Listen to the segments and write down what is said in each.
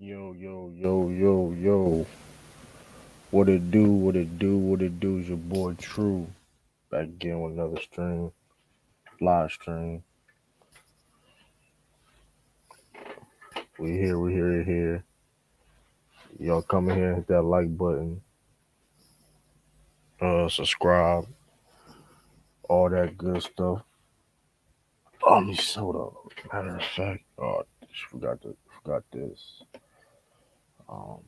Yo, yo, yo, yo, yo. What it do, what it do, what it do is your boy True. Back again with another stream, live stream. We here. Y'all come in here, hit that like button, subscribe, all that good stuff. Oh, let me soda. Matter of fact, just forgot this. Um,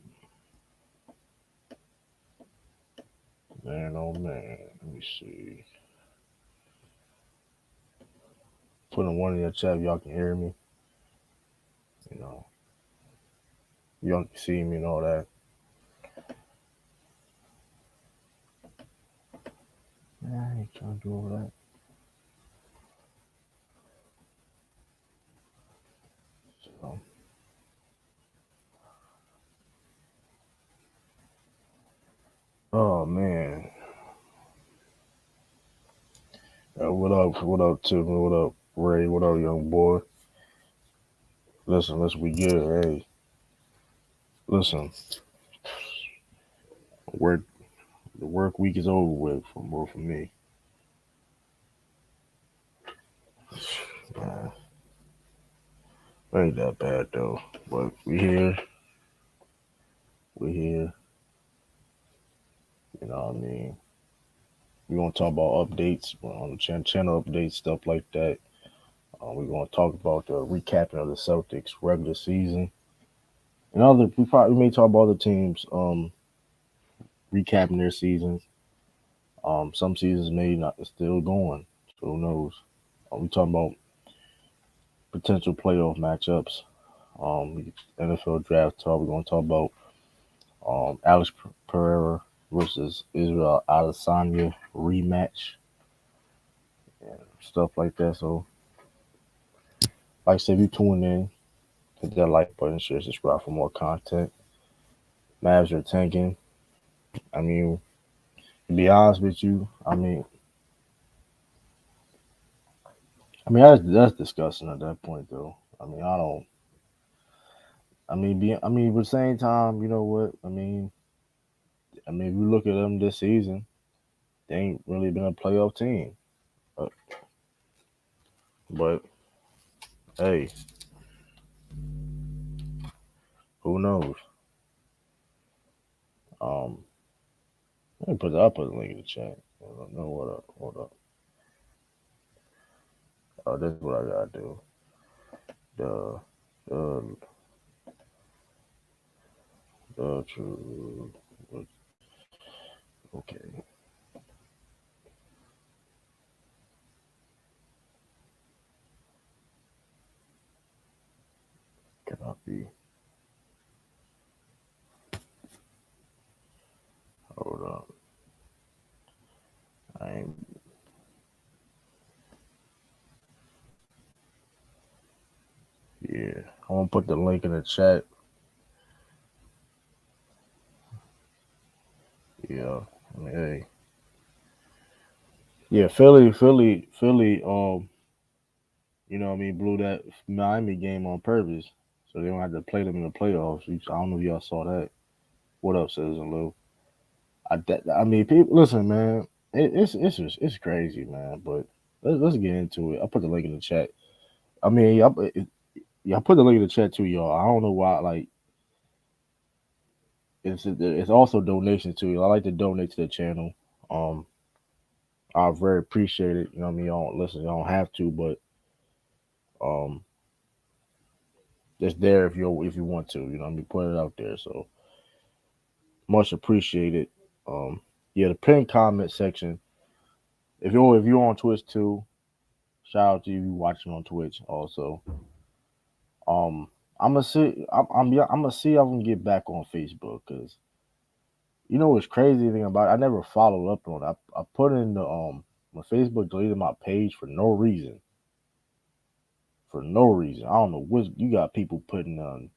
man, oh man, let me see. Putting one in your chat, if y'all can hear me. You know, y'all can see me and all that. Man, I ain't trying to do all that. So, oh man. What up? What up, Tiffany? What up, Ray? What up, young boy? Listen, we good. Hey, listen, work the work week is over with for me. Man, ain't that bad though. But we here. You know what I mean? We gonna talk about updates on the channel updates, stuff like that. We're gonna talk about the recapping of the Celtics regular season and other. We may talk about other teams recapping their seasons. Some seasons may not still going, so who knows? We talking about potential playoff matchups. NFL draft talk. We're gonna talk about Alex Pereira versus Israel Adesanya rematch and stuff like that. So, like I said, if you tune in, hit that like button, share, subscribe for more content. Mavs are tanking. I mean, to be honest with you, that's disgusting at that point, though. I mean, I don't. But at the same time, you know what? If you look at them this season, they ain't really been a playoff team. Uh, but hey, who knows? Um, I'll put the link in the chat. No, what up? Hold up. Oh, this is what I gotta do. The the the true. Okay, copy. Hold up. I ain't. Yeah, I'm gonna put the link in the chat. Yeah. Hey. Yeah, Philly. Blew that Miami game on purpose, so they don't have to play them in the playoffs. I don't know if y'all saw that. What up, Citizen Lou? People, listen, man. It's crazy, man. But let's get into it. I'll put the link in the chat. I mean, I put the link in the chat too, y'all. I don't know why. Like, it's also donations too. I like to donate to the channel. Um, I very appreciate it. You know what I mean? Y'all listen. You don't have to, but um, it's there if you want to. You know what I mean? Put it out there. So much appreciated. Um, yeah, the pinned comment section. If you're on Twitch too, shout out to you watching on Twitch also. Um, I'm gonna see. I'm gonna see if I can get back on Facebook because you know what's crazy thing about it, I never followed up on it. I put in the when Facebook deleted my page for no reason. For no reason, I don't know what you got people putting on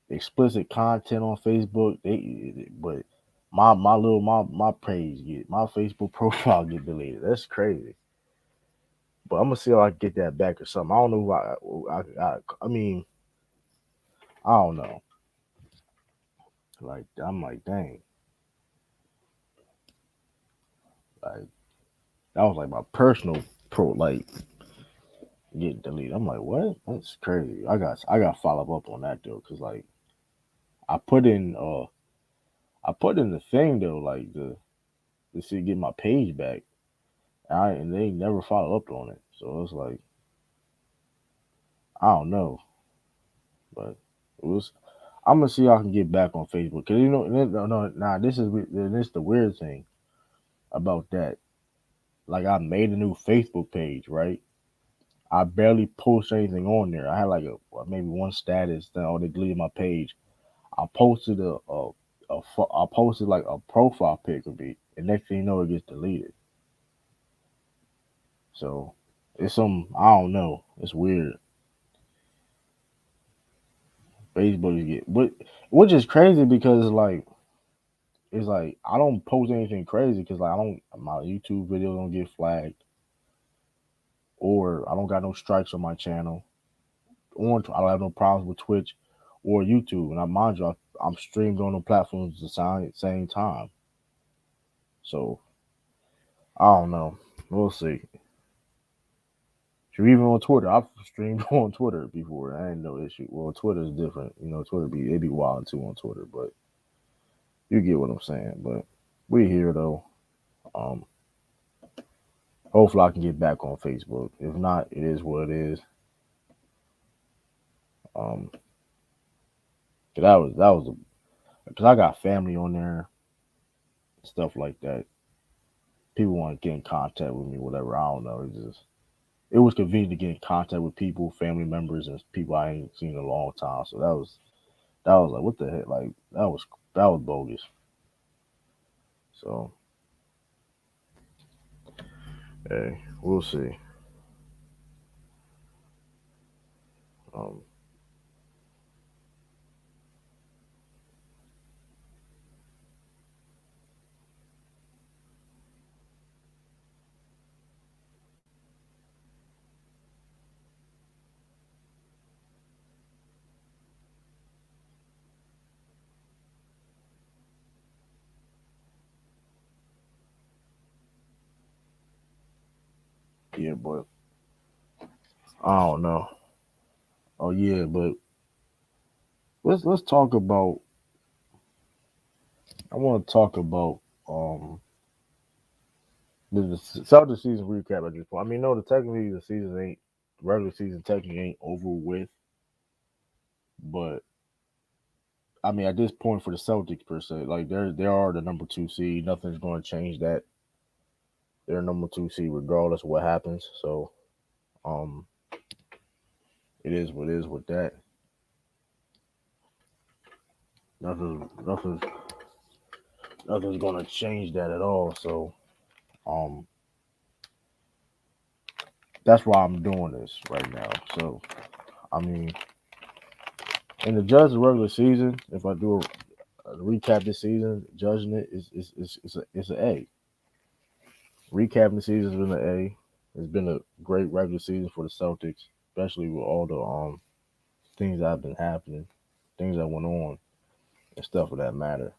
explicit content on Facebook. But my page get my Facebook profile get deleted. That's crazy. But I'm gonna see if I can get that back or something. I don't know. I mean, I don't know. Like I'm like, dang, like that was like my personal pro, like getting deleted. I'm like, what? That's crazy. I got follow up on that though, cause like I put in I put in the thing though, like to see get my page back. And they never followed up on it. So it's like I don't know, but it was. I'm gonna see how I can get back on Facebook because no, nah. This is the weird thing about that. Like I made a new Facebook page, right? I barely post anything on there. I had like maybe one status. Then they deleted my page. I posted I posted like a profile pic of me, and next thing you know, it gets deleted. So it's some I don't know. It's weird. Facebook is get which is crazy because like it's like I don't post anything crazy because like I don't my YouTube videos don't get flagged or I don't got no strikes on my channel or I don't have no problems with Twitch or YouTube and I mind you I'm streamed on the platforms at the same time. So I don't know. We'll see. Even on Twitter, I've streamed on Twitter before. I ain't no issue. Well, Twitter is different. Twitter it be wild too on Twitter, but you get what I'm saying. But we here though. Um, Hopefully, I can get back on Facebook. If not, it is what it is. Um, 'Cause that was because I got family on there, stuff like that. People want to get in contact with me, whatever. I don't know. It was convenient to get in contact with people, family members, and people I ain't seen in a long time. So that was like, what the heck? Like that was bogus. So hey, we'll see. Um, yeah, but I don't know. Oh yeah, but let's talk about. I want to talk about the Celtics season recap at this point. I mean, no, technically the season ain't regular season technically ain't over with, but I mean at this point for the Celtics per se, like they are the number two seed. Nothing's going to change that. They're number two seed regardless of what happens. So um, it is what it is with that. Nothing's nothing's going to change that at all. So um, that's why I'm doing this right now. So I mean, in the judge the regular season, if I do a recap this season, judging it is an A. Recapping the season has been an A. It's been a great regular season for the Celtics, especially with all the things that have been happening, things that went on, and stuff of that matter.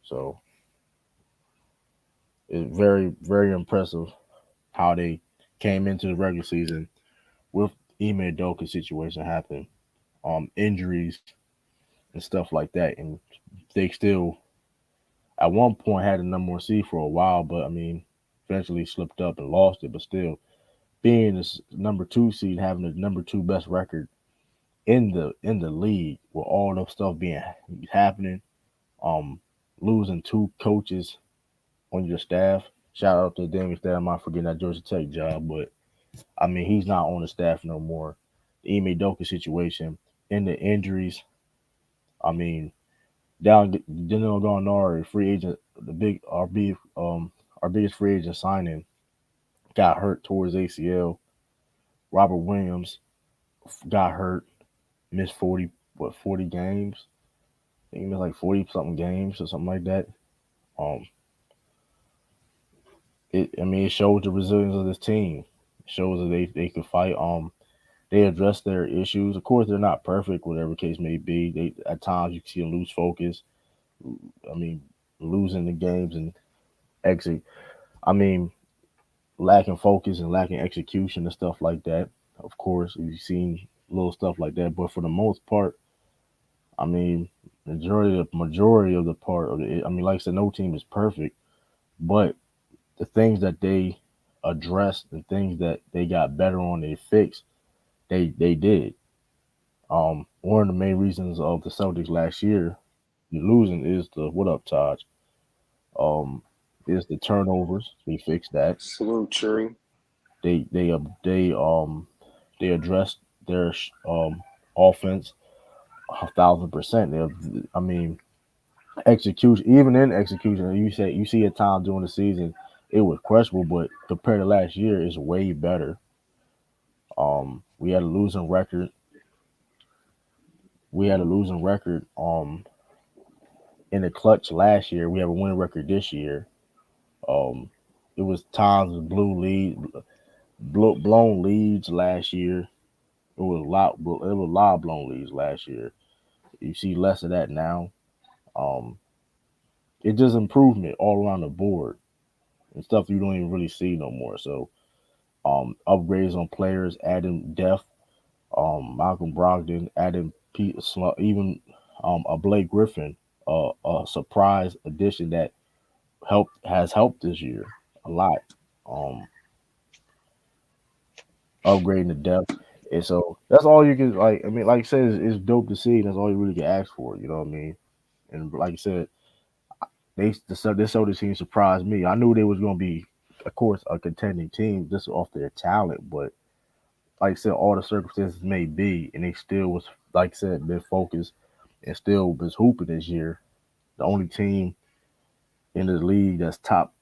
So it's very impressive how they came into the regular season with Ime Udoka situation happen, injuries and stuff like that, and they still at one point had the number one seed for a while, but I mean, eventually slipped up and lost it. But still, being this number two seed, having the number two best record in the league, with all the stuff being happening, um, losing two coaches on your staff. Shout out to Damian Staff. I'm not forgetting that Georgia Tech job, but I mean he's not on the staff no more. The Ime Udoka situation and the injuries. I mean, Daniel Gallinari, free agent, the big our biggest free agent signing, got hurt towards ACL. Robert Williams got hurt, missed 40 games. I think he missed like 40 something games or something like that. Um, I mean, it shows the resilience of this team. It shows that they could fight. They address their issues. Of course, they're not perfect, whatever case may be. They at times you see them lose focus. I mean, losing the games and exit. I mean, lacking focus and lacking execution and stuff like that. Of course, you've seen little stuff like that, but for the most part, I mean, majority of the part of it. I mean, like I said, no team is perfect, but the things that they addressed, the things that they got better on, they fixed. They did. One of the main reasons of the Celtics last year losing is the what up, Taj? Um, is the turnovers. They fixed that. Salute, Tree. They they uh, they um they addressed their offense 1,000%. I mean, execution, even in execution, you see a time during the season it was questionable, but compared to last year, it's way better. We had a losing record. We had a losing record. In the clutch last year, we have a winning record this year. Um, it was times with blown leads last year. It was a lot. It was a lot of blown leads last year. You see less of that now. Um, it's just improvement all around the board and stuff you don't even really see no more. So, upgrades on players, adding depth. Malcolm Brogdon, adding even a Blake Griffin, a surprise addition that has helped this year a lot. Um, Upgrading the depth. And so that's all you can like. I mean, like I said, it's dope to see. And that's all you really can ask for. You know what I mean? And like I said, this Celtics team surprised me. I knew they was going to be, of course, a contending team just off their talent. But like I said, all the circumstances may be, and they still was, like I said, been focused and still was hooping this year. The only team in the league that's top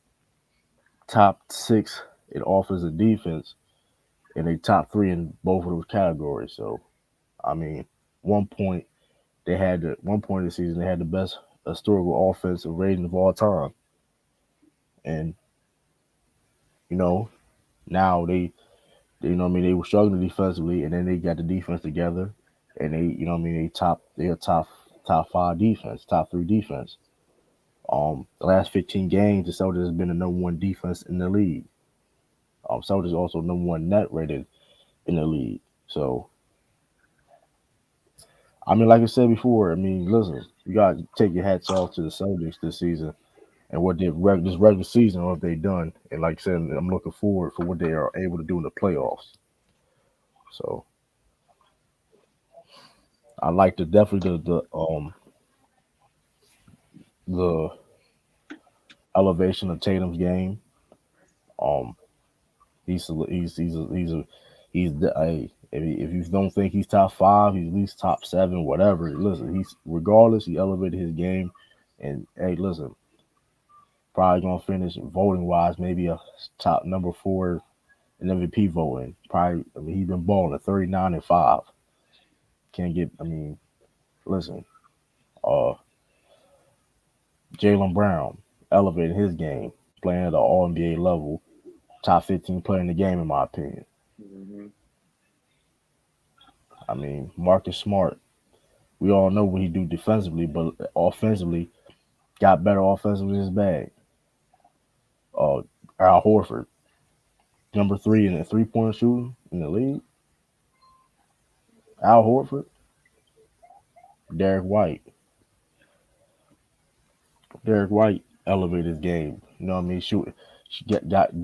six in offense and defense, and they top three in both of those categories. So I mean, one point one point of the season they had the best historical offensive rating of all time, and you know now they you know what I mean they were struggling defensively, and then they got the defense together, and they you know what I mean they a top five defense, top three defense. The last 15 games, the Celtics has been the number one defense in the league. Celtics also number one net rated in the league. So I mean, like I said before, I mean, listen, you got to take your hats off to the Celtics this season and what this regular season, what they done. And like I said, I'm looking forward for what they are able to do in the playoffs. So I like the definitely the elevation of Tatum's game. Um, he's the hey, if you don't think he's top five, he's at least top seven, whatever. Listen, he's regardless, he elevated his game, and hey, listen, probably gonna finish voting wise, maybe a top number four in MVP voting. Probably, I mean, he's been balling 39-5. Can't get, I mean, listen, uh, Jalen Brown elevated his game, playing at the All NBA level, top 15 player in the game, in my opinion. Hmm. I mean, Marcus Smart, we all know what he do defensively, but offensively, got better offensively in his bag. Uh, Al Horford, number three in the 3-point shooting in the league. Al Horford, Derek White. Derek White elevated his game. You know what I mean? She got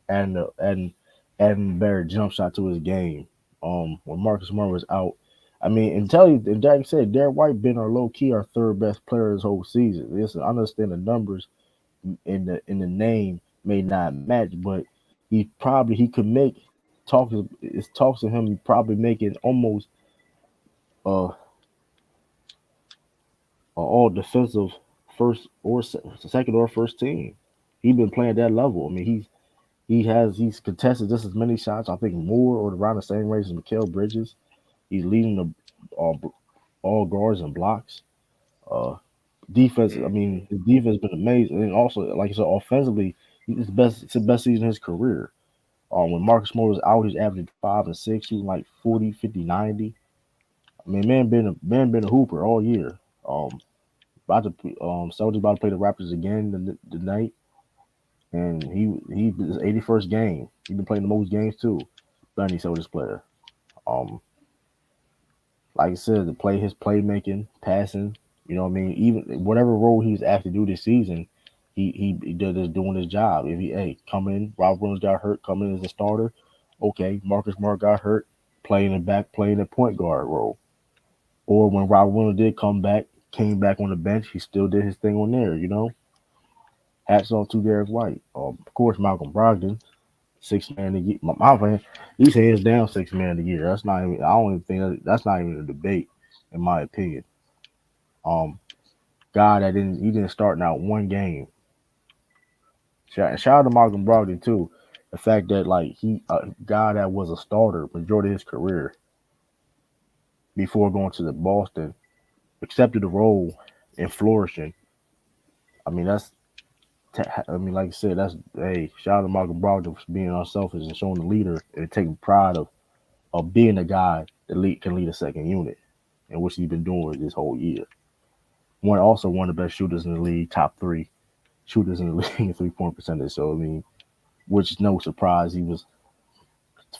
adding adding better jump shot to his game. When Marcus Smart was out, I mean, and tell you, and Derek said, Derek White been our low key our third best player this whole season. Listen, I understand the numbers in the name may not match, but he could make talks to him. He probably making almost uh all defensive first or second or first team. He's been playing that level. I mean, he's contested just as many shots. I think more or around the same rate as Mikal Bridges. He's leading the all guards and blocks. Uh, Defense. I mean, his defense has been amazing, and also like I said, offensively, it's the best. It's the best season of his career. When Marcus Smart was out, he's averaging 5 and 6, shooting like 40, 50, 90. I mean, man been a hooper all year. About to Celtics about to play the Raptors again tonight, and he his 81st game. He's been playing the most games too. Than any Celtics player. Um, like I said, to play his playmaking, passing. You know what I mean? Even whatever role he's asked to do this season, he is doing his job. If he come in, Rob Williams got hurt, come in as a starter. Okay, Marcus Smart got hurt, playing the back, playing the point guard role. Or when Rob Williams did come back, came back on the bench, he still did his thing on there. You know, hats off to Derek White. Of course, Malcolm Brogdon, 6 man of the year. My fan, he's hands down 6 man of the year. That's not even. I don't even think that's not even a debate, in my opinion. Um, guy that he didn't start out one game. Shout out to Malcolm Brogdon too. The fact that like he a guy that was a starter majority of his career before going to the Boston, accepted the role and flourishing. I mean I mean like I said, that's shout out to Malcolm Brogdon for being unselfish and showing the leader and taking pride of being a guy that can lead a second unit, and which he's been doing this whole year. One of the best shooters in the league, top 3 shooters in the league in 3-point percentage. So I mean, which is no surprise. He was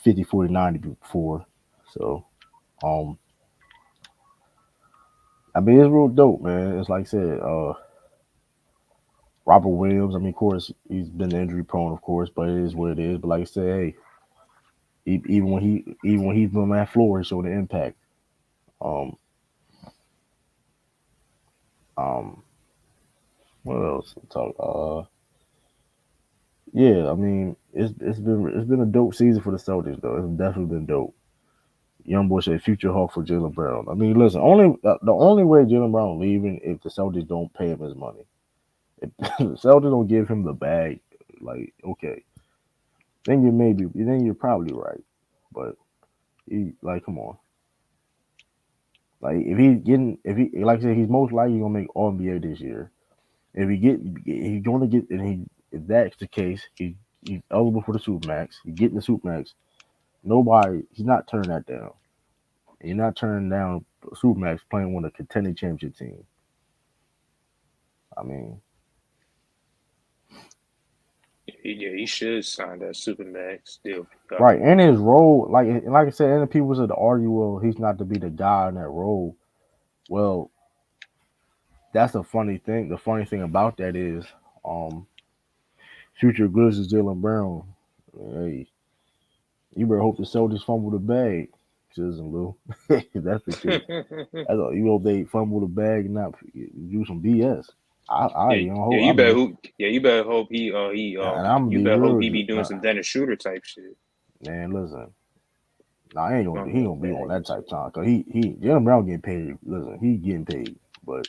50, 40, 90 before. So um I mean it's real dope, man. It's like I said, Robert Williams, I mean of course he's been injury prone, of course, but it is what it is. But like I said, even when he's been on that floor, he's showing the impact. Um um what else to talk yeah, I mean it's been a dope season for the Celtics though. It's definitely been dope. Young boy said future hawk for Jaylen Brown. I mean, listen, the only way Jaylen Brown leaving if the Celtics don't pay him his money. If the Celtics don't give him the bag, like okay, then you're probably right. But come on, like if he like I said, he's most likely gonna make All NBA this year. He's gonna get, and if that's the case, he's eligible for the Supermax. He's getting the Supermax. He's not turning that down. You're not turning down Supermax playing with a contending championship team. I mean, Yeah, he should sign that Supermax deal. right, and his role, like I said, and the people said to argue, well, he's not to be the guy in that role. Well, that's the funny thing. The funny thing about that is, um, future Grizzlies Jaylen Brown. Hey, you better hope the Celtics fumble the bag, Chisholm Lou. If that's the case. That's all. You hope they fumble the bag and not do some BS. I Yeah, you know yeah, hope. I you better mean, hope. Yeah, you better hope and I'm gonna you be better hope real, he be doing some Dennis Shooter type shit. man. Listen, nah, I ain't gonna. He Fumble gonna the be on bag that and type of shit. time because he Jalen Brown getting paid. Listen, he getting paid. But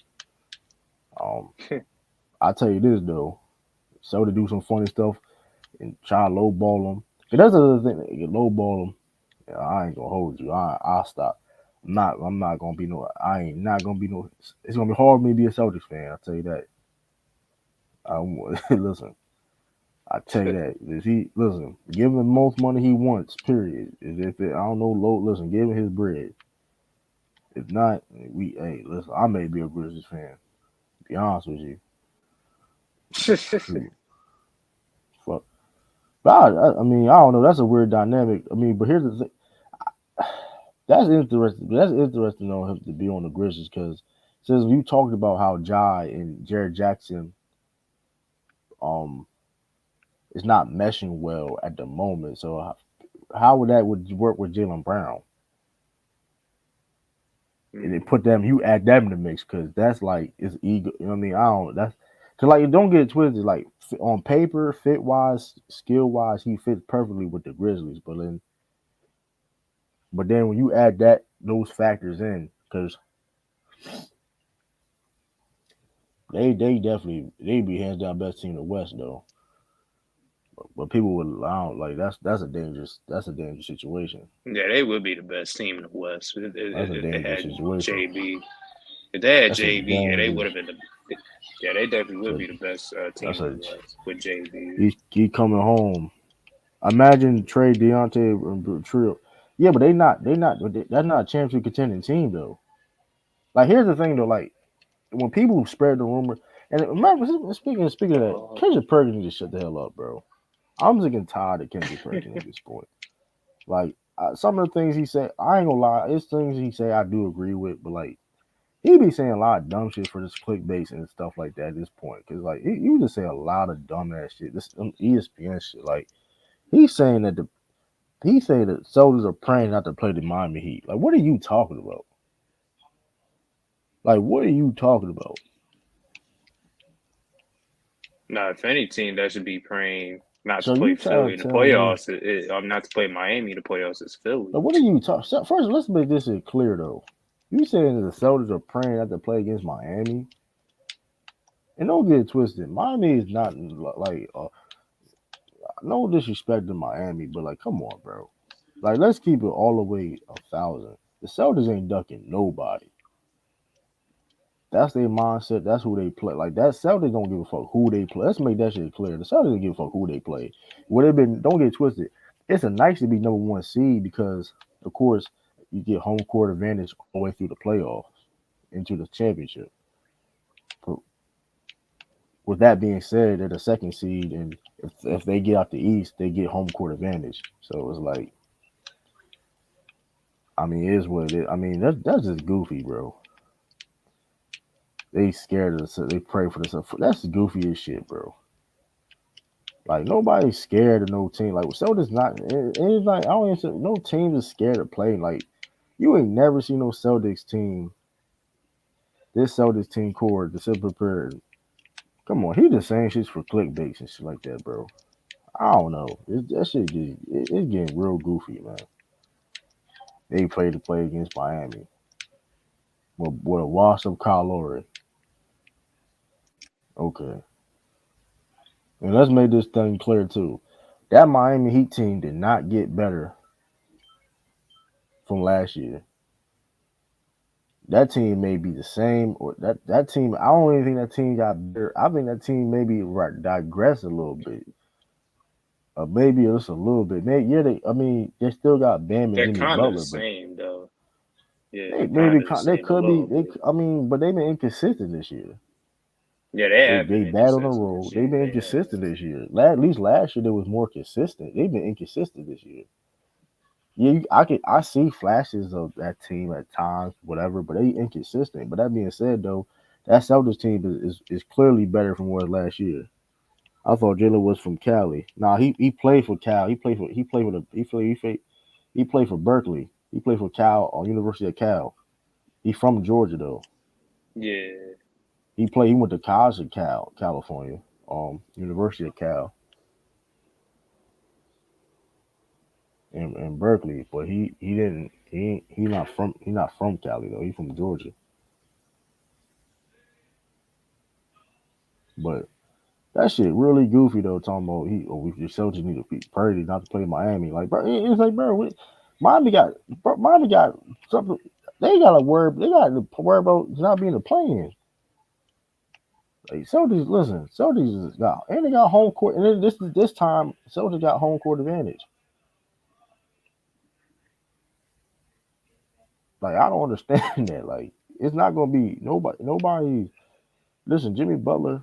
um, I tell you this though, so to do some funny stuff and try to lowball him. Cause that's the other thing. You lowball him. Yeah, I ain't gonna hold you. I'll stop. I'm not gonna be no. I ain't not gonna be no. It's gonna be hard for me to be a Celtics fan. I tell you that. I listen. I tell you that. If he listen, give him the most money he wants. Period. If it, I don't know, low. Listen, give him his bread. If not, listen. I may be a Grizzlies fan. To be honest with you, shoot, fuck. But I mean, I don't know. That's a weird dynamic. I mean, but here's the thing. That's interesting. That's interesting on him to be on the Grizzlies because since you talked about how Jai and Jared Jackson um is not meshing well at the moment. So how would that would work with Jaylen Brown? And then put them, you add them in the mix because that's like it's ego. You know what I mean? I don't. That's because like don't get it twisted. Like on paper, fit wise, skill wise, he fits perfectly with the Grizzlies. But then when you add those factors in, because they definitely they be hands down best team in the West though. But people would I don't like that's a dangerous situation. Yeah, they would be the best team in the West That's a if they dangerous had situation. JB. If they had That's a JB, yeah, they would dangerous. have been the. Yeah, they definitely would So be the best team that's in a the West with JB. he coming home. Imagine trade Deontay and Trio. Yeah, but that's not a championship contending team though. Like here's the thing though, like when people spread the rumor, and remember speaking of that, Kendrick Perkins need to shut the hell up, bro. I'm sick and tired of Kendrick Perkins at this point. Like some of the things he said, I ain't gonna lie, it's things he say I do agree with, but like he be saying a lot of dumb shit for this clickbait and stuff like that at this point. Cause like he just say a lot of dumbass shit. This ESPN shit. Like he's saying that he say that soldiers are praying not to play the Miami Heat. Like what are you talking about? Like what are you talking about? Now, if any team that should be praying not to So play you try Philly to in the tell me playoffs, not to play Miami in the playoffs is Philly. like what are you talking? So first, let's make this shit clear though. You saying that the soldiers are praying not to play against Miami? And don't get it twisted. Miami is not like no disrespect to Miami, but like, come on, bro. Like, let's keep it all the way 1,000. The Celtics ain't ducking nobody. That's their mindset. That's who they play. Like that Celtics don't give a fuck who they play. Let's make that shit clear. The Celtics don't give a fuck who they play. What they've been. Don't get it twisted. It's a nice to be number one seed because, of course, you get home court advantage all the way through the playoffs into the championship. But with that being said, they're the second seed, and if they get out the East, they get home court advantage. So it's like, I mean, it is what it is. I mean, that's just goofy, bro. They scared of the, they pray for the. That's goofy as shit, bro. Like nobody's scared of no team. Like so, does not. It's like I don't even say no team is scared of playing. Like you ain't never seen no Celtics team. This Celtics team core, the simple prepared. Come on, he just saying shit for clickbaits and shit like that, bro. I don't know. That shit it's getting real goofy, man. They played to play against Miami with a wash of Kyle Lowry. Okay, and let's make this thing clear too. That Miami Heat team did not get better from last year. That team may be the same, or that team. I don't even think that team got better. I think that team maybe digressed a little bit, maybe just a little bit. Yeah, they. I mean, they still got Bam and They're Jimmy kind of the Butler, but same though. Yeah, they they're maybe kind of the they same a could be. little bit. I mean, but they've been inconsistent this year. Yeah, they have They been bad on the inconsistent road. this They've year. been They have. inconsistent this year. At least last year they was more consistent. They've been inconsistent this year. Yeah, I see flashes of that team at times, whatever, but they inconsistent. But that being said, though, that Celtics team is clearly better from what last year. I thought Jalen was from Cali. Nah, he played for Cal. He played for the he played for Berkeley. He played for Cal or University of Cal. He from Georgia though. Yeah, He went to college in Cal, California. University of Cal in Berkeley, but he didn't he not from Cali though. He from Georgia. But that shit really goofy though. Talking about we the Celtics need to beat Purdy not to play Miami. Like, bro, it's like, bro, Miami got something. They got to worry. They got to worry about not being a play-in. Like Celtics, listen, Celtics got and they got home court, and then this time Celtics got home court advantage. Like I don't understand that. Like it's not gonna be nobody. Listen, Jimmy Butler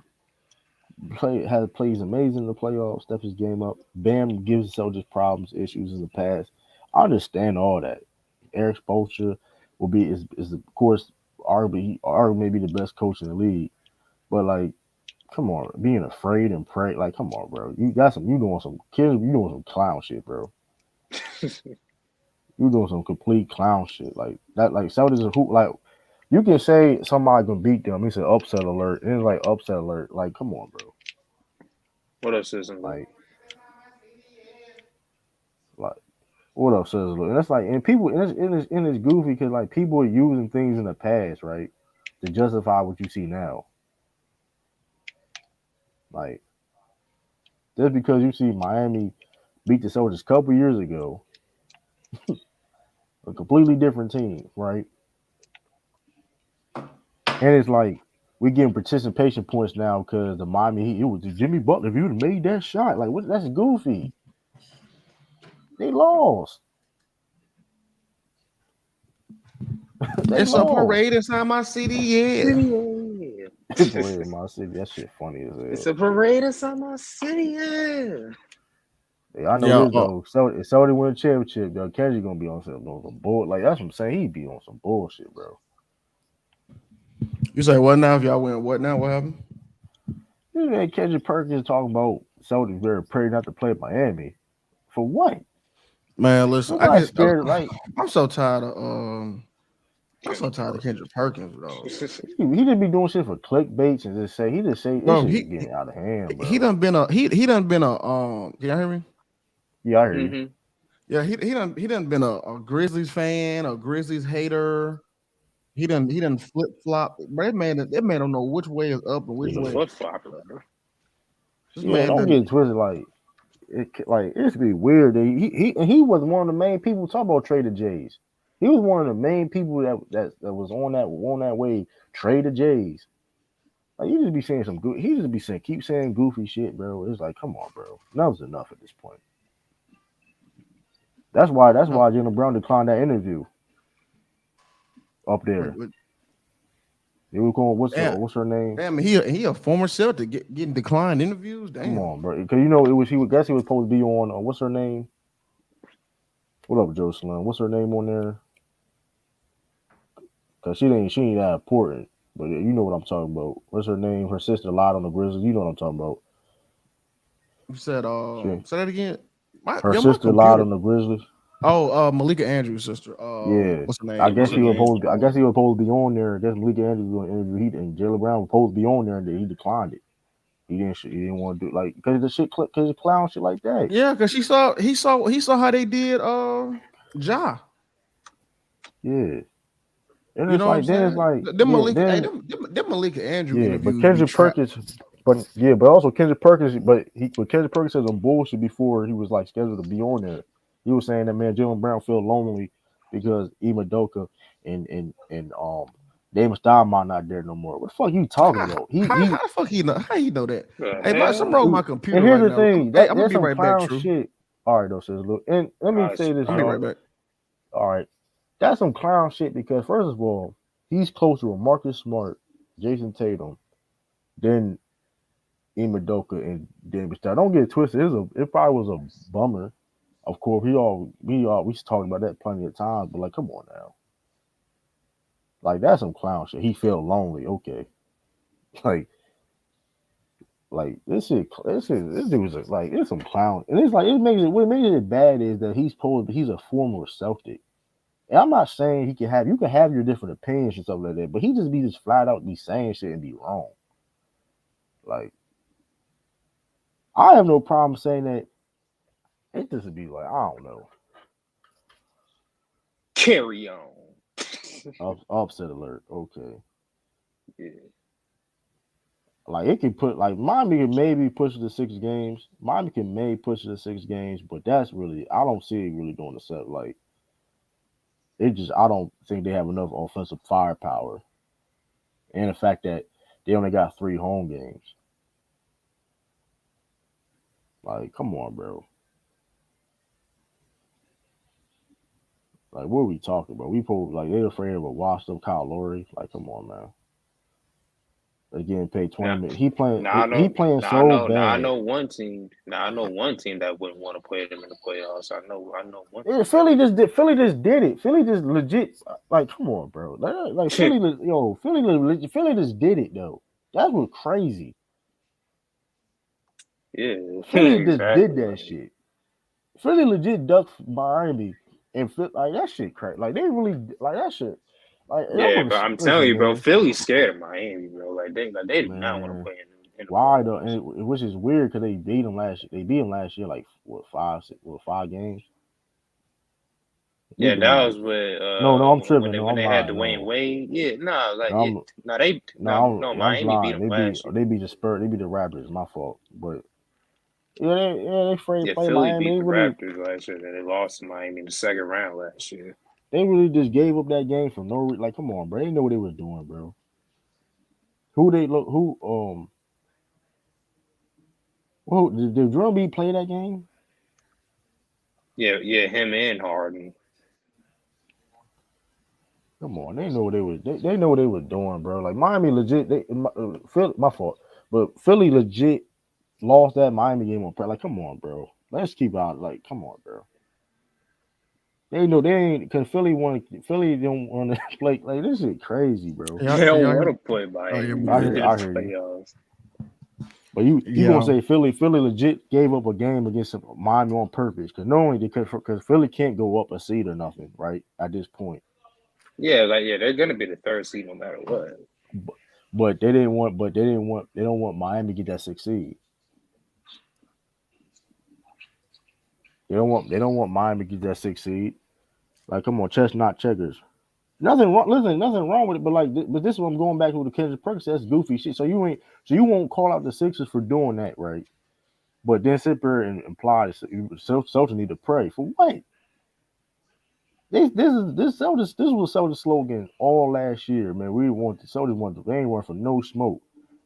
plays amazing in the playoffs, steps his game up. Bam gives Celtics problems, issues in the past. I understand all that. Eric Spoelstra is of course arguably maybe the best coach in the league. But like, come on, being afraid and pray, like, come on, bro. You doing some kids, you doing some clown shit, bro. You doing some complete clown shit. Like that, like Celtics are who like you can say somebody gonna beat them. It's an upset alert. And it's like upset alert. Like, come on, bro. what else isn't there? Like, like what else says look? And that's like, and people, and it's goofy because like people are using things in the past, right, to justify what you see now. Like just because you see Miami beat the Soldiers a couple years ago, a completely different team, right? And it's like we getting participation points now because the Miami Heat, it was Jimmy Butler. If you'd have made that shot, like what? That's goofy. They lost. They It's a lost. parade inside my city, yeah. City, yeah. Parade in my city. That shit funny as It's hell. a parade inside my city, yeah. Yeah, I know Yeah, this though. So if Saudi win a championship, though, Kendrick gonna be on some bull. Like that's what I'm saying. He be on some bullshit, bro. you say what now? If y'all win, what now? What happened? This man Kendrick Perkins talking about Saudi very pretty not to play Miami. For what? Man, listen, I Nobody just scared. Like I'm so tired of I'm so Kendrick tired of Kendrick Perkins, bro. Perkins. he just be doing shit for clickbaits and just say he just say this Bro, shit getting out of hand, he bro. done been a he done been a can y'all hear me? Yeah, I hear you. hmm Yeah, he done been a Grizzlies fan, a Grizzlies hater. He done flip flop. That man don't know which way is up and which He's a way. Yeah, flip flopper, bro. This yeah. man Don't done get it twisted. Like it's be weird that he was one of the main people talking about Trader Jays. He was one of the main people that was on that way Trader Jays. Like you just be saying some good. He just be saying keep saying goofy shit, bro. It's like come on, bro. Enough's enough at this point. That's no, why Jalen Brown declined that interview up there. wait, They were going damn, what's her name? damn, he a former Celtic getting declined interviews. Come Damn. on, bro. Because it was guess he was supposed to be on what's her name? What up, Jocelyn? What's her name on there? Cause she ain't that important. But yeah, you know what I'm talking about. What's her name? Her sister lied on the Grizzlies. You know what I'm talking about. You said She, say that again. her My sister lied computer. on the Grizzlies. Oh, Malika Andrews' sister. Yeah. What's her I name? guess he Malika was Andrews. supposed. I guess he was supposed to be on there. I guess Malika Andrews was going to interview. And Jalen Brown was supposed to be on there, and then he declined it. He didn't. He didn't want to do like because the shit, because the clown shit like that. Yeah, because he saw how they did Ja. Yeah. And You it's know what I'm like then it's saying? like Them yeah Malika, hey, then them Malika Andrew yeah. But interviews be Kendrick trap. Perkins, but also Kendrick Perkins, but Kendrick Perkins said some bullshit before he was like scheduled to be on there. He was saying that man Jalen Brown felt lonely because Doka and David Steinmont not there no more. What the fuck you talking How, about? how the fuck he know? How he know that? The Hey, some hell? wrong with He my and computer here's right the now. thing Hey, that I'm gonna there's be some right back. clown True. shit. All right, though, says look, and let me say this, I'm be All right y'all. back. All right, that's some clown shit because first of all, he's closer with Marcus Smart, Jason Tatum, than Doka and David Stein. Don't get it twisted. It probably was a bummer. Of course, we talked about that plenty of times, but like, come on now, like that's some clown shit. He felt lonely. Okay, like this dude was like it's some clown, and it's like what makes it bad is that he's a former Celtic. And I'm not saying you can have your different opinions and stuff like that, but he just flat out be saying shit and be wrong. Like I have no problem saying that. It just would be like I don't know. carry on. Upset alert. Okay. Yeah. Like it can put like Miami can maybe push it to 6 games. Miami can maybe push it to 6 games, but that's really I don't see it really doing the set. Like it just I don't think they have enough offensive firepower. And the fact that they only got 3 home games. Like, come on, bro. Like what are we talking about? We probably like they're afraid of a washed up Kyle Lowry. Like, come on, man. They getting paid Now, 20 million. now I He know. playing so Now I bad. know one team. Now I know one team that wouldn't want to play them in the playoffs. I know one Yeah, team. Philly just did it. Philly just legit like come on, bro. Like Philly Philly just did it though. That was crazy. Yeah, Philly just did exactly. that Like, shit. Philly legit ducked Miami and like that shit crazy. Like they really like that shit. Like I'm yeah, gonna but I'm telling listen, you, bro, man. Philly's scared of Miami, bro. They do not want to Man, play in the why though? playoffs. And which is weird because they beat them last year. They beat them last year like what 5 games. Beat Yeah, them in that like was with no, I'm when tripping. No, when I'm they had lying. Dwayne No, Wade. Yeah, no, I'm no I'm Miami beat lying. them last year. They beat the Spurs. They beat the Raptors. My fault. But they afraid to Yeah, play Philly Miami. beat the Raptors last year. Then they lost to Miami in the second round last year. They really just gave up that game for no reason. Like, come on, bro. They know what they was doing, bro. Who they look? Did Drum B play that game? Yeah, him and Harden. Come on, they know what they was. They know what they was doing, bro. Like Miami, legit. Philly, my fault, but Philly legit lost that Miami game on. Like, come on, bro. Let's keep out. Like, come on, bro. They know they ain't because Philly want. Philly don't want to play. Like, this shit crazy, bro. Yeah, They don't y'all want hear? to play Oh, yeah, Miami we I in good. hear. the I hear you. playoffs. But you gonna Yeah, say Philly legit gave up a game against Miami on purpose because knowing because Philly can't go up a seed or nothing, right? At this point, Yeah, they're gonna be the third seed no matter what. but, but they didn't want. But they didn't want. They don't want Miami to get that 6 seed. They don't want. They don't want Miami to get that 6 seed. Like, come on, chess not checkers. Nothing wrong. Listen, nothing wrong with it. But like, but this is what I'm going back to the Kendrick Perkins. That's goofy shit. So you ain't. So you won't call out the Sixers for doing that, right? But then sit there and imply Celtics need to pray for what? This was Celtics slogan all last year, man. We want the Celtics want they ain't want for no smoke.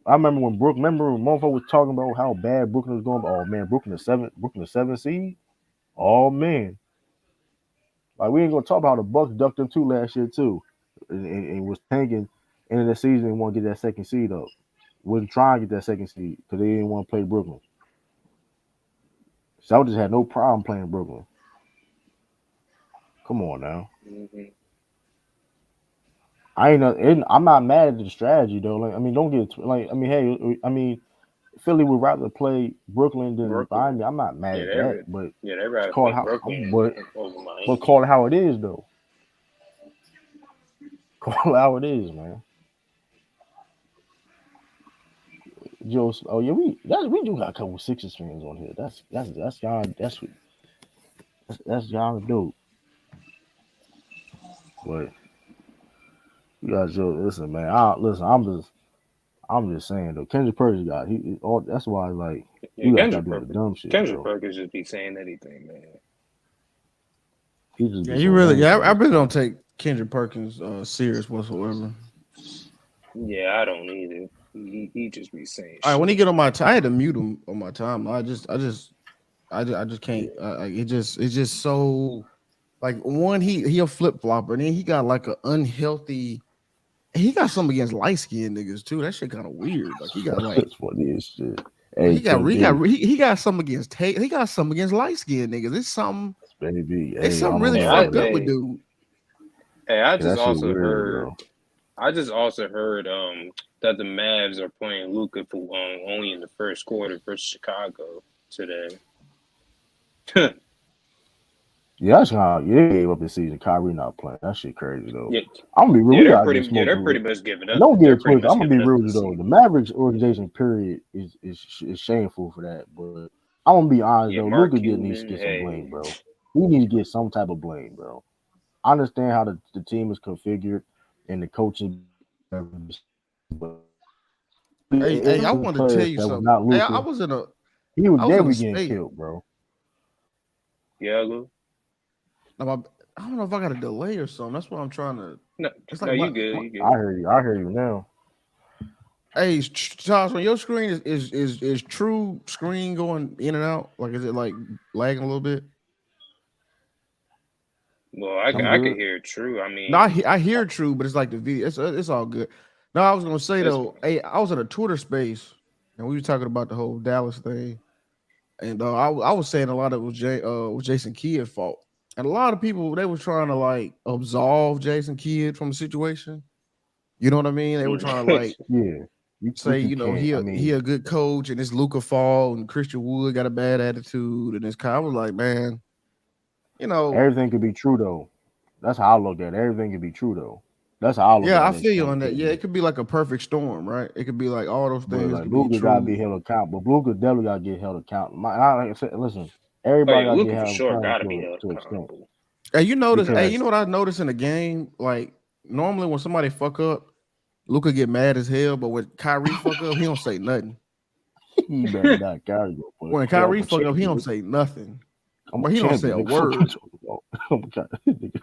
I remember when motherfucker was talking about how bad Brooklyn was going. Oh man, Brooklyn the 7 seed. Oh man, like we ain't gonna talk about how the Bucks ducked them too last year too, and was tanking end of the season and want to get that 2nd seed up. Wasn't trying to get that 2nd seed because they didn't want to play Brooklyn. Celtics had no problem playing Brooklyn. Come on now. Hmm. I'm not mad at the strategy though. Like, I mean, don't get like. I mean, hey, I mean, Philly would rather play Brooklyn than Brooklyn. Miami. I'm not mad Yeah, at that, they rather call it play how, Brooklyn but over but Miami. call it how it is though. Call it how it is, man. Joe, oh yeah, we do got a couple Sixers fans on here. That's y'all. That's y'all dope. But you guys, Joe, listen, man. Listen. I'm just saying though. Kendrick Perkins got all. That's why like Yeah, you gotta stop doing the dumb shit, Kendrick bro. Perkins just be saying anything, man. He just yeah, be you saying really. Yeah, I anything. really don't take Kendrick Perkins serious whatsoever. Yeah, I don't either. He just be saying All right, when he shit. get on my, I had to mute him on my time. I just can't. Yeah. It's just so like one he a flip flopper, and then he got like a unhealthy. He got something against light skinned niggas too. That shit kind of weird. Like he got like That's funny as shit. Hey, he got something against he got something against light skinned niggas. baby. It's Hey, I something don't really Hey, know. I fucked up with hey, dude. hey, Yeah, that shit weird, bro. I just also heard that the Mavs are playing Luca for only in the first quarter versus Chicago today. Yeah, that's how they gave up this season. Kyrie not playing. That shit crazy though. Yeah, I'm gonna be real. We gotta get yeah, smoked. they're pretty much giving And up. don't get They're it pretty twisted. much I'm gonna be giving up real the with you though. The season. Mavericks organization period is shameful for that. But I'm gonna be honest Yeah, though. Mark Luka needs to Cuban. get some blame, Hey, bro. He needs to get some type of blame, bro. I understand how the team is configured and the coaching, but Hey, I it was want to tell players you that was something. not Hey, Luka. I They was in a were getting state. killed, bro. Yago. I don't know if I got a delay or something. That's what I'm trying to. No, It's no, like you good. my You I good. hear you. I hear you now. hey Charles, on your screen is true screen going in and out? Like is it like lagging a little bit? Well, I'm I could good. hear True. I No, mean, I hear true, but it's like the video. It's all good. No, I was gonna say it's though. Hey, I was at a Twitter space and we were talking about the whole Dallas thing, and I was saying a lot of it was Jason Kidd fault, and a lot of people they were trying to like absolve Jason Kidd from the situation. You know what I mean? They were trying to like Yeah. say, You can't. I he mean, a good coach and it's Luca fault and Christian Wood got a bad attitude and it's kind. I was like, man, you know, everything could be true though. That's how I look at it. Everything could be true though. That's how I look yeah, at I it feel you from on that. Yeah, KD. it could be like a perfect storm, right? It could be like all those But things like could be Luka gotta be true. held accountable. But Luka definitely gotta get held accountable. Like I said, listen, oh everybody yeah, gotta get Luca for held sure got accountable to be held to an extent. accountable. Hey, you Because know what I noticed in the game? Like normally when somebody fuck up, Luca get mad as hell, but when Kyrie fuck up, he don't say nothing. he better not carry you. But When I'm Kyrie a fuck up, he don't champion. say nothing. I'm a But he don't say champion. a Nigga, fuck you word. talking about.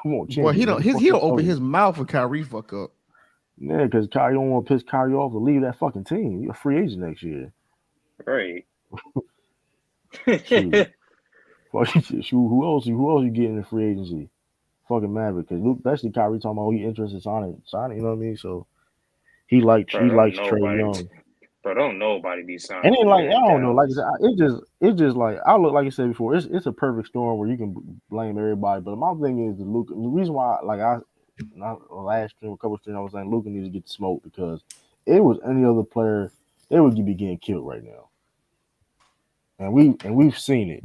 Come on, Boy, champion, nigga. Fuck he you don't open talking his about. mouth when Kyrie fuck up. Yeah, because Kyrie don't want to piss Kyrie off to leave that fucking team. You're a free agent next year. Right. Shoot. Fuck you, shoot. Who else you getting in free agency? Fucking Maverick, because especially Kyrie talking about he interested in signing. You know what I mean? So he Bro, don't likes Trey nobody, Young. bro, don't nobody be And signing then over like there I in don't know, like I Dallas. said, it just like I look like I said before, it's a perfect storm where you can blame everybody. But my thing is the Luka. The reason why like I not last stream a couple streams I was saying Luka needs to get smoked because it was any other player they would be getting killed right now. And we've seen it.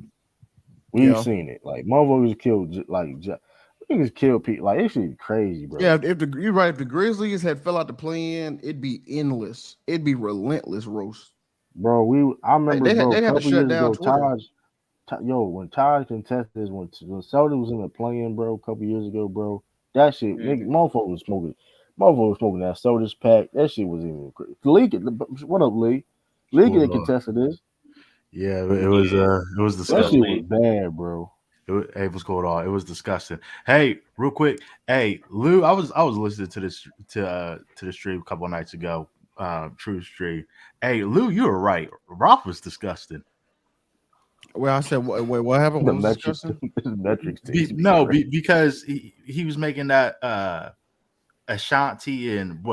We've Yeah. seen it. Like motherfuckers killed niggas kill people. Like it should be crazy, Yeah, bro. you're right, if the Grizzlies had fell out the plan, it'd be endless. It'd be relentless roast. Bro, I remember, bro, a They had to couple shut years down ago, Twitter. When Taj contested this, when Celtics was in the playing, bro, a couple years ago, bro, that shit, nigga, Mm-hmm. motherfucker was smoking that Celtics pack. That shit was even crazy. Lee, what up, Lee? Lee Well, could contested this. yeah, Yeah. it was That What up, shit disgusting. was Lee? bad, bro. Hey, what's going on? It was disgusting. Hey, real quick, hey Lou, I was listening to the stream a couple of nights ago. True stream. Hey Lou, you were right. Ralph was disgusting. Well, I said, wait, what happened? The What was metrics, discussing? the metrics thing should be crazy. Because he was making that Ashanti and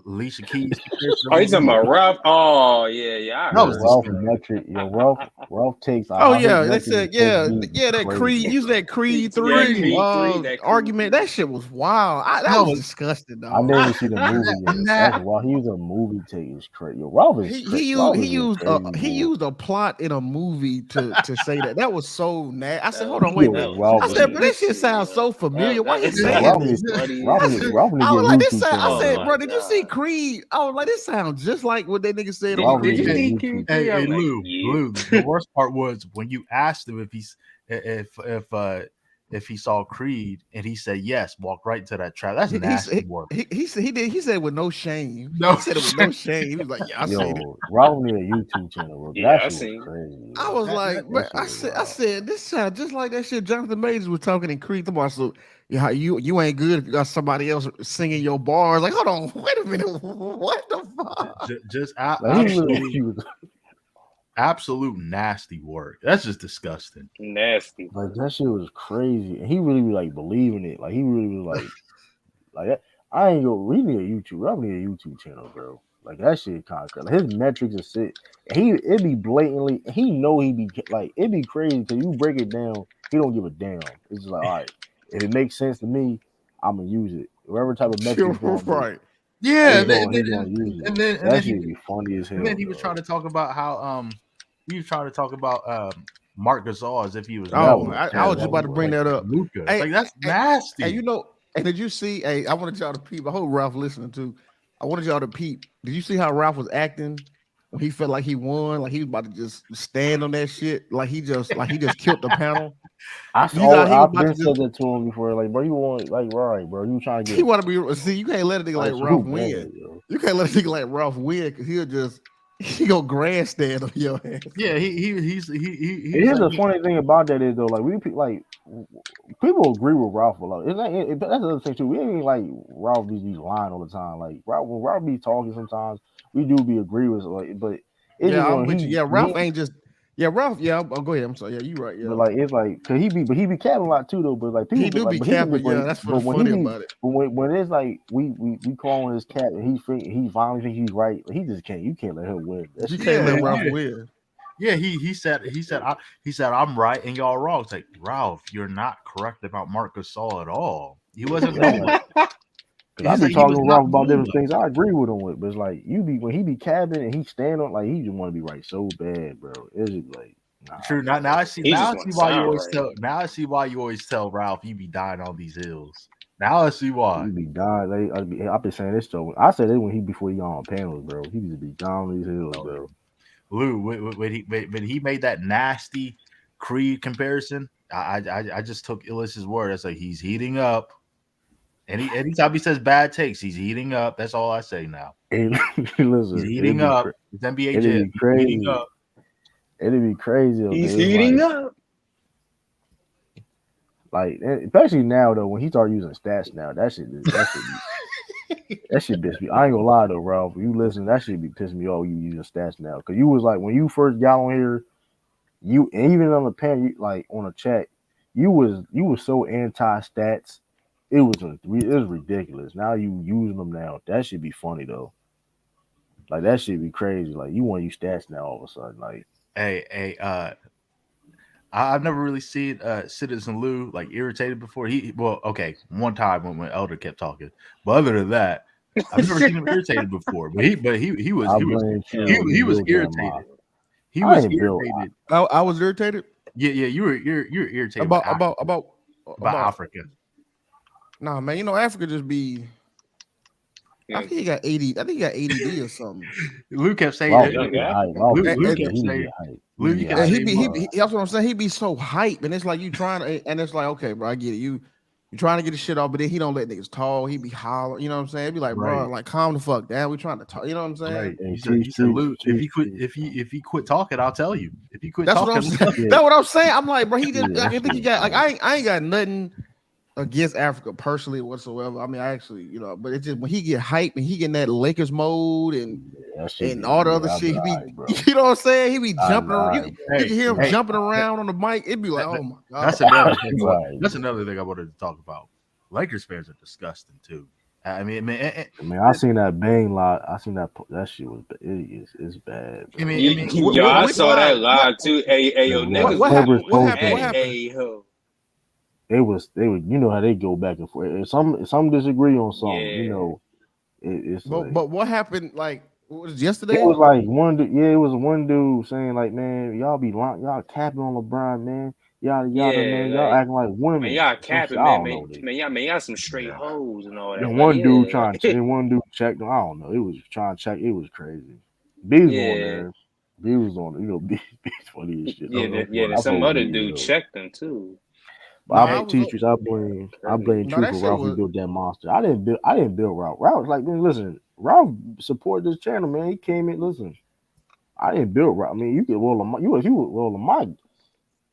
Alicia Keys comparison or Oh, you talking whatever. about Ralph? Oh, yeah, I That Yo, was heard. Ralph disgusting. metric, Ralph takes Oh how his yeah, they metrics are said supposed to be that Creed crazy, use bro. that Creed Yeah, three Creed 3, that Creed argument. 3. That shit was wild. That That was was disgusting, I dog. never seen the movie yet. nah. That's why he was a movie take is crazy. Yo, Ralph is crazy. Ralph He is a used crazy he boy. used a plot in a movie to say that. That was so nasty. I said, That hold was on, wait a minute. Yo, that was Ralph I is said, but funny that as shit sounds hell. so familiar. Why you yo, saying That Ralph this? need was funny Ralph as need shit. Ralph need to I get was a like, this YouTube sound. I channel, Oh said, bro. my bro, did you see god. Creed? I was like, this sounds just like what that nigga said on Ralph Did need to you get a Creed. see YouTube Creed Hey, 3? channel. hey, I'm like, Lou. yeah. The worst part was when you asked him if he saw Creed and he said yes, walk right into that trap. That's nasty work. He said with no shame. No He said it with no shit. shame. He was like, yeah, I seen it. Yo, Ralph need a YouTube channel, bro. Yeah, That I shit was seen. crazy, I yo. was like, That bro, That shit was I wild. said, this sounds just like that shit Jonathan Majors was talking in Creed. Tomorrow, so yeah, you ain't good if you got somebody else singing your bars. Like, hold on, wait a minute, what the fuck? just Like he really he was absolute nasty work. That's just disgusting. Nasty. like that shit was crazy. And he really be like believing it. Like he really was like that. I ain't go we need a YouTube. Ralph need a YouTube channel, bro. Like that shit kind of crazy. Like, his metrics are sick. It be blatantly. He know he be like it be crazy because you break it down. He don't give a damn. It's just like all right, if it makes sense to me, I'm gonna use it. Whatever type of metric You're it's gonna be, right. Yeah, he's gonna use it. and That shit be funny as then hell, he was trying dog. to talk about how he was trying to talk about Mark Gasol as if he was That Oh, was I was terrible, just like about to bro. bring that up. Luca. Hey, Like that's hey, hey, nasty. and did you see? Hey, I wanted y'all to peep. I hope Ralph listening too. I wanted y'all to peep. Did you see how Ralph was acting when he felt like he won? Like he was about to just stand on that shit. Like he just killed the panel. You thought he was I've about to been just said that to him before. Like, bro, you want like right, bro. You trying to he get want to be see, you can't let a nigga like like so Ralph who win. bad, yo? You can't let a nigga like Ralph win because he'll just he go grandstand on your ass. Yeah, he's Here's like the funny thing about that is though, like like people agree with Ralph a lot. It's like that's the other thing too. We ain't like Ralph be lying all the time. Like Ralph, when Ralph be talking sometimes, we do be agree with like, but it's just Yeah, I'm when with you. Yeah, when Ralph ain't just Ralph. Yeah, I'll go ahead. I'm sorry. Yeah, you right. but Yeah, like it's like cause but he be capping a lot too though. But like people he but do like be but he capping. Yeah, that's but what's when he funny be about it. but when it's like we call him his cap and he finally think he's right, like, he just can't you can't let him win. That You shit can't yeah, let wild. Ralph yeah. win. Yeah, he said I'm right and y'all wrong. It's like Ralph, you're not correct about Marc Gasol at all. He wasn't Yeah, doing. like because I He's be like he talking was to not Ralph about doing different that. things. I agree with him with, but it's like you be when he be capping and he stand on like he just want to be right so bad, bro. It's just like nah, True. bro. Now I see. He Now just I want see to why you sound always right. tell. Now I see why you always tell Ralph you be dying on these hills. Now I see why. You be dying. I've been saying this so I said it when he before he on panels, bro. He used to be down on these hills, Oh, bro. Lou, when he made that nasty Creed comparison, I just took Illis's word. I like he's heating up. Anytime he says bad takes, he's heating up. That's all I say now. And He's listen, heating up. It's NBA it'd Jam. be He's heating crazy. up. It'd be crazy He's because it's heating up. like especially now though when he start using stats now that shit piss me. I ain't gonna lie though, Ralph. You listen, that shit be pissing me off. You using stats now because you was like when you first got on here. you even on the pen, you like on a chat, you was so anti stats. It was ridiculous. Now you using them now. That should be funny though. Like that should be crazy. Like you want to use stats now all of a sudden. Like Hey, I've never really seen Citizen Lou like irritated before. Okay, one time when Elder kept talking, but other than that, I've never seen him irritated before. But he was I he was blame you. he was built that mob. irritated. He I was ain't built. irritated. I was irritated Yeah, you're irritated about Africa. Nah, man, you know Africa just be. I think he got 80. I think he got ADD or something. Lou kept saying Wow, that. young guy. Lou kept saying. Lou, you kept saying. That's what I'm saying. He be so hype, and it's like you trying to, and it's like, okay, bro, I get it. You trying to get the shit off, but then he don't let niggas talk. He be hollering. You know what I'm saying? He be like, bro, like calm the fuck down. We trying to talk. You know what I'm saying? Right. He said, Lou, if he quit talking, I'll tell you. If he quit talking, what I'm saying. That's what I'm saying. I'm like, bro, he didn't. I think he got like I ain't got nothing against Africa personally whatsoever. I mean, I actually, you know, but it's just when he get hype and he get in that Lakers mode and all the other shit, he be, you know what I'm saying? He be jumping around. You can hear him jumping around on the mic. It'd be like, oh my god. That's another thing I wanted to talk about. Lakers fans are disgusting too. I mean, I seen that bang lot. I seen that shit was it's bad. Bro. I saw that live too. Hey, yo, niggas. What happened? Hey, ho. They was you know how they go back and forth. Some disagree on something, you know. It's but what happened? Like what was yesterday? It was like one dude. Yeah, it was one dude saying like, man, y'all capping on LeBron, man. Yada man. Y'all acting like women. Man, y'all capping, man. Y'all some straight hoes and all that. And one dude and one dude checked them. I don't know. It was trying to check. It was crazy. B was on there. B was on. You know, B's funny as shit. Yeah. Some other dude checked them too. I blame Truth for Ralph built that monster. I didn't build Ralph. Ralph was like, man, listen, Ralph supported this channel, man. He came in, listen. I didn't build Ralph. I mean, you could roll Lamont. He would roll Lamont.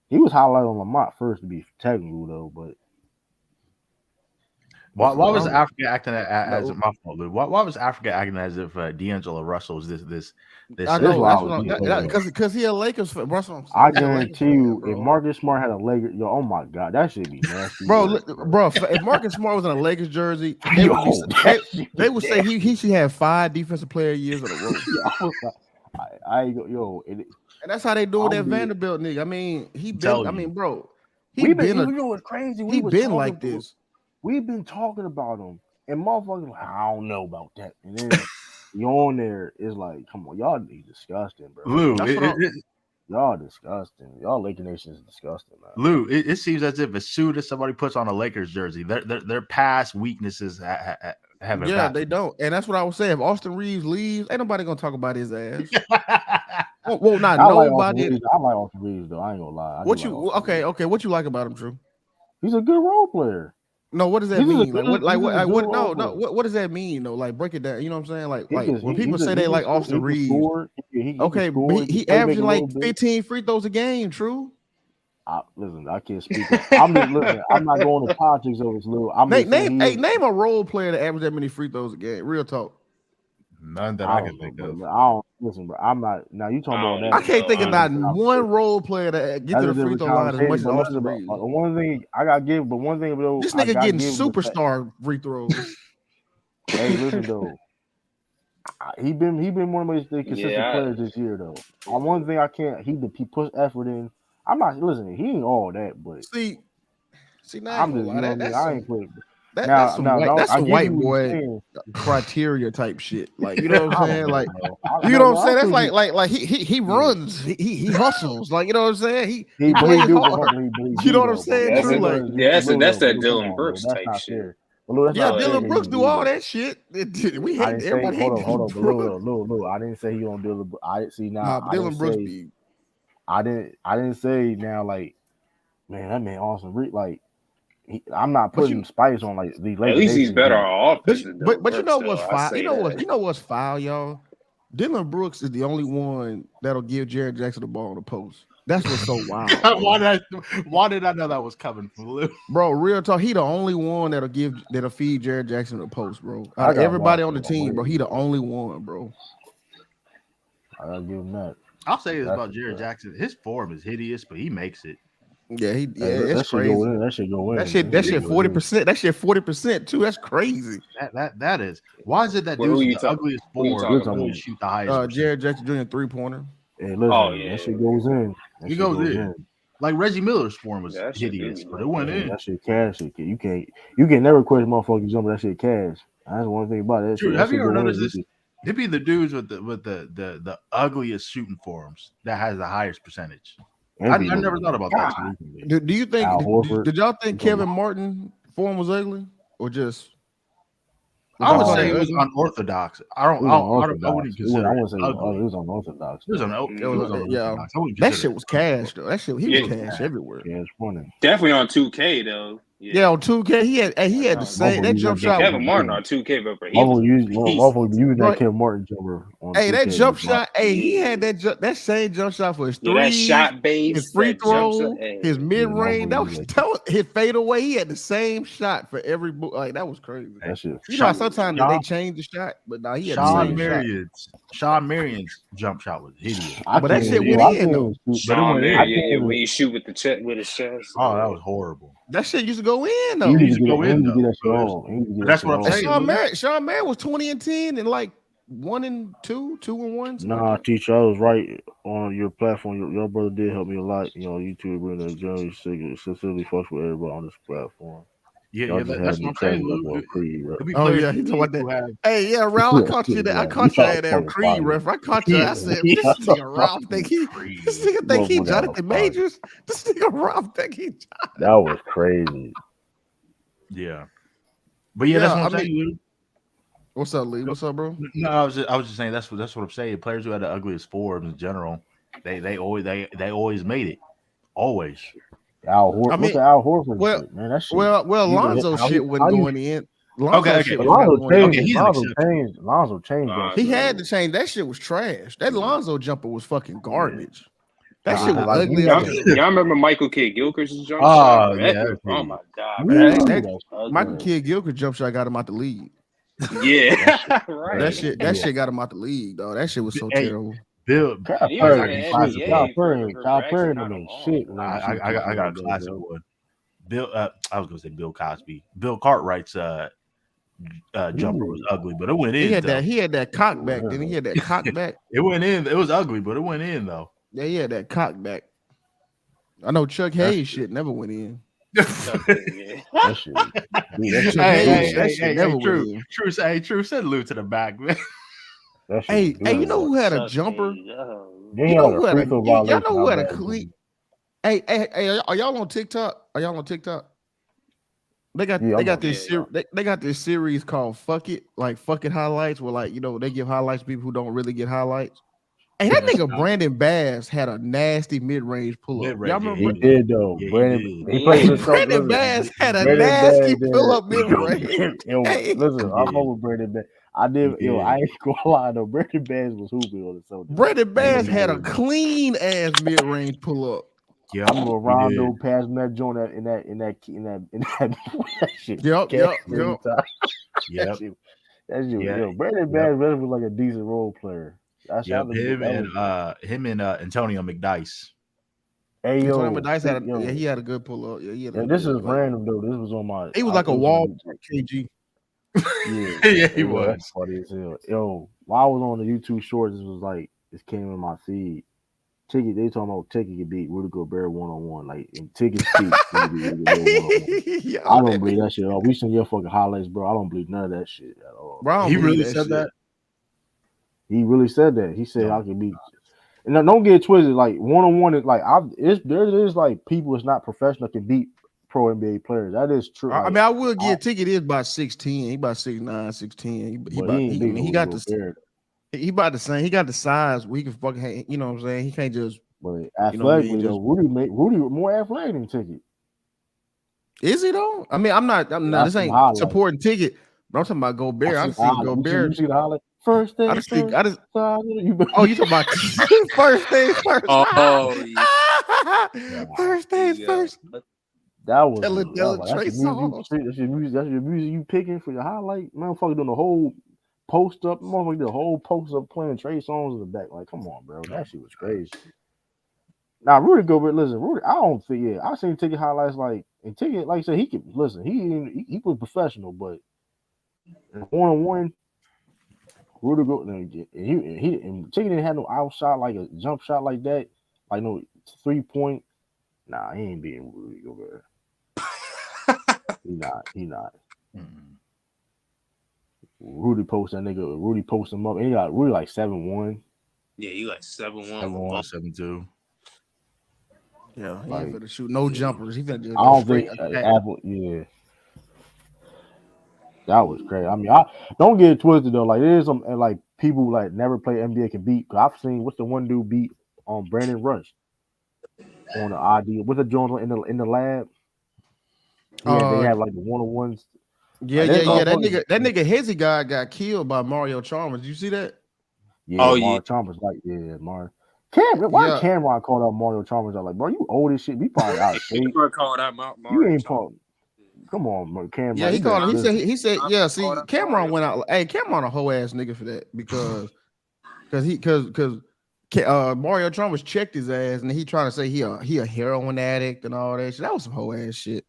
He was highlighted on Lamont first to be technical though, but why was Africa acting as my fault, Lou? Why was Africa acting as if D'Angelo Russell was this? I know because he a Lakers fan. Russell, I guarantee you, if Marcus Smart had a Lakers, oh my god, that should be nasty, bro. If Marcus Smart was in a Lakers jersey, they would say he should have 5 defensive player years in a row. And that's how they do that Vanderbilt nigga. I mean, bro, you know what's crazy? He been like this. We've been talking about him, and motherfuckers like, I don't know about that. And then you on there is like, come on, y'all be disgusting, bro. Lou, y'all disgusting. Y'all Laker Nation is disgusting, man. Lou, it seems as if as soon as somebody puts on a Lakers jersey, their past weaknesses have they don't. And that's what I was saying. If Austin Reeves leaves, ain't nobody gonna talk about his ass. Well, not nobody. I like Austin Reeves though. I ain't gonna lie. Okay. What you like about him, Drew? He's a good role player. No, what does that mean? What does that mean? though? Like, break it down. You know what I'm saying? Like when people say they like Austin Reeves, he averaging like 15 free throws a game. True. Listen, I can't speak. I'm not going to politics over this, Lou. Name a role player that averages that many free throws a game. Real talk. None that I can think of. I don't listen, bro. I'm not. Now you talking about that? I can't think of not one role player that get to the free throw line as much as Austin Reeves. One thing I gotta give, but one thing though, this nigga getting superstar free throws. Hey, listen though, he been one of the consistent players this year though. One thing I can't, he puts effort in. I'm not listening. He ain't all that, but see now I'm just, I ain't playing. That's some white boy criteria type shit. Like, you know what I'm saying? Like, you know what I'm saying? That's like he runs, he hustles. Like, you know what I'm saying? He plays hard. You know what I'm saying? That's that Dylan Brooks type shit. Dylan Brooks do all that shit. We hate everybody. Hold on, Lou. I didn't say he don't do it. I didn't see now. Dylan Brooks be. I didn't say now. Like, man, that man Austin Reed. Like, I'm not putting spice on like these. At least he's better on offense. But you know what's foul? You know what's foul, y'all? Dylan Brooks is the only one that'll give Jaren Jackson the ball on the post. That's what's so wild. Why did I know that was coming from Lou? Bro, real talk. He the only one that'll feed Jaren Jackson the post, bro. Everybody on the team, bro. He the only one, bro. I gotta give him that. I'll say this That's about a Jared fact. Jackson. His form is hideous, but he makes it. Yeah, Hey, it's that should go crazy. in. That should go That in. shit, That that should shit go in. 40%. That shit 40% too. That's crazy. That is. Why is it that Well, who dudes with you the talk? ugliest Who you form You're talking talking about? always about, shoot the highest percentage? Jared Jackson Jr. 3-pointer. hey, Oh listen, that yeah, shit goes in. That He shit goes goes in. in. Like Reggie Miller's form was that shit do hideous, be but it going went That in. shit, in. that shit cash. You can never question motherfuckers jumper. That shit cash. That's one thing about it. That shit. True. That Have you shit ever go in. noticed this? It be the dudes with the ugliest shooting forms that has the highest percentage. I Envy never them. thought about that till recently. Do you think Al Horford. did y'all You think talking Kevin about? Martin form was ugly or just did I y'all would call say that it was ugly? unorthodox. It was I unorthodox. wouldn't consider I it wouldn't say ugly. it was unorthodox It was though. It Mm-hmm. was yeah. unorthodox. I wouldn't That consider shit it was ugly. cash though. That shit he was Yeah, cash everywhere. Cash funny. definitely on 2K though. Yeah, Yeah, on 2K he had the no, same Motherfucker that use jump that yeah, shot. jumper. Kevin Martin on 2K, but he was Motherfucker use a beast. Bro, that Kevin Martin jumper on hey, that 2K. jump Bro. shot. Hey, he Yeah, had that same jump shot for his yeah, that threes, shot his base, free that jump shot. throw, his Hey, mid Yeah, range. motherfucker use that That shit. was his fadeaway. He had the same shot for every like that was crazy. Hey, That shit. You know how Sean, sometimes they Sean, change the shot, but now he had the Sean same Yeah. shot. Marion's jump shot was hideous. I But can't that shit even. went Yo, I in can't though. even shoot. But it Sean went I Marion, in. can't yeah, even. when you shoot with the chest, with his chest. Oh, that was horrible. That shit used to go in He It though. used used to to get. go He in used to get though. that shit on. He used to get But that that's shit what I'm And on. saying, Lou. Sean Merritt was 20 and 10 and like 1-2, 2-1, something like Nah, that. teacher, I was right on your platform. Your brother did help me a lot. You know, YouTube bring the generally sincerely fucks with everybody on this platform. Yeah, Y'all yeah, just that's had what me I'm saying, cracking up Lou. on Creed, bro. There'll be Oh players yeah, in he the talking league about that. who have Hey, yeah, Ralph, I caught you that. I You caught your talk damn fucking Creed fire. ref. I caught you. yeah, I said, You this talk nigga Ralph think fucking. he this Creed. nigga think he Motherfucker out Jonathan fire. Majors. This nigga Ralph think he That was crazy. Yeah, but yeah, that's Yeah, what I I'm mean, saying, Lou. what's up, Lee? No, What's up, bro? no, I was just saying that's what I'm saying. Players who had the ugliest forms in general, they always made it. Always. I What's mean, the Al Horford well, shit, man? That shit. well, You Lonzo how shit wasn't you going in. Okay, Lonzo okay, shit was not Lonzo going changed okay. in. it. He's an exception. Lonzo changed that He shit Lonzo. had to though. change. That shit was trash. That Yeah. Lonzo jumper was fucking Yeah. garbage. That shit was Like he ugly as got Y'all, the. hell. y'all remember Michael Kidd Gilchrist's jump shot, Oh bro? yeah, That that's joke, oh hideous. my god, bro, Man, that Woo, joke that was that's Michael ugly. trash. Kidd Gilchrist jump shot got him out the league. That Yeah, shit That right. trash. shit, that shit got him out the league, though. That shit was so Hey, terrible. Bill, Kyle He was I in got Perry the ain't a shit. classic one. NBA for Kyle actually Perry not them that ain't long. shit when they I, shoot I, jump I got a like that, classic bro. one. Bill, I was gonna say Bill Cosby. Bill Cartwright's jumper was Ooh. ugly, but it went He in had though. that. He had that cock back. Then he had that cock back. It went in. It was ugly, but it went in though. Yeah, he had that cock back. I know Chuck That's Hayes shit never went in. Yeah. that shit. Dude, that shit Chuck was Hayes, stupid. that shit never went in. True, send Lou to the back, man. That shit was Hey, you stupid. know who had a Chuck jumper? Hayes, oh. Then he You had know like who a had free a throw y'all know violation. who How had a bad clean? Hey, are y'all on TikTok? Are y'all on TikTok? They got Yeah, they I'm got on this Yeah. they got this series called Fuck It, like Fuck It highlights, where like they give highlights to people who don't really get highlights. Hey, that That's nigga Brandon Bass had a nasty mid-range pull-up. mid Y'all range. Yeah, remember He did though. yeah, he Brandon, did. he played Yeah. with some. Brandon Bass had a Brandon nasty Bass did. pull-up mid-range? Yo, Hey, listen, He I did. fuck with Brandon Bass. I He did. Yo, I did. ain't gonna lie though. Brandon Bass was hooping on the Celtics. Brandon I Yeah, Bass remember he had a did. that. clean ass mid-range pull-up. Yep, I remember he did. Rondo passing that joint that shit. Yep. Every time. That Yep. shit. That shit. Yeah. Yo, Brandon Yep. Bass really was like a decent role player. That's Yep. how Him and Antonio McDyess. Hey Antonio yo, Dice had yo. he had a good pull-up. Yeah, he had a This is good like random though. This was on my. he was like a It was wall on. KG. Yeah, Yeah, he yo, that's was. funny as hell. Yo, while I was on the YouTube Shorts, this was like this came in my feed. Ticket, they talking about Ticket could beat Rudy Gobert 1-on-1. Like in Ticket speak, he could beat Rudy Gobert 1-on-1. Yo, I don't that believe nigga, that shit at all. We seen your fucking highlights, bro. I don't believe none of that shit at all, bro, I bro. don't He believe really that said shit. that. He really said that. He said No. I could beat. And don't get it twisted. Like 1-on-1 is like there is like people that's not professional can beat pro NBA players. That is true. I Like, mean, I will give Ticket is about 6'10". He about 6'9", 6'10". but he ain't I beating mean, he Rudy got the Gobert. he about the same. He got the size where he can fucking, you know what I'm saying? He can't just, But you know what I mean? athletically though, Rudy more athletic than Ticket. Is he though? I mean, I'm not. I This seen ain't highlights. supporting Ticket. But I'm talking about Gobert. I I just seen see highlights. Gobert. You see the highlight? First I thing just see. first. I just. You Oh, you talking about first things first? Oh, yeah. First things Yeah. first. that was Tell like, Trey that's your music. Songz. That's your music you picking for your highlight. Motherfucker doing the whole post up, motherfucker, the whole post up playing Trey Songz in the back. Like, come on, bro, that shit was crazy. Now Rudy Gobert, listen, Rudy, I don't think I seen Ticket highlights like and Ticket, like I said, he could listen. He was professional, but 1-on-1, Rudy Gobert, and Ticket didn't have no outshot like a jump shot like that, like no 3-point. Nah, he ain't beating Rudy Gobert. He not. Mm-mm. Rudy post that nigga. Rudy post him up, and he got Rudy like 7-1. Yeah, you like 7-1. 7-1, 7-2. Yeah, he Like, ain't finna shoot no jumpers. He finna just I go don't straight think attack. Apple. Yeah, that was crazy. I mean, I don't get it twisted though. Like there's some like people like never play NBA can beat. Cause I've seen what's the one dude beat on Brandon Rush on the ID. What's the Jones in the lab? Yeah, they have like the 1-on-ones. Yeah. That nigga Hezzy guy got killed by Mario Chalmers. Did you see that? Yeah, Oh, Mario yeah. Chalmers like Mario. Why Cameron called out Mario Chalmers? I'm like, bro, you old as shit. You probably out of shape. Called out You ain't probably. Come on, Cameron. Yeah, he called him. He said, yeah. See, called out Cameron Mario. went out. Hey, Cameron a whole ass nigga for that because Mario Chalmers checked his ass and he trying to say he a heroin addict and all that shit. That was some whole ass shit.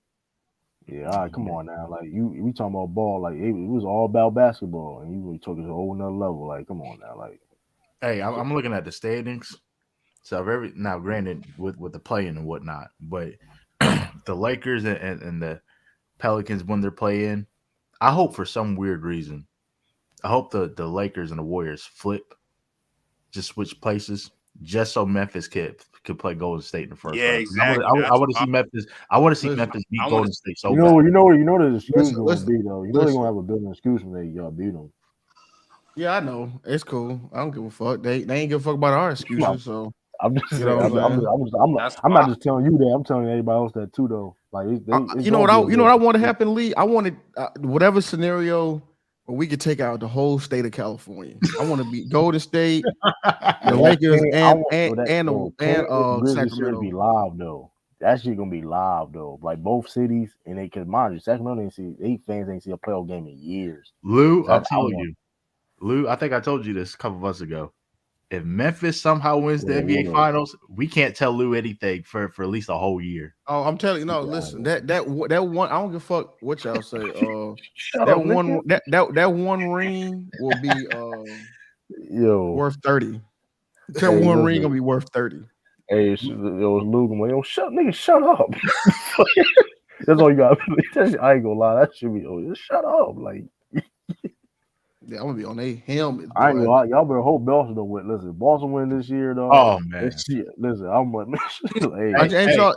Yeah, all right, come on now. Like we talking about ball, like it was all about basketball, and you took it to a whole nother level. Like, come on now, like. Hey, I'm looking at the standings. So now, granted, with the playing and whatnot, but the Lakers and the Pelicans when they're playing, I hope for some weird reason, I hope the Lakers and the Warriors flip, just switch places, just so Memphis could play Golden State in the first Yeah, round. exactly. I want to see Memphis. I want to see Listen, Memphis beat I wanna Golden State so You bad. know the excuse gonna Listen, be though. You know they're gonna have a building excuse when y'all beat them. Yeah, I know. It's cool. I don't give a fuck. They ain't give a fuck about our excuses. So I'm just You saying. know what I'm saying? I'm not just telling you that. I'm telling everybody else that too though. Like you know what I want to happen, Lee? I wanted whatever scenario where we could take out the whole state of California. I want to beat Golden State, the Lakers, and Grizzlies series be Sacramento. live though. That shit gonna be live though. Like both cities, and they can mind you, Sacramento ain't see 8 fans ain't see a playoff game in years. Lou, So I'm telling you, Lou. I think I told you this a couple months ago. If Memphis somehow wins the NBA Finals, we can't tell Lou anything for at least a whole year. Oh, I'm telling you, no. Listen, that one, I don't give a fuck what y'all say. That one ring will be worth 30. That one ring gonna be worth 30. Hey, it was Luke. Yo, shut up. That's all you got. I ain't gonna lie. That should be. Just shut up. Like, yeah, I'm gonna be on a helmet. I ain't gonna lie. Y'all better hope Boston don't win. Listen, Boston win this year, though. Oh man, listen, I'm like, y'all,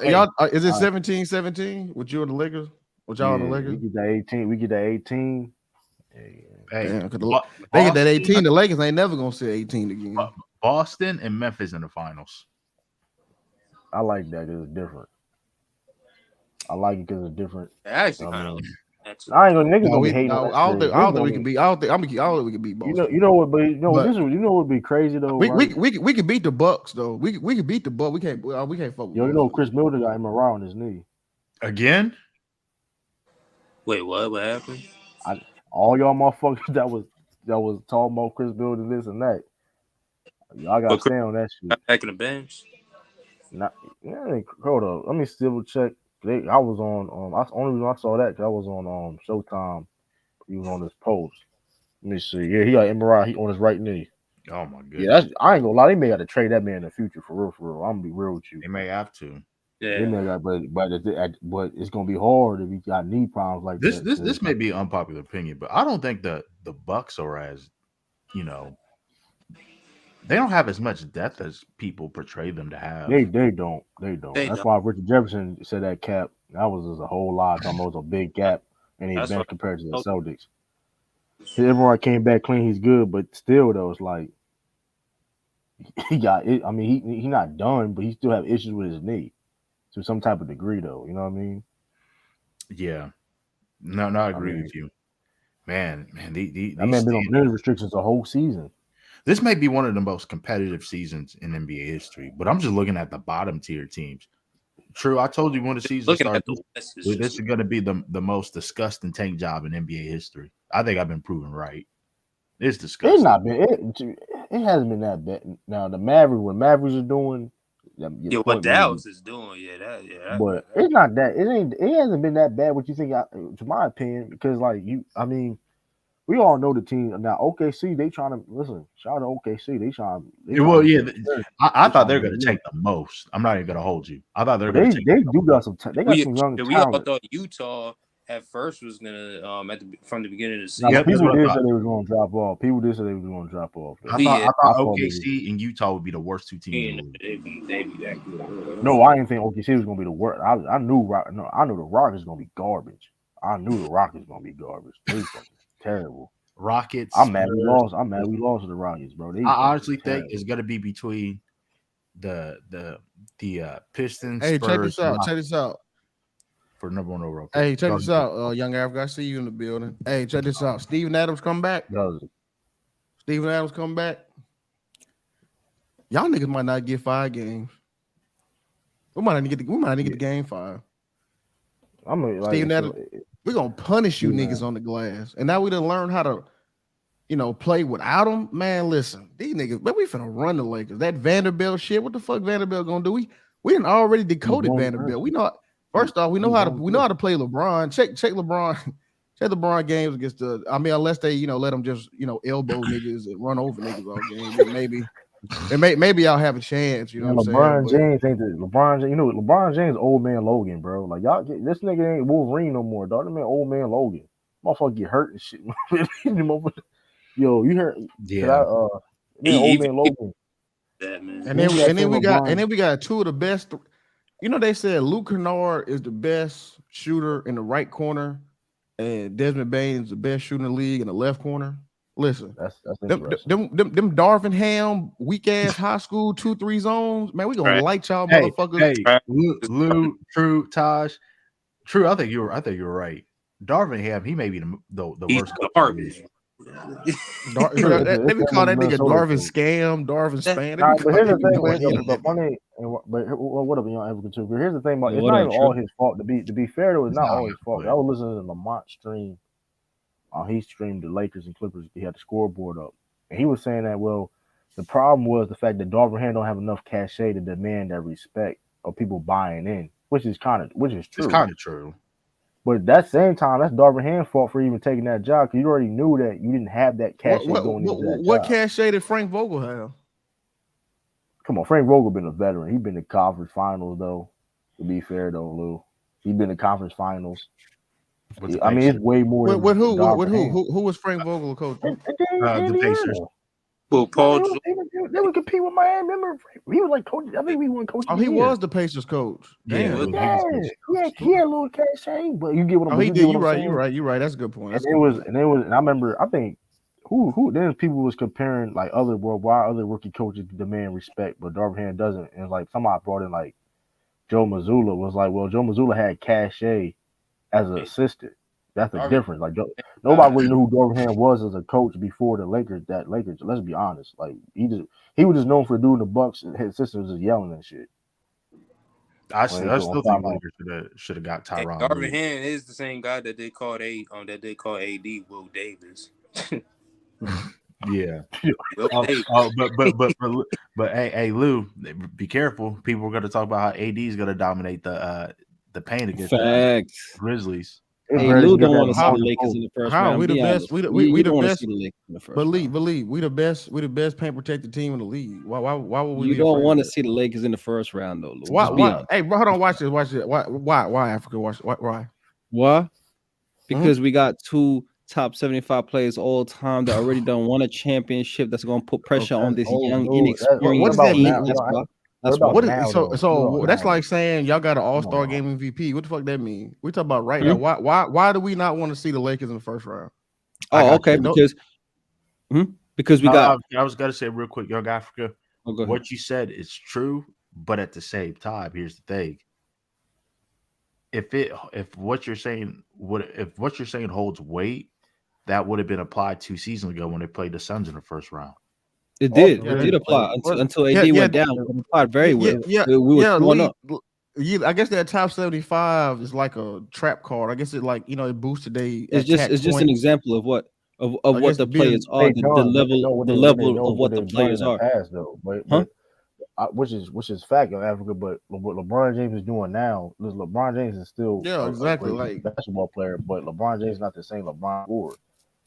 is it 17-17 with you and the Lakers? With y'all and the Lakers? We get that 18. We get that 18. Hey, damn, they get that 18. The Lakers ain't never gonna see 18 again. Boston and Memphis in the finals. I like that because it's different. I like it because it's different. Actually, I ain't gonna niggas gonna be hating. I don't think we can beat. I don't think we can beat Boston. You know what? But you know what would be crazy though. We can beat the Bucks though. We can beat the Bucks. We can't fuck with. You know Chris Middleton got MRI on his knee again. Wait, what happened? All y'all motherfuckers that was talking about Chris Middleton this and that. Y'all gotta stay on that shit. Back in the bench. Hold up. Let me still check. I was on. Only reason I saw that because I was on Showtime. He was on this post. Let me see. Yeah, he got MRI. He on his right knee. Oh my goodness. Yeah, I ain't gonna lie. They may have to trade that man in the future for real. I'm gonna be real with you. They may have to. Yeah. They may have, but it's gonna be hard if you got knee problems like this. that. This may be an unpopular opinion, but I don't think the Bucks are as, they don't have as much depth as people portray them to have. They don't. That's why Richard Jefferson said that cap. That was just a whole lot. Talking about a big gap in his bench compared to the Celtics. Everyone came back clean. He's good, but still though, it's like he got it. I mean, he not done, but he still have issues with his knee to some type of degree, though. You know what I mean? Yeah. No, I agree with you, man. That man been on minute restrictions the whole season. This may be one of the most competitive seasons in NBA history, but I'm just looking at the bottom tier teams. True, I told you when the season started, this is going to be the most disgusting tank job in NBA history. I think I've been proven right. It's disgusting. It's not been. It hasn't been that bad. Now the Mavericks, what Mavericks are doing, Yeah, what Dallas is doing, but it's not that. It hasn't been that bad. What you think? To my opinion, because like I mean, we all know the team now. OKC, they trying to listen. Shout out to OKC. They trying. Well, yeah, I thought they were going to take the most. I'm not even going to hold you. I thought they were going to take. They do got some. They got some young talent. We all thought Utah at first was gonna from the beginning of the season. Now, people did say they were going to drop off. People did say they were going to drop off. I thought OKC and Utah would be the worst two teams. They'd be that good. No, I didn't think OKC was going to be the worst. I knew the Rockets going to be garbage. I knew the Rockets going to be garbage. They fucking terrible. Rockets. I'm mad we lost. We lost to the Rockets, bro. I honestly think it's going to be between the Pistons. Hey, Spurs, check this out. For number one overall. Hey, check this out, young Africa. I see you in the building. Hey, check this out. Steven Adams come back. Steven Adams come back. Y'all niggas might not get 5 games. We might not get the game 5. Steven Adams, we're gonna punish you niggas on the glass. And now we done learn how to, play without them. Man, listen, these niggas, but we finna run the Lakers. That Vanderbilt shit. What the fuck Vanderbilt gonna do? We done already decoded Vanderbilt. We know. First off, we know how to play LeBron. Check LeBron. Check LeBron games against unless they let them just elbow niggas and run over niggas all game. Maybe y'all have a chance. You know what I'm saying? James ain't LeBron. LeBron James old man Logan, bro. Like y'all, this nigga ain't Wolverine no more, dog. That man old man Logan. Motherfucker get hurt and shit. Yo, you heard? Yeah. Old man Logan. That man. And then we got 2 of the best. They said Luke Kennard is the best shooter in the right corner, and Desmond Bain is the best shooter in the league in the left corner. Listen, that's them Darvin Ham weak ass high school 2-3 zones, man. We gonna light y'all motherfuckers. Hey, Lou, True, Taj, True. I think you were right. Darvin Ham, he may be the worst. Garbage. They be call that nigga Darvin Scam, Darvin Span. But here's the thing, what up, young African too? But here's the thing about it's not even all his fault. To be fair, though, it's not all his fault. I was listening to Lamont stream. He streamed the Lakers and Clippers. He had the scoreboard up, and he was saying that the problem was the fact that Darvin Ham don't have enough cachet to demand that respect of people buying in, which is true. It's kind of true. But at that same time, that's Darvin Ham's fault for even taking that job because you already knew that you didn't have that cachet going into that What job. cachet did Frank Vogel have? Come on, Frank Vogel been a veteran. He been to conference finals though. To be fair though, Lou, he been to conference finals. It's way more. With who? Who was Frank Vogel coach? The Pacers. Well, Paul, they would compete with Miami. Remember, he was like coach. I think we won coach. Oh, he was the Pacers coach. Damn. Yeah, he had a little cachet, but you get what I'm saying. He did. You're right. That's a good point. And I remember. I think who then people was comparing like other rookie coaches demand respect, but Darvin Ham doesn't. And like somebody brought in like Joe Mazzulla was like, well, Joe Mazzulla had cachet as an assistant. That's the difference. Like nobody really knew who Darvin Ham was as a coach before the Lakers. Let's be honest. Like he was just known for doing the Bucks, and his sister was just yelling and shit. I still think Lakers should have got Tyronn. Darvin Ham is the same guy that they called AD Will Davis. Yeah. But hey, Lou, be careful. People are going to talk about how AD is going to dominate the paint against the Grizzlies. Hey, Lou don't want to see the Lakers in the first round. We the best. We the best. Believe, we the best. We the best paint protected team in the league. Why would we? You don't want to see the Lakers in the first round, though, Lou. Why? Hey, bro, hold on. Watch this. Why Africa? Why? Because we got 2 top 75 players all time that already done won a championship. That's going to put pressure on this young, inexperienced what does that team. mean? That's like saying y'all got an all-star game MVP. What the fuck that mean? We talk about right now. Why do we not want to see the Lakers in the first round? Oh, okay. Because we got. I was gonna say real quick, Young Africa. What you said is true, but at the same time, here's the thing. If what you're saying holds weight, that would have been applied 2 seasons ago when they played the Suns in the first round. It did apply until AD went down. It applied very well. I guess that top 75 is like a trap card. I guess it it boosted It's just an example of what I what guess the being players are, They done, but they know the what they level know of what what the they've done in players the are, past though. But huh? which is fact in Africa. But what LeBron James is doing now, LeBron James is still yeah, a exactly. great Like basketball player, but LeBron James is not the same LeBron before.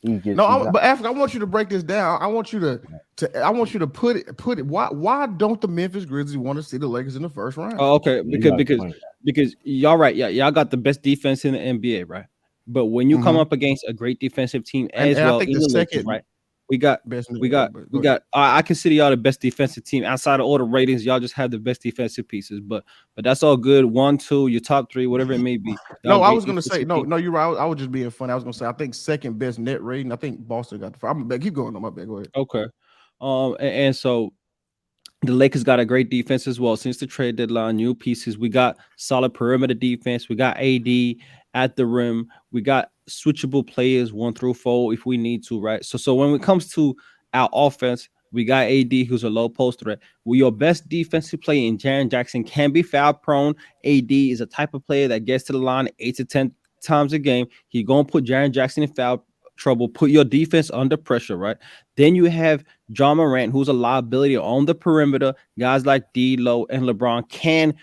no, He's not. but Africa, I want you to break this down. I want you to put it. Why don't the Memphis Grizzlies want to see the Lakers in the first round? Oh, okay, You gotta explain because y'all right, yeah, y'all got the best defense in the NBA, right? But when you come Mm-hmm. up against a great defensive team And as I well think in the the Lakers, second right? We got best. we got. I consider y'all the best defensive team outside of all the ratings. Y'all just have the best defensive pieces, but that's all good. 1, 2, your top 3, whatever it may be. Y'all No, I great was gonna say defensive no, team. no. You're right. I was just being funny. I was gonna say I think second best net rating. I think Boston got the first. I'm back. Keep going on my back. Go ahead. Okay, and so the Lakers got a great defense as well since the trade deadline. New pieces. We got solid perimeter defense. We got AD at the rim. We got switchable players 1 through 4 if we need to, right? So when it comes to our offense, we got AD who's a low post threat. Well, your best defensive player in Jaren Jackson can be foul prone. AD is a type of player that gets to the line 8 to 10 times a game. He gonna put Jaren Jackson in foul trouble, put your defense under pressure, right? Then you have John Morant, who's a liability on the perimeter. Guys like D'Lo and LeBron can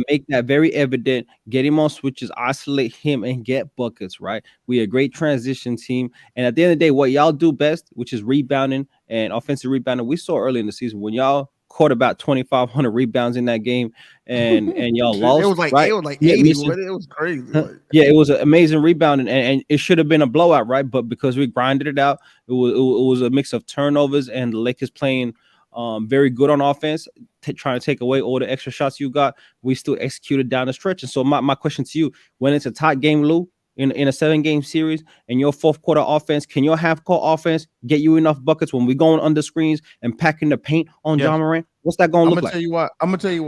make that very evident. Get him on switches, isolate him, and get buckets. Right? We a great transition team, and at the end of the day, what y'all do best, which is rebounding and offensive rebounding. We saw early in the season when y'all caught about 2,500 rebounds in that game, and y'all lost. Right? it was like Yeah, 80. It was crazy. Like, yeah, it was an amazing rebounding, and it should have been a blowout, right? But because we grinded it out, it was a mix of turnovers and the Lakers playing very good on offense, trying to take away all the extra shots you got. We still executed down the stretch. And so my question to you, when it's a tight game, Lou, in a 7-game series, and your fourth quarter offense, can your half court offense get you enough buckets when we going under screens and packing the paint on yes. John Morant? What's that going to look like? I'm gonna tell you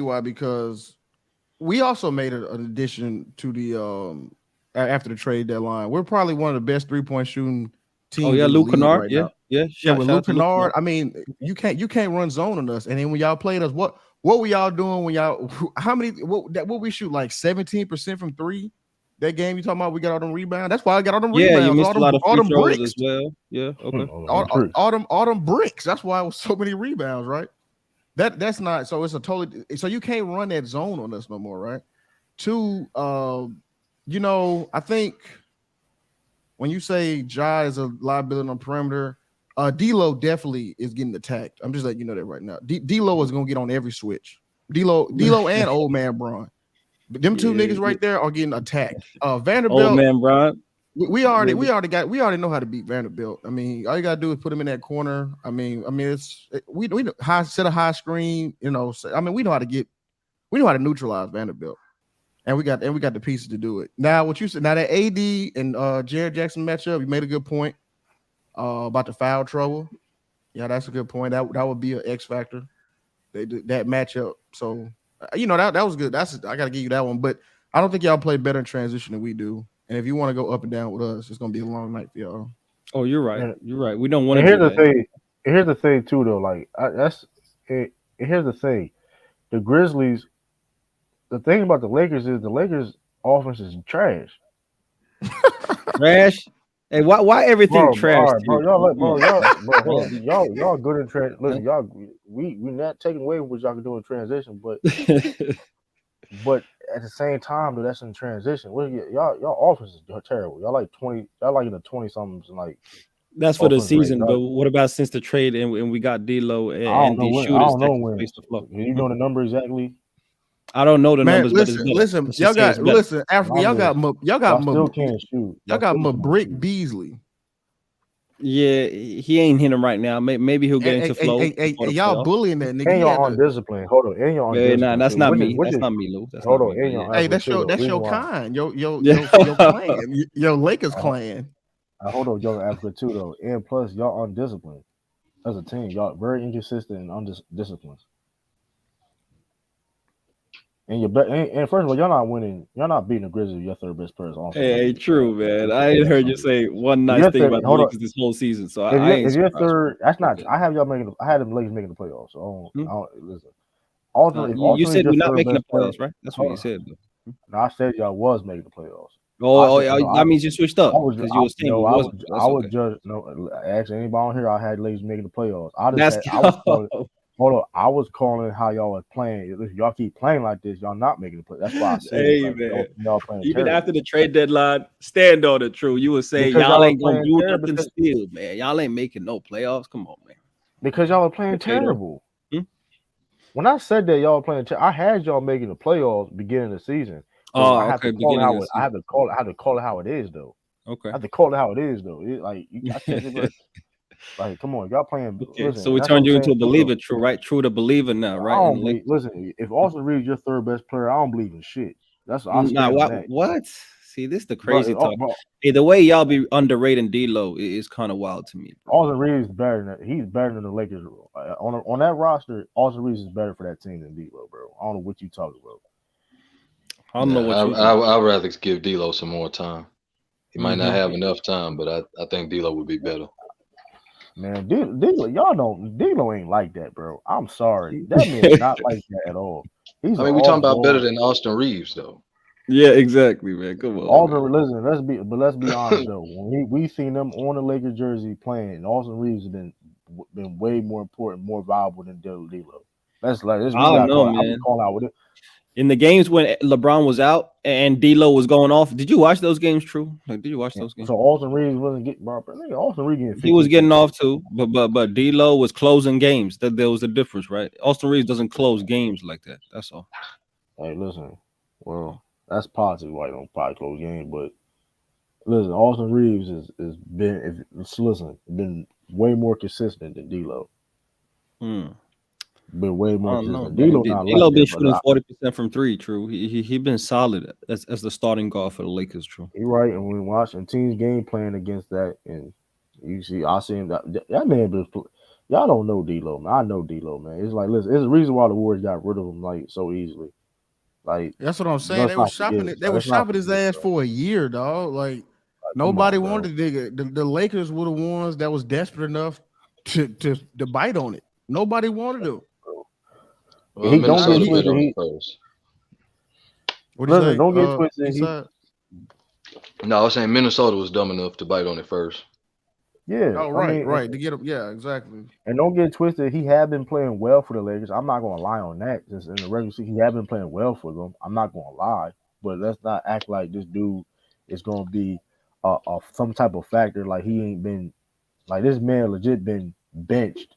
why. Because we also made an addition to the after the trade deadline. We're probably one of the best 3-point shooting teams. Oh yeah, in the Luke league Kennard. right Yeah, now. yeah. With Luke Kennard. I mean, you can't run zone on us. And then when y'all played us, what were y'all doing when y'all? How many? What we shoot like 17% from 3? That game you talking about? We got all them rebounds. That's why I got all them rebounds. Yeah, you missed a lot of free throws bricks as well. Yeah, okay. All them bricks. That's why it was so many rebounds, right? That's not so. It's a totally so you can't run that zone on us no more, right? 2, I think when you say Ja is a liability on the perimeter, D'Lo definitely is getting attacked. I'm just letting you know that right now. D'Lo is gonna get on every switch. D'Lo and old man Bron. But them two niggas right there are getting attacked. Vanderbilt, old man Bron. We already know how to beat Vanderbilt. I mean, all you gotta do is put him in that corner. I mean, we set a high screen. We know how to neutralize Vanderbilt, and we got the pieces to do it. Now, what you said, now that AD and Jaren Jackson matchup, you made a good point about the foul trouble. Yeah, that's a good point. That would be an X factor. They did that matchup, so that was good. I gotta give you that one, but I don't think y'all play better in transition than we do. And if you want to go up and down with us, it's gonna be a long night for y'all. Oh, you're right. Yeah. You're right. We don't want to. Here's the thing too, though. Like here's the thing. The Grizzlies. The thing about the Lakers is the Lakers' offense is trash. Trash. Hey, why everything trash? Y'all good in transition. Listen, y'all, we not taking away what y'all can do in transition, but at the same time, though, that's in transition. Y'all offense is terrible. Y'all like 20. Y'all like in the 20 somethings and like. That's for the season, but what about since the trade and we got D'Lo and the shooters? I don't know when. You know the number exactly? I don't know the numbers. Listen, y'all got Africa. Y'all got still can't shoot. Y'all got Brick Beasley. Yeah, he ain't hitting right now. Maybe he'll get into flow. Y'all bullying that nigga. And y'all undisciplined. Hold on. And y'all undisciplined. Nah, that's not me. That's not me, Lou. Hold on. Hey, that's your kind. Your clan. Your Lakers clan. Hold on, y'all Africa too though. And plus, y'all undisciplined as a team. Y'all very inconsistent and undisciplined. And first of all, y'all not winning. Y'all not beating the Grizzlies. Your third best player on. Hey, true, man. I ain't heard you say one nice thing about the Lakers this whole season. So if you're third, that's not. I have y'all making. I had them Lakers making the playoffs. So I don't listen. You said we're not making the playoffs, right? That's what you said. No, I said y'all was making the playoffs. Oh, said no. that means you switched I up was because you were saying no. we wasn't. I That's was okay. just no. Actually, anybody on here, I had Lakers making the playoffs. Let's I was go. calling. Hold on, I was calling how y'all was playing. Listen, y'all keep playing like this, y'all not making the play. That's why I said Hey like man, y'all playing even terrible after the trade deadline, stand on it. True, you were saying because y'all y'all was ain't gonna playing do terrible nothing still, man. Y'all ain't making no playoffs. Come on, man. because y'all were playing Potato. terrible. Hmm? When I said that y'all were playing, I had y'all making the playoffs beginning of the season. So I Oh, have okay. to call it Beginning how of the it. I have season. to call it. I have to call it how it is though. Okay. I have to call it how it is though. I can't just like, come on, y'all playing. Okay. Listen, So and we that's what turned I'm you saying into a too though. believer, true, right? True to believer now, I right? In the don't Lakers. believe. Listen, if Austin Reeves your third best player, I don't believe in shit. I Nah, stand on that. what? See, this the But, crazy talk. Hey, the way y'all be underrating D'Lo is kind of wild to me, bro. Austin Reeves is better than he's better than the Lakers on that roster. Austin Reeves is better for that team than D'Lo, bro. I don't know what you talking about. I don't know Yeah, what you think. I'd rather give D'Lo some more time. He might not have Mm-hmm. enough time, but I think D'Lo would be better. Man, D'Lo, y'all don't. D'Lo ain't like that, bro. I'm sorry, that man is not like that at all. He's I an mean, we talking off about better guard. than Austin Reeves, though. Yeah, exactly, man. Come on, man. Austin, listen, let's be honest though. When we seen them on the Lakers jersey playing, Austin Reeves has been way more important, more valuable than D'Lo. That's like this. I We don't gotta know, call it. I'm gonna man. call out with it. In the games when LeBron was out and D'Lo was going off, did you watch those games? True, like, did you watch Yeah. those games? So Austin Reeves wasn't getting, bro. Nigga, Austin Reeves getting He was 15, getting 16. off too, but D'Lo was closing games. That there was a difference, right? Austin Reeves doesn't close games like that. That's all. Hey, listen. Well, that's possibly why he don't probably close game, but listen, Austin Reeves is been listen been way more consistent than D'Lo. Hmm. Been way I more don't know, consistent. man. D'Lo not like D'Lo been that, but shooting 40% from three. True, he been solid as the starting guard for the Lakers. True. he right. And when watching teams game plan against that, and you see, I see him that man been. Y'all don't know D'Lo, man. I know D'Lo, man. It's like listen, it's the reason why the Warriors got rid of him like so easily. Like That's what I'm saying. let's They were not forget shopping it. it. They Bro. were Let's not shopping his forget, ass bro. for a year, dog. Like Like, come nobody on, bro. wanted the nigga. The Lakers were the ones that was desperate enough to bite on it. Nobody wanted him. Well, He don't Now get Minnesota he bid twisted. on it He first. what do you listen, say? don't get twisted. East He side. No, I was saying Minnesota was dumb enough to bite on it first. yeah. Oh, I right, mean, right. To get him, yeah, exactly. and don't get twisted. He had been playing well for the Lakers. I'm not gonna lie on that. Just in the regular season, he had been playing well for them. I'm not gonna lie, but let's not act like this dude is gonna be some type of factor. Like he ain't been like this man legit been benched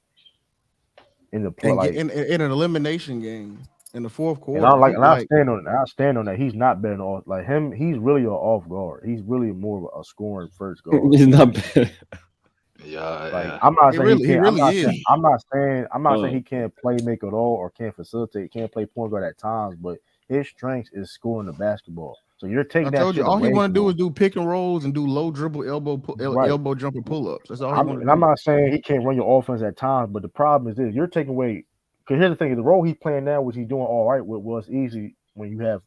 in the play. And get Like in an elimination game in the fourth and I quarter. like He and I like stand on it. I stand on that. He's not been off like him. He's really an off guard. He's really more of a scoring first guard. He's not bad. Yeah, Like yeah. I'm not saying he he can't. I'm really not saying. is. I'm not saying he can't play make at all or can't facilitate, can't play point guard at times. But his strength is scoring the basketball. So you're I taking that told you shit all he away want to from do him, is do pick and rolls and do low dribble right? elbow jumper pull ups. That's all he want to I'm do. not saying he can't run your offense at times, but the problem is this: you're taking away. Because here's the thing: the role he's playing now, which he's doing all right with, was easy when you have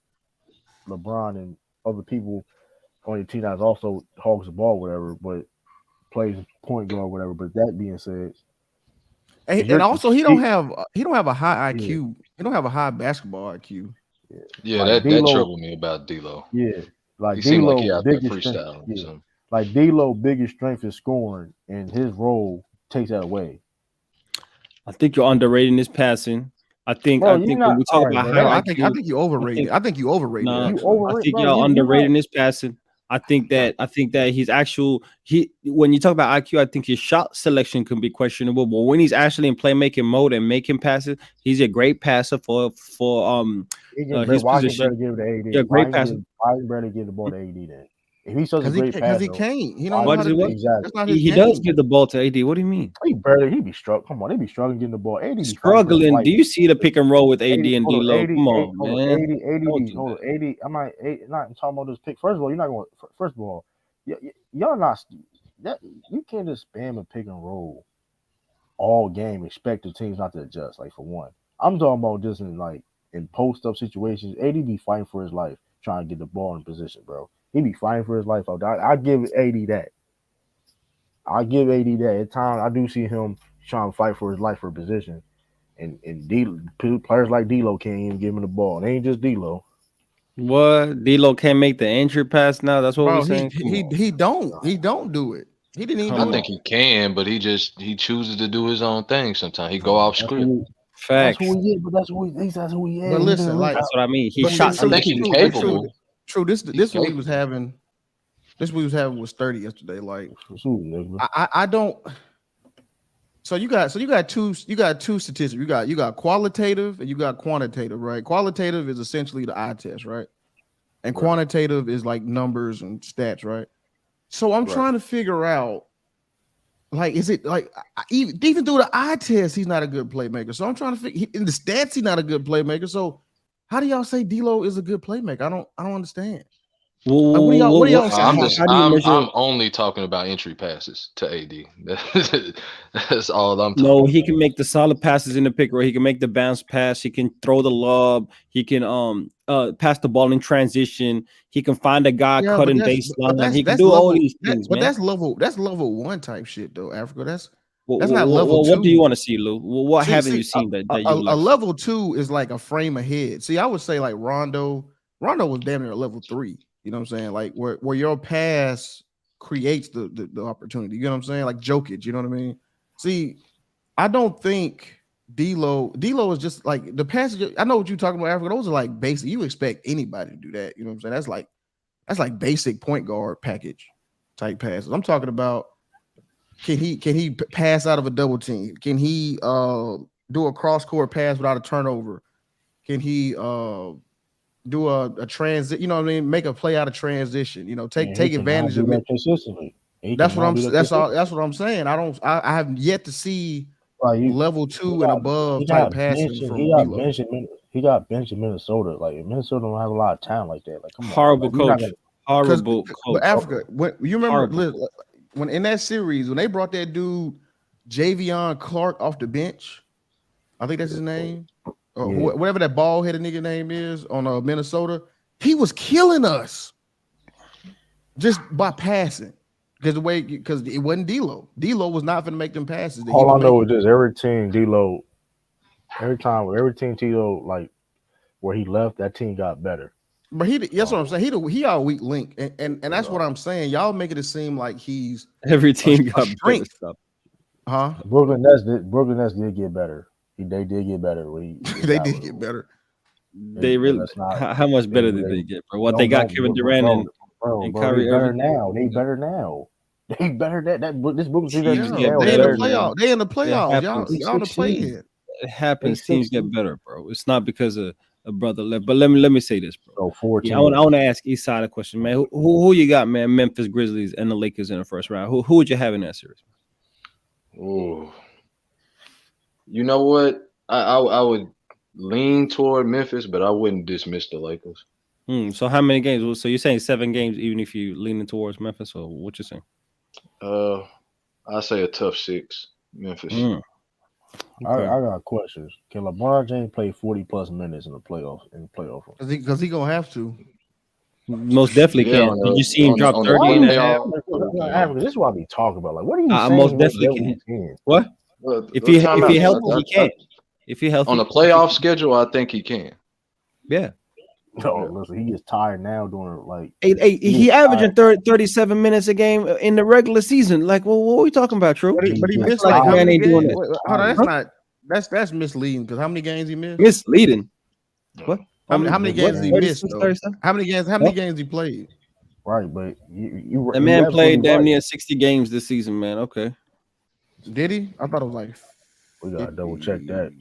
LeBron and other people on your team that's also hogs the ball, whatever, but plays point guard, whatever. But that being said, is And you're also he don't have a high yeah, IQ. He don't have a high basketball IQ. yeah. Yeah, Like that D'Lo, troubled me about D'Lo. yeah, like He seemed like he D'Lo out there biggest strength, freestyling or yeah, something. like D'Lo biggest strength is scoring, and his role takes that away. I think you're underrating his passing. Bro, I you think when not we all talk right, about bro. high That I IQ, think you I overrating think it. I think you overrating it nah, you actually. I overrate, think bro. y'all You not underrating his passing. I think that he's actual he when you talk about IQ, I think his shot selection can be questionable, but when he's actually in playmaking mode and making passes, he's a great passer he get better. his Why he better position. give it to Yeah, AD? great passer. Why he better give the ball to AD then? If he's such a great Because he passer, can't. He don't why know What how is to it? do. What exactly? That's not his he does game. give the ball to AD. What do you mean? He be struggling. Come on, he be struggling getting the ball. AD be fighting for his Struggling. life. Do you see the pick and roll with AD 80, and hold on, D'Lo? 80, Come 8, on, hold on, man. 80, 80, Don't do hold on, that. 80. I'm not talking about this pick. First of all, you're not going. First of all, y'all not that you can't just spam a pick and roll all game. Expect the teams not to adjust. Like for one, I'm talking about just in post up situations. AD be fighting for his life trying to get the ball in position, bro. He be fighting for his life out there. I give AD that. I give AD that. At times, I do see him trying to fight for his life for position. And players like D'Lo can't even give him the ball. It ain't just D'Lo. What? D'Lo can't make the entry pass now. That's what we're Bro, saying. Come on. he don't do it. He didn't even Come I do think it. on. he can, but he chooses to do his own thing. Sometimes he go Bro, off That's script. who. That's Facts. who he is. But that's who he but is. He listen, didn't leave. like, That's what I mean. He but shot I think selection. he's but true. capable. This He's what we was capable. having. This what we was having was 30 yesterday. Like, Shoot, nigga. I don't. So you got two statistics. You got qualitative and you got quantitative, right? Qualitative is essentially the eye test, right? And Right. quantitative is like numbers and stats, right? So I'm Right. trying to figure out, like, is it like even through the eye test, he's not a good playmaker. So I'm trying to figure in the stats, he's not a good playmaker. So how do y'all say D'Lo is a good playmaker? I don't understand. Like, what do y'all I'm saying? just How do you measure? I'm only talking about entry passes to AD. That's all I'm No, talking he about. can make the solid passes in the pick, or he can make the bounce pass. He can throw the lob. He can pass the ball in transition. He can find a guy Yeah, but cutting baseline. He can do all these things, man. that's level one type shit though, Africa. That's not level What do you two. want to see, Lou? What haven't you See, seen that you would a like? level two is like a frame ahead. See, I would say like Rondo was damn near a level 3. You know what I'm saying? Like where your pass creates the opportunity. You know what I'm saying? Like Jokic. You know what I mean? See, I don't think D'Lo is just like the passage. I know what you're talking about, Africa. Those are like basic. You expect anybody to do that. You know what I'm saying? That's like basic point guard package type passes. I'm talking about can he pass out of a double team? Can he do a cross court pass without a turnover? Can he do a transit? You know what I mean? Make a play out of transition. You know, And take he cannot advantage do of it. that consistently. He That's what cannot I'm. do that That's all. consistently. That's what I'm saying. I have yet to see Like level he 2 and got above he type got passing benched. He from got D'Lo. benched. He got benched in Minnesota. Like Minnesota don't have a lot of talent like that. Like come on, Horrible like you're not coach. gonna. Because Horrible but coach. Africa, when you remember Horrible coach. when in that series when they brought that dude Javion Clark off the bench, I think that's his name, or Yeah, whatever that bald headed nigga name is on Minnesota. He was killing us just by passing because it wasn't D'Lo. D'Lo was not going to make them passes that he all was I know making. is this: every team D'Lo, every team D'Lo like where he left, that team got better. But that's what I'm saying. He our weak link, and You that's what know, I'm saying. Y'all making it seem like he's Every a, team a got better strength, stuff. huh? Brooklyn Nets did get better. They did get better when he They got did rid of get him. better. They But really. that's not. How much better did They they get, bro? What they got? Kevin Durant and bro. They Kyrie better Irving. now. They better now. They better this Brooklyn team Teams that Yeah, get now they in the better, better than man. playoff. They in the It playoffs. Y'all, happens. they y'all in the play succeed. in. It They happens. Teams get succeed. better, bro. It's not because of a brother left. But let me say this, bro. So Yeah, 14. I want to ask East Side a question, man. Who you got, man? Memphis Grizzlies and the Lakers in the first round. Who would you have in that series? Ooh. You know what? I would lean toward Memphis, but I wouldn't dismiss the Lakers. So how many games? So you're saying 7 games, even if you leaning towards Memphis, or what you saying? I say a tough 6, Memphis. Okay. I got questions. Can LeBron James play 40 plus minutes in the playoffs? Because he gonna have to. Most definitely Yeah, can. Did you see him drop on 30 a in game that day half? off. Africa, this is what I be talking about. Like, what are you I saying? most What definitely level can. he can? What? If he healthy, he can. If he healthy, On a playoff schedule, I think he can. yeah. No, listen, he gets tired now doing like He averaging 37 minutes a game in the regular season. Like, well, what are we talking about, True? But he gets missed Like, like how man tired. many ain't doing games? that. Hold on, Tired. that's misleading because how many games he missed? Misleading. What? How many Big games he game. missed 36, though? 37? How many games he played? Right, but you That you man played absolutely damn right. near 60 games this season, man. Okay. Did he? I thought it was like We gotta double check that.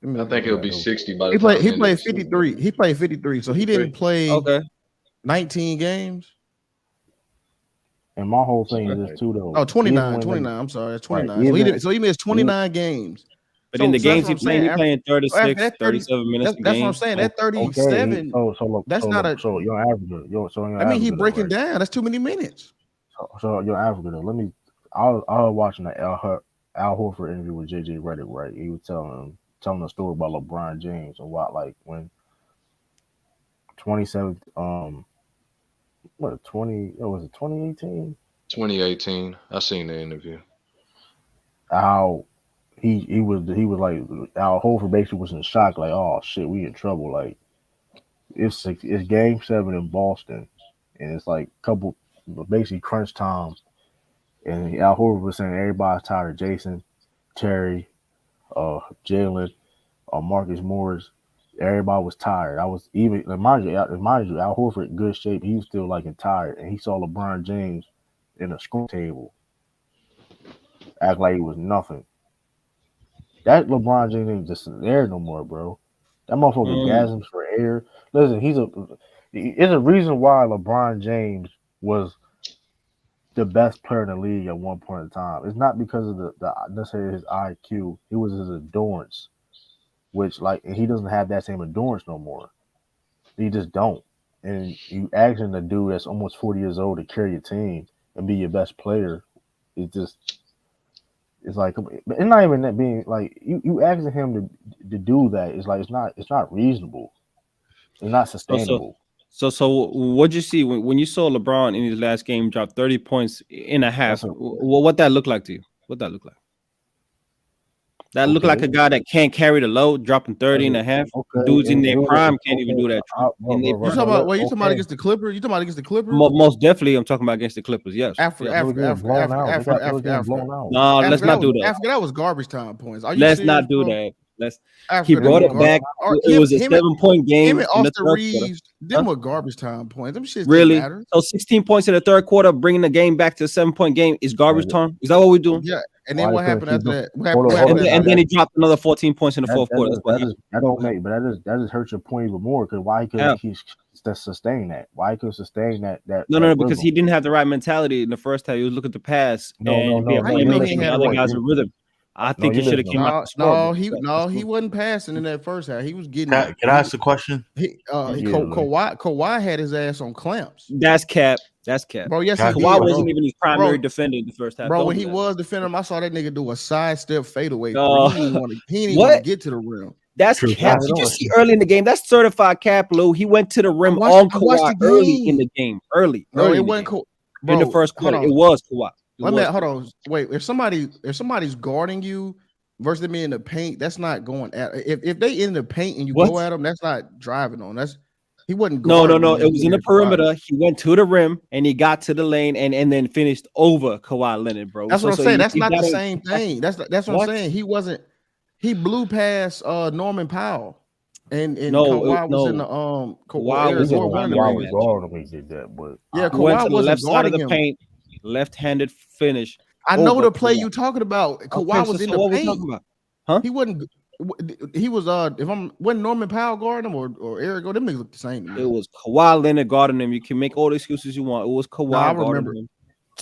50. I think We it'll gotta be double 60 by He the time the end of the played season. 53. He played 53. So he 53. didn't play Okay. 19 games. And my whole thing Something is like this too though. Oh, Even 29. when they I'm sorry, it's right, 29. So he missed even 29 games. But in the So that's games what he I'm playing, saying. he playing So after 36, that 30, 37 minutes a that's what I'm game. saying. So That okay, 37, that's not a so you're Africa. So you're I mean he Africa though, breaking right? down. That's too many minutes. So you're Africa though. I was watching the Al Horford interview with JJ Redick, right? He was telling a story about LeBron James and what like when 27 what 20 was it 2018 2018. I seen the interview. how he was like Al Horford basically was in shock like oh shit we in trouble like It's Game 7 in Boston, and it's like couple basically crunch time. And Al Horford was saying everybody's tired of Jason, Terry, Jalen, Marcus Morris. Everybody was tired. I was even mind you, Al Horford in good shape. He was still like tired, and he saw LeBron James in a scrum table act like he was nothing. That LeBron James ain't just there no more, bro. That motherfucker Mm. gasms for air. Listen, it's a reason why LeBron James was the best player in the league at one point in time. It's not because of the necessarily his IQ. It was his endurance, which like he doesn't have that same endurance no more. He just don't. And you asking the dude that's almost 40 years old to carry your team and be your best player, it just it's like it's not even that being like you asking him to do that. It's like it's not reasonable. It's not So so sustainable. so what'd you see when you saw LeBron in his last game drop 30 points in a That's half? a What that looked like to you? What that look like? That looked like okay. a guy that can't carry the load, dropping That's 30 and a, a half. okay. Dudes in their prime can't even Okay. do that, True. In their You prime. talking about what? You talking about Okay. against the Clippers? You talking about against the Clippers? Most definitely, I'm talking about against the Clippers. Yes, Africa, yes. They were Africa, getting Africa, blown Africa, out. Africa, They were Africa, getting Africa. blown out. No, let's Africa, not do that. Africa, that was garbage time points. Are you Let's serious, not do bro? that. Let's. He Africa, They them brought were were it blown garbage. back. Or It was a him and 7 point him game and in the Austin third quarter. Reeves, them Huh? were garbage time points. Them shits didn't Really? matter. So 16 points in the third quarter, bringing the game back to a 7 point game is garbage out. time. Is that what we're doing? Yeah. And then Why they what couldn't happened keep after them? that? Hold on, What hold happened on. after Now And then that? he dropped another 14 points in the that fourth that quarter. That's just what that happened. just that don't make, but that just hurts your point even more. Because why he couldn't How? keep sustain that? Why he couldn't sustain No, that because he rhythm? didn't have the right mentality in the first half. He was looking to pass No, no, and be no, a How no. you You're know playmaker he and ain't missing give the had other the right? point. guys a rhythm. I No, think he you're should have missing the came out No, to score. But no, he that's no, he cool. wasn't passing in that first half. He was getting Can I ask a question? Yeah, Lee. Kawhi had his ass on clamps. That's cap. That's cap. Bro, yes, Can I he ask a Kawhi did, wasn't bro. question? even his primary Bro, defender in the first half. bro, Don't when do he that, man. was defending him, I saw that nigga do a sidestep fadeaway three. Uh, He didn't even want to what? get to the rim. That's True. Can I cap. No, ask, Did you no. see early in the game? That's certified cap, Lou. He went to the rim on I watched Kawhi the early in game. the game. Early No, it in the wasn't game. cool. In the Bro, first hold quarter, it on. was Kawhi. It Let me was hold Kawhi. on. Wait, if somebody's guarding you versus them in the paint, that's not going at. If they in the paint and you What? go at them, that's not driving on. That's he wasn't No, no, guarding no. when he It was was getting in the at Kawhi. perimeter. He went to the rim and he got to the lane and then finished over Kawhi Leonard, bro. That's what I'm So saying. That's you not the gotta same thing. That's what I'm what? saying. He wasn't. He blew past Norman Powell, and No, Kawhi was in no. the Kawhi He was Eric his didn't Gordon, know one of the why primary was bigs. man. guarding him. He did that, but Yeah, He went Kawhi to the wasn't left side of guarding the him. paint, left-handed finish I know over the play Kawhi. you talking about. Okay, Kawhi was in so the what we paint. talking about? Huh? He wasn't. He was if I'm when Norman Powell guarding him or Eric Gordon, them niggas look the same to It me. was Kawhi Leonard guarding him. You can make all the excuses you want. It was No, I Kawhi guarding remember. him.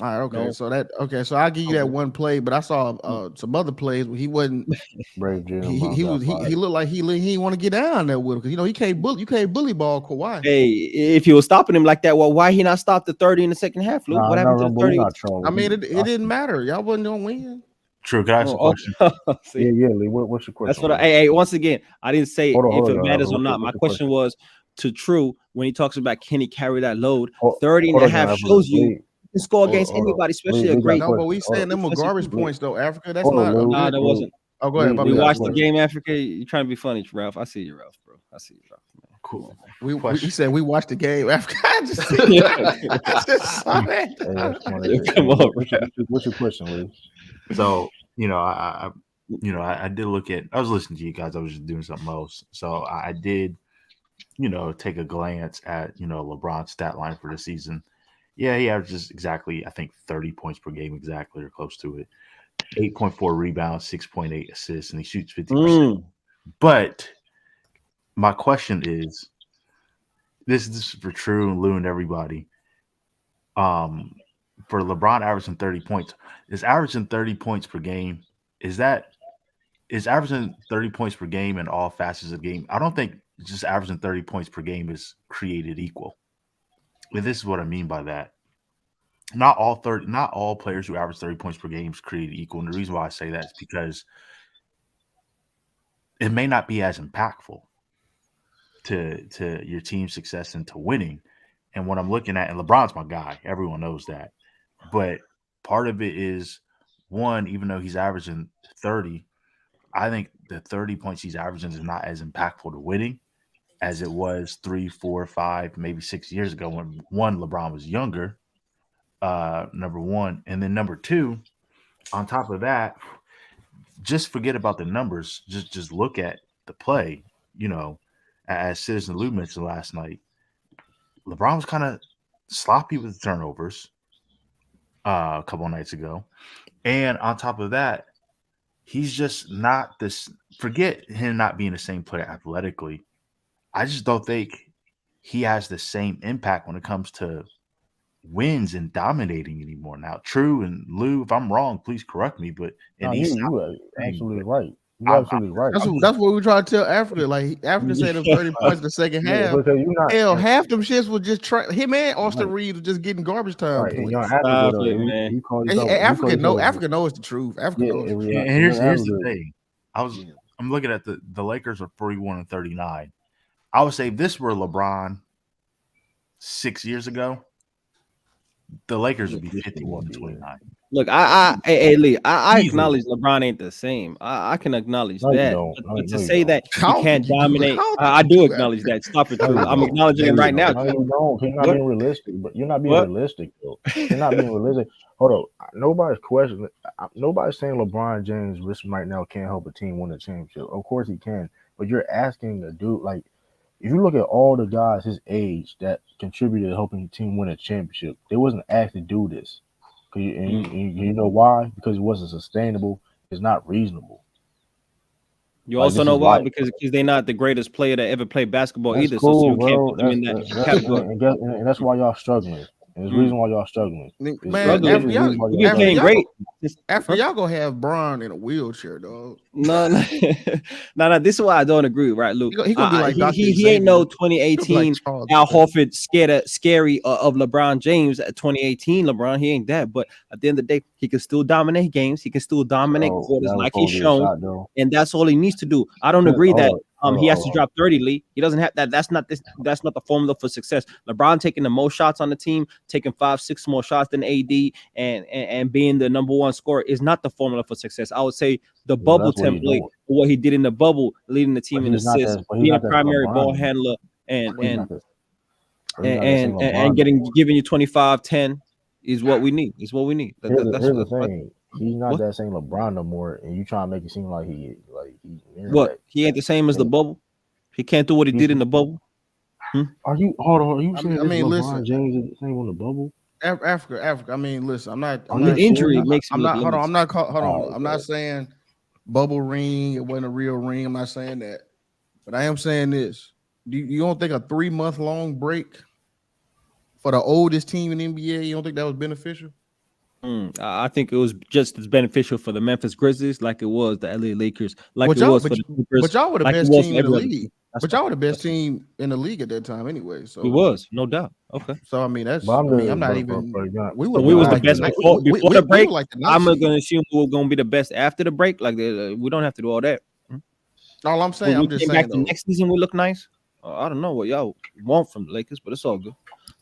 All right, okay. No. So I'll give you that Okay. one play, but I saw some other plays where he wasn't. Brave Jalen He Brown got he fired. looked like he didn't want to get down there with him because you can't bully ball Kawhi. Hey, if you were stopping him like that, well, why he not stop the 30 in the second half, Luke? Nah, What no, happened to the remember, we're 30? not I trolling. mean, it didn't matter. Y'all wasn't gonna win. True. Can I ask a Oh, question? okay. Yeah, See, yeah, Lee. What's your that's question, what Lee? hey, once again, I didn't say if Hold it on, matters Alfred. or not. What's My your question question? was to True when he talks about can he carry that load? Hold, 30 and hold a on, half Alfred. shows you can score against Hold on. anybody, especially a Lee got a great No, but question. we saying them were defensive garbage team. Lee, points though, Africa. That's hold on, not a Nah, good. that wasn't. Oh, go ahead, Lee my We got a bad. watched Go the ahead. question. game, Africa. You trying to be funny, Ralph. I see you, Ralph, bro. I see you, Ralph, man. Come Cool. on, He Question. said we watched the game. Africa. I just man. I just saw that. Hey, that's funny. Yeah, Hey, come on, what's your question, Lee? So I did look at. I was listening to you guys. I was just doing something else. So I did, take a glance at LeBron's stat line for the season. Yeah, he averages exactly, I think, 30 points per game, exactly or close to it. 8.4 rebounds, 6.8 assists, and he shoots 50%. Mm. But my question is, this is for True and Lou and everybody. For LeBron averaging 30 points, is averaging 30 points per game, is averaging 30 points per game in all facets of the game? I don't think just averaging 30 points per game is created equal. And this is what I mean by that. Not all players who average 30 points per game is created equal. And the reason why I say that is because it may not be as impactful to your team's success and to winning. And what I'm looking at, and LeBron's my guy, everyone knows that. But part of it is, one, even though he's averaging 30, I think the 30 points he's averaging is not as impactful to winning as it was 3, 4, 5, maybe 6 years ago when one LeBron was younger. Number one, and then number two. On top of that, just forget about the numbers. Just look at the play. You know, as Citizen Lou mentioned last night, LeBron was kind of sloppy with the turnovers a couple of nights ago, and on top of that, he's just not this. Forget him not being the same player athletically. I just don't think he has the same impact when it comes to wins and dominating anymore. Now, True and Lou, if I'm wrong, please correct me. But in No, East, you are absolutely right. You're I'm- absolutely right. That's what we try to tell Africa. Like Africa said, them 30 points in the second Yeah, half. because you're not Hell, half them shits was just him and Austin Right. Reeves was just getting garbage time right. And points. you're Africa Stop though. it, and man. you call And yourself, Africa knows the truth. Africa Yeah, knows. and and here's the Africa- thing. Yeah. I'm looking at the Lakers are 41-39. I would say if this were LeBron 6 years ago, the Lakers would be 51-29. Look, hey, Lee, I Easily. acknowledge LeBron ain't the same. I can acknowledge No, you that. don't. But No, to no, you say don't. that How he can't could you do it? dominate, How I could do you do acknowledge that. Stop it, No, True. you I'm don't. acknowledging No, him you right now, don't. No, True. you don't. You're not What? being realistic. But you're not being What? realistic though. You're not being realistic. Hold on. Nobody's questioning. Nobody's saying LeBron James right now can't help a team win a championship. Of course he can. But you're asking a dude like, if you look at all the guys his age that contributed to helping the team win a championship, they wasn't asked to do this. You know why? Because it wasn't sustainable. It's not reasonable. You Like, also this know is why? like- because they're not the greatest player that ever played basketball That's either. cool, so you can't bro. put them in that category. And that's why y'all struggling. And there's a reason why y'all struggling. Man, Struggling. after y'all, You've You've been after playing y'all great. after y'all gonna have Bron in a wheelchair, dog. No, no. This is why I don't agree, right, Luke? He gonna be like Dr. he ain't no Xavier. He gonna be 2018 like Charles Al Xavier. Horford scary of LeBron James at 2018 LeBron. He ain't that, but at the end of the day, he can still dominate games. He can still dominate Oh, quarters that was like he's supposed to be a shown, shot, though. and that's all he needs to do. I don't Hold agree on, that hold he on, has to hold on. drop 30, Lee. He doesn't have that. That's not the formula for success. LeBron taking the most shots on the team, taking 5-6 more shots than AD, and being the number one scorer is not the formula for success. I would say the bubble that's what he's template, doing. what he did in the bubble, leading the team But in he's not assists, that- but he's being a not that primary LeBron. ball handler, But he's and not that- but he's not that same LeBron and anymore. giving you 25-10 is what we need. Is what we need. Here's the What- thing. He's not what? that same LeBron no more, and you trying to make it seem like he What? He ain't the same as the bubble. He can't do what he did in the bubble. Are you hold on? Are you I saying mean, this LeBron listen. James is the same on the bubble? Africa. I mean, listen. I'm not. Are I'm you not injury saying- makes him I'm look not. Hold on. I'm not. Hold on. Oh, I'm not saying bubble ring. It wasn't a real ring. I'm not saying that. But I am saying this. You don't think a 3-month long break for the oldest team in the NBA? You don't think that was beneficial? I think it was just as beneficial for the Memphis Grizzlies, like it was the LA Lakers, like But it y'all- was but for the you- Clippers, But y'all were the like it best was team for in the every other league. team. That's But y'all were the best team in the league at that time, anyway. So We was, no doubt. Okay. So I mean, that's. But I'm not but even. you're not- We So were. we was the like best the- before we- the we were break. like the I'm ninth going to seed. assume we were going to be the best after the break. Like we don't have to do all that. All I'm saying, When I'm we just came saying. back the Though, next season, we look nice. I don't know what y'all want from the Lakers, but it's all good.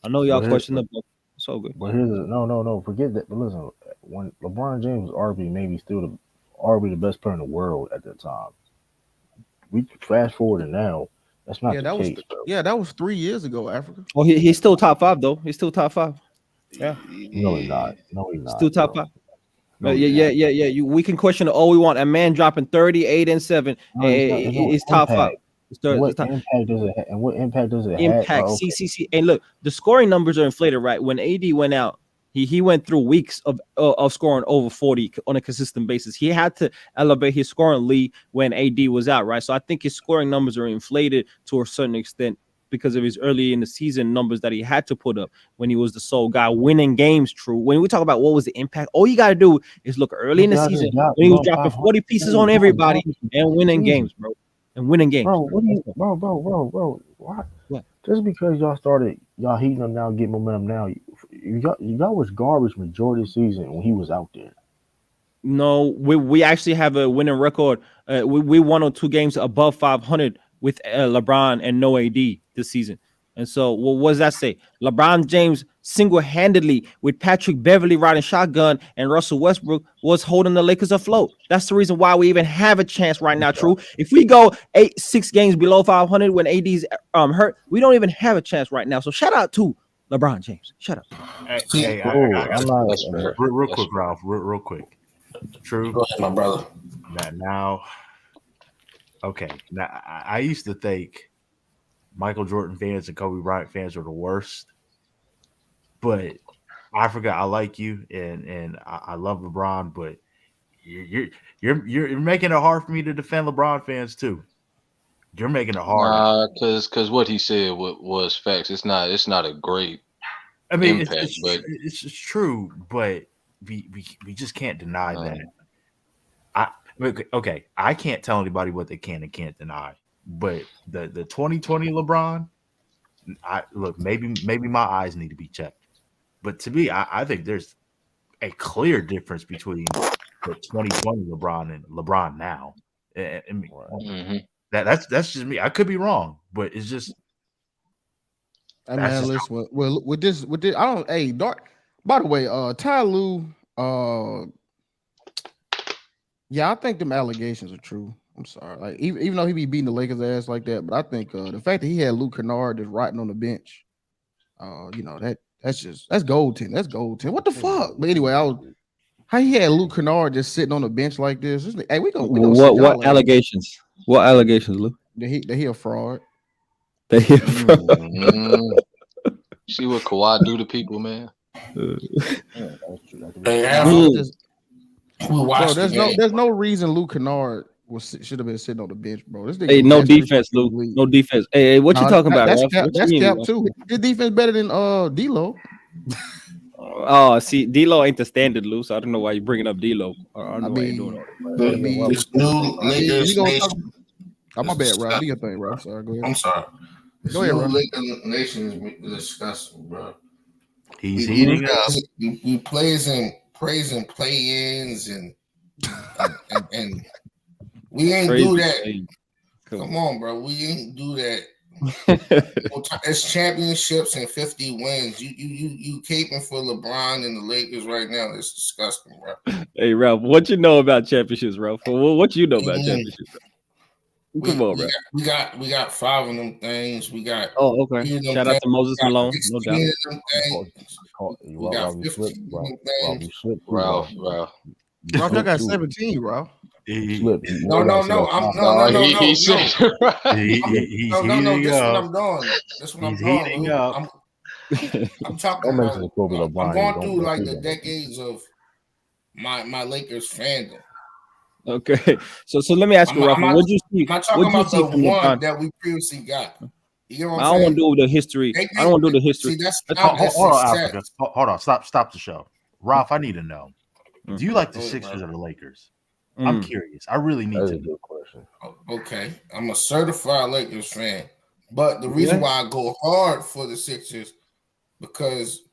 I know y'all But here- question the book. It's all good. But here's the, no, forget that. But listen, when LeBron James was arguably maybe still arguably the best player in the world at that time. We fast forward to now, that's not yeah, the that was. case, bro. Yeah, that was 3 years ago. Africa. Well, he's still top 5 though. He's still top 5. Yeah, No, he's not. No, he's not. still top bro. 5. No, yeah, he's yeah, not. yeah. We can question all we want. A man dropping 38 and 7 No, it's no is top 5. impact. It's third, What it's top. impact does it have? And what impact does it have? Impact. Oh, okay. See. And look, the scoring numbers are inflated, right? When AD went out, he went through weeks of scoring over 40 on a consistent basis. He had to elevate his scoring lead when AD was out, right? So I think his scoring numbers are inflated to a certain extent because of his early in the season numbers that he had to put up when he was the sole guy winning games. True. When we talk about what was the impact, all you got to do is look early in the Y'all just season got when he was about dropping 500 40 pieces bro, on everybody bro, and winning easy. games, bro. And winning games. Bro, what do you, bro? What? Just because y'all started y'all heating up now, get momentum now, y'all was garbage majority of the season when he was out there. No, we actually have a winning record. We won on 2 games above 500 with LeBron and no AD this season. And so, what does that say? LeBron James single-handedly, with Patrick Beverly riding shotgun and Russell Westbrook, was holding the Lakers afloat. That's the reason why we even have a chance right now. True, if we go 6 games below 500 when AD's hurt, we don't even have a chance right now. So shout out to LeBron James. Shut up. Hey, I'm not. real quick, Ralph. Real quick. True. Go ahead, my brother. Now, okay. Now, I used to think Michael Jordan fans and Kobe Bryant fans were the worst, but I forgot I like you and I love LeBron, but you're making it hard for me to defend LeBron fans too. You're making it hard. Because what he said was facts. It's not a great impact, but it's true, but we just can't deny that. Okay, I can't tell anybody what they can and can't deny. But the 2020 LeBron, maybe my eyes need to be checked. But to me, I think there's a clear difference between the 2020 LeBron and LeBron now. That's just me. I could be wrong, but it's just. Hey man, listen. Well, with this, I don't. Hey, Dark. By the way, Ty Lue. Yeah, I think them allegations are true. I'm sorry. Like even though he be beating the Lakers ass like that, but I think the fact that he had Luke Kennard just rotting on the bench, that's gold 10. That's gold 10. What the fuck? But anyway, how he had Luke Kennard just sitting on the bench like this. Hey, we gonna what allegations? What allegations, Luke? That he a fraud. That he a fraud. See what Kawhi do to people, man. Bro, there's no reason Luke Kennard should have been sitting on the bench, bro. This hey, no defense, Luke. No defense. Hey, what you talking about? That's cap too. His defense better than D-Lo. Oh, see, D-Lo ain't the standard, Luke. So I don't know why you're bringing up D-Lo. I don't know why you're doing all this new Lakers nation. Oh, my bad, Rob. Do your thing, Rob. Sorry, go ahead. I'm sorry. Go ahead, Rob. Lakers nation is disgusting, bro. He's heating up. We praising play-ins and we ain't do that. Come on, bro. We ain't do that. It's championships and 50 wins. You caping for LeBron and the Lakers right now. It's disgusting, bro. Hey, Ralph, what you know about championships, Ralph? What you know about championships? Come on, bro. We got 5 of them things. We got. Oh, okay. Shout out to Moses Malone. No doubt. We got 15 things. Ralph. Ralph, I got 17, Ralph. No. He's heating up. This what I'm doing. Heating up. I'm talking about. I'm going through like the decades of my Lakers fandom. Okay, so let me ask you, Ralph. What you see? I'm talking about the one that we previously got. You know what I'm saying? I don't want to do the history. I don't want to do the history. See, hold on, Africa. Hold on. Stop the show. Ralph, I need to know. Do you like the Sixers or the Lakers? I'm curious. I really need to know. Okay, I'm a certified Lakers fan, but the reason why I go hard for the Sixers because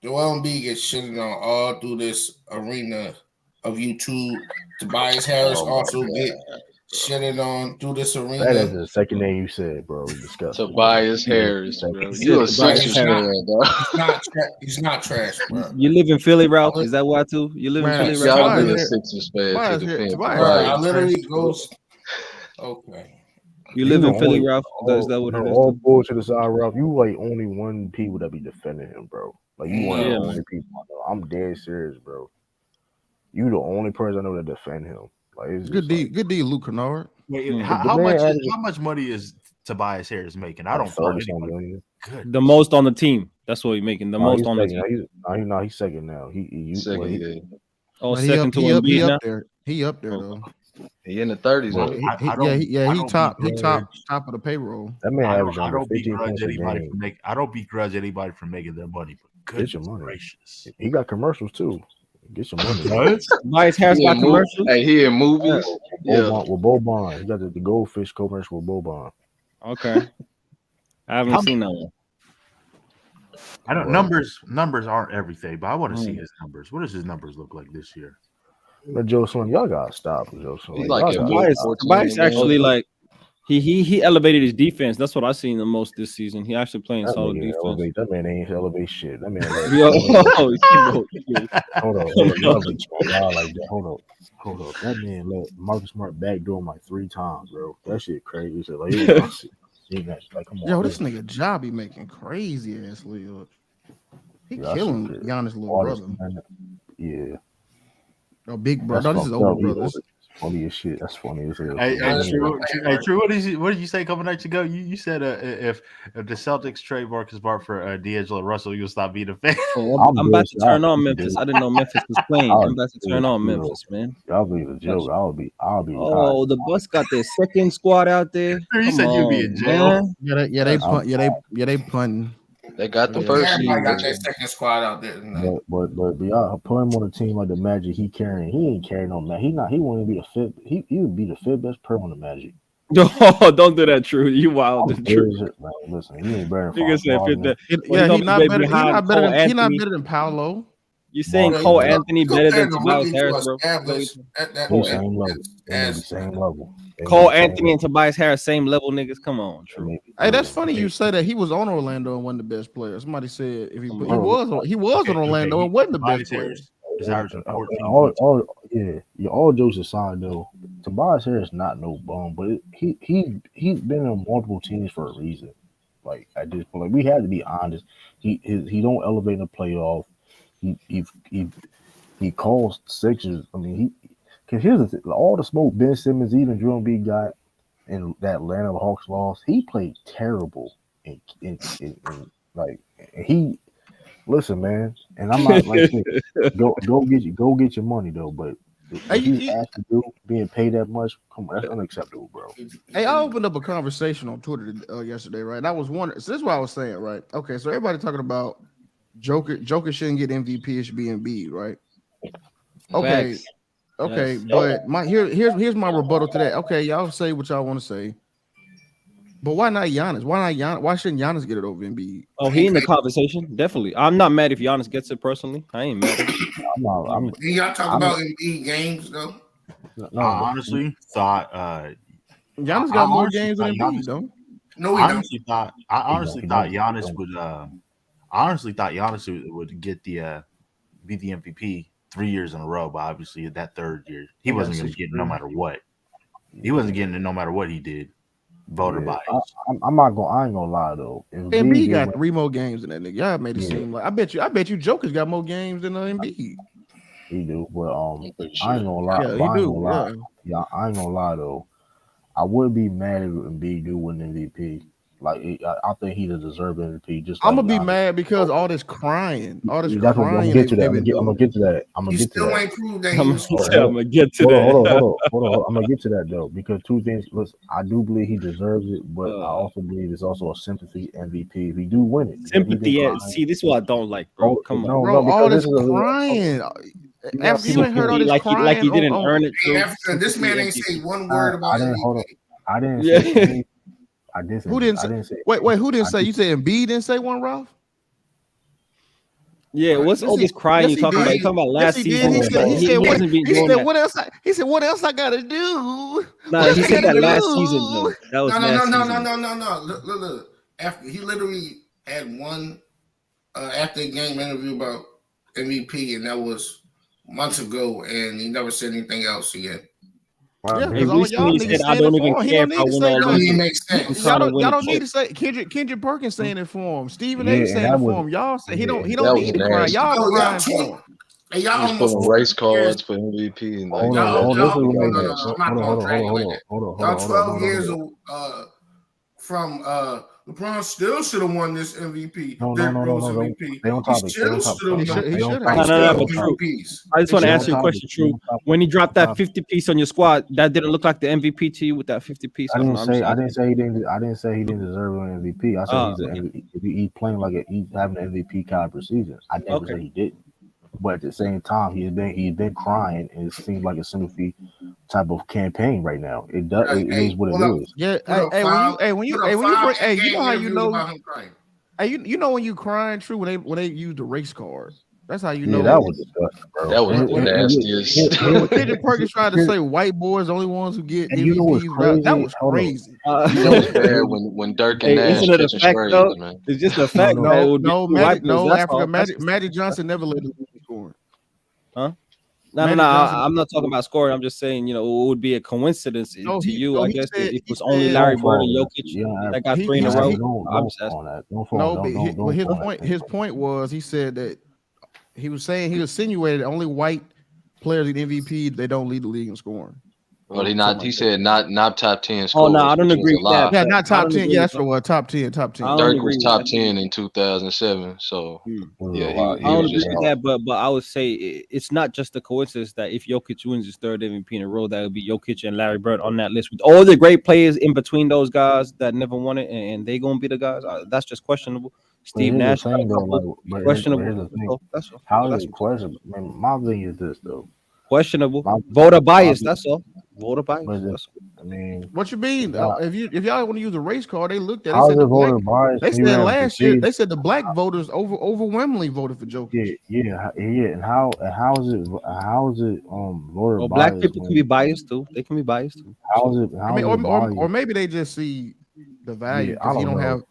Joel Embiid gets shitted on all through this arena of YouTube. Tobias Harris also get shitted on through this arena. That is the second name you said, bro. Disgusting. Tobias Harris, bro. You a Sixers fan, bro. He's not trash, bro. You live in Philly, Ralph? Is that why too? You live in Philly, Ralph? Y'all be a Sixers fan to defend. I literally goes. Okay. You live in Philly, Ralph? Is that what it is? All bullshit aside, Ralph, you like only one people that be defending him, bro. Like you one of the only people I know. I'm dead serious, bro. You the only person I know that defend him. Like it's good D, Luke Kennard. Wait, how much money is Tobias Harris making? I don't follow anybody. Good. The most on the team. That's what he's making. The most on the team. He's second now. He's second. Second to Embiid now. He up there though. He in the 30s. He top of the payroll. That man averaged I don't 15 points a game. I don't begrudge anybody for making their money, but Get your money. Gracious. He got commercials too. Get some money. Tobias Harris got commercials. Hey, he in movies. With Boban. He got the goldfish commercial with Boban. Okay. I haven't seen that one. I don't numbers aren't everything, but I want to see his numbers. What does his numbers look like this year? But Joe Slim, y'all gotta stop, Joe Slim. He's like Tobias actually like He elevated his defense. That's what I seen the most this season. He actually playing That solid nigga defense. elevate. That man ain't elevate shit. That man. Yo, Hold on. You love it, like that. Hold up. That man let Marcus Smart backdoor him like 3 times, bro. That shit crazy. So like, like, come on. Yo, this nigga Ja be making crazy ass layups. He killing Giannis' little brother. Yeah. No, big brother. No, this is older brother. Funny as shit. That's funny as hell. Hey, True. What did you say coming nights ago? You said if the Celtics trade Marcus Smart for D'Angelo Russell, you'll stop being a fan. I'm about to turn on Memphis. I didn't know Memphis was playing. I'm about to turn on Memphis, man. Y'all be the joke. I'll be. Oh, the Bucks got their second squad out there. You said you'd be in jail. They punting. They got the first seed. Everybody got their second squad out there. But y'all put him on a team like the Magic. He ain't carrying no man. He won't even be the fifth. He would be the fifth best player on the Magic. Oh, don't do that, True. You wild, True. Man, listen, he ain't better. Nigga said fit that. Yeah, he's not better than Paolo. You saying Cole Anthony better than Tobias Harris, bro? Same level. Cole Anthony and Tobias Harris, same level, niggas. Come on, True. Hey, that's funny you say that. He was on Orlando and wasn't the best player. Somebody said if he was on Orlando and wasn't the best player. All jokes aside though, Tobias Harris not no bum, but he's been on multiple teams for a reason. Like at this point, like we had to be honest. He don't elevate in the playoff. He calls Sixers. I mean, because here's the thing: all the smoke Ben Simmons, even Drew Embiid got in that Atlanta Hawks loss, he played terrible. And like he, listen, man, and I'm not like go get your money though, but what he's asked to do, being paid that much, come on, that's unacceptable, bro. Hey, I opened up a conversation on Twitter yesterday, right? And I was wondering. So this is what I was saying, right? Okay, so everybody talking about Joker shouldn't get MVP. It should be Embiid, right? Okay. Facts. Okay, yes. But here's my rebuttal to that. Okay, y'all say what y'all want to say, but why not Giannis? Why shouldn't Giannis get it over Embiid? Oh, he in the conversation, definitely. I'm not mad if Giannis gets it personally. I ain't mad. Y'all talk about Embiid games though. I honestly thought Giannis got more games than Embiid, though. No, I honestly thought Giannis would. I honestly thought Giannis would get be the MVP 3 years in a row, but obviously that third year he wasn't going to get it no matter what. He wasn't getting it no matter what he did. Voter bias. I ain't gonna lie though. Embiid got 3 more games than that nigga. Y'all made it seem like I bet you Joker's got more games than Embiid. He do, but I ain't gonna lie. Yeah, I ain't gonna lie though. I would be mad if Embiid do win MVP. Like I think he deserve MVP. Just I'm gonna be mad because all this crying. I'm gonna get to that. I'm gonna get to that. I'm gonna get to that. I'm gonna get to that. Hold on. I'm gonna get to that though because 2 things. Listen, I do believe he deserves it, but I also believe it's also a sympathy MVP if he do win it. Sympathy. See, this is what I don't like, bro. Come on, bro. All this crying. After you ain't heard all this crying, like he didn't earn it. This man ain't say one word about it. I didn't say. I didn't. Who didn't say? Wait. Who didn't say? You said Embiid didn't say one, Ralph? Yeah. What's all this crying you talking about? You talking about last season? He said, "What else? He said, what else I gotta do?" Nah, he said that last season though. That was no. Look. After he literally had one after the game interview about MVP, and that was months ago, and he never said anything else again. Yeah, because all y'all niggas I don't even care if I win all this. Y'all don't need to say Kendrick Perkins saying it for him. Stephen A. saying it for him. Y'all say he don't need to cry. Y'all crying for him. And y'all almost putting race cards for MVP and like y'all 12 years from LeBron still should have won this MVP. MVP. He should have. I just want to answer your question, True. When he dropped that 50 piece on your squad, that didn't look like the MVP to you with that 50 piece. I didn't say he didn't deserve an MVP. I said he's playing like he's having an MVP caliber season. I never said he didn't. But at the same time, he's been crying, and it seems like a sympathy type of campaign right now. It is what it is. Yeah. When you know how you know. Hey, you know when you crying, True, when they use the race card. That's how you Yeah, know. that was disgusting, bro. That was And, the and, and, nastiest. When Kendrick Perkins tried to say white boys the only ones who get and you know what's MVPs, that crazy? was Hold on. crazy. You You know know it's what's bad crazy? when Dirk and Hey, Nash isn't it a catching fact strays, though? man. It's just a No, fact no. that it No, would be no, two white Magic, boys. no, That's Africa, all. That's Magic that's Johnson never led the league in scoring. huh? No, no, no. Magic Johnson. I'm not talking about scoring. I'm just saying, it would be a coincidence No, to you, I he guess, said if it he was only said Larry Don't Bird fall and on that. Jokic Yeah, that got he three in he a said row. he, I'm don't just fall asking. on that. Don't fall. no, but Don't fall on that. his point was he said that he was saying he insinuated only white players in MVP they don't lead the league in scoring. But Or he something not. He like that. said not top 10 Oh no, scores, I don't which was agree a with that. lie. Yeah, But not I top don't 10. agree Yeah, with that's that. what top 10, top I 10. don't Dirk was agree with top that. 10 in 2007. So Hmm. yeah, I I he don't was agree just with that, but I would say it's not just a coincidence that if Jokic wins his third MVP in a row, that would be Jokic and Larry Bird on that list with all the great players in between those guys that never won it, and they gonna be the guys. That's just questionable. But Steve here's the Nash got thing, a though. couple Like, but questionable. here's the thing. That's all. How is That's it all. questionable? Man, my thing is this though. Questionable. My, Voter my, bias. That's all. Voter bias. but the, That's all. I mean, What you if mean? y'all, If y'all want to use a race car, they looked at. They how is said it the black. voter bias They when you said have last year. perceived? They said the black voters overwhelmingly voted for Jokic. Yeah, and how is it voter Well, black bias people can be when biased too. They can be biased too. So I mean, how is it or biased? maybe they just see the Yeah, value I because don't know.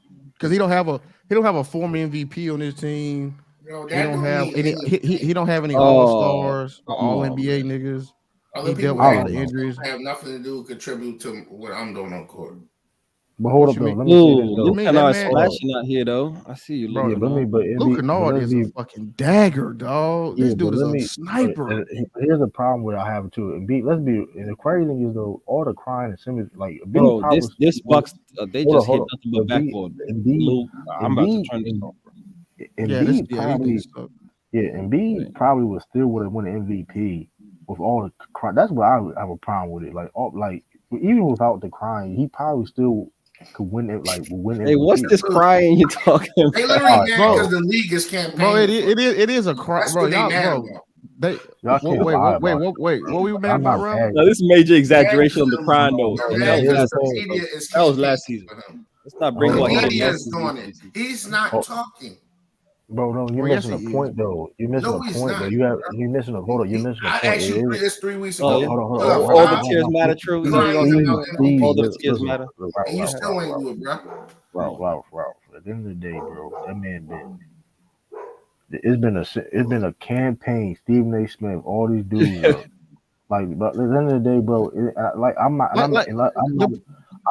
he don't have a former MVP on his team. Yo, He that don't don't have mean any. anything. He don't have any All oh, Stars or come All on, NBA man. niggas. Other He dealt people with a I lot have of don't know. injuries. nothing to do contribute to what I'm doing on court. But hold What up you though. mean? Let me say this Ooh, What you though. Luke mean that Kennard man, Hold up. smashing out here though. I see you, Luke bro? Yeah, but Kennard. Luke but Kennard let's is a be fucking dagger, dog. yeah, This but dude is let a me. But sniper. here's the problem with I have it too. And B, let's be. And the crazy thing is though, all the crying and sympathy, like B Bro, probably this was. Bucks they just Hold hit up. nothing but But B backboard, bro. and B Luke, I'm and about to B turn this off, bro. and Yeah, B he did probably suck. yeah, and B probably would still would have won the MVP with all the crying. That's why I would have a problem with it. Like like even without the crying, he probably still could win it. Like would win Hey, what's MVP. this crying you talking They about? literally All right, mad Bro, because the league is bro, campaigning for. it is a crime, That's bro. what they Y'all, mad bro. about. They y'all can't lie about it, wait. bro. What were you Like, mad I'm about, not Rob? mad. No, this is major Mad exaggeration on the because crying though. they're And That mad was here's the because last the season. thing. media is That was campaigning last season. for him. Let's not bring The Hold what he on. did media last is season doing into it. this season. He's not Oh, talking. bro, no, you're Or yes, missing he a is, point bro. though. You're missing No, a he's point though. not. You're missing a hold on. You're missing a I point. asked you this 3 weeks Oh ago. yeah. Hold on, hold on, Put up hold on, All hold on, the five hold tears on. matter. True. You know clients what I'm about saying? Please, All MVP, the tears listen, matter. and you Ralph, still ain't do it, bro. Come on. Ralph. At the end of the day, bro, that man been. It's been a campaign. Stephen A. Smith, all these dudes, like, but at the end of the day, bro, like I'm not, and Like, like the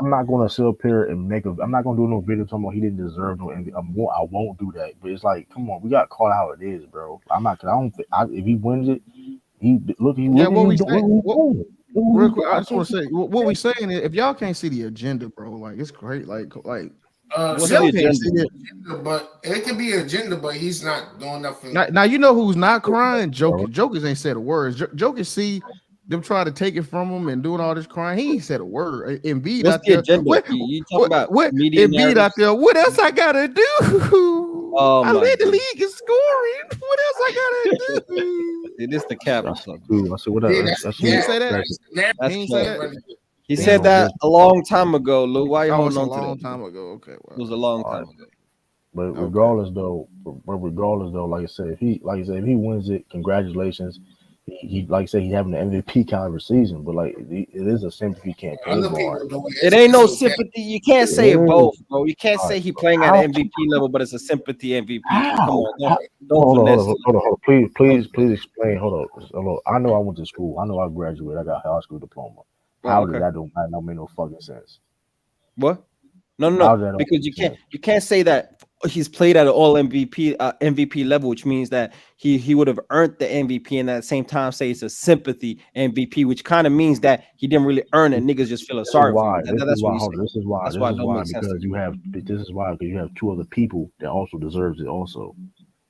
I'm not gonna sit up here and I'm not gonna do no video talking about he didn't deserve no MVP. I won't do that. But it's like, come on, we got to call it how it is, bro. I'm not. Cause I don't. If he wins it, look. yeah, Look at what you we doing. say? Look what he's What doing. Look what real he's quick? doing. I I just want can't. to say what we saying is if y'all can't see the agenda, bro, like it's great. Like What's if the y'all Celtics can't agenda? see it. agenda, but it can be agenda, but he's not doing nothing. Now you know who's not crying? Bro. Jokers ain't said a word. Jokers see them trying to take it from him and doing all this crying. He ain't said a word. Embiid What's out the there. agenda? You talking about What? media Embiid out narratives? there. What else I gotta do? Oh I my led the goodness. league in scoring. What else I gotta do? It is the cap I you see talking about. too. I see what Yeah, that. that's That's He who. ain't yeah, say that. That's that's the That's He ain't say cap. that. He damn said on that this. a long time ago, Lou. Why you Oh, holding it's a on to long that? time ago. Okay, It was well, a long All time right. ago. But okay. regardless though, like I said, if he wins it, congratulations. He like I said, he's having an MVP caliber season. But like it is a sympathy campaign other going on. people doing it. It It's, ain't it's no okay. sympathy. You can't It say it is. both, bro. You can't All right, say he bro. playing at How? an MVP level, but it's a sympathy MVP. Come How? on, How? don't finesse it. Hold on. Please, Don't please, finesse please explain. Hold on. I know I went to school. I know I graduated. I got a high school diploma. it. Oh, How does okay. that don't make no fucking sense? What? No. How does that don't Because make sense? you can't say that he's played at an all MVP level, which means that he would have earned the MVP, and at the same time say it's a sympathy MVP, which kind of means that he didn't really earn it. Niggas just feeling This is sorry for him. why. That's what he's Hold on. saying. That's why This it is don't why make sense because to me. you have. This is why because you have two other people that also deserves it. Also,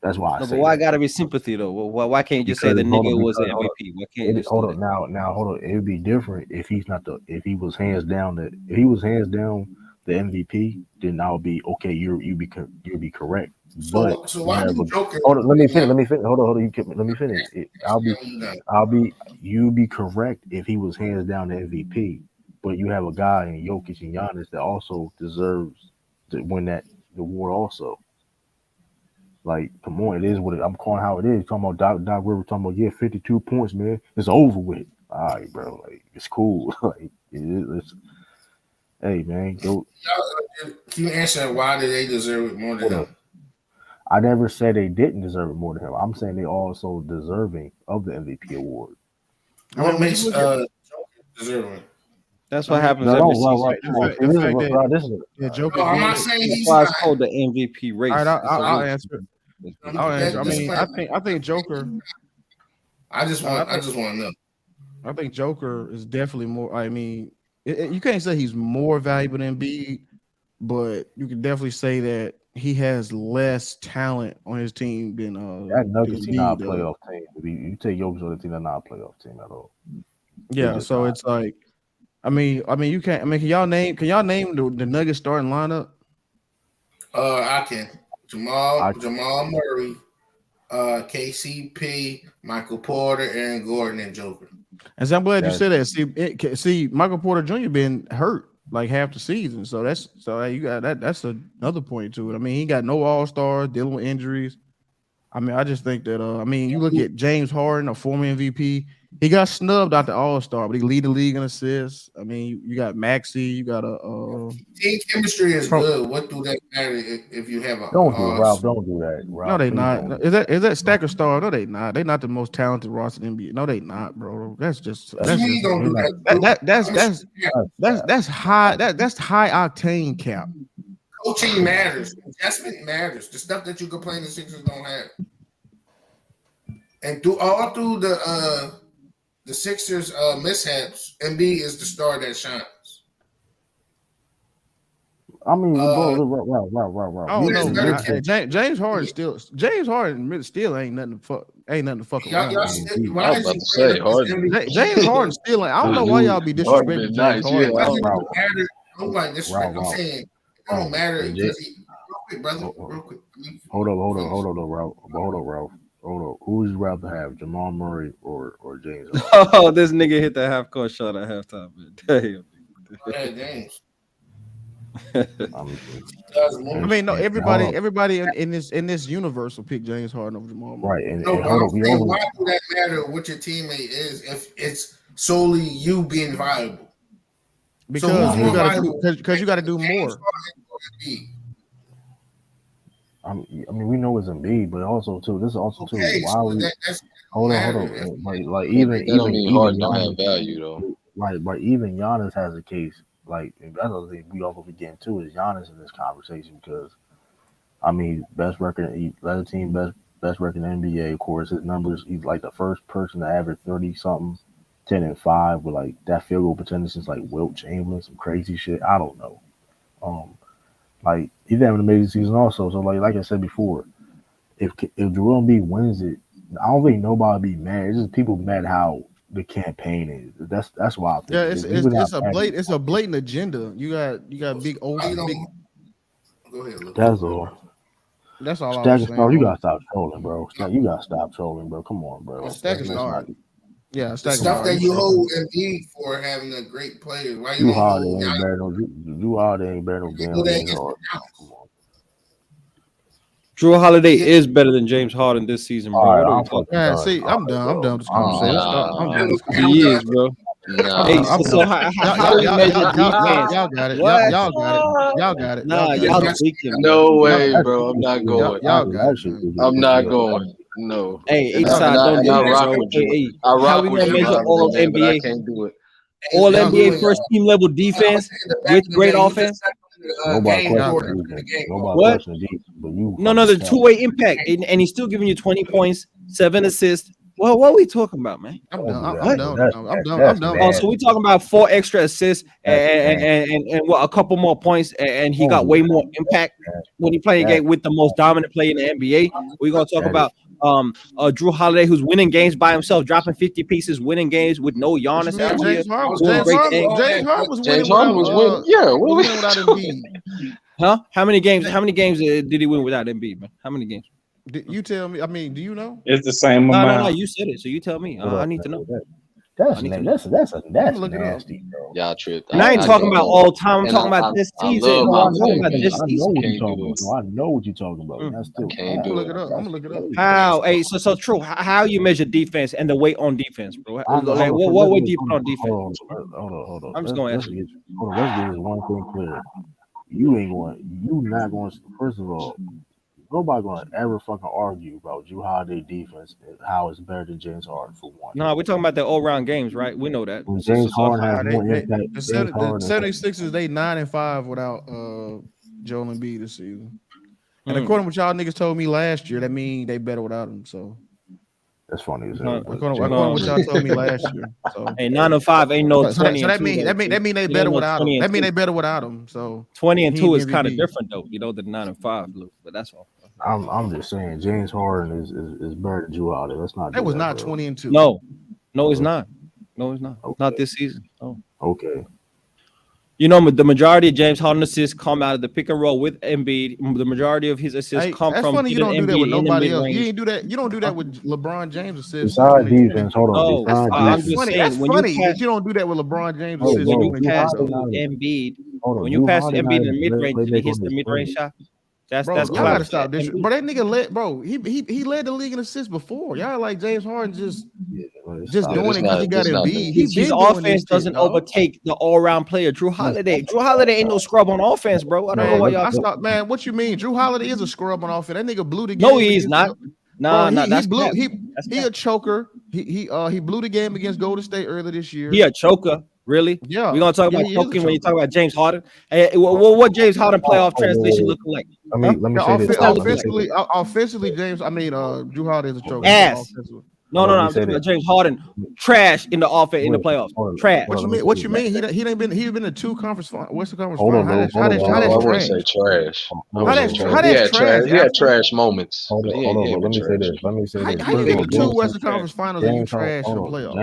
that's why I No, but say why that. gotta be sympathy though? Why can't you just say Because the hold on. nigga was Because an hold on. MVP? Why can't you just Hold do on that? now. Hold on. It would be different if he's not the. If he was hands down the MVP, then I'll be okay. You'll be correct. But So you why have do a Joker hold on. Let me bring finish. up? Hold on. Let me finish. You'll be correct if he was hands down the MVP. But you have a guy in Jokic and Giannis that also deserves to win that award also. Like, come on, it is what I'm calling how it is. Talking about Doc Rivers talking about 52 points, man. It's over with. All right, bro. Like, it's cool. Like, it's hey, man, go. Can you answer why do they deserve it more than him? I never said they didn't deserve it more than him. I'm saying they also deserving of the MVP award. What makes Joker deserving? That's what happens every season. Joker. I'm not saying That's he's why not. it's called the MVP race. All right, I'll answer. I'll answer. I mean, I think Joker. I just want to know. I think Joker is definitely more. I mean, you can't say he's more valuable than Embiid, but you can definitely say that he has less talent on his team than that Nuggets team not a playoff team. You take Jokic on the team, they're not a playoff team at all. Yeah, so it's like, I mean, you can't. I mean, can y'all name the Nuggets starting lineup? I can. Jamal Murray, KCP, Michael Porter, Aaron Gordon, and Joker. And so I'm glad you said that. See, Michael Porter Jr. been hurt like half the season, so you got that. That's another point to it. I mean, he got no All-Stars, dealing with injuries. I mean, I just think that. I mean, you look at James Harden, a former MVP. He got snubbed out the All-Star, but he lead the league in assists. I mean, you got Maxey, you got a team chemistry is good. What do that matter if you have a don't do Ralph? Don't do that, Ralph. No, they not. Is that stack of star? No, they not. They not the most talented roster in the NBA. No, they not, bro. That's high. That's high octane cap. Coaching matters. Adjustment matters. The stuff that you complain the Sixers don't have. And all through the Sixers mishaps, Embiid is the star that shines. I mean, I don't know. James Harden still ain't nothing to fuck. Ain't nothing to fuck around. I was about to say Harden. James Harden still ain't. I don't know why y'all be disrespecting James Harden. I'm saying it don't matter. Real quick, brother. Real quick. Hold up, Ralph. Hold on. Who would you rather have, Jamal Murray or James Harden? Oh, this nigga hit the half court shot at halftime. Man. Damn. James. I mean, no. Everybody in this universe will pick James Harden over Jamal Murray. Right. And why do that matter what your teammate is if it's solely you being viable? Because you got to do more. I mean, we know it's Embiid, but also too. This is also too. Why we? Hold on. Like even Harden don't have value though. But even Giannis has a case. Like that's the thing we also forget too is Giannis in this conversation because, I mean, best record, he led the team best record in the NBA. Of course, his numbers. He's like the first person to average 30-something, 10-5 with like that field goal percentage since like Wilt Chamberlain, some crazy shit. I don't know. Like he's having an amazing season also. So like I said before, if Joel Embiid wins it, I don't think nobody be mad. It's just people mad how the campaign is. That's why I think. Yeah, it's a blatant agenda. You got big old. Go ahead, Luke. That's all. That's all I'm saying. You gotta stop trolling, bro. You gotta stop trolling, bro. Come on, bro. Yeah, the stuff that you hold Embiid for having a great player. Why you hard ain't better no James Harden. Drew Holiday is better than James Harden this season, bro. See, I'm done. I'm done with this conversation. I'm done with this conversation. He is, bro. Hey, y'all got it. Y'all got it. Nah, y'all tweaking. No way, bro. I'm not going. Y'all got it. I'm not going. No. Hey, don't do that. Hey, how we gonna measure all NBA? I can't do it. All NBA first team level defense with great offense. Nobody questions defense, but you. No, the two-way impact, and he's still giving you 20 points, 7 assists. Well, what are we talking about, man? I'm done. Oh, so we're talking about 4 extra assists and what, a couple more points, and he got way more impact when he playing a game with the most dominant player in the NBA. We're gonna talk about Drew Holiday, who's winning games by himself, dropping 50 pieces, winning games with no Giannis. James Harden was winning. Yeah, without Embiid. Huh? How many games did he win without Embiid, man? How many games? You tell me. I mean, do you know? It's the same amount. No. You said it, so you tell me. I need to know. That's look it up. nasty, bro. Y'all tripped. And I ain't talking about all time. I'm And talking about this I season. love No, my I I'm talking know, about this I know season. what you're Can't talking do about. it. No, I know what you're talking about. That's still Can't I'm do gonna look it. it up. I'm gonna look it up. How? Hey, so true. How you measure defense and the weight on defense, bro? I know, Like, hold on, what let's weight get- do you put on defense? hold on. I'm just gonna Let's ask get, you. hold on, let's get this one thing clear. You not going to, first of all, nobody going to ever fucking argue about Drew Holiday defense and how it's better than James Harden for one. No, we're talking about the all-round games, right? We know that. James Harden has more They, impact. the James Harden 76ers, they 9-5 without Joel Embiid this season. And Mm. according to what y'all niggas told me last year, that means they better without him. So that's funny as No, hell. but according James to what Harden- y'all told me last year. So Hey, 9-5 ain't no so 20 that and 2. mean though, that mean too. they It better ain't no without 20 him. and That mean 2. they better without him. So 20 and he 2 ain't is kind of MVP. different though, than 9-5, Luke. But that's all. I'm just saying James Harden is better than Drew Holiday. Let's not. That do was that, not bro. 20-2. No, he's not. No, he's not. Okay. Not this season. Oh. Okay. You know, the majority of James Harden assists come out of the pick and roll with Embiid. The majority of his assists Hey, come that's from funny you getting don't do that with Embiid in the nobody else. You mid-range. ain't do that. You don't do that with LeBron James assists. Besides defense, hold on. No, Besides I'm defense, just funny. saying That's when funny you pass, that you don't do that with LeBron James Oh, assists. bro, when you Drew pass Holiday to not even- Embiid, hold on. when you Drew pass to Holiday not Embiid in even the mid-range, play and he make hits on the this mid-range team. shot. That's Bro, y'all close. gotta stop to this. Embiid. Bro, that nigga led, bro. He led the league in assists before. Y'all like James Harden just Stop. doing it because he got This not Embiid. new. He His been doing this offense shit, doesn't dog. overtake the all-round player, Drew Holiday. Drew Holiday ain't no scrub on offense, bro. I don't know Man, why I y'all. stopped, man. What you mean? Drew Holiday is a scrub on offense. That nigga blew the No, game. he is against not. Bro, Nah, he that's blew cap. That's he cap. a choker. He blew the game against Golden State earlier this year. He a choker, really? Yeah, We're gonna talk about he is a choking when you choker. talk about James Harden. Hey, what James Harden playoff translation looking like? Let me Yeah, say this. What's that Let me say offensively, this. offensively, James. I mean, Drew Holiday is a choker. Ass. Offensively. No, Let me I'm say talking about this. James Harden. Trash in the offense in the playoffs. Trash. What you mean? What you mean? He ain't been. He's been in 2 conference. What's the conference Hold on, final? bro. Hold on, How I that's wouldn't trash? say trash. I How wouldn't that's say how trash. that's trash? He had After? trash moments. Hold But on, he hold ain't on, bro. been Let me say trash. this. Let me say this. How you First get of to all, 2 James, Western Conference Finals and you trash the playoffs?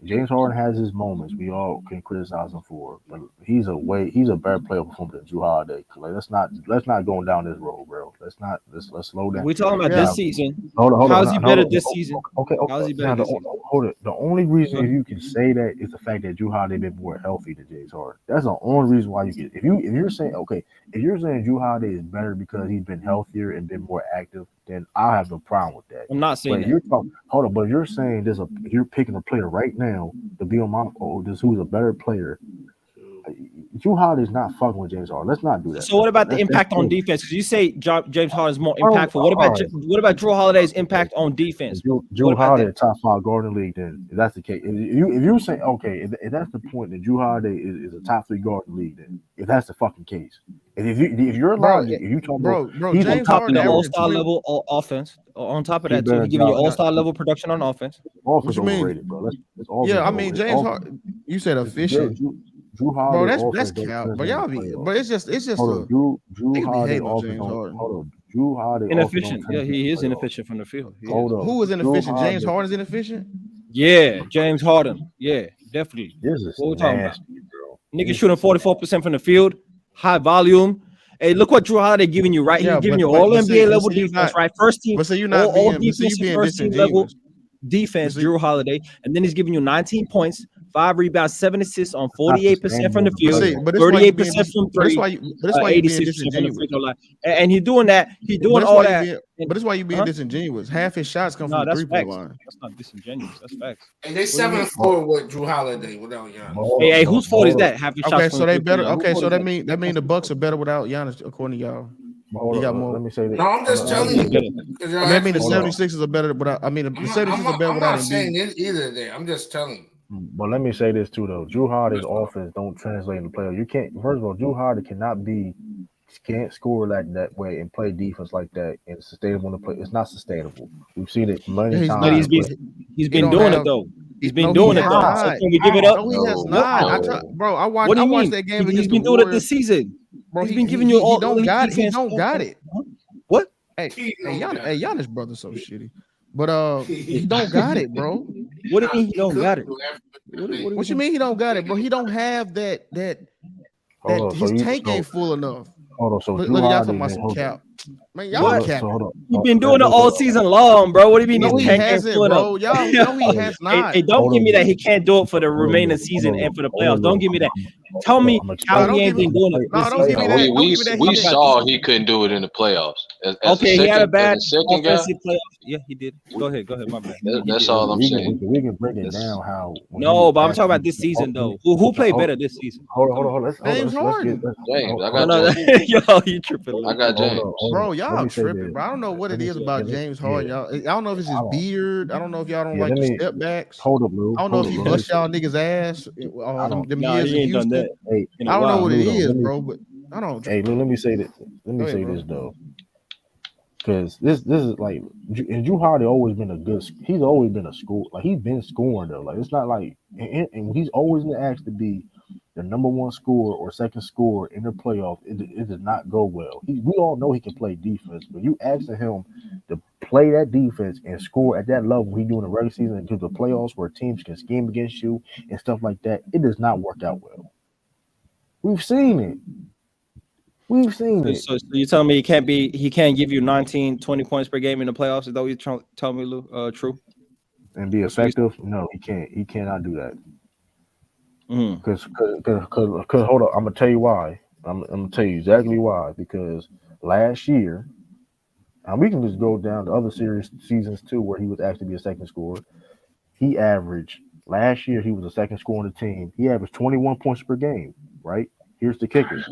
James Harden has his moments. We all can criticize him for, but he's a better player performer than Drew Holiday. Like, let's not go down this road, bro. Let's slow down. We're talking about Yeah. this season. Hold on. How is he better on. this season? Okay. How is he better Now, this season? hold it. The only reason you can say that is the fact that Drew Holiday been more healthy than James Harden. That's the only reason why you can. If you're saying Drew Holiday is better because he's been healthier and been more active, then I have no problem with that. I'm not saying But that. you're talking. Hold on. But you're saying you're picking a player right now to be on my who's a better player. Drew Holiday's not fucking with James Harden. Let's not do that. So what about the That's impact on crazy. defense? Because you say James Harden is more Oh, impactful. What all right. what about Drew Holiday's impact on defense? Drew What about Holiday, that? top 5 guard in the league. Then, if that's the case, if you say if that's the point, then Drew Holiday is a top 3 guard in the league. Then, if that's the fucking case, and if you're allowed, if you talk about Bro, he's On James top of Harden the averaging all-star 20. level offense. On top of he that, too, better he's giving you job. all-star level production on offense. Offense What you mean? overrated, bro. It's offense Yeah, I mean overrated. James Harden. You said efficient, Drew bro. Holiday That's offense don't cap. But translate y'all into be, playoffs. but it's just Hold a on, Drew niggas be Holiday hating on offense James don't. Harden. Hold on, Drew Holiday offense don't Inefficient. Yeah, translate he into is playoffs. inefficient from the field. He is. Hold on, Who is Drew inefficient? James Holiday. Harden's inefficient. Yeah, James Harden. Yeah, definitely. This is What we talking about? nasty, bro. Nigga shooting 44% from the field, high volume. Hey, look what Drew Holiday giving you, right? He's Yeah, giving you but all see, NBA but level see, you're defense, not. right? First team, But see, you're all not being. But see, you defensive being first team level disingenuous. defense, But see, Drew Holiday, and then he's giving you 19 points, 5 rebounds, 7 assists on Not 48% from the sustainable but field, see, player. but this why you being. 38% from But this 3, why you. But this why you being 86% from the free disingenuous. throw line. And he's doing that. He's But doing this all why you that. being. But this why you being Huh? disingenuous. Half his shots come No, from the that's 3-point facts. line. That's not disingenuous. That's facts. And they What do you mean? 7-4 with Drew Holiday without Giannis. Hey, whose fault is that? Having shots Okay, from so the they 3-point better. line. Whose Okay, fault so is that that? mean the Bucks are better without Giannis, according to y'all. Hold He got on, more. let me say this. No, I'm just telling you. better. Because I y'all mean, I mean the asking me. 76ers are better without. I mean, the 76ers are better I'm without not saying Embiid. it either there. I'm just telling you. But let me say this too, though. Drew Holiday's offense don't translate into playoffs. You can't. First of all, Drew Holiday can't score that way and play defense like that and sustainable in the play. It's not sustainable. We've seen it Yeah, many he's times. But not. he's been He doing don't it have. though. He's been No, doing he it has though. not. So can we give it up? No, he has No, not. no. Bro, I What do you watched mean? that game He's against been the doing it Warriors. this season. Bro, He's been giving you all he don't elite got it. He defense. don't got it. What? Hey, He don't got it. Giannis brother so shitty. But he don't got it, bro. What do you mean he don't got it? do What What you mean he don't got it, bro? He don't have that Hold on, his tank ain't full enough. Hold on. So Look Drew at y'all Holiday, talking about man. some Hold on. cap. Man, y'all What? cap. So hold on. You've been doing it all season long, bro. What do you mean No, he's he tanking hasn't, pulling up? bro. Y'all know he has not. Hey, don't Hold give on, me that Lou. he can't do it for the Hold on, remaining Lou. season and for the Hold on, playoffs. Don't Lou. give me that. Tell me I'm how don't he give ain't me. been doing it No, this don't give season. me No, that. we Don't we give me that. we Talk about saw he couldn't do it in the playoffs. As a Okay, he had a second bad guy, offensive playoff. Yeah, he did. Go ahead, my bad. He that's did. all I'm we can saying. we can break it That's, down how when No, he but I'm talking actually about this season hold, though. Who played hold, better this season? hold on, Come hold on, James let's get Harden. James, I on. got No, James. yo, you tripping, I Luke. got hold James. on, hold Bro, on. Let y'all me say tripping, this. bro. I don't know what Let it me is say, about James Harden. yeah, Y'all, I don't know if it's his I don't. beard. I don't know if y'all don't Yeah, like let the me step backs. hold up, Lou. I don't know Hold if up, he Lou. bust y'all niggas ass I don't. them Nah, years he in ain't done Houston. that Hey, in I a don't know while. what it Lou, though. is, bro. But I don't. Hey, Lou, let me say that. Let Go me ahead, say bro. this though, because this is like, and Drew Holiday always been a good. He's always been a score. Like he's been scoring though. Like it's not like, and he's always been asked to be the number one scorer or second scorer in the playoff. It does not go well. We all know he can play defense, but you asking him to play that defense and score at that level he do in the regular season into the playoffs where teams can scheme against you and stuff like that, it does not work out well. We've seen it. We've seen it. So you telling me he can't give you 19, 20 points per game in the playoffs? Is that what you tell me, Lou? True. And be That's what you effective? No, he can't. He cannot do that. mm-hmm. Because hold on, I'm gonna tell you why. I'm gonna tell you exactly why. Because last year, and we can just go down to other seasons too, where he was actually be a second scorer. He averaged last year. He was a second scorer on the team. He averaged 21 points per game. Right. Here's the kicker.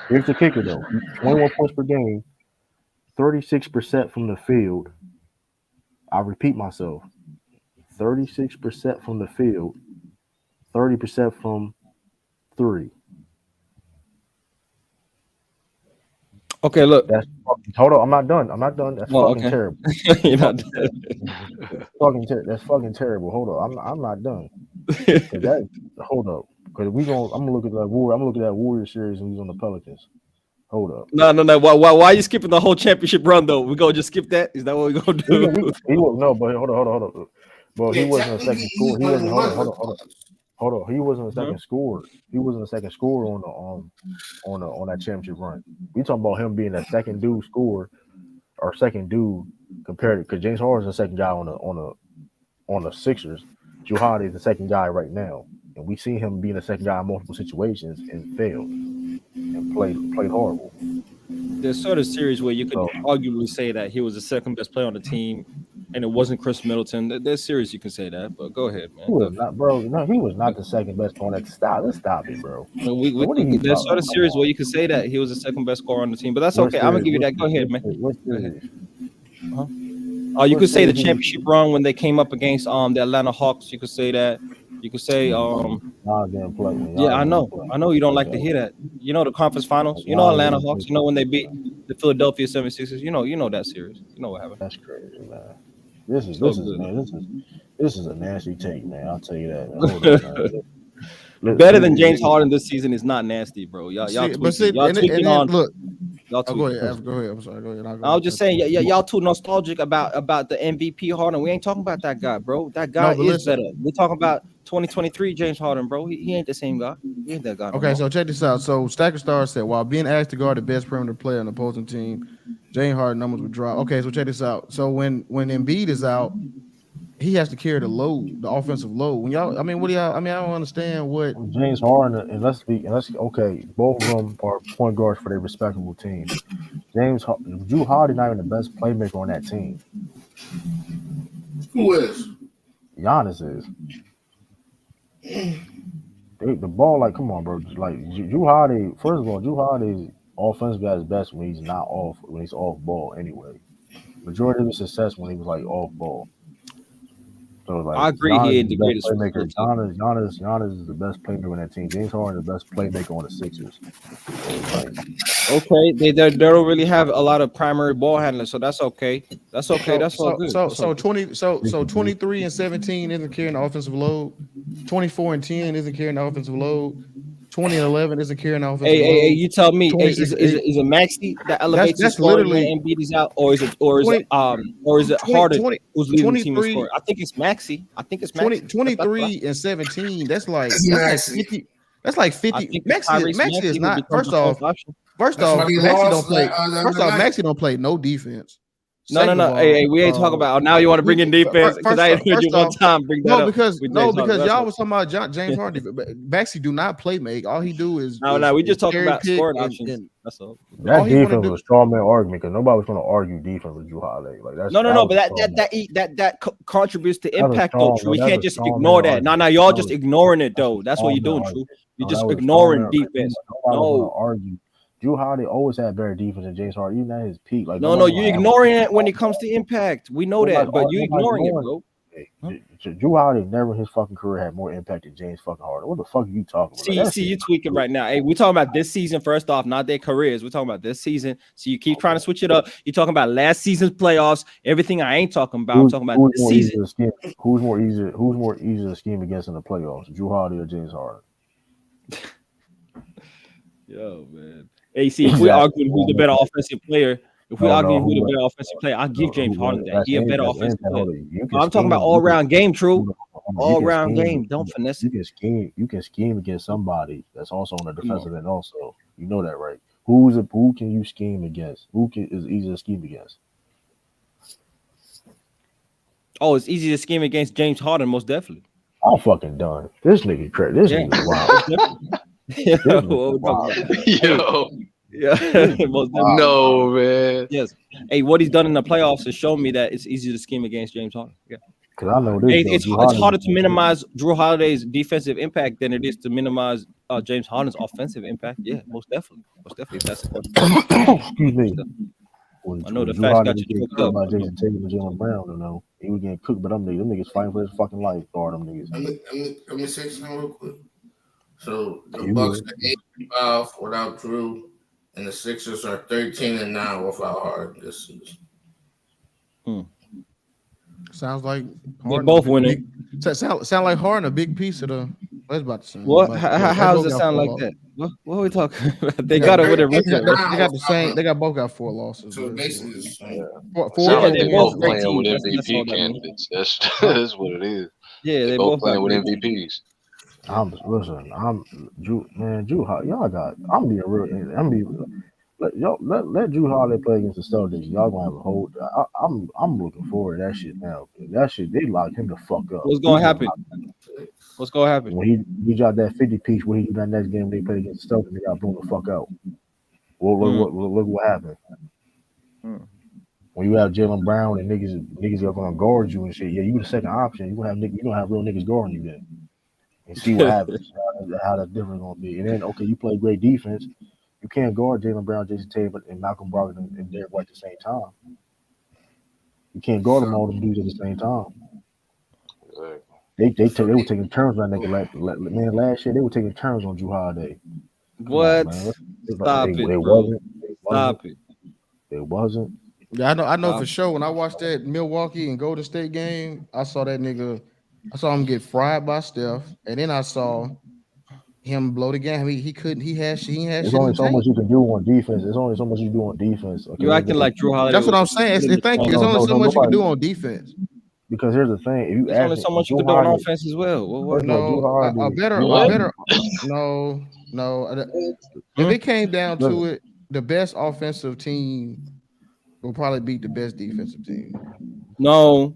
Here's the kicker though. 21 points per game, 36% from the field. I repeat myself. 36% from the field, 30% from three. Okay, look. That's fucking, hold on. I'm not done. I'm not done. That's Oh, fucking okay. terrible. You're That's not fucking terrible. That's fucking terrible. Hold on. I'm not done. done. Cause that hold up. Cause I'm gonna look at that Warrior. I'm gonna look at that Warrior series and he's on the Pelicans. Hold up. No. Why are you skipping the whole championship run though? We gonna just skip that? Is that what we gonna do? He was no, but hold on. But he Yeah, wasn't a technically, second scorer. He not wasn't. even Hold one on. of Hold the on. Hold on. parts. Hold on. He wasn't a Huh? second scorer. He wasn't a second scorer on that championship run. We talking about him being a second dude scorer or second dude compared to, because James Harden's the second guy on the Sixers. Drew Holiday is the second guy right now, and we seen him being the second guy in multiple situations and failed and played horrible. There's sort of series where you could So arguably say that he was the second best player on the team, and it wasn't Chris Middleton. There's series you can say that, but go ahead, he man. Go was ahead. not, bro. No, he was not the second best on that. Stop. Let's stop it, bro. And Like, what are you there's talking sort about? of Come series where on. you could say that he was the second best scorer on the team, but that's What okay. I'm gonna series? give you that. Go ahead, man. What Go ahead. series? Uh-huh. You What could say the series? championship run when they came up against the Atlanta Hawks. You could say that. You could say Y'all didn't play. yeah, Y'all didn't play. I know you don't like to Okay. hear that. You know the conference finals. You know Y'all Atlanta didn't Hawks. play. You know when they beat the Philadelphia 76ers. You know that series. You know what happened. That's crazy, man. This So is good. man. This is a nasty take, man. I'll tell you that. Hold up, man. Better than James Harden this season is not nasty, bro. Y'all tweaking. Y'all And tweaking then on. look. Y'all Oh, go tweaking. ahead. Go ahead. I'm sorry. Go ahead. I'll go I was ahead. just saying, y'all too nostalgic about the MVP Harden. We ain't talking about that guy, bro. That guy No, but is listen. better. We're talking about 2023 James Harden, bro. He ain't the same guy. He ain't that guy no Okay, more. so check this out. So Stacker Star said, while being asked to guard the best perimeter player on the opposing team, James Harden numbers would drop. Okay, so check this out. So when Embiid is out, he has to carry the load, the offensive load. When y'all, I mean, what do y'all? I mean, I don't understand what. James Harden and let's okay. Both of them are point guards for their respectable teams. Drew Holiday not even the best playmaker on that team. Who is? Giannis is. The ball, like, come on, bro. Like Drew Holiday. First of all, Drew Holiday's offensively at his best when he's not off, when he's off ball. Anyway, majority of his success when he was like off ball. So like I agree. Giannis He is ain't the the best greatest playmaker. facilitator. Giannis is the best playmaker on that team. James Harden is the best playmaker on the Sixers. So like, Okay, they don't really have a lot of primary ball handlers, so that's okay. That's okay. That's all good. That's all good. 23 and 17 isn't carrying the offensive load. 24 and 10 isn't carrying the offensive load. 20 and 11 isn't carrying the offensive load. Hey, you tell me, hey, 26 is it Maxey that elevates his that's scoring when literally Embiid is out, or is it 20, Harden 20, who's leading the team in 23 scoring? I think it's Maxey. 20, That's what 23 and 17. That's like That's nasty. 50. That's like I 50. think it's Tyrese Maxi is Maxey who not. becomes the fourth option. First That's off, why they Maxey don't lost play. the First other off, night. Maxey don't play no defense. No. Second of all, Hey, we ain't talking about. Now you want to bring in defense because I ain't heard you one time bring that no, up. because with James Harden. That's y'all what- was talking about James Harden. Maxey do not play make. All he do is No, we just talking cherry about pick scoring and- options. and That's all. That all he wanna defense do- was a straw man argument because nobody was going to argue defense with Drew Holiday. Like that's No, was but a straw man. that contributes to That was impact strong, though, True. no, You that can't was just strong ignore man that. No, argument. y'all That just was- ignoring it that's though. a That's what strong you're doing, man True. argument. You're No, just that was a ignoring strong man- defense. Nobody was No, going to argue. Drew Holiday always had better defense than James Harden, even at his peak. Like no, nobody you're gonna ignoring it when it comes to impact. We know that, but you're nobody's ignoring it, ignoring bro. Drew Holiday never in his fucking career had more impact than James fucking Harden. What the fuck are you talking about? Like, See, you tweaking right now. Hey, we're talking about this season first off, not their careers. We're talking about this season. So you keep trying to switch it up. You're talking about last season's playoffs. Everything I ain't talking about. I'm talking about this season. Who's more easy to scheme against in the playoffs? Drew Holiday or James Harden? Yo, man. Hey, see, if we're arguing who's the better offensive player, if we're No, arguing who who's the would- better offensive player, I'll give James Harden that. That's He a better impact, offensive impact. player. Hold on. You can I'm talking about scheme, all round game, True. you can All round scheme, game. Don't finesse You it. can scheme against somebody that's also on the defensive end. Also, you know that, right? Who can you scheme against? Is easy to scheme against? Oh, it's easy to scheme against James Harden, most definitely. I'm fucking done. This nigga crazy. This Yeah. nigga wild. Yeah, This what we nigga talking wild. about? Yo, Yeah, most definitely. no, man. Yes. Hey, what he's done in the playoffs has shown me that it's easy to scheme against James Harden. Yeah. Because I know this. Hey, though, it's Drew harder Holiday- to minimize Drew Holiday's defensive impact than it is to minimize James Harden's offensive impact. Yeah, most definitely. Most definitely. If that's the question. Excuse me. I know the Drew facts Holiday got was you getting choked cooked up. by Jason Tatum and Jalen Brown. You know, he was getting cooked, but them niggas fighting for his fucking life. Guard them niggas. Let me say something real quick. So the You Bucks will. are 8-5 without Drew, and the Sixers are 13-9 without Harden this season. sounds like They're Harden both a big- winning. Sound like Harden a big piece of the. I was about to say. What? but How both does it got sound 4 like losses. that? What are we talking about? They Yeah, got it they- with a They record. got the same. They got both got 4 losses. So basically, it's the same. Four, Sound like they're they both both great playing with teams. That's all MVP that means. candidates. That's what it is. Yeah, They they both got playing with great teams. MVPs. I'm Drew, man. Y'all got. I'm being real. Let Drew Holiday play against the Celtics. Y'all gonna have a whole. I'm looking forward to that shit now. That shit they locked him the fuck up. What's gonna happen? What's gonna happen? When he dropped that 50 piece, when he do that next game they play against the Celtics, they got blown the fuck out. Well, look what happened. When you have Jalen Brown and niggas are gonna guard you and shit, yeah, you the second option. You gonna have real niggas guarding you then, and see what happens. How that difference gonna be. And then okay, you play great defense. You can't guard Jalen Brown, Jason Tatum, and Malcolm Brogdon and Derrick White at the same time. You can't guard them all them dudes at the same time. Exactly. They were taking turns on that nigga. Man, last year they were taking turns on Drew Holiday. What? Man. Stop They it, bro. wasn't. Stop it. It wasn't. Yeah, I know for sure. When I watched that Milwaukee and Golden State game, I saw that nigga. I saw him get fried by Steph, and then I saw him blow the game. He couldn't. He had shit. There's only so much you can do on defense. There's only so much you do on defense. Okay, You acting like Drew Holiday. That's what I'm saying. Thank you. There's only so much you can do on defense. Because here's the thing: if you There's only so much you can do on offense as well. What? No, better. No. If it came down to it, the best offensive team will probably beat the best defensive team. No.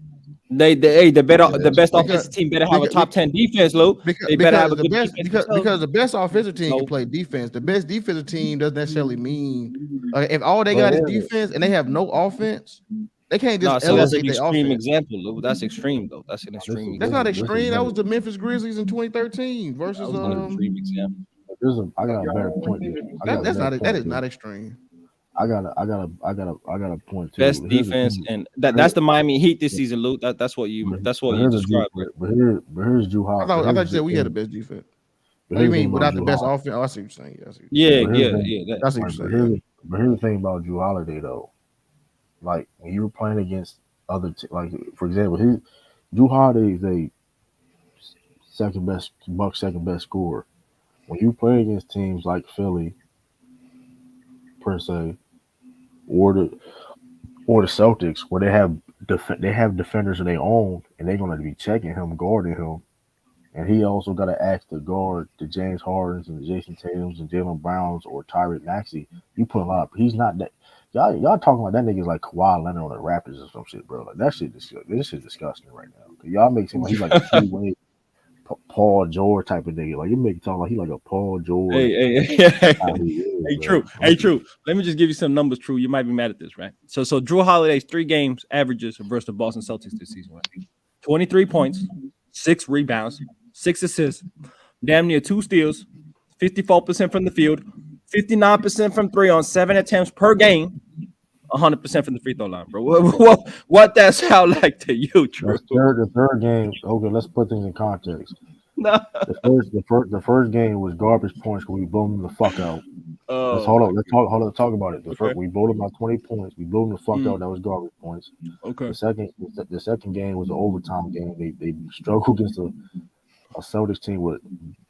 The best offensive team better have a top 10 defense, Lou. They better have a good defense because the best offensive team can play defense. The best defensive team doesn't necessarily mean if all they got is defense and they have no offense, they can't just so that's an elevate their extreme offense. example, Lou. That's extreme though. That's an extreme. That's not extreme. That was the Memphis Grizzlies in 2013 versus an extreme example. I got a better point. That is not extreme. I got a point too. Best defense, and that's the Miami Heat this season, Luke. That's what you described. But here's Drew Holiday. I thought you said we had the best defense. What do you mean without the best offense? Oh, I see what you're saying. Yeah. That's what you're saying. But here's the thing about Drew Holiday though. Like when you were playing against other like for example, Drew Holiday is a second best scorer. When you play against teams like Philly, per se, or the Celtics, where they have defenders of their own, and they're going to be checking him, guarding him, And he also got to ask to guard the James Hardens and the Jason Tatums and Jalen Browns or Tyrese Maxey. You put a lot of. He's not that. Y'all talking about that nigga's like Kawhi Leonard on the Raptors or some shit, bro. Like that shit. This shit disgusting right now. Y'all make it seem like he's like a two-way Paul George type of nigga. Like you make it sound like he like a Paul George. Hey, True. Hey, True. Let me just give you some numbers, True. You might be mad at this, right? So Drew Holiday's 3 games averages versus the Boston Celtics this season, right? 23 points, 6 rebounds, 6 assists, damn near 2 steals, 54% from the field, 59% from 3 on 7 attempts per game, 100% from the free throw line, bro. What that sound like to you, True? The third game. Okay, let's put things in context. No. The first game was garbage points because we blew them the fuck out. Let's talk about it. We blew them by 20 points. We blew them the fuck out. That was garbage points. Okay. The second game was an overtime game. They struggled against a Celtics team with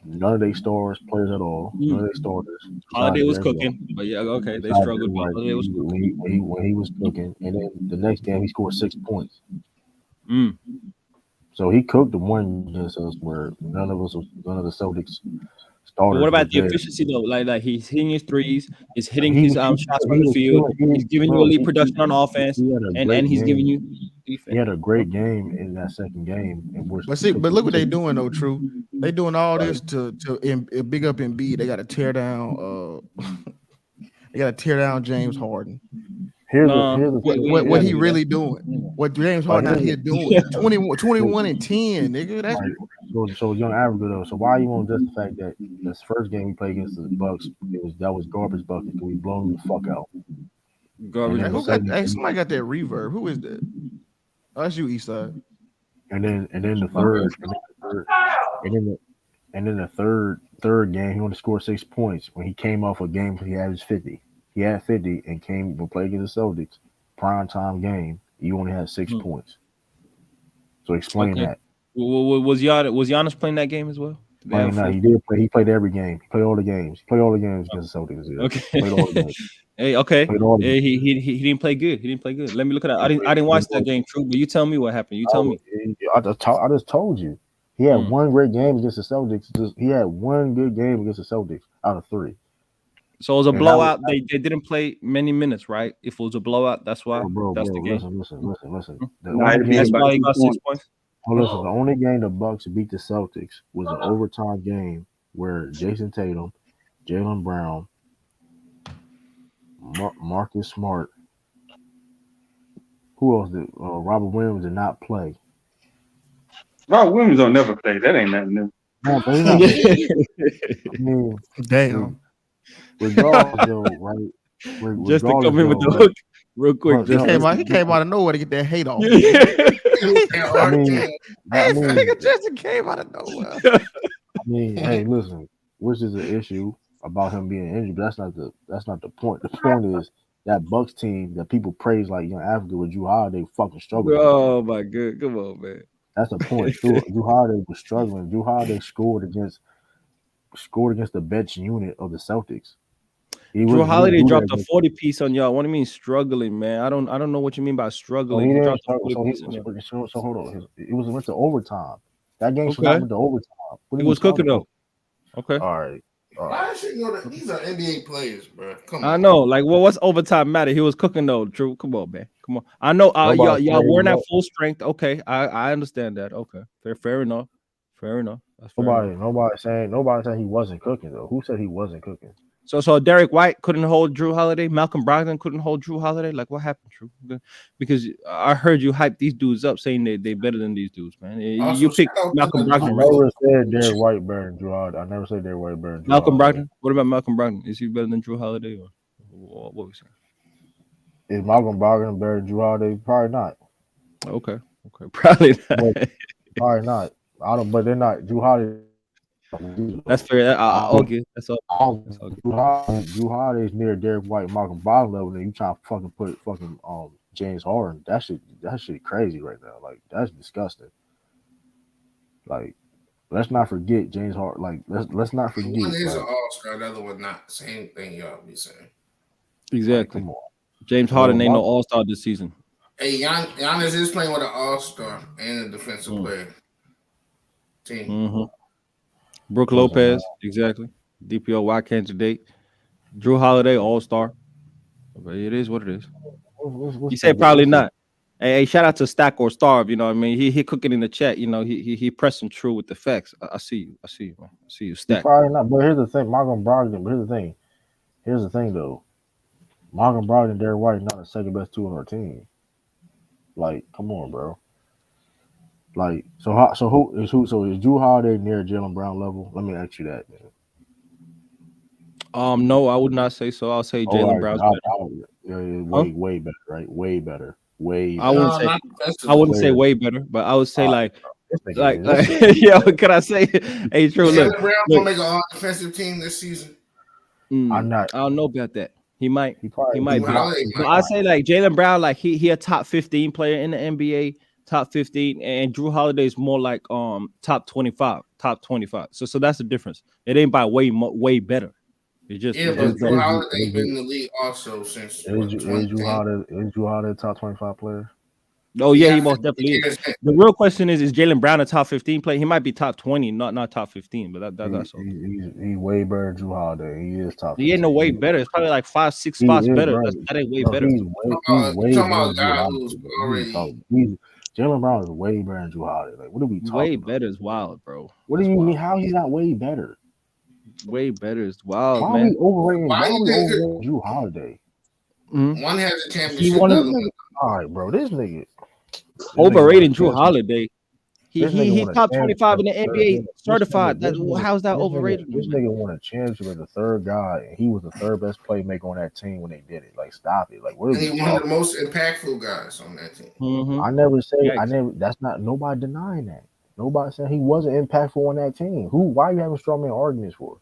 none of their stars players at all. None of their starters. Holiday was cooking, but yeah, okay, they struggled. Right. Holiday was cooking. When he was cooking, and then the next game he scored 6 points. So he cooked the one against us where none of the Celtics starters. But what about the efficiency though? Like he's hitting his threes, he's hitting his shots from the field, he's giving you elite production on offense, and he's giving you defense. He had a great game in that second game. But look what they're doing though, True. They doing all this to big up Embiid. They got to tear down. They got to tear down James Harden. Here's the what he really doing? What James Harden out here doing? 21 and 10, nigga. That's so young average though. So why you want to just the fact that this first game we played against the Bucks, that was garbage bucket because we blown the fuck out. Garbage. Somebody got that reverb. Who is that? Oh, that's you, Eastside. And then the third game he only scored 6 points when he came off a game he averaged 50. He had 50 and came to play against the Celtics. Prime time game. He only had 6 points. So explain that. Was Giannis playing that game as well? He did play. He played every game. He played all the games. He played all the games against the Celtics. Yeah. Okay. He played all the games. Hey, okay. He didn't play good. He didn't play good. Let me look at that. I didn't watch that game, True. But you tell me what happened. You tell me. I just told you. He had one great game against the Celtics. He had one good game against the Celtics out of 3. So it was a blowout. They didn't play many minutes, right? If it was a blowout, that's why. That's the game. Listen. That's why he got 6 points. Listen, the only game the Bucks beat the Celtics was an overtime game where Jason Tatum, Jalen Brown, Marcus Smart, who else did? Robert Williams did not play. Robert Williams don't never play. That ain't nothing new. No, but he's not, I mean, damn. Regardless, though, right? Just to come in with the hook real quick. He came out of nowhere to get that hate off. Justin came out of nowhere. I mean, hey, listen, which is an issue about him being injured, but that's not the point. The point is that Bucks team that people praise like young Africa with Drew Holiday fucking struggling. Oh my god, come on, man. That's the point. Drew Holiday was struggling. Drew Holiday scored against the bench unit of the Celtics. Drew Holiday dropped a 40 piece on y'all. What do you mean struggling, man? I don't know what you mean by struggling. He dropped a 40 piece on y'all. So hold on. It went to overtime. That game went to overtime. He was cooking though. Okay. All right. Why should you know that these are NBA players, bro? Come on. I know. Like, what's overtime matter? He was cooking though. Drew, come on, man. Come on. I know. Y'all weren't at full strength. Okay, I understand that. Okay, fair enough. Nobody saying he wasn't cooking though. Who said he wasn't cooking? So Derek White couldn't hold Drew Holiday. Malcolm Brogdon couldn't hold Drew Holiday. Like, what happened, Drew? Because I heard you hype these dudes up, saying they better than these dudes, man. You picked Malcolm Brogdon. I never said Derek White better than Drew Holiday. I never said Derek White better than Drew Malcolm Holiday. Brogdon. What about Malcolm Brogdon? Is he better than Drew Holiday, or what we saying? Is Malcolm Brogdon better than Drew Holiday? Probably not. Okay, probably not. Probably not. But they're not. Drew Holiday. That's fair. Okay, that's all. Drew Holiday's near Derek White, Malcolm Brogdon level, and you trying to fucking put James Harden. That shit crazy right now. Like, that's disgusting. Like, let's not forget James Harden. Like, let's not forget. One is an all-star, the other one not. Same thing y'all be saying. Exactly. Like, come on. James Harden ain't no all-star this season. Hey, Giannis is playing with an all-star and a defensive player team. Brooke Doesn't matter. Lopez, exactly. DPOY candidate. Drew Holiday, All Star. But it is what it is. What's You said the- probably what's the- not. Hey, shout out to Stack or Starve. You know what I mean? He cooking in the chat. You know, he pressing true with the facts. I see you. I see you, man. I see you. He Stack. probably not. But here's the thing, Malcolm Brogdon. But here's the thing though. Malcolm Brogdon and Derrick White not the second best two on our team. Like, come on, bro. Like, so is Drew Holiday near Jalen Brown level? Let me ask you that. Man. No, I would not say so. I'll say Jalen right, Brown's better. Huh? Way better, right? Way better. Way I better. wouldn't say not defensively. I wouldn't say Way- way better, but I would say Uh, like This nigga like is- yeah. Can I say? Hey, true. Look, Jalen Brown look. gonna make an all defensive team this season. I'm not. I don't know about that. He might. He probably He might Drew be. Holiday But might. I say like Jalen Brown, like he a top 15 player in the NBA, top 15, and Drew Holiday is more like top 25. So that's the difference. It ain't by way better. It's just Yeah, it's but just Drew better. Holiday been in the league also since Is Drew 2010. Holiday a top 25 player? Oh yeah, he Yeah, most definitely is. years. The real question is Jalen Brown a top 15 player? He might be top 20, not top 15, but that's all. He's way better than Drew Holiday. He is top. He ain't no 15. way better. It's probably like 5-6 He spots is, better. bro. That ain't way No, better. He's way talking better about than a Drew guy Holiday. who's bro. What are you already talking- Jalen Brown is way better than Drew Holiday. Like, what are we talking Way about? better is wild, bro. What do That's you wild. mean? How he's not way better? Way better is wild, Why are man. we overrating? Why Why you are we think overrating Drew Holiday? Mhm. one has a He championship, won the it. other one. All right, bro. This nigga Overrating Drew won a Holiday. This nigga He's won a top 25 in the championship. NBA This certified. nigga- How's that this overrated? This nigga won a championship as the third guy, and he was the third best playmaker on that team when they did it. Like, stop it. Like, what are And we he one of talking? the most impactful guys on that team. Mhm. I never say I Yikes. never. That's not nobody denying that. Nobody saying he wasn't impactful on that team. Who? Why you having strong man arguments for?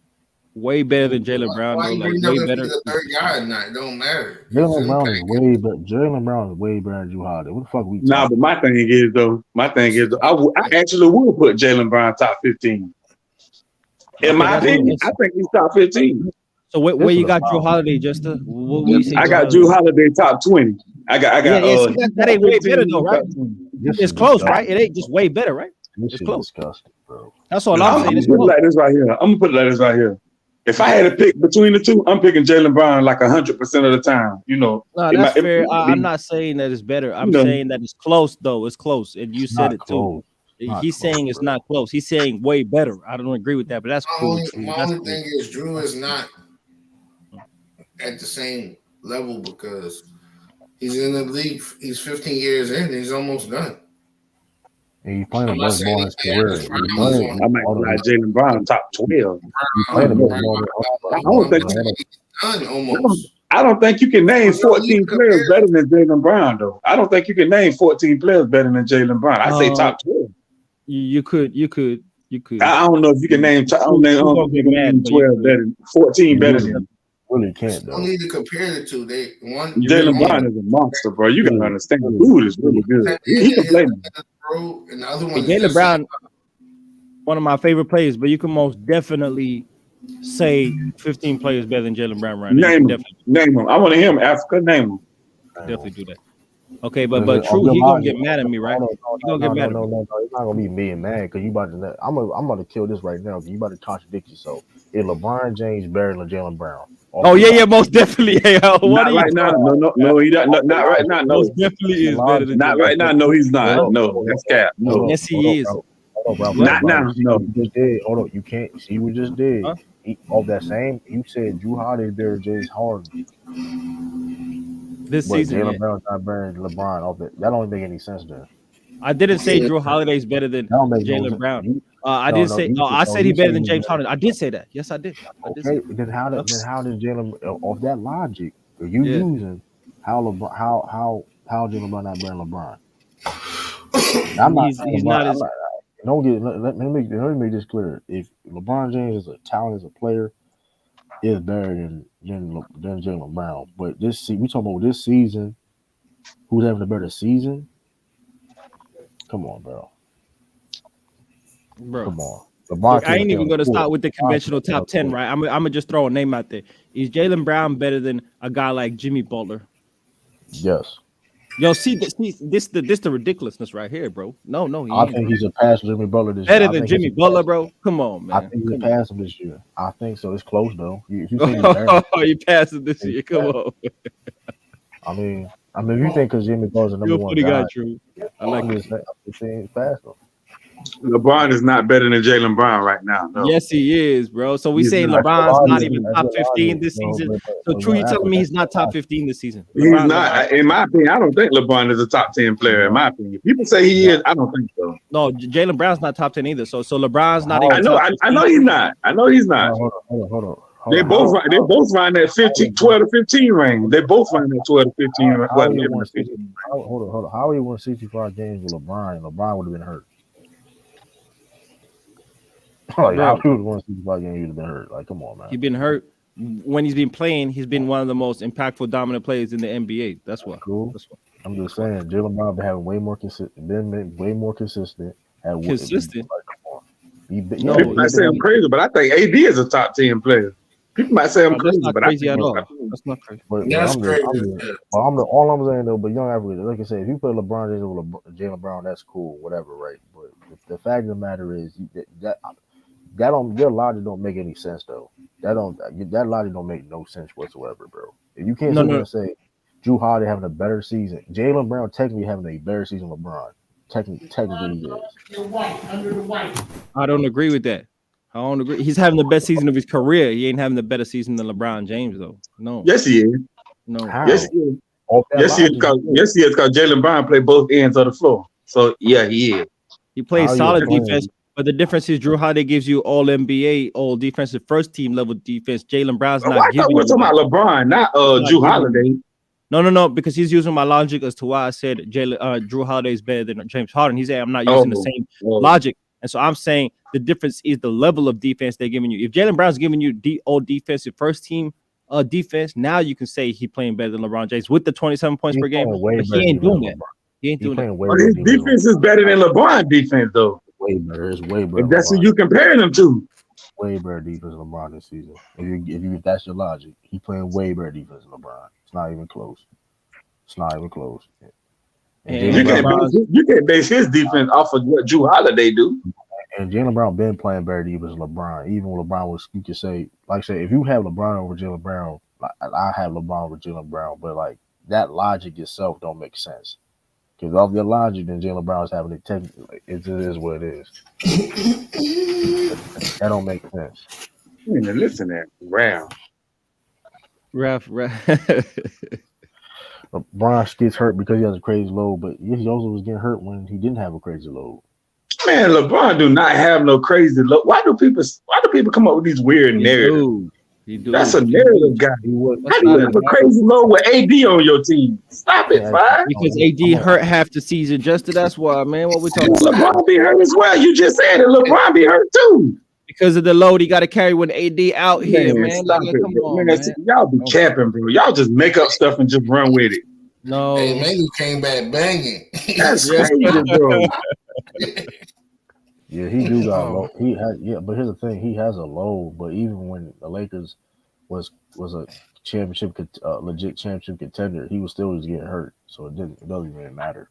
Way better than Jalen Brown, Why though. you Like bring up way if better. he's the third guy or not? It don't matter. Jalen His Brown is impact- way better. Jalen Brown is way better than Drew Holiday. What the fuck we Nah, talking? but my thing is though, I actually will put Jalen Brown top 15. In Okay, my that's opinion, what- I think he's top 15. So where This you is got a Drew foul. Holiday, Justa? What you say? I got Drew Holiday top 20. I got Yeah, see, that ain't way better though, right? top 20. This It's is close, disgusting. right? It ain't just way better, right? This It's is close. disgusting, bro. That's all I'm I'm saying. gonna It's put it close. like this right here. I'm gonna put it like this right here. If I had to pick between the two, I'm picking Jalen Brown like 100% of the time. You know, No, it that's might- fair. it- I'm not saying that it's better. I'm know. saying that it's close, though. It's close, and you said Not it too. close. Not He's close, saying it's bro. not close. He's saying way better. I don't agree with that, but that's cool. True. My That's only cool. thing is Drew is not at the same level because he's in the league. He's 15 years in. He's almost done. And he's playing the I'm not best saying ball in his he's career. bad. He's He's playing. on- I might like Jalen Brown top 12. He's playing the best Brown, ball. I don't think- he's done almost. I don't think you can name 14 players better than Jalen Brown, though. I don't think you can name 14 players better than Jalen Brown. I say top 12. You could. I don't know if you can name. I don't You gonna think you get can mad, name but you 12 could. better, 14 better than Really can't Don't though. need to compare the two. They one Jalen Brown is a monster, bro. You gotta understand. The dude is really good. He can play. Bro, and the other Hey, one is Jalen just Brown, one of my favorite players, but you can most definitely say 15 players better than Jalen Brown right now. You Name can him. Name him. I want to hear him. Africa. Name him. definitely do that. Okay, but True, he gonna get mad at me, right? He gonna get mad at me. No. It's not gonna be me and mad because you about to. I'm about to kill this right now because you about to contradict yourself. Is LeBron James better than Jalen Brown? Oh yeah, most definitely. Hey, what Not are you right now. No, he not. Not right now. No, most definitely is better than not Jalen right now. Brown. No, he's not. No, that's cap. No, Yes, he is. Hold on, bro. Not now. No. You just did. Hold on. You can't see what you just did. Huh? Off that same, you said Drew Holiday is better than James Harden. This But season, Jalen yeah. Brown's not better than LeBron. Off that don't make any sense then. I didn't say Drew Holiday's better than That don't make no Jalen sense. Brown. I didn't say. you No, I said- said he you better said than he James was Harden. I did say that. Yes, I did. Okay, then how did Jalen off that logic are you Yeah. using how LeBron how Jalen Brown not better than LeBron? I'm not. He's not as. Don't get. Let me make this clear. If LeBron James is a talent as a player, is better than Jalen Brown. But we talking about this season. Who's having a better season? Come on, bro. Bro. Come on. Look, I ain't even going to start with the conventional top 10, right? I'm gonna just throw a name out there. Is Jalen Brown better than a guy like Jimmy Butler? Yes. Yo, see this the ridiculousness right here, bro. No, he I ain't, think bro. he's a pass Jimmy Butler this year. Better I than think he's Jimmy a Butler, pass. bro. Come on, I man. think he's a Come on. pass him this year. I think so. It's close though. If you think he's better, You passing this year. Come on. I mean, if you think because Jimmy Butler's the number You're a one funny guy, guy, True. I like I'm it. just saying he's past him. LeBron is not better than Jaylen Brown right now. No. Yes, he is, bro. So we He's saying not. LeBron's not Logic. even That's top your 15 logic. this No, season. So but True, you no, telling me he's that's not your top logic. 15 this season? He's LeBron's not. In my opinion, I don't think LeBron is a top 10 player. In my opinion, people say he is. I don't think so. no, Jalen Brown's not top 10 either. So LeBron's not How- even I know. top I 15. know he's not. I know he's not. Hold on. They both run that 12 to 15 range. They both run that 12 to 15 range. How he won 65 games with LeBron? LeBron would have been hurt. Like, how he would have won 65 games? He would have been hurt. Like, come on, man. He's been hurt. When he's been playing, he's been one of the most impactful, dominant players in the NBA. That's what. Cool. That's what. I'm just saying, Jaylen Brown been having way more consistent. Consistent. Like, come on. No, People might say I'm crazy, but I think AD is a top 10 player. People might say I'm that's crazy, not but crazy I at think all. That's not crazy. But That's crazy. all I'm saying though, but young average, like I said, if you put LeBron James with Jaylen Brown, that's cool, whatever, right? But the fact of the matter is that your logic don't make any sense though. That logic don't make no sense whatsoever, bro. If you can't sit there and say Drew Holiday having a better season, Jaylen Brown technically having a better season than LeBron. Technically he is. I don't agree with that. I don't agree. He's having the best season of his career. He ain't having the better season than LeBron James, though. No. Yes, he is. No. How? Yes, he is. Yes, he is. Because Jaylen Brown played both ends of the floor. So yeah, he is. He plays How solid you defense, but the difference is Drew Holiday gives you all NBA, all defensive first team level defense. Jalen Brown's Why not I thought giving we were you talking that. about LeBron, not Drew Holiday. No, because he's using my logic as to why I said Drew Holiday is better than James Harden. He's saying I'm not using the same logic. And so I'm saying the difference is the level of defense they're giving you. If Jalen Brown's giving you all defensive first team defense, now you can say he's playing better than LeBron James with the 27 points per game. But he ain't doing that. He ain't doing that. But his defense is better than LeBron defense, though. Way better. It's way better. If that's what you comparing them to. Way better defense than LeBron this season. If that's your logic, he playing way better defense than LeBron. It's not even close. And you can't base his defense off of what Drew Holiday do. And Jaylen Brown been playing better defense than LeBron. Even when LeBron was, you could say, like I say, if you have LeBron over Jaylen Brown, I have LeBron over Jaylen Brown, but like that logic itself don't make sense. Because off your logic, then Jaylen Brown's having a technically, it is what it is. That don't make sense. Man, listen to that. Ref. LeBron gets hurt because he has a crazy load, but he also was getting hurt when he didn't have a crazy load. Man, LeBron do not have no crazy load. Why do people come up with these weird narratives? That's a narrative guy. How do you have a crazy load with AD on your team? Stop it, fine. Because AD hurt half the season. Just that's why, man. What we talking about? LeBron be hurt as well. You just said it. LeBron be hurt too. Because of the load he got to carry when AD out here, man. Stop it, come on, man. Y'all be capping, bro. Y'all just make up stuff and just run with it. No. Hey, man, you came back banging. That's crazy, bro. Yeah, he do got low. He has, but here's the thing: he has a low. But even when the Lakers was a legit championship contender, he was still just getting hurt. So it doesn't really matter.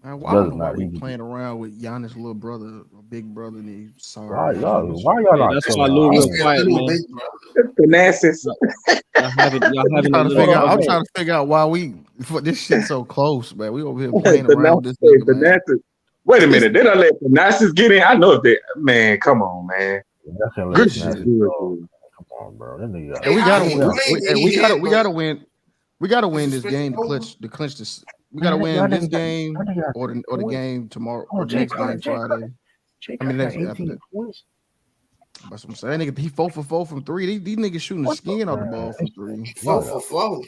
Man, why are we playing around with Giannis' little brother, big brother? And he's sorry. Why y'all not? That's why Lou real quiet, man. Finances. I'm trying to figure out why this shit so close, man. We over here playing around with this nigga, man. Wait a minute, they don't let Finances get in. I know if they, man. Come on, man. Good shit. Come on, bro. That nigga. And we gotta win. We gotta win this game to clinch this. We gotta win this game or the game tomorrow or the next game Friday. I mean next after that. That's what I'm saying. Nigga, he 4 for 4 from 3. These niggas shooting the skin off the ball from 3. 4 for 4.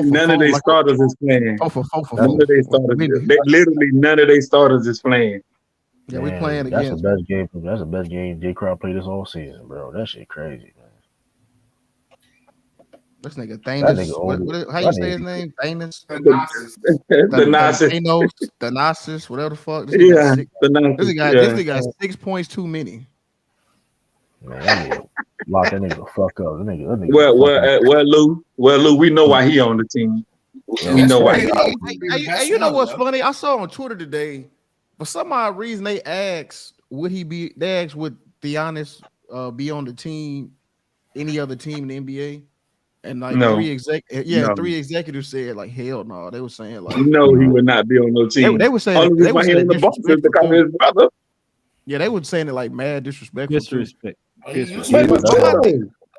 None of their starters is playing. 4 for 4. None of their starters. Literally, none of their starters is playing. Yeah, we playing that's against. That's the best game J. Crowd played this whole season, bro. That shit crazy, man. This nigga Thanos. How you say his name? Thanos. Thanasis. Whatever the fuck. This nigga got 6 points too many. Man, that nigga lock that nigga fuck up. That nigga Well, Lou, we know why he on the team. We know why. Hey, you know what's funny? I saw on Twitter today, for some odd reason, they asked would Giannis be on the team, any other team in the NBA? And like No. three executives said like hell no. They were saying like no, he would not be on no team. They were saying only reason why he on the Bucks is because of his brother. Yeah, they were saying it like mad disrespectful. Disrespect. But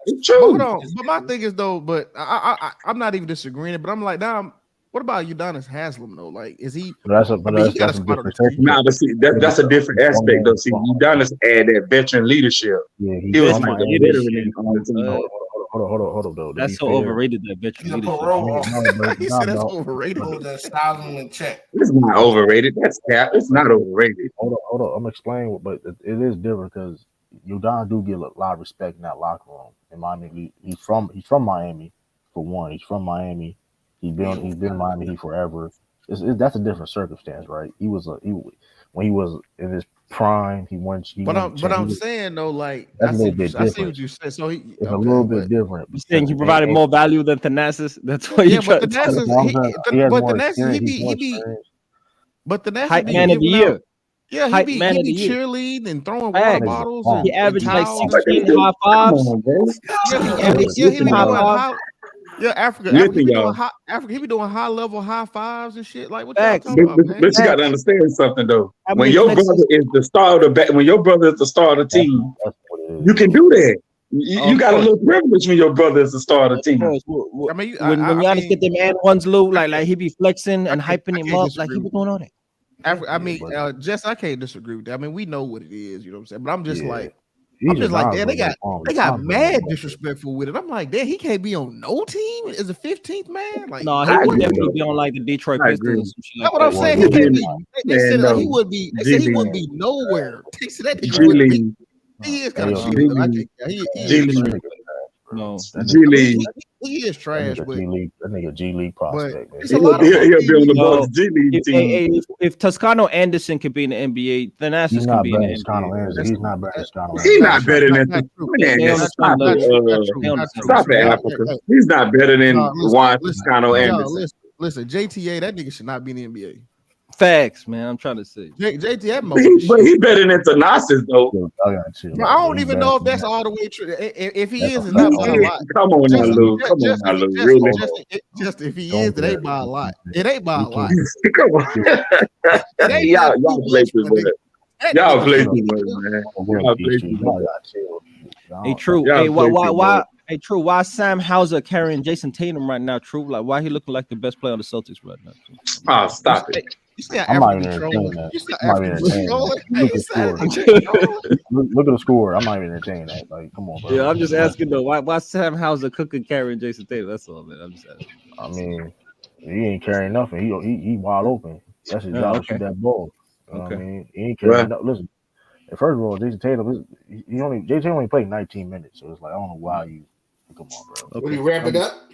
it's true. But my thing is though, but I'm not even disagreeing. But I'm like, now, what about Udonis Haslam though? Like, is he? That's a different. Nah, but see, that's a different aspect though. See, Udonis add that veteran leadership. Yeah, he was like a veteran on the team. Hold on, though. That's so overrated, that veteran leadership. He said that's overrated. That style in check. It's not overrated. That's cap. It's not overrated. Hold on. I'm explaining, but it is different because Udonis do get a lot of respect in that locker room. In Miami, he's from Miami for one. He's from Miami. He's been in Miami Heat forever. That's a different circumstance, right? When he was in his prime, he won. But I'm saying though, like I see what you said. So it's a little bit different. You saying he provided more value than Thanasis? That's why you try to tell me. But Thanasis hype man of the year. Yeah, he be cheerleading and throwing water bottles. He averaged like 16 high fives. Yeah, Africa. He be doing high level high fives and shit. Like what y'all talking about, man? But you got to understand something though. When your brother is the star of the team, you can do that. You got a little privilege when your brother is the star of the team. I mean, when Giannis get them and ones low, like he be flexing and hyping him up, like he be doing all that. Jess, I can't disagree with that. I mean, we know what it is, you know what I'm saying? But I'm just like, damn, they got mad disrespectful with it. I'm like, damn, he can't be on no team as a 15th man. Like, no, he would definitely be on like the Detroit Pistons. That's what I'm saying. He can't be. They said like he would be. They said he wouldn't be nowhere. They said that he is kind of shit. He is. No, he is trash. But that nigga G League prospect. He'll be on the Bucks G League team. If Toscano Anderson could be in the NBA, then Thanasis can be in the NBA. He's not better than Toscano. He's not better than Stop it, Africa. He's not better than Juan Toscano Anderson. Listen, JTA, that nigga should not be in the NBA. Facts, man. I'm trying to say. JTA, but he better than Thanasis though. I don't even know if that's all the way true. If he is, it's not by a lot. Come on now, Lou. Come on now, Lou. Really? Just if he is, it ain't by a lot. It ain't by a lot. Come on. Y'all play too much. Y'all play too much, man. Y'all play too much. Hey, true. Hey, why? Hey, true. Why Sam Hauser carrying Jason Tatum right now? True. Like, why he looking like the best player on the Celtics right now? Oh, stop it. I'm not even entertaining that. Look at the score. I'm not even entertaining that. Like, come on, bro. Yeah, I'm just asking though. Why Sam Hauser cooking carrying Jason Tatum? That's all, man. I'm just asking. I mean, he ain't carrying nothing. He wide open. That's his job. Shoot that ball. You know what I mean? He ain't carrying nothing. Listen, first of all, Jason Tatum only played 19 minutes, so it's like I don't know why you. Come on, bro. Will you wrap it up?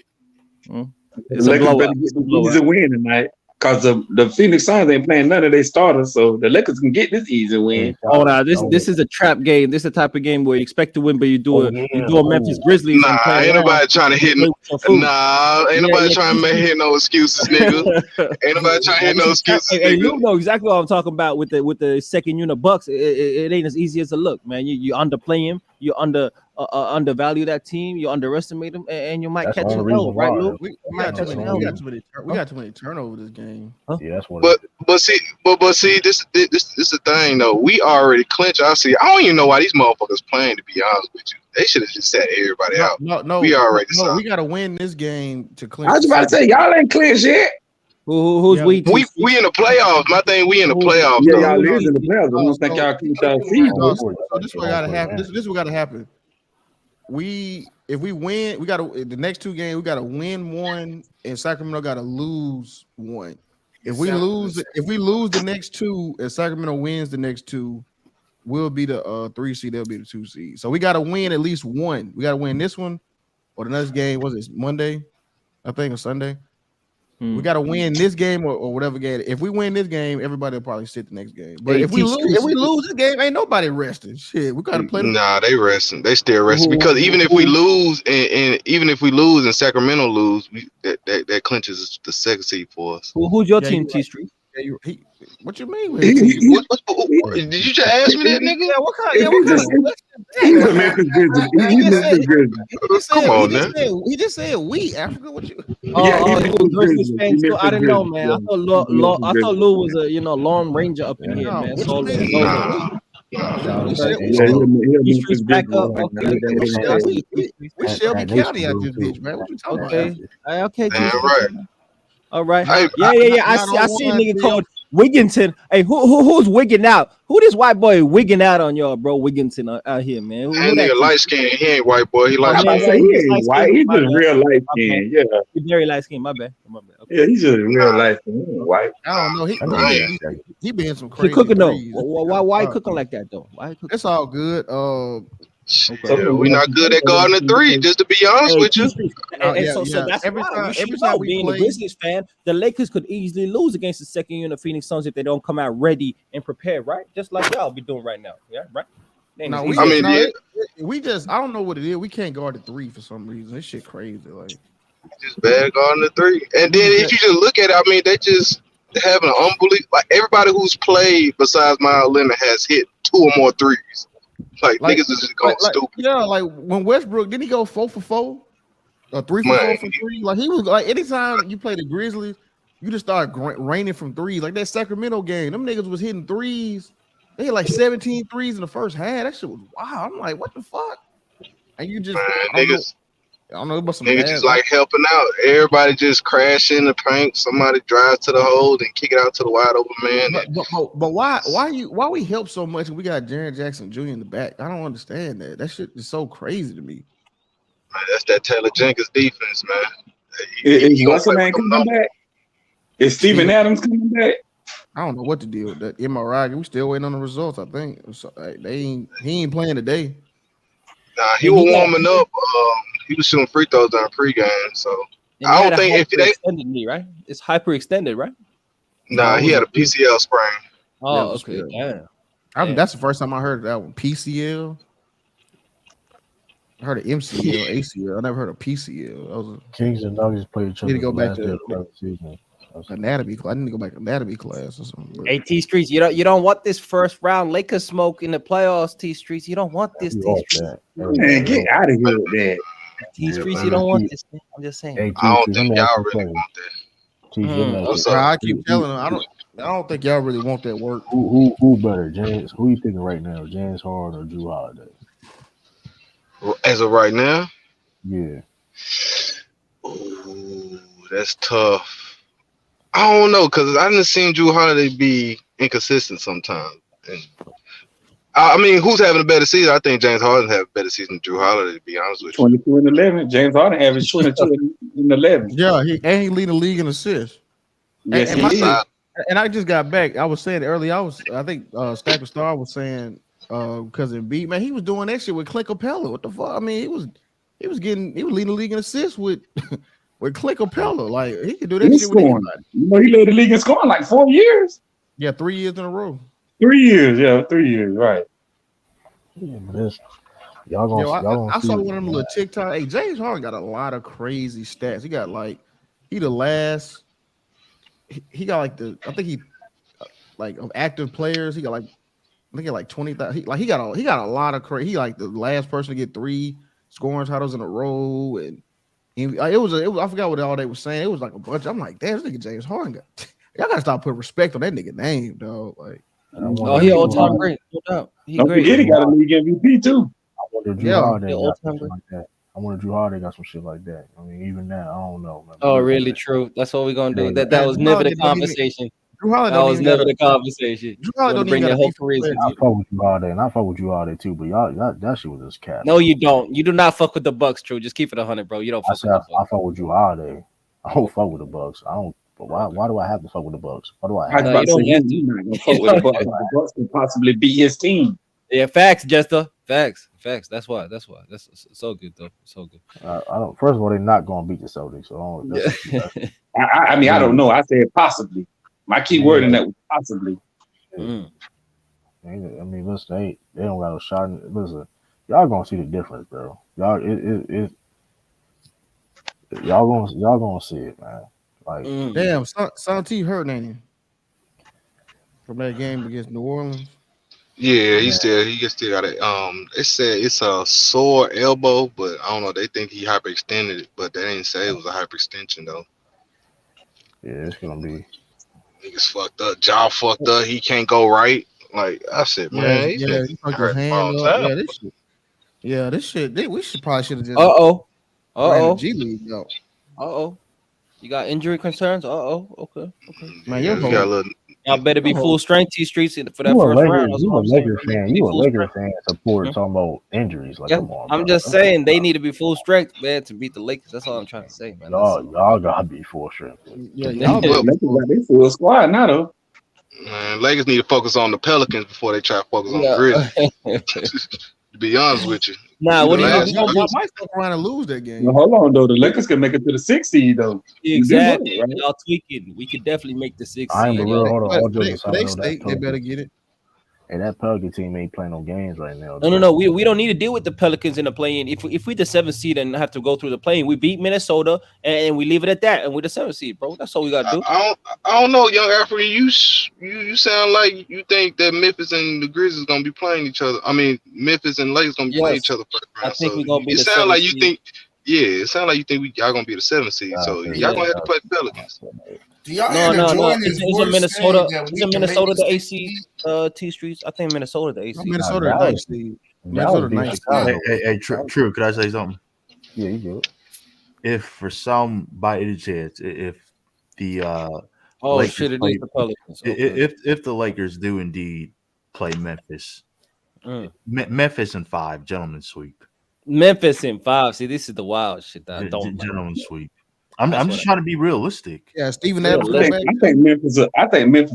It's a blowout. Better get the easy win tonight. Because the Phoenix Suns ain't playing none of their starters, so the Lakers can get this easy win. Oh no, this is a trap game. This is the type of game where you expect to win, but you do a Memphis Grizzlies. Nah, ain't nobody trying to hit. Ain't nobody trying to hit no excuses, nigga. Ain't nobody trying to hit no excuses. Hey, you know exactly what I'm talking about with the second unit Bucks. It ain't as easy as it look, man. You underplay him. You undervalue that team. You underestimate them, and you might catch them hell, right, Luke? We got too many turnovers this game. Huh? Yeah, that's what. But see, this is the thing though. We already clinched. I don't even know why these motherfuckers playing. To be honest with you, they should have just sat everybody out. No, we already. No, we got to win this game to clinch. I was about to say y'all ain't clinched yet. Who's we? We in the playoffs. My thing, we in the playoffs. Yeah, y'all is in the playoffs. I don't think y'all keep y'all season. So this what gotta happen. This is what gotta happen. If we win, we gotta the next two games. We gotta win one, and Sacramento gotta lose one. If we lose the next two, and Sacramento wins the next two, we'll be the 3 seed. They'll be the 2 seed. So we gotta win at least one. We gotta win this one, or the next game. Was it Monday? I think or Sunday. We got to win this game or whatever game. If we win this game, everybody will probably sit the next game. But if we lose this game, ain't nobody resting. Shit, we got to play. Nah, they resting. They still resting because even if we lose and even if we lose and Sacramento lose, that clinches the second seed for us. Who's your team, T Street? What you mean? Did you just ask me that, nigga? Yeah, what kind of Come on, man. He just said we Africa. What you? Grizzlies fan. So I didn't know, man. I thought Lou was a Lone Ranger up in here, man. So Street's back up. Okay. We Shelby County out this bitch, man. What you talking about? Okay. Damn right. All right. Yeah. I see a nigga called Wigginton. Hey, who's wigging out? Who this white boy wigging out on y'all, bro? Wigginton out here, man. That nigga light skin. He ain't white boy. He light skin. He ain't white. He's just real light skin. Yeah. He's very light skin. My bad. Okay. Yeah, he's just real light skin. He ain't white. I don't know. He been some crazy. He cooking though. Why cooking like that though? Why cooking? It's all good. Yeah, we not good at guarding the three, just to be honest with you. So that's every time being a Grizzlies fan, the Lakers could easily lose against the second unit Phoenix Suns if they don't come out ready and prepared, right? Just like y'all be doing right now. Yeah, right. We just I don't know what it is. We can't guard the three for some reason. This shit crazy. Like just bad guarding the three. And then if you just look at it, I mean, they just having an unbelievable. Like everybody who's played besides Miles Leonard has hit 2 or more threes. Like niggas is just going stupid. Yeah, like when Westbrook didn't he go 4 for 4 or 3 for 4 for 3? Like he was like anytime you play the Grizzlies, you just start raining from threes. Like that Sacramento game, them niggas was hitting threes. They hit like 17 threes in the first half. That shit was wild. I'm like, what the fuck? And you just I don't know about some niggas just like helping out. Everybody just crash in the paint. Somebody drives to the hole and kick it out to the wide open man. But why we help so much and we got Jaren Jackson Jr. in the back? I don't understand that. That shit is so crazy to me. Man, that's that Taylor Jenkins defense, man. Is what's the man coming back? Is Steven Adams coming back? I don't know what to deal with that MRI. We still waiting on the results. I think so, he ain't playing today. Nah, he was warming up. He was shooting free throws during pregame, so I don't think if they extended knee, right? It's hyperextended, right? Nah, he had a PCL sprain. Oh, okay. Yeah. That's the first time I heard that one. PCL. I heard of MCL, ACL. I never heard of PCL. Kings and Nuggets played each other. Need to go back to season. Anatomy class. I need to go back to anatomy class or something. Hey, T Streets, you don't want this first round Lakers smoke in the playoffs. T Streets, you don't want this. T Streets, man, get out of here with that. T Streets, you don't want this. Man. I'm just saying. Hey, I don't think y'all really want that. I keep telling them I don't think y'all really want that work. Who better, James? Who you thinking right now, James Harden or Drew Holiday? As of right now, yeah. Oh, that's tough. I don't know because I didn't see Drew Holiday be inconsistent sometimes. And I mean, who's having a better season? I think James Harden have a better season than Drew Holiday. To be honest with you, 22 and 11. James Harden averaged 22 and 11. Yeah, he leading the league in assists. Yes, and I just got back. I was saying earlier. I think Stack Star was saying because in beat man, he was doing that shit with Clint Capella. What the fuck? I mean, he was leading the league in assists with. With Clint Capella, like he could do that shit with anybody. You know, he led the league in scoring like 4 years. Yeah, 3 years in a row. 3 years, yeah, 3 years, right. Yeah, but this y'all gonna I saw one of them little TikTok. Hey, James Harden got a lot of crazy stats. He got like he the last. He got like I think he like of active players. He got like I think he got like 20,000. He got a lot of crazy. He like the last person to get 3 scoring titles in a row and. I forgot what all they were saying. It was like a bunch. I'm like, damn, this nigga James Harden y'all gotta stop putting respect on that nigga name, dog. Like, he all time great, no doubt. He great. He got a league MVP too. I wonder Drew Holiday got some shit like that. I wonder Drew Holiday got some shit like that. I mean, even now, I don't know. Man. Oh, really? True. That's what we're gonna do. That was never the conversation. Drew Holiday that was never the conversation. Drew Holiday don't bring that whole career. I fuck with Drew Holiday, and I fuck with Drew Holiday too. But y'all, that shit was just cat. No, you don't. You do not fuck with the Bucks, True. Just keep it 100, bro. You don't fuck with the Bucks. I fuck with Drew Holiday. I don't fuck with the Bucks. I don't. But why do I have to fuck with the Bucks? Why do I? You don't have to. The Bucks can possibly beat his team. Yeah, facts, Jester. Facts. Facts. That's why. That's so good though. So good. I don't. First of all, they're not going to beat the Celtics. So I mean, I don't know. I said possibly. My key word in that was possibly. I mean, listen, they don't got no shot. Listen, y'all gonna see the difference, bro. Y'all gonna see it, man. Like, damn, Santi hurt, ain't he? From that game against New Orleans. Yeah, he still got it. They said it's a sore elbow, but I don't know. They think he hyperextended it, but they didn't say it was a hyperextension though. yeah, it's gonna be. Niggas fucked up, jaw fucked up. He can't go right. Like I said, man, he fucked his hand up. Yeah, this shit. We should have just. G League out. You got injury concerns? Okay. Man, y'all better be full strength T Streets for that You a first round. Lakers fan. You a Lakers fan support talking about injuries. Like, come on. I'm just saying they need to be full strength, man, to beat the Lakers. That's all I'm trying to say, man. Y'all gotta be full strength. Yeah, y'all they full squad now though. Man, Lakers need to focus on the Pelicans before they try to focus on the Grizzlies. To be honest with you. Nah, what do y'all might fuck around and lose that game. Well, hold on though. The Lakers can make it to the 6th seed though. Exactly. Right? Y'all tweaking. We could definitely make the 6th seed. I ain't real. Hold on. They better get it. And that Pelican team ain't playing no games right now. No. We don't need to deal with the Pelicans in the play-in. If we the 7th seed and have to go through the play-in, we beat Minnesota and we leave it at that. And we're the 7th seed, bro. That's all we gotta do. I don't know, young African. You sound like you think that Memphis and the Grizzlies gonna be playing each other. I mean, Memphis and Lakers gonna be playing each other first round. I think we're gonna be the 7th sound like seed. you think. Yeah, it sounds like you think y'all gonna be the 7th seed. So y'all gonna have to play the Pelicans. No. It's in Minnesota. It's in Minnesota the AC T Streets. I think Minnesota the AC. Minnesota the 9th seed. Minnesota the 9th seed. Hey, true. Could I say something? Yeah, you do. If for some by any chance, if the Lakers it is the Pelicans. Okay. If the Lakers do indeed play Memphis, Memphis in 5, gentlemen sweep. Memphis in 5. See, this is the wild shit that I don't. Gentlemen sweep. I'm just trying to be realistic. Yeah, Steven Adams. I think Memphis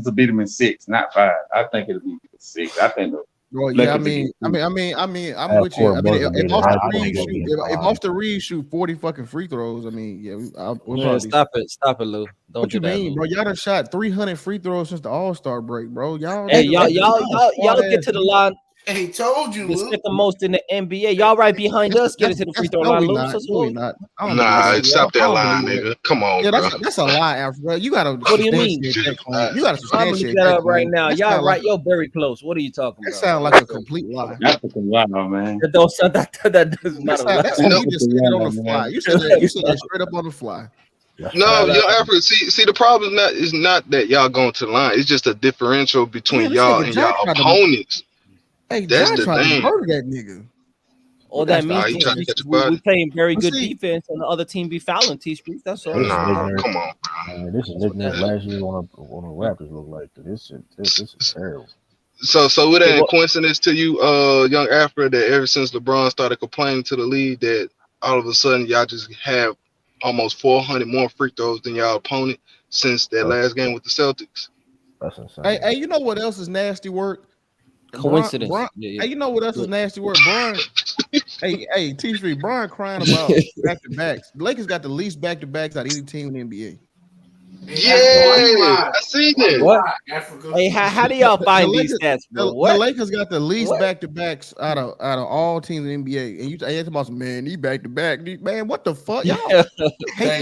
will beat them in 6, not 5. I think it'll be 6. I think. Well, yeah, I mean, I'm with you. I mean, if Austin Reeves shoot 40 fucking free throws, I mean, stop it, Lou. Don't what you mean, bro? Y'all done shot 300 free throws since the All-Star break, bro. Y'all get to the line. Hey, told you, the second most in the NBA. Y'all right behind us. Get it to the free throw line. Nah, stop that line, nigga. Come on, yeah, that's a lie, bro. You gotta. What do you mean? You gotta substantiate that up right now. Y'all right. You're very close. What are you talking about? That sounds like a complete lie. That's a lie, man. That don't sound that does not. That's what you just said it on the fly. You said that straight up on the fly. No, young Africa. See, the problem is not that y'all going to the line. It's just a differential between y'all and y'all opponents. Hey, that's John the tried thing. to murder that nigga. All that means we playing very good defense, and the other team be fouling T Streets. That's all. Nah, come on, bro. This is Nick's last year on the Raptors look like. This is terrible. So it ain't a coincidence to you, young Africa, that ever since LeBron started complaining to the league, that all of a sudden y'all just have almost 400 more free throws than y'all opponent since that last game with the Celtics. That's insane. Hey, you know what else is nasty work? Coincidence. Hey, you know what else is nasty work? Brian. hey, T3, Brian crying about back-to-backs. The Lakers got the least back-to-backs out of any team in the NBA. Yeah, I see that. What? Hey, how do y'all find these stats, bro? The Lakers got the least back-to-backs out of all teams in the NBA. And you talking about, man, these back-to-back. Man, what the fuck? Y'all hate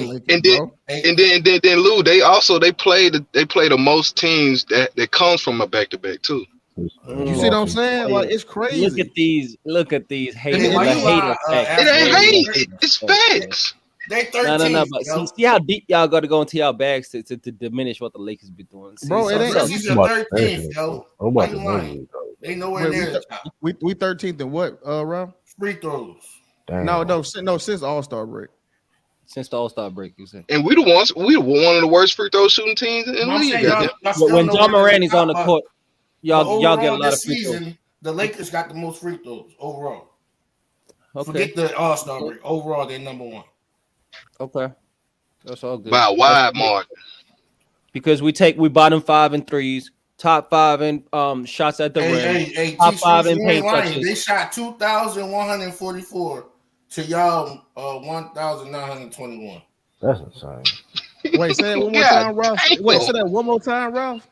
the Lakers, bro. And then Lou, they play the most teams that comes from a back-to-back too. You see what I'm saying? Like, it's crazy. Look at these haters. It ain't hate. It's facts. They 13. No. But see how deep y'all got to go into y'all bags to diminish what the Lakers be doing. See, bro, it ain't. These are 13th, yo. They nowhere near the top. We 13th and what, Rob? Free throws. Damn. No, since All-Star break. Since the All-Star break, you said. And we one of the worst free throw shooting teams in the league. When John Morant is on the court, y'all get a lot of free throws. The Lakers got the most free throws overall. Okay. Forget the All-Star break. Overall, they're number 1. Okay, that's all good. By a wide margin. Because we bottom 5 in threes. top 5 in shots at the rim, Hey, top T 5 Swift, in you ain't paint lying. touches. They shot 2,144 to y'all 1,921. That's insane. Wait, say that one more God time, Ralph. Wait, say that one more time, Ralph.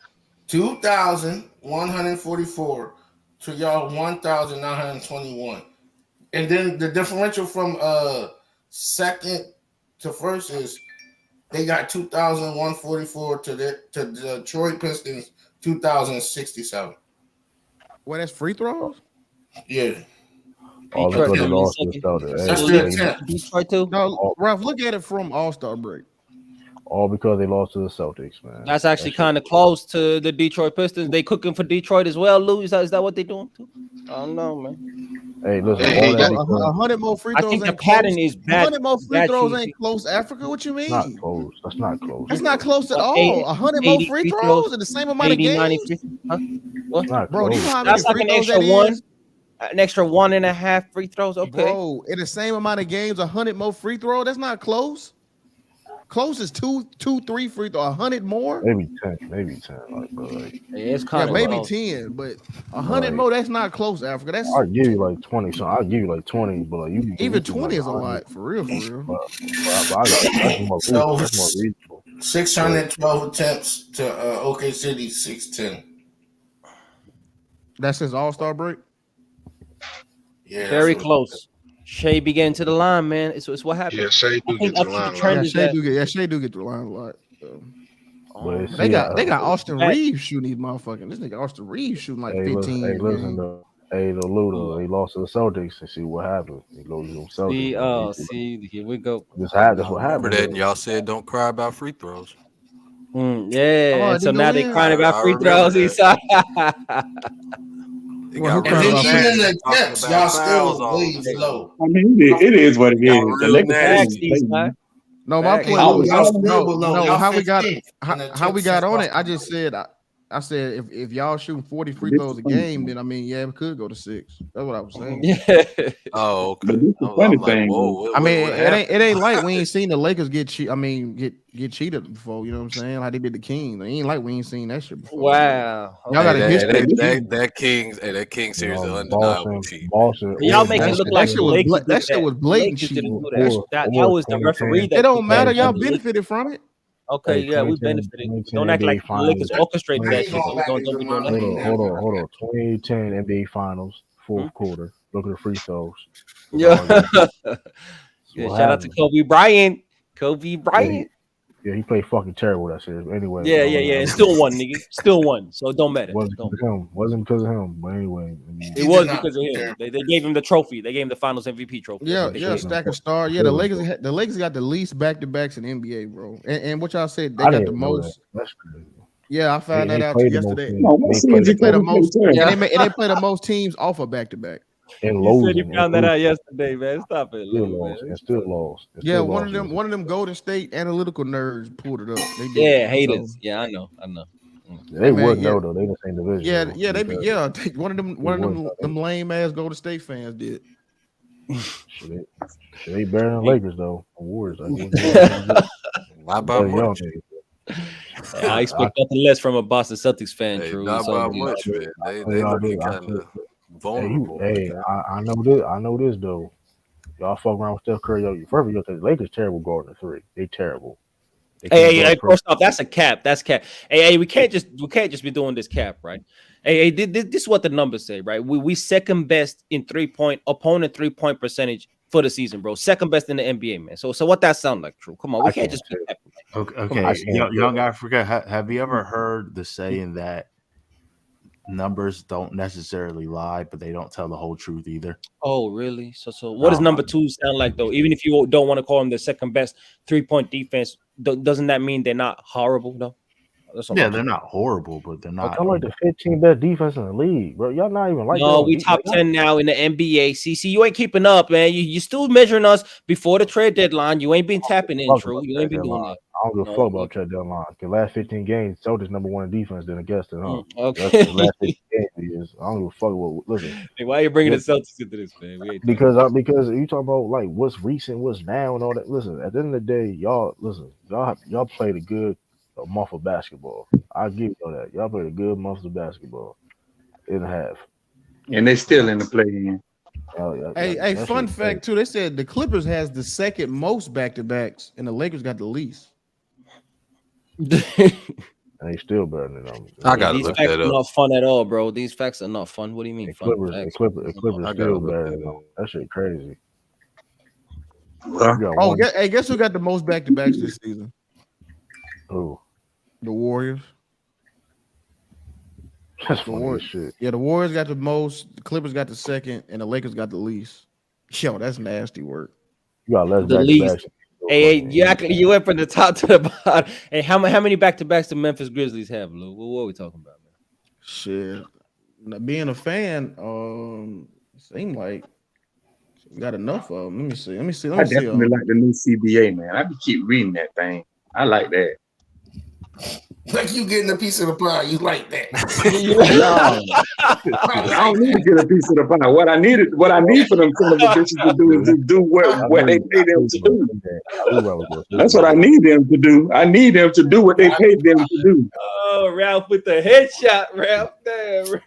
2,144 to y'all 1,921. And then the differential from second to first is they got 2,144 to the Detroit Pistons 2,067. Well, that's free throws. Yeah, All Detroit because they coming in lost to the second. Celtics. that's So Hey, the you hey, attempt. Detroit too? No, Ralph, look at it from All-Star break. all because they lost to the Celtics, man. That's actually That shit- kind of close to the Detroit Pistons. They cooking for Detroit as well, Lou. Is that what they doing too? I don't know, man. Hey, listen, Hey, all that Bro, because 100 more free I throws think the ain't close. pattern is bad. 100 more free Bad throws cheesy. ain't close, Africa. What you it's not mean? close. That's not close. That's not close at What, all. 100 more 80 free free throws throws? in the same amount of 80, 90 games. free huh? What? It's not Bro, do you know close. how many That's like free an throws extra that one, is? an extra 1.5 free throws. Okay. Bro, in the same amount of games, 100 more free throws. That's not close. Close is two, 3 free throws. 100 more. Maybe 10. Maybe 10. Like, bro, like, Yeah, it's Yeah, kind of maybe close. 10, but 100 like more. That's not close, Africa. That's I'll give you like 20. So I'll give you like 20, but like you can even give 20 like is a 100. lot for real. For real. But I got that's more reasonable. So That's more reasonable. 612 attempts to OK City 610. That's his All-Star break. Yeah, Very that's what- close. Shea be getting to the line, man. It's what happened. Yeah, Shea do get I to the think the line. trend Yeah, is Shea that do get. Yeah, Shea do get the line a lot. But it's, They got yeah, Austin that- Reeves shooting these motherfuckers. This nigga Austin Reeves shooting like hey, 15. listen, though. Hey, the Luda, he lost to the Celtics and see what happened. He goes to the Celtics. see, here we go. That's I what remember happened. that, and y'all said don't cry about free throws. Yeah, Oh, and so did he now go they in? crying about I free remember throws. that. He It Well, who got And crying real then about even free in nasty the talking attempts, about y'all fouls still all of way a sudden. low. I mean, it is what it Got is. The real Lakers nasty. Nasty, man. No, my Facts. point I was was Y'all no, still no, below. no. Y'all How we got 15th in the how we attempts got since on it? lost. I said if y'all shooting 40 free this throws the a funny game, thing. then I mean yeah, it could go to 6. That's what I was saying. Yeah. Oh, But okay. this the I'm funny like, thing whoa, is, what, I mean, what it happened? ain't like we ain't seen the Lakers get get cheated before. You know what I'm saying? Like they did the Kings. It ain't like we ain't seen that shit before. Wow. Y'all Hey, got a that, history of cheating. that King series is undeniable Boston, cheat, Boston, Y'all or make it That, look Boston, that like shit the was Lakers did that shit that. was The blatant Lakers didn't cheating. do that. That was the 2010. referee It that don't did that. matter. Not Y'all the Lakers. benefited from it. Okay, Hey, yeah, we 2010, benefited. 2010 Don't act like NBA the Finals. Lakers orchestrated I that ain't shit. going So back don't and be doing that. Hold on. 2010 NBA Finals, Hmm? fourth quarter. Look at the free throws. That's all I Yeah. got. Yeah, What shout out to happened? Kobe Bryant. Kobe Yeah, Bryant. he played fucking terrible that series. But anyway, Yeah. And still won, nigga. Still won. So it don't matter. wasn't because of him. Wasn't because of him. But anyway, I mean, It He was did not because of play him. terrible. They gave him the trophy. They gave him the Finals MVP trophy. That's Yeah, what they yeah, gave him. stack of star. Yeah, the Lakers got the least back-to-backs in the NBA, bro. And what y'all said, they I got didn't the even know that. most. That's crazy. Yeah, I found They that out played the most yesterday. teams. no, what They series played you They play the Kobe played most, terrible? Yeah. and they play the most teams off a back-to-back. and He said he losing found that out yesterday, man. Stop it, still Lou, lost man. and still lost. And Yeah, still one lost. of them Golden State analytical nerds pulled it up. They did. Yeah, So, haters. Yeah, I know. They hey man, wouldn't yeah, know though. They in the same division. yeah, Though, yeah. They be because one of they wouldn't know. them lame ass Golden State fans did. Shit, they better than Hey. Lakers though. Warriors, I wouldn't know. Not by Better than y'all much. niggas. I expect nothing less from a Boston Celtics fan, Hey, true. not So by good. much, man. Hey, They y'all looking did. kind of Hey, vulnerable. I know this. I know this though. Y'all fuck around with Steph Curry. First of all, the Lakers terrible guarding the three. They terrible. They can't Hey, guard first off, that's a cap. That's cap. Hey, we can't just be doing this cap, right? Hey, this is what the numbers say, right? We second best in opponent 3-point percentage for the season, bro. Second best in the NBA, man. So what that sound like, true? Come on, we can't just be capping. Okay. Young Africa, have you ever Mm. heard the saying that numbers don't necessarily lie, but they don't tell the whole truth either? Oh, really? So what does number 2 sound like though? Even if you don't want to call them the second best 3-point defense, doesn't that mean they're not horrible though? Yeah, they're not horrible, but they're not. Y'all like the 15th best defense in the league, bro. Y'all not even like that. No, on we defense. top 10 now in the NBA. See, you ain't keeping up, man. You still measuring us before the trade deadline. You ain't been tapping in, Fuck true. about You trade ain't been doing deadline. that. I don't give a No, fuck about trade deadline. The last 15 games, Celtics number one in defense. Then I guess that, huh? That's okay. the last 15 games is. I don't give a fuck what. Listen, Hey, why are you bringing the Celtics into this, man? We ain't because you talking about like what's recent, what's now, and all that. Listen, at the end of the day, y'all played a good a month of basketball. I give you that. Y'all played a good month of basketball in half. And they still in the play-in. Oh yeah. Hey, That fun shit fact too. They said the Clippers has the second most back-to-backs, and the Lakers got the least. And they still better than them. I gotta These look facts that are up. not fun at all, bro. These facts are not fun. What do you mean And fun Clippers, facts? Clippers I gotta still look better that than them. up. That shit crazy. Well, You got Oh, one. guess who got the most back-to-backs this season? Who? The Warriors. That's The funny as Warriors. shit. Yeah, the Warriors got the most. The Clippers got the second, and the Lakers got the least. Yo, that's nasty work. You got less The back to least. backs. Hey, you went from the top to the bottom. Hey, how many back to backs the Memphis Grizzlies have, Lou? What are we talking about, man? Shit. Now, being a fan, seemed like we got enough of them. Let me see. I definitely like the new CBA, man. I keep reading that thing. I like that. Like you getting a piece of the pie, you like that. I don't need to get a piece of the pie. What I need for them son of a bitches to do is to do what they pay them to do. That's what I need them to do. I need them to do what they paid them to do. Oh, Ralph with the headshot, Ralph. Damn, Ralph.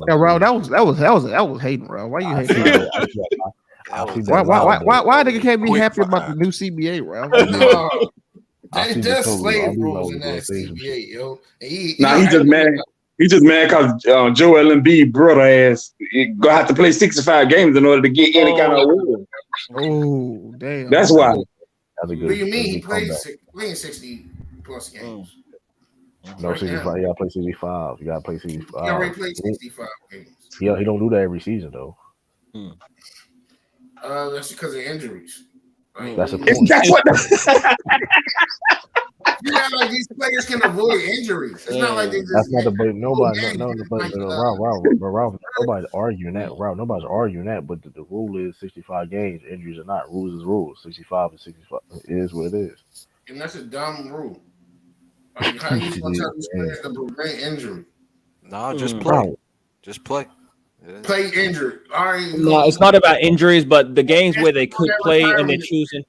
Yeah, Ralph, that was hating, Ralph. Why you hating? Why nigga can't be happy about the new CBA, Ralph? They just slave rules in that CBA, yo. He just mad. He just mad because Joel Embiid brother ass gonna have to play 65 games in order to get any kind of award. Oh, damn. That's why. What do you mean he playing 60 plus games? No, 65. You gotta play 65. You gotta play 65. He already played 65 games. Yeah, he don't do that every season though. That's because of injuries. That's a point. That's what. You act like these players can avoid injuries. It's not like they just. That's not the debate. Nobody's arguing that. Nobody's arguing that. But the rule is 65 games. Injuries are not. Rules is rules. 65 is 65. It is what it is. And that's a dumb rule. Like, how you gonna tell these players to prevent injury? No, just play. Just play. Play injured. All right. No, it's not about injuries, but the games where they could play and they're choosing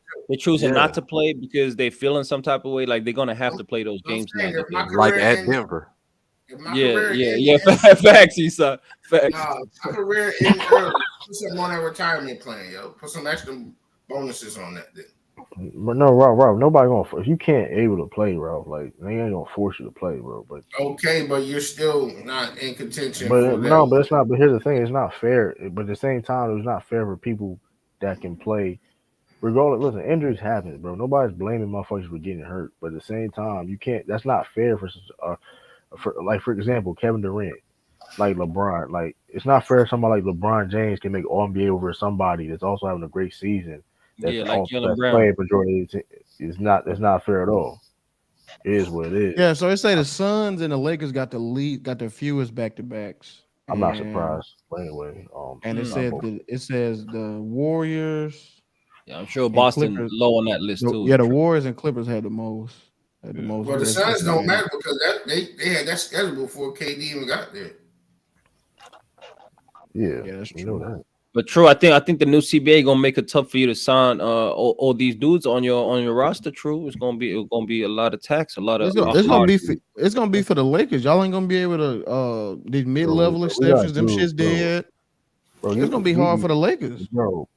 not to play because they feel in some type of way, like they're gonna have to play those games now. Like at Denver. Yeah. Facts, he saw. Facts. Nah, my career in early. Put something on that retirement plan, yo. Put some extra bonuses on that. Then. But no, Rob, nobody gonna. If you can't able to play, Rob, like they ain't gonna force you to play, bro. But okay, but you're still not in contention. But no, but it's not. But here's the thing: it's not fair. But at the same time, it's not fair for people that can play. Regardless, listen, injuries happen, bro. Nobody's blaming motherfuckers for getting hurt. But at the same time, you can't. That's not fair for for example, Kevin Durant, like LeBron. Like it's not fair. Somebody like LeBron James can make All NBA over somebody that's also having a great season. That's like Jalen Brown. Playing majority. It's not fair at all. It is what it is. Yeah, so they say the Suns and the Lakers got the fewest back-to-backs. I'm not surprised. But anyway, and it says the Warriors. Yeah, I'm sure Boston Clippers, low on that list too. Yeah, the Warriors and Clippers had the most. Well, the Suns don't matter because they had that schedule before KD even got there. Yeah, that's true. You know that. But true, I think the new CBA gonna make it tough for you to sign all these dudes on your roster. True, it's gonna be a lot of tax, a lot of. It's gonna be for the Lakers. Y'all ain't gonna be able to these mid-level exceptions. Them shit's dead. Bro, it's gonna be hard for the Lakers, bro.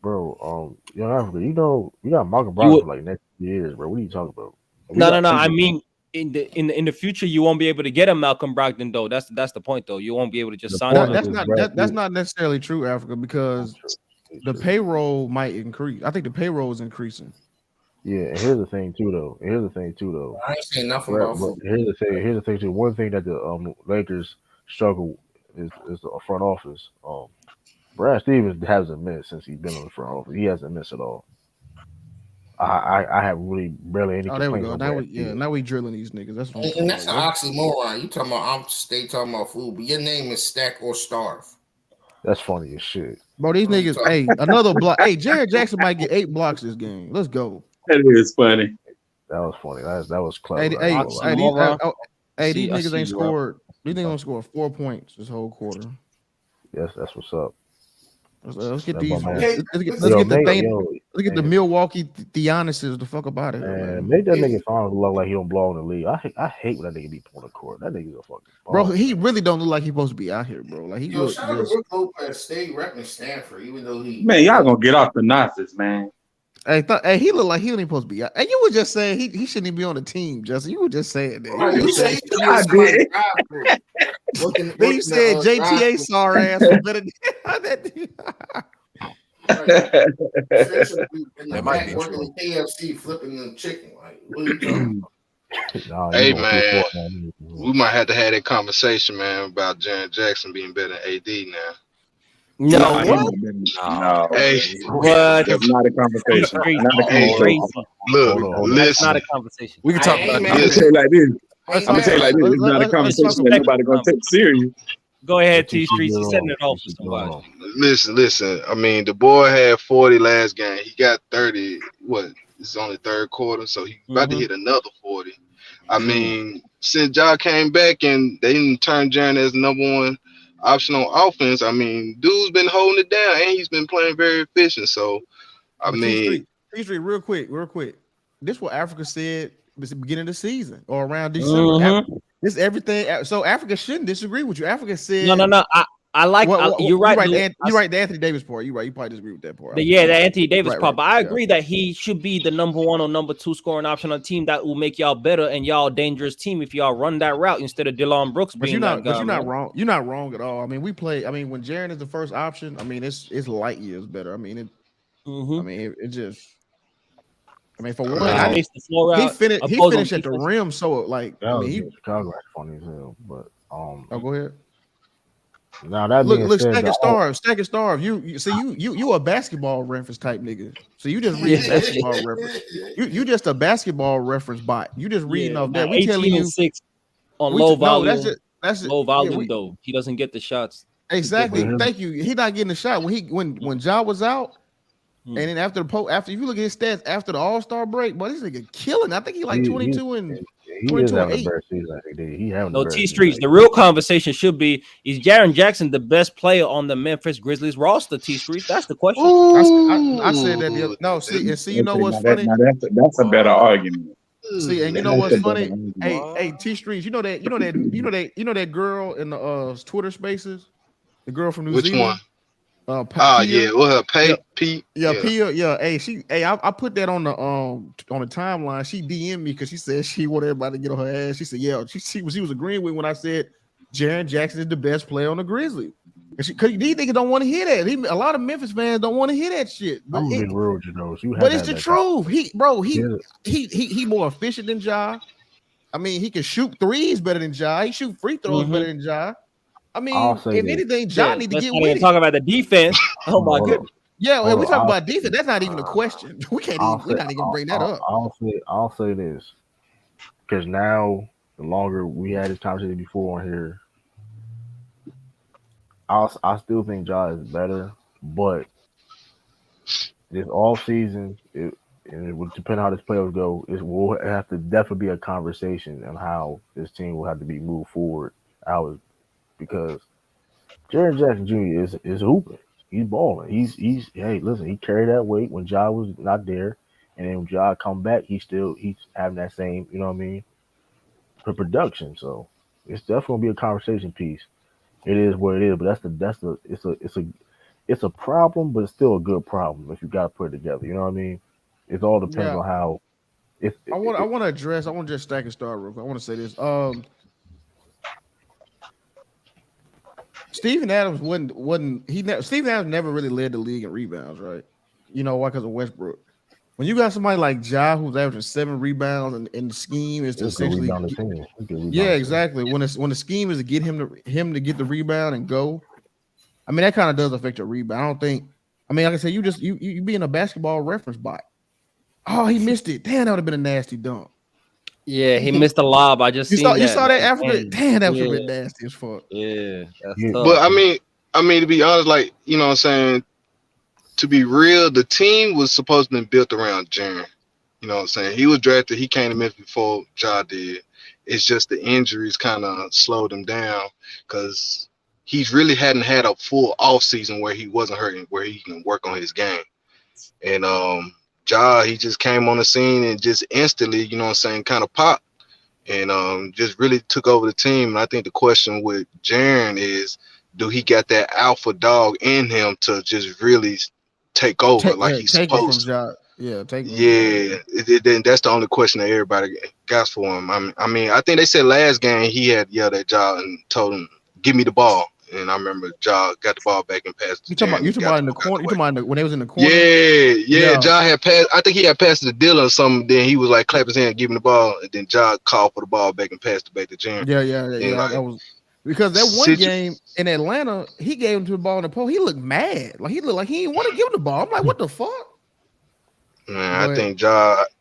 Young Africa, you got Malcolm Brogdon for like next years, bro. What are you talking about? No. I mean, in the future, you won't be able to get a Malcolm Brogdon though. That's the point though. You won't be able to just sign. That's not necessarily true, Africa, because the payroll might increase. I think the payroll is increasing. Yeah, and here's the thing too, though. I ain't saying nothing about football. Here's the thing too. One thing that the Lakers struggle is the front office. Brad Stevens hasn't missed since he's been on the front office. He hasn't missed at all. I have really barely any. Oh, there we go. Now we drilling these niggas. That's what and that's an oxymoron. You talking about? I'm talking about food, but your name is Stack or Starve. That's funny as shit, bro. These niggas. Hey, another block. Hey, Jared Jackson might get 8 blocks this game. Let's go. That is funny. That was funny. That was clever. These niggas ain't scored. These niggas don't score 4 points this whole quarter. Yes, that's what's up. Let's get That these. my man. Let's Yo, get the make, thing. yo, Let's get the man, Milwaukee Theonises the fuck up out of here, man. make that nigga Fonz look like he don't belong in the league. I hate when that nigga be on the court. That nigga's a fucking Bro, ball. he really don't look like he's supposed to be out here, bro. Like he look shout out to just. Brook Lopez, stay repping Stanford, even though he. Man, y'all gonna get off the nonsense, man. Hey, he look like he ain't supposed to be out. And you were just saying he shouldn't even be on the team, Justin. You were just saying that. Right, You you said, say he should be in somebody's drive through. then you said JTA sorry ass was better than that. In the back working in KFC, flipping the chicken. Like, what are you talking about? Hey man, we might have to have that conversation, man, about Jaren Jackson being better than AD now. No, what? No, hey, what? That's not a conversation. Not a conversation. Look, That's not listen. a conversation. We can talk about man. I'm gonna tell you like this. I'm gonna tell you like this. It's not a Let's conversation that nobody gonna take serious. Go ahead, T Streets. He's setting it off for somebody. Listen. I mean, the boy had 40 last game. He got 30. What? It's only third quarter, so he's about to hit another 40. I mean, since Ja came back and they didn't turn Jaren as number one option on offense, I mean, dude's been holding it down and he's been playing very efficient. So, I mean, T-Street, real quick. This is what Africa said at the beginning of the season or around December. This everything. So Africa shouldn't disagree with you. Africa said no. I like you're right. You're right. The Anthony Davis part. You're right. You probably disagree with that part. The Anthony Davis part. But I agree that he should be the number one or number two scoring option on a team that will make y'all better and y'all dangerous team if y'all run that route instead of Dillon Brooks being that guy. But you're not wrong. You're not wrong at all. I mean, when Jaren is the first option, I mean, it's light years better. I mean, it just. I mean, for one, he finished at the rim, so like Chicago is funny as hell. But go ahead. Now that look, Stack and Starve. You a basketball reference type nigga. So you just read basketball reference. You just a basketball reference bot. You just reading off that. We telling you 6 on low volume. That's low volume though. He doesn't get the shots. Exactly. Thank you. He not getting the shot when Ja was out. And then after if you look at his stats after the All-Star break, but this nigga killing. I think he like 22 and 22 and 8. No, T Streets. The real conversation should be: is Jaren Jackson the best player on the Memphis Grizzlies roster? T Streets. That's the question. I said that. No, see, you know what's funny? That's a better argument. See, and you know what's funny? Hey, T Streets. You know that girl in the Twitter Spaces, the girl from New Zealand. Which one? Pia. Well, Pete. Pia. Yeah. I put that on the timeline. She DM'd me because she said she wanted everybody to get on her ass. She said, yeah, she was agreeing with when I said Jaren Jackson is the best player on the Grizzlies. Because these niggas don't want to hear that. A lot of Memphis fans don't want to hear that shit. But I'm being real with you though. But it's the truth. He more efficient than Ja. I mean, he can shoot threes better than Ja. He shoot free throws better than Ja. I mean, if anything, Ja need to get with it. Talk about the defense. Oh my goodness. Yeah, when we talk about defense, that's not even a question. We're not even bring that up. I'll say this. Because now, the longer we had this conversation before on here, I still think Ja is better, but this off season, it would depend on how this playoffs go. It will have to definitely be a conversation on how this team will have to be moved forward. Because Jaren Jackson Jr. is hooping. He's balling. He's he carried that weight when Ja was not there. And then when Ja come back, he's having that same, you know what I mean, for production. So it's definitely gonna be a conversation piece. It is what it is, but it's a problem, but it's still a good problem if you gotta put it together. You know what I mean? It all depends on how I want to just stack and start real quick. I want to say this. Steven Adams Steven Adams never really led the league in rebounds, right? You know why? Because of Westbrook. When you got somebody like Ja who's averaging 7 rebounds and the scheme is to essentially exactly. When the scheme is to get him to get the rebound and go, I mean that kind of does affect your rebound. I don't think. I mean, like I said, you being a basketball reference bot. Oh, he missed it. Damn, that would have been a nasty dunk. Yeah, he missed a lob. I just you saw that after. Damn, that would have been nasty as fuck. Yeah, that's tough. But I mean, to be honest, like you know what I'm saying. To be real, the team was supposed to be built around Jaren. You know what I'm saying? He was drafted. He came to Memphis before Ja did. It's just the injuries kind of slowed him down because he's really hadn't had a full off season where he wasn't hurting, where he can work on his game. And Ja, he just came on the scene and just instantly, you know what I'm saying, kind of popped and just really took over the team. And I think the question with Jaren is, do he got that alpha dog in him to just really take over like he's supposed to? Then that's the only question that everybody got for him. I mean, I think they said last game he had yelled at Ja and told him, "Give me the ball." And I remember Ja got the ball back and passed. You talking about in the corner? You talking about when they was in the corner? Yeah. Ja had passed. I think he had passed it to Dylan or something. Then he was like clapping his hand, giving the ball, and then Ja called for the ball back and passed it back to Jaren. Yeah. Like, that was because that one game in Atlanta, he gave him to the ball in the post. He looked mad. Like he looked like he didn't want to give him the ball. I'm like, what the fuck? Man, I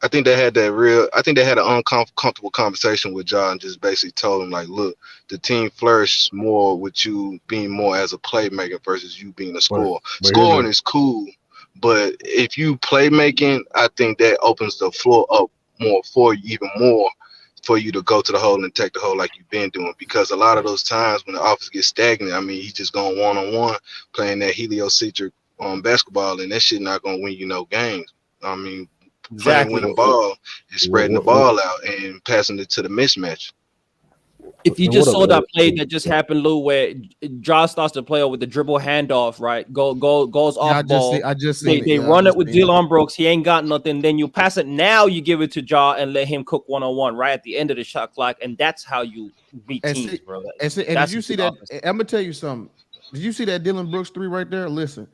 think they had an uncomfortable conversation with Ja and just basically told him like, look, the team flourishes more with you being more as a playmaker versus you being a scorer. Scoring is cool, but if you playmaking, I think that opens the floor up more for you, even more for you to go to the hole and take the hole like you've been doing. Because a lot of those times when the offense gets stagnant, I mean, he's just going one-on-one playing that heliocentric basketball, and that shit not gonna win you no games. I mean, playing winning ball is spreading the ball out and passing it to the mismatch. If you just saw that play that just happened, Lou, where Ja starts to play with the dribble handoff, right? Goes off ball. They run it with Dylan Brooks. He ain't got nothing. Then you pass it. Now you give it to Ja and let him cook 1-on-1 right at the end of the shot clock, and that's how you beat teams, bro. And did you see that? I'm gonna tell you something. Did you see that Dylan Brooks 3 right there? Listen.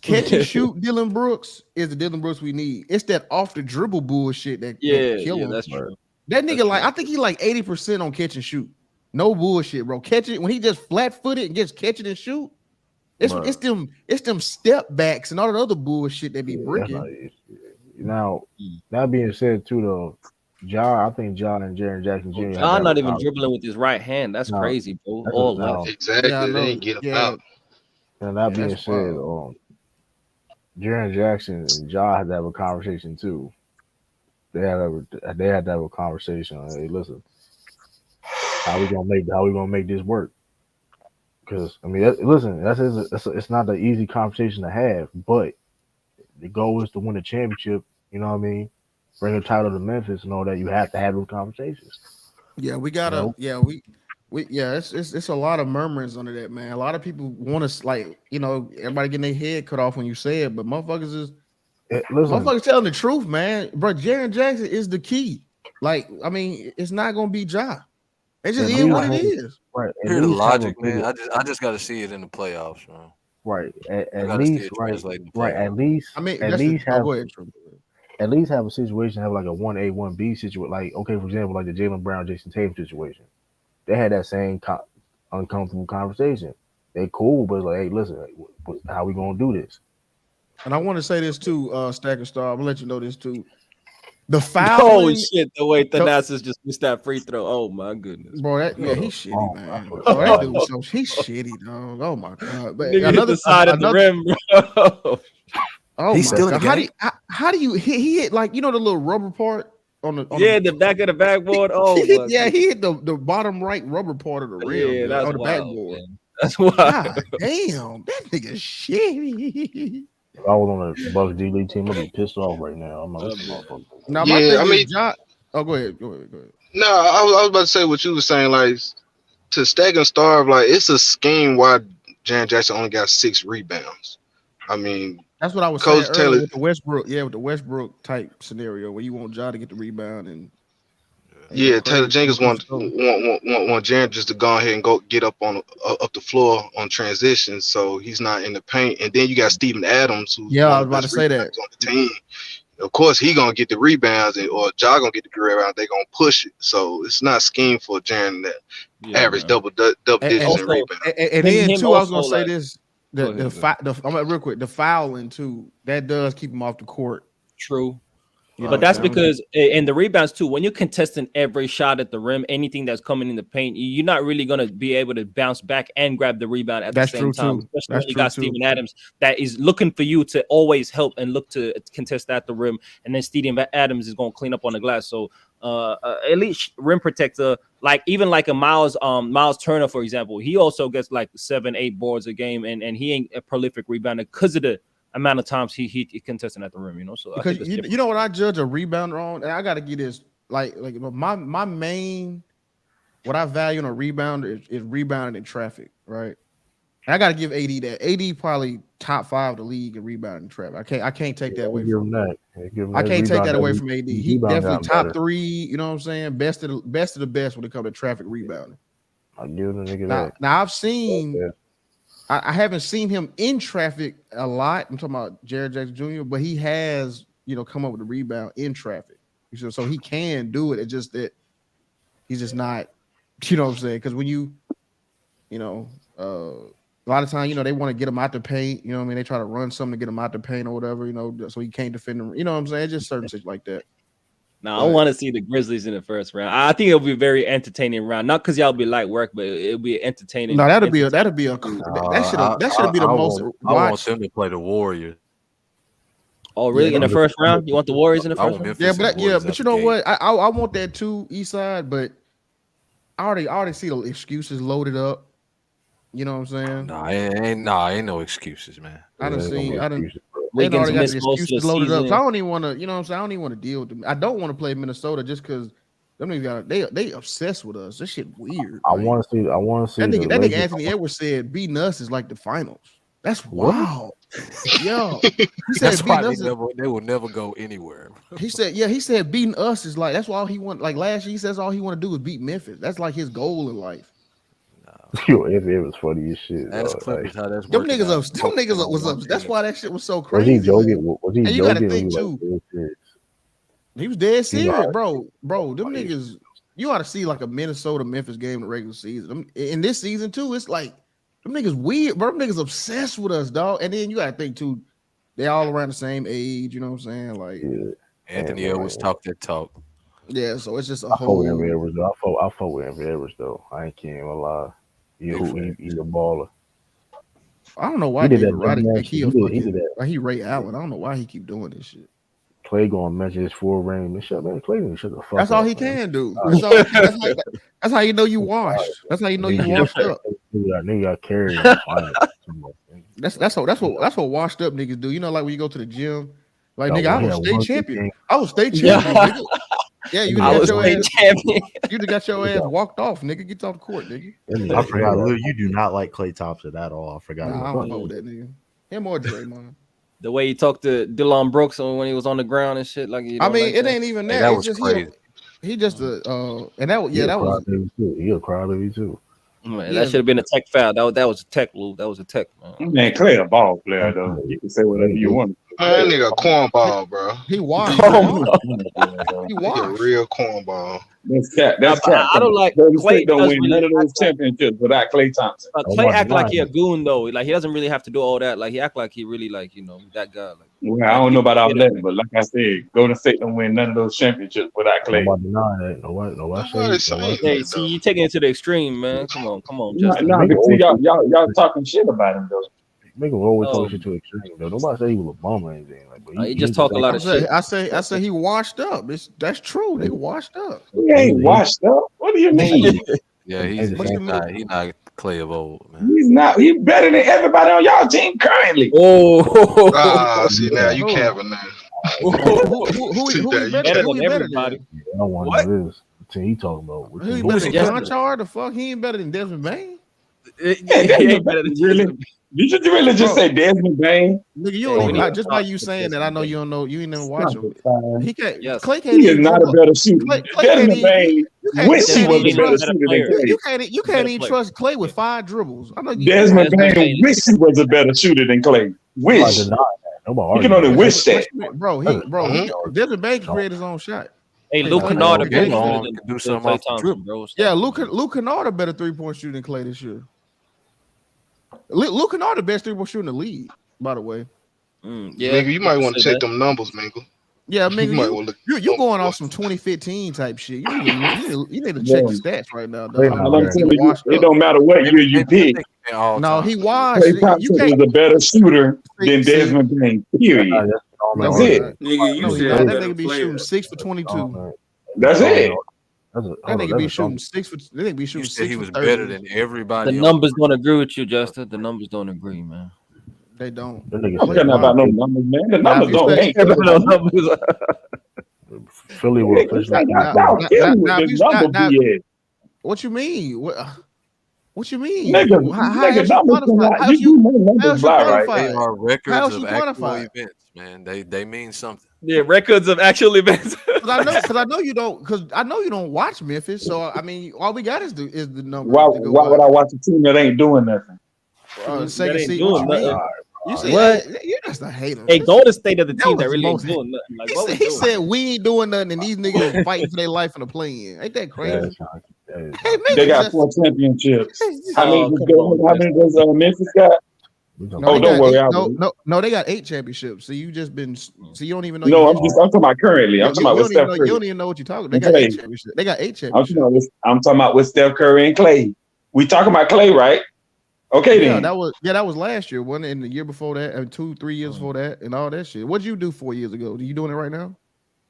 Catch and shoot Dylan Brooks is the Dylan Brooks we need. It's that off the dribble bullshit that kill him. That's true. That nigga I think he like 80% on catch and shoot. No bullshit, bro. Catch it when he just flat footed and just catch it and shoot. It's them step backs and all the other bullshit that be bricking. Now that being said too though, I think Ja and Jaren Jackson Jr. Ja not even dribbling with his right hand. That's crazy, bro. All left. Exactly. They ain't get him out. And that being said, Jaren Jackson and Ja had to have a conversation too. They had to have a conversation. Hey, listen, how we gonna make this work? Because I mean, it's not an easy conversation to have, but the goal is to win a championship. You know what I mean? Bring a title to Memphis and all that. You have to have those conversations. Yeah, we gotta. You know? It's a lot of murmurings under that, man. A lot of people want to everybody getting their head cut off when you say it, but motherfuckers motherfuckers telling the truth, man. Bro, Jaren Jackson is the key. Like, I mean, it's not gonna be Ja. It just is what it is. Right. Hear the logic, man. I just got to see it in the playoffs, man. Right. At least, right. At least, I mean, at least have a situation, have like a 1A, 1B situation. Like, okay, for example, like the Jaylen Brown, Jason Tatum situation. They had that same uncomfortable conversation. They cool, but it's like, hey, listen, how we gonna do this? And I want to say this too, Stack and Star. I'm gonna let you know this too. The foul. Oh shit! The way Thanasis just missed that free throw. Oh my goodness, bro. He's shitty, man. That dude, he's shitty, dog. Oh my god. But another side of the rim, bro. Oh, he's still in the game. How do you he hit like the little rubber part? The back of the backboard. Oh, he hit the bottom right rubber part of the rim. Yeah, that's on the backboard. Man. That's wild. God, damn, that nigga shitty. If I was on the Bucks D League team, I'd be pissed off right now. I'm like, now, my thing is, John. Oh, go ahead. No, I was about to say what you were saying. Like, to Stack and Starve, like, it's a scheme why Jaren Jackson only got 6 rebounds. I mean, that's what I was saying earlier with the Westbrook. Yeah, with the Westbrook type scenario where you want Ja to get the rebound and. Yeah, Taylor Jenkins want Jaren just to go ahead and go get up the floor on transition, so he's not in the paint. And then you got Steven Adams, who's I was about to say that on the team. Of course, he gonna get the rebounds, or Ja gonna get the rebound. They gonna push it, so it's not a scheme for Jaren that average double digits in rebound. And then too, I was gonna say this: I'm real quick. The fouling too, that does keep him off the court. True. But that's because in the rebounds too, when you're contesting every shot at the rim, anything that's coming in the paint, you're not really going to be able to bounce back and grab the rebound at the same time. Especially when you got Steven Adams that is looking for you to always help and look to contest at the rim, and then Steven Adams is going to clean up on the glass. So elite rim protector, like even like a Miles Turner, for example, he also gets like 7-8 boards a game, and he ain't a prolific rebounder because of the amount of times he contesting at the rim, So because you know what I judge a rebounder on, and I got to get this like my main what I value in a rebounder is rebounding in traffic, right? And I got to give AD that. AD probably top 5 of the league in rebounding in traffic. I can't take that away from him. I can't take that away from AD. He definitely top 3. You know what I'm saying? Best of the best when it comes to traffic rebounding. I give the nigga now, that. Now I've seen. I haven't seen him in traffic a lot. I'm talking about Jaren Jackson Jr., but he has, come up with a rebound in traffic. So he can do it. It's just that he's just not, what I'm saying? Because when a lot of times, they want to get him out the paint. You know what I mean? They try to run something to get him out the paint or whatever, so he can't defend him. You know what I'm saying? It's just certain shit like that. Now, I want to see the Grizzlies in the first round. I think it'll be a very entertaining round. Not because y'all be light work, but it'll be entertaining. No, that should be the most. I want them to play the Warriors. Oh, really? In the first round, you want the Warriors in the first round? Yeah, but you know what? I want that too, Eastside. But I already see the excuses loaded up. You know what I'm saying? Ain't no excuses, man. I done. They already got the excuses loaded up. So I don't even want to, what I'm saying? I don't even want to deal with them. I don't want to play Minnesota just because them niggas they obsessed with us. This shit weird. I want to see. That nigga Anthony Edwards said beating us is like the finals. That's wild. Yo, he said that's why they will never go anywhere. He said beating us is like, that's why all he want. Like last year, he says all he want to do is beat Memphis. That's like his goal in life. Yo, it was funny as shit. That's Clippers, how that's them niggas was up. That's why that shit was so crazy. Was he joking? Was he and you joking? Gotta think too. He was dead serious, bro. Them niggas, you ought to see like a Minnesota Memphis game in the regular season. In this season too, it's like them niggas weird, bro. Them niggas obsessed with us, dog. And then you gotta think too, they all around the same age. You know what I'm saying? Like Anthony Edwards talk that talk. Yeah, so it's just a whole. whole. I fought with Anthony Edwards though. I ain't can't even lie. He's a baller. I don't know why he did that. Like he Ray Allen. I don't know why he keep doing this shit. Clay gonna mention his full range. Man, Clay didn't shut the fuck That's up. all he can do. That's how you know you washed. That's how you know you washed up. Nigga got carried. That's what washed up niggas do. You know, like when you go to the gym, like nigga, I was state champion. I was state champion. Nigga. Yeah, you got your ass champion. You just got your ass walked off, nigga. Get off the court, nigga. I forgot, Lou. You do not like Klay Thompson at all. I forgot. Nah, I don't know that nigga. Him or Draymond. The way he talked to Dillon Brooks when he was on the ground and shit, like I mean, it ain't even that. Hey, that was crazy. He just and that was he a crybaby too. Man, that should have been a tech foul. That was a tech, Lou. That was a tech. Man, Clay a ball player though. You can say whatever you want. That nigga cornball, bro. He washed. He washed. Real cornball. That's cat. I don't like Clay. Don't win none of those championships without Klay Thompson. Clay act like he a goon though. Like he doesn't really have to do all that. Like he act like he really like that guy. Like, well, I don't know about all that, but like I said, Golden State don't win none of those championships without Clay. Nobody denying that. Nobody. Hey, see, you taking it to the extreme, man. Come on, Justin. No, y'all talking shit about him though. Nigga always talk shit to extreme though. Nobody say he was a bum or anything. Like, but he just talk a lot of shit. I say he washed up. That's true. Nigga washed up. He ain't washed up. What do you mean? Yeah, he's not Clay of old, man. He's not. He's better than everybody on y'all team currently. Oh, see now you capping now. Who better than everybody? I don't want to know this. He talking about who he better than Conchar? The fuck he ain't better than Desmond Bain? He ain't better than really. Did you really just say Desmond Bain? Nigga, you don't even, just by you saying that, I know you don't know. You ain't never watch him. He can't. Yes. Clay can't. He is not a better shooter. Desmond Bain wish he was a better shooter than Clay. You can't even trust Clay with 5 dribbles. I know you. Desmond Bain wish he was a better shooter than Clay. Wish. He can only wish that, bro. Desmond Bain can create his own shot. Hey, Luke Kennard can do something off the dribble, bro. Yeah, Luke Kennard a better 3-point shooter than Clay this year. Luke Kennard the best 3-point shooter in the league, by the way. Yeah, Mingle, you might want to check them numbers, Mingle. Yeah, I mean, You might wanna look you up going off what- some 2015 type shit. You need to check the stats right now, They dog. not I'm right. telling you, Washed it up. don't matter what year you pick. No, he washed. Klay You Thompson can't is a better shooter than see. Desmond Bain. Period. That's all No, That's he it. not. Nigga, you No, he said not. That better nigga be shooting player. 6 for 22. That's it. That nigga be shooting 6 for. That nigga be You shooting said 6 he for was 30. better than The everybody else. numbers don't agree with you, Justin. The numbers don't agree, man. They don't. That nigga I'm said talking about no numbers, man. The Now, if numbers you don't say ain't No numbers. Philly will officially. y'all kill me with if this you number now, BS. what you mean? What you mean? Nigga, How nigga, else you numbers quantify? cannot. How You else do you know how numbers else you lie, right? They quantify? are How records else of you actual quantify? events, man. They mean something. Yeah, records of actual events. Because I know you don't watch Memphis. So I mean, all we got is the numbers Why to go would by. I watch a team that ain't doing nothing? Second ain't seed. doing What you mean? nothing. You say What? you're just a hater. Hey, Golden State of the That team was that the really ain't most- doing nothing. Like, He what said, we he doing? said we ain't doing nothing, and these niggas fighting for their life in the play-in. Ain't that crazy? Hey, They maybe got just 4 championships. How Oh, many? come on, How many does Memphis got? no, they don't got worry, eight, I will. no, they got 8 championships. So you just been so you don't even know. No, your I'm history. talking about currently. I'm talking about with Steph You Curry. don't even know what you're talking. They And got 8 Klay. championships. They got 8 I'm championships. talking about with Steph Curry and Klay. We talking about Klay, right? Okay, Yeah, then. that was last year, wasn't it? And the year before that, and 2-3 years before that, and all that shit. What'd you do 4 years ago? Are you doing it right now?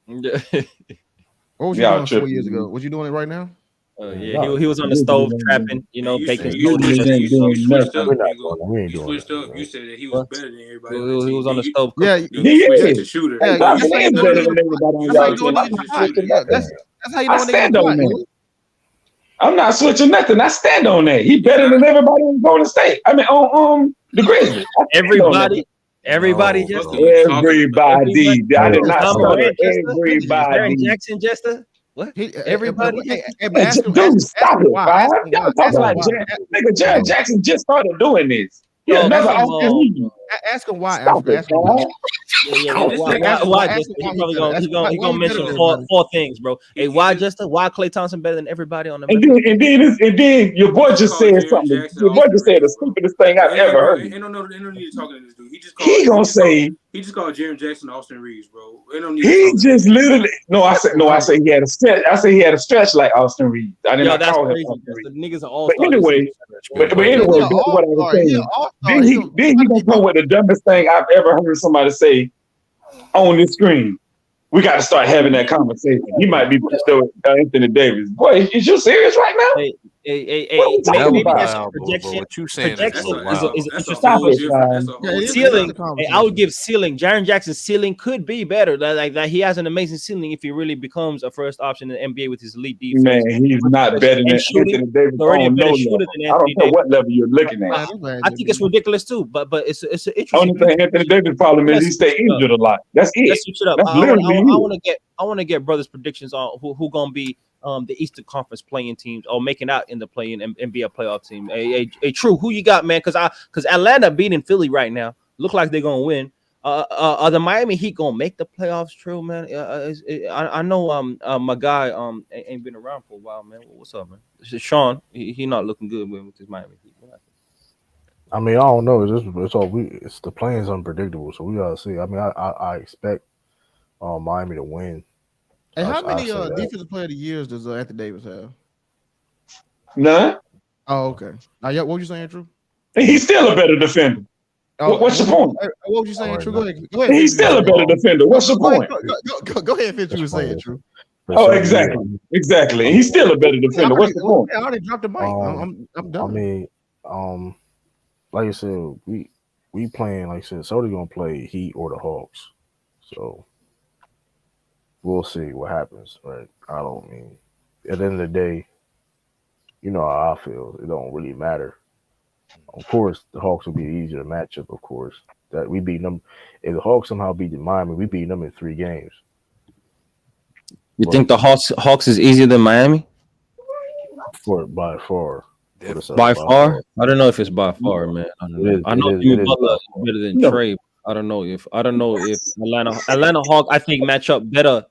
What was you Y'all doing 4 tripping, years man. ago? Was you doing it right now? Yeah, he was on the stove trapping, baking You sodium. switched up. We ain't You doing switched up. You said that he was better than everybody on the He team. was on the Then stove. Yeah, you switched to shooter. Yeah, Hey, that's how you know better niggas. than everybody on That's how y'all you know team. I'm niggas not hot. switching Yeah, nothing. that's how you I know niggas stand hot. on that. Nigga. I'm not switching nothing. I stand on that. He better than everybody in Golden State. I mean, on the Grizzlies. I stand on that. Everybody, No, just bro. Everybody. I did not Tom stutter. Morant, Jester, Everybody. Jaren Jackson, Jester. What? Everybody. But ask him, Dude, stop it, why. Bob. Ask him Y'all why. talking Ask him like why. nigga, Jared Jackson just started doing this. He Oh, another come Austin on, Reeves. Ask him why. Stop it, Ask him why. Bob. Why, Justin? He probably gonna mention four things, bro. Hey, why, Justin? Why Klay Thompson better than everybody on the Memphis? And then your boy just said something. Your boy just said the stupidest thing I've ever heard. Ain't no need to talk to this dude. He gonna say he just called Jaren Jackson Austin Reeves, bro. Ain't no need he to just literally I said he had a stretch. I said he had a stretch like Austin Reeves. I did not that's call him crazy. Austin Reeves. The niggas are all But anyway, back to what I was saying. Then he gonna come with the dumbest thing I've ever heard somebody say on this screen. We got to start having that conversation. He might be still Anthony Davis. Boy, is you serious right now? Maybe that's projection. What you saying Projection is an interesting Stop it, ceiling. I would give ceiling. Jaren Jackson's ceiling could be better. Like that, he has an amazing ceiling if he really becomes a first option in the NBA with his elite defense. Man, he's not better than Anthony Davis. Already a better no shooter level. than I don't Anthony care Davis. what level you're looking at. I think it's ridiculous too. But it's an interesting. Only thing Anthony Davis' problem is he stay injured a lot. That's it. Let's switch it up. That's I want to get brothers' predictions on who gonna be the Eastern Conference playing teams or making out in the play-in and be a playoff team. Hey, True, who you got, man? Because Atlanta beating Philly right now. Look like they're gonna win. Are the Miami Heat gonna make the playoffs? True, man. I know my guy ain't been around for a while, man. What's up, man? Sean, he not looking good with his Miami Heat. I mean, I don't know. It's the playing's unpredictable, so we gotta see. I mean, I expect Miami to win. Hey, how many defensive player of the years does Anthony Davis have? None. Oh, okay. Now, what were you saying, True? He's still a better defender. What's your point? What were you saying, True? Go ahead. He's still a better defender. What's your point? Go ahead, finish what you were saying, True. Oh, exactly. And he's still a better defender. What's the point? I already dropped the mic. I'm done. I mean, like I said, we playing. Like I said, Celtics gonna play Heat or the Hawks, so we'll see what happens. Right? I don't mean at the end of the day, you know how I feel. It don't really matter. Of course, the Hawks will be an easier matchup. Of course, that we beat them. If the Hawks somehow beat the Miami, we beat them in 3 games. You think the Hawks is easier than Miami? By far. By far? I don't know if it's by far, man. I know Jimmy Butler is better than Trey. I don't know if Atlanta Hawks I think match up better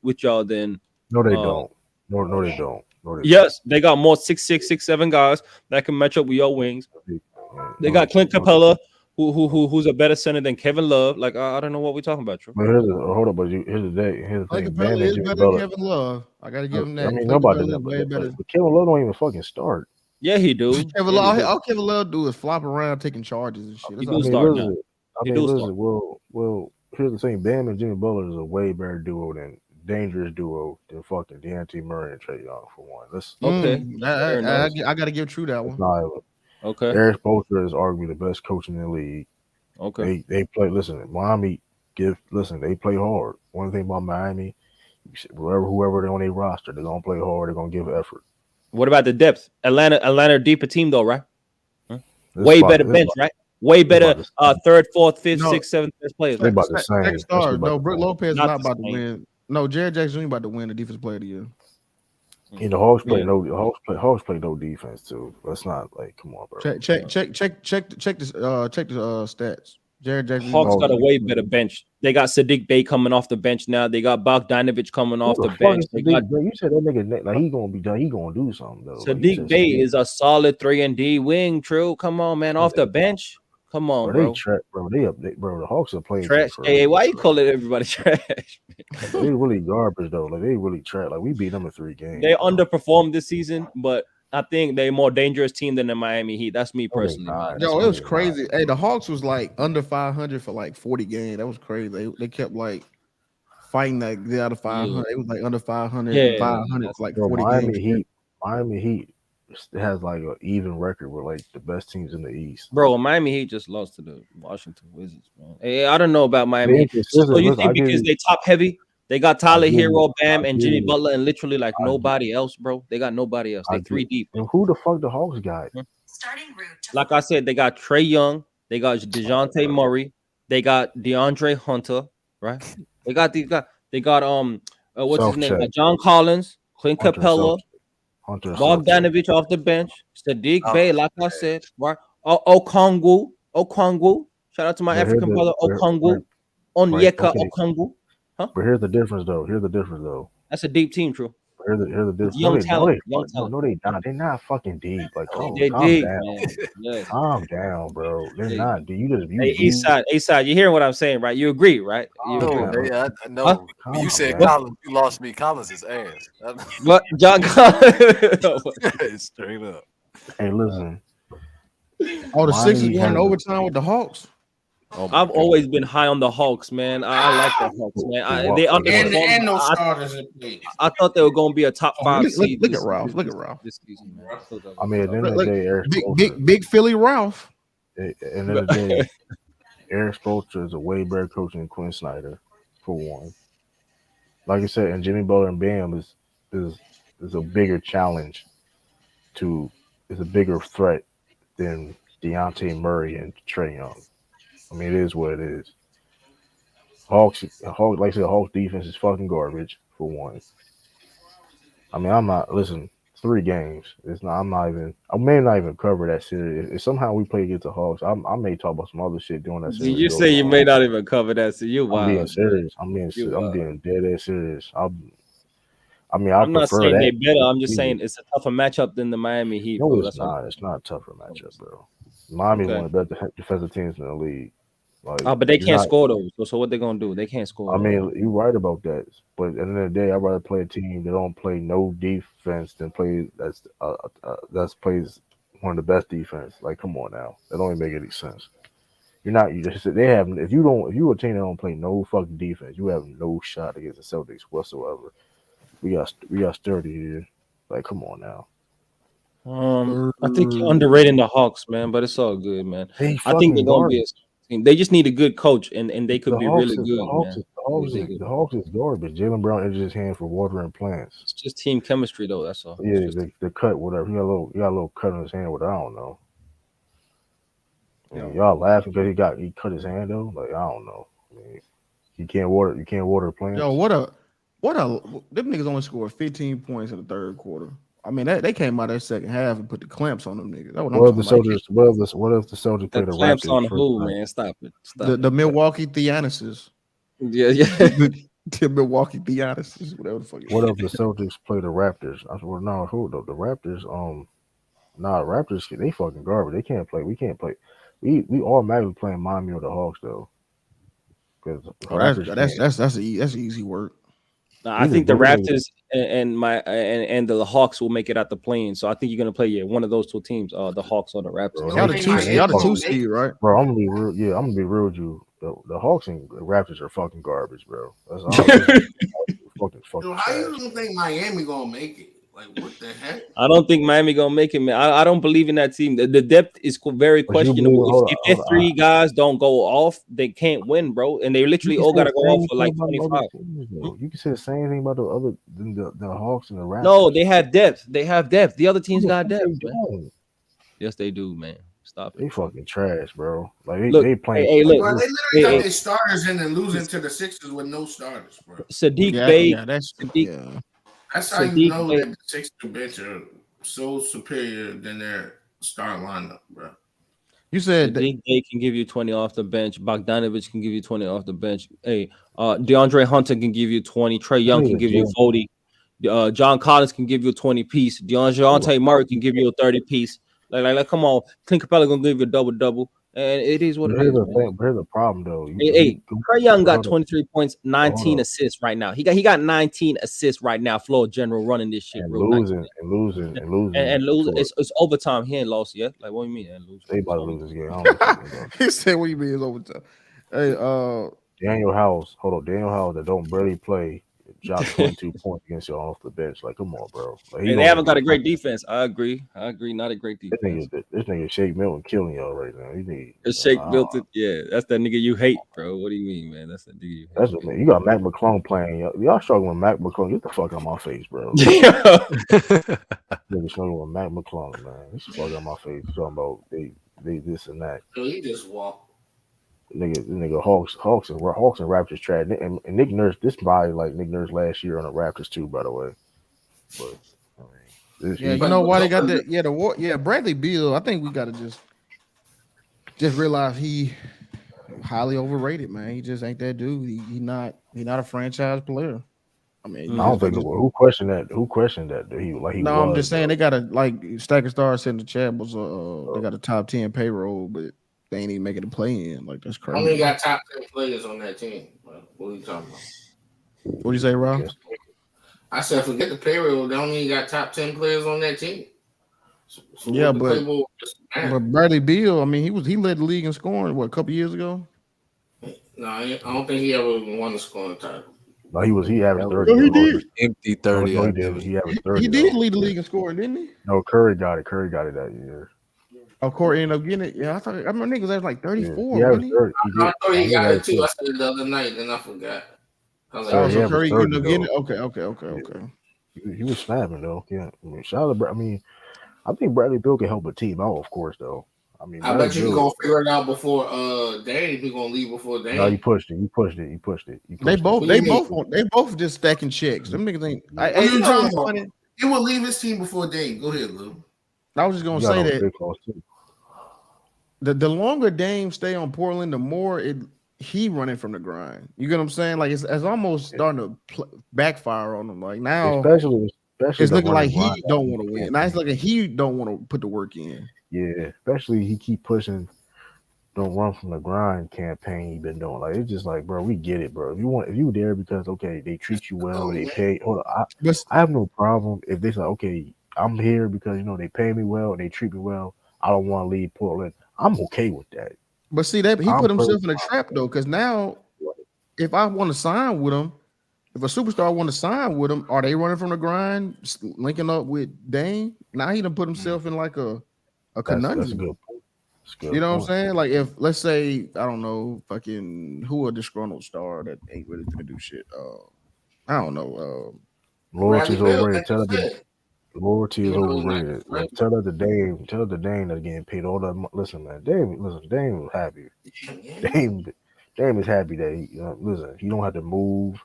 with y'all than No, they don't. No, they don't. Yes, they got more 6'6", 6'7" guys that can match up with your wings. They got Clint Capella, Who's a better center than Kevin Love? Like I don't know what we're talking about, True. But hold up, but here's the Clay thing. Bam Capella and is Jimmy better than Butler. Kevin Love. I gotta give him that. I mean, Clay nobody Capella did is that, way better. but Kevin Love don't even fucking start. Yeah, he do. Kevin Yeah, Love, he do. all Kevin Love do is flop around taking charges and shit. He That's do all start now. He do listen. start. Well, here's the thing. Bam and Jimmy Butler is a way better duo than dangerous duo than fucking Deontay Murray and Trae Young for one. Okay. Fair enough. I gotta give True that one. Okay. Eric Spoelstra is arguably the best coach in the league. Okay. They play. Listen, Miami they play hard. One thing about Miami, whoever they're on their roster, they're gonna play hard. They're gonna give effort. What about the depth? Atlanta deeper team though, right? Way better bench, right? Way better third, fourth, fifth, sixth, seventh best players. They about the same. Stars. No, Brook Lopez is not about to win. No, Jaren Jackson Jr. about to win the defensive player of the year. The Hawks play Hawks play no defense too. That's not like, come on, bro. Check the stats. Jaren Jackson. Hawks got a way better bench. They got Sadiq Bey coming off the bench now. They got Bogdanovich coming off the bench. You said that nigga like he gonna be done. He gonna do something though. Sadiq Bey is a solid 3-and-D wing. True, come on, man, off the bench. Come on, bro. They trash, bro. The Hawks are playing trash. Hey, why you calling everybody trash? They really garbage though. Like they really trash. Like we beat them in 3 games. They underperformed this season, but I think they're a more dangerous team than the Miami Heat. That's me personally. Yo, it was crazy. Hey, the Hawks was like under 500 for like 40 games. That was crazy. They kept like fighting that get out of 500. Yeah. It was like under 500, Yeah, 500 for like 40 games. Miami Heat has like an even record with like the best teams in the East. Bro, Miami Heat just lost to the Washington Wizards, man. Hey, I don't know about Miami Heat. So you think because they top heavy, they got Tyler Hero, Bam, and Jimmy Butler, and literally like nobody else, bro. They got nobody else. They 3 deep. And who the fuck the Hawks got? Like I said, they got Trae Young, they got DeJounte Murray, they got DeAndre Hunter, right? They got these guys. They got what's his name? John Collins, Clint Capella, Bogdanovich off the bench, Sadiq Bey, like I said, right? Okongwu. Shout out to my African brother, Okongwu. Onyeka Okongwu. Huh? But here's the difference, though. That's a deep team, True. Here's the difference. Young talent. No, they not. They're not fucking deep. Like, calm deep, down. Man. Yes. Calm down, bro. They're not. Do you just? A side. You hearing what I'm saying, right? You agree, right? I know. Huh? You said Collins. You lost me. Collins is ass. What? John Collins? Straight up. Hey, listen. Oh, the Sixers won overtime with the Hawks. I've always been high on the Hawks, man. I like the Hawks, man. They underperformed. No starters in place. I thought they were going to be a top 5 seed. Look at Ralph. This season, man. I mean, at the end of the day, Eric big Philly Ralph. At the end of the day, Eric Spoelstra is a way better coach than Quinn Snyder, for one. Like I said, and Jimmy Butler and Bam is a bigger challenge is a bigger threat than Deontay Murray and Trae Young. I mean, it is what it is. Hawks, like I said, Hawks defense is fucking garbage, for one. I mean, I'm not, listen, 3 games. I may not even cover that series. If somehow we play against the Hawks, I may talk about some other shit doing that series. You say you may not even cover that series. You I'm being serious. I'm being dead ass serious. I'm not saying they better. I'm just saying it's a tougher matchup than the Miami Heat. No, it's not. It's not a tougher matchup, bro. Miami's one of the best defensive teams in the league. Like, but they can't score though. So what they gonna do? They can't score. I mean, you're right about that. But at the end of the day, I'd rather play a team that don't play no defense than play that's plays one of the best defense. Like, come on now, that don't even make any sense. You're not. You just they have. If you a team that don't play no fucking defense, you have no shot against the Celtics whatsoever. We got sturdy here. Like, come on now. I think you're underrating the Hawks, man. But it's all good, man. I think they're gonna be a team. They just need a good coach, and they could be really good. The Hawks is garbage. Jaylen Brown injured his hand for watering plants. It's just team chemistry, though. That's all. Yeah, the cut, whatever. He got a little cut on his hand. What I don't know. Y'all laughing because he cut his hand though. Like, I don't know. I mean, you can't water plants. Yo, what a them niggas only scored 15 points in the third quarter. I mean, they came out that second half and put the clamps on them niggas. What if the Celtics play the clamps Raptors on who, man? Stop it. The Milwaukee Theonises. Yeah. The Milwaukee Theonises, whatever the fuck. What if the Celtics play the Raptors? I said, well, no, who though? The Raptors, Raptors, they fucking garbage. They can't play. We can't play. we automatically playing Miami or the Hawks though, because the Raptors can't. That's easy work. I think the Raptors and the Hawks will make it out the plane. So I think you're gonna play one of those two teams, the Hawks or the Raptors. Y'all the two seed, right? Bro, I'm gonna be real. Yeah, I'm gonna be real with you. The Hawks and Raptors are fucking garbage, bro. That's all. Dude, how you don't think Miami gonna make it? Like, what the heck? I don't think Miami gonna make it, man. I don't believe in that team. The depth is very questionable. If their three guys don't go off, they can't win, bro. And they literally all gotta go off for like 25. You can say the same thing about the Hawks and the Raptors. No, they have depth. They have depth. The other teams got depth. Yes, they do, man. Stop it. They fucking trash, bro. Like Look, they playing. Hey, look. Bro, they literally got their starters in and losing to the Sixers with no starters, bro. Sadiq Bey. That's how you know that the Sixers bench are so superior than their starting lineup, bro. You said Sadiq Bey can give you 20 off the bench. Bogdanovich can give you 20 off the bench. Hey, DeAndre Hunter can give you 20. Trae Young can give you 40. John Collins can give you a 20 piece. DeAndre Murray can give you a 30 piece. Like, come on. Clint Capella gonna give you a double, and it is what it is. Here's the problem, though. Trae Young got 23 points, 19 assists right now. He got 19 assists right now. Floor general running this shit, and real losing. It's overtime. He ain't lost yet. Like, what do you mean? And losing? They about to lose this game. He said, "What do you mean it's overtime?" Hey, Daniel House. Hold on, Daniel House that don't barely play. Dropped 22 points against you off the bench. Like, come on, bro. Like, they haven't got a great defense. I agree. Not a great defense. This nigga Shake Milton killing y'all right now. Shake Milton. Yeah, that's that nigga you hate, bro. What do you mean, man? That's that nigga you hate. That's what you got. Mac McClung playing. Y'all struggling with Mac McClung. Get the fuck out of my face, bro. Nigga struggling with Mac McClung, man. This fuck out of my face. Talking about they this and that. So he just walked. Nigga Hawks and Raptors trash. And Nick Nurse, this body like Nick Nurse last year on the Raptors too, by the way. But you know why they got that? Yeah, Bradley Beal. I think we gotta just realize he highly overrated, man. He just ain't that dude. He not a franchise player. I mean, I don't think who questioned that. Who questioned that? No, I'm just saying they got Stack of Stars in the chat was they got a top 10 payroll, but they ain't even making a play in. Like, that's crazy. Only got top 10 players on that team. What are you talking about? What do you say, Rob? I said, forget the payroll. They only got top 10 players on that team. So yeah, but Bradley Beal, I mean, he led the league in scoring, a couple years ago? No, I don't think he ever won the scoring title. No, he averaged 30. No, he did. Empty 30. No, he did. He averaged 30. He did lead the league in scoring, didn't he? No, Curry got it. That year. Oh, Corey ended up getting it. Yeah, I remember niggas was like 34. Yeah, I thought he got it too. I said it the other night, then I forgot. I was like, so Curry ended up getting it. Okay. He was snapping though. Yeah, I mean, shout out. I mean, I think Bradley Beal can help a team out, of course. Though. I mean, I bet you gonna figure it out before Dane. He gonna leave before Dane. No, he pushed it. They both just stacking checks. Them niggas ain't. He will leave his team before Dane. Go ahead, Lou. I was just gonna say that. The longer Dame stay on Portland, the more he running from the grind. You get what I'm saying? Like it's almost starting to backfire on him. Like now, especially it's looking like he don't want to win. Now it's looking he don't want to put the work in. Yeah, especially he keep pushing. Don't run from the grind campaign he been doing. Like it's just like, bro, we get it, bro. If you there because they treat you well, they pay. Hold on, I have no problem if they say, okay, I'm here because they pay me well and they treat me well. I don't want to leave Portland. I'm okay with that. But see that he put himself in a trap though, because now if I want to sign with him, if a superstar want to sign with him, are they running from the grind, linking up with Dame? Now he done put himself in like a conundrum. That's a good point. You know what I'm saying? Like if let's say I don't know, fucking who a disgruntled star that ain't really gonna do shit. I don't know. Loyalty's overrated. Loyalty is overrated. Like, tell her the Dame that's getting paid all that. Listen, man, Dame is happy. Dame is happy that he don't have to move.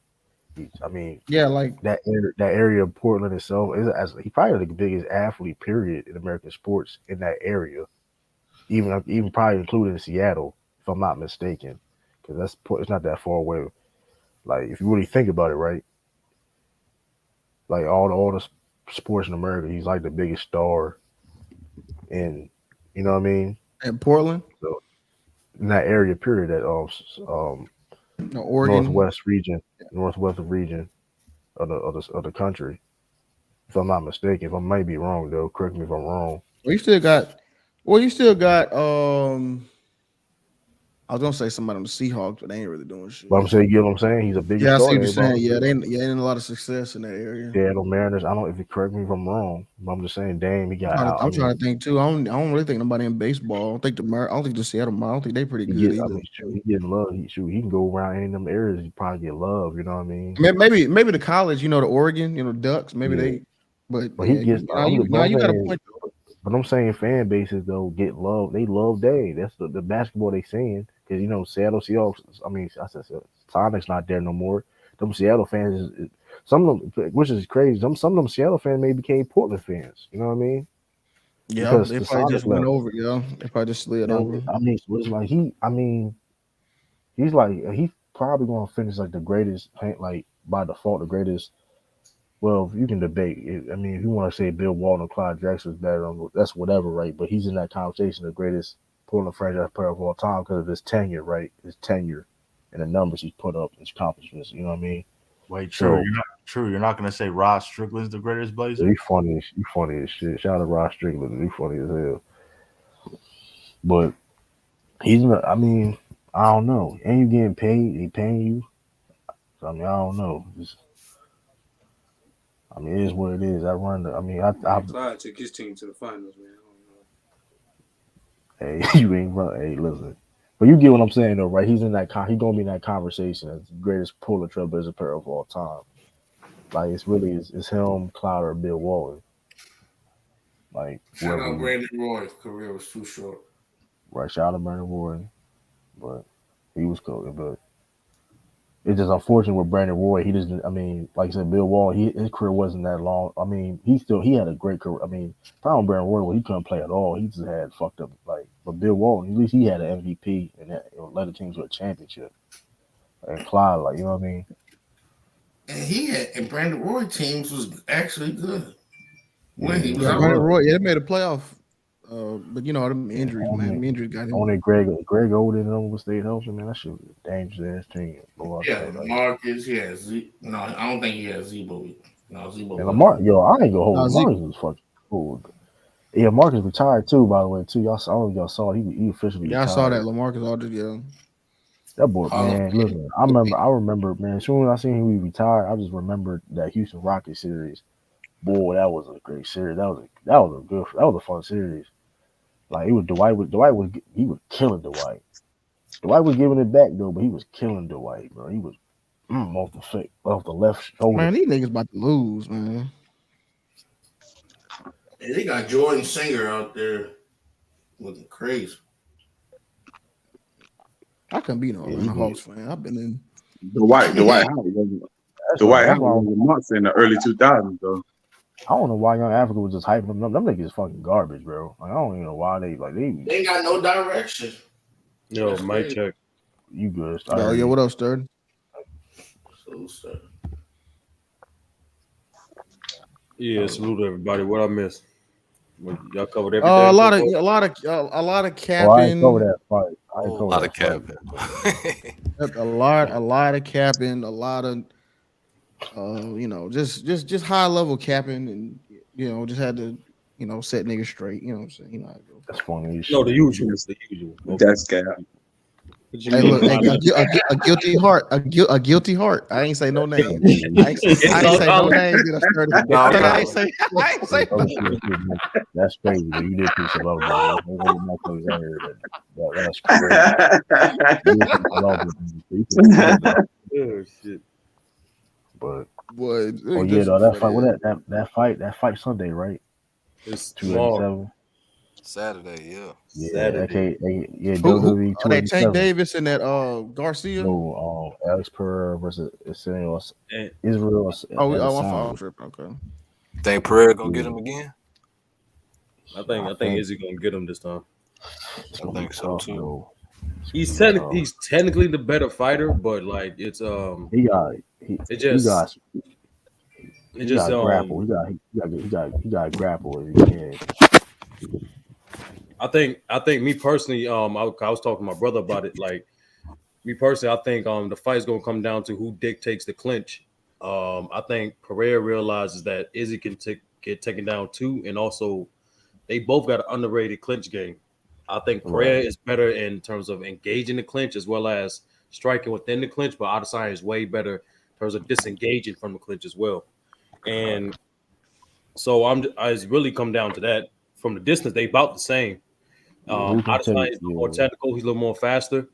Like that area of Portland itself is he probably the biggest athlete period in American sports in that area. Even probably including Seattle, if I'm not mistaken, because it's not that far away. Like if you really think about it, right? Like all the sports in America, he's like the biggest star, and you know what I mean. In Portland, so in that area. Period. That No, Oregon. northwest region of the country. If I'm not mistaken, if I might be wrong though, correct me if I'm wrong. Well, you still got. Well, you still got. I was gonna say somebody on the Seahawks, but they ain't really doing shit. But I'm saying, you know what I'm saying? He's a bigger Yeah, I star. see what you're saying. Yeah, they ain't a lot of success in that area. Seattle Mariners. I don't. If you correct me if I'm wrong, but I'm just saying, Dame, he got. I'm trying to think too. I don't really think nobody in baseball. I don't think the Seattle. I don't think they pretty good either. I mean, he getting love. He can go around any of them areas. He probably get love. You know what I mean? Maybe the college. The Oregon. Ducks. Maybe they. But he gets. you got a point. But I'm saying fan bases though get love. They love Dame. That's the basketball they saying because Seattle Seahawks. I mean, I said Sonic's not there no more. Them Seattle fans, some of them, which is crazy. Some of them Seattle fans maybe became Portland fans. You know what I mean? Yeah, because they probably just went over. Yeah, they probably just slid over. I mean, it's like he's probably going to finish like the greatest, like by default, the greatest. Well, you can debate. I mean, if you want to say Bill Walton or Clyde Drexler's better, that's whatever, right? But he's in that conversation, the greatest Portland franchise player of all time because of his tenure, right? His tenure and the numbers he's put up, his accomplishments. You know what I mean? Wait, true. You're not going to say Ross Strickland's the greatest Blazer? He's funny as shit. Shout out to Ross Strickland. He's funny as hell. But he's not. I mean, I don't know. Ain't you getting paid? He paying you? So, I mean, I don't know. It is what it is. Clyde took his team to the finals, man. Hey, you ain't run. Hey, listen. But you get what I'm saying, though, right? He's in that. He's gonna be in that conversation as the greatest Portland Trailblazer player of all time. Like it's him, Clyde, or Bill Walton. Like shout out Brandon Roy's career was too short. Right, shout out Brandon Roy, but he was cool. But it's just unfortunate with Brandon Roy. He doesn't. I mean, like I said, Bill Walton, his career wasn't that long. I mean, he had a great career. I mean, problem with Brandon Roy was he couldn't play at all. He just had fucked up. But Bill Walton, at least he had an MVP and led the team to a championship. And Clyde, like you know what I mean. And Brandon Roy teams was actually good. Brandon Roy, they made a playoff. But them injuries, man. Injuries got him. Only Greg Oden was stayed healthy, man. That shit was a dangerous team. Yeah, Marcus, no, I don't think he has Zebo. No, Zebo. And Lamar, I ain't gonna hold Marcus was fucking cool. Yeah, Marcus retired too, by the way, too. Y'all saw it. He officially retired. I saw that Lamarcus Aldridge, yeah. That boy, man, listen, I remember, man, as soon as I seen him retired, I just remembered that Houston Rockets series. Boy, that was a great series. That was a fun series. Like it was Dwight was killing Dwight. Dwight was giving it back though, but he was killing Dwight, bro. He was off the left shoulder. Man, these niggas about to lose, man. Hey, they got Jordan Singer out there looking crazy. I couldn't be no Hawks fan. I've been in Dwight Howard wasn't a monster in the early 2000s though. I don't know why Young Africa was just hyping them. Them niggas is fucking garbage, bro. Like, I don't even know why they ain't got no direction. Yo, mic check. You good? Yeah, what else, Sturd? Yeah, salute everybody. What I missed? Y'all covered everything. A lot of capping. I ain't cover that fight. A lot of capping. a lot of capping. A lot of just high level capping, and just had to set niggas straight. You know what I'm saying? How it goes. That's funny. No, the usual. Okay. That's cap. Hey, look, a guilty heart. A guilty heart. I ain't say no name. I ain't say no name. I ain't say. That's crazy. You did piece of love, That's crazy. Oh shit. But that fight Sunday, right? It's tomorrow. Saturday, yeah. Who that Tank Davis and that Garcia? No, Alex Pereira versus Israel. Okay. Think Pereira gonna get him again? I think Izzy gonna get him this time. I think so too. He's technically the better fighter, but like it's he got grapple. He got grapple if he can. I think me personally, I was talking to my brother about it. Like me personally, I think the fight's gonna come down to who dictates the clinch. I think Pereira realizes that Izzy can get taken down too, and also they both got an underrated clinch game. I think Pereira is better in terms of engaging the clinch as well as striking within the clinch, but Adesanya is way better in terms of disengaging from the clinch as well. And so it's really come down to that. From the distance, they about the same. Adesanya is a little more technical. He's a little more faster.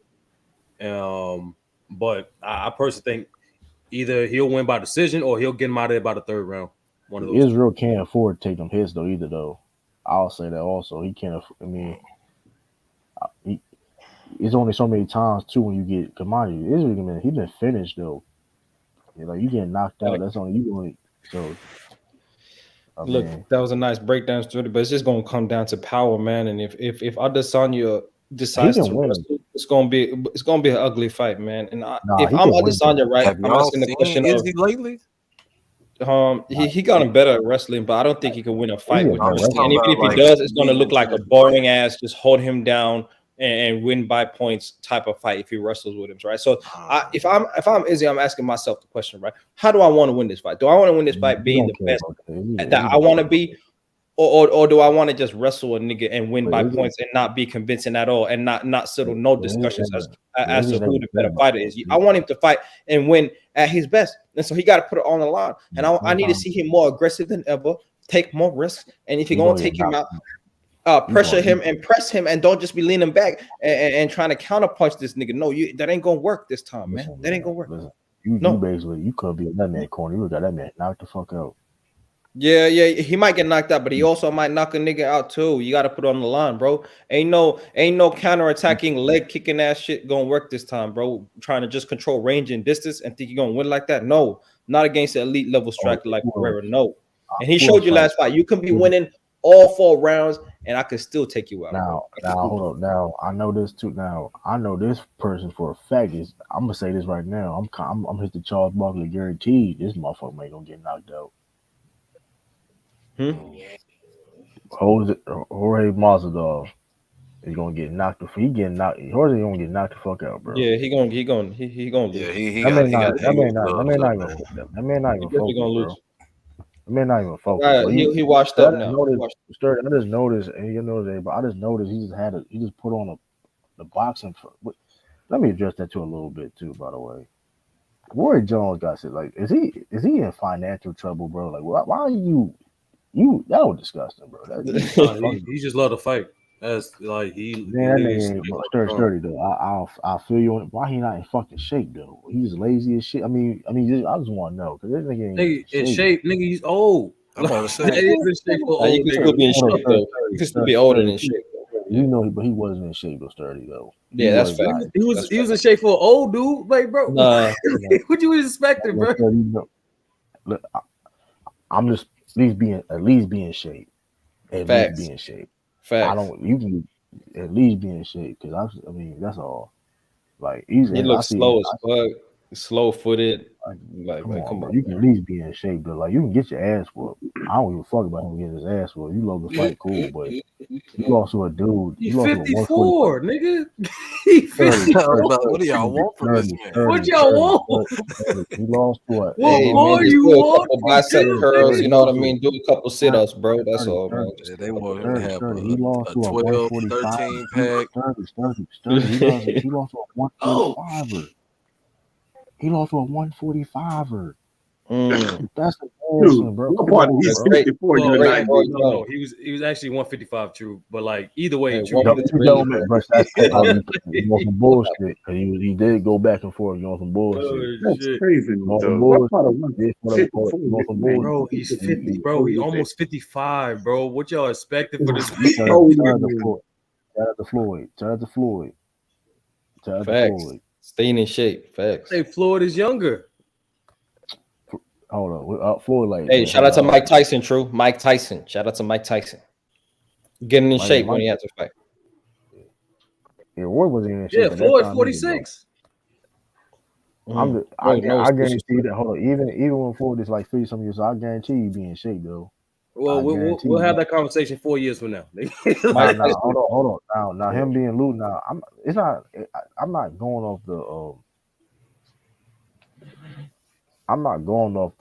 But I personally think either he'll win by decision or he'll get him out of there by the third round. One of those. Israel can't afford to take them hits though. Either though, I'll say that also. He can't. I mean, it's only so many times too when you get commodity. Israel, he been finished though. You know, you getting knocked out. That's only you only. So. Look, that was a nice breakdown story, but it's just gonna come down to power, man. And if Adesanya decides to wrestle, it's gonna be an ugly fight, man. And if I'm Adesanya, right, I'm asking the question of lately. He gotten better at wrestling, but I don't think he can win a fight with him. And even if he does, it's gonna look like a boring ass, just hold him down and win by points type of fight if he wrestles with him, right? So if I'm Izzy, I'm asking myself the question, right? How do I want to win this fight? Do I want to win this fight being the best that I want to be, or do I want to just wrestle a nigga and win by points and not be convincing at all and not settle no discussions as to who the better fighter is? I want him to fight and win at his best, and so he got to put it on the line. And I need to see him more aggressive than ever, take more risks, and if you're gonna take him out. Pressure him and press him, and don't just be leaning back and trying to counterpunch this nigga. No, that ain't gonna work this time, man. That ain't gonna work. You basically you could be in that man corner. You got that man knocked the fuck out. Yeah, he might get knocked out, but he also might knock a nigga out too. You got to put it on the line, bro. Ain't no counter-attacking leg kicking ass shit gonna work this time, bro. Trying to just control range and distance and think you're gonna win like that. No, not against an elite level striker like Pereira. No, and he showed you last fight. You can be winning all 4 rounds, and I can still take you out. Now, hold up. Now, I know this too. Now, I know this person for a fact is. I'm gonna say this right now. I'm hit the Charles Barkley guaranteed. This motherfucker ain't gonna get knocked out. Jorge Masvidal is gonna get knocked. He getting knocked. Jorge gonna get knocked the fuck out, bro. Yeah, he gonna lose. Yeah, that man not even focused, bro. I mean, not even focused. He washed up now. I just noticed, and you know that, but I just noticed he just put on the boxing. Let me address that too a little bit too. By the way, Roy Jones got shit. Like, is he in financial trouble, bro? Like, why are you? That was disgusting, bro. He just love to fight. That's like sturdy though. I feel you on it. Why he not in fucking shape though? He's lazy as shit. I mean, I just want to know because this nigga ain't in shape. Nigga, he's old. I'm about to say you can still be in shape though. You can still be older than shape. You know, but he wasn't in shape though, sturdy though. Yeah, that's fact. He was in shape for an old dude, like bro. What you expecting, bro? Look, I'm just at least be in shape. At least be in shape. Facts. You can at least be in shape because I mean that's all. Like he looks slow as fuck, slow footed. Come on, you can at least be in shape, but like you can get your ass whooped. I don't even fuck about him getting his ass whooped. You love the fight, cool, but you lost to a dude. He's 54, nigga. He 54. What do y'all want from this man? What y'all want? He lost to a. What more you want? A couple bicep curls, you know what I mean? Do a couple sit-ups, bro. That's all, man. Yeah, they want him to have a 12, 13 pack. He lost to a 145er. He lost to a 145er. That's embarrassing, bro. He's 54. No, he was actually 155, true. But like either way, true. That's some bullshit. He did go back and forth on some bullshit. That's crazy. Bro, he's 50, bro. He almost 55, bro. What y'all expecting for this? Shout out to Floyd. Staying in shape. Facts. Hey, Floyd is younger. Hold on. Floyd, like, hey, shout out to Mike Tyson, true. Mike Tyson. Shout out to Mike Tyson. Getting in shape when he had to fight. Yeah, Roy wasn't in shape. Yeah, Floyd 46. I guarantee that. Hold on. Even when Floyd is like 30 some years, I guarantee you be in shape though. Well, we'll have that conversation 4 years from now. Hold on. Now him being loose. Now I'm not going off the. I'm not going off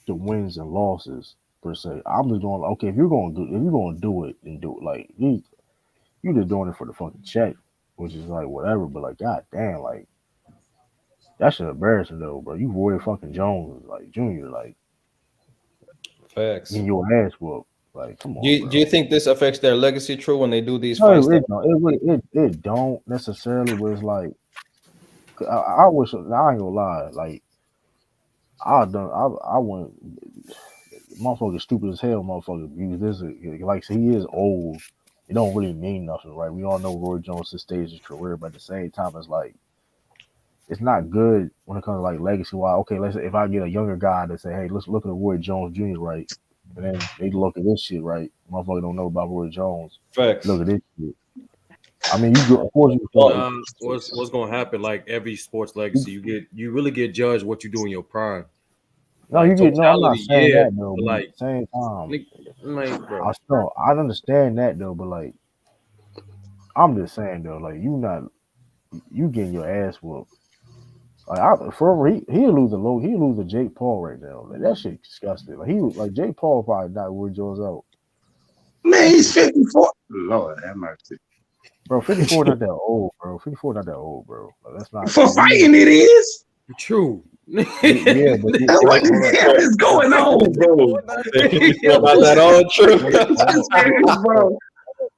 the wins and losses per se. I'm just going. Okay, if you're gonna do it, then do it. Like you just doing it for the fucking check, which is like whatever. But like, god damn, like that shit embarrassing though, bro. You Roy fucking Jones, like Junior, like facts. getting your ass whooped. Like, come on. Do you think this affects their legacy? True, when they do these No, fights. it don't necessarily. But it's like I wish. I ain't gonna lie. Like I went. Motherfucker stupid as hell. Motherfucker use this. Like he is old. It don't really mean nothing, right? We all know Roy Jones' stage his career, but at the same time, it's like it's not good when it comes to like legacy. Why? Okay, let's say if I get a younger guy to say, "Hey, let's look at Roy Jones Jr." Right, and then they look at this shit, right? Motherfucker don't know about Roy Jones. Facts. Look at this shit. I mean, of course, what's going to happen? Like every sports legacy, you really get judged what you do in your prime. No, you get. No, I'm not saying that though. But Like, at the same time, like, bro. I understand that though, but like, I'm just saying though, like, you getting your ass whooped. Like, forever, he'll lose a Jake Paul right now. Like, that shit disgusting. Like Jake Paul probably not Roy Jones out. Man, he's 54. Lord have mercy. Bro, 54 not that old, bro. 54 not that old, bro. Like, that's not for fighting. It is true. Yeah, but what the hell is going on, bro? About that all true, bro.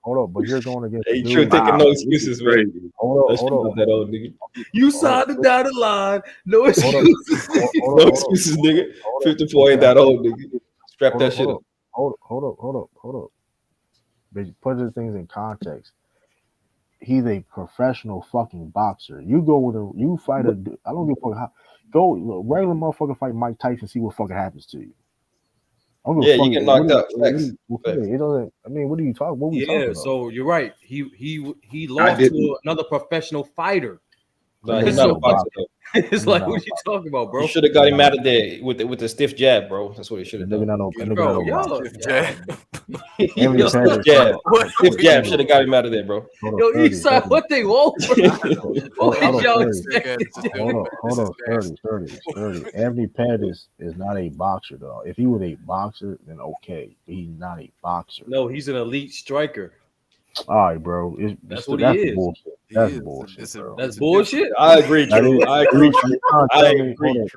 Hold up, but you're going against. Hey, true, taking no excuses, man. Hold up. That old nigga. You saw the dotted line. No excuses. No excuses, nigga. 54 ain't that old, nigga. Strap that shit up. Hold up. But put the things in context. He's a professional fucking boxer. You go with you fight a. I don't give a fuck how. Go regular motherfucker fight Mike Tyson. See what fucking happens to you. Yeah, you get knocked out. It doesn't. I mean, what are you talking? What we talking about? So you're right. He lost to another professional fighter. No, he's not a boxer. It's like, what are you talking about, bro? You should have got him out of there with the stiff jab, bro. That's what he should have done. Stiff jab should have got him out of there, bro. Yo, Eastside, what they want? Hold on, 30. Anthony Pettis is not a boxer, though. If he was a boxer, then okay. But he's not a boxer. No, he's an elite striker. All right, bro. That's what he is. Bullshit. That's bullshit. That's bullshit. I agree, Drew. I agree.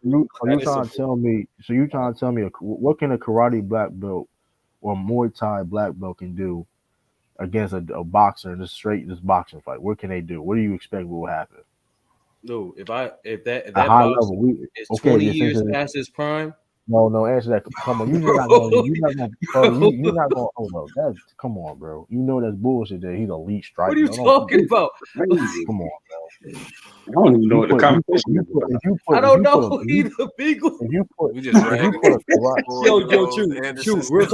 You trying to tell me? So you trying to tell me what can a karate black belt or Muay Thai black belt can do against a boxer in this boxing fight? What can they do? What do you expect will happen? No, if that high level is 20 years past his prime. No, answer that. Come on, you're not going. Oh no, come on, bro. You know that's bullshit. That he's a elite striker. What are you talking about? Come on, bro. I don't even know what the conversation is. I don't know either. Real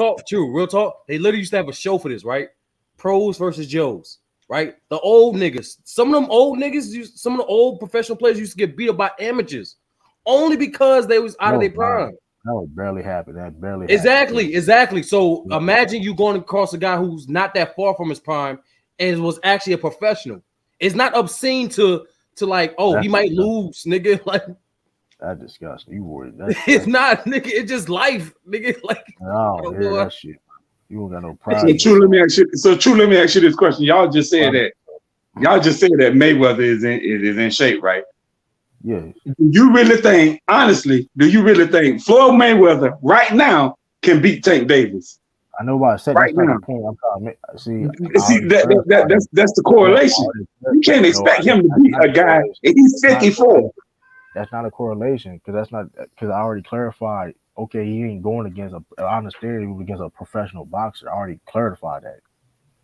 talk. They literally used to have a show for this, right? Pros versus Joes, right? The old niggas. Some of them old niggas, some of the old professional players used to get beat up by amateurs only because they was out of their prime. That would barely happen. That barely happened. Exactly. So imagine you going across a guy who's not that far from his prime and was actually a professional. It's not obscene to like, he might lose, nigga. Like, that's disgusting. You worried? It's not, nigga. It's just life, nigga. Like, I don't hear that shit. You don't got no pride. So let me ask you this question. Y'all just said that Mayweather is in shape, right? Yeah. Do you really think Floyd Mayweather right now can beat Tank Davis? I know why I said right that's now. Not the point I'm trying to see that's the correlation. You can't expect him to beat a guy and he's 54. That's not a correlation because I already clarified. Okay, he ain't going against I understand he was against a professional boxer. I already clarified that,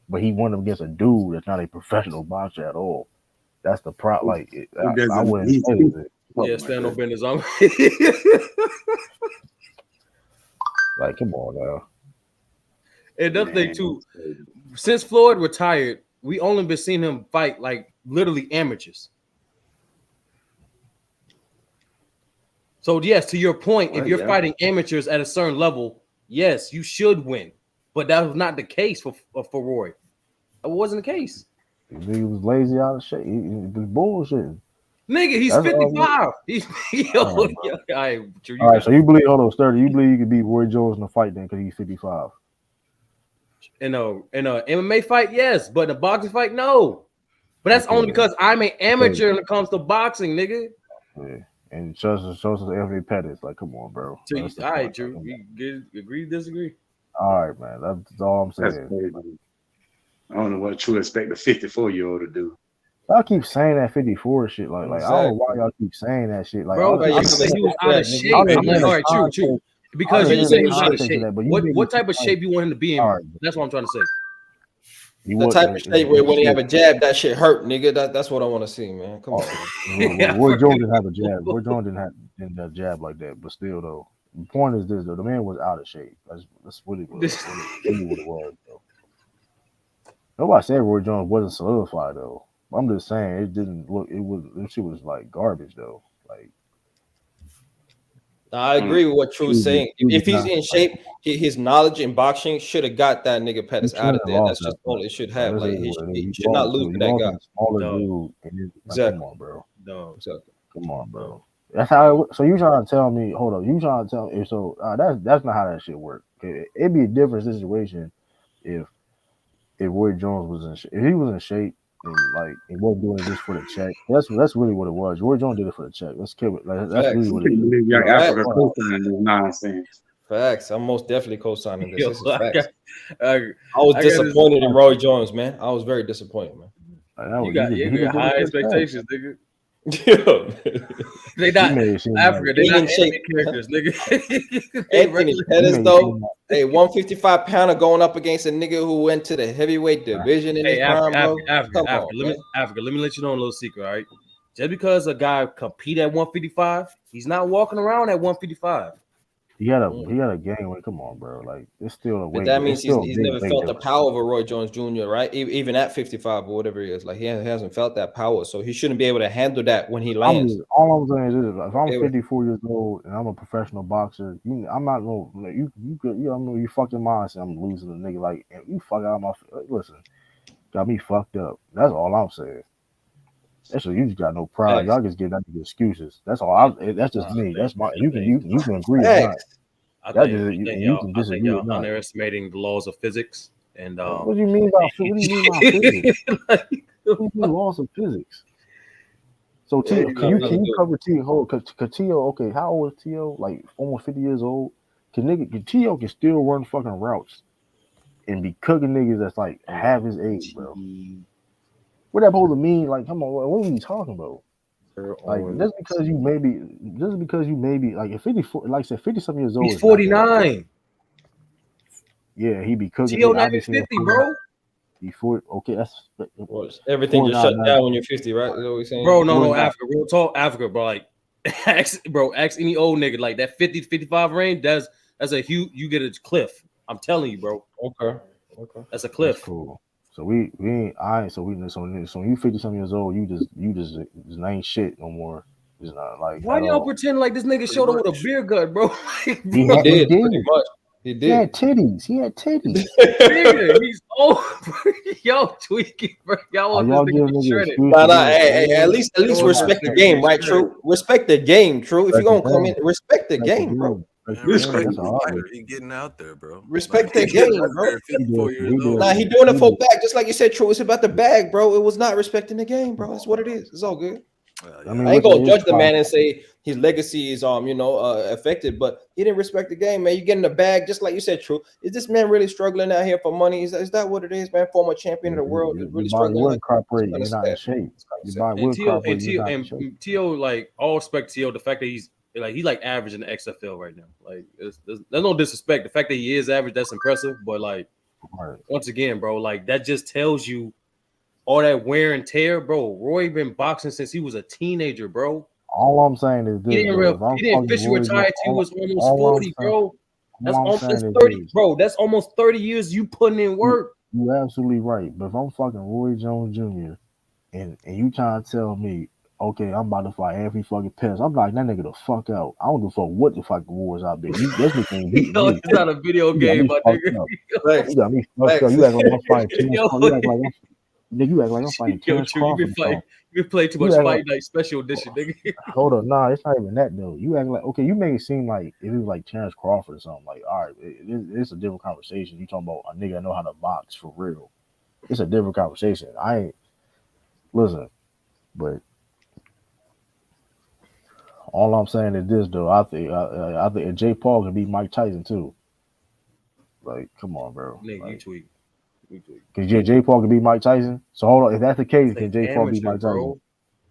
but he won against a dude that's not a professional boxer at all. That's the problem. Like, I wouldn't say it. Yeah, stand up in his arm. Like, come on now. And another thing too, since Floyd retired, we only been seeing him fight like literally amateurs. So yes, to your point, if you're fighting amateurs at a certain level, Yes, you should win, but that was not the case for Roy. It wasn't the case. He was lazy out of shape. He was bullshitting. Nigga, he's That's 55. He's all right, all right, all right, so you believe? Hold on, Sturdy. You believe you could beat Roy Jones in a fight then because he's 55? In a MMA fight, yes, but in a boxing fight, no. But that's only because I'm an amateur when it comes to boxing, nigga. Yeah. And shows us Anthony Pettis. Like, come on, bro. So all right, Drew. We agree, disagree. All right, man. That's all I'm saying. I don't know what True expect a 54-year-old to do. Y'all keep saying that 54 shit. Like I don't know why y'all keep saying that shit. Like, bro, you said he was out of shape. I'm like, all right, true. Because you said he was out of shape. What type of shape you want him to be in? Right. That's what I'm trying to say. The type of shape where when he have a jab, that shit hurt, nigga. That's what I want to see, man. Come on. Roy Jones didn't have a jab. Roy Jones didn't have a jab like that. But still, though, the point is this: though, the man was out of shape. That's really what it was, though. Nobody said Roy Jones wasn't solidified, though. I'm just saying it didn't look. This shit was like garbage, though. Like, I agree with what True's saying. If he's in shape, his knowledge in boxing should have got that nigga Pettis out of there. That's just all it should have. Like he should not lose to that guy. Smaller dude. Exactly. Come on, bro. No. Exactly. Come on, bro. That's how. So you trying to tell me? Hold up. You trying to tell me? So that's not how that shit works. Okay? It'd be a different situation if Roy Jones was in shape. If he was in shape. And like it wasn't doing this for the check. That's really what it was. Roy Jones did it for the check. Let's kill it. Like, that's really what it is. Young Africa co-signing this nonsense. Facts. I'm most definitely co-signing this. This is facts. I was disappointed in Roy Jones, man. I was very disappointed, man. You got high expectations, nigga. They not Africa. They not shape characters, nigga. Anthony Pettis, though, hey, 155 pounder going up against a nigga who went to the heavyweight division in his prime, bro. Africa. Let me let you know a little secret, all right? Just because a guy compete at 155, he's not walking around at 155. He had a game weight. Come on, bro. Like it's still a weight. But that means he's never felt the power of a Roy Jones Jr., right? Even at 55 or whatever he is, like he hasn't felt that power, so he shouldn't be able to handle that when he lands. All I'm saying is this: if I'm 54 years old and I'm a professional boxer, I'm not no like you know you fucking mindset. I'm losing a nigga like you fuck out my listen, got me fucked up. That's all I'm saying. That's what you just got no pride. Thanks. Y'all just give that excuses. That's all. That's just me. That's my. You can agree with that. I think y'all underestimating the laws of physics. And what do you mean by physics? What do you mean laws of physics? So Tio, can you cover Tio? Cause Tio, okay, how old is Tio? Like almost 50 years old. Tio can still run fucking routes and be cooking niggas that's like half his age, bro. What that supposed to mean? Like, come on, what are you talking about? Like, just because you maybe like at 54, like I said, 50-something years old. He's 49. Yeah, he be cooking. Tio not even 50, bro. He 40. Okay, that's everything just shut down when you're 50, right? Is that what you're saying? Bro, no, Africa, real talk, Africa, bro. Like, ask any old nigga like that 50 to 55 range. That's a huge. You get a cliff. I'm telling you, bro. Okay, that's a cliff. That's cool. So we ain't so you 50-something years old, you just ain't shit no more. It's not like why y'all pretend like this nigga showed up with a beer gut, bro? He did. He had titties. Nigga, he's old. Y'all tweaking, bro. Y'all want this nigga shredded. Hey, at least respect the game, right? True. Respect the game, true. If you're gonna come in, respect the game, bro. He getting out there, bro. Respect the game, bro. Nah, he doing it for back, just like you said, True. It's about the bag, bro. It was not respecting the game, bro. That's what it is. It's all good. I ain't gonna judge the man and say his legacy is affected, but he didn't respect the game, man. You get in the bag, just like you said, True. Is this man really struggling out here for money? Is that what it is, man? Former champion of the world, really struggling. He's not in shape. And Tio, like all respect to Tio, the fact that he's average in the XFL right now. Like there's no disrespect. The fact that he is average, that's impressive. But like once again, bro, like that just tells you all that wear and tear, bro. Roy been boxing since he was a teenager, bro. All I'm saying is this. He didn't officially retire till he was almost 40, bro. That's almost 30, bro. That's almost 30 years you putting in work. You're absolutely right. But if I'm fucking Roy Jones Jr. and you trying to tell me okay, I'm about to fight Anthony fucking Pettis. I'm like, that nigga the fuck out. I don't give a fuck what the fucking war is out there. This nigga ain't beating Yo, me. it's not a video You got game, me my fucked nigga. up. Facts. You got me fucked up. Facts. You act like I'm fighting Terrence Yo, Crawford. You act like I'm fighting yo, Terrence true. You Crawford been or something. you been playing too You much act Fight like, Night Special Edition, nigga. hold on, nah, it's not even that though. You act like, okay, you make it seem like if it was like Terrence Crawford or something, like, all right, it's a different conversation. You talking about a nigga that know how to box for real. It's a different conversation. I ain't listen, but all I'm saying is this though. I think if Jake Paul can beat Mike Tyson too. Like, come on, bro. Nigga, you Like, tweet. You tweet. cause Jake Paul can beat Mike Tyson. So hold on, if that's the case, That's can an Jake Paul beat amateur, Mike Tyson? bro.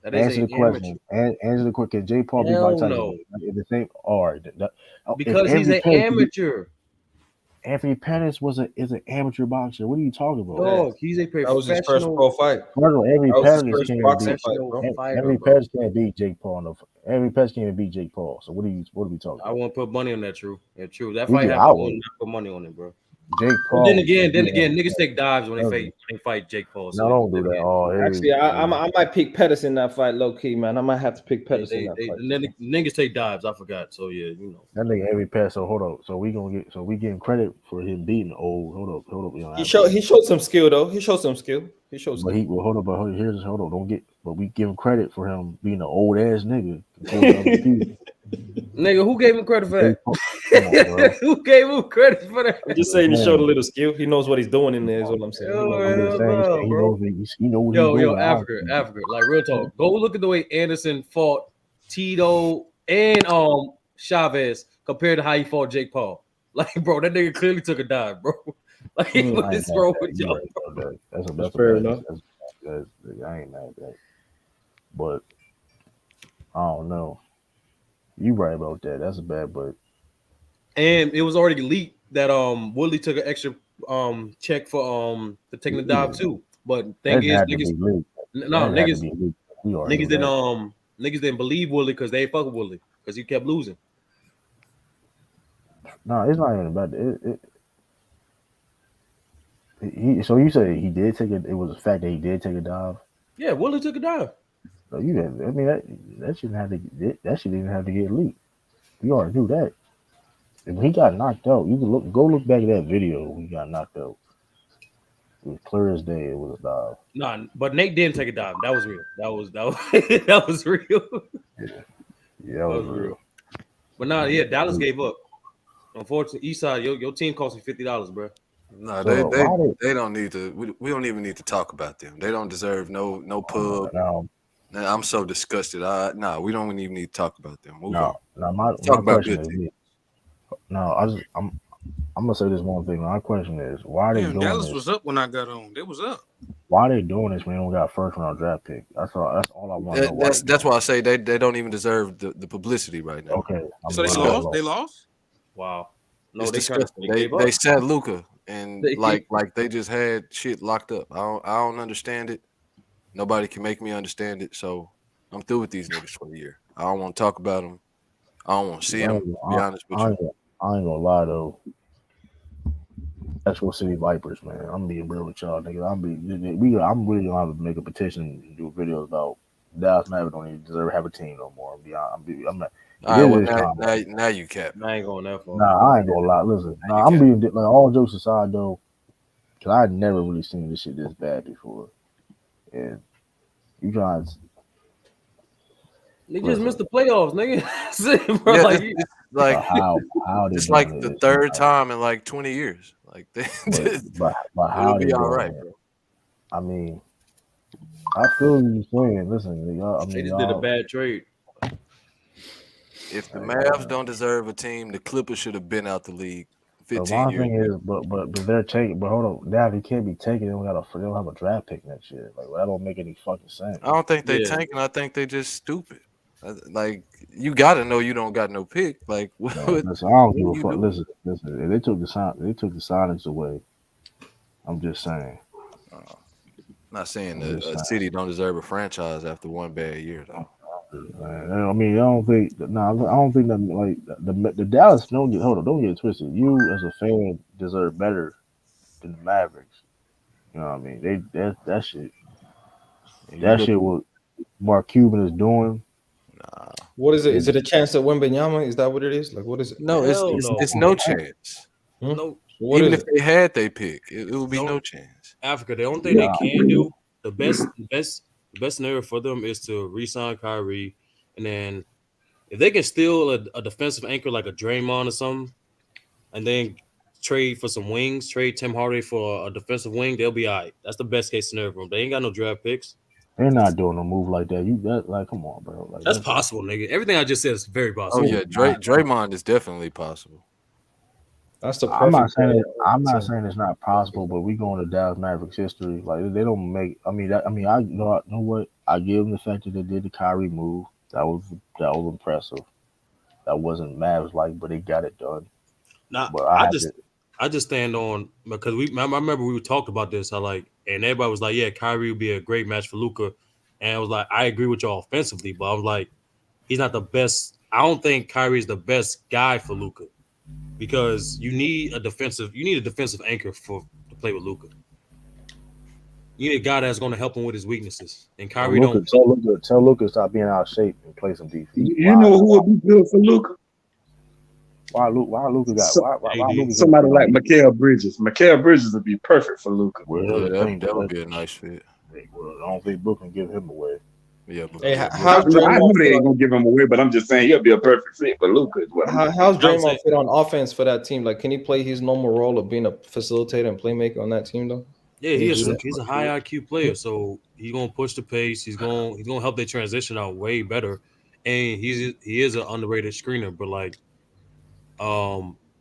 That is Answer an the amateur. question. Answer the question. Can Jake Paul beat Hell Mike Tyson? no. If the same, all right. Because he's an amateur. Anthony Pettis is an amateur boxer. What are you talking about? Dog, he's a That was his first professional. pro fight. Anthony That was his Pettis first can't boxing beat fight, bro. Anthony Pettis can't beat Jake Paul. No, Anthony Pettis can't beat Jake Paul. So what are we talking I about? won't put money on that. True. Yeah, true. That We fight get happened. I out. will not put money on it, bro. Jake But Paul. then again, niggas take dives when Doesn't. they fight Jake Paul. So No, don't do that. Oh, Actually, I might pick Pettis in that fight, low key, man. I might have to pick Pettis in that fight. Niggas take dives. I forgot. So yeah, you know. That nigga Anthony Pettis. So hold up. So we getting credit for him beating old. Hold up. You know, He showed some skill though. He showed some skill. But hold up. But here's hold up. Don't get. But we give him credit for him being an old ass nigga. Nigga, who gave him credit for that? Come on, bro. Who gave him credit for that? I'm just saying he showed a little skill. He knows what he's doing in there. Is what I'm saying. He knows what he's doing. Yo, Africa. Like real talk. Go look at the way Anderson fought Tito and Chavez compared to how he fought Jake Paul. Like, bro, that nigga clearly took a dive, bro. Like, what is wrong with y'all? That's fair enough. I ain't mad at that. But I don't know. You right about that. That's bad, but and it was already leaked that Woodley took an extra check for taking the dive too. But thing is, niggas didn't believe Woodley because they fuck with Woodley because he kept losing. No, it's not even about it. So you say he did take it? It was a fact that he did take a dive. Yeah, Woodley took a dive. So that shouldn't have to. That shit didn't have to get leaked. You already knew that. When he got knocked out, you can go look back at that video when he got knocked out. It was clear as day. It was a dive. Nah, but Nate didn't take a dive. That was real. That was that was real. Yeah, that was real. But nah, yeah, Dallas gave up. Unfortunately, Eastside, your team cost me $50, bro. No, they don't need to. We don't even need to talk about them. They don't deserve no pub. No. I'm so disgusted. We don't even need to talk about them. Move on. My question is, I'm gonna say this one thing. My question is, why are they doing Dallas this? was up when I got on. They was up. Why are they doing this when they don't got first round draft pick? That's all I want to know. That's why I say they don't even deserve the publicity right now. Okay. So they lost. They lost. Wow. No, They sat Luka and like they just had shit locked up. I don't understand it. Nobody can make me understand it. So I'm through with these niggas for the year. I don't want to talk about them. I don't want to see them. To be honest with you. I ain't gonna lie though. Metro City Vipers, man. I'm being real with y'all, nigga. I'm really gonna have to make a petition and do videos about Dallas Mavericks don't even deserve to have a team no more. I'm not. All right, now you cap. I ain't going that far. Nah, I ain't gonna lie. Listen, I'm being like all jokes aside though, because I never really seen this shit this bad before. And you guys, they just missed the playoffs, nigga. Bro, it's like the third time in like 20 years. Like, but how it'll be all right, bro. I mean, I feel you saying. Listen, y'all. They just did a bad trade. If the Mavs don't deserve a team, the Clippers should have been out the league 15 years ago. But they're taking. But hold on, now they can't be taken. They don't have a draft pick next year. Like, that don't make any fucking sense. I don't think they tanking. I think they just stupid. Like, you gotta know you don't got no pick. Like, listen, I don't give a fuck. Listen. If they took the signings away. I'm just saying. Not saying that a city don't deserve a franchise after one bad year, though. Man, I mean, I don't think that. I don't think that. Like the Dallas. Don't get it twisted. You as a fan deserve better than the Mavericks. You know what I mean? That shit. That shit was. Mark Cuban is doing. What is it? Is it a chance to win Benyama? Is that what it is? Like, what is it? No, Hell it's no. no chance. No. What Even is if it? they had they pick, it would be no chance. Africa, the only thing they can do, the best scenario for them is to re-sign Kyrie, and then if they can steal a defensive anchor like a Draymond or something, and then trade for some wings, trade Tim Hardaway for a defensive wing, they'll be all right. That's the best case scenario for them. They ain't got no draft picks. They're not doing a move like that. Like, come on, bro. Like, That's possible, nigga. Everything I just said is very Oh possible. yeah, Draymond is definitely possible. That's the I'm not perfect. saying it's not possible, but we go into Dallas Mavericks history. Like they don't make. I know what I give them the fact that they did the Kyrie move. That was impressive. That wasn't Mavs like, but they got it done. Nah, But I just stand on because I remember we talked about this. How like and everybody was like, yeah, Kyrie would be a great match for Luka, and I was like, I agree with y'all offensively, but I was like, he's not the best. I don't think Kyrie is the best guy for Luka because you need a defensive anchor to play with Luka. You need a guy that's going to help him with his weaknesses, and Kyrie don't. Tell Luka stop being out of shape and play some defense. You know who would be good for Luka? Why Luka got somebody like Mikal Bridges? Mikal Bridges would be perfect for Luka. Well, that would be a nice fit. Well, I don't think Brooklyn give him away. Yeah, Hey, I know they ain't gonna give him away, but I'm just saying he'll be a perfect fit for Luka. How's Draymond fit on offense for that team? Like, can he play his normal role of being a facilitator and playmaker on that team though? Yeah, he's a high IQ player, so he's gonna push the pace. He's gonna help their transition out way better, and he is an underrated screener. But like,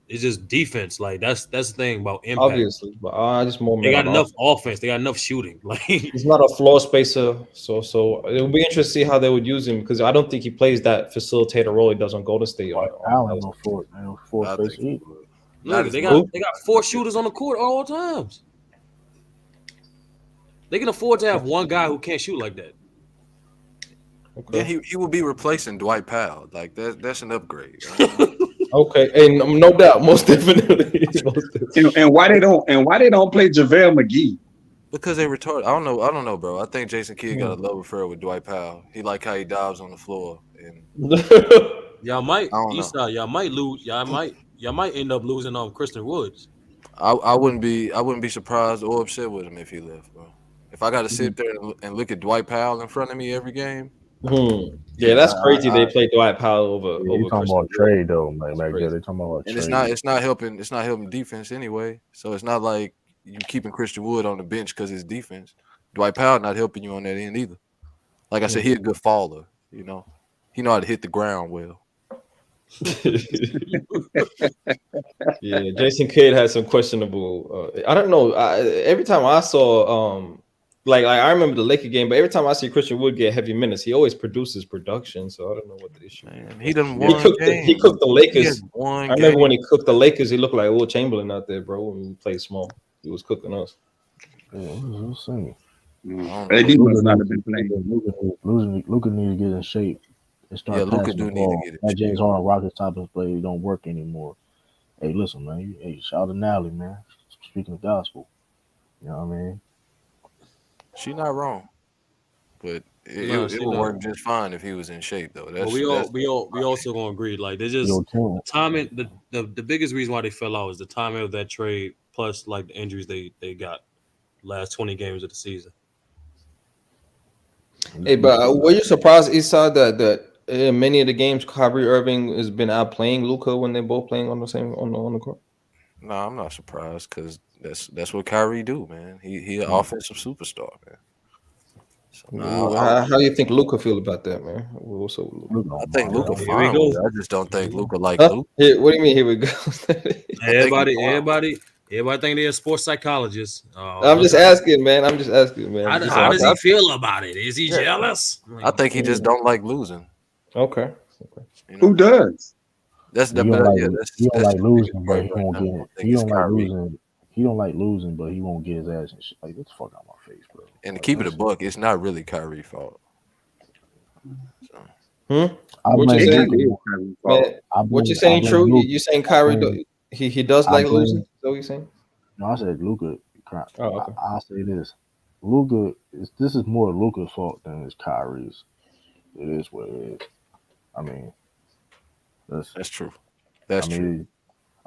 it's just defense. Like that's the thing about impact. Obviously, but I just more. They got enough offense. They got enough shooting. Like he's not a floor spacer, so it will be interesting to see how they would use him because I don't think he plays that facilitator role he does on Golden State. I don't know four spacer. Look, they got 4 shooters on the court at all times. They can afford to have one guy who can't shoot like that. Okay. Yeah, he will be replacing Dwight Powell. Like that's an upgrade. Okay, and no doubt, most definitely. And why they don't play JaVale McGee? Because they retarded. I don't know, bro. I think Jason Kidd got a love affair with Dwight Powell. He like how he dives on the floor. And y'all might lose. Y'all might end up losing Christian Woods. I wouldn't be surprised or upset with him if he left, bro. If I got to sit there and look at Dwight Powell in front of me every game. Yeah, that's crazy. They play Dwight Powell over. You talking about trade though, man? Like they talking about and trade. It's not helping defense anyway. So it's not like you keeping Christian Wood on the bench because it's defense. Dwight Powell not helping you on that end either. Like I said, he a good faller. You know, he know how to hit the ground well. Yeah, Jason Kidd had some questionable. I don't know. Every time I saw, like I remember the Laker game, but every time I see Christian Wood get heavy minutes, he always produces production. So I don't know what the issue. Man, he done he cooked the Lakers. I remember when he cooked the Lakers, he looked like Will Chamberlain out there, bro. When he played small, he was cooking us. Yeah, we'll see. AD must not have been playing. Luka need to get in shape and start passing the ball. That James Harden Rockets type of play don't work anymore. Hey, listen, man. Hey, shout out to Nally, man. Speaking of gospel, you know what I mean. She not wrong, but it would work just fine if he was in shape, though. That's, we also gonna agree. Like they just the timing. The biggest reason why they fell out is the timing of that trade, plus like the injuries they got last 20 games of the season. Hey, but were you surprised, Eastside, that in many of the games Kyrie Irving has been outplaying Luka when they're both playing on the same on the court? No, I'm not surprised because that's what Kyrie do, man. He an offensive superstar, man. So, how do you think Luka feel about that, man? I think Luka fine. I just don't think Luka like Luka. What do you mean? Here we go. Everybody think they're a sports psychologist. I'm just asking, man. How does he feel about it? Is he jealous? I think he just don't like losing. Okay. You know? Who does? He don't like losing, but he won't get it. He don't like losing, but he won't get his ass and shit. Like, get the fuck out of my face, bro. And to keep it a buck, it's not really Kyrie's fault. What you saying? What you saying? True? You saying Kyrie? He does like losing? Is that what you saying? No, I said Luka. Oh, okay. I say this. Luka, this is more Luka's fault than it's Kyrie's. It is what it is. I mean, That's true. I mean,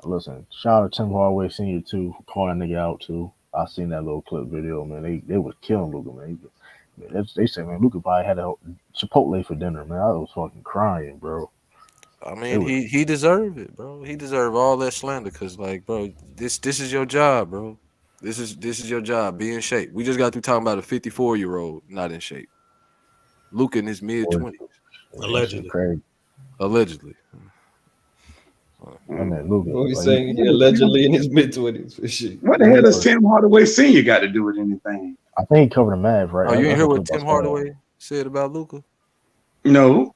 listen. Shout out to Tim Hardaway Senior too for calling that nigga out too. I seen that little clip video, man. They was killing Luka, man. They said, man, Luka probably had a Chipotle for dinner, man. I was fucking crying, bro. I mean, he deserved it, bro. He deserved all that slander because, like, bro, this is your job, bro. This is your job. Be in shape. We just got through talking about a 54-year-old not in shape. Luka in his mid-20s. Allegedly. I mean, Luka. What we saying? He allegedly in his mid-20s. What the hell does Tim Hardaway Senior got to do with anything? I think he covered the Mavs, right? Oh, you ain't hear what Tim Hardaway said about Luka? No.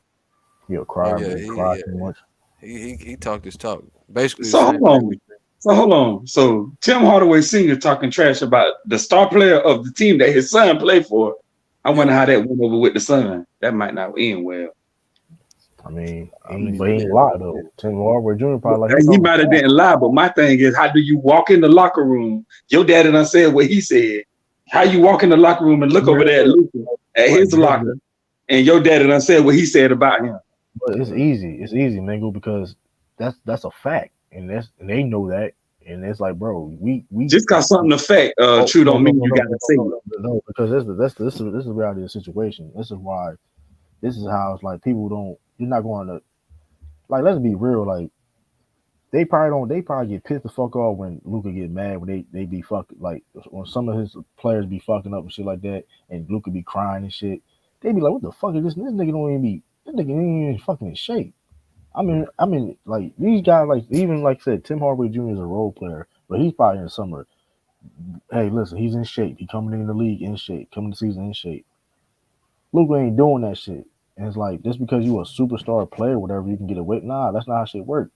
He'll cry. Cry too much. He talked his talk. Basically. So hold on. So Tim Hardaway Senior talking trash about the star player of the team that his son played for. I wonder how that went over with the son. That might not end well. I mean, but he ain't lie though. Tim Hardaway Jr. probably like he might have didn't lie, but my thing is, how do you walk in the locker room? Your daddy done said what he said. How you walk in the locker room and look over there at Luka at his locker, and your daddy done said what he said about him? But it's easy. It's easy, Mingo, because that's a fact, and they know that, and it's like, bro, we just got something to fact. True don't mean you gotta say it. No, because this is the reality of the situation. This is why. This is how it's like people don't. You're not going to like. Let's be real. Like they probably get pissed the fuck off when Luka get mad when they be fucking like when some of his players be fucking up and shit like that, and Luka be crying and shit. They be like, what the fuck is this? This nigga don't even be. This nigga ain't even fucking in shape. I mean, like these guys, like even like I said, Tim Hardaway Jr. is a role player, but he's probably in the summer. Hey, listen, he's in shape. He coming in the league in shape, coming to season in shape. Luka ain't doing that shit. And it's like, just because you a superstar player, whatever, you can get away. Nah, that's not how shit work.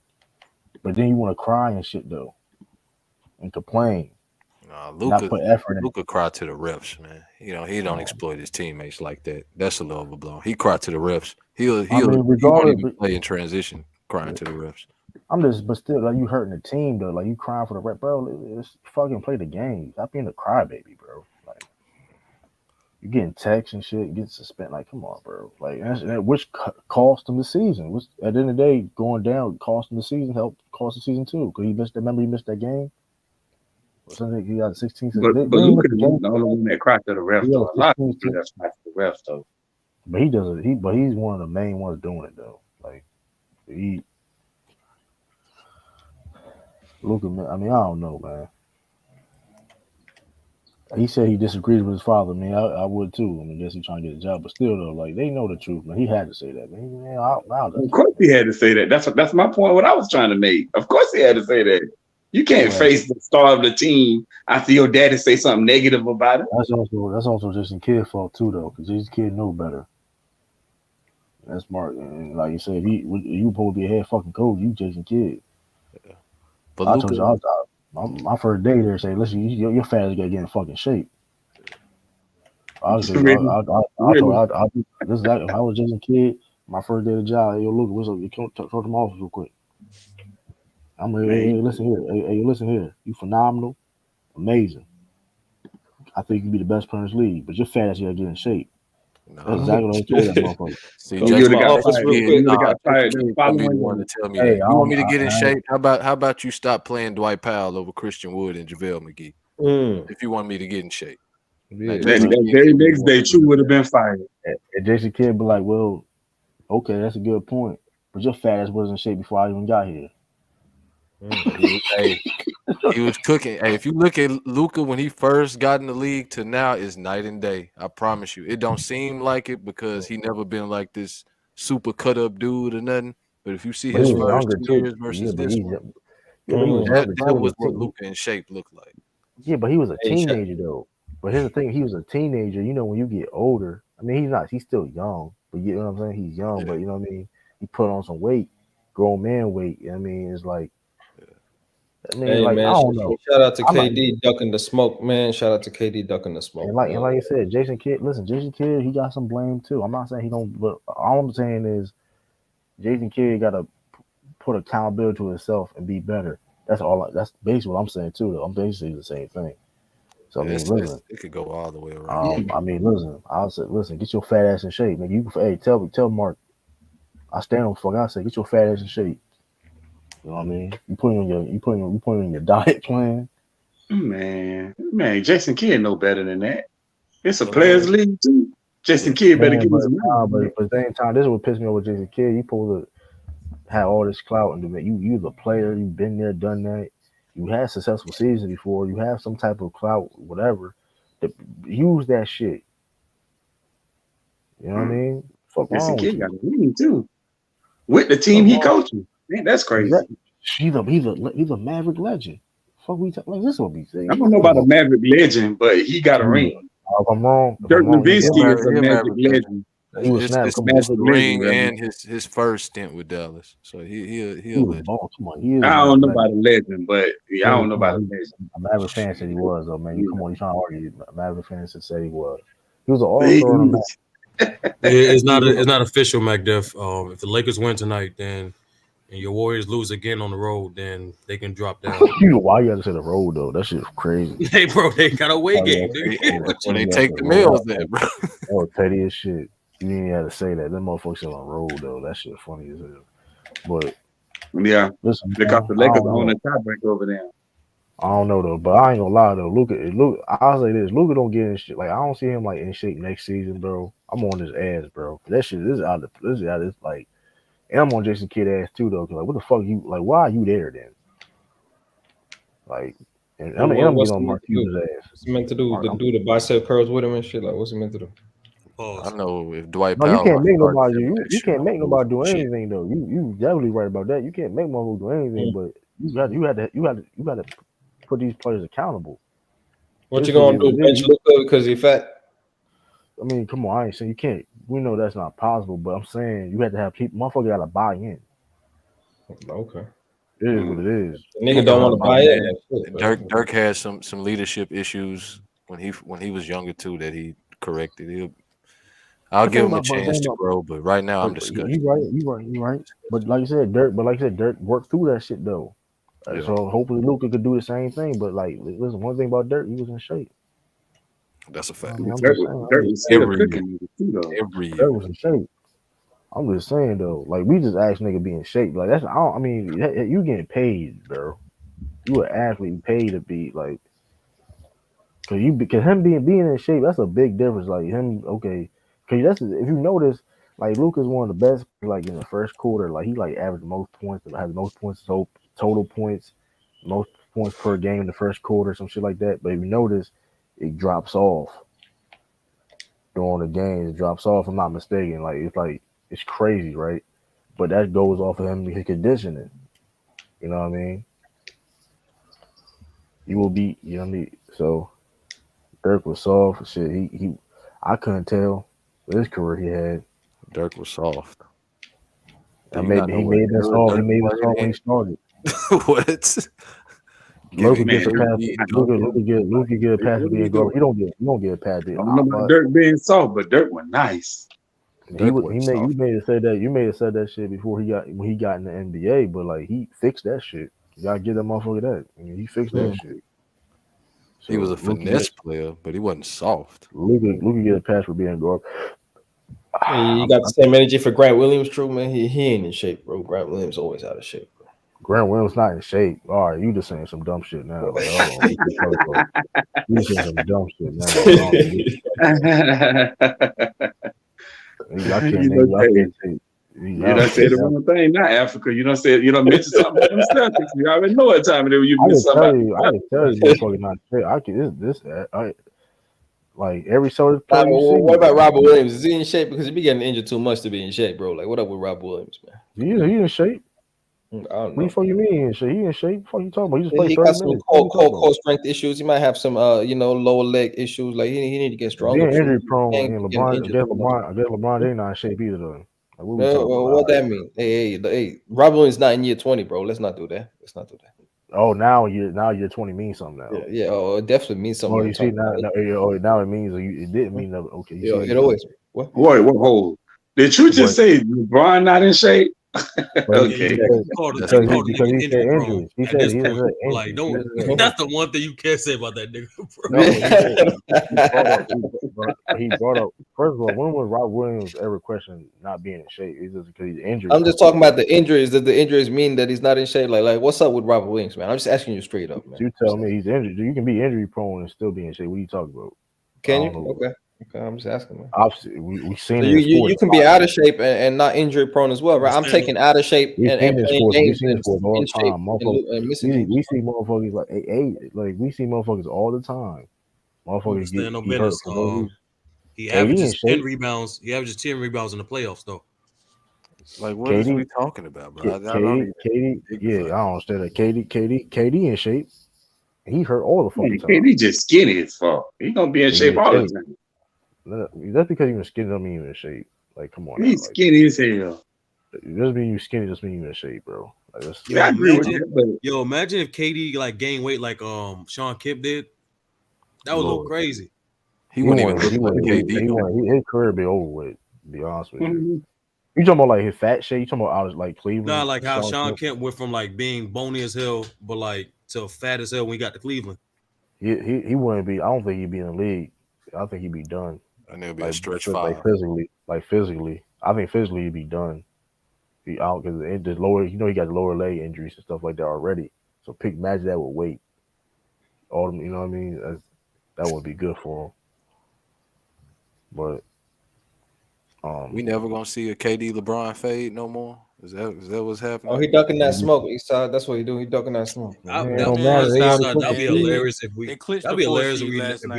But then you want to cry and shit though, and complain. Luka, put effort in. Luka cried to the refs, man. You know he don't exploit his teammates like that. That's a little overblown. He cried to the refs. He won't even play in transition, crying to the refs. But still, like you hurting the team though. Like you crying for the rep, bro. Just fucking play the game. Stop being a crybaby, bro. Like you getting texts and shit, you get suspended. Like, come on, bro. Like which cost him the season. Which at the end of the day, going down cost him the season. Helped cost the season too. Because he missed. Remember, he missed that game. Or something. He got 16. But Luka is the only one that cried to the refs. Though. A lot of people that's cried to the refs though. But he doesn't. But he's one of the main ones doing it though. Like Luka, I mean, I don't know, man. He said he disagrees with his father. Man, I would too. I mean, I guess he's trying to get a job, but still, though, like they know the truth, man. He had to say that, man. Of course, he had to say that. That's my point. What I was trying to make. Of course, he had to say that. You can't face the star of the team after your daddy say something negative about it. That's also Jason Kidd's fault too, though, because Jason Kidd knew better. That's smart, and like you said, if you supposed to be a head fucking coach, you Jason Kidd. Yeah. But I told you, my first day there, say, listen, your fat ass got to get in fucking shape. I was if I was Jason Kidd, my first day of the job, hey, yo, look, what's up? You come talk to my office real quick. I'm like, hey, listen here. Hey, listen here. You phenomenal, amazing. I think you can be the best player in this league, but your fat ass got to get in shape. No. That's exactly what I told that motherfucker. See, you would have got fired. You wanted to tell me that. You want me to get in shape? How about you stop playing Dwight Powell over Christian Wood and JaVale McGee? If you want me to get in shape. Yeah. That very next day, True would have been fired. And Jason Kidd be like, well, okay, that's a good point. But your fat ass wasn't in shape before I even got here. He was cooking. Hey, if you look at Luka when he first got in the league to now, is night and day. I promise you. It don't seem like it because he never been like this super cut up dude or nothing. But if you see his first 2 years versus this one, that was what Luka in shape looked like. Yeah, but he was a teenager though. But here's the thing: he was a teenager. You know, when you get older, I mean, he's still young. But you know what I'm saying? He's young, but you know what I mean. He put on some weight, grown man weight. I mean, it's like. I mean, man, I don't know. Shout out to KD ducking the smoke, man. Shout out to KD ducking the smoke. And like I said, Jason Kidd, he got some blame too. I'm not saying he don't, but all I'm saying is Jason Kidd got to put accountability to himself and be better. That's all. That's basically what I'm saying too. Though I'm basically the same thing. So I mean, listen. It could go all the way around. I mean, listen. I'll say, listen. Get your fat ass in shape, nigga. You hey, tell Mark. I stand on fuck. I say, get your fat ass in shape. You know what I mean? You putting on your diet plan. Man, Jason Kidd know better than that. It's a players' league too. Jason Kidd better get his money. But at the same time, this is what pissed me off with Jason Kidd. You supposed to have all this clout and you the player. You've been there, done that. You had successful season before. You have some type of clout, whatever. Use that shit. You know what I mean? Fuck Jason wrong with Kidd you. got a ring too with the team he coaching. Man, that's crazy. He's a Maverick legend. Fuck we talk, like this will be saying. I don't know about a Maverick legend, but he got a ring. If I'm wrong, Dirk Nowitzki is a Maverick legend. He was his ring and his first stint with Dallas. So he a legend. I don't know about a legend, but I don't know about a legend. A Maverick fan said he was though, man. Come on, you trying to argue? A Maverick fan said he was. He was an all-star. It's not official, McDuff. If the Lakers win tonight, then and your Warriors lose again on the road, then they can drop down. Why you got to say the road though? That shit's crazy. Hey, bro, they got a away game. When they take the meals, then, bro. That was petty as shit. You didn't even have to say that. Them motherfuckers still on the road though. That shit funny as hell. But yeah, listen, because the Lakers on the tiebreak over there. I don't know though, but I ain't gonna lie though. Luka, I'll say this: Luka don't get in shit. Like I don't see him like in shape next season, bro. I'm on his ass, bro. That shit is out of this like. And I'm on Jason Kidd ass too though. Cause like, what the fuck you like? Why are you there then? Like, and I'm getting on Mark Cuban's ass. What's he meant to do? Do the bicep curls with him and shit? Like, what's he meant to do? I know if Dwight No, you Powell can't make nobody. You can't make nobody do anything though. You definitely right about that. You can't make nobody do anything, but you had to put these players accountable. What you gonna do? Bench Luka because he fat? I mean, come on, I ain't saying you can't. We know that's not possible, but I'm saying you have to have people. Motherfucker got to buy in. Okay, it is what it is. The nigga don't want to buy in. Dirk had some leadership issues when he was younger too that he corrected. I'll give him a chance to grow, but right now I'm disgusted. You right. But like I said, Dirk worked through that shit though. Yeah. So hopefully Luka could do the same thing. But like, listen, one thing about Dirk, he was in shape. That's a fact. I mean, Dirk was in shape. I'm just saying though, like we just asked nigga be in shape. Like that's I mean, you getting paid, bro. You an athlete paid to be like, because him being in shape, that's a big difference. Like him, okay, because that's if you notice, like Luka's one of the best. Like in the first quarter, like he like averaged most points, has the most points total points, most points per game in the first quarter, some shit like that. But if you notice, it drops off during the game. It drops off. If I'm not mistaken. It's crazy, right? But that goes off of him his conditioning. You know what I mean? You will be. You know what I mean? So Dirk was soft. Shit. He. I couldn't tell with his career he had. Dirk was soft. He made that soft. He made it soft when he started. What? Luka gets a pass. Luka get a pass to being guard. He don't get a pass. I don't know about Dirk being soft, but Dirk was nice. You made it say that shit before when he got in the NBA, but like he fixed that shit. You gotta give that motherfucker that. I mean, he fixed that shit. So he was a finesse player, but he wasn't soft. Luka get a pass for being guard. You got the same energy for Grant Williams, true man. He ain't in shape, bro. Grant Williams always out of shape. Grant Williams not in shape. All right, you just saying some dumb shit now. Like, you just saying some dumb shit now. You done said the wrong thing, not Africa. You done mention something about them Celtics. You already know what time it is. You miss something. I can tell you, motherfucker not straight. Like every sort of player. What about Robert Williams? Is he in shape? Because he be getting injured too much to be in shape, bro. Like, what up with Robert Williams, man? He in shape. I don't know. What the fuck you mean? He in shape? What the fuck you talking about? He just played he 30 got some minutes. core strength issues. He might have some, lower leg issues. Like he need to get stronger. Being injury prone. I guess LeBron ain't not in shape either though. Like, what that mean? Hey, Robert Williams not in year 20, bro. Let's not do that. Oh, now year 20 means something now. Yeah. Oh, it definitely means something. Oh, you see now it means it didn't mean nothing. Okay. It always. What? Hold. Did you just say LeBron not in shape? Okay. Because he said injuries. He said he said like, don't. injuries. That's the one thing you can't say about that nigga, bro. No, he brought up. First of all, when was Rob Williams ever questioned not being in shape? It's just because he's injured. I'm just talking about the injuries. Does the injuries mean that he's not in shape? Like what's up with Robert Williams, man? I'm just asking you straight up, man. You tell me he's injured. You can be injury prone and still be in shape. What are you talking about? Can you? Okay, I'm just asking, man. Obviously, we seen so it. You can be out of shape and not injury prone as well, right? I'm taking out of shape and playing games in shape and missing games. We see motherfuckers like we see motherfuckers all the time. Motherfuckers get hurt for no reason. He averages 10 rebounds. He averages 10 rebounds in the playoffs, though. Like, what is we talking about, bro? KD, yeah, I don't understand that. KD in shape. He hurt all the fucking time. KD just skinny as fuck. He gonna be in shape all the time. That's because he was skinny don't mean you in shape. Like, come on. He's skinny as hell. It doesn't mean you skinny, just mean you in shape, bro. Like, I agree with you. Yo, imagine if KD like gained weight like Sean Kemp did. That would look crazy. He wouldn't even look like KD. His career be over with, to be honest with you. You talking about like his fat shit? You talking about out like Cleveland? Nah, like how Sean Kemp went from like being bony as hell, but like to fat as hell when he got to Cleveland. He wouldn't be. I don't think he'd be in the league. I think he'd be done. And it'll be a stretch like physically. I think physically he'd be done. Be out because it just lower. You know he got lower leg injuries and stuff like that already. So match that with weight. All them, you know what I mean? That would be good for him. But we never gonna see a KD LeBron fade no more. Is that what's happening? Oh, he ducking that smoke. That's what he do. He ducking that smoke. That'd be hilarious if we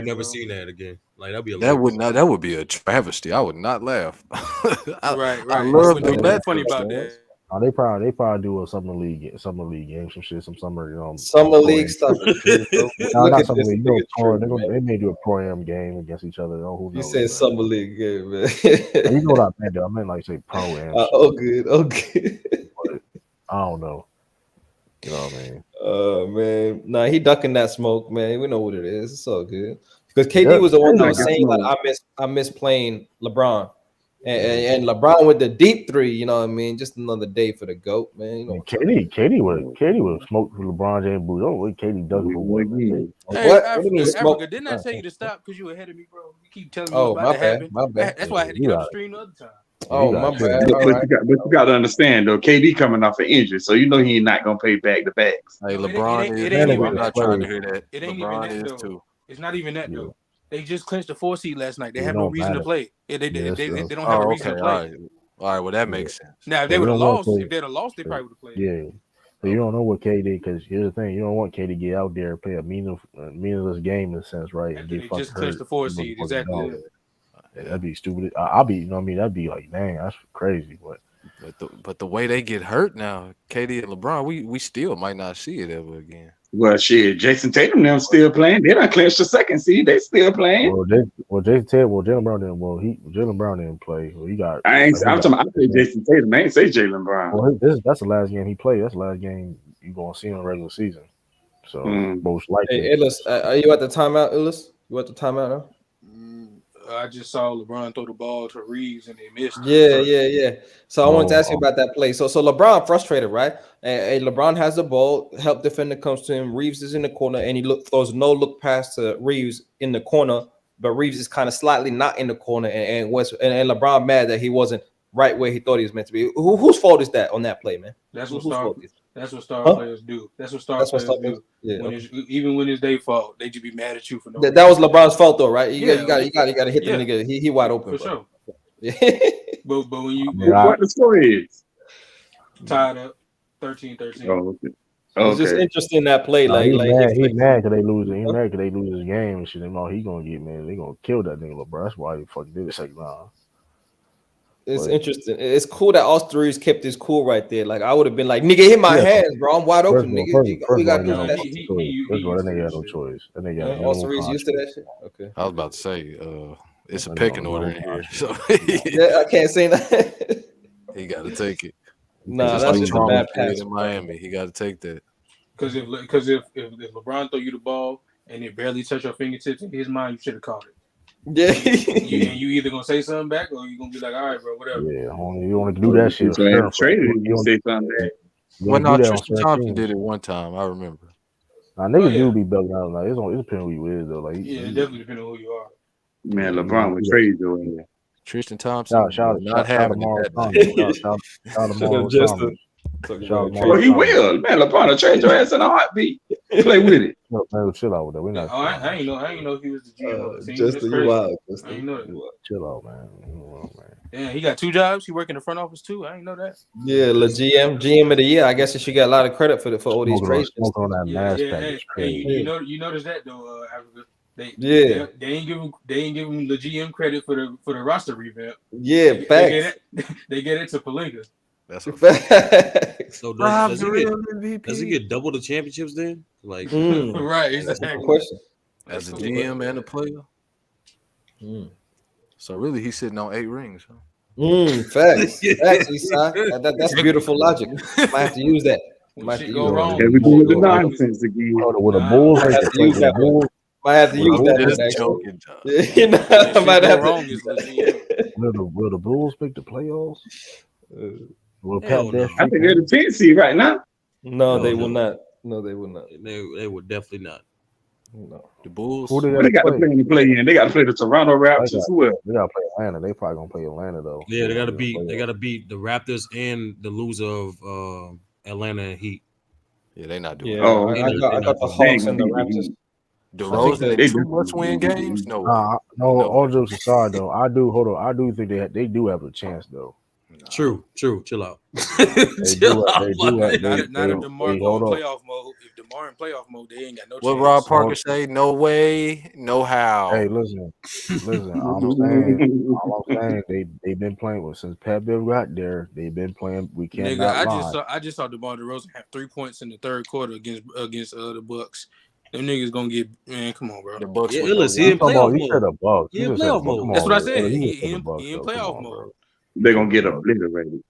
never seen that again. Like that'd be hilarious. That would be a travesty. I would not laugh. Right. I love the funny about that. They probably do a summer league game, some shit, some summer, summer league stuff. No, not summer league. They may do a pro-am game against each other. Who knows? You said summer league game, man. You know what I meant? Though. I meant like say pro-am. Okay. But I don't know. You know what I mean? Man, nah, he ducking that smoke, man. We know what it is. It's all good. Because KD was the one that was saying like I miss playing LeBron. And LeBron with the deep three, you know what I mean? Just another day for the GOAT, man. You know, KD would smoke for LeBron James boots. Oh, KD does it for what? Hey, Africa, didn't I tell you to stop because you were ahead of me, bro? You keep telling me about to happen. My bad. That's why I had to get off the stream the other time. Oh, my bad. But you got to understand though, KD coming off an injury, so you know he ain't not gonna pay back the backs. Hey, LeBron I'm not trying to hear that. It ain't LeBron even that, is too. It's not even that though. They just clinched the 4 seed last night. They have no reason to play. They don't have a reason to play. All right, well that makes sense. Now if they would have lost, they probably would have played. Yeah. So you don't know what KD, because here's the thing, you don't want KD to get out there and play a meaningless game in a sense, right? And get just clinched the 4 seed, exactly. That'd be stupid. I'll be, you know what I mean? That'd be like, dang, that's crazy. But the way they get hurt now, KD and LeBron, we still might not see it ever again. Well, shit, Jason Tatum them still playing. They done clinched the 2nd seed. They still playing. Jalen Brown didn't. Jalen Brown didn't play. Well, he got. I say Jason Tatum. I ain't say Jalen Brown. Well, that's the last game he played. That's the last game you gonna see in the regular season. So most likely. Hey, Illis, are you at the timeout, Illis? You at the timeout now? I just saw LeBron throw the ball to Reeves and they missed. Yeah. So I wanted to ask you about that play. So LeBron frustrated, right? And LeBron has the ball, help defender comes to him. Reeves is in the corner, and he throws no look pass to Reeves in the corner, but Reeves is kind of slightly not in the corner, and LeBron mad that he wasn't right where he thought he was meant to be. Whose fault is that on that play, man? That's what star players do. That's what star players do. Yeah. Even when it's their fault, they just be mad at you for no reason. That was LeBron's fault though, right? You got to hit the nigga. He wide open for sure. but when you what the score is tied up 13-13. Oh, okay. It's just interesting that play. He's mad because they lose. He's mad because they lose his game and shit. He gonna get mad. They gonna kill that nigga LeBron. That's why he fucking did it. Like, nah. It's interesting. It's cool that all threes kept his cool right there. Like I would have been like, nigga, hit my hands, bro. I'm wide open, nigga. We got to do that. First of all, that nigga had no choice. That nigga all threes used to that shit. Okay. I was about to say, it's a pecking order in here. So yeah, I can't say that. He got to take it. Nah, that's just a bad pass in Miami. He got to take that. Because if LeBron throw you the ball and it barely touch your fingertips, in his mind, you should have caught it. Yeah, you either gonna say something back or you gonna be like, all right, bro, whatever. Yeah, you want to do that shit. Traded you say something back. Well, no, Tristan Thompson did it one time. I remember. Now niggas do be bugging out. Like it depends who you is though. Like yeah, it definitely depends on who you are. Man, LeBron would trade you in there. Tristan Thompson shout not having Morant. that Shout Oh, he will. Man, LeBron will trade your ass in a heartbeat. Play with it. Man, chill out with that. We're not. I ain't know he was the GM of the team. Justin, you wild. I ain't know that. Chill out, man. Yeah, he got 2 jobs. He work in the front office too. I ain't know that. Yeah, GM of the year. I guess he should get a lot of credit for all these trades. On that mask Hey, you notice that though, Africa. They ain't give him the GM credit for the roster revamp. Yeah, facts. They get it to Pelinka. That's a fact. So does he get double the championships then? Like right? That's a question. As a GM and a player. So really, he's sitting on 8 rings. Huh? Facts. Facts, Eastside. That's beautiful logic. Might have to use that. Might have to go wrong. We doing the nonsense again. With the Bulls, might have to use that one. Might have to use that. You know, might have wrong. Will the Bulls make the playoffs? Will I think they're the 10th seed right now. No, they will not. No, they will not. They would definitely not. No. The Bulls. Who they got to play in the play-in? They got to play the Toronto Raptors. Who else? They got to play Atlanta. They probably gonna play Atlanta though. Yeah, they got to beat the Raptors and the loser of Atlanta and Heat. Yeah, they not doing. Yeah, I got the Hawks and the Raptors. DeRozan, they too much win games. No, all jokes aside though, I do think they do have a chance though. True. Chill out. Not if DeMar in playoff mode. If DeMar in playoff mode, they ain't got no chance. What Rob Parker say? No way, no how. Hey, listen. I'm saying they've been playing with since Pat Bev got there. They've been playing. We can't. I just saw DeMar DeRozan have 3 points in the third quarter against the Bucks. Them niggas gonna get, man. Come on, bro. The Bucks. He in playoff mode. You said the Bucks. He in playoff mode. That's what I said. He in playoff mode. They're gonna get obliterated.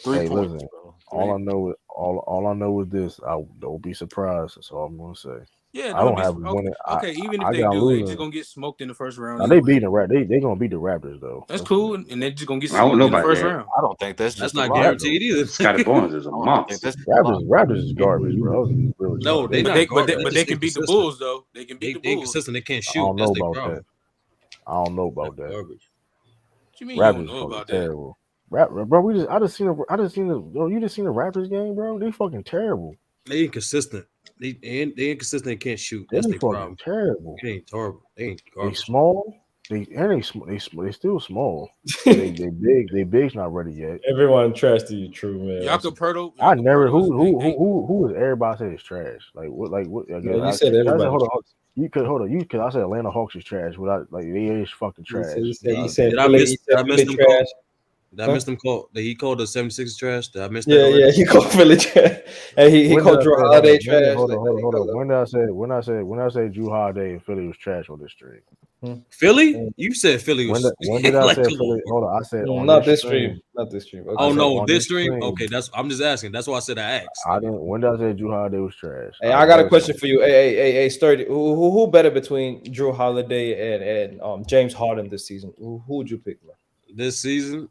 3 points. Listen, all I know is this. I don't be surprised. That's all I'm gonna say. Yeah, I don't have winning. Okay, even if they do, they just gonna get smoked in the first round. Now, they beating the Raptors. They gonna beat the Raptors though. That's cool, and they're just gonna get smoked in the first round. I don't think that's not guaranteed either. Scotty Barnes is a monster. Raptors is garbage, bro. No, they not. But they can beat the Bulls though. They can beat the Bulls. Inconsistent. They can't shoot. I don't know about that. What you mean Raptors you don't know about terrible. Bro, I just seen you just seen the Raptors game, bro. They fucking terrible. They inconsistent. They inconsistent and can't shoot. That's They the fucking problem. terrible. They ain't terrible. They ain't They garbage. small. They still small. they big. They big's not ready yet. Everyone trash to you, true man. Jakob Poeltl. I never. Who is everybody say is trash? Like what? You said everybody. Hold on. You could because I said Atlanta Hawks is trash. Without they is fucking trash. You said Did I miss them trash. Did I miss them call? Did he called the 76 trash? Did I miss that? Yeah, he called Philly trash. And he called Drew Holiday trash. Hold on. When I say Drew Holiday and Philly was trash on this stream. Philly? You said Philly was. When did I say Philly? Hold on. I said not this stream. Not this stream. Okay. Oh no, this stream. Okay, I'm just asking. That's why I said I asked. I didn't. When did I say Drew Holiday was trash? Hey, I got a question for you. Hey, Sturdy. Who better between Drew Holiday and James Harden this season? Who would you pick, man? This season?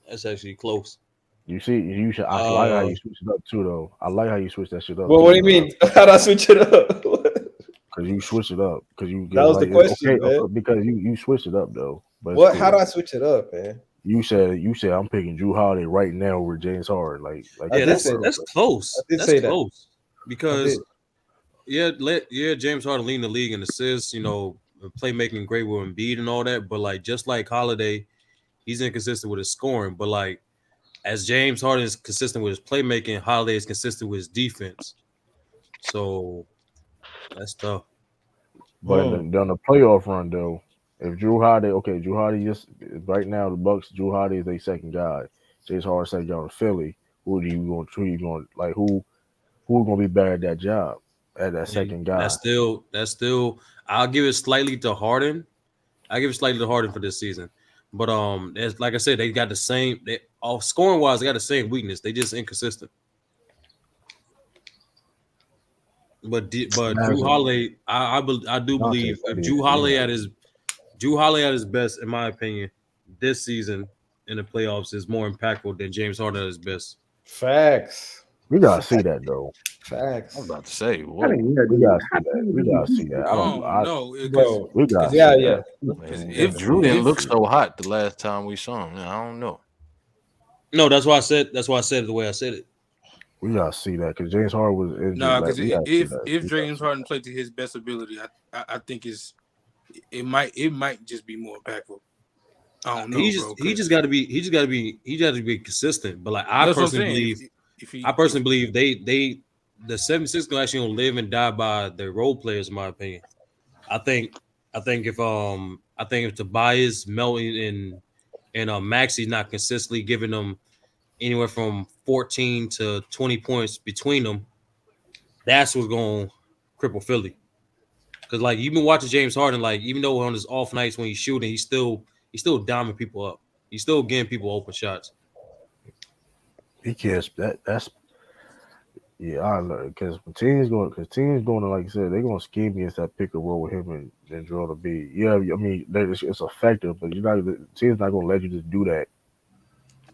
That's actually close. You see, you should. I like how you switch it up too, though. I like how you switch that shit up. Well, what do you mean? How'd I switch it up? Because you switch it up. Because you. That was the question, man. Because you switched it up though. But what? How do I switch it up, man? You said I'm picking Drew Holiday right now over James Harden. Like yeah, that's close. That's close. Because James Harden leading the league in assists. You know, playmaking great with Embiid and all that. But like just like Holiday. He's inconsistent with his scoring, but like as James Harden is consistent with his playmaking, Holiday is consistent with his defense. So that's tough. But on the playoff run though, if Drew Holiday just right now the Bucks, Drew Holiday is their second guy. James Harden second guy in Philly. Who's gonna be better at that job at that second guy? That's still. I'll give it slightly to Harden. For this season. But as like I said, they got the same. They all scoring wise, they got the same weakness. They just inconsistent. But Drew Holiday, I do believe if Drew Holiday at his Drew Holiday at his best, in my opinion, this season in the playoffs is more impactful than James Harden at his best. Facts. We gotta see that though. I was about to say, I whoa. think We gotta see that. We gotta see that. Bro. We gotta see Yeah, that. If Drew didn't look so hot the last time we saw him, I don't know. No, that's why I said it the way I said it. We gotta see that because James Harden was injured. No, because we gotta see that. if James Harden played to his best ability, I think it might just be more impactful. I don't know. He just got to be consistent. But like I personally believe the 76ers are actually gonna live and die by their role players, in my opinion. I think if Tobias, Melton, and Maxey's not consistently giving them anywhere from 14 to 20 points between them, that's what's gonna cripple Philly. Because like you've been watching James Harden, like even though on his off nights when he's shooting, he's still diming people up. He's still getting people open shots. He can't. That's yeah. I know because teams going to, like you said, they're going to scheme against that pick and roll with him and Joel Embiid. Yeah, I mean it's effective, but the team's not going to let you just do that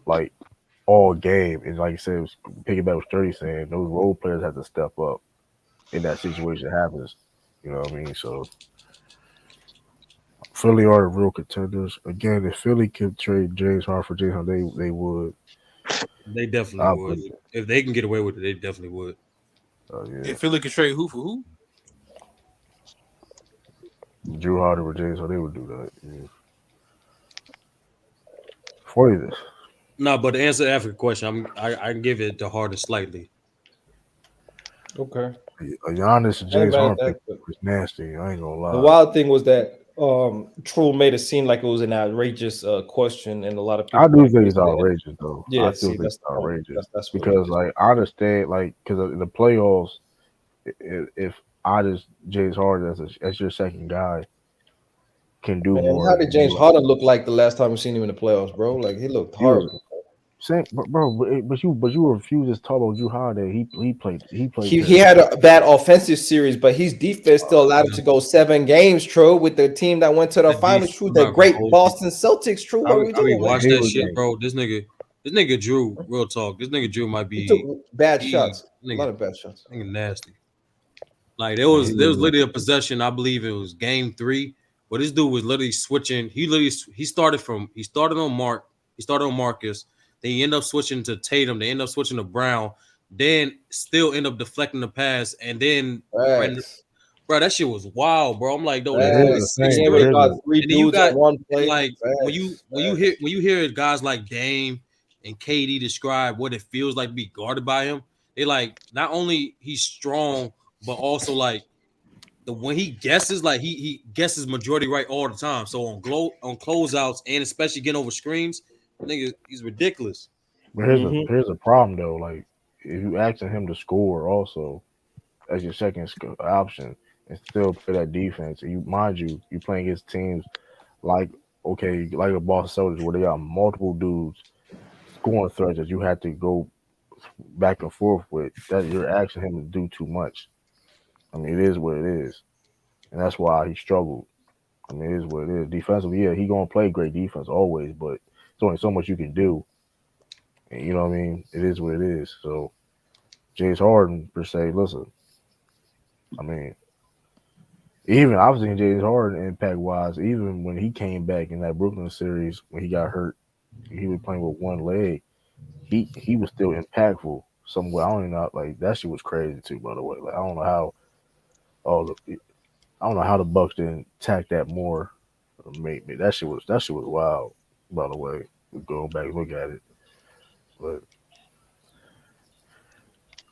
like all game. And like you said, picking with Sturdy saying those role players have to step up in that situation happens. You know what I mean? So Philly are the real contenders. Again, if Philly could trade James Harden for James Harden, they would. They definitely would. If they can get away with it, they definitely would. Yeah. If Philly could trade who for who? Drew Harden or James Harden, they would do that. Yeah. For you this. No, but to answer the African question, I can give it to Harden slightly. Okay. Giannis and James Harden was nasty. I ain't gonna lie. The wild thing was that True made it seem like it was an outrageous question, and a lot of people. I do think it's outrageous, though. Yeah, I still think it's outrageous. That's because, like, I understand, like, because in the playoffs, if James Harden as your second guy can do more. How did James Harden look like the last time we seen him in the playoffs, bro? Like he looked horrible. Same, bro, but you refuse to talk about Drew Holiday. He played. He had a bad offensive series, but his defense still allowed him to go 7 games. True, with the team that went to the finals. True, the great Boston Celtics. True, what are we doing? Watch that shit, bro. This nigga Drew. Real talk. This nigga Drew might be he took bad shots. A lot of bad shots. Nigga nasty. Like there was literally a possession. I believe it was game 3. But this dude was literally switching. He started on Marcus. Then he ended up switching to Tatum. They end up switching to Brown. Then still end up deflecting the pass. And then, bro, that shit was wild, bro. I'm like, one play. Like when you hear guys like Dame and KD describe what it feels like to be guarded by him, they like not only he's strong, but also like when he guesses, like he guesses majority right all the time. So on closeouts and especially getting over screens. Nigga, he's ridiculous. But here's a problem though. Like if you asking him to score also as your second option and still play that defense, and you playing against teams like a Boston Celtics where they got multiple dudes scoring threats that you have to go back and forth with. That you're asking him to do too much. I mean, it is what it is, and that's why he struggled. I mean, it is what it is. Defensively, yeah, he gonna play great defense always, but there's only so much you can do. And you know what I mean? It is what it is. So James Harden, per se, listen, I mean, even I've seen James Harden impact-wise, even when he came back in that Brooklyn series when he got hurt, he was playing with one leg, he was still impactful somewhere. I don't even know, like, that shit was crazy too, by the way. Like, I don't know how the Bucks didn't attack that more. Maybe that shit was wild. By the way, go back and look at it, but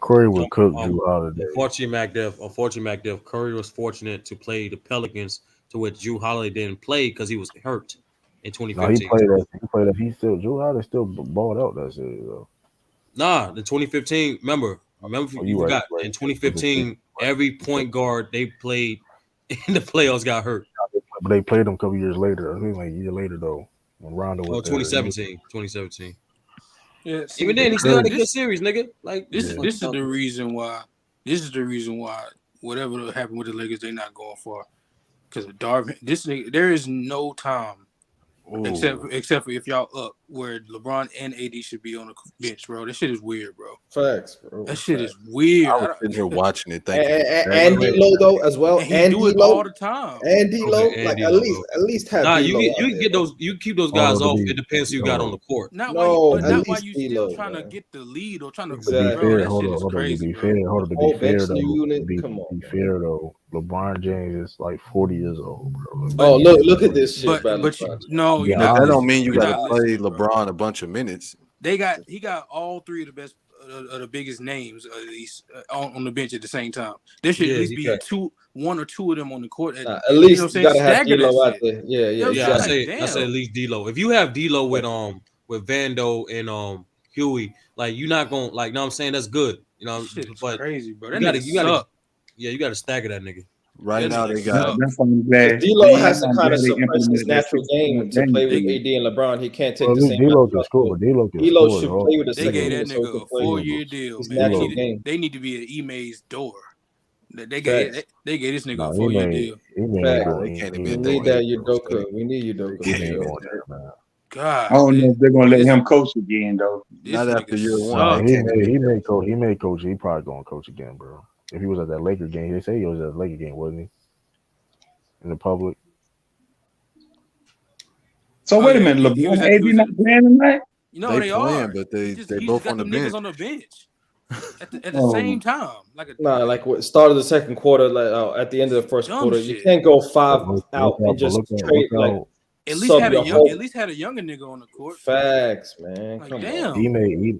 Curry would cook Drew Holiday. Unfortunately, MacDuff, Curry was fortunate to play the Pelicans, to which Drew Holiday didn't play because he was hurt in 2015. No, he played that. Drew Holiday still balled out that series though. Nah, in 2015, remember you forgot. Right. In 2015, every point guard they played in the playoffs got hurt. But they played them a couple years later. I think like a year later though. When Rondo was 2017. Yeah, even then he still had a good series, nigga. Like this is the reason why. This is the reason why whatever happened with the Lakers, they're not going far. Because Darvin, this nigga, there is no time Ooh. except for if y'all up where LeBron and AD should be on the bench, bro. That shit is weird, bro. Facts, bro. That shit is weird. I was sitting here watching it, thinking, And D-Lo though as well. And he do it all the time. And D-Lo, Okay, and like D-Lo, at least have Nah, D-Lo. you can get those. You keep those guys off. It depends who you got on the court. Not No, while at you least still D-Lo, trying man. to get the lead or trying to To be Exactly. fair, that hold shit on, is hold on. To crazy, be bro. fair, hold on. To Whole be fair bench though, unit. to Come on, be fair though, LeBron James is like 40 years old, bro. Oh, look at this shit, But bro. no, you're Yeah, not that don't listening. mean you You're got to not play listening, bro. LeBron a bunch of minutes. He got all three of the best of the biggest names at least on the bench at the same time. There should at least be one or two of them on the court. At least you know what I'm saying? gotta have Stagger that D-Lo out shit. there. Yeah. Yeah, Exactly. I say at least D-Lo. If you have D-Lo with Vando and Huey, like you're not gonna like. Know what I'm saying? That's good. You know, Shit is but crazy, bro. you That gotta, suck. you gotta stagger that nigga. Right That now, nigga they got. That's why I'm glad. D-Lo has to I'm kind of glad they suppress his implemented that natural 6 game to play with game. AD and LeBron. He can't take Well, the same. D-Lo can score. D-Lo can D-Lo score. should Though. play with the They second gave unit that so he nigga can a play 4-year deal, his man. natural game. They need to be at Ime's door. They Facts. gave this nigga No, a he 4-year made deal. Fact. They can't We admit need that. that Udoka. We need Udoka. He for ain't sure. going there, man. God, I don't know if they're gonna let this- him coach again though. Not this after nigga year one. suck. They He can't admit may that. coach. He may coach. He probably gonna coach again, bro. If he was at that Laker game, they say he was at the Laker game, wasn't he? In the public. So Oh, wait a yeah, minute, he was LeBron at- AD he was not at- playing tonight? You know They they playing, are, but they just both got on the them niggas bench. on the bench at the Oh. same time. Like what start of the second quarter, like at the end of the first Dumb quarter, shit. you can't go five Look out and just out, trade look like out. At least sub had your whole had a younger nigga on the court. facts, man. Like, Come damn. on.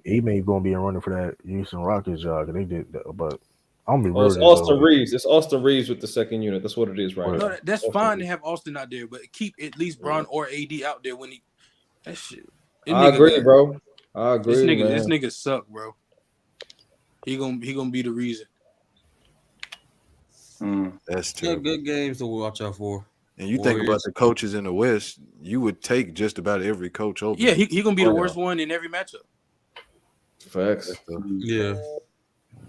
He may gonna be running for that Houston Rockets job, and they did that, but I'm gonna be Oh, it's real. Austin Reeves. It's Austin Reeves with the second unit. That's what it is right No, now. that's Austin fine to Reeves. have Austin out there, but keep at least Bron or AD out there when he. That shit. I agree, bro. I This agree, man. nigga suck, bro. He gonna be the reason. That's Yeah, true. good games to watch out for. And you think about Warriors. the coaches in the West, you would take just about every coach over. Yeah, he gonna be the worst one in every matchup. Facts. Yeah. Yeah.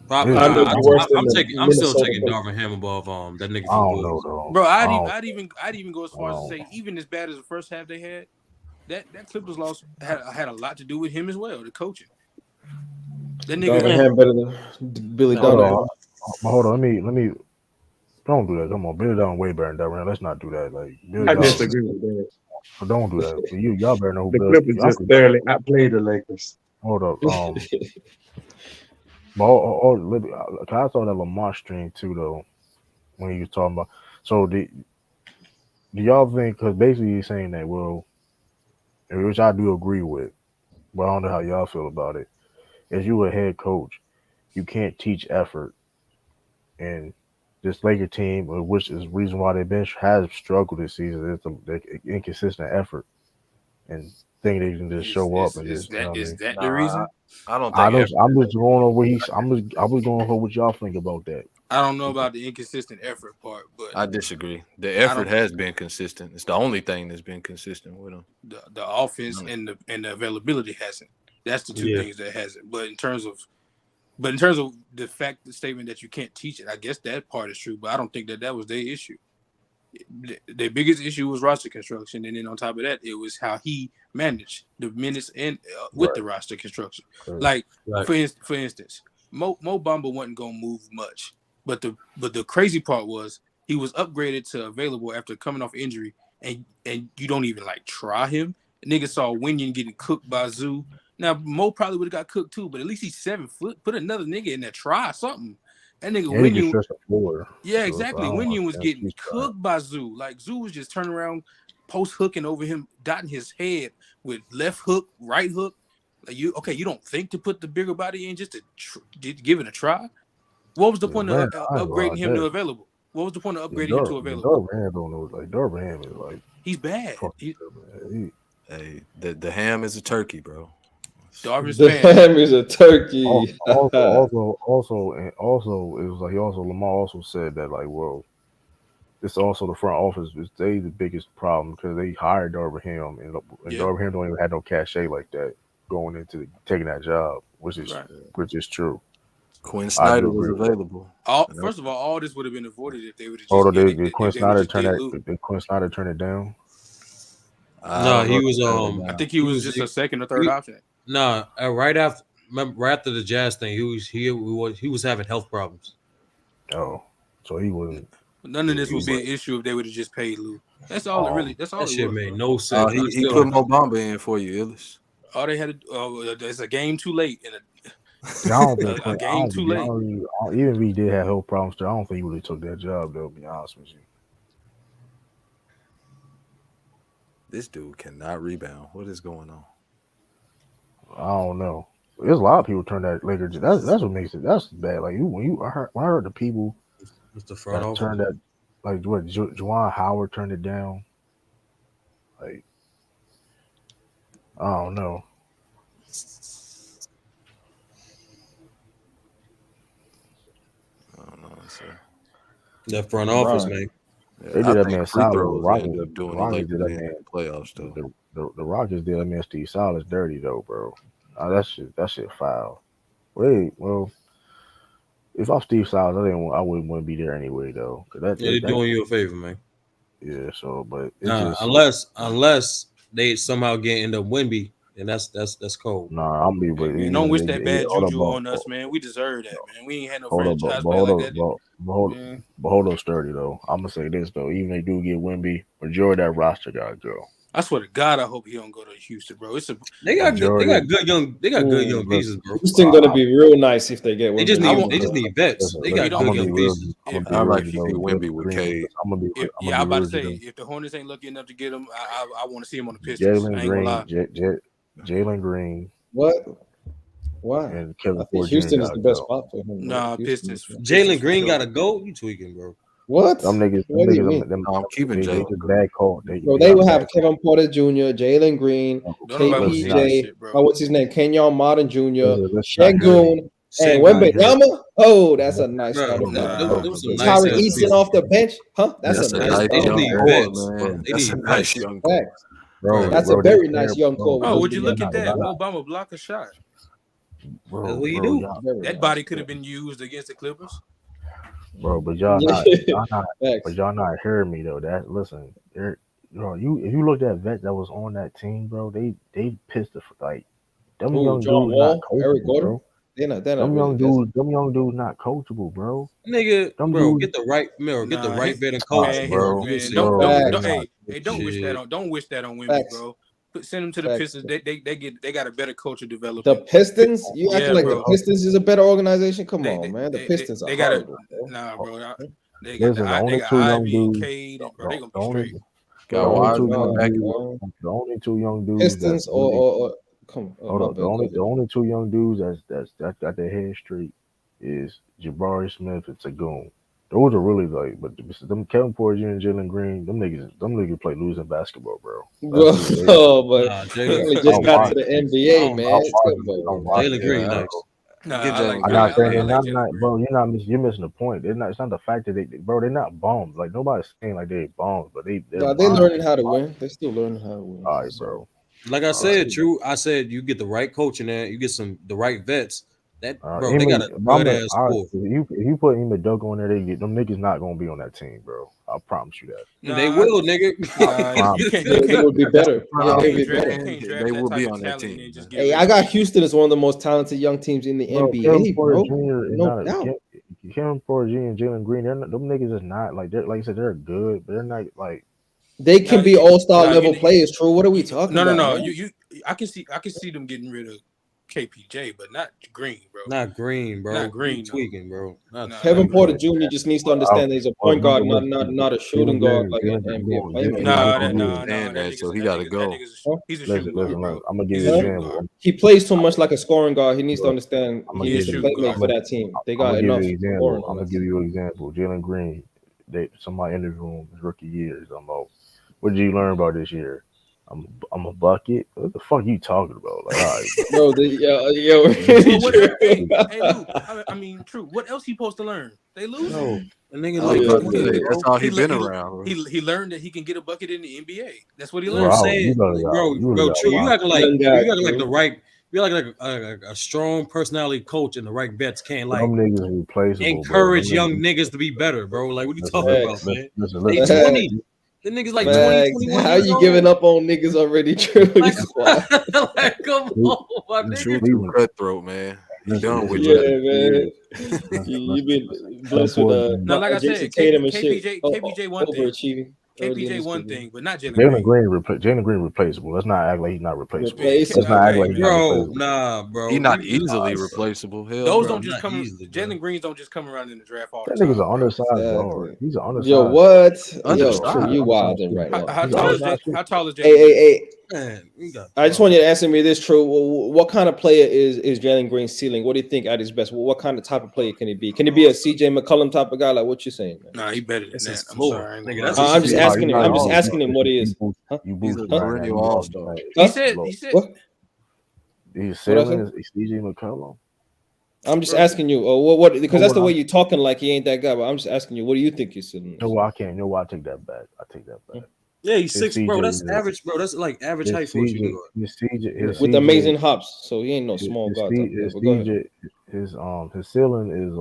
I'm still Minnesota taking coach. Darvin Ham above that nigga I from don't know Wolves. though. Bro, I I'd even go as far as to say, even as bad as the first half they had, that Clippers loss had a lot to do with him as well, the coaching. That nigga Darvin Ham better than Billy Donovan. Hold on. Let me. Don't do that. Come on, Billy Donovan way better than Darvin. Let's not do that. Like Billy I Donovan. disagree with that. Don't do that. Y'all better know who The Billy. Clippers just barely outplayed the Lakers. Hold up. But I saw that Lamar stream too though when he was talking about. So do y'all think? Because basically he's saying that which I do agree with, but I don't know how y'all feel about it. As you a head coach, you can't teach effort, and this Laker team, which is the reason why they've been has struggled this season, is the inconsistent effort and think they can just show up and just. Is that the reason? I don't I'm think. just going over. I was going over what y'all think about that. I don't know about the inconsistent effort part, but I disagree. The effort has been consistent. It's the only thing that's been consistent with them. the offense and the availability hasn't. That's the two things that hasn't. But in terms of the statement that you can't teach it, I guess that part is true. But I don't think that was their issue. The biggest issue was roster construction, and then on top of that, it was how he managed the minutes and with the roster construction. Like for instance, Mo Bamba wasn't gonna move much, but the crazy part was he was upgraded to available after coming off injury, and you don't even like try him. Niggas saw Winion getting cooked by Zoo. Now Mo probably would have got cooked too, but at least he's 7 foot. Put another nigga in there, try something. That nigga Winion. Yeah, exactly. Winion was getting cooked by Zoo. Like Zoo was just turning around, post hooking over him, dotting his head with left hook, right hook. Like you don't think to put the bigger body in just to give it a try? What was the point of upgrading him to available? What was the point of upgrading him to available? Darvin Ham is like he's bad. Hey, the ham is a turkey, bro. Darvin's the ham is a turkey. Also, it was like Lamar also said that like, well, it's also the front office is the biggest problem because they hired Darvin Ham and Darvin Ham don't even have no cachet like that going into taking that job, which is true. Quinn Snyder was available. First of all this would have been avoided if they would have just. Hold on, did Quinn Snyder turn that? Did Quinn Snyder turn it down? No, he was. I think he was just a second or third option. No, right after the Jazz thing, he was having health problems. Oh, so he wasn't. None of this would be an issue if they would have just paid Lou. That's all it really. That's all. That it shit was, made bro. no sense. He put Mobamba in for you, Illis. All they had to. It's a game too late. I don't think a game too late. Even if he did have health problems, I don't think he would have took that job. Though, to be honest with you. This dude cannot rebound. What is going on? I don't know. There's a lot of people turn that Lakers. That's what makes it. That's bad. Like when I heard the people that turned that, like what Juwan Howard turned it down. Like I don't know. Sir. That front office, man. They did that man solid. Rockets did that man playoffs though. The Rockets did that man Steve Silas dirty though, bro. That shit foul. Wait, well, if I'm Steve Silas, I wouldn't want to be there anyway though. They're doing you a favor, man. Yeah. So, but unless they somehow end up Wemby, and that's cold. Nah, I'm be. Man, don't wish that bad juju on us, man. We deserve that, man. We ain't had no franchise player like that. But hold on, sturdy though. I'm gonna say this though. Even if they do get Wemby, majority of that roster gotta go. I swear to God, I hope he don't go to Houston, bro. They got good young pieces, bro. Houston gonna be real nice if they get Wemby. They just need vets. They got good young pieces. I like to see Wemby with Cade. I'm about to say if the Hornets ain't lucky enough to get him, I want to see him on the Pistons. Jalen Green. What? Why? And Kevin I think Houston is the best spot for him. Nah, Pistons. Jalen Green got to go. You tweaking, bro. What? Them niggas, I'm keeping Jalen. Bad call. They will have Kevin Porter Jr., Jalen Green, KPJ. What's his name? Kenyon Martin Jr., Şengün, and Wembanyama. Oh, that's a nice start. Tyree Easton off the bench, huh? That's a nice man. That's a nice young core. Bro, that's a very nice young core. Oh, would you look at that? Obama block a shot. Bro, that's what you do. That body could have been used against the Clippers. Bro, but y'all not hearing me though. That listen, if you looked at vets that was on that team, bro, they pissed like them young dudes not coachable, bro. Them young dudes not coachable, bro. Nigga, bro, get the right vet and coach, bro. Don't wish that on women, bro. Send them to the Pistons. They got a better culture development. The Pistons? You acting like the Pistons is a better organization? Come on, man. The Pistons are horrible. Nah, bro. They got the only two young dudes. They gonna be straight. The only two young dudes. Pistons or come on. Hold up. The only two young dudes that's got their head straight is Jabari Smith and Şengün. Those are really like, but them Kevin Porter Jr. and Jalen Green, them niggas play losing basketball, bro. But Jalen just got to the NBA, man. Jalen Green, nice. You're missing the point. It's not the fact that they're not bums. Like nobody's saying like they're bums, but they're learning how to win. They're still learning how to win. All right, bro. Like I said, I said you get the right coach in there, you get the right vets. That bro, they got a good ass score. If you put Ime Doka on there, them niggas not gonna be on that team, bro. I promise you that. They will, nigga. They would be better. They will be on that team. Hey, I got Houston as one of the most talented young teams in the NBA, bro. No doubt. Kevin Porter Jr. and Jalen Green, them niggas is not like they're like I said, they're good, but they're not like they can be all-star level players. True. What are we talking about? No. I can see them getting rid of KPJ, but not Green, bro. Not Green, bro. Not Green. Tweaking, bro. Kevin Porter Jr. just needs to understand that he's a point guard, not a shooting guard like an NBA player. So he got to go. He's a shooting guard, bro. I'm gonna give you an example. He plays too much like a scoring guard. He needs to understand he needs to play for that team. They got enough. I'm gonna give you an example. Jalen Green, somebody interviewed him his rookie year. He's about, what did you learn about this year? I'm a bucket. What the fuck you talking about? Like, all right. Bro, I mean, true. What else he supposed to learn? They lose. No. That's all he been around. He learned that he can get a bucket in the NBA. That's what he learned. Bro, true. You acting like the right. we like a strong personality coach and the right vets can't like Them niggas replaceable, encourage bro. young niggas to be better, bro. Like, what are you Listen, talking about, listen, man? listen, They listen. 20. The niggas like 20, 21 How years you old. giving up on niggas already? True. Like, like, come on, my True nigga. to cutthroat, man. You done with Yeah, you. man. You been blessed with No, like I Jason said, Tatum and shit. KPJ one thing. Overachieving. early in KPJ his one career. thing, but not Jalen Jalen Green. Jalen Green replaceable. Let's not act like he's not replaceable. Replaceable. Let's not act like he's not Bro, replaceable. nah, bro. He not easily replaceable. Hell Those no. don't just not come. easily, bro. Jalen Greens don't just come around in the draft all the That time. nigga's an bro. undersized guard. He's an undersized. Yo, what? Yo, Undersized. True, you wilding right now. How tall is Jalen? How tall is Jalen? Hey. Man, we got I just want you to answer me this, True. What kind of player is Jalen Green's ceiling? What do you think at his best? What kind of type of player can he be? Can he be a CJ McCollum type of guy? Like what you saying, man? Nah, he better than that. I'm floor. sorry. Nigga, that's I'm just asking him. I'm just asking him what he is. Huh? He's a perennial all-star. He said. What? His ceiling is CJ McCollum. I'm just asking you. What? Because that's the way you're talking. Like he ain't that guy. But I'm just asking you. What do you think his ceiling is? No, I can't. No, I take that back. I take that back. Yeah, he's 6, bro. That's CJ average, bro. That's like average height for you. With amazing hops, so he ain't no small guy. His ceiling is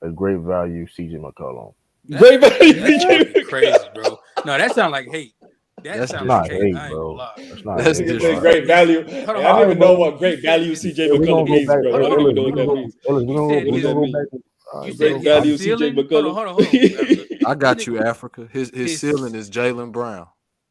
a great value CJ McCollum. Great value. That's crazy, bro. No, that sounds like hate. That's sounds not like hate, I ain't bro. gonna lie. That's not That's hate. great value. Hold I on, don't even know what great value CJ McCollum means, bro. I don't even know what that means. You said value his ceiling. CJ McCollum. Hold on. I got you, Africa. His ceiling is Jalen Brown.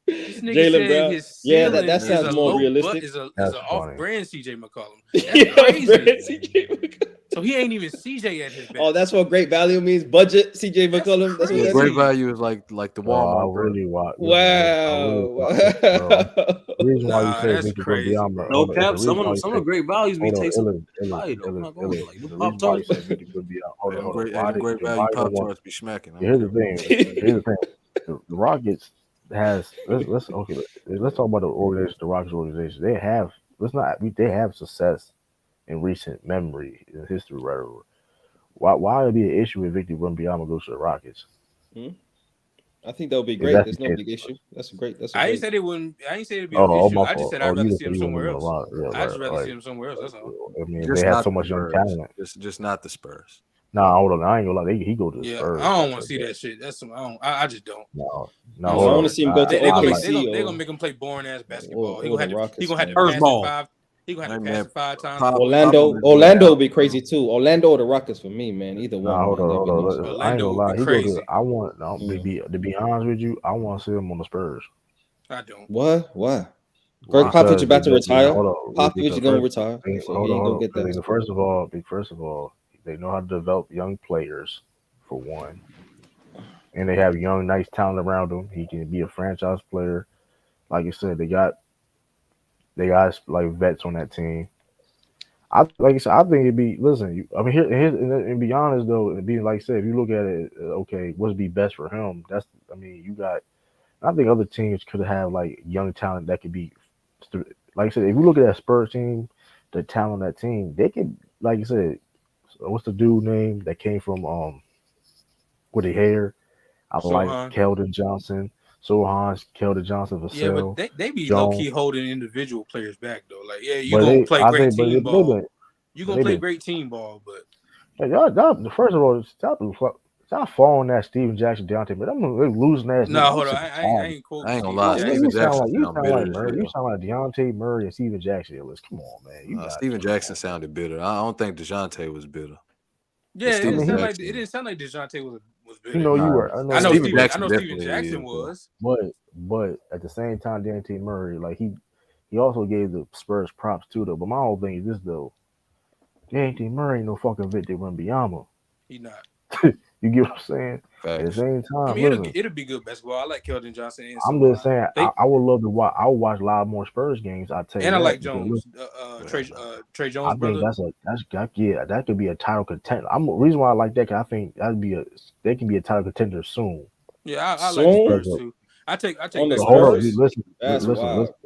Jalen Brown. Yeah, that sounds more realistic. Is an off-brand CJ McCollum. That's crazy. So he ain't even CJ at his best. Oh, that's what great value means. Budget CJ McCollum. That's what that Great means. value is like the Walmart. Wow. The reason why you say that's Victor crazy. Wembanyama, No cap. Some of the great values be tasting. Great value Pop Tarts be smacking. Here's the thing. The Rockets has let's talk about the organization. The Rockets organization. They have success in recent memory in history, whatever. Why would it be an issue if Victor Wembanyama goes to the Rockets? I think that would be great. There's no big issue. That's great. I ain't said it wouldn't. I ain't said it'd be an issue. I just said I'd rather see him somewhere else. I'd just rather see him somewhere else. That's all. I mean, they have so much young talent. Just not the Spurs. Nah, hold on. I ain't gonna lie. He go to the Spurs. I don't want to see that shit. That's some. I just don't. No. I want to see him go to OKC. They're gonna make him play boring ass basketball. He gonna have to pass it 5 times. Orlando will be crazy too. Orlando or the Rockets for me, man. Either one. Hold on. I ain't gonna lie. Crazy. To be honest with you, I want to see him on the Spurs. I don't. What? Why? Greg Popovich about to retire. Popovich is gonna retire. First of all, they know how to develop young players, for one, and they have young, nice talent around him. He can be a franchise player. Like you said, they got like vets on that team. I think it'd be. Listen, here and be honest though, and being like I said, if you look at it, okay, what'd be best for him? You got. I think other teams could have like young talent that could be. Like I said, if you look at that Spurs team, the talent on that team, they could, like you said, what's the dude name that came from with the hair? Like Keldon Johnson. Sohan, Keldon Johnson, Vassell. Yeah, but they be low key holding individual players back though. Like, you gonna play great team ball. You gonna play great team ball, but y'all first of all, stop following that Steven Jackson, Deontay, but I'm losing ass. No, hold on, I ain't cool. I ain't gonna lie. You sound like Deontay Murray and Steven Jackson. Come on, man. Steven Jackson sounded bitter. I don't think DeJounte was bitter. Yeah, it didn't sound like DeJounte was bitter. You were. I know Steven Jackson was. But at the same time, Deontay Murray, like he also gave the Spurs props too, though. But my whole thing is this though. Deontay Murray ain't no fucking Victor Wembanyama. He not. You get what I'm saying? At the same time, it'll be good basketball. I like Keldon Johnson. I'm just saying, I would love to watch. I would watch a lot more Spurs games. I tell you, and I like Jones, Trey Jones. I think that could be a title contender. Reason why I like that because I think they can be a title contender soon. Yeah, I like the Spurs too. I take on the Spurs. Listen.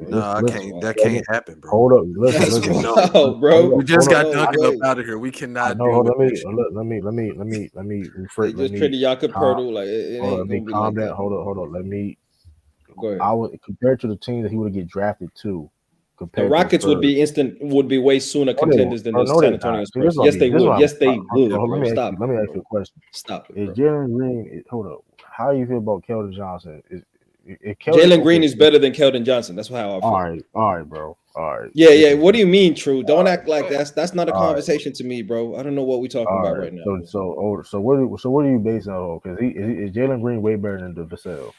No, I can't. That can't happen, bro. Hold up, listen, no, bro. We just got Duncan up out of here. We cannot. No, let me rephrase. Just treated Jakob Poeltl like let me calm down. Hold on. Let me. Go ahead. I would compared to the team that he would get drafted to. The Rockets would be way sooner contenders than the San Antonio Spurs. Yes, they would. Yes, they would. Let me ask you a question. Stop. Is Jalen Green? Hold up. How do you feel about Keldon Johnson? Jalen Green is better than Keldon Johnson. That's how I feel. All right, bro. All right. Yeah. What do you mean, True? Don't act like that's not a conversation to me, bro. I don't know what we're talking about right now. So what are you basing on? Because is Jalen Green way better than the Vassell?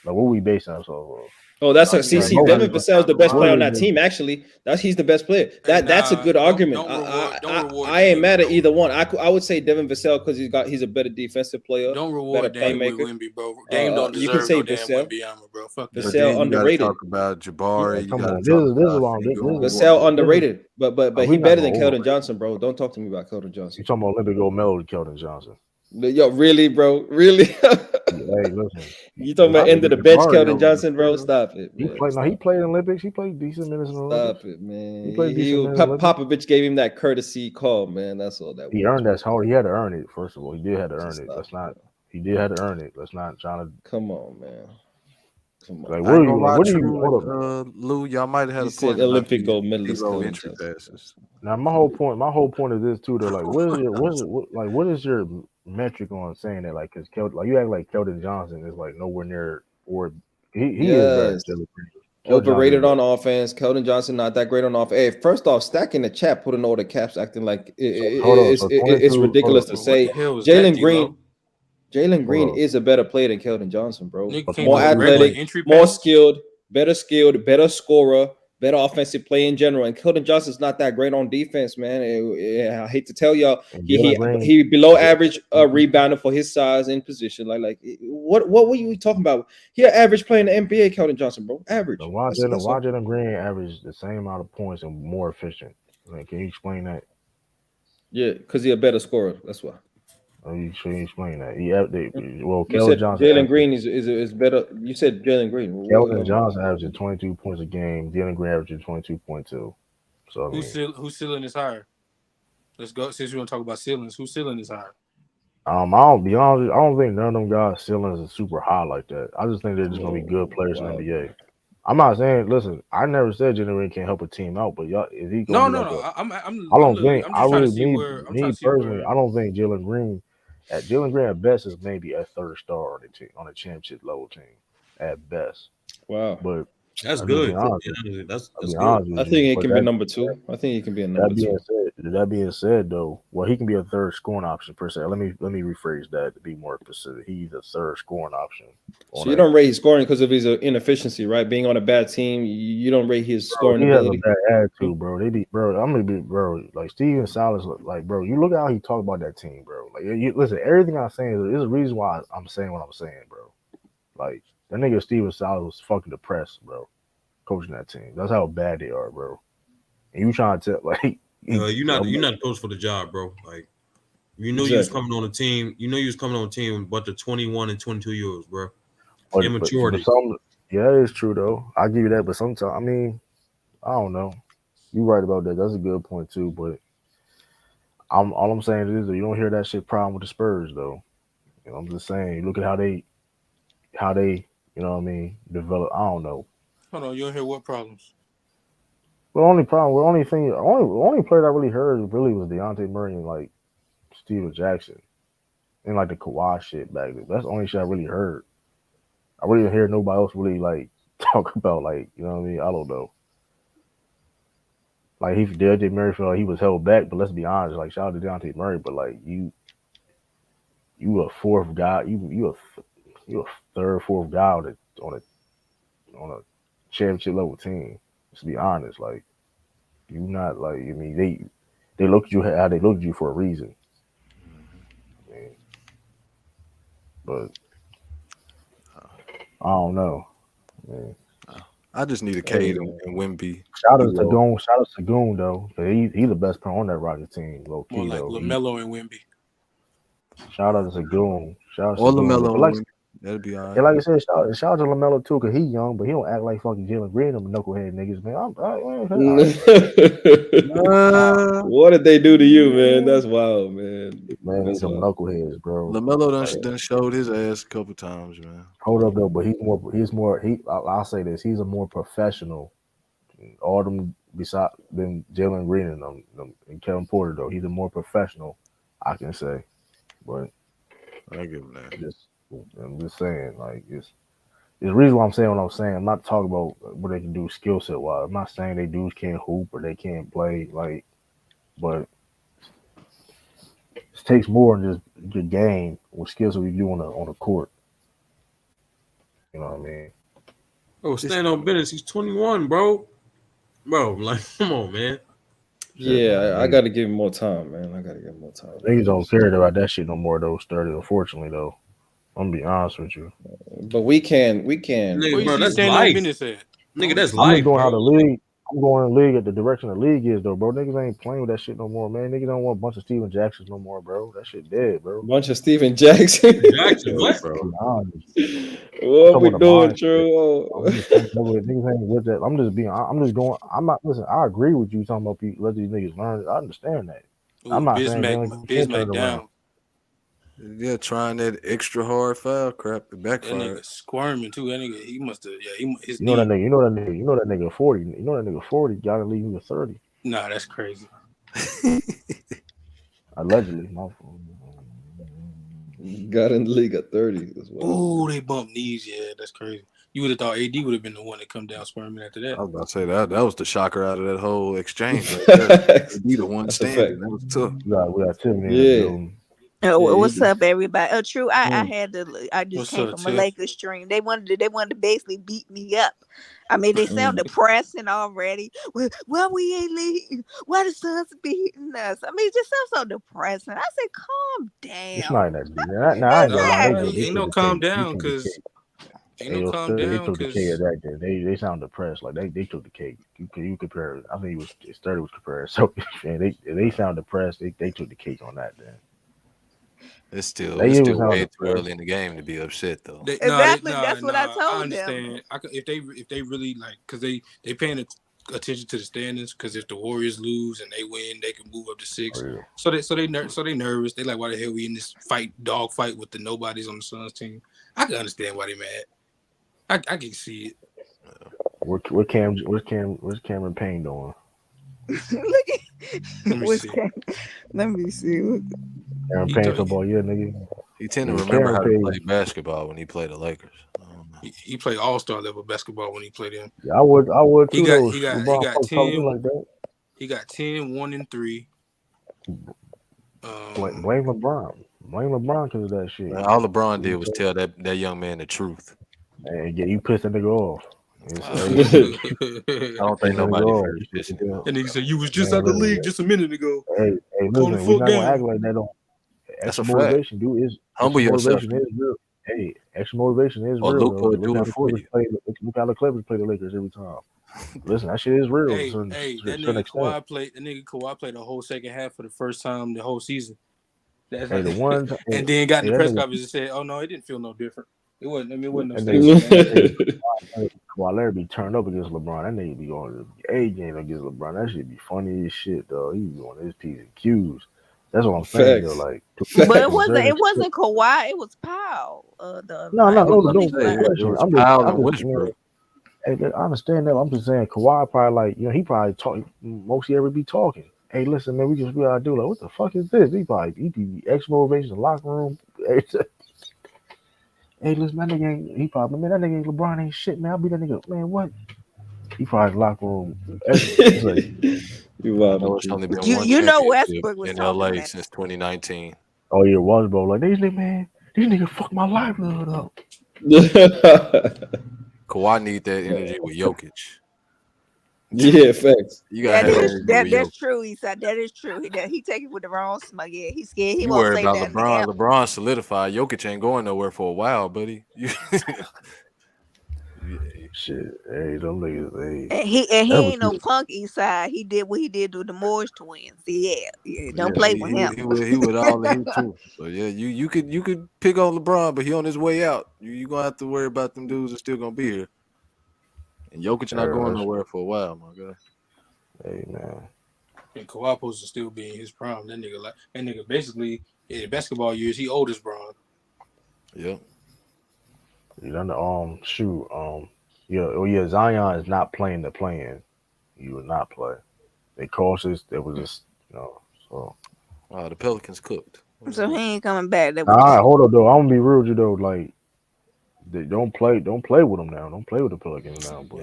Like, what are we basing ourselves on? Oh, that's Devin Vassell is the best player on that team. Actually, he's the best player. That's a good argument. I ain't mad at either one. I would say Devin Vassell because he's a better defensive player. Don't reward Dame with Wemby, bro. Dame don't deserve you can say no damn Vassell. Wemby armor, bro. Fuck that. Vassell underrated. Talk about Jabari. Vassell underrated, but he better than Keldon Johnson, bro. Don't talk to me about Keldon Johnson. You talking about Olympic gold medal to Keldon Johnson? Yo, really, bro? Really? Hey, listen. You talking about end of the bench, Keldon Johnson, bro? Stop it. Man. He played in Olympics. He played decent minutes in the Olympics. Stop it, man. Popovich gave him that courtesy call, man. That's all that. He earned that. He had to earn it. First of all, he did have to earn it. He did have to earn it. Let's not trying to. Come on, man. Come on. Like, what do you Lou? Y'all might have had a point. Olympic gold medalist entry passes. Now, my whole point is this too. Though, like, what is your metric on saying that? Like, because you act like Keldon Johnson is like nowhere near, or he is better. Overrated on offense. Keldon Johnson not that great on offense. Hey, first off, Stack in the chat putting all the caps, acting like it's ridiculous to say. Jalen Green is a better player than Keldon Johnson, bro. More athletic, more skilled, better scorer, better offensive play in general. And Keldon Johnson's not that great on defense, man. I hate to tell y'all, he below average rebounder for his size and position. Like what were you talking about? He average playing the NBA, Keldon Johnson, bro. Average. So why Jalen Green average the same amount of points and more efficient? Like, can you explain that? Yeah, because he's a better scorer. That's why. Oh, you should explain that. Keldon Johnson. Jalen Green is better. You said Jalen Green. Keldon Johnson averaging 22 points a game. Jalen Green averaging 22.2. So whose ceiling is higher? Let's go. Since we want to talk about ceilings, whose ceiling is higher? I'll be honest. I don't think none of them guys' ceilings is super high like that. I just think they're just gonna be good players in the NBA. I'm not saying. Listen, I never said Jalen Green can't help a team out, but y'all, is he? No. I don't think Jalen Green. Jalen Green at best is maybe a third star on a championship level team at best. Wow, but that's good. That's good. I think he can be number two. I think he can be a number two. That being said, though, well, he can be a third scoring option per se. Let me rephrase that to be more specific. He's a third scoring option. So you don't rate his scoring because of his inefficiency, right? Being on a bad team, you don't rate his scoring ability. He has a bad attitude, bro. I'm gonna be, bro. Like Steven Silas, like, bro. You look at how he talked about that team, bro. Like, listen, everything I'm saying is a reason why I'm saying what I'm saying, bro. Like, that nigga Steven Silas was fucking depressed, bro, coaching that team. That's how bad they are, bro. And you trying to tell, like. You're not the coach for the job, bro. Like, you was coming on a team. You was coming on a team, but the 21 and 22 years, bro. Immaturity. Yeah, it's true though. I give you that, but sometimes, I mean, I don't know. You're right about that. That's a good point too. But all I'm saying is that you don't hear that shit problem with the Spurs though. You know, I'm just saying. Look at how they, you know what I mean, develop. I don't know. Hold on, you don't hear what problems? The only problem, the only player I really heard was Dejounte Murray and like Steven Jackson and like the Kawhi shit back then. That's the only shit I really heard. I really didn't hear nobody else really like talk about like, you know what I mean? I don't know. Like Dejounte Murray felt like he was held back, but let's be honest, like shout out to Dejounte Murray, but like you a fourth guy, you a third, fourth guy on a championship level team. To be honest, like you not like, I mean, they look at you how they look at you for a reason. I mean, but I don't know. Man. I just need a Cade and Wemby. Shout out to Goon though. He's the best player on that Rockets team. Low key, more like LaMelo and Wemby. Shout out to Goon. Or LaMelo. That'd be all right. Yeah, like I said, shout out to LaMelo too, because he young, but he don't act like fucking Jalen Green, them knucklehead niggas, man. What did they do to you, man? That's wild, man. Man, he's some knuckleheads, bro. LaMelo done showed his ass a couple times, man. Hold up though, but I'll say this, he's a more professional, all them beside than Jalen Green and them and Kevin Porter though. He's a more professional, I can say. But I give him that. I'm just saying, like it's the reason why I'm saying what I'm saying. I'm not talking about what they can do skill set wise. I'm not saying they dudes can't hoop or they can't play, like, but it takes more than just your game with skills that we do on the court. You know what I mean? Oh, stand on business. He's 21, bro. Bro, like, come on, man. Yeah, I got to give him more time, man. I got to give him more time. Niggas don't care about that shit no more, though. Started, unfortunately, though. I'm gonna be honest with you. But we can. Nigga, bro, that's stand life. on business at? Nigga, that's I'm life, just going bro. how the league. I'm going in the league at the direction the league is, though, bro. Niggas ain't playing with that shit no more, man. Niggas don't want a bunch of Steven Jacksons no more, bro. That shit dead, bro. Bunch of Steven Jackson. Jackson, what? Bro. What we doing, True? Niggas ain't with that. I'm just being. I'm just going. I'm not. Listen, I agree with you talking about people. Let these niggas learn. I understand that. Ooh, I'm not saying they can't turn Bismack it down. around. Yeah, trying that extra hard foul crap. It That backfired. nigga squirming too. That nigga, he must have. Yeah, his You know that knee. nigga. You know that nigga 40. You know that nigga 40 got to leave you with 30. Nah, that's crazy. Allegedly, my fault. Got in the league at 30 as well. Ooh, they bumped knees. Yeah, that's crazy. You would have thought AD would have been the one that come down squirming after that. I was about to say that was the shocker out of that whole exchange. Right there. Be the one standing. That was tough. We got Tim Yeah. What's up, everybody? True. I just What's came up, from a Tiff? Lakers stream. They wanted to basically beat me up. I mean, they sound depressing already. Well, we ain't leaving. Why the Suns beating us? I mean, it just sounds so depressing. I said, calm down. It's not that deep. Nah, I ain't gonna lie. They Ain't no calm down because they took the cake right there. They sound depressed. Like they took the cake. You compare. I think it started with comparing. So and they sound depressed. They took the cake on that. Then It's still They even sound way too depressed. early in the game to be upset though. Exactly. That's what I I told them. understand. If they really like, because they paying attention to the standings. Because if the Warriors lose and they win, they can move up to 6. Oh, yeah. So they nervous. They like, why the hell we in this dog fight with the nobodies on the Suns team? I can understand why they mad. I can see it. What's Cameron Payne doing? Look at let me see. Cameron Payne football, yeah, nigga. He tend to remember how to play basketball when he played the Lakers. He played all-star level basketball when he played him. Yeah, I would too. He got 10 10 like that. He got 10, 1 and 3. Blame LeBron. Blame LeBron because of that shit. Man, all LeBron did was tell that young man the truth. And yeah, you pissed that nigga off. I don't think nobody heard this. And nigga said, you was just out the league just a minute ago. Hey, listen, we're not gonna act like that on extra motivation, dude. Humble yourself. Motivation is real. Hey, extra motivation is real. Look how the Clippers play the Lakers every time. Listen, that shit is real. That nigga Kawhi played the whole second half for the first time the whole season. That's and then got in the press conference and said, "Oh no, it didn't feel no different. It wasn't. I mean, it wasn't no Kawhi Larry be turned up against LeBron. That nigga be going A game against LeBron. That shit be funny as shit, though. He be on his P's and Q's. That's what I'm saying, though. Like, but it wasn't Kawhi. It was Powell. Hey, I understand that. I'm just saying, Kawhi probably like, he probably talk most he ever be talking. Hey, listen, man, we gotta do like, what the fuck is this? He be extra motivation in the locker room. Hey, listen, that nigga ain't. He probably, man, that nigga ain't LeBron ain't shit, man. I'll be that nigga, man. What? He probably in the locker room. It's only been one Westbrook was in LA since 2019. Oh yeah, Westbrook. Like these niggas fuck my livelihood up. Kawhi need that energy with Jokic. Yeah, facts. You got that's true. He said that is true. He take it with the wrong smug. Yeah, he's scared. He you won't worry say about that. LeBron solidified. Jokic ain't going nowhere for a while, buddy. Shit, hey, them niggas, And he ain't no punk East Side. He did what he did to the Morris twins. Yeah, don't play with him. He would all of his too. So yeah, you could pick on LeBron, but he on his way out. You gonna have to worry about them dudes are still gonna be here. And Jokic not going nowhere for a while, my guy. Hey man. And Kawhi supposed to still be in his prime. That nigga basically in basketball years, he old as Bron. Yeah. You done the Zion is not playing the plan. He would not play. They cautious. They was just so. The Pelicans cooked. So he ain't coming back. That All what you right, said. hold on though. I'm gonna be real with you though. Like, they don't play with them now. Don't play with the Pelicans now. But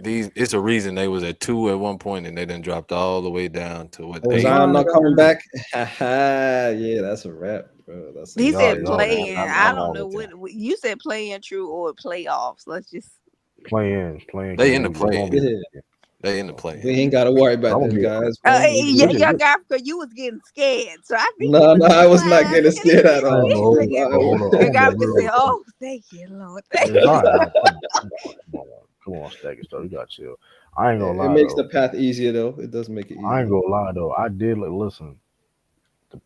It's a reason they was at 2 at one point and they then dropped all the way down to what? Oh, 8? Zion not coming back. Yeah, that's a wrap, bro. That's He said y'all playing. I'm I don't on know with what you said. Playing true or playoffs. Let's just. playing. They in the They're gonna play. be- They in the play. We ain't got to worry about I'm this, gonna be. guys. Yeah, young Africa, you was getting scared, so I think No, I was not getting scared at I ain't all. gonna hold on. I'm young gonna be Africa real. said, "Oh, thank you, Lord." Thank It's you. all right. Come on, Stack and stuff. You got chill. I ain't gonna It lie makes though. the path easier, though. It does make it easier. I ain't gonna lie though. I did listen.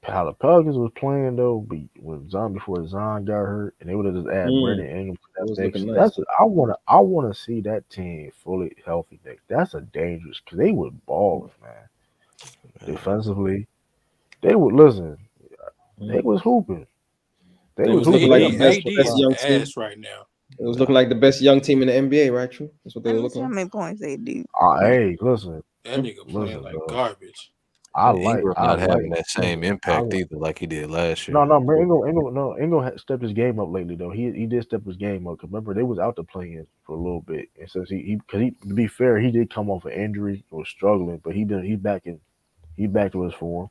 How the Pelicans was playing though, when before Zion got hurt, and they would have just added Brandon Ingram to That that was mix. looking nice. I wanna see that team fully healthy. That's a dangerous because they was balling, man. Defensively, they would listen. They was hooping. They It was was hooping. like They the got best AD is young team. ass right now. It was looking like the best young team in the NBA, right? True. That's what they Let were me see looking how like. many points they do. Hey, listen. That nigga playing like Dog. garbage. And Ingram not having that same listen, impact either like he did last year. No, man, Ingram stepped his game up lately though. He did step his game up. Cause remember they was out to playing for a little bit, and since he to be fair, he did come off an injury, was struggling, but he back to his form.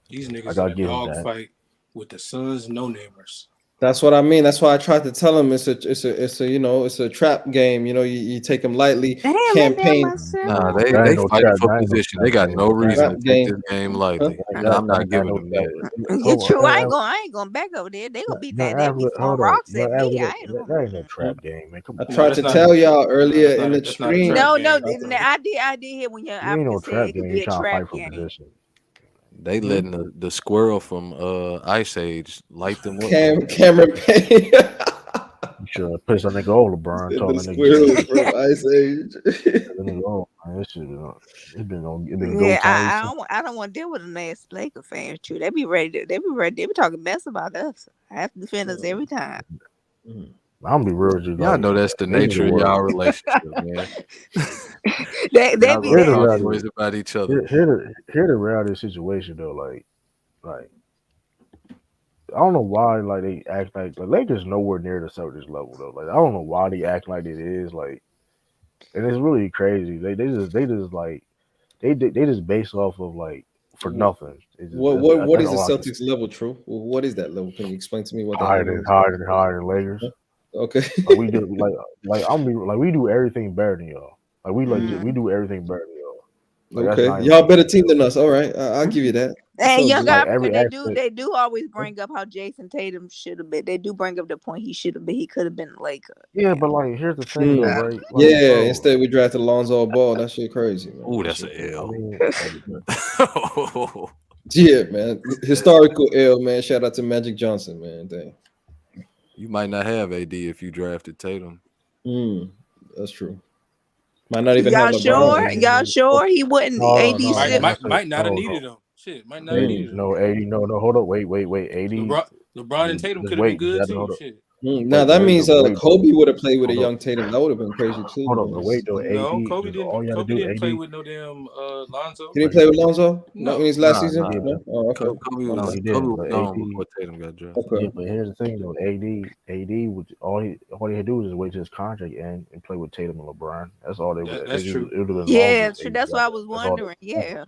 These I niggas gotta in a give him dog that. fight with the Suns no namers. That's what I mean. That's why I tried to tell him it's a it's a trap game. You take them lightly. Damn, I Campaign. myself. Nah, That they ain't no fighting trap. for That ain't no position. trap They got game. no reason to Trap take game. this game lightly. And That I'm not ain't giving no them trap. that. Get Hold true. on, I ain't going back over there. They gonna beat young that. They be Africa, throwing hold on, rocks young at me. Africa. I ain't That going. ain't no trap game, man. Come I on, tried That's to not tell y'all earlier in the that's not a stream. trap No, game. I did hear when young you ain't Africa no said trap it could game. be You a trying to trap fight for game. position. They letting the squirrel from Ice Age light them up. Cameron Payne. You should piss that nigga off, LeBron. Told The that nigga squirrel shit. from Ice Age. That nigga off, man. This shit it been go Yeah, time. I don't want to deal with a nasty Laker fan. True, they be ready. They be talking mess about us. I have to defend us every time. I'm gonna be real with you. Y'all Like, know that's the they need to nature of work. y'all relationship, man. They Y'all be gonna Here's the talk reality. noise about each other. Here the reality of the situation though. Like I don't know why they act like the Lakers nowhere near the Celtics level though. Like I don't know why they act like it is like, and it's really crazy. They just like they just base off of like for nothing. It's just, What that's is the all I can. Celtics level, True? What is that level? Can you explain to me what that Higher level than is? higher than Lakers. Okay. Like we do like we do everything better than y'all. Like we we do everything better than y'all. Like that's Okay. not even Y'all like better team than us. All right. I'll give you that. It's And all young good. like Africa, every aspect. they do always bring up how Jason Tatum should have been. They do bring up the point he should have been. He could have been a Laker. Yeah, but like here's the thing though, right? Like, Yeah. bro, Instead, we drafted Lonzo Ball. That shit crazy, man. Ooh, That that's shit an crazy. I L. mean, Yeah, man. Historical L, man. Shout out to Magic Johnson, man. Dang. You might not have AD if you drafted Tatum. That's true. Might not even Y'all have LeBron. sure? Y'all sure he wouldn't? AD still. Might not have needed him. Shit, might not have needed him. No, 80, no, hold up, wait, 80. LeBron and Tatum Just could have been wait, good hold too. up. Shit. Now that means Kobe would have played with a Hold up. young Tatum. That would have been crazy too. Hold up, but wait though, No, AD. Kobe didn't. All you gotta Kobe do, didn't play AD. with no damn Lonzo. He didn't play with Lonzo? No. Not in his last Nah, season? nah. No? Oh, okay. Kobe No, was he Kobe didn't. was But gone AD. before Tatum got drafted. Okay. Yeah, but here's the thing though, AD would all he had to do was just wait till his contract end and play with Tatum and LeBron. That's all they would. That's true. It would have been Yeah, longer. true. That's what I was wondering. Yeah.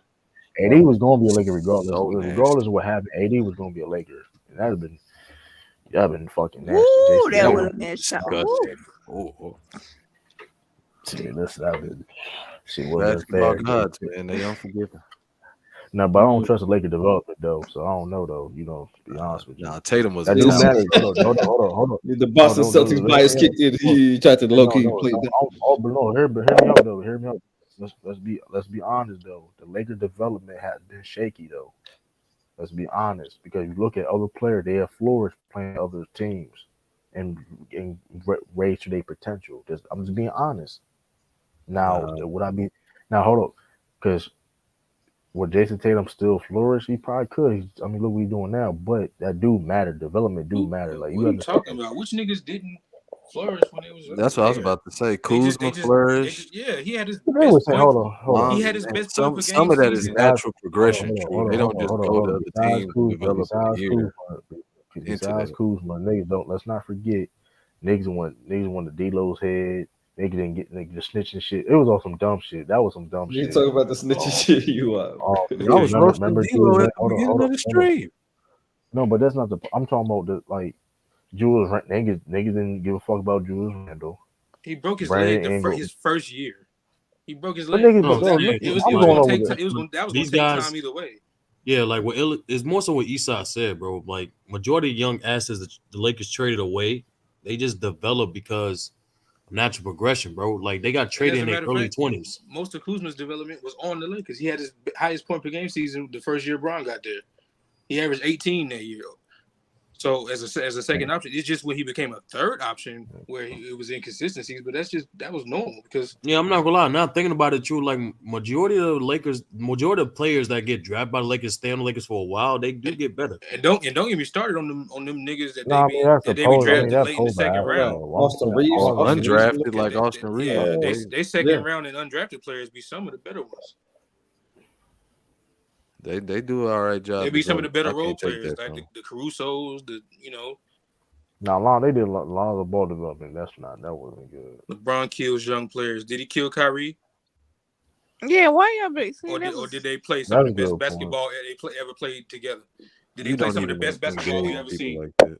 AD was going to be a Laker regardless. So nasty. Regardless of what happened, AD was going to be a Laker. And that'd have been fucking nasty. Ooh, Jason that would Tatum. have been shot. Disgusting. Ooh. See, listen, she wasn't Basketball fair. gods, man. They unforgiving. No, but I don't trust the Laker development though, so I don't know though. To be honest with you. Nah, Tatum was That a do talent. matter. Hold on. The Boston Celtics bias kicked in. He tried to low key play that. But no, hear me out though. Hear me out. Let's be honest though. The Laker development has been shaky though. Let's be honest, because you look at other players, they have flourished playing other teams and raised to their potential. I'm just being honest. Now, would I be now? Hold up, because would Jason Tatum still flourish? He probably could. I mean, look what he's doing now. But that do matter. Development do matter. Like What are you talking about? Which niggas didn't? flourished when it was. That's what I was about to say. Kuzma flourished. Yeah, he had his They best would say, point. hold on. He had his best point per Some game of that is season. natural progression. Hold They on. don't just go to other teams and develop a year into Besides that. Kuzma, niggas don't. Let's not forget, niggas went to D-Lo's head. Niggas didn't get the snitching shit. It was all some dumb shit. That was some dumb You shit. talk about the snitching shit. You are. I was roasting D-Lo at the beginning of the stream. No, but that's not the. I'm talking about the Julius. Niggas didn't give a fuck about Julius Randle. He broke his leg his first year. He broke his leg. That was these take guys, time either way. Yeah, like it's more so what Esau said, bro. Like majority of young assets that the Lakers traded away, they just developed because of natural progression, bro. Like they got traded in their early 20s. Most of Kuzma's development was on the Lakers. He had his highest point per game season the first year Bron got there. He averaged 18 that year. So as a second option, it's just when he became a third option where it was inconsistencies, but that was normal because I'm not gonna lie. Now thinking about it, true. Like majority of players that get drafted by the Lakers stay on the Lakers for a while. They do get better. And don't get me started on them niggas that they be drafted late in the second round. Austin Reeves, undrafted like Austin Reeves. Yeah, they second round and undrafted players be some of the better ones. They do all right job. They be some of the better role players, like the Carusos, Nah, they did a lot of ball development. That wasn't good. LeBron kills young players. Did he kill Kyrie? Yeah, why y'all be? Or did they play some of the best basketball they ever played together? Did they play some of the best basketball we ever seen? Like that.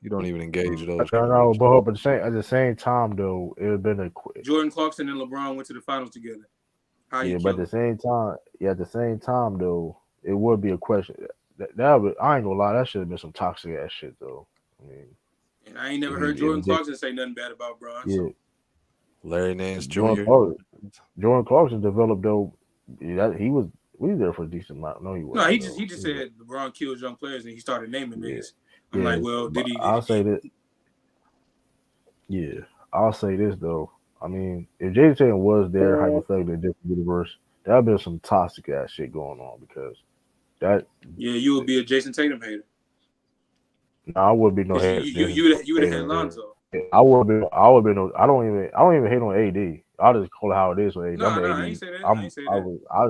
You don't even engage those. I know, but at the same time though, it would have been Jordan Clarkson and LeBron went to the finals together. But at the same time though, it would be a question. I ain't gonna lie, that should have been some toxic ass shit though. I mean, and I ain't never heard Jordan Clarkson say nothing bad about Bron. Yeah. So. Larry Nance Jr. Jordan Clarkson developed though. He was there for a decent amount. No, he wasn't. No, he just said LeBron kills young players and he started naming niggas. I'm like, well, did he? I'll say that. Yeah, I'll say this though. I mean, if Jason Tatum was there, hypothetically, in a different universe, that'd have been some toxic ass shit going on because that. Yeah, you would be a Jason Tatum hater. No, I wouldn't be no hater. You would have had Lonzo. I would have been. I don't even hate on AD. I'll just call it how it is with AD. No, I ain't say that. I ain't say that. I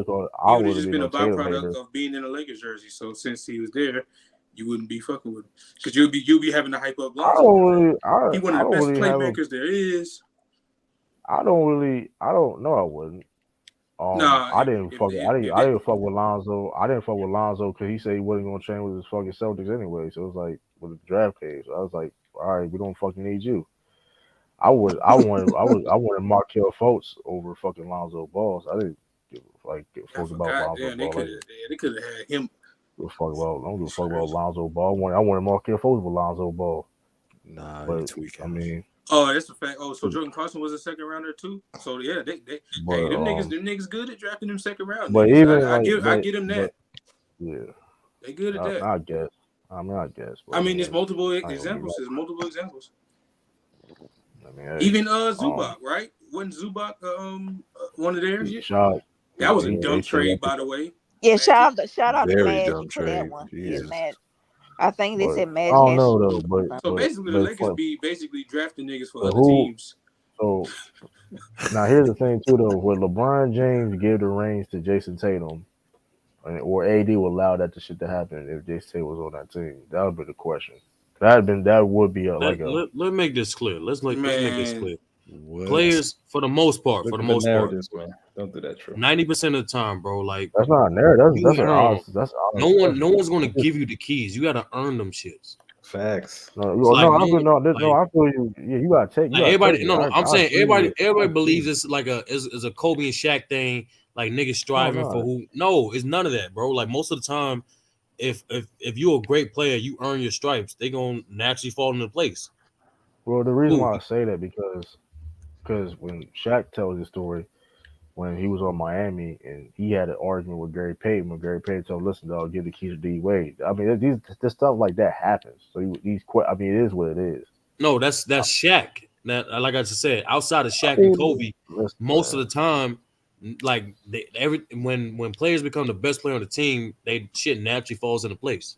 would have just been a byproduct of being in a Lakers jersey. So since he was there, you wouldn't be fucking with him because you'll be having to hype up Lonzo. He one of the best playmakers there is. I don't know. I wouldn't. I didn't fuck with Lonzo. I didn't fuck with Lonzo because he said he wasn't gonna train with his fucking Celtics anyway. So it was like with the draft page. So I was like, all right, we don't fucking need you. I wanted Markelle Fultz over fucking Lonzo Balls. I didn't give a fuck about Lonzo Ball. They could have had him. I don't give a fuck about Lonzo Ball. I wanted Markelle Fultz over Lonzo Ball. Nah, but I mean. Oh, that's a fact. Oh, so Jordan Clarkson was a second rounder too. So yeah, them niggas good at drafting them second round. But niggas. even I get them that. Yeah, they good at that. I guess. I mean, there's multiple examples. Even Zubac, right? Wasn't Zubac one of theirs? That was a dumb trade, by the way. Yeah, shout out to Very Magic dumb for trade. that one. I think they said Magic. I don't know though, but so basically the Lakers be drafting niggas for other teams. So now here's the thing too though, would LeBron James give the reins to Jason Tatum, or AD would allow that shit to happen if Jason Tatum was on that team? That would be the question. That would be Let's make this clear. Let's make this clear. Players, for the most part, Don't do that. True. 90% of the time, bro. Like that's not a narrative. That's no one's gonna give you the keys. You gotta earn them shits. Facts. I feel you. Yeah, you gotta take. Everybody. I'm saying everybody believes it's like is a Kobe and Shaq thing. Like niggas striving for who? No, it's none of that, bro. Like most of the time, if you're a great player, you earn your stripes. They gonna naturally fall into place. Well, the reason why I say that because when Shaq tells his story, when he was on Miami and he had an argument with Gary Payton, when Gary Payton told him, "Listen, dog, give the keys to D Wade." I mean, this stuff like that happens. So it is what it is. No, that's Shaq. That, like I just said, outside of Shaq and Kobe, most of the time, like when players become the best player on the team, they shit naturally falls into place.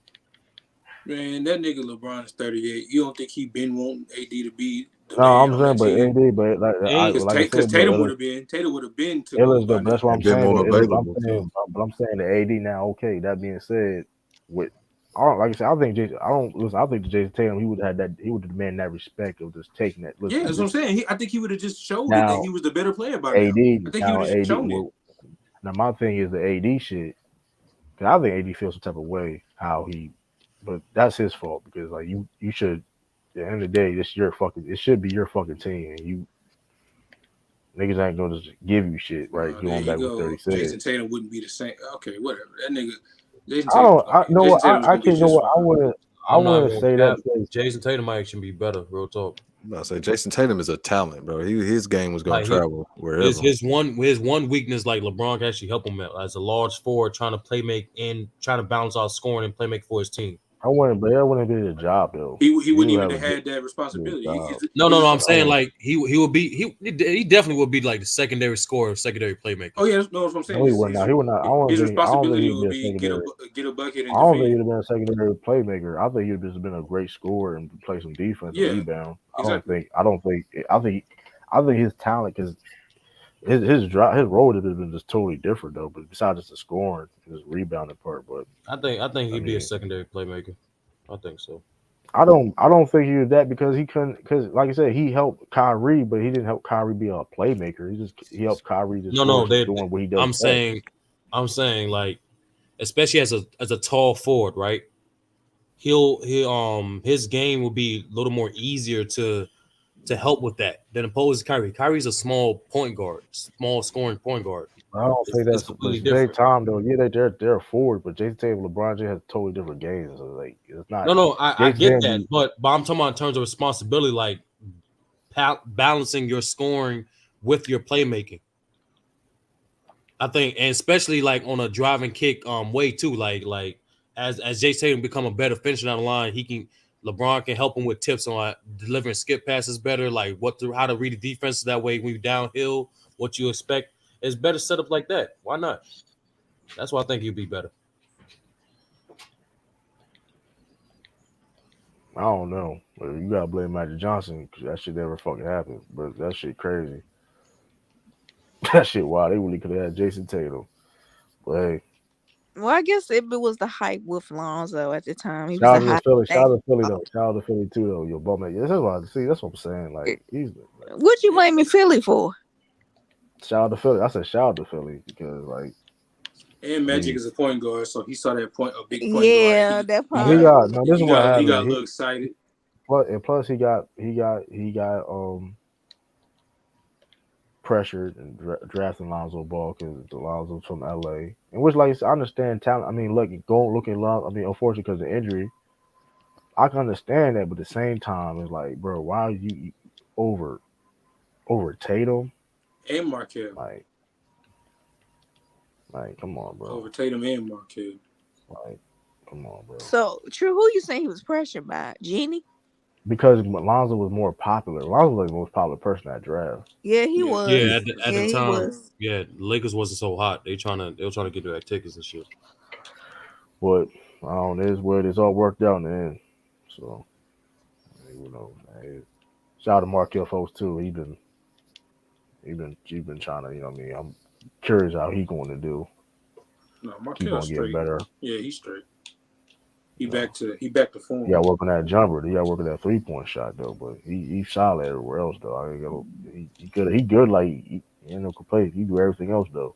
Man, that nigga LeBron is 38. You don't think he been wanting AD to be the No, man I'm on saying, that but team? AD, but like I Because said, but Tatum would have been to it go is though. by But that's now. what I'm And been saying. more But available too. I'm saying the AD now. Okay, that being said, with I don't, like I said, I think Jason. I don't listen. I think the Jason Tatum, he would have had that. He would demand that respect of just taking that. Yeah, Listen, that's what I'm this saying. I think he would have just showed it that now he was the better player by now. AD I think he would now have AD. shown it. Well, now my thing is the AD shit. Cause I think AD feels some type of way how he, but that's his fault because like you should. At the end of the day, this your fucking. It should be your fucking team, and you niggas ain't gonna just give you shit, right? There Going you back what 30 go. said. Jason Tatum wouldn't be the same. Okay, whatever. That nigga, Jason I Tatum was don't. gonna I be. know Jason what. Tatum was I gonna be actually know just what. I fine. wouldn't. I I'm not wouldn't going say to that cap. because Jason Tatum might actually be better. Real talk. I say Jason Tatum is a talent, bro. His game was gonna Like travel his wherever. his one weakness, like LeBron can actually help him out as a large forward trying to play make and trying to balance out scoring and play make for his team. I wouldn't. But that wouldn't be the job though. He He wouldn't would even have have a good, had that good responsibility. job. No. I'm I saying wouldn't. like he would be he definitely would be like the secondary scorer, secondary playmaker. Oh yeah, that's what I'm saying. No, he would not. He would not. I don't His think. I don't think responsibility he'd be would a be get secondary. a bucket I and don't think defend. he'd have been a secondary playmaker. I think he'd just been a great scorer and play some defense and Yeah, rebound. exactly. I think his talent because his role would have been just totally different though. But besides just the scoring, his rebounding part. But I think I he'd be a mean, secondary playmaker. I think so. I don't think he was that because he couldn't because like I said he helped Kyrie, but he didn't help Kyrie be a playmaker. He helped Kyrie just No, flourish just doing what he does best. I'm saying like especially as a tall forward, right? He'll his game will be a little more easier to help with that than opposed to Kyrie. Kyrie's a small point guard, small scoring point guard. I don't think It's that's, but completely at the same different. time though, yeah, they're forward, but Jason Tatum, LeBron James has totally different games. So like it's not No, I Jason get Tatum. that, but I'm talking about in terms of responsibility, like balancing your scoring with your playmaking. I think, and especially like on a driving kick way too, like as Jay Tatum become a better finisher down the line, LeBron can help him with tips on like delivering skip passes better, like how to read the defense that way when you downhill, what you expect. It's better set up like that. Why not? That's why I think he'd be better. I don't know, but you gotta blame Magic Johnson because that shit never fucking happened. But that shit crazy. That shit wild. They really could have had Jason Tatum. But hey, Well, I guess it was the hype with Lonzo at the time. He was shout a out to hot Philly. thing. Shout out to Philly though. Shout out to Philly too though. Your bum man. This is what I see. That's what I'm saying. Like he's What you blaming Philly for? shout out to Philly. I said shout out to Philly because like. And Magic He, is a point guard, so he saw that a big point Yeah, guard. that he part. got no. This is what He got a happened. little excited. Plus he got pressured and drafting Lonzo Ball because Lonzo's from LA. And which, like I understand talent. I mean, look at Lonzo. I mean, unfortunately, because of injury, I can understand that. But at the same time, it's like, bro, why are you over Tatum? And Markel. Like, come on, bro. Over Tatum and Markel. Like, come on, bro. So, True, who you saying he was pressured by? Jeannie? Because Lonzo was more popular. Lonzo was like the most popular person at draft. Yeah, he was. Yeah, at the he time, was. yeah, Lakers wasn't so hot. They were trying to get their tickets and shit. But I don't know, it's where it's all worked out in the end. So you know, hey, shout out to Markel folks too. He's been trying to, you know what I mean. I'm curious how he going to do. No, Keep Markel's on getting straight. better. Yeah, he's straight. He back to form. He got working that jumper. He got working that 3-point shot though. But he's solid everywhere else though. I mean, he good. He good. Like he ain't no complaints. He do everything else though.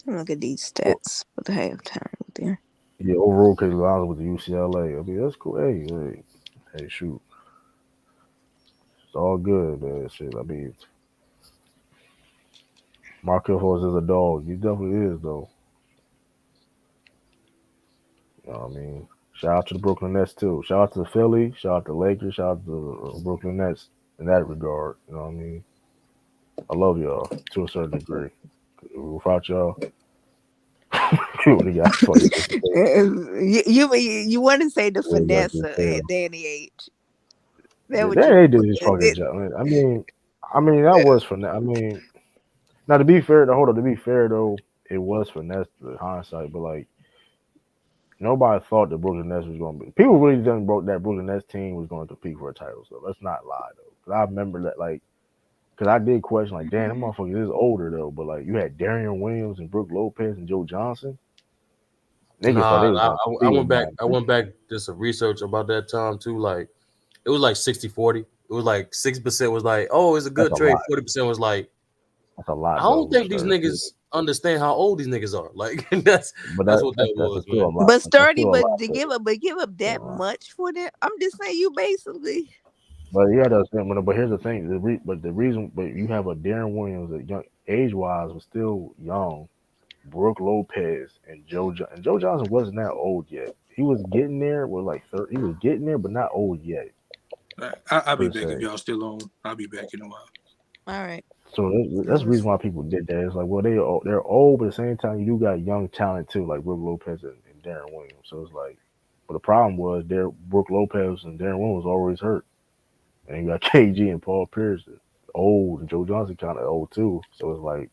Look at these stats for the halftime there. Yeah, overall, because Lonzo with the UCLA. I mean, that's cool. Hey, shoot. It's all good, man. Shit. I mean, Markel Fultz is a dog. He definitely is, though. You know what I mean? Shout out to the Brooklyn Nets, too. Shout out to the Philly. Shout out to the Lakers. Shout out to the Brooklyn Nets in that regard. You know what I mean? I love y'all to a certain degree. Without y'all, you got funny. You want to say the finesse at Danny H. They did his fucking job. I mean, that was finesse. I mean, now to be fair, to be fair though, it was finesse to hindsight, but like nobody thought the Brooklyn Nets was going to be. People really didn't broke that Brooklyn Nets team was going to compete for a title. So let's not lie though. Because I remember that because I did question damn, that motherfucker is older though. But you had Darian Williams and Brook Lopez and Joe Johnson. Niggas thought they was going to I compete. went back did some research about that time too. It was 60-40. It was 60% was oh, it's a good trade. 40% was that's a lot. I don't think these niggas understand how old these niggas are. That's what that was, man. But Sturdy, but to give up that much for that, I'm just saying you basically. But yeah, but here's the thing. But you have a Darren Williams that young age wise was still young, Brook Lopez and Joe Johnson wasn't that old yet. He was getting there with 30. He was getting there, but not old yet. I'll be back if y'all still on. I'll be back in a while. All right. So that's the reason why people did that. It's they're old, but at the same time you do got young talent too, like Brook Lopez and Darren Williams. So it's but the problem was Brook Lopez and Darren Williams was always hurt, and you got KG and Paul Pierce old, and Joe Johnson kind of old too. So it's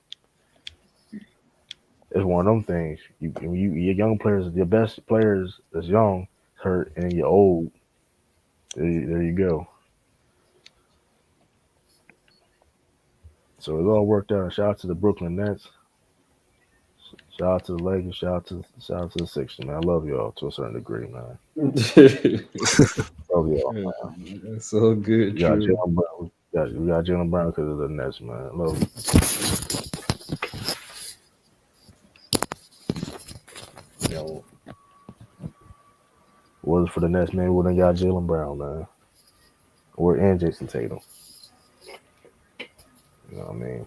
it's one of them things. Your young players, your best players that's young hurt, and you're old. There you go. So it all worked out. Shout out to the Brooklyn Nets. Shout out to the Lakers. Shout out to the Sixers, man. I love y'all to a certain degree, man. Love y'all, man. That's so good. We got Jalen Brown. We got Jalen Brown because of the Nets, man. Love you. Was it for the Nets, man, we wouldn't got Jalen Brown, man. And Jason Tatum. You know what I mean?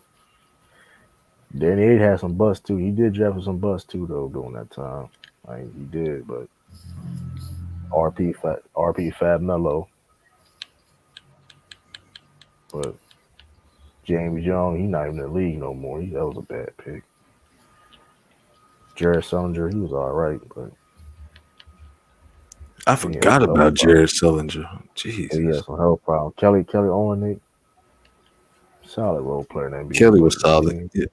Danny Ainge had some bust too. He did draft some bust too, though, during that time. He did, but RP Fab Mello. But James Young, he's not even in the league no more. That was a bad pick. Jared Sullinger, he was all right, but I forgot about Jared Sullinger. Jeez. He had some health problems. Kelly Olynyk, solid role player. Kelly was solid. Yeah.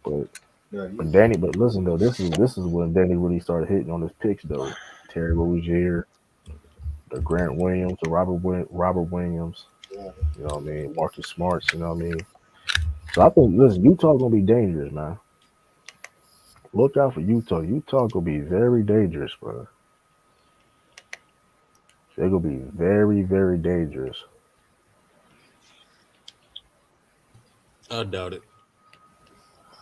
But Danny, listen though, this is when Danny really started hitting on his picks though. Terry Rozier, the Grant Williams, the Robert Williams. You know what I mean? Marcus Smarts. You know what I mean? So I think Utah gonna be dangerous, man. Look out for Utah. Utah gonna be very dangerous, bro. They're gonna be very, very dangerous. I doubt it.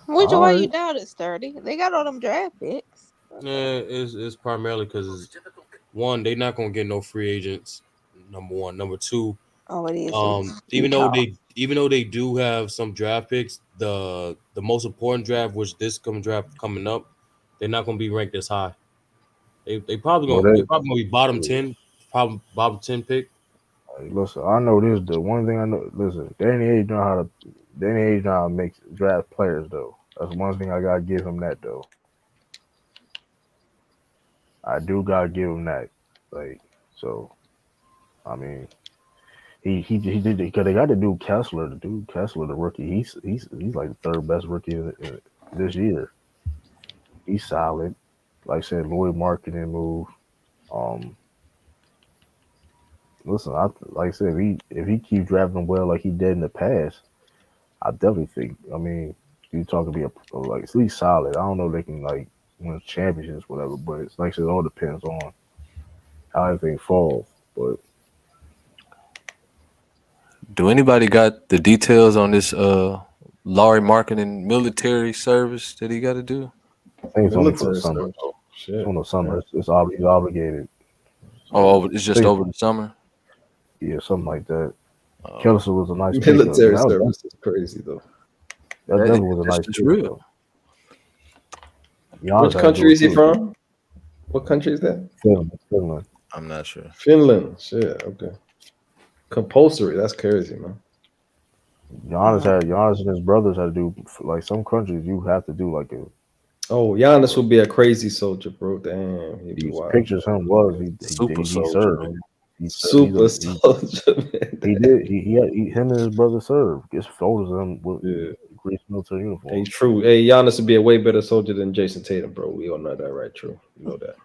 Why you doubt it, Sturdy? They got all them draft picks. Yeah, it's primarily because one, they're not gonna get no free agents. Number one, number two. Oh, it is. Even though they do have some draft picks, the most important draft, which this draft coming up, they're not gonna be ranked as high. They probably gonna be bottom 10, probably bottom 10 pick. Listen, I know this. The one thing I know. Listen, Danny Ainge know how to make draft players though. That's one thing I gotta give him that though. I do gotta give him that. I mean, he did because they got to do Kessler. The dude Kessler, the rookie, he's like the third best rookie this year. He's solid. Like I said, Lloyd marketing move. Listen, like I said, if he keeps drafting well like he did in the past, I definitely think. I mean, Utah could be at least solid. I don't know if they can win championships, whatever. But it's like I said, it all depends on how everything falls. But do anybody got the details on this Laurie marketing military service that he got to do? I think it's only for the summer. It's on the summer. It's obligated. Oh, it's just over the summer? Yeah, something like that. Kelsey was a nice military service is crazy though. That definitely was a nice pick. Real. Which country is he from? What country is that? Finland. I'm not sure. Finland. Shit. Okay. Compulsory. That's crazy, man. Giannis and his brothers had to do some countries. You have to do a. Oh, Giannis would be a crazy soldier, bro. Damn. These pictures him was he served. Super soldier, man. He did. He him and his brother served. Gets photos of him grease military uniform. Hey, true. Hey, Giannis would be a way better soldier than Jason Tatum, bro. We all know that, right? True. You know that.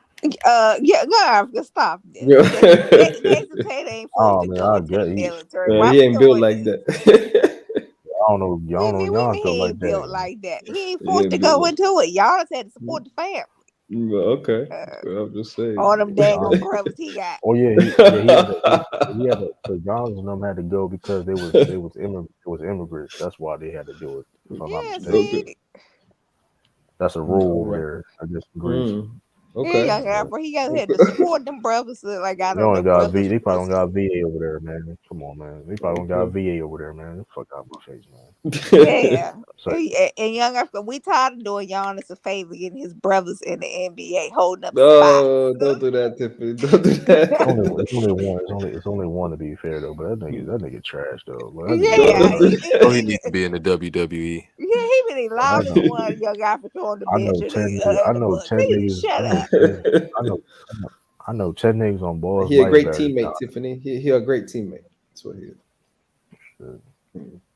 Yeah, no, stop this. Yeah. Jason Tatum ain't Oh supposed to man, go I into get the he. military. Man, Why he we ain't built doing like this? that. I don't know. Y'all don't know. What Y'all he feel like ain't built that. like that. He ain't He forced ain't to built go like into it. Y'all just had to support the family. Okay. Well, I'm just saying. All them Nah. daggone brothers he got. Oh yeah, he had to. The Giants and them had to go because they was immigrants. That's why they had to do it. If I'm not Yeah, mistaken, see. that's a rule over there. I guess in Greece. Okay. Okay. He got had to support them brothers. Like I They know only them got brothers. They probably don't got VA over there, man. Come on, man. They probably don't got VA over there, man. Fuck out my face, man. Yeah. So, And Young Africa, we tired of doing Giannis a favor getting his brothers in the NBA holding up No, don't do that, Tiffany. Don't do that. it's only one to be fair though, but that nigga trash though. But that Yeah. Oh, he needs to be in the WWE. Yeah, he really lost to one Young Africa on the I bench. know 10 niggas. I know 10 niggas. Shut up. I know 10 niggas on balls. He a great Lightbearer. teammate, Tiffany. He a great teammate. That's what he is.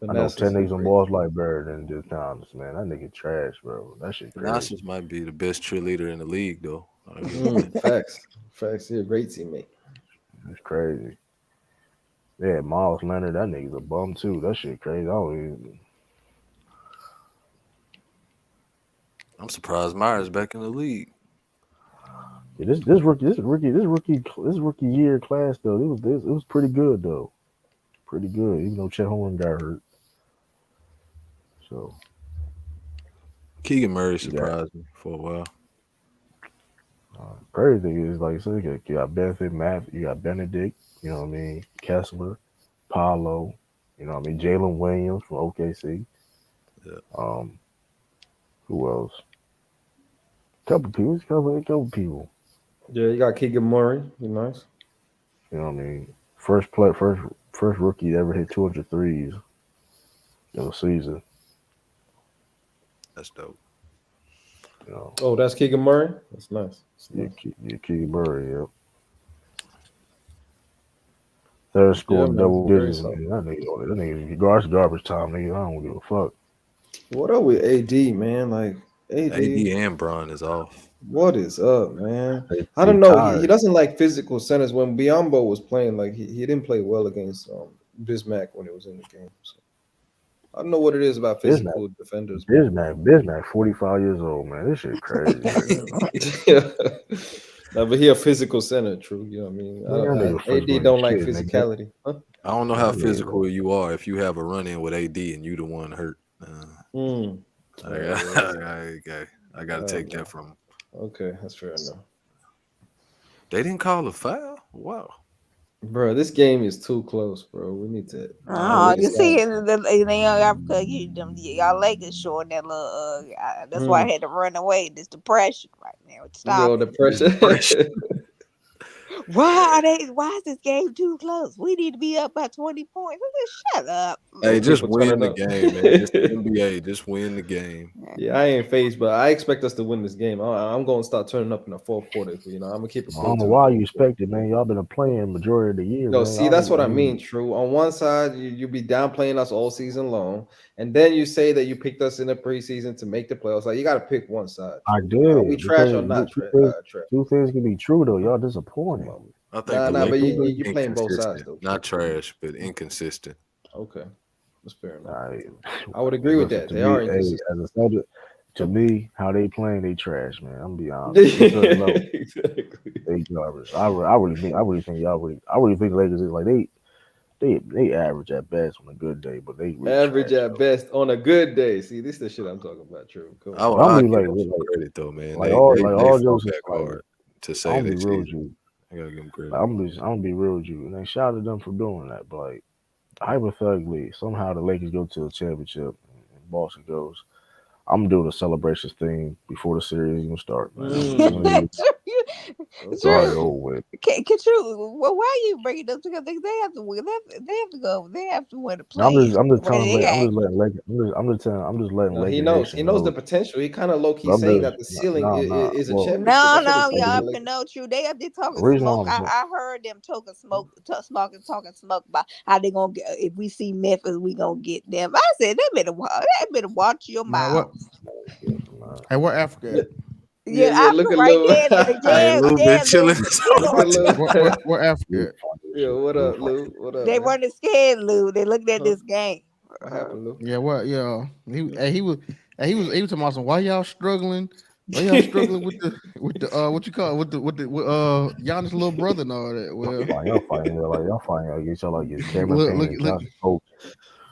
I know 10 niggas on balls like Bird and just Thomas, man. That nigga trash, bro. That shit crazy. Thanasis might be the best cheerleader in the league, though. Facts. He a great teammate. It's crazy. Yeah, Miles Leonard, that nigga's a bum too. That shit crazy. I'm surprised Myers back in the league. Yeah, this rookie year class though, it was pretty good though. Pretty good, even though Chet Holmgren got hurt. So Keegan Murray surprised me for a while. Crazy thing is, like, so you got you got Benedict, you know what I mean, Kessler, Paolo, you know what I mean, Jalen Williams from OKC. Yeah. Who else? Couple people. Yeah, you got Keegan Murray. He's nice. You know what I mean? First rookie to ever hit 200 threes in a season. That's dope. You know. Oh, that's Keegan Murray? That's nice. Keegan Murray, yep. Third scored double digits. That nigga garbage time, nigga. I don't give a fuck. What up with AD, man? Like AD and Bron is off. What is up, man? I don't know. He doesn't like physical centers. When Biyombo was playing, like he didn't play well against Bismack when he was in the game. So I don't know what it is about physical defenders. Bismack, 45 years old, man. This shit crazy. No, but he a physical center, true. You know what I mean? AD don't like physicality. Huh? I don't know how physical you are if you have a run in with AD and you the one hurt. I gotta take that from him. Okay, that's fair enough. They didn't call a foul? Wow. Bro, this game is too close, bro. We need to. You see, in Young Africa, y'all Lakers showing that little. That's why I had to run away. This depression right now. Stop. Depression. Why is this game too close? We need to be up by 20 points. Shut up. Hey, just win the game, man. Just NBA, just win the game. Yeah, I ain't phased, but I expect us to win this game. I'm going to start turning up in the fourth quarter. You know, I'm gonna keep it. I don't know why you expect it, man. Y'all been playing majority of the year. No, man. see, that's what I mean. True. On one side, you be downplaying us all season long, and then you say that you picked us in the preseason to make the playoffs. Like you got to pick one side. I did. We trash or not trash? Two things can be true though. Y'all disappointing. I think but you playing both sides though. Not trash, but inconsistent. Okay, that's fair enough. I would agree with that. They are inconsistent. As a subject, to me, how they playing, they trash, man. I'm gonna be honest. Exactly. They garbage. I really think the Lakers is like they average at best on a good day, but they really average trash, at best on a good day. See, this is the shit I'm talking about. True. Cool. I'll give them credit though, man. Like all jokes hard to say they real with you. I gotta give them credit. I'm gonna be real with you, and then shout out to them for doing that. But like, hypothetically, somehow the Lakers go to a championship, and Boston goes. I'm doing a celebrations thing before the series even start. Man. It's already over with. Can you? Well, why are you bringing them together? They have to win. They have to go. They have to win the No, play. I'm just telling. I'm just letting No, Laker he knows. Nation He knows the know. potential. He kind of low key But I'm saying just that the ceiling no. is a Well, championship. No, That's what no, he's saying to y'all the Lakers. know true. They up there the talking reason why smoke. I'm saying, I heard them talking smoke about how they gonna get if we see Memphis, we gonna get them. I said they better watch your Man, what? mouth. Hey, what Africa at? Yeah, Yeah. I Look feel at right Lou. there. Hey, Lou been chilling. Lou. Look at Lou. What Africa at? Yeah, what up, Lou? What up, They man? weren't scared, Lou. They looked at Huh? this game. What happened, Lou? Yeah, what? Yeah, he was talking about some. Why y'all struggling? Why y'all struggling with the what you call it? with Giannis' little brother and all that? Well, y'all fighting y'all get camera look. paying Johnson Coach.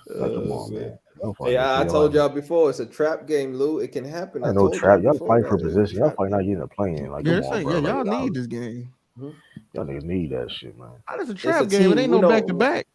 Like, come on, Man. man. Y'all Hey, fighting I told y'all before, it's a trap game, Lou. It can happen. I ain't no told y'all trap. Y'all before fight for that. It's a position. Y'all trap fight not game. getting a play in. Like, Yeah, come on, bro. yeah, Like, y'all need this game. y'all niggas need that shit, man. It's a It's trap a game. It team. ain't We no back to know. back.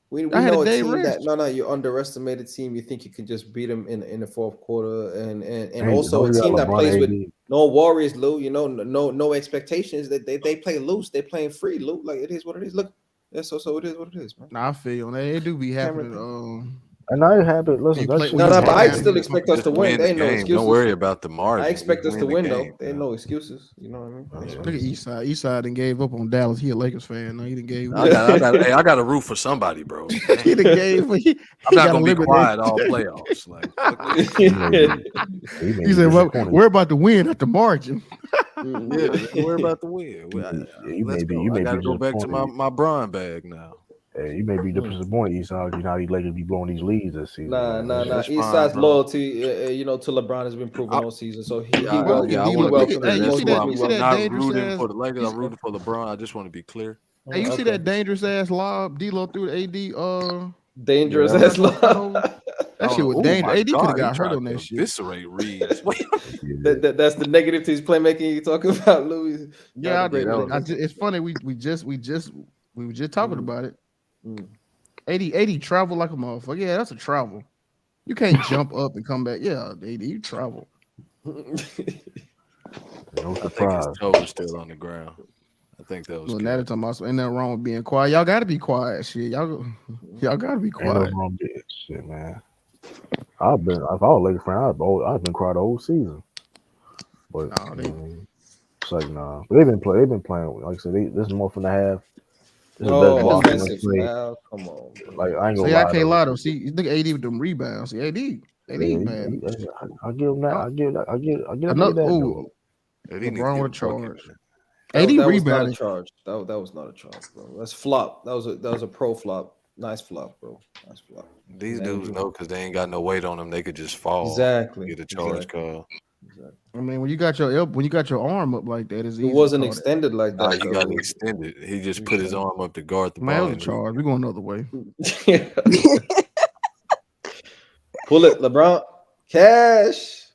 We I had know a a day team that rest. you underestimated team. You think you can just beat them in the fourth quarter, and Hey, also a don't you got team that plays LeBron with AD? no worries, Lou. You know, no expectations. That they play loose. They playing free, Lou. Like it is what it is. Look, yeah. So it is what it is, man. Nah, I feel you on that. It do be Camera happening. thing. And I ain't happy. Listen, You that play shit when No, you be but play I down. happening. still expect us Just to win. win There the ain't no game. Don't excuses. worry about the I margin. expect Just us to win the win though. game. There ain't no excuses. You know what I mean? I expect Look at Eastside. Eastside and gave up on Dallas. He a Lakers fan. No, he didn't gave up. I got to root for somebody, bro. Damn. he done gave. I'm He not got gonna be eliminated. quiet all playoffs. Like, fuck He may He be said, "Well, disappointed. we're about to win at the margin." yeah, don't worry about the win. Let's go. You I may got be to go back to disappointed. my Bron bag now. Hey, you may be disappointed. You know how these Lakers be blowing these leads this season. Nah. That's Eastside's fine, bro. loyalty, to LeBron has been proven all season. So he Well, look welcomes at I he D-Lo. want to be Look at clear. hey, welcomes you That's see most why that? definitely You see I'm that not welcomes. dangerous rooting ass? for the Lakers. You I'm see, rooting for LeBron. I just want to be clear. hey, you see Okay. that dangerous ass lob D-Lo through the AD? Dangerous Yeah. as Turnover? love. That shit was Oh dangerous. my AD could have God, he got hurt tried on to that shit. eviscerate Reeves. Wait, That's the negative to his playmaking you talking about, Louis. Yeah, yeah, that was. it's funny. We were just talking about it. Mm. 80 travel like a motherfucker. Yeah, that's a travel. You can't jump up and come back. Yeah, 80, you travel. No I think surprise. his toe was still on the ground. I think that was Well, now they're good. talking about ain't nothing wrong with being quiet. Y'all got to be quiet. Shit, y'all got to be Ain't no quiet. wrong with it. Shit, man. If I was a Lakers fan, I've been quiet the whole season. But Nah, it's like nah. But they've been playing. Like I said, this month and a half. This is the best Oh, basketball they defensive played. foul. Come on, bro. Like I ain't gonna See, I lie can't though. lie though. See, look at AD with them rebounds. See, AD bad. I give him that. I give that Another nigga that though. He need to LeBron get with a a bucket, charge. That, AD that was not a rebounding. charge. That was not a charge, bro. That's flop. That was a pro flop. Nice flop, bro. Nice flop. These dudes know because they ain't got no weight on them. They could just fall. Exactly. Get a charge call. Exactly. I mean, when you got your arm up like that, it's It easy. wasn't to call that. extended like Nah, that. you got it extended. He just put his arm up to guard the Man, ball. it was a charge. We're going another way. Pull it, LeBron. Cash.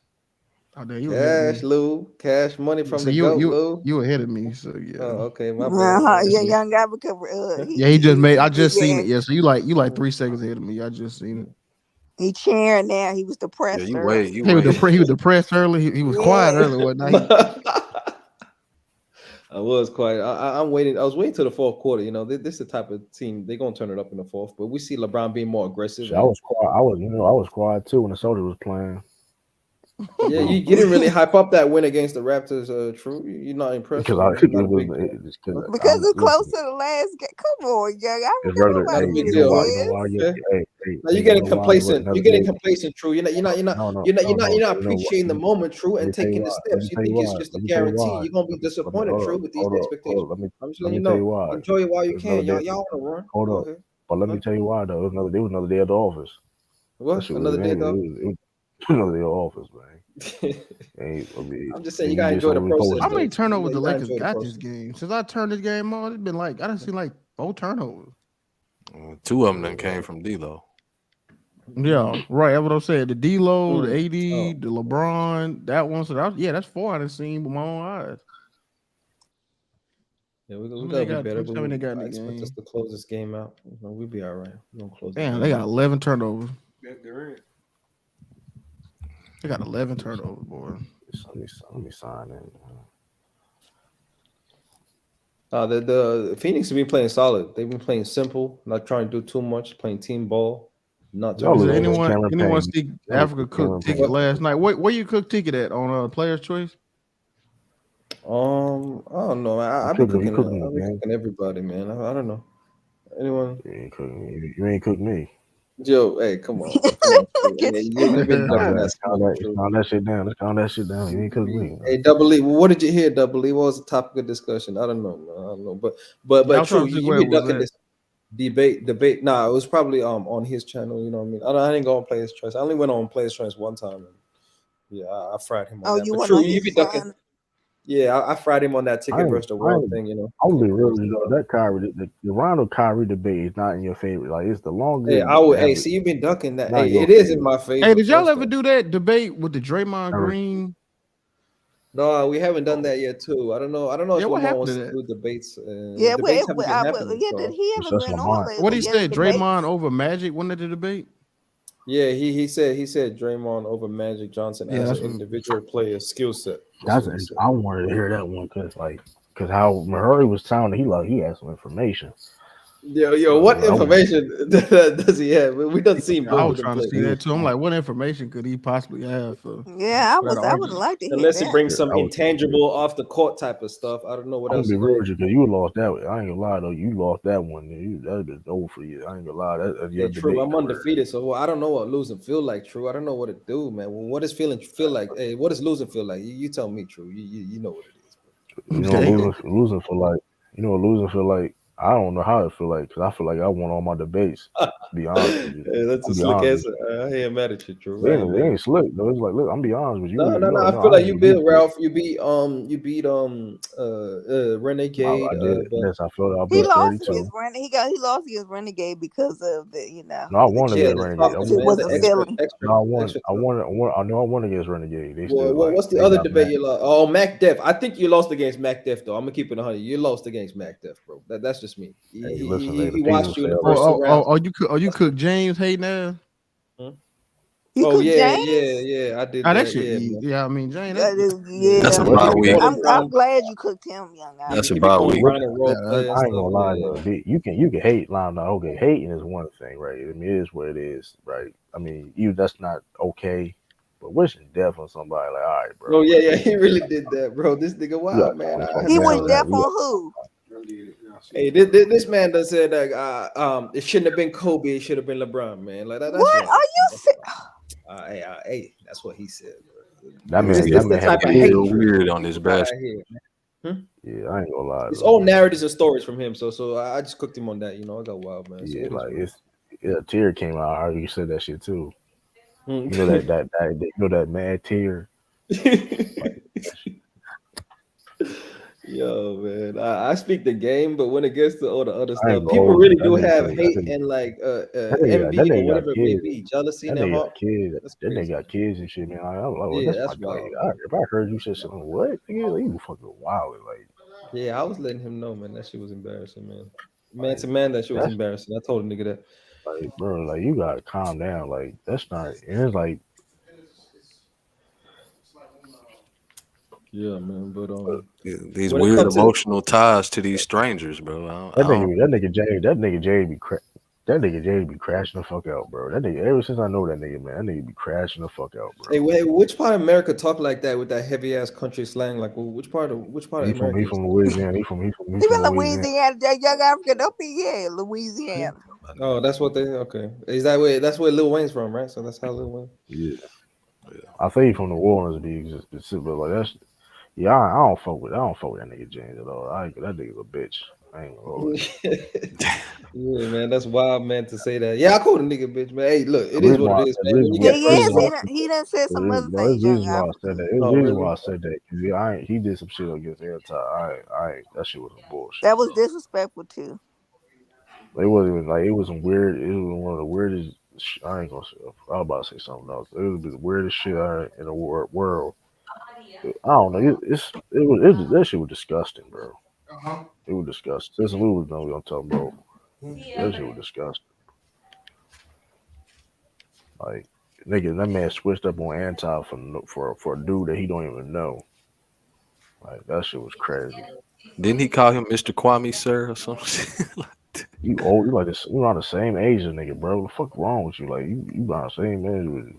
Oh, damn, you ahead of Cash, me. Lou. Cash money from So the GOAT, you Lou. ahead of me. So yeah. Oh, okay, my bad. Yeah, young guy because Yeah, he just made. I just yeah. seen it. Yeah, so you like 3 seconds ahead of me. I just seen it. He cheering now. He was Yeah, depressed you earlier. wait. You He was wait. he was depressed early. He was quiet early. Wasn't he? I was quiet. I'm waiting. I was waiting till the fourth quarter. You know, this is the type of team they're gonna turn it up in the fourth. But we see LeBron being more aggressive. Shit, I was quiet. I was quiet too when the Celtics was playing. Yeah, you didn't really hype up that win against the Raptors. True, you're not impressed. Because Because it's close to the last game. Come on, young. I It's remember regular. nobody Hey, getting you know why? this. You know why? Now you're getting complacent. You're getting complacent, True. You're not appreciating the moment, True, and taking the steps. You think it's just a guarantee. You're gonna be disappointed, True, with these expectations. I'm just letting you know. Enjoy it while you can. Y'all want to run. Hold up. But let me tell you why though. There was another day at the office. What? Another day though? It was another day at the office, man. I'm just saying you gotta enjoy the process. How many turnovers the You gotta Lakers enjoy the got process. this game? Since I turned this game on, it's been like I done seen like 4 turnovers. 2 of them then came from D-Lo. Yeah, right. That's what I'm saying. The D-Lo, the AD, the LeBron, that one. So that's 4 I done seen with my own eyes. Yeah, we gotta be better. But I expect game? us to close this game out. We'll be all right. We're gonna close. Damn, they got 11 turnovers. They got 11 turnovers, boy. Let me sign in. The Phoenix have been playing solid. They've been playing simple, not trying to do too much, playing team ball, not too Y'all Is there losing aggressive. to Cameron anyone Payne. see Y'all losing Africa to Cameron cooked ticket Payne. last night? Where you cook ticket at on Player's Choice? I don't know. You I be cooking? You cooking. cooking I the be game? cooking everybody, man. I don't know anyone. You ain't cooking me. You ain't cook me. Joe, hey, come on, True. Hey, you've been Calm ducking that. that smoke, True. Calm that shit down. Let's calm that shit down. You ain't cook me. Hey, Double E, what did you hear, Double E? What was the topic of discussion? I don't know, man. I don't know, Yeah, but I'm trying True, to think you where it be was ducking at. this debate. Nah, it was probably on his channel. You know what I mean? I didn't go on Players Choice. I only went on Players Choice one time. And yeah, I fried him on Oh, that. you But went True, on you his be ducking. channel. Yeah, I fried him on that ticket versus the world thing. You know. I'm gonna be It real was with you though. That Kyrie, the Rondo Kyrie debate is not in your favorite. Like it's the Hey, longest. I would. Hey, see, you've been ducking that. Not Hey, in your it is in favorite. my Hey, favor. did y'all First ever off, do that debate with the Draymond Never. Green? no, we haven't done that yet too. I don't know. Yeah, if what Lamar happened wants to to that? do debates. Yeah, Debates haven't been happening. yeah. Did So he ever That's went on Lamar. What lately? he Yeah, the said? Draymond debates. over Magic. Wasn't it the debate? yeah, he said Draymond over Magic Johnson Yeah, as an that's what. individual player skill set. That's That's what he said. I wanted to hear that one because how Murray was sounding, he had some information. Yo, what I want. information does he have? We done seen I both was of them trying to play. see that too. I'm like, what information could he possibly have for Yeah, that I would have argument? liked to hear Unless he that. brings some I was. intangible off the court type of stuff. I don't know what I'm gonna else be he real gonna. with you because you lost that way. I ain't gonna lie though. You lost that one. That was over for you. I ain't gonna lie. That's Hey, your True, debate I'm career. undefeated, so I don't know what losing feel like. True, I don't know what it do, man. What does feeling feel like? Hey, what does losing feel like? You tell me, True. You know what it is. You know, Damn. losing for like. You know, what losing feel like. I don't know how it feel like because I feel like I won all my debates. To be honest with you, Hey, that's a I'm be slick honest with answer. I ain't mad at you, True. you. I ain't It mad at ain't slick though. It's like, look, I'm be honest with you. No, no, You no. I know, feel I like ain't you gonna beat give you. Ralph. You beat Renegade. I did. But Yes, I felt I He beat lost 32. against He lost against Renegade because of No, I the won yeah, against the championship Renegade. toughness, too man. was The a Yeah. feeling. No, I won. extra I tough. won. I know I won against Renegade. They still What's the they other got debate mad. you lost? Oh, Mac Def. I think you lost against Mac Def, though. I'm gonna keep it 100. You lost against Mac Def, bro. That's just me. Hey, listen, hey, the He people watched you say in the other. first two rounds. You cook James Hayden ass? Hmm? You Oh could yeah, James? I did Ah, that that. shit Yeah, easy. man. Yeah, I mean, Jane, Yeah, That's a Yeah. What bye you be week. got? calling I'm Brown. glad you cooked him, young That's a Isaac. He be bye calling week. What? Brown and role yeah, player and I ain't stuff. gonna lie Yeah, though. You can hate line now. Okay, hating is one thing, right? I mean, it is what it is, right? I mean, that's not okay. But wishing death on somebody, like, all right, bro, oh like yeah, you he really did that, bro. This nigga, gotta wow, man. calm the I fuck had He to was down, tell him. man. deaf on who? Hey, this man that said that it shouldn't have been Kobe, it should have been LeBron, man. Like that's What wrong. are you Hey, that's what he said, bro. That This man, this the had type of kids. Real hatred weird on this we got basketball. out here. Man. Yeah, I ain't gonna lie It's though. all narratives and stories from him. So I just cooked him on that. You know, I got wild, man. So Yeah, it is like what it it's a tear came out. How you said that shit too. You know is. you know that mad tear. Yo, man, I speak the game, but when it gets to all the other I ain't stuff, gonna people hold you. really That do nigga have said hate and like that envy or nigga got whatever it may kids. be, jealousy in That their nigga heart. got kids. That's That nigga crazy. got kids and shit, man. I'm like, well, Yeah, that's my that's guy. wild, man. If I heard you say something, what? Nigga, like, you fucking wild. Yeah, I was letting him know, man. That shit was embarrassing, man. Man Like to man, that shit was that's embarrassing. I told a nigga that. like, bro, like you gotta calm down. Like that's not. And it's like Yeah, man. But These when it weird comes to emotional ties to these strangers, bro. I don't. that nigga Jay that nigga Jay be crashing the fuck out, bro. That nigga ever since I know that nigga, man, that nigga be crashing the fuck out, hey, bro. wait, which part of America talk like that with that heavy ass country slang? Like, which part of He America is from that? Louisiana. He from even Louisiana. Louisiana? That young African don't be Louisiana. Oh, that's what they okay. Is that where that's where Lil Wayne's from, right? So that's how Lil Wayne. Yeah, I say he from New Orleans, to be specific, but like that's yeah. I don't fuck with that nigga James at all. That nigga's a bitch. I ain't gonna hold Yeah, man, that's wild, man, to say that. Yeah, I called a nigga bitch, man. Hey, look, The it is reason what why, it is, the man. When reason you why, get the reason first why, look, He done said some other there's things, young reason why I African. said that. There's oh reason why really? I said that because he did some shit against anti. That shit was some bullshit, That was bro. disrespectful too. It wasn't even like it was some weird. It was one of the weirdest. I ain't gonna say. I was about to say something else. It was the weirdest shit in the world. I don't know. That shit was disgusting, bro. It was disgusting. Since we was done, we gonna talk about that shit was disgusting. Like nigga, that man switched up on anti for a dude that he don't even know. Like that shit was crazy. Didn't he call him Mr. Kwame, sir, or something? You old, you like this, you around the same age as a nigga, bro. What the fuck wrong with you? Like you around the same age with The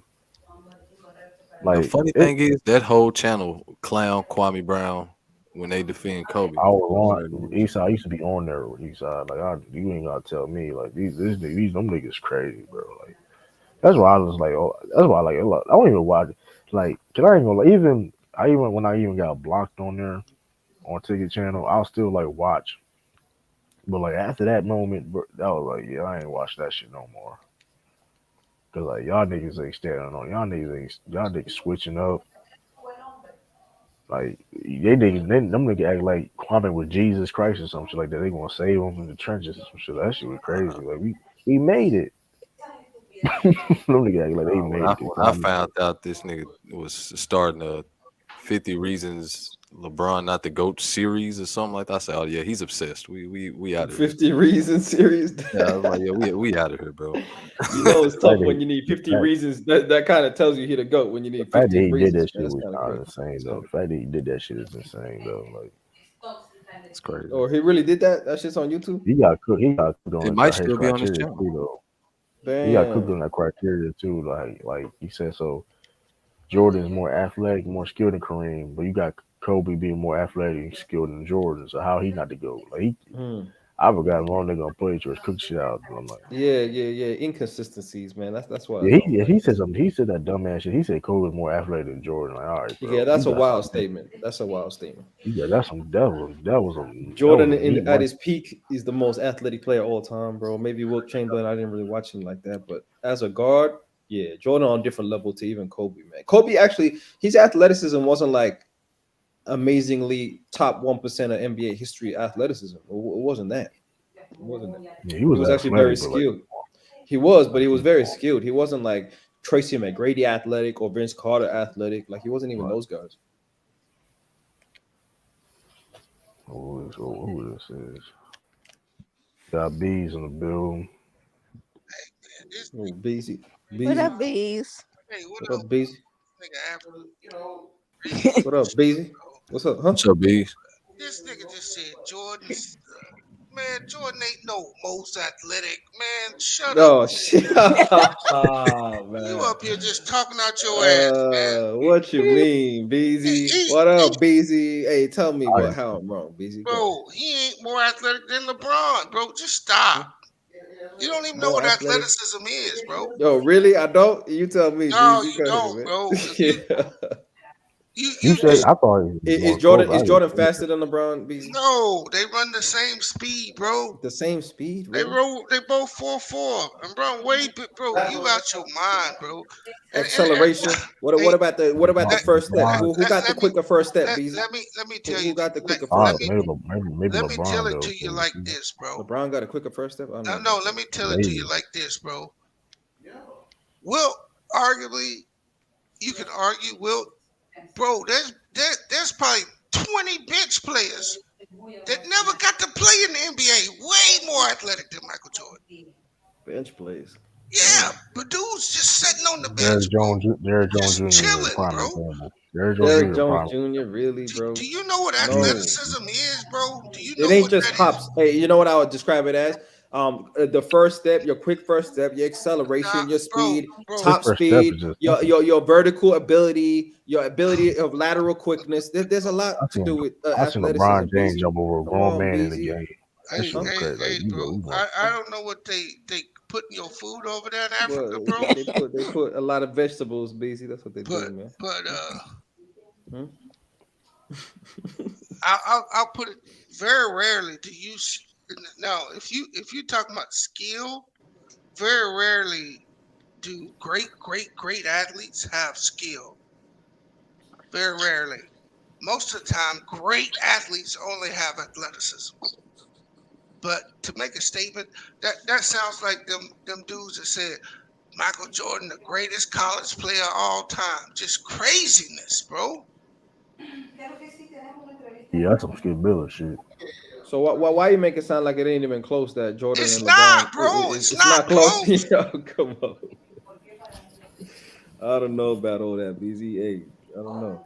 like funny it. thing is that whole channel clown Kwame Brown when they defend Kobe. I was on Eastside. I used to be on there with Eastside. You ain't gotta tell me like these them niggas crazy, bro. Like that's why I was like, oh, that's why I don't even watch it. Like, can I ain't gonna like even when I even got blocked on there on Ticket Channel, I'll still like watch. But like after that moment, bro, that was like, yeah, I ain't watch that shit no more. Cause like y'all niggas ain't standing on y'all niggas switching up. Like them niggas act like Kwame with Jesus Christ or some shit like that. They gonna save him in the trenches or some shit. That shit was crazy. Like we made it. them niggas act like they When made I, it. when I found out this nigga was starting a 50 Reasons LeBron Not the GOAT series or something like that, I said, oh yeah, he's obsessed. We out of here. 50 Reasons series. Yeah, I was like, yeah, we out of here, bro. You know it's tough when you need 50 reasons. That kind of tells you he the GOAT when you need 50 The fact that he did reasons. that shit was kind of insane though. The fact that he did that shit is insane though. Like it's crazy. Or he really did that? That shit's on YouTube? he got cooked. He got cooked on It might his still be on his criteria channel. too though. Damn. He got cooked on that criteria too. Like he said, so Jordan's more athletic, more skilled than Kareem, but you got Kobe being more athletic and skilled than Jordan. So how he not to go? Like I forgot one nigga gonna play George cook shit out. I'm like, yeah. Inconsistencies, man. That's why. yeah, he said something. He said that dumbass shit. He said Kobe was more athletic than Jordan. Like, all right, bro. Yeah, that's a wild statement. That's a wild statement. Yeah, that was a Jordan at his peak is the most athletic player of all time, bro. Maybe Wilt Chamberlain. I didn't really watch him like that, but as a guard, yeah, Jordan on a different level to even Kobe, man. Kobe actually, his athleticism wasn't like amazingly top 1% of NBA history athleticism. It wasn't that. It wasn't that. Yeah, he was actually very skilled. He was, but he was very skilled. He wasn't like Tracy McGrady athletic or Vince Carter athletic. Like he wasn't even those guys. Who this is? Got bees in the building. Oh, Beezy. What up, bees? Hey, what up, Beezy? Nigga, What up, Beezy? What's up, huh? What's up, Bees? This nigga just said Jordan's. Man, Jordan ain't no most athletic. Man, shut up. Shit. Man. You up here just talking out your ass, man. What you mean, Beezy? What up, Beezy? Hey, tell me how I'm wrong, Beezy. Bro, he ain't more athletic than LeBron, bro. Just stop. You don't even know what athleticism is, bro. Yo, really? I don't? You tell me, No, Beezy. you don't, bro. You said I thought is Jordan faster than LeBron? Beezy? No, they run the same speed, bro. The same speed? Really? They both 4.4. And bro, bro, you out your mind, bro. Acceleration. What about the first step? Who got the quicker first step, Beezy? Let me tell you. Who got the quicker first step? Maybe Let me tell it LeBron to you like this, bro. LeBron got a quicker first step? No, let me tell it to you like this, bro. Well, arguably, you can argue, bro, there's probably 20 bench players that never got to play in the NBA way more athletic than Michael Jordan. Bench players. Yeah, but dude's just sitting on the bench. Derrick Jones Jr. chilling, prime bro. example. Derrick Jones Jr. Really, bro? Do you know what athleticism is, bro? Do you know it ain't what just that hops. Hey, you know what I would describe it as? The first step, your quick first step, your acceleration, your speed, top speed, your vertical ability, your ability of lateral quickness. There's a lot to do with I seen athleticism. LeBron James jump over a grown man in the game. Hey, bro. I don't know what they putting your food over there in Africa, bro. They put a lot of vegetables, BC. That's what they do, man. But I'll put it very rarely do you now if you talk about skill, very rarely do great athletes have skill. Very rarely. Most of the time, great athletes only have athleticism. But to make a statement, that sounds like them dudes that said Michael Jordan, the greatest college player of all time. Just craziness, bro. Yeah, that's some Skip Bayless shit. So why you make it sound like it ain't even close that Jordan it's and not, LeBron? Bro. It's not close. Yo, come on. I don't know about all that, BZ. Hey, I don't know.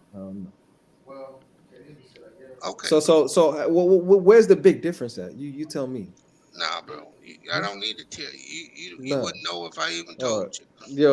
Okay. So, where's the big difference at? You tell me. Nah, bro. I don't need to tell you. You wouldn't know if I even told you.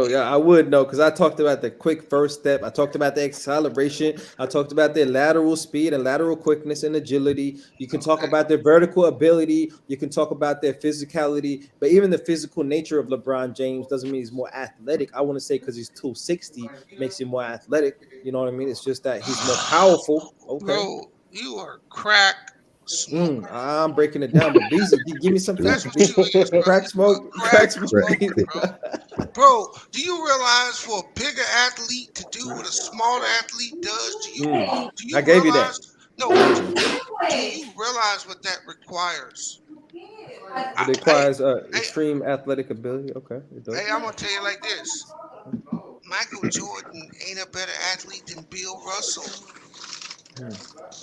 Yeah, I would know because I talked about the quick first step. I talked about the acceleration. I talked about their lateral speed and lateral quickness and agility. You can talk about their vertical ability. You can talk about their physicality. But even the physical nature of LeBron James doesn't mean he's more athletic. I want to say because he's 260 makes him more athletic. You know what I mean? It's just that he's more powerful. Okay. Bro, you are crack smoker. I'm breaking it down, but Beezy, give me some That's facts. what you is, bro. Crack smoke. Crack smoke. Bro, do you realize for a bigger athlete to do what a smaller athlete does? Do you I gave you that. No, do you realize what that requires? It requires extreme athletic ability. Okay. It does. Hey, I'm gonna tell you like this. Michael Jordan ain't a better athlete than Bill Russell.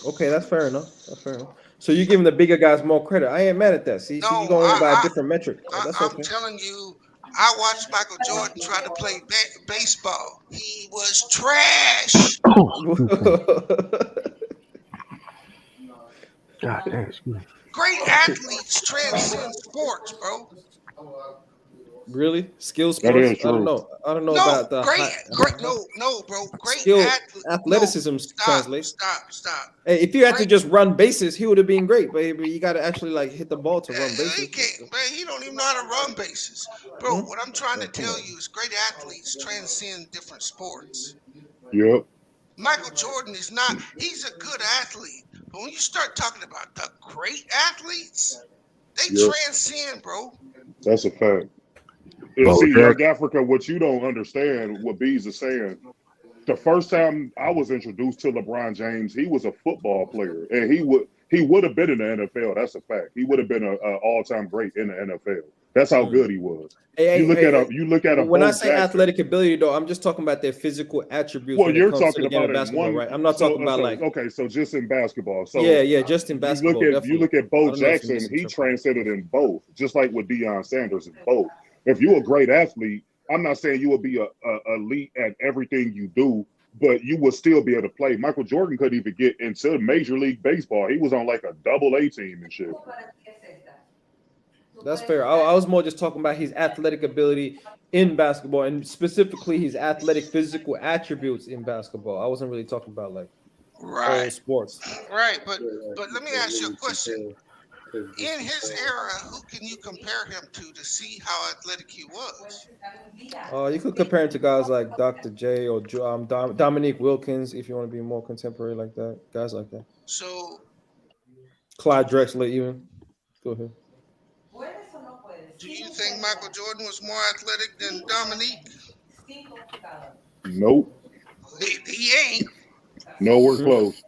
Okay, that's fair enough. So you're giving the bigger guys more credit. I ain't mad at that. See, you're going by a different metric. That's okay. I'm telling you, I watched Michael Jordan try to play baseball. He was trash. God damn, excuse me. Great athletes transcend sports, bro. Really? Skill sports? I don't know. I don't know about the no, bro. Great skill athleticism translates. Stop. Hey, if you had to just run bases, he would have been great, but you got to actually like hit the ball to run bases. He can't, man. He don't even know how to run bases, bro. What I'm trying to tell you is great athletes transcend different sports. Yep. Michael Jordan is not. He's a good athlete, but when you start talking about the great athletes, they transcend, bro. That's a fact. See, Young Africa, what you don't understand, what Bees is saying, the first time I was introduced to LeBron James, he was a football player, and he would have been in the NFL. That's a fact. He would have been an all-time great in the NFL. That's how good he was. You look at him. When I say athletic ability, though, I'm just talking about their physical attributes. Well, you're talking about basketball, right? I'm not talking about so just in basketball. So just in basketball. You look at Bo Jackson. He transcended in both, just like with Deion Sanders in both. If you're a great athlete, I'm not saying you will be a elite at everything you do, but you will still be able to play. Michael Jordan couldn't even get into Major League Baseball. He was on like a AA team and shit. That's fair. I was more just talking about his athletic ability in basketball, and specifically his athletic physical attributes in basketball. I wasn't really talking about like all sports. Right, but let me ask you a question. In his era, who can you compare him to see how athletic he was? You could compare him to guys like Dr. J or Dominique Wilkins, if you want to be more contemporary like that. Guys like that. So, Clyde Drexler, even. Go ahead. Do you think Michael Jordan was more athletic than Dominique? Nope. He ain't. Nowhere close.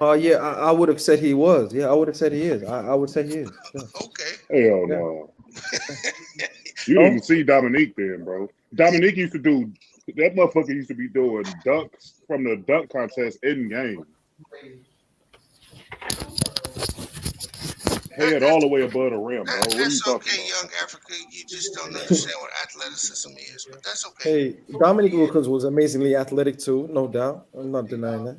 Yeah, I would have said he was. Yeah, I would have said he is. I would say he is. Yeah. Okay. Hell no. You didn't see Dominique then, bro. Dominique used to do that. Motherfucker used to be doing dunks from the dunk contest in game. Head all the way above the rim, bro. What are you talking about? Young Africa. You just don't understand what athleticism is, but that's okay. Hey, Dominique Wilkins was amazingly athletic too, no doubt. I'm not denying that.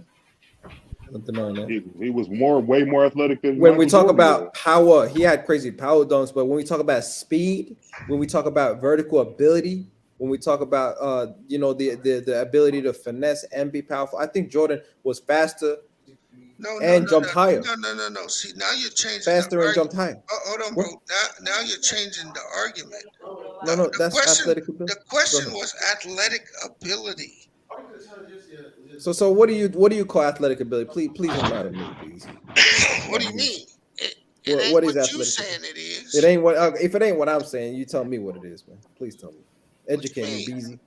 He was way more athletic than when Michael we talk Jordan about was. power. He had crazy power dunks, but when we talk about speed, when we talk about vertical ability, when we talk about the ability to finesse and be powerful, I think Jordan was faster jumped higher. No. See, now you're changing. Faster and jumped higher. Hold on, bro. Now you're changing the argument. No, that's athletic ability. The question was athletic ability. So what do you call athletic ability? Please remind me, please. What do you mean? What is athletic? You saying it is? It ain't what. If it ain't what I'm saying, you tell me what it is, man. Please tell me. Educate me, Beezy.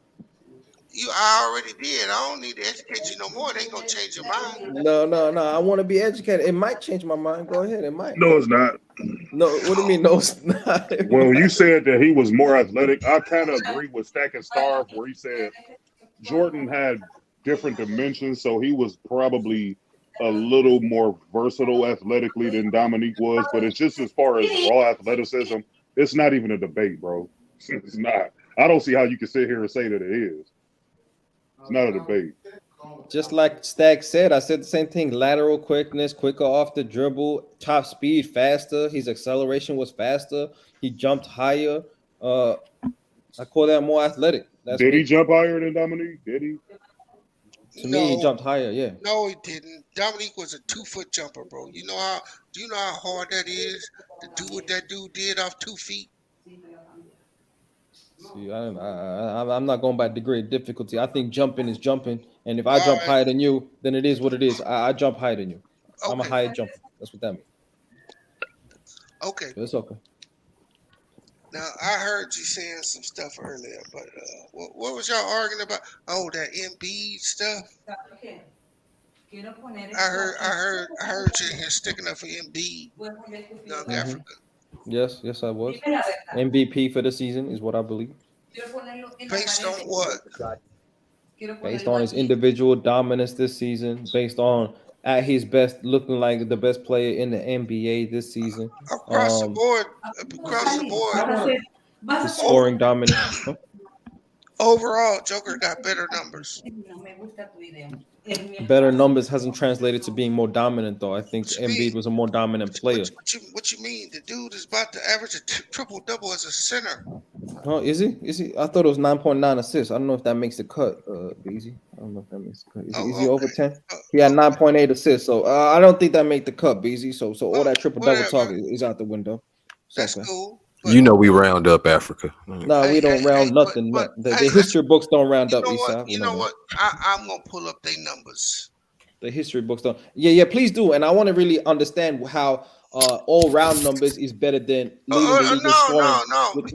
I already did. I don't need to educate you no more. It ain't gonna change your mind. No. I want to be educated. It might change my mind. Go ahead. It might. No, it's not. No, what do you mean? No, it's not. Well, you said that he was more athletic. I kind of agree with Stack and Starve, where he said Jordan had different dimensions, so he was probably a little more versatile athletically than Dominique was. But it's just as far as raw athleticism, it's not even a debate, bro. It's not. I don't see how you can sit here and say that it is. It's not a debate. Just like Stack said, I said the same thing. Lateral quickness, quicker off the dribble, top speed, faster. His acceleration was faster. He jumped higher. I call that more athletic. That's Did he me. jump higher than Dominique? Did he? To me, he jumped higher. Yeah. No, he didn't. Dominique was a 2-foot jumper, bro. You know how? Do you know how hard that is to do what that dude did off 2 feet? See, I'm not going by degree of difficulty. I think jumping is jumping, and if I All jump right. higher than you, then it is what it is. I jump higher than you. I'm a Okay. higher jumper. That's what that means. Okay. It's okay. Now I heard you saying some stuff earlier, but what was y'all arguing about? Oh, that Embiid stuff. I heard you in here sticking up for Embiid, Young Africa. Yes, I was. MVP for the season is what I believe. Based on what? Based on his individual dominance this season, based on at his best, looking like the best player in the NBA this season. Across the board. His scoring dominance. Huh? Overall, Joker got better numbers. Better numbers hasn't translated to being more dominant, though. I think Embiid was a more dominant player. What you mean? The dude is about to average a triple-double as a center. Oh, is he? I thought it was 9.9 assists. I don't know if that makes the cut, Beezy. I don't know if that makes the cut. Is he over 10? He had 9.8 assists, so I don't think that make the cut, Beezy. So all that triple-double talk is out the window. That's cool. You know we round up Africa. No, we don't round nothing. The history books don't round up, Eastside. You know what? I'm going to pull up their numbers. The history books don't. Yeah, please do. And I want to really understand how all-round numbers is better than leading the league in scoring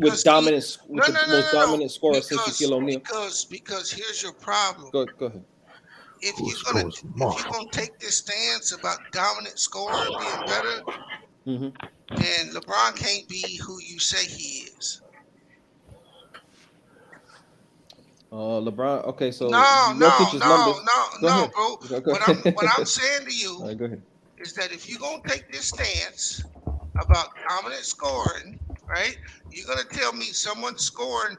with dominance, with the most dominant scorer since Shaquille O'Neal. Because here's your problem. Go ahead. If you're gonna take this stance about dominant scorer being better, then LeBron can't be who you say he is. LeBron. Okay, so no, numbers. bro. What I'm saying to you go ahead. is that if you're gonna take this stance about dominant scoring, right? You're gonna tell me someone scoring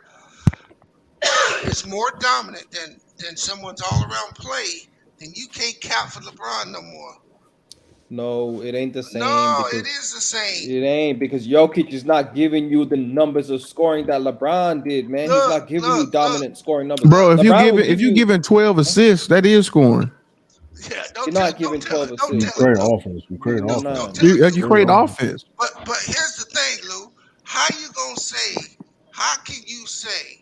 is more dominant than someone's all-around play, then you can't count for LeBron no more. No, it ain't the same. No, it is the same. It ain't, because Jokic is not giving you the numbers of scoring that LeBron did, man. He's not giving you dominant scoring numbers. Bro, if you giving 12 assists, that is scoring. Yeah, you're not giving 12 assists. You create offense. You create offense. You create offense. But here's the thing, Lou. How can you say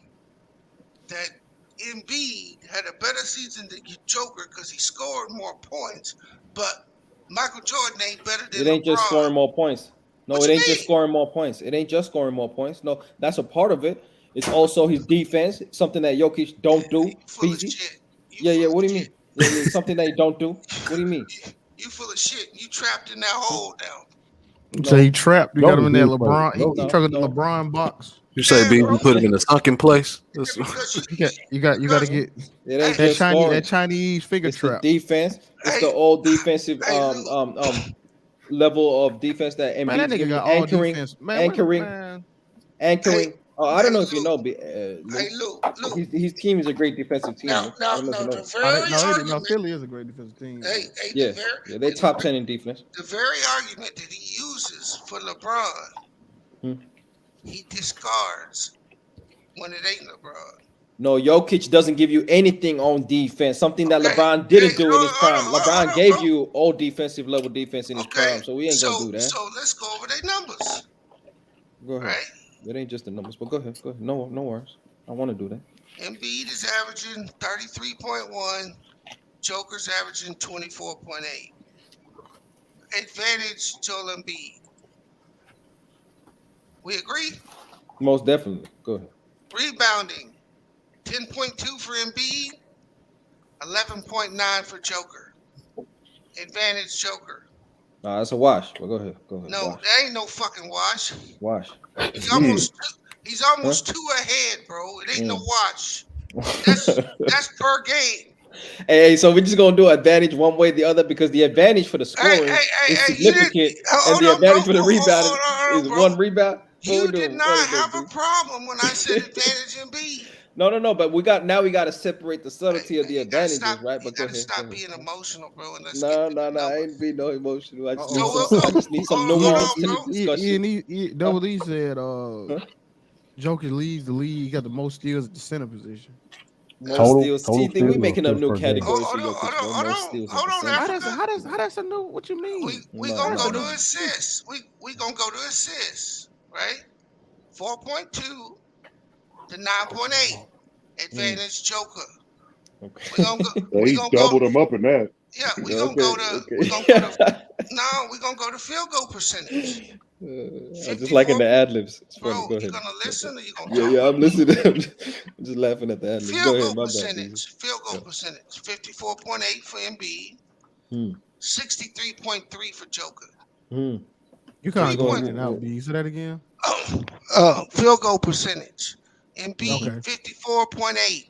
that Embiid had a better season than your Joker because he scored more points, but Michael Jordan ain't better than It ain't LeBron? just scoring more points. No, it ain't just scoring more points. It ain't just scoring more points. No, that's a part of it. It's also his defense, something that Jokic don't do. Easy. Yeah. What do you mean? Yeah, something that he don't do. What do you mean? You full of shit. You trapped in that hole now. So he trapped. You got him in that LeBron. He took the LeBron box. You say, B, you put him in a sunken place. You got to get that Chinese figure trap. Defense. It's the old defensive level of defense that Embiid's got anchoring. I don't know if you know, his team is a great defensive team. Philly is a great defensive team. They're top 10 in defense. The very argument that he uses for LeBron, he discards when it ain't LeBron. No, Jokic doesn't give you anything on defense, something that LeBron didn't do in his prime. LeBron gave you all defensive level defense in his prime, so we ain't going to do that. So let's go over their numbers. Go ahead. Right? It ain't just the numbers, but go ahead. No worries. I want to do that. Embiid is averaging 33.1. Joker's averaging 24.8. Advantage Joel Embiid. We agree? Most definitely. Go ahead. Rebounding. 10.2 for Embiid. 11.9 for Joker. Advantage Joker. Nah, that's a wash. But go ahead. No, wash. That ain't no fucking wash. Wash. He's almost two ahead, bro. It ain't no watch. That's per game. Hey, so we're just gonna do advantage one way or the other, because the advantage for the scoring is significant, and the advantage for the rebound is one rebound. You did not have a problem when I said advantage Embiid. No. But we got to separate the subtlety of the advantages, right? But go ahead. Stop being emotional, bro. And let's No. I ain't being no emotional. I just need So some. I just need some nuance to the discussion. Double D said, Joker leads the league. He got the most steals at the center position. Most steals. See, think we making up new categories for Jokic. Most steals. Hold on, How that's a new? What you mean? We gonna go to assists. We gonna go to assists, right? 4.2 to 9.8. Advantage Joker. Okay. We gonna go. He doubled him up in that. Yeah, we gonna go to. We gonna go to. No, we gonna go to field goal percentage. I'm just liking the ad libs. It's funny. Go ahead. You gonna listen or you gonna? Yeah, I'm listening. I'm just laughing at the ad libs. Go Field ahead. goal My percentage. Field goal percentage. 54.8 for Embiid. 63.3 for Joker. You kind of going in and out, B. You say that again? Field goal percentage. Embiid 54.8.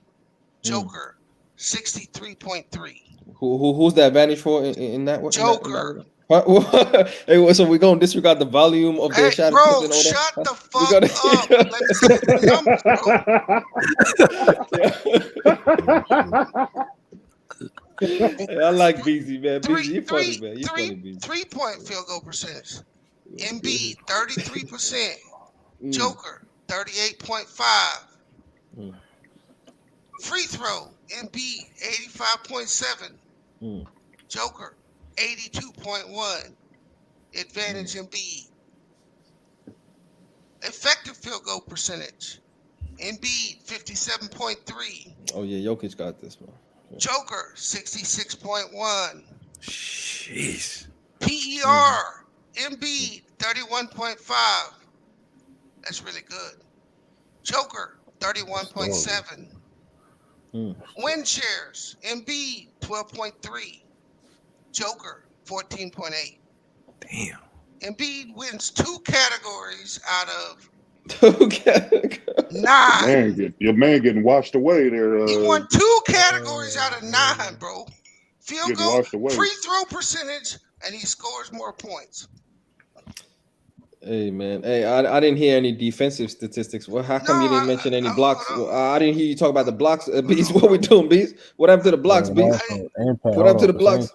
Joker 63.3. Who's the advantage for in that one? Joker. Hey, so we're gonna disregard the volume of their shot. Bro, shut the fuck up. Let me see the numbers, bro. I like BZ, man. BZ, you funny, man. You funny, BZ. 3-point field goal percentage. Embiid 33%. Joker 38.5. Free throw. Embiid 85.7. Joker 82.1. Advantage Embiid. Effective field goal percentage. Embiid 57.3. Oh yeah, Jokic got this, man. Joker 66.1. Jeez. PER. Embiid 31.5. That's really good. Joker 31.7. Win shares. Embiid 12.3. Joker 14.8. Damn. Embiid wins 2 categories out of 9. Your man getting washed away there. He won 2 categories out of 9, bro. Field goal, free throw percentage, and he scores more points. Hey man, hey, I didn't hear any defensive statistics. Well, how come you didn't mention any blocks? Well, I didn't hear you talk about the blocks. Beast, what we doing, Beast? What happened to the blocks, Beast? What happened to the blocks?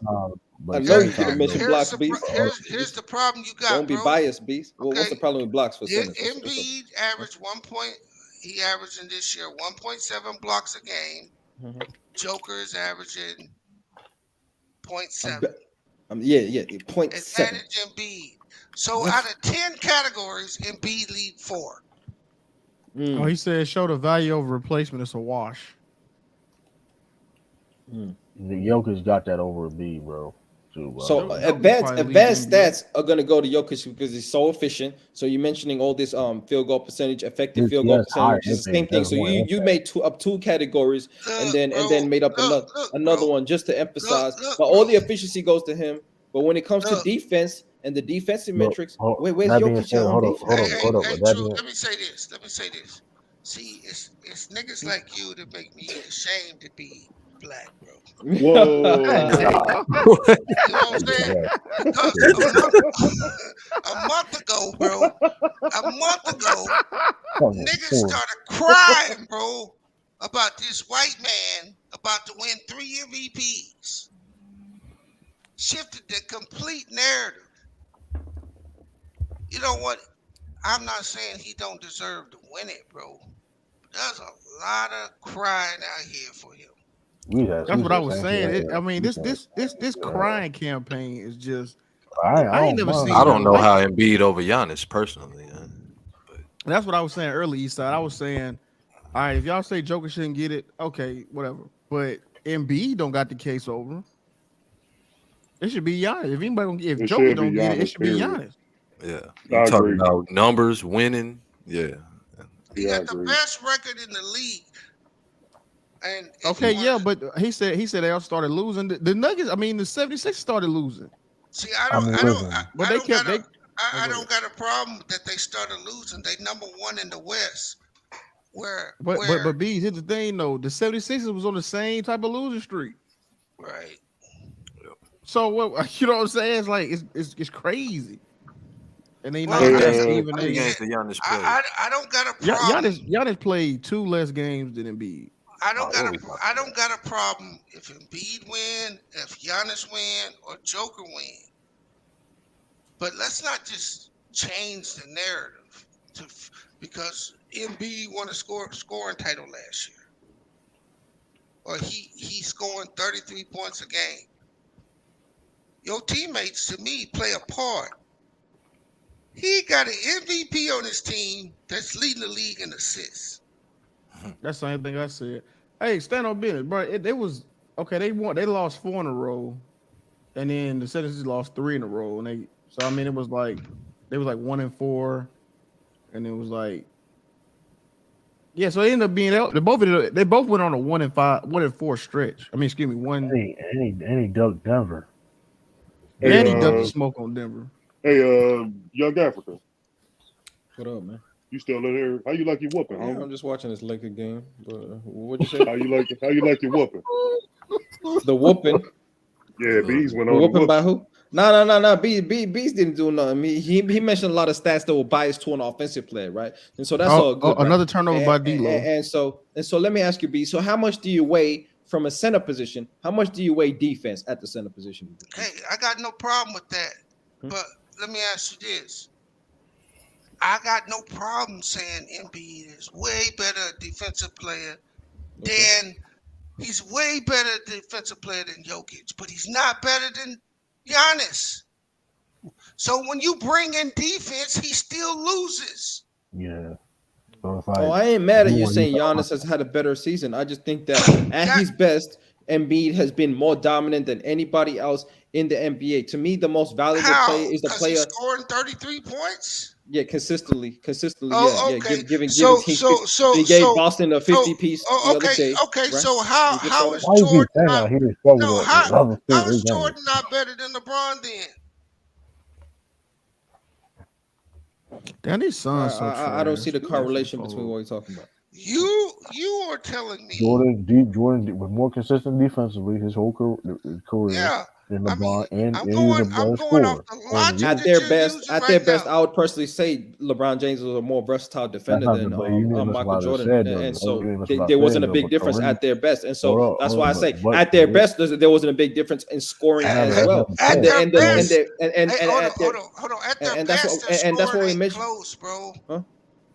I know you could have mentioned blocks, Beast. Here's the problem you got. Don't be biased, Beast. Well, what's the problem with blocks for centers? Embiid averaged 1 point. He averaged in this year 1.7 blocks a game. Joker is averaging 0.7. Yeah, 0.7. Advantage Embiid. So out of 10 categories, Embiid lead 4. Oh, he said show the value of replacement. It's a wash. The Jokic got that over B, bro. Too, so advanced stats are gonna go to Jokic because he's so efficient. So you're mentioning all this field goal percentage, effective field goal percentage, is the same thing. So you made 2 categories and then made up another one just to emphasize. But all the efficiency goes to him. But when it comes to defense and the defensive metrics, where's Jokic? Hold up. Let me say this. See, it's niggas like you that make me ashamed to be black, bro. Whoa. You know what I'm saying? A month ago, niggas started crying, bro, about this white man about to win 3 MVPs. Shifted the complete narrative. You know what? I'm not saying he don't deserve to win it, bro. There's a lot of crying out here for him. That's what I was saying. This crying campaign is just. I ain't never seen. I don't know how Embiid over Giannis personally. But that's what I was saying earlier, Eastside. I was saying, all right, if y'all say Joker shouldn't get it, okay, whatever. But Embiid don't got the case over him. It should be Giannis. If Joker don't get it, it should be Giannis. Yeah, you talking about numbers, winning. Yeah, he got the best record in the league. And but he said they all started losing. The Nuggets, the 76ers started losing. See, I don't got a problem that they started losing. They number 1 in the West. But B, here's the thing though. The 76ers was on the same type of losing streak. Right. So what you know what I'm saying? It's like it's crazy. And they Well, not Hey, just even How many they. games did Giannis play? I don't got a problem. Giannis played 2 less games than Embiid. I Oh, don't what got we a talking I don't got a problem if Embiid win, if Giannis win, or Joker win. But let's not just change the narrative because Embiid won a scoring title last year, or he's scoring 33 points a game. Your teammates, to me, play a part. He got an MVP on his team that's leading the league in assists. That's the same thing I said. Hey, stand on business, bro. They was okay. They lost 4 in a row, and then the Celtics lost 3 in a row. And I mean, it was like they was like 1-4, and it was like yeah. So it ended up being they both went on a 1-4 stretch. I mean, excuse me, one. And he ducked Denver. Hey, And he ducked the smoke on Denver. Hey, Young Africa, What up, man? you still in here? How you like your whooping, Yeah, homie? I'm just watching this Laker game. But what'd you say? How you like your whooping? The whooping. Yeah, Bees went The on the whooping whoop. by who? No. Bees didn't do nothing. He mentioned a lot of stats that were biased to an offensive player, right? And so that's all good. Right? Another turnover by D'Lo. And so let me ask you, B. So how much do you weigh from a center position? How much do you weigh defense at the center position? Hey, I got no problem with that. But let me ask you this. I got no problem saying Embiid is way better defensive player than he's way better defensive player than Jokic, but he's not better than Giannis. So when you bring in defense, he still loses. Yeah. So I ain't mad at you saying Giannis has had a better season. I just think that at his best, Embiid has been more dominant than anybody else in the NBA. To me, the most valuable player is the player he's scoring 33 points. Yeah, consistently. Oh, Yeah. okay. Giving So teams. He gave Boston a 50 piece the other day. Okay. Right? So how is Why is he Jordan saying not? that he didn't struggle No, with how other things is in game? Jordan not better than LeBron then? Damn, these sons so I don't see the trash. correlation between what we're talking about. You are telling me Jordan was more consistent defensively his whole career Yeah. than LeBron, and I'm he was a going better off scorer. the logic At that their you're best, using at right their best, now. I would personally say LeBron James was a more versatile That's defender not the than but you didn't listen Michael what I Jordan, said though. and You so didn't listen what I there said wasn't a though. big But difference career, at their best, and so that's why I say but at their career, best there wasn't a big difference in scoring as well. At And their best. Hold on. At their that's best, what their and that's what scoring we ain't mentioned. close, bro. Huh?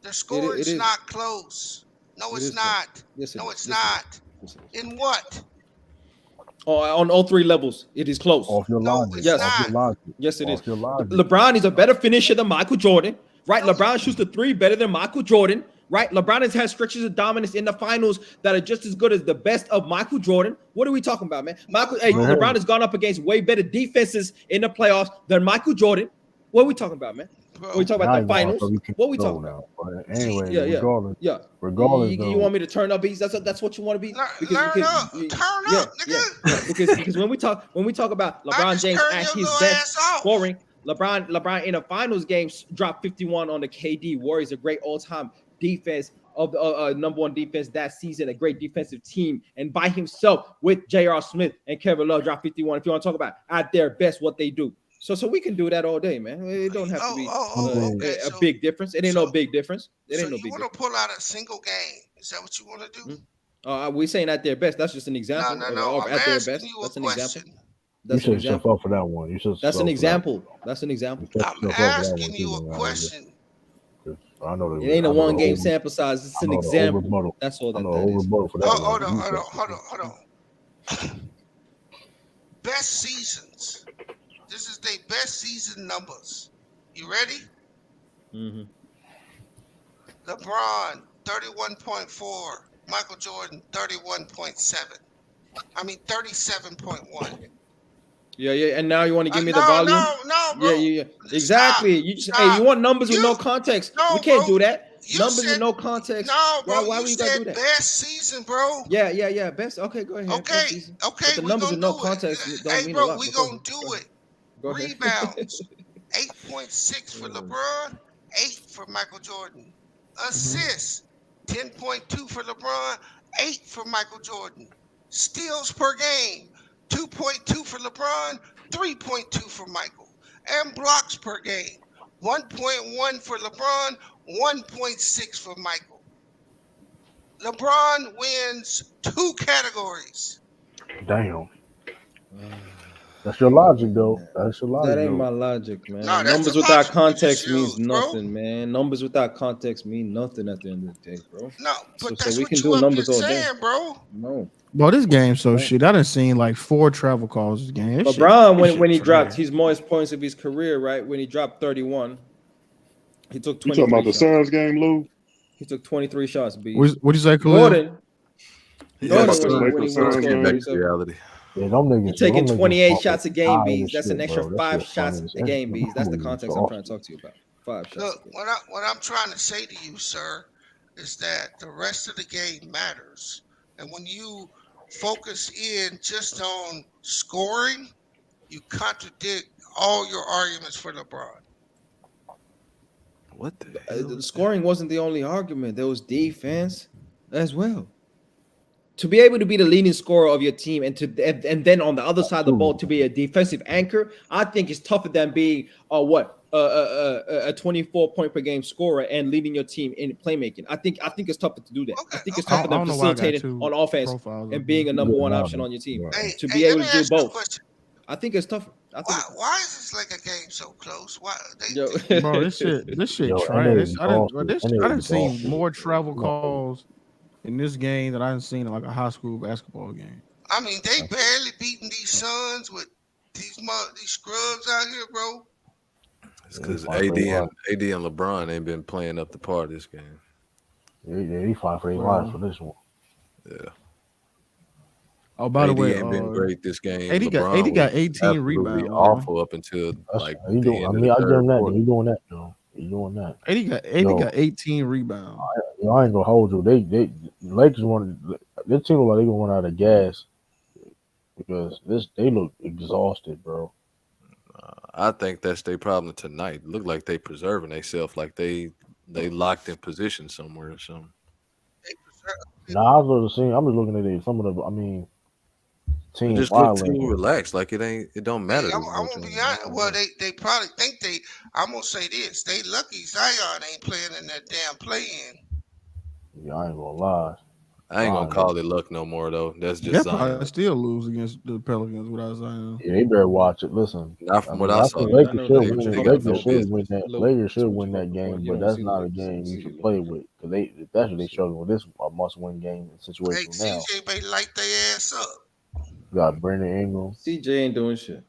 Their It scoring's is. not close. No, It it's is close. not. Yes, it No, is. it's Yes, it not. is. In what? On all 3 levels, it is close. Off your logic. It's Off your not. logic. Yes, it is. Off your logic. LeBron is a better finisher than Michael Jordan, right? LeBron shoots the 3 better than Michael Jordan, right? LeBron has had stretches of dominance in the finals that are just as good as the best of Michael Jordan. What are we talking about, man? LeBron has gone up against way better defenses in the playoffs than Michael Jordan. What are we talking about, man? What are we talking about? The finals? What are we talking about? But anyway, Yeah. regardless, You want me to turn up, Beats? That's what you want to be. Turn up, nigga. Because when we talk about LeBron James at his best scoring, LeBron in a finals game dropped 51 on the KD Warriors, a great all-time defense of the number 1 defense that season, a great defensive team, and by himself with J.R. Smith and Kevin Love dropped 51. If you want to talk about at their best what they do. So we can do that all day, man. It don't have to be a big difference. It ain't no big difference. It ain't no big difference. You want to pull out a single game? Is that what you want to do? We saying at their best. That's just an example. No. I'm at their asking best. you That's a an question. example. You should yourself up for that one. That's an example. That's an example. I'm asking you a question. I know it ain't a 1 game sample size. It's an example. That's all that is. Hold on. Best seasons. This is their best season numbers. You ready? Mm-hmm. LeBron, 31.4. Michael Jordan, 31.7. I mean, 37.1. Yeah. And now you want to give me the volume? No, bro. Yeah. Exactly. You just you want numbers with no context. We can't do that. Numbers with no context. No, bro. Why would you gotta do that? Best season, bro. Yeah. Best. Okay, go ahead. Okay. But the numbers with no context don't mean a lot. We gonna do it. Rebounds, 8.6 for LeBron, 8 for Michael Jordan. Assists, 10.2 for LeBron, 8 for Michael Jordan. Steals per game, 2.2 for LeBron, 3.2 for Michael. And blocks per game, 1.1 for LeBron, 1.6 for Michael. LeBron wins 2 categories. Damn. That's your logic, though. That's your logic, That ain't though. my logic, man. No, that's Numbers the without logic you just context means used, bro. nothing, man. Numbers without context mean nothing at the end of the day, bro. No, but So that's we what can you do up numbers here all day. saying, bro. No. Bro, this game's so Right. shit. I done seen like 4 travel calls this game. This LeBron, shit when he dropped trash. his most points of his career, right? When he dropped 31, he took You talking 23 about the shots. Suns game, Lou? He took 23 shots, B. What'd you say, Khalil? Jordan. You talking about Jordan, the when Lakers he went Suns scored game? 37. Reality. Yeah, them niggas. He taking them niggas 28 fucking shots a game, tired B's. as That's an shit, extra bro. That 5 shit shots funny as a game, hell. B's. That's the Them niggas context I'm trying to exhausted. talk to you about. 5 shots Look, a game. what I'm trying to say to you, sir, is that the rest of the game matters. And when you focus in just on scoring, you contradict all your arguments for LeBron. What the The scoring wasn't the only argument. There was defense as well. To be able to be the leading scorer of your team and then on the other side of the ball to be a defensive anchor, I think it's tougher than being a 24 point per game scorer and leading your team in playmaking. I think it's tougher to do that. I think it's tougher than facilitating on offense and being a number one option on your team. To be able to do both. I think it's tougher. Why is this like a game so close? Why Bro, this shit Yo, trash. and I done seen exhausted. more travel calls in this game than I done seen in like a high school basketball game. I mean, they barely beating these Suns with these scrubs out here, bro. It's because AD and LeBron ain't been playing up the par this game. Yeah, he fought for their lives for this one. Yeah. Oh, by the AD way, ain't been great this game. AD LeBron got was 18 absolutely rebounds. awful up until like He the doing, end I of mean, the I give third him that. quarter. He doing that though. He doing that. AD got 18 rebounds. I ain't gonna hold you. They Lakers wanted this team look like they gonna run out of gas because they look exhausted, bro. I think that's their problem tonight. Look like they preserving themselves, like they locked in position somewhere or something. Nah, I'm just looking at it. Some of the, I mean, It team just look violence. too relaxed. Like it don't matter. I'm gonna be honest. Well, they probably think they. I'm gonna say this. They lucky Zion ain't playing in that damn play-in. Yeah, I ain't gonna lie. I ain't gonna call it luck no more though. That's They'll just probably Zion. still lose against the Pelicans without Zion. Yeah, they better watch it. Listen, Not from what mean, I saw. think Lakers should They win. got Lakers no should business. win that. Lakers should win that game, but that's not a game you should play with because that's what they struggle with. This a must-win game situation now. CJ may light their ass up. You got Brandon Ingram. CJ ain't doing shit.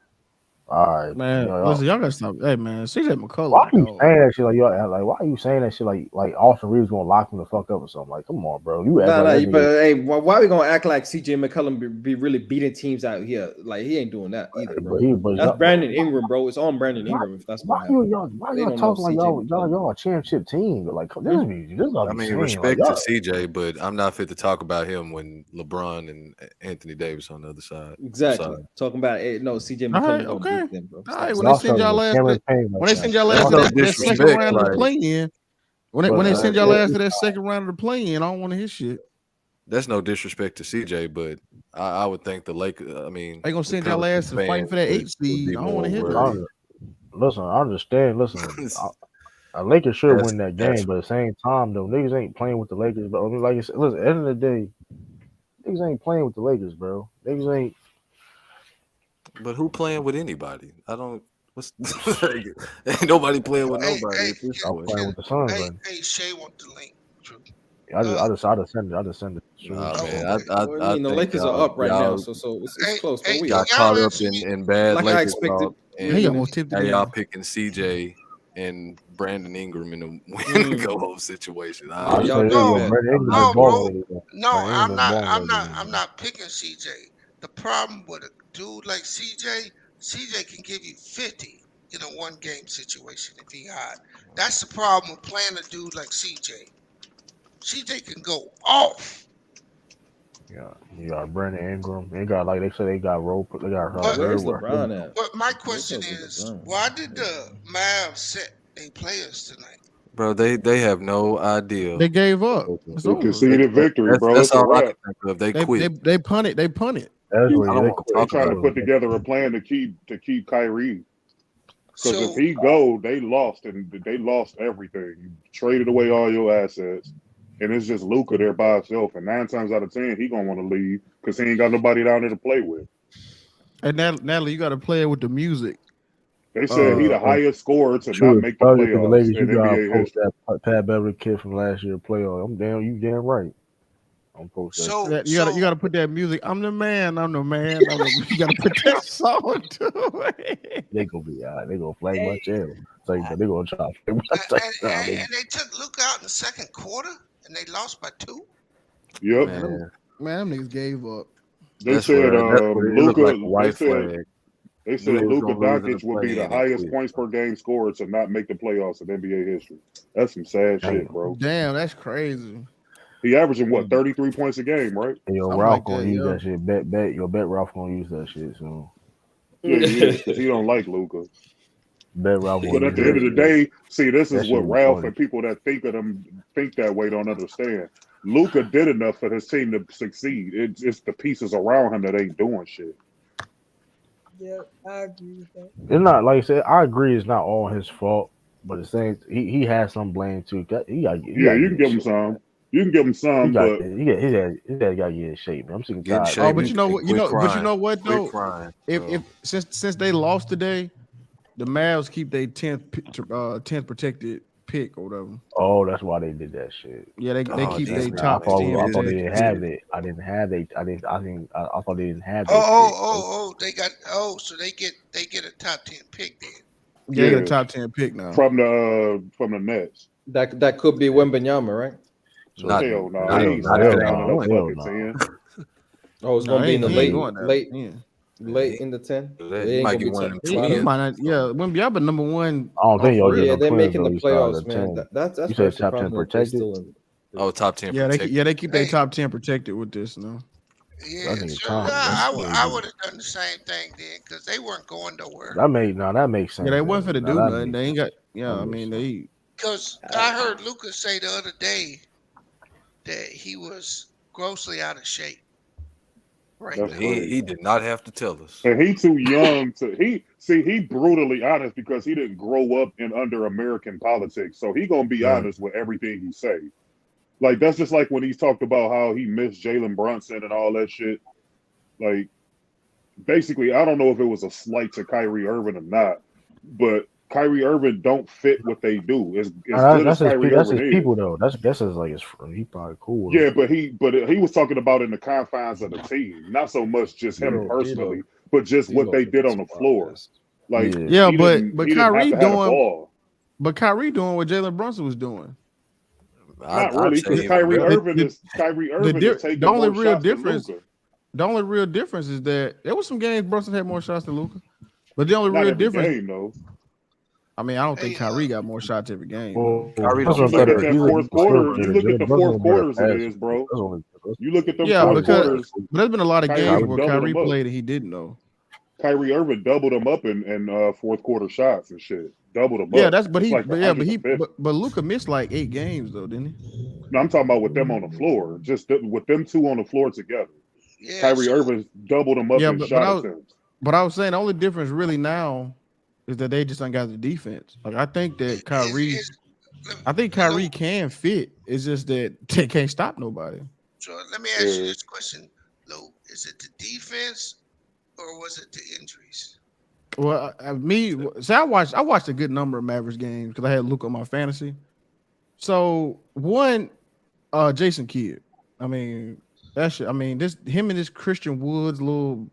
All right, Man, listen, y'all gotta stop. Hey, man, CJ McCollum. Why are you saying that shit like y'all like? Why are you saying that shit like Austin Reeves gonna lock him the fuck up or something? Like, come on, bro. You act like that But nigga- hey, why are we gonna act like CJ McCollum be really beating teams out here? Like he ain't doing that either, bro. That's Brandon Ingram, bro. It's on Brandon Ingram if that's why gonna happen. y'all talking like y'all a championship team? But like, this I is mean, respect to CJ, but I'm not fit to talk about him when LeBron and Anthony Davis on the other side. Exactly. Sorry. Talking about CJ All McCollum right, gonna okay. beat them, bro. All right, when they send y'all last, when they send y'all last That's to no that second disrespect, round of the like- play-in, when they send y'all last to that second round of the play-in, I don't want to hear shit. That's no disrespect to CJ, but I would think the Lakers. I mean, They gonna send y'all last to fight for that 8 seed. I don't want to hear that. Listen, I understand. Listen, Lakers should win that game, but at the same time, though, niggas ain't playing with the Lakers. But I mean, like I said, listen, at the end of the day, niggas ain't playing with the Lakers, bro. Niggas ain't. But who playing with anybody? I don't. What's ain't nobody playing with nobody. I'm playing with the Suns. Hey, Shay want the link. I just send it. Nah, man, I mean, the Lakers are up right now, so it's close. But we got caught up in bad like I Lakers expected. talk, and He almost tipped now it y'all in. picking CJ and Brandon Ingram in a go home situation. No, bro. No, I'm not picking CJ. The problem with a dude like CJ can give you 50 in a one game situation if he hot. That's the problem with playing a dude like CJ. CJ can go off. Yeah, you got Brandon Ingram. They got like they said they got rope. They got Where's LeBron at? But my question is, why did the Mavs set their players tonight? Bro, they have no idea. They gave up. It's over. Conceded victory, bro. That's It's a all I wrap. can think of. They quit. They punted. They punted. That's what They trying to put together a plan to keep Kyrie. Because if he go, they lost everything. You traded away all your assets, and it's just Luka there by himself. And 9 times out of 10, he gonna want to leave because he ain't got nobody down there to play with. And Natalie, you got to play it with the music. They said he the highest scorer to True. not make the For the playoffs Lakers, in you gotta NBA post history. that Pat Beverly kid from last year playoff. You damn right. I'm post that. You gotta put that music. I'm the man. You gotta put that song to it. They gonna be all right. They gonna flag my tail. They gonna try to flag my touchdown. And they took Luka out in the second quarter, and they lost by 2. Yep. Man, them niggas gave up. They said Luka. Like they said Luka Doncic would be the highest points per game scorer to not make the playoffs in NBA history. That's some sad shit, bro. Damn, that's crazy. He averaging what 33 points a game, right? And your Ralph gonna use that shit. Bet your bet Ralph gonna use that shit. So yeah, he is, 'cause he don't like Luka. Bet Ralph. But at the end of the day, see, this is what Ralph funny. and people that think that way don't understand. Luka did enough for his team to succeed. It's the pieces around him that ain't doing shit. Yeah, I agree with that. It's not like I said. I agree. It's not all his fault, but it's saying he has some blame too. You can give him some. You can give him some, but his dad got to get in shape. I'm sick of Oh, but you know what though? If since they lost today, the Mavs keep their 10th protected pick or whatever. Oh, that's why they did that shit. Yeah, they keep their top 10. I thought they didn't have it. I didn't have it. I thought they didn't have it. They got so they get a top 10 pick then. Yeah, they got a top 10 pick now from the Nets. That could be Wembanyama, right? Hell no. Oh, it's gonna be in the late in the 10. They might get one. Wembanyama number 1. I don't think y'all. Yeah, they're making the playoffs, man. That's you said top 10 protected. Top 10. They keep their top 10 protected with this now. Yeah, I would have done the same thing then because they weren't going nowhere. That makes sense. Yeah, they wasn't for to do nothing. They ain't got. Yeah, I mean they. Because I heard Lucas say the other day that he was grossly out of shape. Right. He did not have to tell us. And he too young to he brutally honest because he didn't grow up in under American politics. So he gonna be honest with everything he say. Like that's just like when he's talked about how he missed Jalen Brunson and all that shit. Like basically, I don't know if it was a slight to Kyrie Irving or not, but Kyrie Irving don't fit what they do. That's his people though. That's he probably cool. Yeah, but he was talking about in the confines of the team, not so much just him personally, but just what they did on the floor. Like but Kyrie doing what Jalen Brunson was doing. Not really, because Kyrie Irving is taking the only more real shots difference. than Luka. The only real difference is that there was some games Brunson had more shots than Luka, but the only Not real every difference. game, though. I mean, I don't think Kyrie got more shots every game. Kyrie you look at that fourth quarter. You look at the fourth quarters it is, bro. You look at them fourth quarters. But there's been a lot of games where Kyrie played and he didn't know. Kyrie Irving doubled him up in fourth quarter shots and shit. Doubled him Yeah, up. but Luka missed like 8 games though, didn't he? No, I'm talking about with them on the floor. Just with them two on the floor together. Yeah, Kyrie Irving doubled him up in shot attempts. But I was saying the only difference really now is that they just ain't got the defense. Like I think that Kyrie can fit. It's just that they can't stop nobody. So let me ask you this question, Lou. Is it the defense or was it the injuries? Well, I watched a good number of Mavericks games because I had Luke on my fantasy. So one, Jason Kidd. I mean, that shit. I mean, him and this Christian Woods little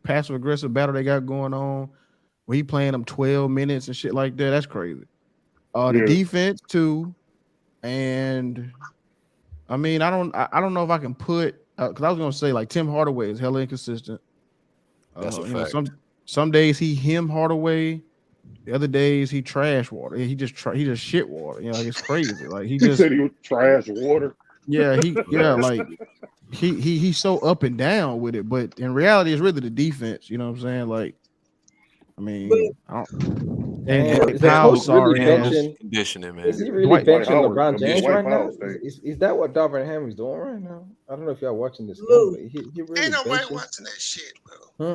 passive aggressive battle they got going on. Where he playing them 12 minutes and shit like that. That's crazy. The defense too, and I mean, I don't know if I can put because I was gonna say like Tim Hardaway is hella inconsistent. That's a fact. Some days him Hardaway, the other days he trash water. He just shit water. You know, like it's crazy. Like he just said he was trash water. Yeah, like he's so up and down with it. But in reality, it's really the defense. You know what I'm saying? Like, I mean, And Powell's sorry ass. Conditioning, man. Is he really Dwight benching Howard, LeBron James Dwight right now? Powell stinks. Is that what Darvin Ham is doing right now? I don't know if y'all watching this game, Lou. but he really Ain't nobody benching. watching that shit, bro. What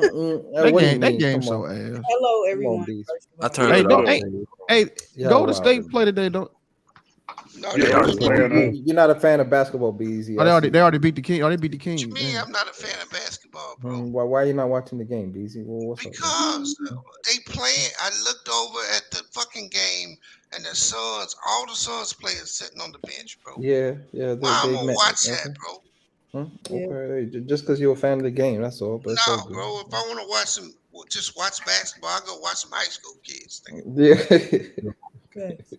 do you That mean? game Come so on. ass. Hello, Come everyone. on, Beast. First of I all. turned Hey, it don't, off. hey, Yeah, Golden wow. State play today, don't? No, Yeah, they they do was playing. You're not a fan of basketball, BZ. Oh, I see. they already beat the King. Oh, they beat the What you King. mean Damn. I'm not a fan of basketball, bro? Why are you not watching the game, BZ? Well, what's up? Because they playing. I looked over at the fucking game, and the Suns, all the Suns players sitting on the bench, bro. Yeah. Why I'm They gonna met. watch Okay. that, bro? Okay. Just because you're a fan of the game, that's all. But it's all No, good. bro. If I want to watch just watch basketball, I go watch some high school kids. Yeah. Facts.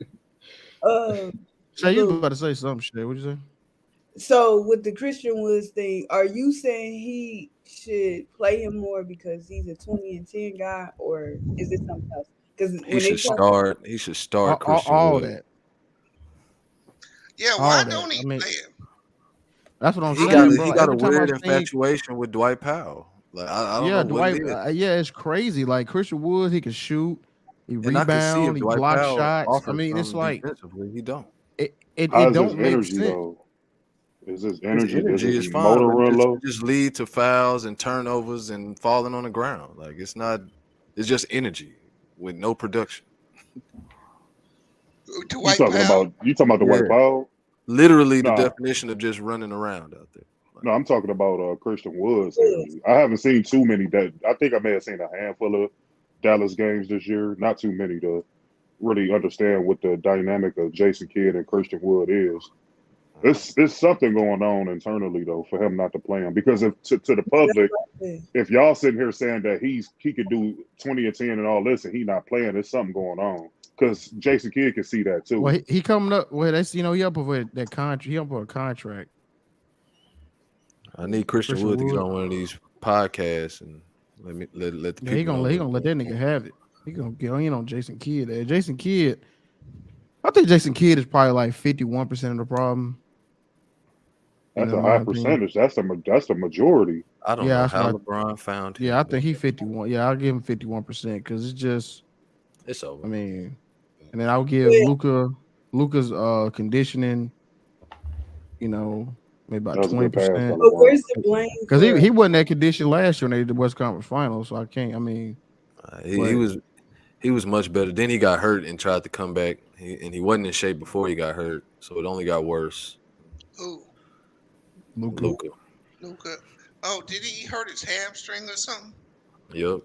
Shay, you Lou, about to say something, Shay. What'd you say? so with the Christian Woods thing, are you saying he should play him more because he's a 20-10 guy, or is it something else? Because He should start. He should start Christian All Wood. that. Yeah, All why that. don't he I mean, play him? that's what I'm He saying, got bro. he Like, got a every time weird I've seen, infatuation with Dwight Powell. Like I don't know what Dwight. it is. It's crazy. Like Christian Woods, he can shoot, he And I can see if rebound, he Dwight blocks Powell shots. I offers mean, it's something like defensively. He don't. How it is his don't make energy sense. though? Is his His energy? Does energy his is fine, motor but run low? it just lead to fouls and turnovers and falling on the ground. Like it's not. It's just energy with no production. You talking about the White Yeah. Powell? Literally the Nah, definition of just running around out there. no, I'm talking about Christian Woods' energy. I haven't seen too many. That I think I may have seen a handful of Dallas games this year. Not too many to really understand what the dynamic of Jason Kidd and Christian Wood is. It's something going on internally though for him not to play him, because if to the public, if y'all sitting here saying that he could do 20-10 and all this and he not playing, there's something going on, because Jason Kidd can see that too. Well, he coming up. Well, that's he up for that contract. He up for a contract. I need Christian Wood to get on one of these podcasts and let the people. Yeah, he gonna know let that nigga have it. He gonna get on Jason Kidd. Jason Kidd, I think Jason Kidd is probably like 51% of the problem. That's a high percentage. That's the majority. I don't know how LeBron found him. Yeah, I think he 51. Yeah, I'll give him 51% because it's over. I mean, and then I'll give Luca's conditioning, maybe about 20%. But where's the blame? Because he wasn't that condition last year when they did the West Conference Finals, so I can't. I mean, he was much better. Then he got hurt and tried to come back, and he wasn't in shape before he got hurt, so it only got worse. Who? Luka. Oh, did he hurt his hamstring or something? Yep.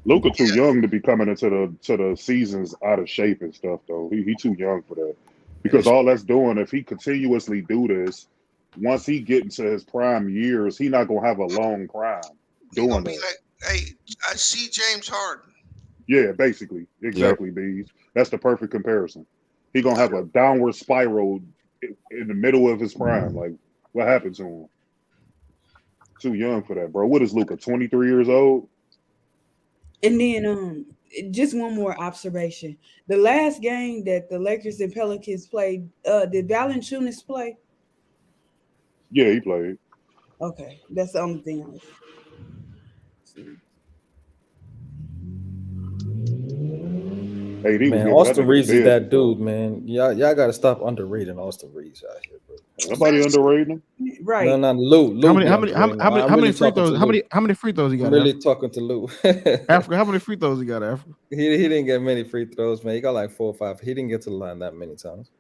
Luka too young to be coming into the seasons out of shape and stuff though. He too young for that. Because all that's doing, if he continuously do this, once he get into his prime years, he not gonna have a long prime doing that. Like, hey, I see James Harden. Yeah, basically, exactly. Bees. That's the perfect comparison. He gonna have a downward spiral in the middle of his prime. Like, what happened to him? Too young for that, bro. What is Luka? 23 years old. And then just one more observation. The last game that the Lakers and Pelicans played, did Valanciunas play? Yeah, he played. Okay, that's the only thing I was. Hey, Man, Austin Reeves is that dude, man. Y'all got to stop underrating Austin Reeves out here, bro. Nobody underrated him. Right. No, Lou. How many free throws? How many free throws he got? I'm really talking to Lou. Africa, how many free throws he got? Africa. He didn't get many free throws, man. He got like 4 or 5. He didn't get to the line that many times.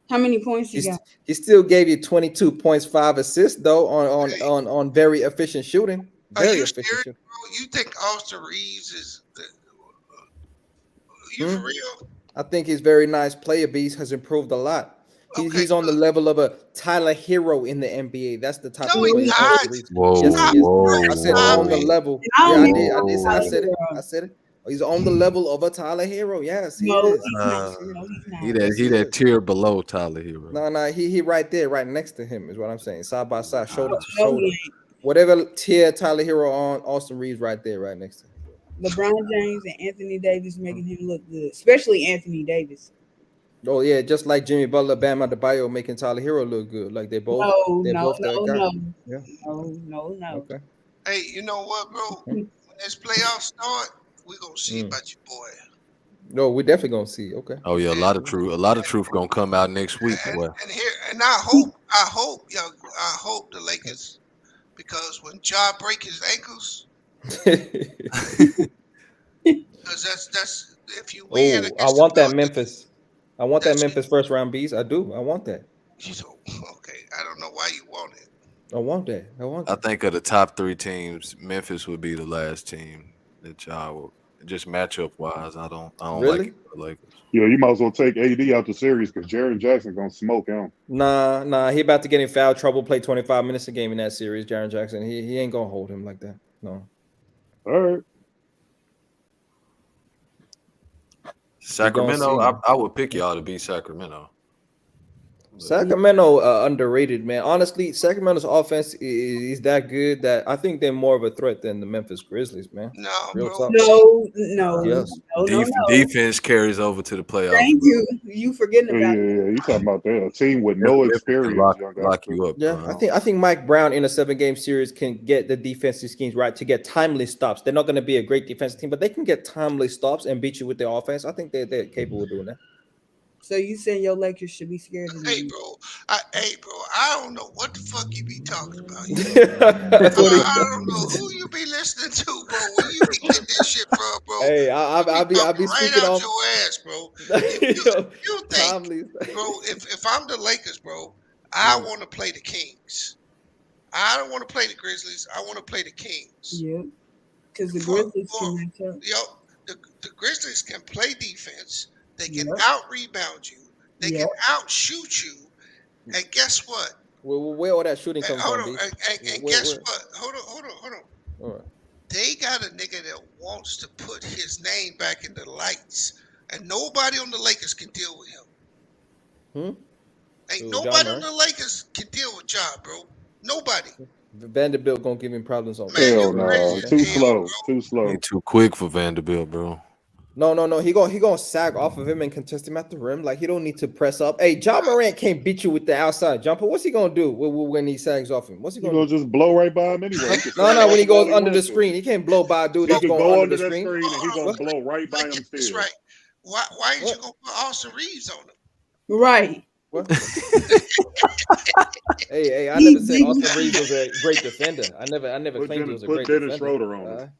How many points he got? He still gave you 22 points, 5 assists though on very efficient shooting. Very efficient shooting. You think Austin Reeves is you for real? I think he's very nice player. Beast has improved a lot. He's on the level of a Tyler Hero in the NBA. That's the type of player. Whoa, I said on the level. Yeah, I said it. I said it. He's on the level of a Tyler Hero. Yes, he is. He that tier below Tyler Hero. No, he right there, right next to him is what I'm saying. Side by side, shoulder to shoulder. Whatever tier Tyler Hero on, Austin Reeves right there, right next to him. LeBron James and Anthony Davis making him look good, especially Anthony Davis. Oh yeah, just like Jimmy Butler, Bam Adebayo making Tyler Hero look good. Like they both. No. Yeah. No. Okay. Hey, you know what, bro? When this playoff start, We're gonna see about your boy. No, we definitely gonna see. Okay. Oh yeah, a lot of truth gonna come out next week, boy. And I hope the Lakers, because when Ja break his ankles, because that's if you win Oh, I against the want that Memphis. I want that Memphis first round beast. I do. I want that. okay, I don't know why you want it. I want that. I want I that. think of the top 3 teams, Memphis would be the last team that y'all will just matchup wise. I don't Really? like it for the Lakers. Yeah, you might as well take AD out the series because Jaren Jackson gonna smoke him. Nah. He about to get in foul trouble. Play 25 minutes a game in that series. Jaren Jackson. He ain't gonna hold him like that. No. All right. Sacramento, I would pick y'all to beat Sacramento. Sacramento underrated, man. Honestly, Sacramento's offense is that good that I think they're more of a threat than the Memphis Grizzlies, man. No, Real bro. talk. No. Yes. No. Defense carries over to the playoffs. Thank you. You forgetting about Yeah. You talking about that? A team with no experience, lock you up. Yeah, I think Mike Brown in a 7-game series can get the defensive schemes right to get timely stops. They're not going to be a great defensive team, but they can get timely stops and beat you with their offense. I think they're capable of doing that. So you saying your Lakers should be scared of Hey, me? bro. I don't know what the fuck you be talking about. I don't know who you be listening to, bro. Where you be getting this shit from, bro? Hey, I'll be right speaking out off. your ass, bro. If you think, bro, if I'm the Lakers, bro, I want to play the Kings. I don't want to play the Grizzlies. I want to play the Kings. Yeah, because the Grizzlies can match up. The Grizzlies can play defense. They can out-rebound you. They can out-shoot you. And guess what? Where all that shooting comes from? And guess what? Hold on. All right. They got a nigga that wants to put his name back in the lights. And nobody on the Lakers can deal with him. Ain't nobody on the Lakers can deal with Ja, bro. Nobody. Vanderbilt gonna give him problems on. Hell no, too slow. Ain't too quick for Vanderbilt, bro. No. He gonna sag off of him and contest him at the rim. Like he don't need to press up. Hey, Ja Morant can't beat you with the outside jumper. What's he gonna do when he sags off him? What's he gonna do? Just blow right by him anyway. No. When he goes under the screen, he can't blow by a dude that's going under the screen. And he gonna blow right by him still. That's right. Why ain't you gonna put Austin Reeves on him? Right. What? hey, I never said Austin Reeves was a great defender. I never claimed he was a great defender. Dennis Schroeder on him.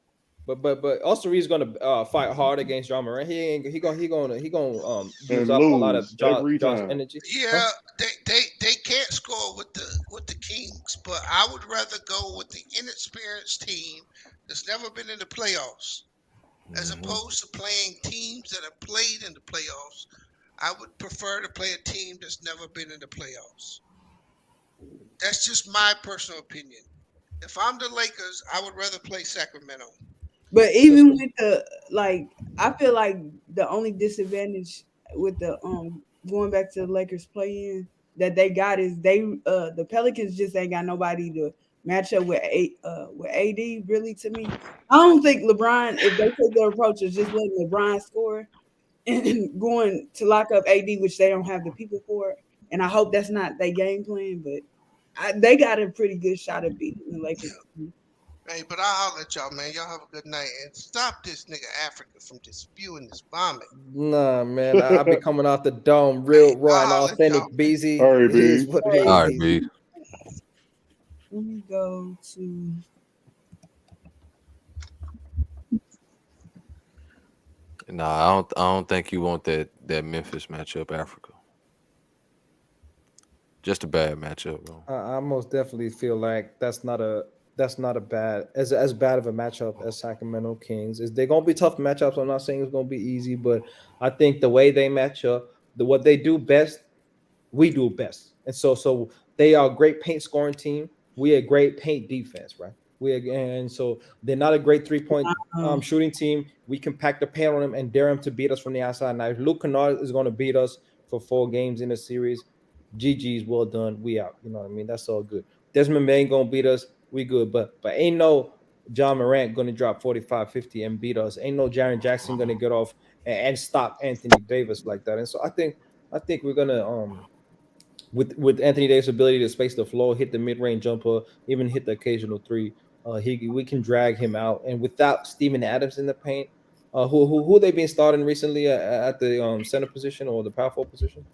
But Austin Reeves gonna fight hard against Ja Morant. He gonna use up a lot of John's energy. Yeah, they can't score with the Kings, but I would rather go with the inexperienced team that's never been in the playoffs, as opposed to playing teams that have played in the playoffs. I would prefer to play a team that's never been in the playoffs. That's just my personal opinion. If I'm the Lakers, I would rather play Sacramento. But even with I feel like the only disadvantage with the going back to the Lakers play-in that they got is the Pelicans just ain't got nobody to match up with AD. Really, to me, I don't think LeBron, if they take their approach of just letting LeBron score and going to lock up AD, which they don't have the people for, and I hope that's not their game plan, but they got a pretty good shot at beating the Lakers. Hey, but I'll holler at y'all, man. Y'all have a good night. And stop this nigga Africa from just spewing this vomit. Nah, man. I'll be coming out the dome real raw and authentic, BZ. All right, B. All right, B. Let me go to... Nah, I don't think you want that Memphis matchup, Africa. Just a bad matchup, bro. I most definitely feel like that's not a bad as bad of a matchup as Sacramento Kings. They're gonna be tough matchups. I'm not saying it's gonna be easy, but I think the way they match up, what they do best, we do best. And so they are a great paint scoring team. We a great paint defense, right? And so they're not a great 3-point shooting team. We can pack the paint on them and dare them to beat us from the outside. Now, if Luke Kennard is going to beat us for 4 games in a series, GG's, well done. We out. You know what I mean? That's all good. Desmond Bain going to beat us. We good. But ain't no Ja Morant going to drop 45, 50 and beat us. Ain't no Jaren Jackson going to get off and stop Anthony Davis like that. And so I think we're going to with Anthony Davis' ability to space the floor, hit the mid-range jumper, even hit the occasional 3, we can drag him out. And without Steven Adams in the paint, Who they been starting recently at the center position or the power forward position?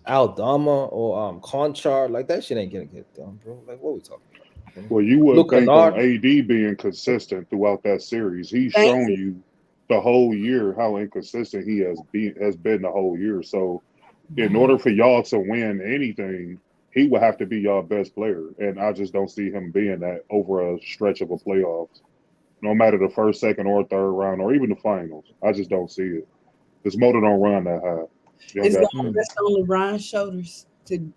Aldama or Conchar, like that shit ain't gonna get done, bro. Like what we talking about? You know? Well, you would Luke think on Kennard. AD being consistent throughout that series. He's Thank shown you. you the whole year how inconsistent he has been the whole year. So, in order for y'all to win anything, he would have to be y'all best player, and I just don't see him being that over a stretch of a playoffs. No matter the first, second, or third round, or even the finals, I just don't see it. His motor don't run that high. Young It's guy, gonna rest on LeBron's shoulders to.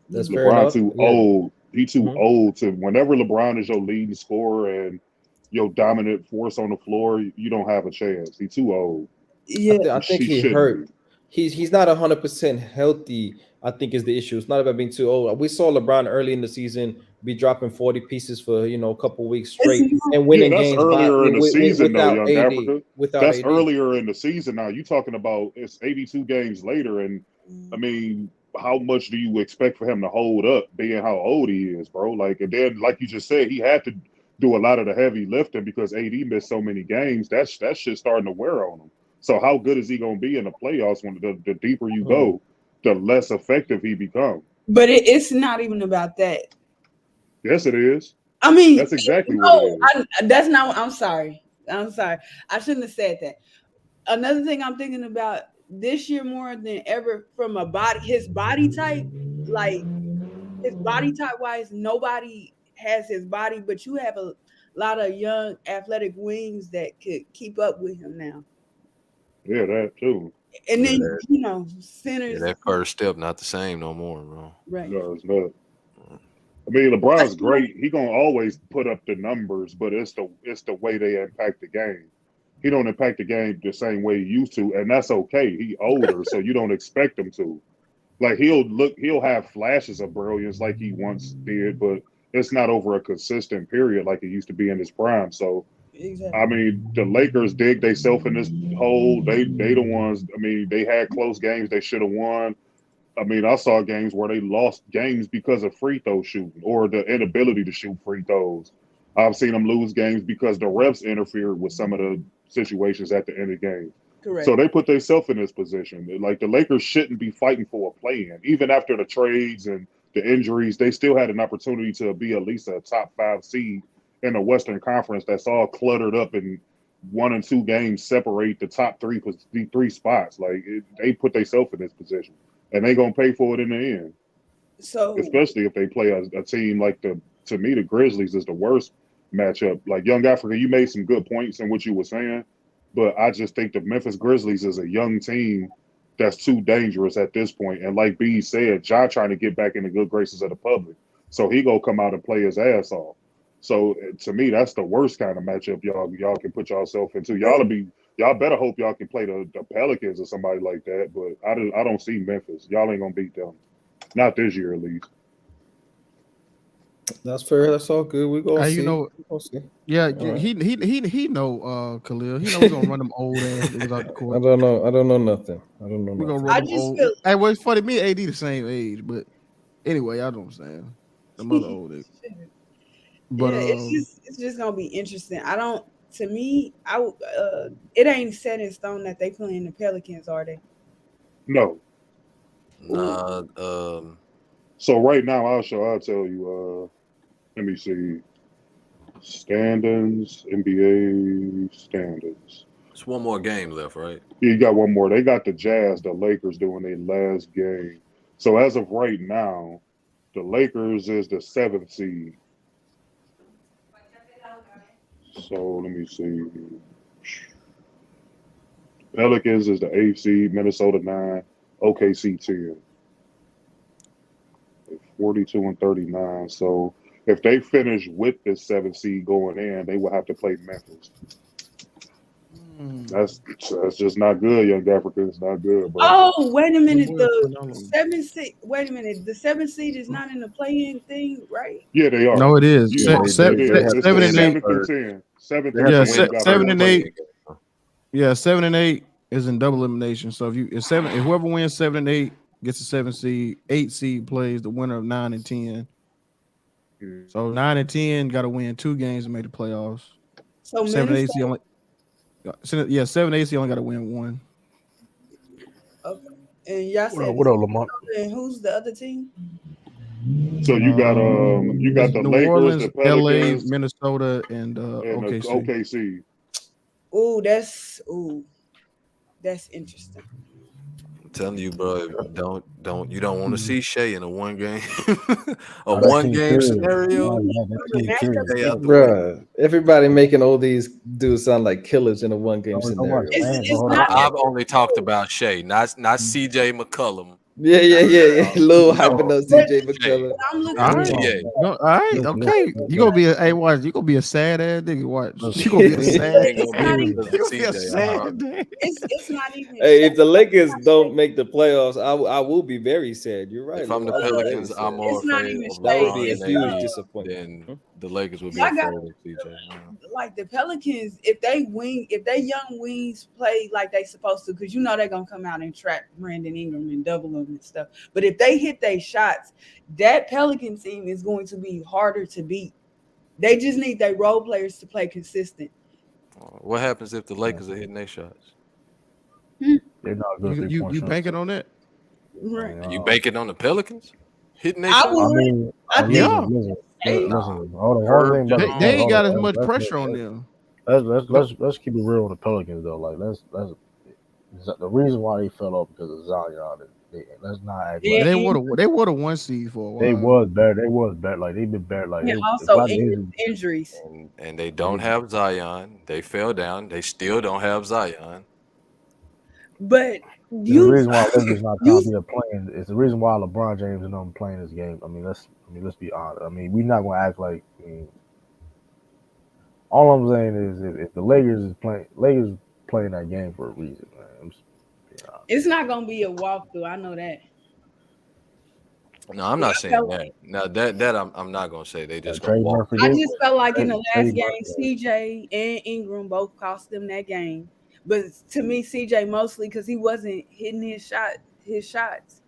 That's fair LeBron enough. too Yeah. old. He too old to. Whenever LeBron is your leading scorer and your dominant force on the floor, you don't have a chance. He's too old. Yeah, I think He he shouldn't hurt. be. He's not 100% healthy. I think is the issue. It's not about being too old. We saw LeBron early in the season be dropping 40 pieces for a couple weeks straight and Yeah, winning that's games by earlier in the season though, without young AD. Africa. Without That's AD. earlier in the season now. You talking about it's 82 games later, and I mean, how much do you expect for him to hold up, being how old he is, bro? Like, and then, like you just said, he had to do a lot of the heavy lifting because AD missed so many games. That shit's starting to wear on him. So, how good is he going to be in the playoffs when the deeper you go, the less effective he becomes? But it's not even about that. Yes, it is. I mean, that's exactly what it is. That's not. I'm sorry. I'm sorry. I shouldn't have said that. Another thing I'm thinking about this year more than ever from his body type, like his body type wise, nobody has his body, but you have a lot of young athletic wings that could keep up with him now. Yeah, that too. And then Yeah, centers. that first step not the same no more, bro. Right. No, it's not. I mean, LeBron's great. He gonna always put up the numbers, but it's the way they impact the game. He don't impact the game the same way he used to, and that's okay. He older, so you don't expect him to. Like he'll have flashes of brilliance like he once did, but it's not over a consistent period like it used to be in his prime. So Exactly. I mean, the Lakers dig themselves in this hole. They the ones. I mean, they had close games they should have won. I mean, I saw games where they lost games because of free throw shooting or the inability to shoot free throws. I've seen them lose games because the refs interfered with some of the situations at the end of the game. Correct. So they put themselves in this position. Like the Lakers shouldn't be fighting for a play-in. Even after the trades and the injuries, they still had an opportunity to be at least a top 5 seed in the Western Conference that's all cluttered up and 1 and 2 games separate the top three spots. Like they put themselves in this position. And they gonna pay for it in the end. So especially if they play a team like to me, the Grizzlies is the worst matchup. Like Young Africa, you made some good points in what you were saying, but I just think the Memphis Grizzlies is a young team that's too dangerous at this point. And like B said, Ja trying to get back in the good graces of the public. So he gonna come out and play his ass off. So to me, that's the worst kind of matchup y'all can put yourself into. Y'all better hope y'all can play the Pelicans or somebody like that. But I don't see Memphis. Y'all ain't gonna beat them. Not this year, at least. That's fair. That's all good. We gonna Hey, see. Yeah, All right. he know Khalil. He know we're gonna run them old ass niggas out the court. I don't know nothing. I don't know We're gonna nothing. run them old. Hey, well, it's funny. Me and AD the same age, but anyway, I don't understand. The mother old nigga. But yeah, it's just gonna be interesting. I don't. To me, it ain't set in stone that they playing the Pelicans, are they? No. Nah. So right now, I'll tell you. Let me see. Standings, NBA standings. It's one more game left, right? Yeah, you got one more. They got the Jazz, the Lakers doing their last game. So as of right now, the Lakers is the 7th seed. So let me see. Pelicans is the 8th seed, Minnesota 9, OKC 10. 42 and 39. So if they finish with the 7th seed going in, they will have to play Memphis. That's just not good, Young Africa. It's not good, bro. Oh, wait a minute. The 7th seed. Wait a minute. The 7th seed is not in the play-in thing, right? Yeah, they are. No, it is. Yeah, Seven and 8. 7th and 10. 7th Yeah, and 10. 7 and 8. Yeah, 7 and 8 is in double elimination. So if whoever wins 7 and 8 gets the 7 seed, 8 seed plays the winner of 9 and 10. So 9 and 10 got to win 2 games to make the playoffs. So 7 and 8 is the only. Yeah, 7 AC only got to win one. Okay. And y'all said What up, Lamont? and who's the other team? So you got the New Lakers, Orleans, the LA, Pelicans, Minnesota, and and the OKC. OKC. That's interesting. I'm telling you, bro, you don't want to see Shea in a one game That team serious. scenario. That team serious. Stay out the way. Bruh, everybody making all these dudes sound like killers in a one game scenario. I've only talked about Shea, not CJ McCollum. Yeah. Lil hyping up CJ McCollum. All right, okay. You gonna be you gonna be a sad ass nigga. Watch. You gonna be a sad. It's not even. Hey, if the Lakers don't make the playoffs, I will be very sad. You're right. If I'm the Pelicans, I'm more afraid of that would be a LeBron huge and disappointment. then the Lakers would be I afraid got- of CJ. Like the Pelicans, if they young wings play like they supposed to, because they're gonna come out and trap Brandon Ingram and double them and stuff. But if they hit their shots, that Pelican team is going to be harder to beat. They just need their role players to play consistent. What happens if the Lakers are hitting their shots? They're not good. You banking on that? Right. You banking on the Pelicans hitting their I shots? would. Listen. Hold on. They ain't got as much pressure on them. Let's keep it real on the Pelicans though. Like let's the reason why they fell off because of Zion. Let's not act like they were the 1 seed for a while. They was better. Like they've been better. Like also injuries. And they don't have Zion. They fell down. They still don't have Zion. But the reason why Lakers not confident playing is the reason why LeBron James is not playing this game. Let's be honest. We're not gonna act like. All I'm saying is if the Lakers playing that game for a reason, man. It's not gonna be a walkthrough. I know that. No, I'm not saying that. Now that I'm not gonna say they just gonna walk. I just felt like in the last game, CJ and Ingram both cost them that game. But to me, CJ mostly because he wasn't hitting his shots,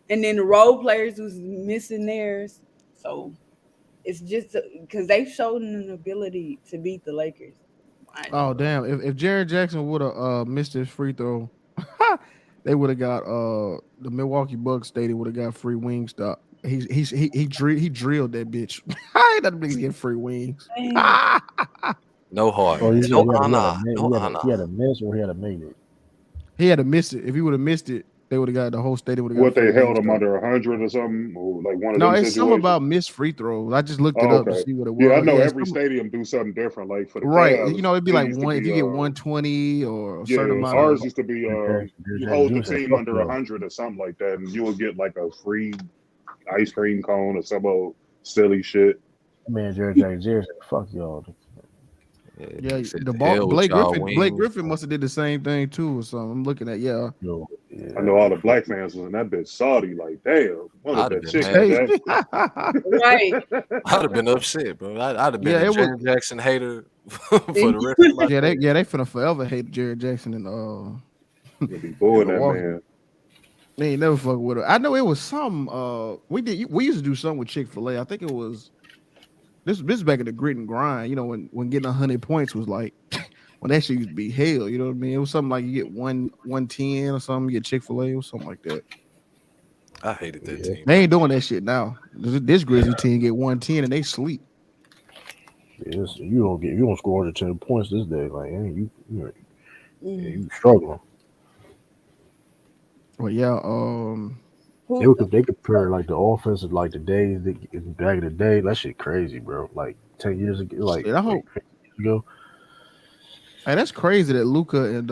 and then the role players was missing theirs. So it's just because they showed an ability to beat the Lakers. Oh damn! If Jaren Jackson would have missed his free throw, they would have got the Milwaukee Bucks stadium would have got free Wingstop. He drilled that bitch. I ain't that nigga get free wings. No heart. Oh, no honor. He had a miss or he had to make it. He had to miss it. If he would have missed it, they would have got the whole stadium. Would have got What they held Wingstop. him under 100 or something, or like one of No, them it's something about missed free throws. I just looked it up to see what it was. Yeah, I know every stadium do something different. Like for the Cavs, it'd be like one if you get 120 or a certain amount. Ours used to be you hold the team under 100 or something like that, and you will get like a free ice cream cone or some old silly shit. Man, Jerry, fuck y'all. Yeah, the ball. Blake Griffin must have did the same thing too or something. I'm looking at I know all the black fans was in that bitch Saudi. Like, damn, what is that chick? Right. I'd have been upset, bro. I'd have been a Jaren Jackson hater for the rest of my life. They finna forever hate Jared Jackson and be booing that man. They ain't never fuck with her. I know it was some we used to do something with Chick-fil-A. I think it was this is back in the grit and grind, when getting 100 points was like when that shit used to be hell, you know what I mean? It was something like you get 110 or something, you get Chick-fil-A or something like that. I hated that team. They ain't doing that shit now. This Grizzly team get 110 and they sleep. Yeah, you don't score 110 points this day. Like you struggling. Well, yeah, they compare like the offense of like the days back in the day. That shit crazy, bro. Like 10 years ago, like I hope. 15 years ago. Hey, that's crazy that Luka and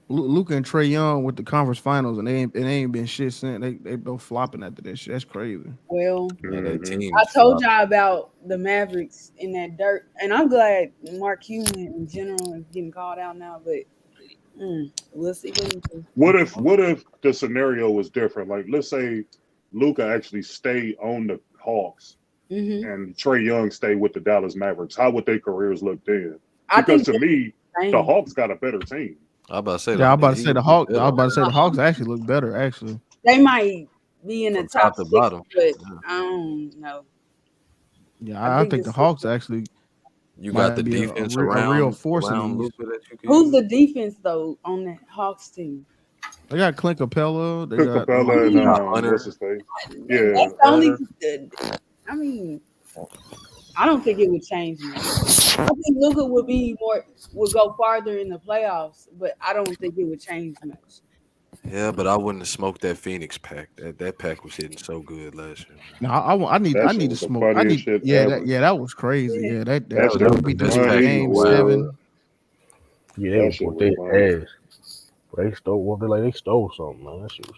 Trae Young with the conference finals and they ain't been shit since. They both flopping after that shit. That's crazy. Well, I told y'all about the Mavericks in that dirt, and I'm glad Mark Cuban in general is getting called out now, but we'll see what if the scenario was different? Like, let's say Luka actually stayed on the Hawks and Trae Young stayed with the Dallas Mavericks. How would their careers look then? Because to me, the Hawks got a better team. I'm about to say the Hawks actually look better. Actually, they might be in the top to 6, bottom. but I don't know. Yeah, I think the Hawks actually You got the Might be defense a real around force in the East. Luka that you can Who's use. the defense though on that Hawks team? They got Clint Capella. They Clint got Capella and Hunter. what's his face? Yeah, That's the only. I mean, I don't think it would change much. I think Luka would go farther in the playoffs, but I don't think it would change much. Yeah, but I wouldn't have smoked that Phoenix pack. That pack was hitting so good last year. No, I need that shit to was the smoke. funniest shit ever. That was crazy. Yeah, that That shit was we did funny. game Wow. 7. Yeah, they That was shit what was they funny. ass. They stole what they stole something, man. That shit was.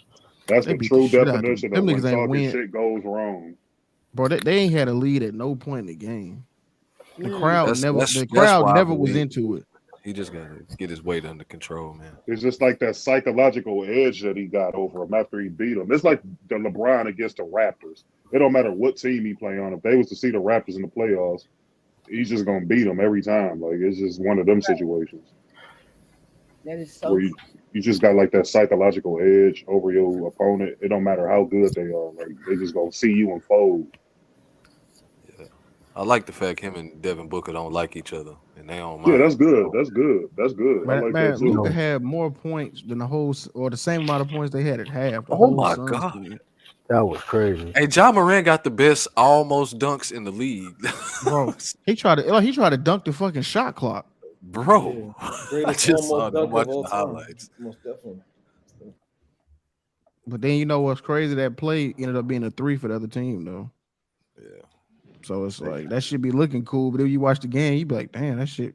That's They the beat the true shit out of them. definition Them of when niggas ain't talking win. shit goes wrong. Bro, they ain't had a lead at no point in the game. The crowd That's never why I was believe into it. he just got to get his weight under control, man. It's just like that psychological edge that he got over him after he beat him. It's like the LeBron against the Raptors. It don't matter what team he play on. If they was to see the Raptors in the playoffs, he's just gonna beat them every time. Like it's just one of them situations That is so. where you just got like that psychological edge over your opponent. It don't matter how good they are. Like they just gonna see you and fold. I like the fact him and Devin Booker don't like each other, and they don't Yeah, mind. that's good. That's good. That's good. I like that too. Luka had more points than the same amount of points they had at half. The Oh whole my Suns God. did. That was crazy. Hey, Ja Morant got the best almost dunks in the league. Bro, he tried to dunk the fucking shot clock. Bro, Greatest I just saw almost it. I'm dunk of watching all the time. highlights. Most definitely. But then you know what's crazy? That play ended up being a 3 for the other team, though. Yeah. So it's like that should be looking cool, but if you watch the game, you be like, damn, that shit.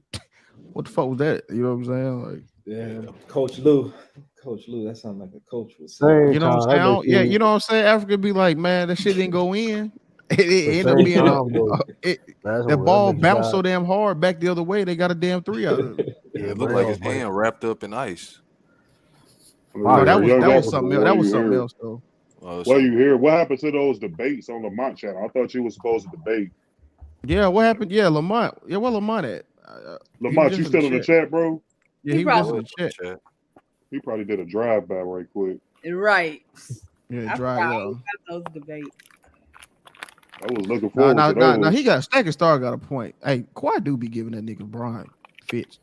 What the fuck was that? You know what I'm saying? Like, Yeah, Coach Lou, that sounds like a coach would say. Same you know what time, I'm saying? Yeah, you know what I'm saying? Africa be like, man, that shit didn't go in. It ended up same being time, though, that's that what ball that nigga bounced got. so damn hard back the other way. They got a damn 3 out of it. Yeah, Yeah, it but looked like his hand wrapped up in ice. No, that was Young something else. Africa, That was something else though. Well, you hear what happened to those debates on Lamont channel? I thought you were supposed to debate. Yeah, what happened? Yeah, Lamont. Yeah, where Lamont at? Lamont, you still in the chat, bro? Yeah, he was just in the chat. He probably did a drive-by right quick. Right. Yeah, I dry. forgot Yeah. all about those debates. I was looking forward to those. Now he got Stack and Star got a point. Hey, Kawhi do be giving that nigga Bryant fits.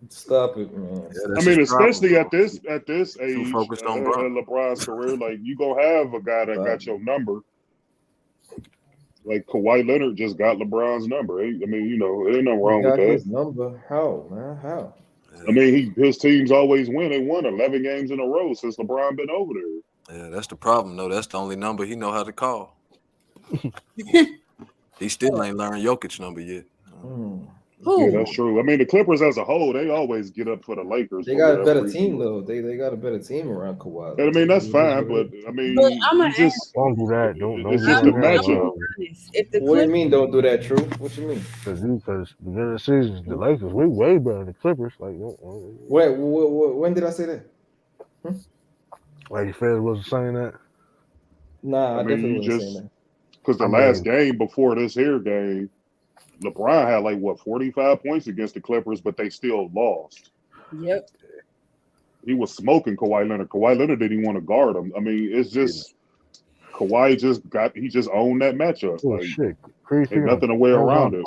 Stop it, man. I mean, especially at this age, focused on Bron. LeBron's career, like you gonna have a guy that got your number. Like Kawhi Leonard just got LeBron's number. I mean, you know, there ain't nothing wrong with Got that. his number. How, man? How? I mean, his teams always win. They won 11 games in a row since LeBron been over there. Yeah, that's the problem. No, that's the only number he know how to call. He still ain't learned Jokic number yet. Yeah, that's true. I mean, the Clippers as a whole, they always get up for the Lakers. They got a better team though. They got a better team around Kawhi. And I mean, that's fine, but I mean, Don't do that. Don't it's do just that. a matchup. What do you mean? Don't do that, True? What you mean? Because the beginning of the season, the Lakers way better than the Clippers. Like, When did I say that? Like fans wasn't saying that. Nah, I mean, definitely you wasn't just saying because the last game before this here game, LeBron had like 45 points against the Clippers, but they still lost. Yep. He was smoking Kawhi Leonard. Kawhi Leonard didn't even want to guard him. I mean, it's just Kawhi just owned that matchup. Oh, like, shit. ain't nothing a way around it.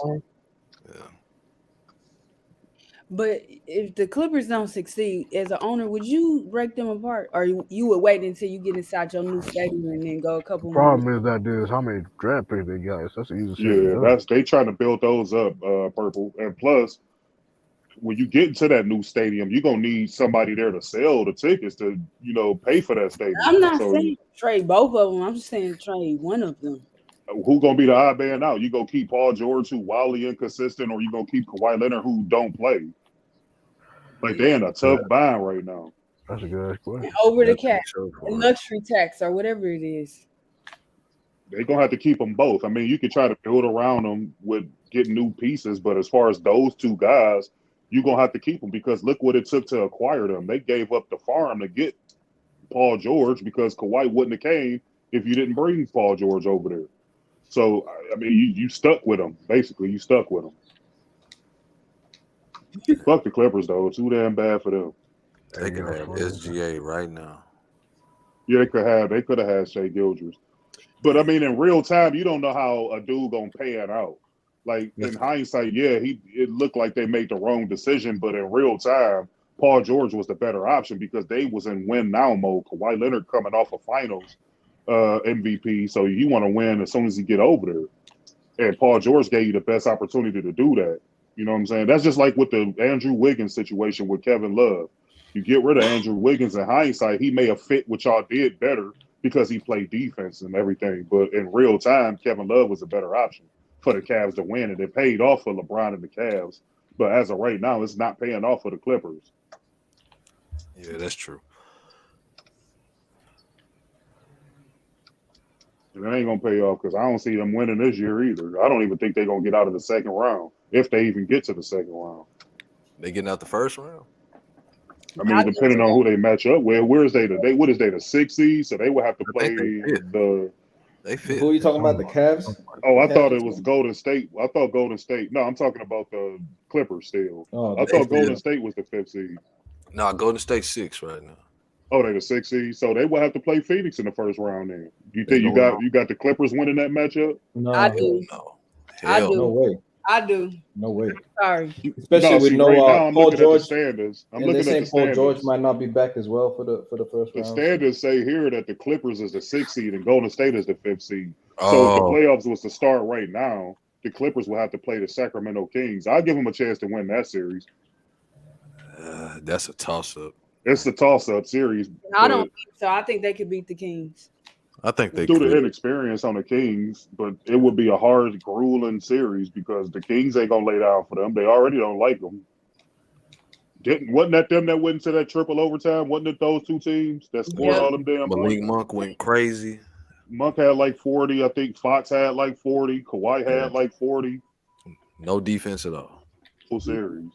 But if the Clippers don't succeed, as an owner, would you break them apart, or you would wait until you get inside your new stadium and then go a couple more? Problem is that is how many draft picks they got. That's the easiest. Yeah, they trying to build those up, Purple. And plus, when you get into that new stadium, you're gonna need somebody there to sell the tickets to, pay for that stadium. I'm not saying trade both of them. I'm just saying trade one of them. Who gonna be the odd man out? You gonna keep Paul George, who wildly inconsistent, or you gonna keep Kawhi Leonard, who don't play? Like they're in a tough bind right now. That's a good question. Over the cap, the luxury tax, or whatever it is. They're gonna have to keep them both. I mean, you can try to build around them with getting new pieces, but as far as those two guys, you're gonna have to keep them because look what it took to acquire them. They gave up the farm to get Paul George because Kawhi wouldn't have came if you didn't bring Paul George over there. So, I mean, you stuck with them. Basically, you stuck with them. Fuck the Clippers, though. Too damn bad for them. They can have SGA right now. Yeah, they could have had Shea Gilders. But, I mean, in real time, you don't know how a dude going to pan out. Like in hindsight, yeah, it looked like they made the wrong decision, but in real time, Paul George was the better option because they was in win now mode. Kawhi Leonard coming off of finals MVP, so you want to win as soon as you get over there. And Paul George gave you the best opportunity to do that. You know what I'm saying? That's just like with the Andrew Wiggins situation with Kevin Love. You get rid of Andrew Wiggins in hindsight, he may have fit what y'all did better because he played defense and everything. But in real time, Kevin Love was a better option for the Cavs to win, and it paid off for LeBron and the Cavs. But as of right now, it's not paying off for the Clippers. Yeah, that's true. And it ain't gonna pay off because I don't see them winning this year either. I don't even think they're gonna get out of the second round if they even get to the second round. They getting out the first round. I mean, depending on who they match up with, where's they? What is they? The 6th seed, so they would have to play the. They fit. Who are you talking about? The Cavs? Oh, I thought it was Golden State. I thought Golden State. No, I'm talking about the Clippers still. Oh, I thought Golden State was the 5th seed. No, Golden State 6 right now. Oh, they're the 6th seed, so they will have to play Phoenix in the first round. Then you think you got the Clippers winning that matchup? No, I do. No. I do. No way. I do. No way. Sorry. Especially with no right now I'm Paul looking George. at the standards. I'm and looking they at say the Paul standards. George might not be back as well for the first The round. standards say here that the Clippers is the 6th seed and Golden State is the 5th seed. So if the playoffs was to start right now, the Clippers will have to play the Sacramento Kings. I'll give them a chance to win that series. That's a toss-up. It's the toss-up series. I don't think so. I think they could beat the Kings. I think they due could. to inexperience on the Kings, but it would be a hard, grueling series because the Kings ain't gonna lay down for them. They already don't like them. Wasn't that them that went into that triple overtime? Wasn't it those two teams that scored all them damn Malik points? Monk went crazy. Monk had like 40. I think Fox had like 40. Kawhi had like 40. No defense at all. Full series.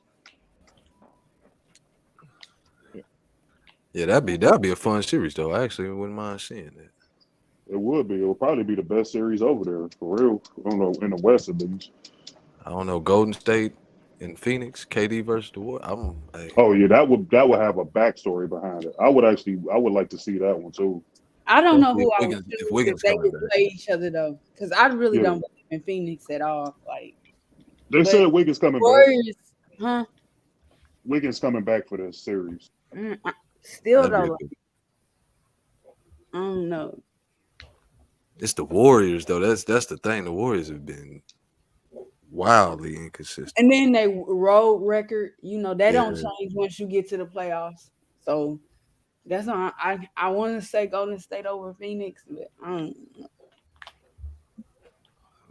Yeah, that'd be a fun series though. I actually wouldn't mind seeing that. It would be. It would probably be the best series over there for real. I don't know, in the West at least. I don't know. Golden State and Phoenix, KD versus the Warriors. Oh yeah, that would have a backstory behind it. I would like to see that one too. I don't know who I would If choose if Wiggins they coming would back. play each other though, because I really don't believe in Phoenix at all. Like They said Wiggins coming back. Warriors, huh? Wiggins coming back for this series. Still don't. I don't know. It's the Warriors though. That's the thing. The Warriors have been wildly inconsistent. And then they road record, they don't change once you get to the playoffs. So that's why I want to say Golden State over Phoenix, but I don't know.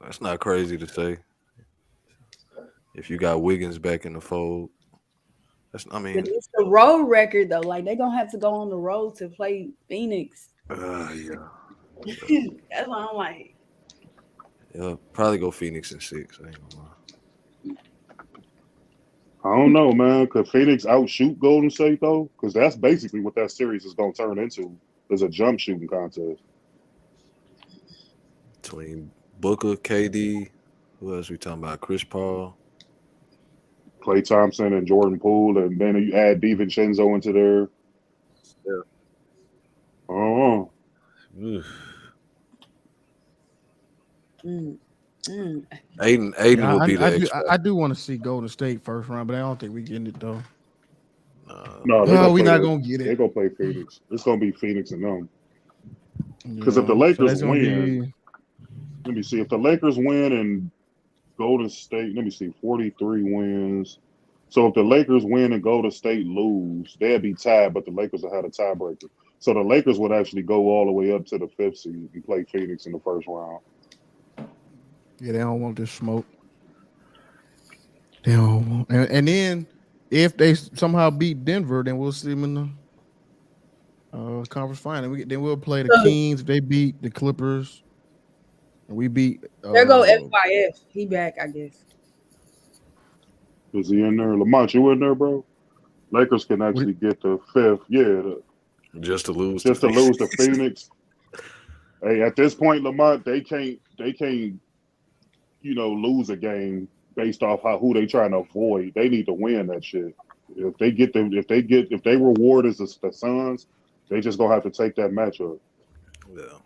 That's not crazy to say. If you got Wiggins back in the fold, But it's the road record though. Like they're gonna have to go on the road to play Phoenix. Yeah. That's why I'm like, Yeah, probably go Phoenix in 6. I ain't gonna lie. I don't know, man. Could Phoenix outshoot Golden State though? Because that's basically what that series is gonna turn into. Is a jump shooting contest. Between Booker, KD, who else we talking about? Chris Paul, Klay Thompson and Jordan Poole, and then you add DiVincenzo into there. Yeah. Oh. Aiden will be there. I do want to see Golden State first round, but I don't think we getting it though. No, we're not gonna get it. They're gonna play Phoenix. It's gonna be Phoenix and them. Because if the Lakers win, let me see. If the Lakers win and Golden State, let me see, 43 wins. So if the Lakers win and Golden State lose, they'd be tied, but the Lakers will have a tiebreaker. So the Lakers would actually go all the way up to the 5th seed and play Phoenix in the first round. Yeah, they don't want this smoke. They don't want, and then if they somehow beat Denver, then we'll see them in the conference final. Then we'll play the Kings. If they beat the Clippers, and we beat. There go FYF. He back, I guess. Is he in there? Lamont, you in there, bro? Lakers can actually get the 5th. Yeah. Just to lose to Phoenix. Hey, at this point, Lamont, they can't, lose a game based off who they trying to avoid. They need to win that shit. If they reward as the Suns, they just gonna have to take that matchup. Yeah.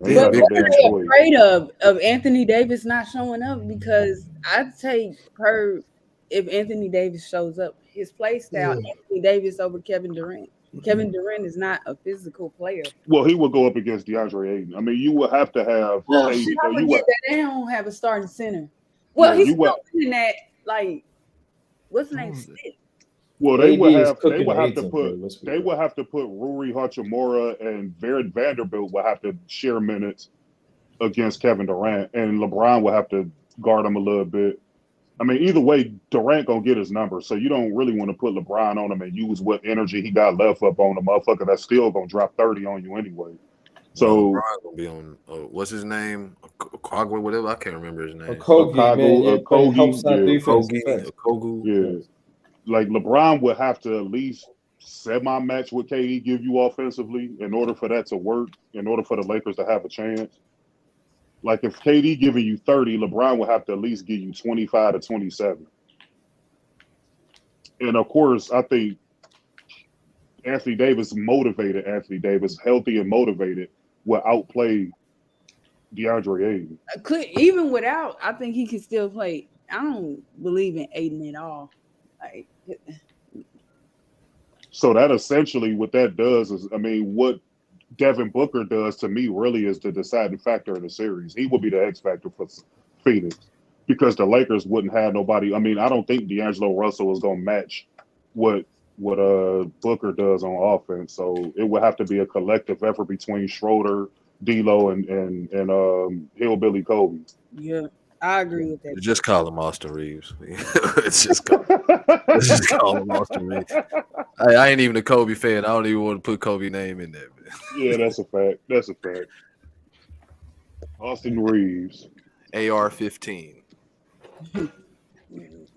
They But got no what damn are they choice. afraid of Anthony Davis not showing up? Because I'd take her if Anthony Davis shows up. His play style, Anthony Davis over Kevin Durant. Kevin Durant is not a physical player. Well, he would go up against DeAndre Ayton. I mean, you would have to have Well, KD. shit, I You forget would, that they don't have a starting center. Well, yeah, he's you would. still in that like what's the name? Stick. Well, AD is they cooking would have to Ayton, put bro. Let's be they real. would have to put Rui Hachimura and Vanderbilt would have to share minutes against Kevin Durant, and LeBron would have to guard him a little bit. I mean, either way, Durant gonna get his number, so you don't really want to put LeBron on him and use what energy he got left up on the motherfucker that's still gonna drop 30 on you anyway. No, So LeBron gonna be on. What's his name? Okagwe, whatever. I can't remember his name. Kogi, man, yeah, playing help Kogi, side defense. Facts. Kogu. yeah. Like LeBron would have to at least semi-match what KD give you offensively in order for that to work, in order for the Lakers to have a chance. Like if KD giving you 30, LeBron would have to at least give you 25 to 27. And of course, I think Anthony Davis, healthy and motivated, will outplay DeAndre Ayton. Even without, I think he could still play. I don't believe in Aiden at all. Like, So that essentially what that does is, I mean, what Devin Booker does to me really is the deciding factor in the series. He will be the X factor for Phoenix because the Lakers wouldn't have nobody. I mean, I don't think D'Angelo Russell is going to match what Booker does on offense. So it would have to be a collective effort between Schroeder, D'Lo, and Hillbilly Kobe. yeah, I agree with that. Just call him Austin Reeves. Let's just call him Austin Reeves. I ain't even a Kobe fan. I don't even want to put Kobe name in there. Man. Yeah, that's a fact. That's a fact. Austin Reeves. AR-15.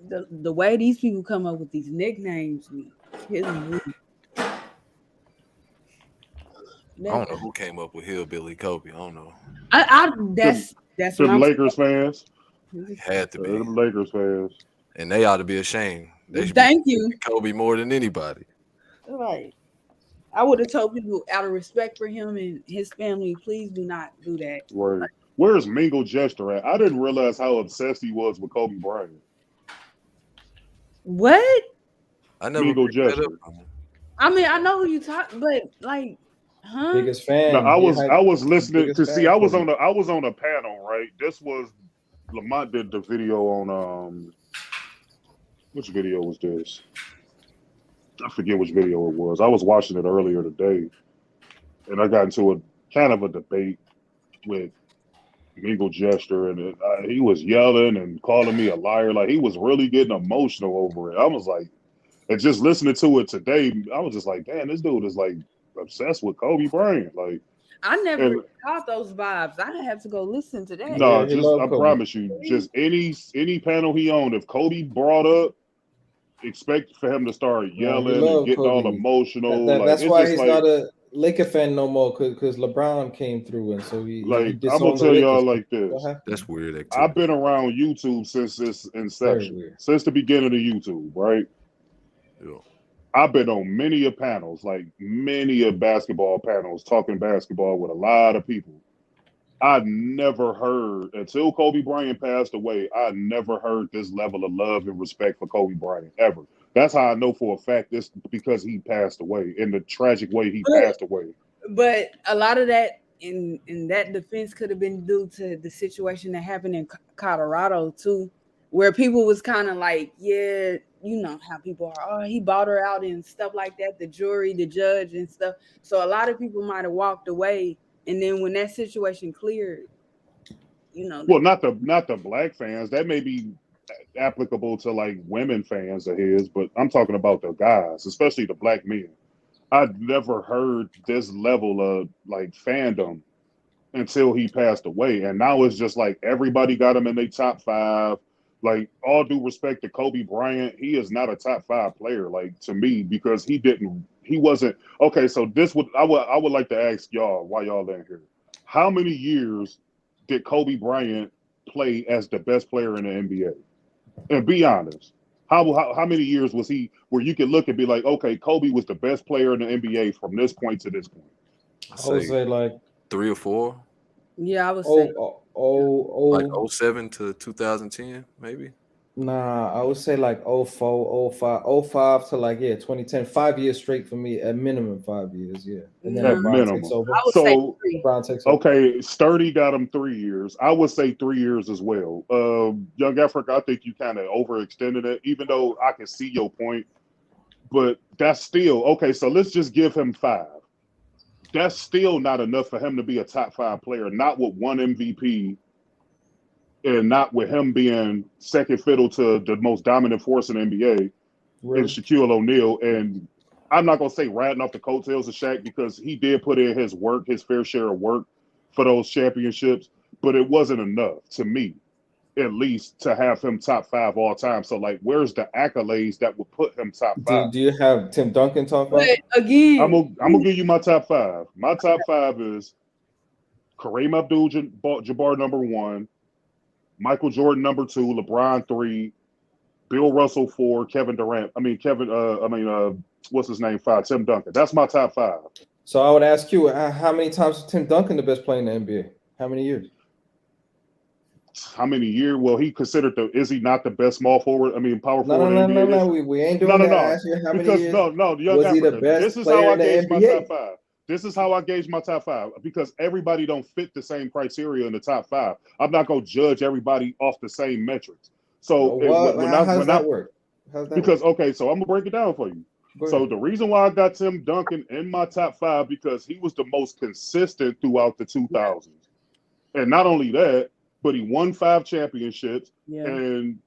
The way these people come up with these nicknames, I don't know who came up with Hillbilly Kobe. I don't know. That's what I'm Lakers fans. Had to be the Lakers fans, and they ought to be ashamed. They should Thank be you, Kobe more than anybody. Right. I would have told people out of respect for him and his family, please do not do that. Right. Like, where's Mingle Jester at? I didn't realize how obsessed he was with Kobe Bryant. What? I never Mingle Jester. I mean, I know who you talk, but like, huh? Biggest fan. No, I was listening to see. I was on a panel, right? This was Lamont did the video on which video was this? I forget which video it was. I was watching it earlier today, and I got into a kind of a debate with Mingle Jester, and he was yelling and calling me a liar. Like he was really getting emotional over it. I was like, and just listening to it today, I was just like, damn, this dude is like obsessed with Kobe Bryant. Like I never caught those vibes. I have to go listen to that. No, just I promise you, just any panel he owned, if Kobe brought up, expect for him to start yelling and getting all emotional. That's why he's not a Laker fan no more, because LeBron came through, and so he I'm gonna tell y'all like this. That's weird. Activity. I've been around YouTube since its inception, since the beginning of YouTube, right? Yeah. I've been on many of panels, like many of basketball panels, talking basketball with a lot of people. I never heard, until Kobe Bryant passed away, I never heard this level of love and respect for Kobe Bryant, ever. That's how I know for a fact this, because he passed away, in the tragic way he passed away. But a lot of that, in that defense, could have been due to the situation that happened in Colorado, too, where people was kind of like, yeah, you know how people are, oh, he bought her out and stuff like that, the jury, the judge and stuff. So a lot of people might have walked away. And then when that situation cleared, you know. Well, not the black fans. That may be applicable to like women fans of his, but I'm talking about the guys, especially the black men. I'd never heard this level of like fandom until he passed away. And now it's just like everybody got him in their top 5. Like, all due respect to Kobe Bryant, he is not a top 5 player, like, to me, because he wasn't. Okay, so I would like to ask y'all, why y'all in here, how many years did Kobe Bryant play as the best player in the NBA? And be honest, how many years was he where you could look and be like, okay, Kobe was the best player in the NBA from this point to this point? I would say like 3 or 4. Yeah, I would say like 07 to 2010, maybe. Nah, I would say like 04, 05, 05 to like 2010. 5 years straight for me, at minimum 5 years, yeah. And then At LeBron takes minimum. over. I would say So 3. LeBron takes over. okay, Sturdy got him 3 years. I would say 3 years as well. Young Africa, I think you kind of overextended it, even though I can see your point. But that's still okay. So let's just give him 5. That's still not enough for him to be a top 5 player. Not with one MVP, and not with him being second fiddle to the most dominant force in the NBA, in Shaquille O'Neal. And I'm not gonna say riding off the coattails of Shaq, because he did put in his work, his fair share of work for those championships, but it wasn't enough to me, at least, to have him top 5 all time. So like, where's the accolades that would put him top 5? Do you have Tim Duncan top 5? But again, I'm gonna give you my top 5. My top 5 is Kareem Abdul-Jabbar number 1, Michael Jordan number 2, LeBron 3, Bill Russell 4, Kevin Durant. What's his name? 5, Tim Duncan. That's my top 5. So I would ask you, how many times is Tim Duncan the best player in the NBA? How many years? How many years? Well, is he not the best small forward? Power forward in the NBA? No. We ain't doing that. Ask you how many years. Young Was he the Africa. best This is player how I in the gauge my NBA? top 5. This is how I gauge my top 5, because everybody don't fit the same criteria in the top 5. I'm not gonna judge everybody off the same metrics. So how does that work? Because okay, so I'm gonna break it down for you. So the reason why I got Tim Duncan in my top 5, because he was the most consistent throughout the 2000s, and not only that, but he won 5 championships, and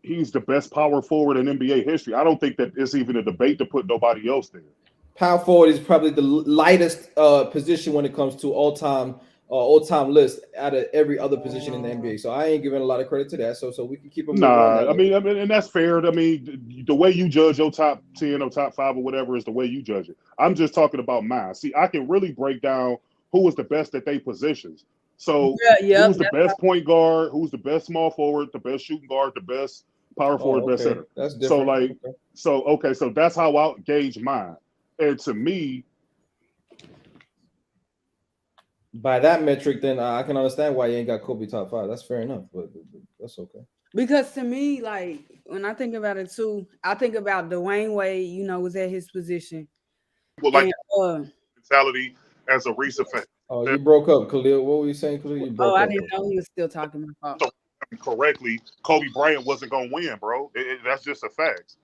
he's the best power forward in NBA history. I don't think that it's even a debate to put nobody else there. Power forward is probably the lightest position when it comes to all-time list out of every other position in the NBA. So I ain't giving a lot of credit to that. So we can keep him. And that's fair. The way you judge your top 10 or top 5 or whatever is the way you judge it. I'm just talking about mine. See, I can really break down who was the best at their positions. So who's the best point guard, who's the best small forward, the best shooting guard, the best power forward, best center. That's different. So that's how I gauge mine. And to me, by that metric, then I can understand why you ain't got Kobe top 5. That's fair enough, but that's okay. Because to me, like, when I think about it too, I think about Dwayne Wade, was at his position. Well, like mentality as a recent fan. Oh, you broke up, Khalil. What were you saying, Khalil? You broke up. I didn't know he was still talking about. So, correctly, Kobe Bryant wasn't gonna win, bro. That's just a fact.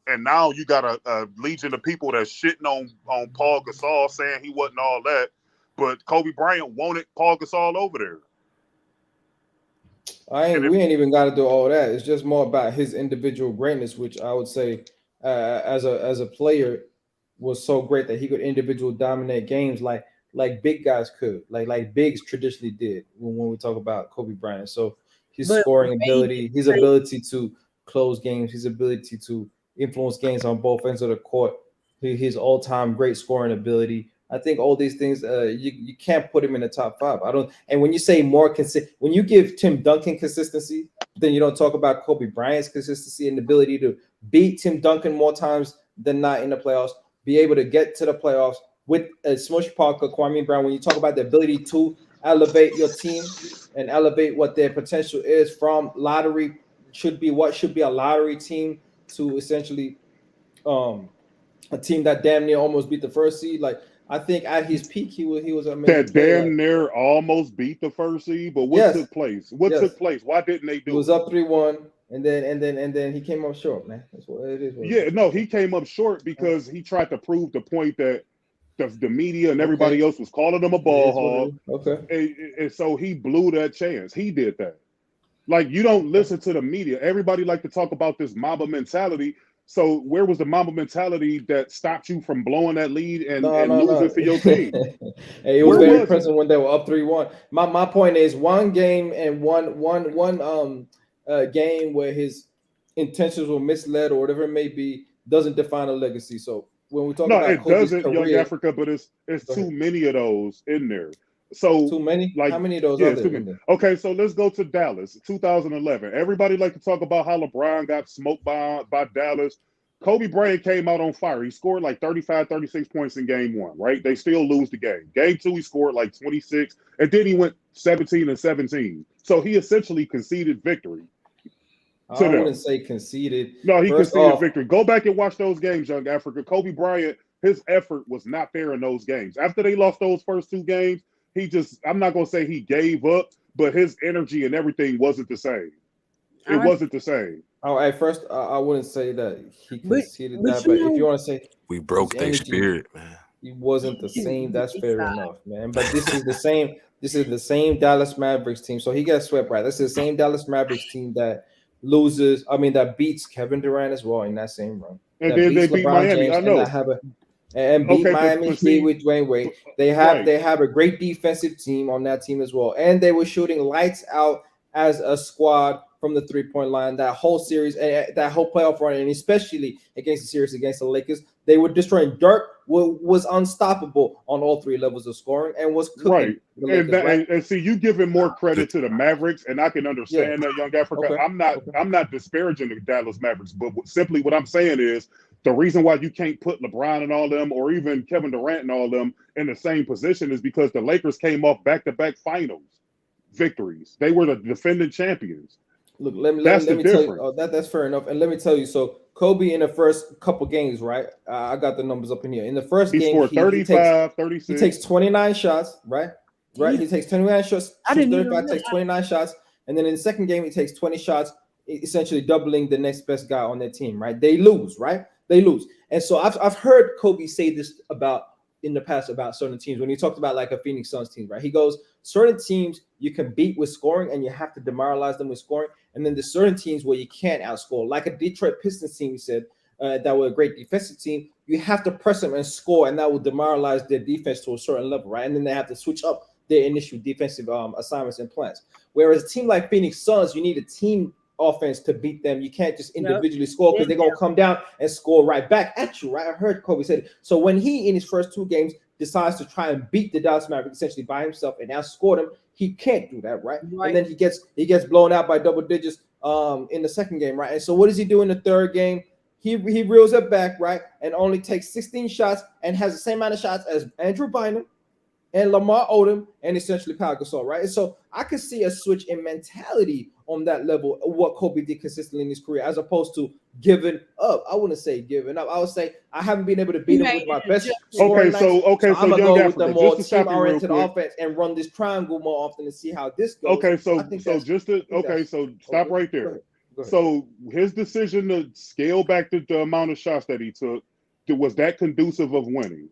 And now you got a legion of people that's shitting on Paul Gasol, saying he wasn't all that. But Kobe Bryant wanted Paul Gasol over there. We ain't even got to do all that. It's just more about his individual greatness, which I would say, as a player, was so great that he could individual dominate games like big guys could, like bigs traditionally did when we talk about Kobe Bryant. So his scoring ability, his ability to close games, his ability to influence games on both ends of the court, his all-time great scoring ability. I think all these things, you can't put him in the top 5. And when you say more consistent, when you give Tim Duncan consistency, then you don't talk about Kobe Bryant's consistency and ability to beat Tim Duncan more times than not in the playoffs, be able to get to the playoffs with Smush Parker, Kwame Brown. When you talk about the ability to elevate your team and elevate what their potential is from lottery, should be a lottery team to essentially a team that damn near almost beat the first seed. Like, I think at his peak, he was amazing. That damn near almost beat the first seed, but what took place? Took place? Why didn't they do it? He was up 3-1, and then he came up short, man. That's what it is. He came up short because he tried to prove the point that the media and everybody else was calling him a ball hog. Okay. And so he blew that chance. He did that. Like, you don't listen to the media. Everybody like to talk about this Mamba mentality. So where was the Mamba mentality that stopped you from blowing that lead and losing for your team? Hey, it was very present when they were up 3-1. My point is, one game and one game where his intentions were misled or whatever it may be doesn't define a legacy. So when we talk about it Kobe's doesn't, career, Young Africa, but it's too many of those in there. So too many? Like, how many of those are there? Okay, so let's go to Dallas, 2011. Everybody like to talk about how LeBron got smoked by Dallas. Kobe Bryant came out on fire. He scored like 35, 36 points in game 1, right? They still lose the game. Game 2, he scored like 26, and then he went 17 and 17. So he essentially conceded victory. I wouldn't say conceded. No, he First conceded off, victory. Go back and watch those games, Young Africa. Kobe Bryant, his effort was not there in those games. After they lost those first 2 games, I'm not going to say he gave up, but his energy and everything wasn't the same. It wasn't the same. Oh, at first, I wouldn't say that he conceded but that, but if you want to say we broke his their energy, spirit, man. he wasn't the same. That's fair enough, man. But this is the same. This is the same Dallas Mavericks team. So he got swept, right? This is the same Dallas Mavericks team that loses. I mean, that beats Kevin Durant as well in that same run. And That then they beats beat LeBron Miami. James I know. And beat Okay, Miami but see, Heat with Dwayne Wade. They have a great defensive team on that team as well, and they were shooting lights out as a squad from the 3-point line that whole series, that whole playoff run, and especially against the series against the Lakers, they were destroying. Dirk was unstoppable on all 3 levels of scoring and was cooking right. the Lakers, And see, you giving more credit to the Mavericks, and I can understand that, Young Africa. Okay. I'm not disparaging the Dallas Mavericks, but simply what I'm saying is the reason why you can't put LeBron and all them, or even Kevin Durant and all them in the same position, is because the Lakers came off back-to-back finals victories. They were the defending champions. Look, let me the tell you. That's fair enough. And let me tell you. So Kobe in the first couple games, right? I got the numbers up in here. In the first he game, scored 35, 36. He takes 29 shots, right? Right. He takes 29 shots. I didn't even 35, takes 29 shots, and then in the second game, he takes 20 shots, essentially doubling the next best guy on their team. Right? They lose. Right? They lose. And so I've heard Kobe say this in the past about certain teams when he talked about like a Phoenix Suns team. Right? He goes, certain teams you can beat with scoring, and you have to demoralize them with scoring. And then there's certain teams where you can't outscore, like a Detroit Pistons team, he said, that were a great defensive team. You have to press them and score, and that will demoralize their defense to a certain level, right? And then they have to switch up their initial defensive assignments and plans. Whereas a team like Phoenix Suns, you need a team offense to beat them. You can't just individually score because they're going to come down and score right back at you, right? I heard Kobe said it. So when he, in his first 2 games, decides to try and beat the Dallas Mavericks essentially by himself and outscore them, he can't do that, right? And then he gets blown out by double digits in the second game, right? And so what does he do in the third game? He reels it back, right? And only takes 16 shots and has the same amount of shots as Andrew Bynum and Lamar Odom and essentially Pau Gasol, right? And so I could see a switch in mentality on that level of what Kobe did consistently in his career, as opposed to giving up. I wouldn't say giving up. I would say I haven't been able to beat him with my best scoring nights. So I'm gonna go with the more team-oriented offense and run this triangle more often to see how this goes. Okay, so stop right there. So his decision to scale back the amount of shots that he took, was that conducive of winning?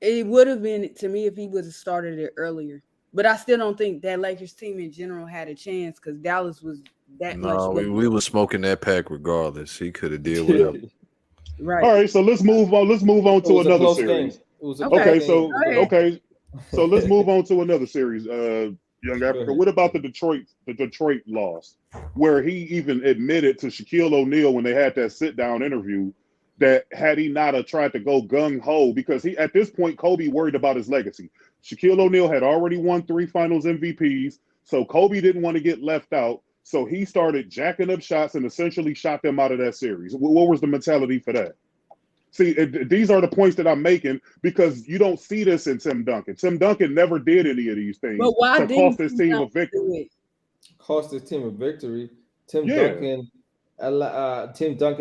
It would have been to me if he would have started it earlier. But I still don't think that Lakers team in general had a chance because Dallas was that much. No, we were smoking that pack regardless. He could have did whatever. Right. All right, so let's move on. Let's move on to another series. Okay, so let's move on to another series. Young Africa. What about the Detroit loss, where he even admitted to Shaquille O'Neal when they had that sit down interview that had he not tried to go gung ho, because at this point Kobe worried about his legacy. Shaquille O'Neal had already won 3 Finals MVPs, so Kobe didn't want to get left out. So he started jacking up shots and essentially shot them out of that series. What was the mentality for that? See, these are the points that I'm making because you don't see this in Tim Duncan. Tim Duncan never did any of these things to cost his team a victory. Cost his team a victory. Tim Duncan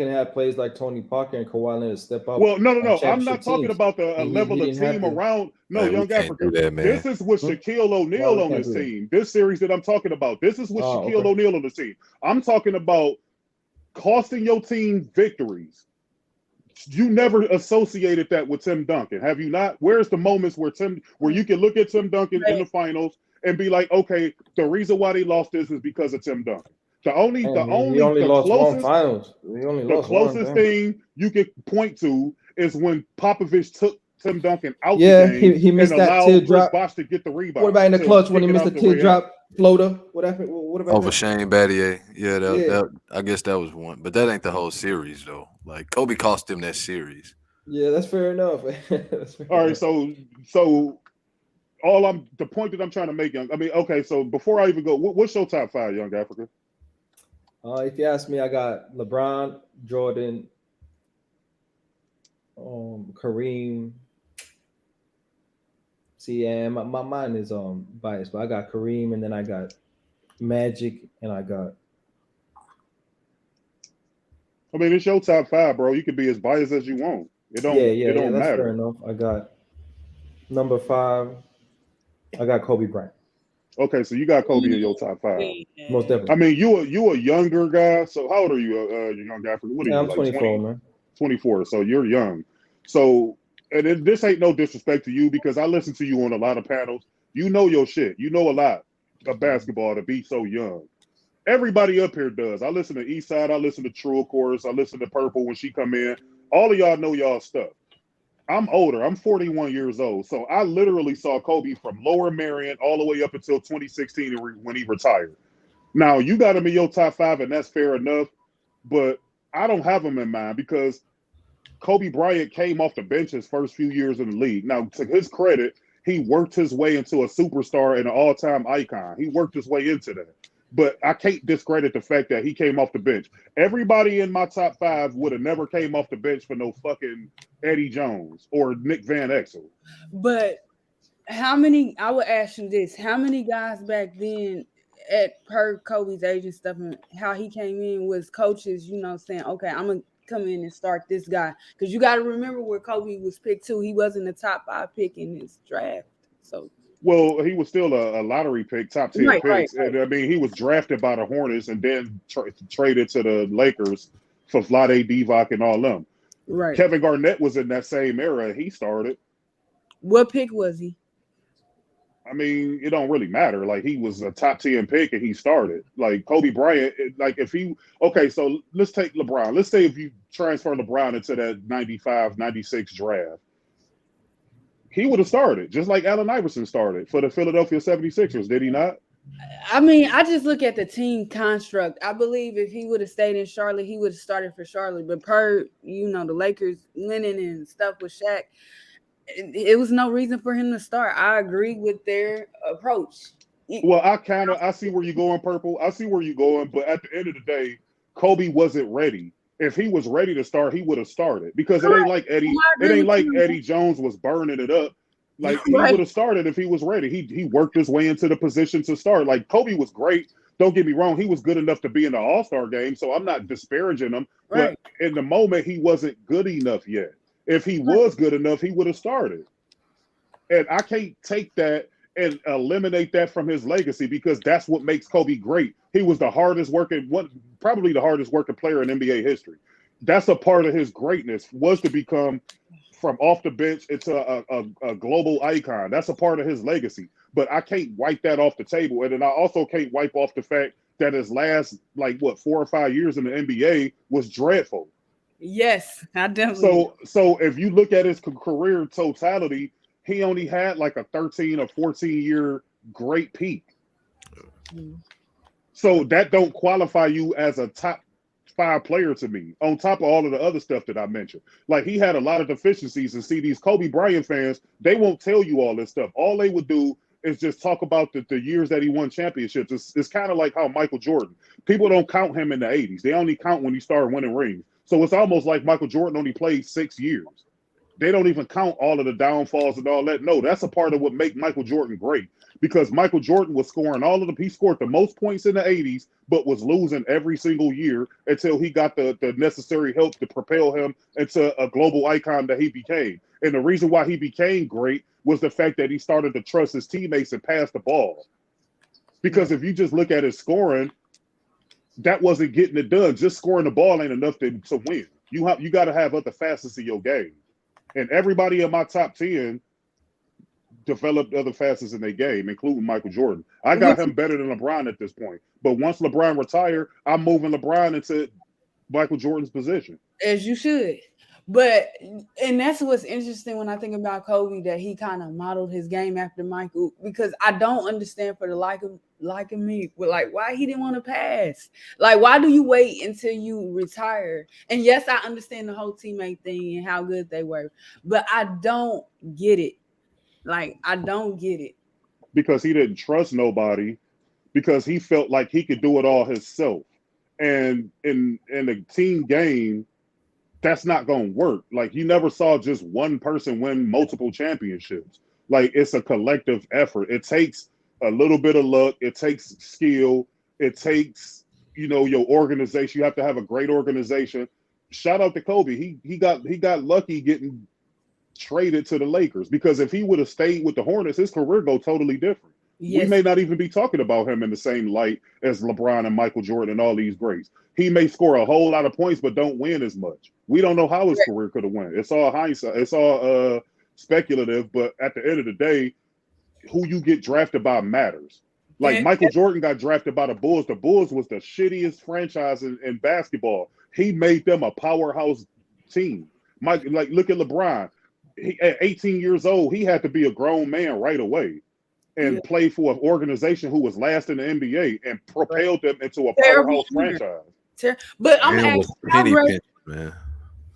had plays like Tony Parker and Kawhi Leonard step up. Well, no. I'm not talking about the level of team around. No, Young Africa. This is with Shaquille O'Neal on this team. This series that I'm talking about. This is with Shaquille O'Neal on the team. I'm talking about costing your team victories. You never associated that with Tim Duncan, have you not? Where's the moments where you can look at Tim Duncan in the finals and be like, okay, the reason why they lost this is because of Tim Duncan. The closest thing you could point to is when Popovich took Tim Duncan out the game. He missed that teardrop. Bosh to get the rebound. What about in the clutch when he missed the teardrop floater? What happened? What about over Shane Battier? Yeah, that I guess that was one, but that ain't the whole series though. Like Kobe cost him that series. Yeah, that's fair enough. All right, so the point that I'm trying to make, so before I even go, what's your top 5, Young Africa? If you ask me, I got LeBron, Jordan, Kareem. See, and my mind is biased, but I got Kareem, and then I got Magic, and I got. I mean, it's your top 5, bro. You can be as biased as you want. It don't That's fair matter. enough. I got number 5. I got Kobe Bryant. Okay, so you got Kobe in your top 5. Most I definitely. mean, you a younger guy. So how old are you? You young guy. What are Yeah, you I'm like 24, 20, man. 24? So you're young. So this ain't no disrespect to you because I listen to you on a lot of panels. You know your shit. You know a lot of basketball to be so young. Everybody up here does. I listen to Eastside. I listen to True, of course. I listen to Purple when she come in. All of y'all know y'all stuff. I'm older. I'm 41 years old. So I literally saw Kobe from Lower Marion all the way up until 2016 when he retired. Now, you got him in your top 5, and that's fair enough. But I don't have him in mind because Kobe Bryant came off the bench his first few years in the league. Now, to his credit, he worked his way into a superstar and an all-time icon. He worked his way into that. But I can't discredit the fact that he came off the bench. Everybody in my top 5 would have never came off the bench for no fucking Eddie Jones or Nick Van Exel. But how many? I would ask you this: how many guys back then, at per Kobe's age and stuff, and how he came in was coaches, saying, "Okay, I'm gonna come in and start this guy," because you got to remember where Kobe was picked too. He wasn't a top 5 pick in his draft, so. Well, he was still a lottery pick, top 10 Right. picks. And I mean, he was drafted by the Hornets and then traded to the Lakers for Vlade Divac and all them. Right. Kevin Garnett was in that same era. He started. What pick was he? I mean, it don't really matter. Like, he was a top 10 pick and he started. Like, Kobe Bryant, okay, so let's take LeBron. Let's say if you transfer LeBron into that 95, 96 draft, he would have started, just like Allen Iverson started for the Philadelphia 76ers, did he not? I mean, I just look at the team construct. I believe if he would have stayed in Charlotte, he would have started for Charlotte. But per, the Lakers winning and stuff with Shaq, it was no reason for him to start. I agree with their approach. Well, I see where you're going, Purple. I see where you're going, but at the end of the day, Kobe wasn't ready. If he was ready to start, he would have started because it ain't like Eddie Jones was burning it up. Like, he would have started if he was ready. He worked his way into the position to start. Like, Kobe was great. Don't get me wrong, he was good enough to be in the All-Star game, so I'm not disparaging him. But in the moment, he wasn't good enough yet. If he was good enough, he would have started. And I can't take that and eliminate that from his legacy because that's what makes Kobe great. He was probably the hardest working player in NBA history. That's a part of his greatness, was to become from off the bench into a global icon. That's a part of his legacy. But I can't wipe that off the table. And then I also can't wipe off the fact that his last 4 or 5 years in the NBA was dreadful. Yes, I definitely. So if you look at his career in totality, he only had like a 13 or 14 year great peak. So that don't qualify you as a top 5 player to me, on top of all of the other stuff that I mentioned. Like, he had a lot of deficiencies, and see, these Kobe Bryant fans, they won't tell you all this stuff. All they would do is just talk about the years that he won championships. It's kind of like how Michael Jordan, people don't count him in the 80s. They only count when he started winning rings. So it's almost like Michael Jordan only played 6 years. They don't even count all of the downfalls and all that. No, that's a part of what make Michael Jordan great, because Michael Jordan was scoring he scored the most points in the 80s, but was losing every single year until he got the necessary help to propel him into a global icon that he became. And the reason why he became great was the fact that he started to trust his teammates and pass the ball. Because if you just look at his scoring, that wasn't getting it done. Just scoring the ball ain't enough to win. You got to have other facets of your game. And everybody in my top 10 developed other facets in their game, including Michael Jordan. I got him better than LeBron at this point. But once LeBron retired, I'm moving LeBron into Michael Jordan's position. As you should. And that's what's interesting when I think about Kobe, that he kind of modeled his game after Michael, because I don't understand for the like of me, like, why he didn't want to pass. Like, why do you wait until you retire? And yes, I understand the whole teammate thing and how good they were, but I don't get it. Like, I don't get it. Because he didn't trust nobody, because he felt like he could do it all himself. And in the team game, that's not going to work. Like, you never saw just one person win multiple championships. Like, it's a collective effort. It takes a little bit of luck. It takes skill. It takes, your organization. You have to have a great organization. Shout out to Kobe. He got lucky getting traded to the Lakers, because if he would have stayed with the Hornets, his career go totally different. Yes. We may not even be talking about him in the same light as LeBron and Michael Jordan and all these greats. He may score a whole lot of points, but don't win as much. We don't know how his career could have went. It's all hindsight. It's all speculative. But at the end of the day, who you get drafted by matters. Like, Michael Jordan got drafted by the Bulls. The Bulls was the shittiest franchise in basketball. He made them a powerhouse team. Look at LeBron. At 18 years old, he had to be a grown man right away and play for an organization who was last in the NBA and propelled them into a powerhouse franchise. But I'm asking,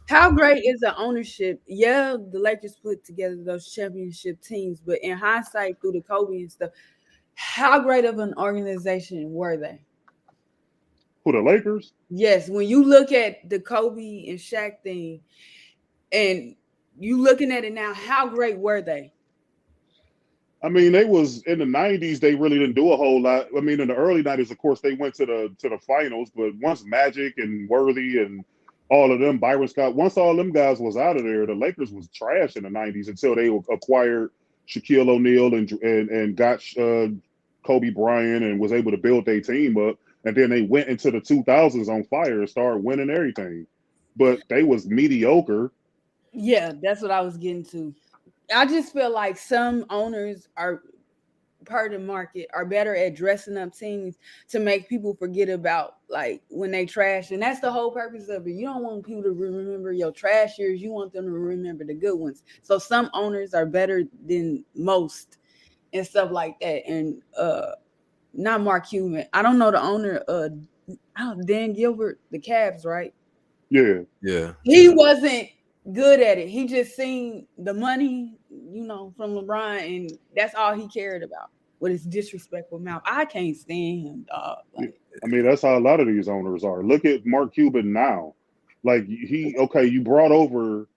how great is the ownership? Yeah, the Lakers put together those championship teams, but in hindsight, through the Kobe and stuff, how great of an organization were they? Who, the Lakers? Yes, when you look at the Kobe and Shaq thing, and you looking at it now, how great were they? I mean, they was in the 90s, they really didn't do a whole lot. I mean, in the early 90s, of course, they went to the finals, but once Magic and Worthy and all of them, Byron Scott, once all them guys was out of there, the Lakers was trash in the 90s until they acquired Shaquille O'Neal and got Kobe Bryant and was able to build their team up. And then they went into the 2000s on fire and started winning everything. But they was mediocre. Yeah, that's what I was getting to. I just feel like some owners are part of the market are better at dressing up teams to make people forget about, like, when they trash. And that's the whole purpose of it. You don't want people to remember your trash years. You want them to remember the good ones. So some owners are better than most and stuff like that. And not Mark Cuban. I don't know the owner, Dan Gilbert, the Cavs, right? Yeah. He wasn't good at it. He just seen the money, from LeBron, and that's all he cared about with his disrespectful mouth. I can't stand him, dog. I mean, that's how a lot of these owners are. Look at Mark Cuban now. Like, you brought over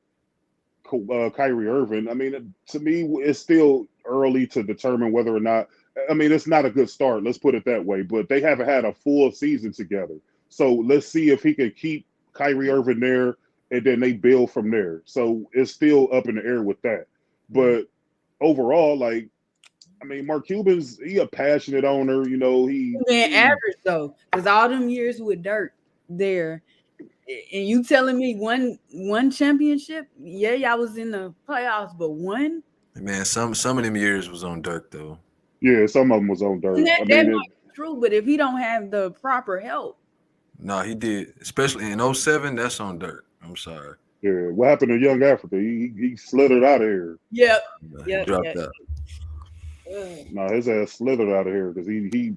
Kyrie Irving. I mean, to me, it's still early to determine whether or not. I mean, it's not a good start. Let's put it that way. But they haven't had a full season together. So let's see if he can keep Kyrie Irving there, and then they build from there. So it's still up in the air with that. But overall, Mark Cuban's a passionate owner. He been average though, because all them years with Dirk there, and you telling me one championship? Yeah, y'all was in the playoffs, but one. Man, some of them years was on Dirk though. Yeah, some of them was on Dirk. That might be true, but if he don't have the proper help. No, he did. Especially in 07, that's on Dirk. I'm sorry. Yeah, what happened to Young Africa? He slithered out of here. Yep. He dropped out. No, his ass slithered out of here because he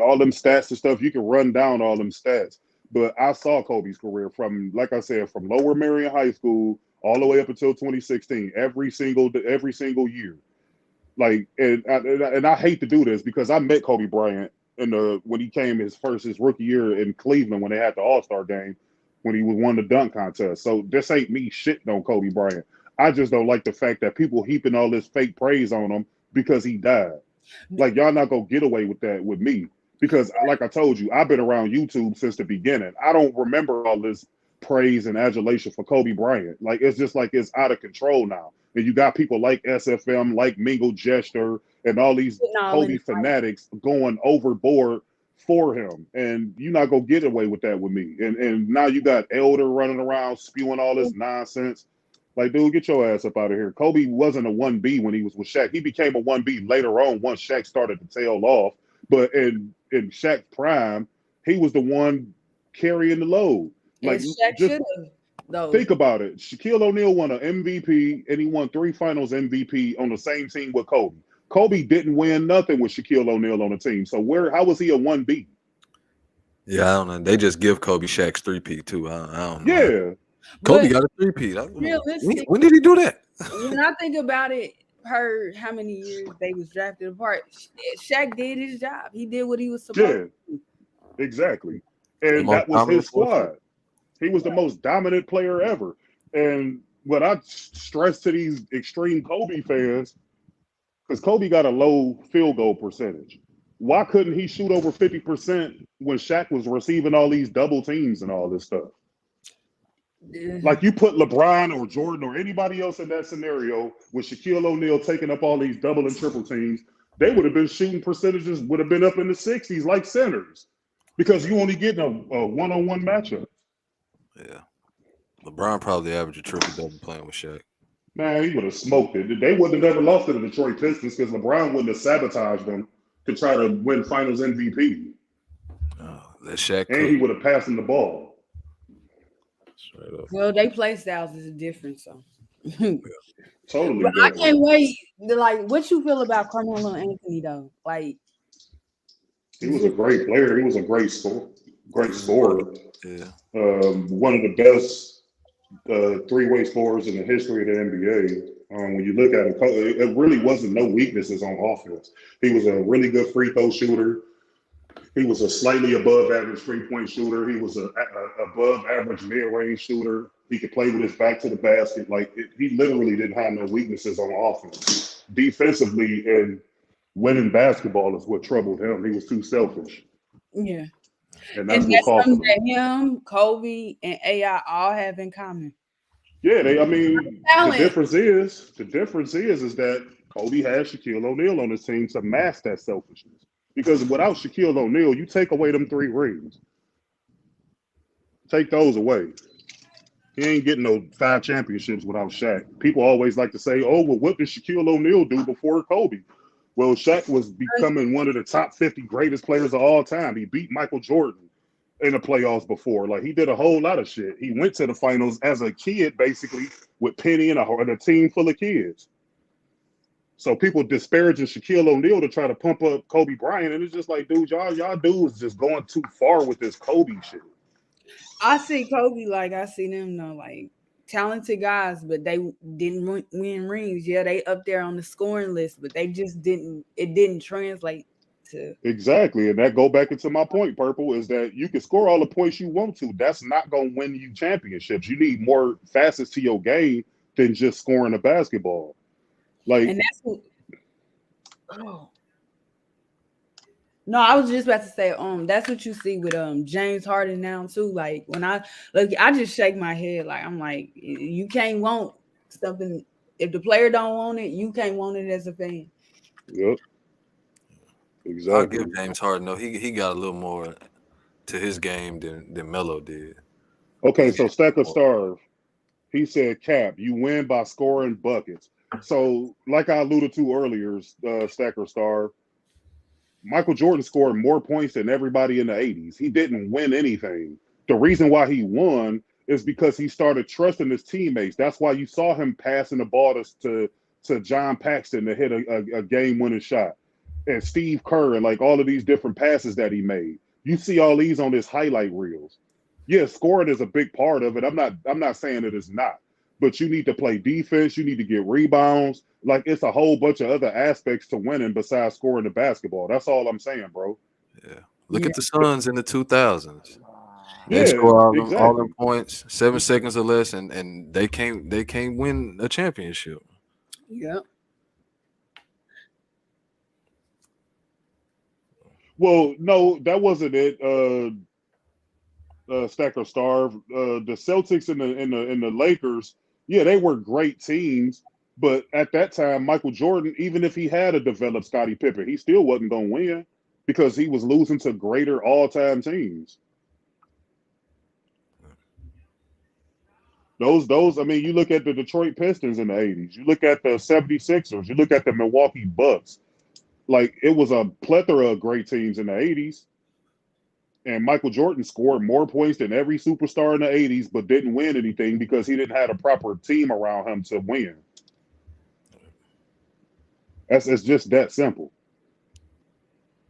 all them stats and stuff. You can run down all them stats, but I saw Kobe's career from, like I said, from Lower Merion High School all the way up until 2016. Every single year. And I hate to do this because I met Kobe Bryant when he came his rookie year in Cleveland when they had the All-Star game when he won the dunk contest. So this ain't me shitting on Kobe Bryant. I just don't like the fact that people heaping all this fake praise on him because he died. Like, y'all not gonna get away with that with me because, like I told you, I've been around YouTube since the beginning. I don't remember all this praise and adulation for Kobe Bryant. Like, it's just like it's out of control now. And you got people like SFM, like Mingle Jester, and all these Kobe fanatics going overboard for him. And you're not going to get away with that with me. And now you got Elder running around spewing all this nonsense. Like, dude, get your ass up out of here. Kobe wasn't a 1B when he was with Shaq. He became a 1B later on once Shaq started to tail off. But in Shaq's prime, he was the one carrying the load. Like, just think about it. Shaquille O'Neal won an MVP, and he won 3 finals MVP on the same team with Kobe. Kobe didn't win nothing with Shaquille O'Neal on the team. So how was he a 1B? Yeah, I don't know. They just give Kobe Shaq's 3P too. I don't know. Yeah. Kobe got a 3P. When did he do that? When I think about it, how many years they was drafted apart, Shaq did his job. He did what he was supposed to do. Exactly. And that was his squad. He was the most dominant player ever. And what I stress to these extreme Kobe fans, because Kobe got a low field goal percentage. Why couldn't he shoot over 50% when Shaq was receiving all these double teams and all this stuff? Like you put LeBron or Jordan or anybody else in that scenario with Shaquille O'Neal taking up all these double and triple teams, they would have been shooting percentages would have been up in the 60s like centers because you only getting a one-on-one matchup. Yeah. LeBron probably averaged a triple-double playing with Shaq. Man, he would have smoked it. They wouldn't have never lost to the Detroit Pistons because LeBron wouldn't have sabotaged them to try to win Finals MVP. That Shaq and he would have passed him the ball. Well, they play styles is different, so totally. But I can't wait. Like, what you feel about Carmelo Anthony though? Like, he was a great player. He was a great scorer. Yeah. One of the best three-way scorers in the history of the NBA. When you look at him, it really wasn't no weaknesses on offense. He was a really good free throw shooter. He was a slightly above average three-point shooter. He was a above average mid-range shooter. He could play with his back to the basket. He literally didn't have no weaknesses on offense. Defensively and winning basketball is what troubled him. He was too selfish. Yeah. And that's what cost something him. that him, Kobe, and AI all have in common. Yeah, the difference is that Kobe had Shaquille O'Neal on his team to mask that selfishness. Because without Shaquille O'Neal, you take away them 3 rings. Take those away. He ain't getting no 5 championships without Shaq. People always like to say, oh, well, what did Shaquille O'Neal do before Kobe? Well, Shaq was becoming one of the top 50 greatest players of all time. He beat Michael Jordan in the playoffs before. He did a whole lot of shit. He went to the finals as a kid, basically, with Penny and a team full of kids. So people disparaging Shaquille O'Neal to try to pump up Kobe Bryant, and it's just like, dude, y'all dudes just going too far with this Kobe shit. I see Kobe I see them talented guys, but they didn't win rings. Yeah, they up there on the scoring list, but they just didn't. It didn't translate to exactly, and that go back into my point. Purple is that you can score all the points you want to. That's not going to win you championships. You need more facets to your game than just scoring a basketball. And that's what. Oh. No, I was just about to say, that's what you see with James Harden now too. When I look, I just shake my head. I'm like, you can't want something if the player don't want it. You can't want it as a fan. Yep. Exactly. I'll give James Harden though. He got a little more to his game than Melo did. Okay, so Stack or Starve, he said, Cap, you win by scoring buckets. So, like I alluded to earlier, Stack or Starve, Michael Jordan scored more points than everybody in the 80s. He didn't win anything. The reason why he won is because he started trusting his teammates. That's why you saw him passing the ball to John Paxson to hit a game-winning shot. And Steve Kerr and all of these different passes that he made. You see all these on his highlight reels. Yeah, scoring is a big part of it. I'm not saying it is not. But you need to play defense. You need to get rebounds. It's a whole bunch of other aspects to winning besides scoring the basketball. That's all I'm saying, bro. Yeah. Look at the Suns in the 2000s. They Yeah, score all exactly. them points, 7 seconds or less, and they can't win a championship. Yep. Well, no, that wasn't it. Stack or Starve. The Celtics and the Lakers, yeah, they were great teams, but at that time, Michael Jordan, even if he had a developed Scottie Pippen, he still wasn't going to win because he was losing to greater all-time teams. Those. I mean, you look at the Detroit Pistons in the 80s. You look at the 76ers. You look at the Milwaukee Bucks. It was a plethora of great teams in the 80s. And Michael Jordan scored more points than every superstar in the 80s, but didn't win anything because he didn't have a proper team around him to win. It's just that simple.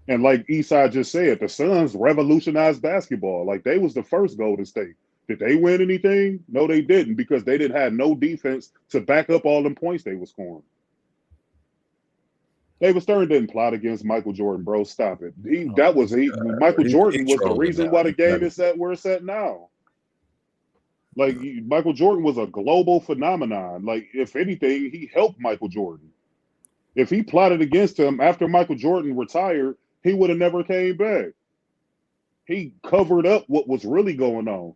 And like Eastside just said, the Suns revolutionized basketball. They was the first Golden State. Did they win anything? No, they didn't because they didn't have no defense to back up all them points they were scoring. David Stern didn't plot against Michael Jordan, bro. Stop it. Michael Jordan was the reason why the game is at where it's at now. Like Michael Jordan was a global phenomenon. Like if anything, he helped Michael Jordan. If he plotted against him after Michael Jordan retired, he would have never came back. He covered up what was really going on.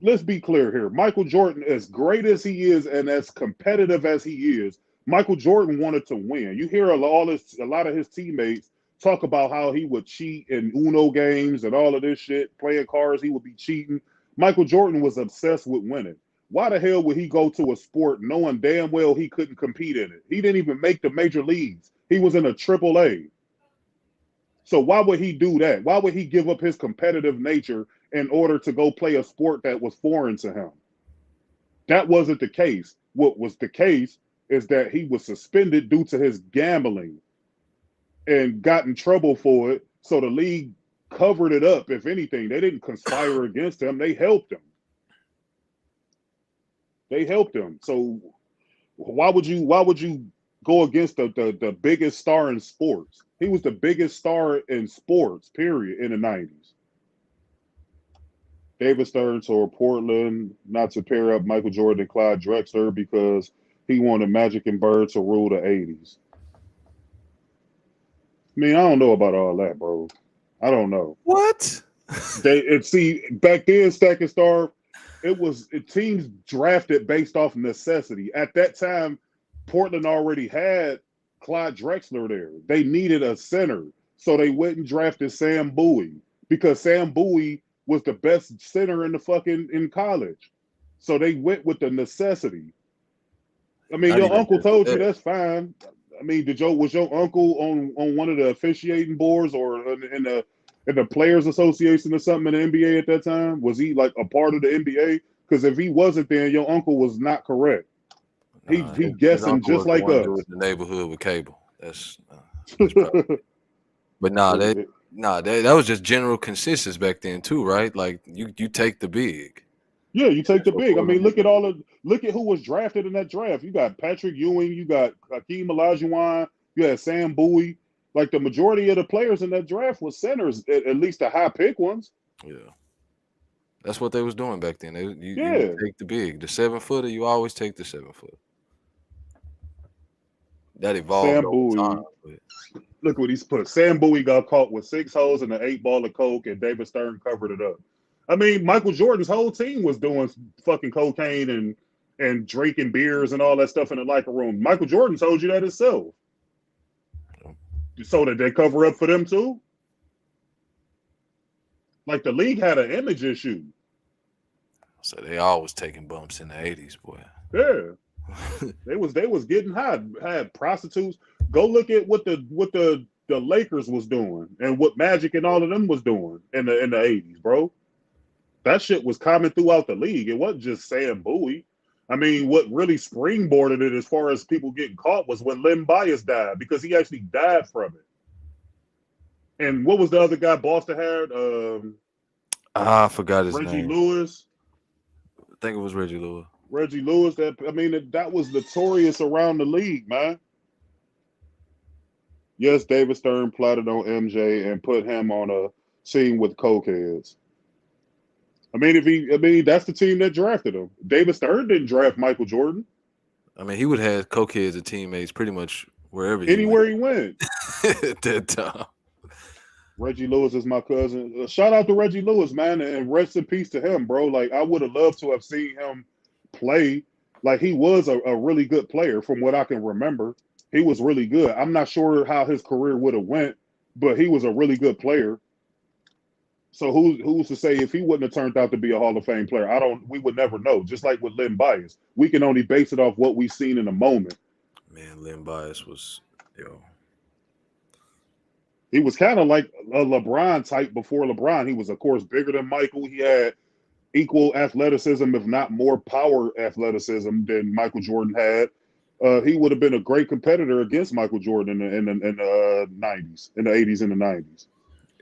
Let's be clear here. Michael Jordan, as great as he is and as competitive as he is, Michael Jordan wanted to win. You hear a lot of his teammates talk about how he would cheat in Uno games and all of this shit, playing cards, he would be cheating. Michael Jordan was obsessed with winning. Why the hell would he go to a sport knowing damn well he couldn't compete in it? He didn't even make the major leagues. He was in a AAA. So why would he do that? Why would he give up his competitive nature in order to go play a sport that was foreign to him? That wasn't the case. What was the case is that he was suspended due to his gambling and got in trouble for it. So the league covered it up. If anything, they didn't conspire against him. They helped him. They helped him. So why would you go against the biggest star in sports? He was the biggest star in sports, period, in the 90s. David Stern told Portland not to pair up Michael Jordan and Clyde Drexler because he wanted Magic and Bird to rule the 80s. I mean, I don't know about all that, bro. I don't know. What? See, back then, Stack and Star, teams drafted based off necessity. At that time, Portland already had Clyde Drexler there. They needed a center, so they went and drafted Sam Bowie because Sam Bowie was the best center in college. So they went with the necessity. I mean, your uncle told you that's fine. I mean, was your uncle on one of the officiating boards or in the Players Association or something in the NBA at that time? Was he like a part of the NBA? Because if he wasn't, then your uncle was not correct. He guessing just like us. In the neighborhood with cable. That's but that was just general consensus back then too, right? Like you take the big. Yeah, you take the big. I mean, look at who was drafted in that draft. You got Patrick Ewing, you got Hakeem Olajuwon, you had Sam Bowie. Like the majority of the players in that draft was centers, at least the high pick ones. Yeah. That's what they was doing back then. You take the big. The 7-footer, you always take the 7-footer. That evolved Sam over time. Look what he's put. Sam Bowie got caught with 6 holes and an 8-ball of coke, and David Stern covered it up. I mean, Michael Jordan's whole team was doing fucking cocaine and drinking beers and all that stuff in the locker room. Michael Jordan told you that himself. So did they cover up for them too? Like the league had an image issue. So they always taking bumps in the 80s, boy. Yeah. they was getting high. Had prostitutes. Go look at what the Lakers was doing and what Magic and all of them was doing in the 80s, bro. That shit was common throughout the league. It wasn't just Sam Bowie. I mean, what really springboarded it as far as people getting caught was when Len Bias died, because he actually died from it. And what was the other guy Boston had? I forgot his Reggie name. Lewis. I think it was Reggie Lewis. Reggie Lewis. That was notorious around the league, man. Yes, David Stern plotted on MJ and put him on a team with cokeheads. I mean, that's the team that drafted him. David Stern didn't draft Michael Jordan. I mean, he would have cokeheads and teammates pretty much anywhere he went. At that time. Reggie Lewis is my cousin. Shout out to Reggie Lewis, man, and rest in peace to him, bro. Like, I would have loved to have seen him play. Like, he was a really good player from what I can remember. He was really good. I'm not sure how his career would have went, but he was a really good player. So who's to say if he wouldn't have turned out to be a Hall of Fame player? We would never know. Just like with Len Bias, we can only base it off what we've seen in a moment. Man, Len Bias was, he was kind of like a LeBron type before LeBron. He was, of course, bigger than Michael. He had equal athleticism, if not more power athleticism than Michael Jordan had. He would have been a great competitor against Michael Jordan in the 90s, in the 80s and the 90s.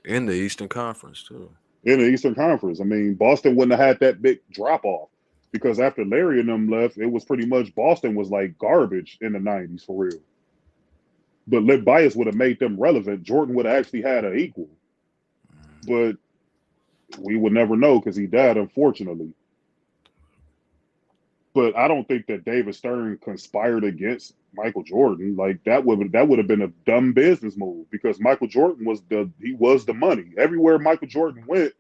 In the Eastern Conference, too. In the Eastern Conference. I mean, Boston wouldn't have had that big drop-off because after Larry and them left, it was pretty much Boston was like garbage in the 90s for real. But Len Bias would have made them relevant. Jordan would have actually had an equal. But we would never know because he died, unfortunately. But I don't think that David Stern conspired against Michael Jordan. Like that would have been a dumb business move because Michael Jordan was the money. Everywhere Michael Jordan went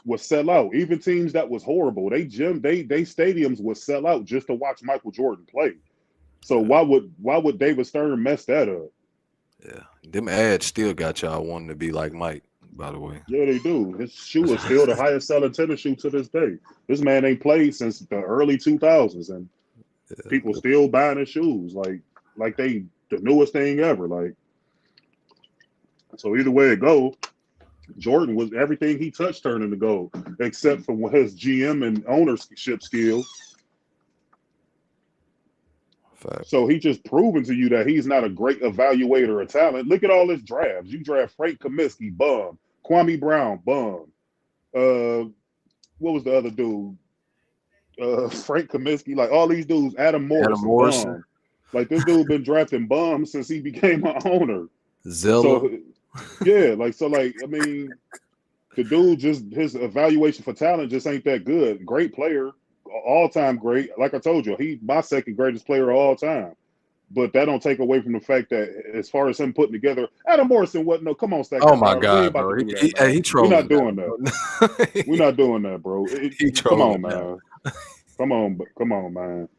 was sell out. Even teams that was horrible, they stadiums would sell out just to watch Michael Jordan play. So why would David Stern mess that up? Yeah, them ads still got y'all wanting to be like Mike. By the way, yeah, they do. His shoe is still the highest selling tennis shoe to this day. This man ain't played since the early 2000s, and people still buying his shoes like they the newest thing ever. Like, so either way it go, Jordan was everything he touched turned into gold, except for his GM and ownership skill. So he just proven to you that he's not a great evaluator of talent. Look at all his drafts. You draft Frank Kaminsky, bum. Kwame Brown, bum. What was the other dude? Frank Kaminsky, like all these dudes. Adam Morrison. Bum. Like this dude been drafting bums since he became an owner. Zilla. So yeah, I mean, the dude just his evaluation for talent just ain't that good. Great player. All time great. Like I told you, he my second greatest player of all time. But that don't take away from the fact that as far as him putting together, Adam Morrison wasn't no. Come on, Stack. Oh my God, bro! He trolling. We're not doing that. We're not doing that, bro. Come on, man. Come on, man.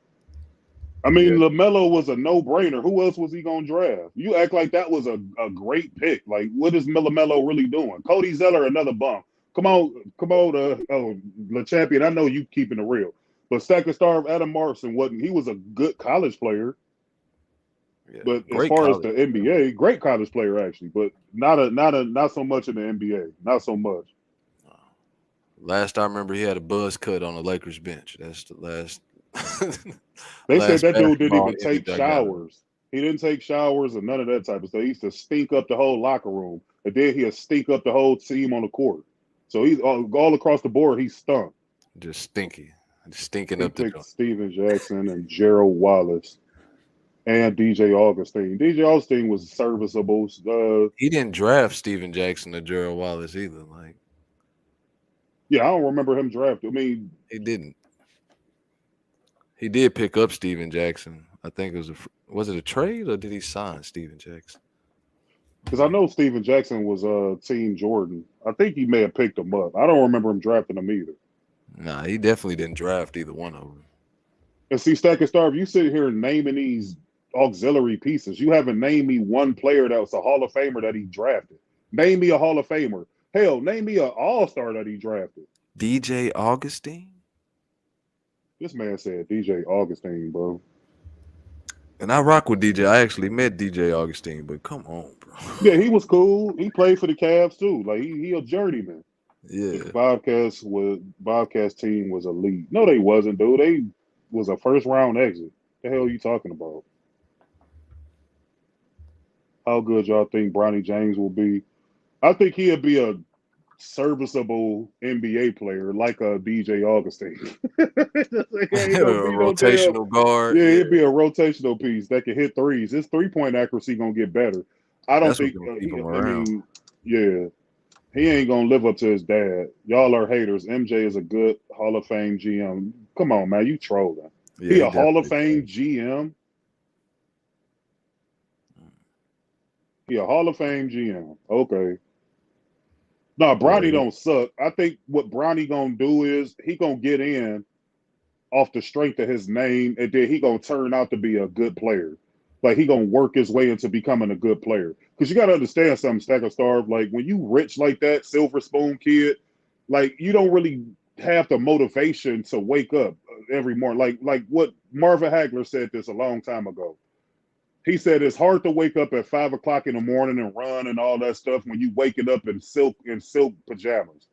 I mean, LaMelo was a no-brainer. Who else was he gonna draft? You act like that was a great pick. Like, what is LaMelo really doing? Cody Zeller, another bum. Come on, Le Champion. I know you keeping it real. But second star of Adam Morrison wasn't. He was a good college player, but as far as the NBA, great college player actually, but not so much in the NBA. Not so much. Last I remember, he had a buzz cut on the Lakers bench. That's the last. They said that dude didn't even take showers. He didn't take showers or none of that type of stuff. He used to stink up the whole locker room, and then he'll stink up the whole team on the court. So he's all across the board. He's stunk. Just stinking up the. Steven Jackson and Gerald Wallace and DJ Augustine. DJ Augustine was serviceable. He didn't draft Steven Jackson or Gerald Wallace either. Like, yeah, I don't remember him drafted. I mean, he didn't. He did pick up Steven Jackson. I think it was it a trade or did he sign Steven Jackson? Because I know Steven Jackson was Team Jordan. I think he may have picked him up. I don't remember him drafting him either. Nah, he definitely didn't draft either one of them. And see, Stack and Starve, you sit here naming these auxiliary pieces. You haven't named me one player that was a Hall of Famer that he drafted. Name me a Hall of Famer. Hell, name me an All-Star that he drafted. DJ Augustine? This man said DJ Augustine, bro. And I rock with DJ. I actually met DJ Augustine, but come on, bro. Yeah, he was cool. He played for the Cavs too. Like he a journeyman. Yeah. The Bobcats team was elite. No, they wasn't, dude. They was a first round exit. The hell are you talking about? How good y'all think Bronny James will be? I think he'll be a serviceable NBA player like a DJ Augustine. Rotational guard. Yeah, it'd be a rotational piece that can hit threes. His 3-point accuracy gonna get better. I don't think. Yeah, he ain't gonna live up to his dad. Y'all are haters. MJ is a good Hall of Fame GM. Come on, man, you trolling. Yeah, he a Hall of Fame GM. He a Hall of Fame GM. Okay. No, Bronny don't suck. I think what Bronny gonna do is he gonna get in off the strength of his name, and then he gonna turn out to be a good player. Like he gonna work his way into becoming a good player. Because you gotta understand something, Stack of Starve. Like when you rich like that, silver spoon kid, like you don't really have the motivation to wake up every morning. Like what Marvin Hagler said this a long time ago. He said it's hard to wake up at 5 o'clock in the morning and run and all that stuff when you waking up in silk pajamas.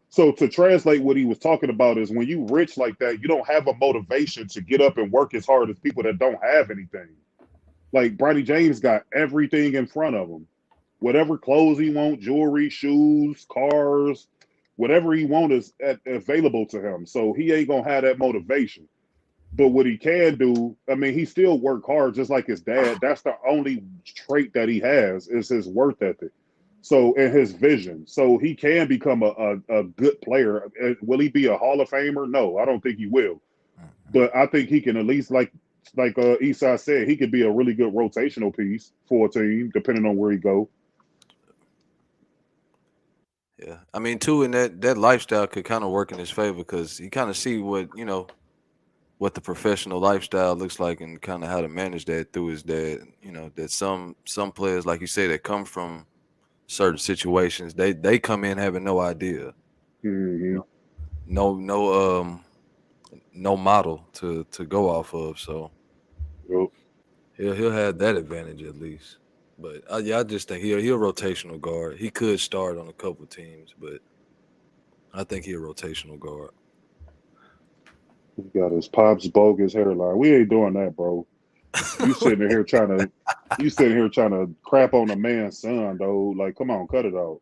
So to translate what he was talking about is when you rich like that, you don't have a motivation to get up and work as hard as people that don't have anything. Like Bronny James got everything in front of him. Whatever clothes he want, jewelry, shoes, cars, whatever he want is available to him. So he ain't gonna have that motivation. But what he can do, I mean, he still work hard just like his dad. That's the only trait that he has is his work ethic. So, and his vision. So he can become a good player. Will he be a Hall of Famer? No, I don't think he will. but I think he can at least like Esai said, he could be a really good rotational piece for a team, depending on where he go. Yeah, I mean, too, and that lifestyle could kind of work in his favor because you kind of see what what the professional lifestyle looks like and kind of how to manage that through his dad. That some players, like you say, that come from certain situations, they come in having no idea, Mm-hmm. no model to go off of. So yep. he'll have that advantage at least. But I just think he'll rotational guard. He could start on a couple teams, but I think he'll rotational guard. He got his pops bogus hairline. We ain't doing that, bro. You sitting here trying to crap on a man's son, though. Like, come on, cut it out.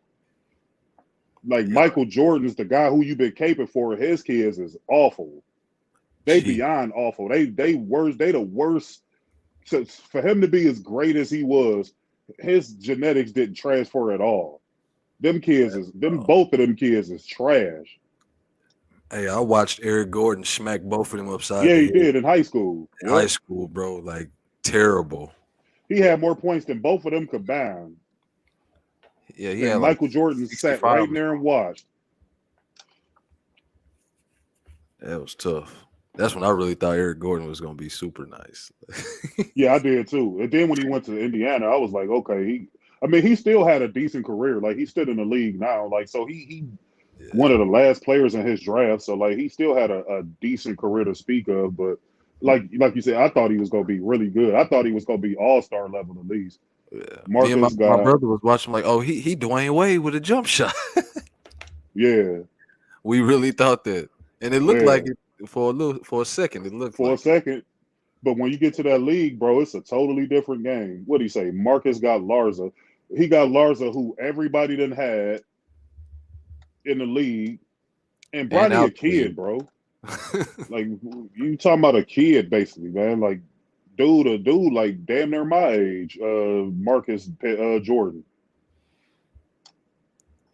Like Michael Jordan's the guy who you've been caping for. His kids is awful. They beyond awful. They worse. They the worst. So for him to be as great as he was, his genetics didn't transfer at all. Both of them kids is trash. Hey, I watched Eric Gordon smack both of them upside Yeah, the he head. did in high school. In high school, bro, like terrible. He had more points than both of them combined. Yeah, he had Michael like Jordan sat right there and watched. That was tough. That's when I really thought Eric Gordon was going to be super nice. Yeah, I did too. And then when he went to Indiana, I was like, okay, he still had a decent career. Like he stood in the league now. Like so he one of the last players in his draft. So like he still had a decent career to speak of. But like you said, I thought he was gonna be really good. I thought he was gonna be all-star level at least. Yeah. Marcus Me and my brother was watching like, oh, he Dwayne Wade with a jump shot. Yeah. We really thought that. And it looked like it for a second. It looked for like a second. But when you get to that league, bro, it's a totally different game. What do you say? Marcus got Larza. He got Larza, who everybody done had in the league. And Bronny a kid, bro. Like, you talking about a kid, basically, man. Like, dude, like, damn near my age, Marcus Jordan.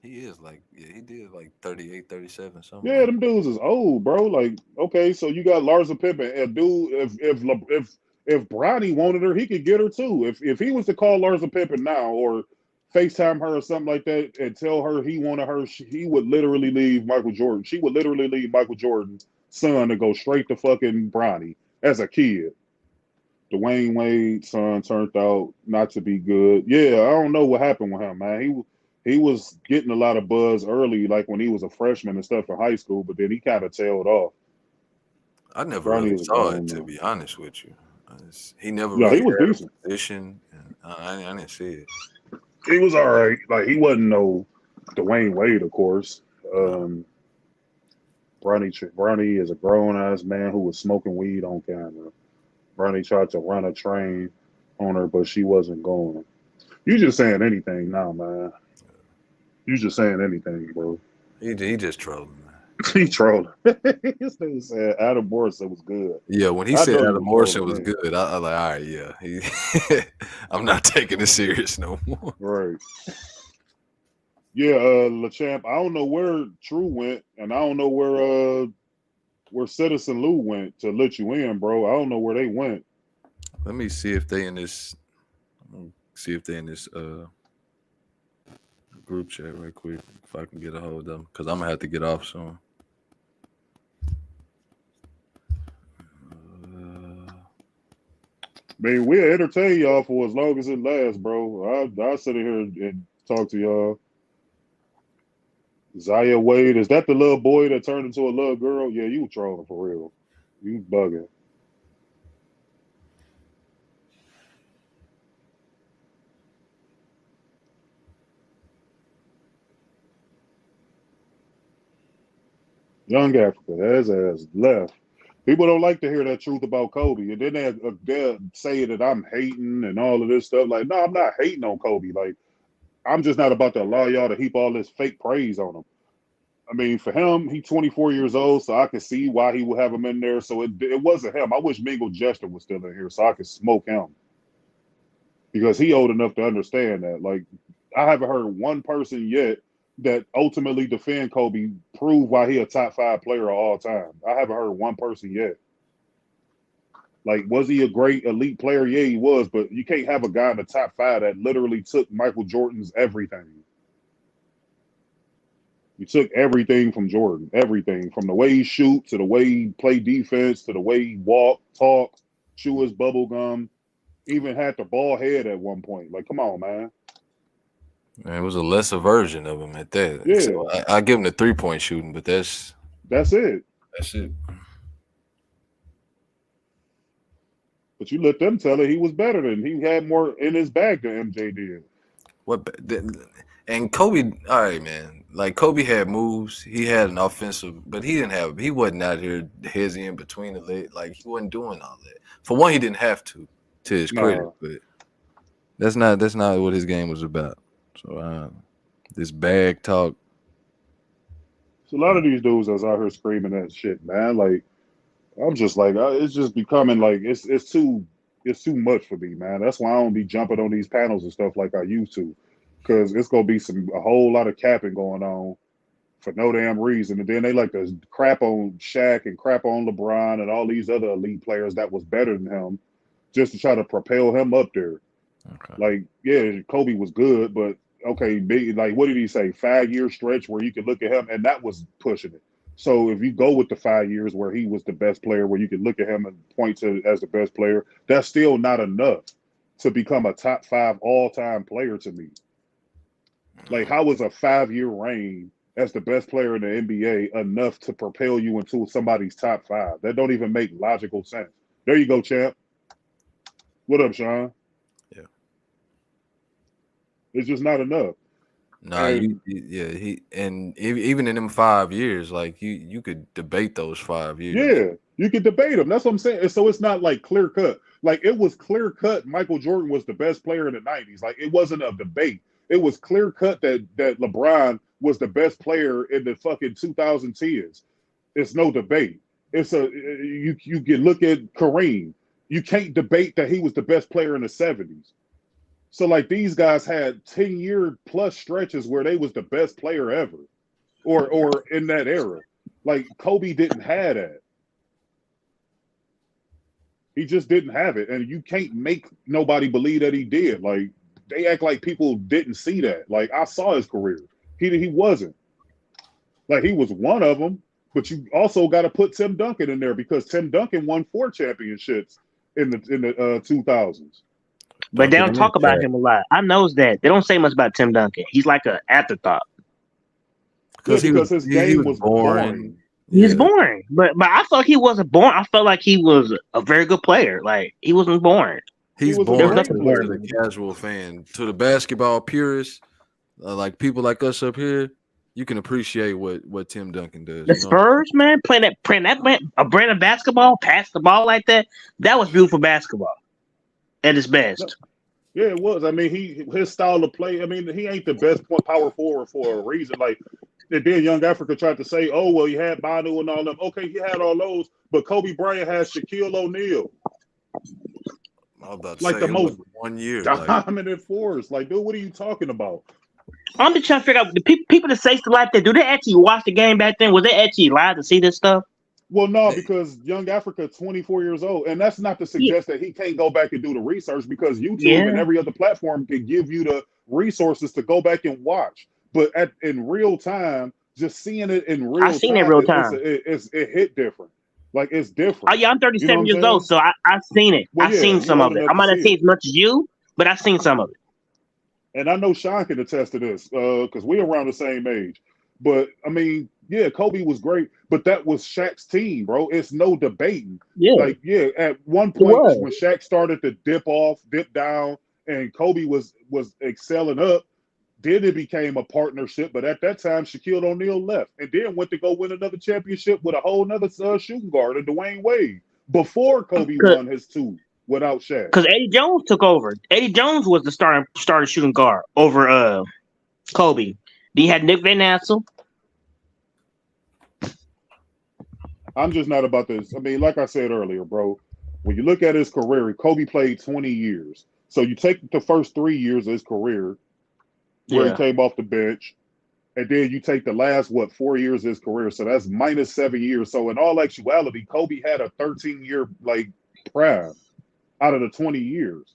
he is like, he did like 38, 37, something. Yeah, them dudes is old, bro. Like, okay, so you got Larsa Pippen. And dude, if Bronny wanted her, he could get her too. If he was to call Larsa Pippen now or FaceTime her or something like that and tell her he wanted her, he would literally leave Michael Jordan. She would literally leave Michael Jordan's son to go straight to fucking Bronny as a kid. Dwayne Wade's son turned out not to be good. Yeah, I don't know what happened with him, man. He was getting a lot of buzz early, like when he was a freshman and stuff in high school, but then he kind of tailed off. I never really saw it, to be honest with you. He never he really was had decent. a position. I didn't see it. He was all right. Like, he wasn't no Dwayne Wade, of course. Bronny is a grown-ass man who was smoking weed on camera. Bronny tried to run a train on her, but she wasn't going. You just saying anything now, man. You just saying anything, bro. He just trolling, man. He trolling. This thing said Adam Morrison was good. Yeah, when he said Adam Morrison was good, I was like, all right, yeah. I'm not taking it serious no more. Right. Yeah, LeChamp, I don't know where True went, and I don't know where Citizen Lou went to let you in, bro. I don't know where they went. Let me see if they in this. Group chat right quick if I can get a hold of them because I'm gonna have to get off soon. Man, we'll entertain y'all for as long as it lasts, bro. I'll sit here and talk to y'all. Zaya Wade, is that the little boy that turned into a little girl? Yeah, you trolling for real. You bugging. Young Africa, his ass left. People don't like to hear that truth about Kobe. And then they'll say that I'm hating and all of this stuff. Like, no, I'm not hating on Kobe. Like, I'm just not about to allow y'all to heap all this fake praise on him. I mean, for him, he's 24 years old, so I can see why he would have him in there. So it wasn't him. I wish Mingo Jester was still in here so I could smoke him. Because he old enough to understand that. Like, I haven't heard one person yet that ultimately defend Kobe, prove why he a top 5 player of all time. I haven't heard one person yet. Like, was he a great elite player? Yeah, he was, but you can't have a guy in the top 5 that literally took Michael Jordan's everything. He took everything from Jordan, everything from the way he shoots to the way he played defense to the way he walked, talked, chew his bubble gum, even had the ball head at one point. Like, come on, man. Man, it was a lesser version of him at that. Yeah. So I give him the 3-point shooting, but that's it. That's it. But you let them tell it he was better than he had more in his bag than MJ did. And Kobe, all right, man. Like Kobe had moves, he had an offensive, but he wasn't out here hezzy in between the leg. Like he wasn't doing all that. For one, he didn't have to his credit, but that's not what his game was about. So this bag talk. So a lot of these dudes that's out here screaming that shit, man. Like I'm just like it's just becoming like it's too much for me, man. That's why I don't be jumping on these panels and stuff like I used to. Because it's gonna be a whole lot of capping going on for no damn reason, and then they like to crap on Shaq and crap on LeBron and all these other elite players that was better than him, just to try to propel him up there. Okay. Like, yeah, Kobe was good, but okay, like what did he say? 5-year stretch where you could look at him, and that was pushing it. So if you go with the 5 years where he was the best player, where you could look at him and point to as the best player, that's still not enough to become a top 5 all-time player to me. Like, how is a 5-year reign as the best player in the NBA enough to propel you into somebody's top 5? That don't even make logical sense. There you go, champ. What up, Sean? Yeah. It's just not enough. Nah, even in them 5 years, like you could debate those 5 years. Yeah, you could debate them. That's what I'm saying. And so it's not like clear cut. Like it was clear cut. Michael Jordan was the best player in the 90s. Like it wasn't a debate. It was clear cut that LeBron was the best player in the fucking 2010s. It's no debate. You can look at Kareem. You can't debate that he was the best player in the 70s. So like these guys had 10-year plus stretches where they was the best player ever, or in that era. Like Kobe didn't have that. He just didn't have it, and you can't make nobody believe that he did. Like they act like people didn't see that. Like I saw his career. He wasn't. Like he was one of them, but you also got to put Tim Duncan in there because Tim Duncan won 4 championships in the 2000s. But they don't talk about him a lot. I knows that. They don't say much about Tim Duncan. He's like an afterthought. Because his game was boring. He's boring. But I thought he wasn't boring. I felt like he was a very good player. Like he wasn't boring. He's boring to the casual fan. To the basketball purists, like people like us up here, you can appreciate what Tim Duncan does. The Spurs, man, playing that a brand of basketball, pass the ball like that. That was beautiful basketball at its best. Yeah, it was. I mean, his style of play. I mean, he ain't the best power forward for a reason. Like, and then Young Africa tried to say, "Oh, well, he had Banu and all them." Okay, he had all those, but Kobe Bryant has Shaquille O'Neal. I was about to like say, the most 1 year dominant force. Like, dude, what are you talking about? I'm just trying to figure out the people that say stuff like that. Do they actually watch the game back then? Was they actually live to see this stuff? Well, no, because Young Africa, 24 years old, and that's not to suggest that he can't go back and do the research because YouTube and every other platform can give you the resources to go back and watch. But in real time, just seeing it in real time, I seen it in real time. It hit different. Like it's different. Oh yeah, I'm 37 years old, so I've seen it. Well, I've seen some of it. I might not see as much as you, but I've seen some of it. And I know Sean can attest to this because we're around the same age. But I mean, yeah, Kobe was great, but that was Shaq's team, bro. It's no debating. Yeah. Like, yeah, at one point when Shaq started to dip down, and Kobe was excelling up, then it became a partnership. But at that time, Shaquille O'Neal left and then went to go win another championship with a whole nother shooting guard, and Dwayne Wade, before Kobe won his 2 without Shaq. Because Eddie Jones took over. Eddie Jones was the starting shooting guard over Kobe. Then you had Nick Van Nassel. I'm just not about this. I mean, like I said earlier, bro, when you look at his career, Kobe played 20 years. So you take the first 3 years of his career where he came off the bench, and then you take the last, 4 years of his career. So that's minus 7 years. So in all actuality, Kobe had a 13-year prime out of the 20 years.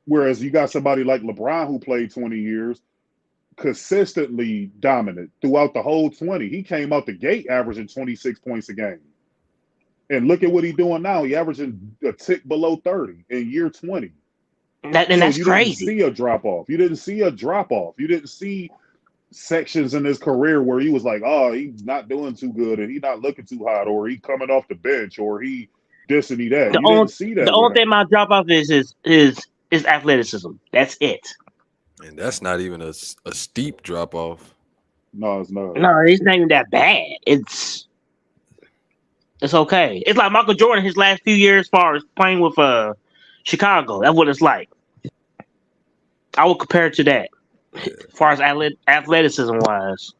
Whereas you got somebody like LeBron who played 20 years, consistently dominant throughout the whole 20. He came out the gate averaging 26 points a game. And look at what he's doing now. He averaging a tick below 30 in year 20. That's you crazy. Didn't see a drop off. You didn't see a drop off. You didn't see sections in his career where he was like, oh, he's not doing too good and he's not looking too hot, or he coming off the bench, or he this and he that. You didn't see that. The only thing my drop off is athleticism. That's it. And that's not even a steep drop off. No, it's not. No, it's not even that bad. It's okay. It's like Michael Jordan his last few years as far as playing with Chicago. That's what it's like. I would compare it to that as far as athleticism wise.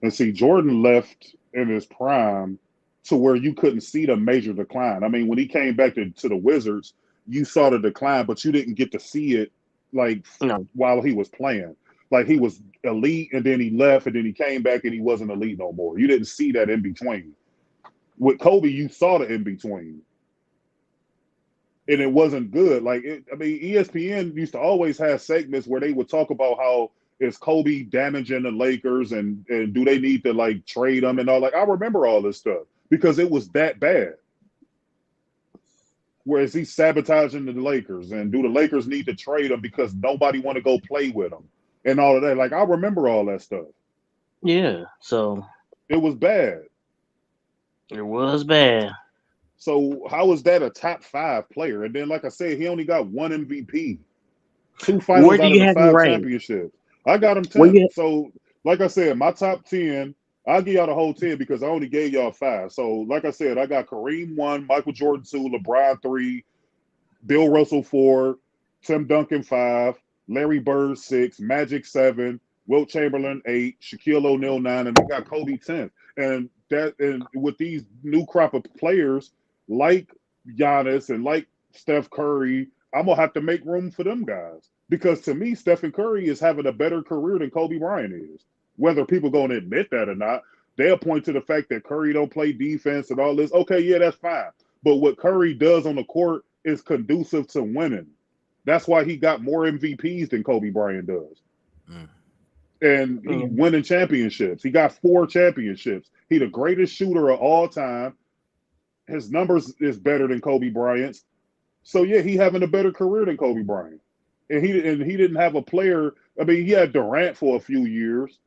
And see, Jordan left in his prime to where you couldn't see the major decline. I mean, when he came back to the Wizards, you saw the decline, but you didn't get to see it while he was playing. Like he was elite and then he left and then he came back and he wasn't elite no more. You didn't see that in between. With Kobe, you saw the in between. And it wasn't good. ESPN used to always have segments where they would talk about how is Kobe damaging the Lakers and do they need to trade him and all. I remember all this stuff because it was that bad. Whereas he's sabotaging the Lakers and do the Lakers need to trade him because nobody want to go play with him and all of that. I remember all that stuff. Yeah, so it was bad. It was bad. So how is that a top 5 player? And then, like I said, he only got 1 MVP, 2 finals out of the 5 championships. I got him 10. So, like I said, my top 10, I'll give y'all the whole 10 because I only gave y'all 5. So, like I said, I got Kareem 1, Michael Jordan 2, LeBron 3, Bill Russell 4, Tim Duncan 5, Larry Bird 6, Magic 7, Wilt Chamberlain 8, Shaquille O'Neal 9, and I got Kobe 10. And with these new crop of players like Giannis and like Steph Curry, I'm gonna have to make room for them guys because to me, Stephen Curry is having a better career than Kobe Bryant is. Whether people gonna admit that or not, they'll point to the fact that Curry don't play defense and all this. Okay, yeah, that's fine. But what Curry does on the court is conducive to winning. That's why he got more MVPs than Kobe Bryant does. And he winning championships. He got 4 championships. He the greatest shooter of all time. His numbers is better than Kobe Bryant's. So yeah, he having a better career than Kobe Bryant. And he didn't have a player. I mean, he had Durant for a few years.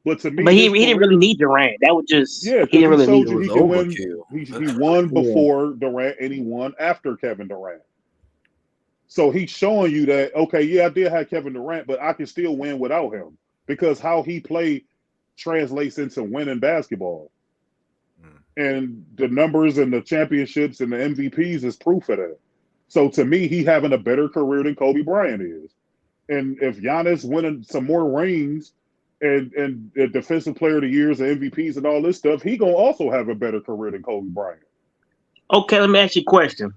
But to me, he didn't really need Durant. That was just he didn't really need you he can win. He won before Durant and he won after Kevin Durant. So he's showing you that, okay, yeah, I did have Kevin Durant, but I can still win without him because how he played translates into winning basketball. And the numbers and the championships and the MVPs is proof of that. So to me, he having a better career than Kobe Bryant is. And if Giannis winning some more rings and the defensive player of the years, the MVPs and all this stuff, he gonna also have a better career than Kobe Bryant. Okay, let me ask you a question.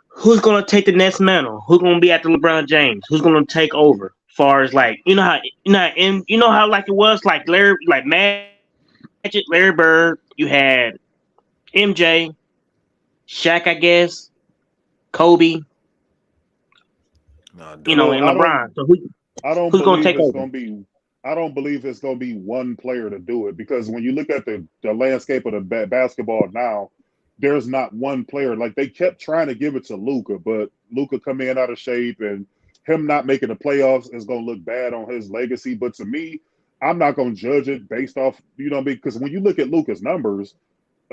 Who's gonna take the next mantle? Who's gonna be after LeBron James? Who's gonna take over? As far as you know how it was like Magic, Larry Bird, you had MJ, Shaq, I guess, Kobe, and LeBron. So who's going to take over? I don't believe it's going to be one player to do it because when you look at the landscape of the basketball now, there's not one player. Like they kept trying to give it to Luka, but Luka coming in out of shape and him not making the playoffs is going to look bad on his legacy. But to me, I'm not going to judge it based off, because when you look at Luka's numbers,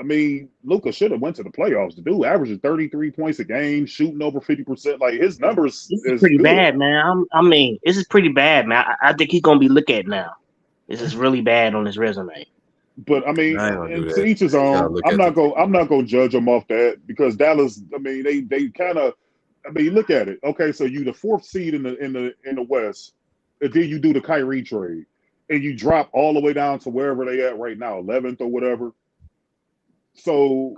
I mean, Luka should have went to the playoffs. The dude averaging 33 points a game, shooting over 50%. Like his numbers is pretty good. Bad, man. This is pretty bad, man. I think he's going to be looked at now. This is really bad on his resume. But I mean, to each his own. I'm not going to judge him off that because Dallas. I mean, they kind of. I mean, look at it. Okay, so you the 4th seed in the West, and then you do the Kyrie trade. And you drop all the way down to wherever they at right now, 11th or whatever. So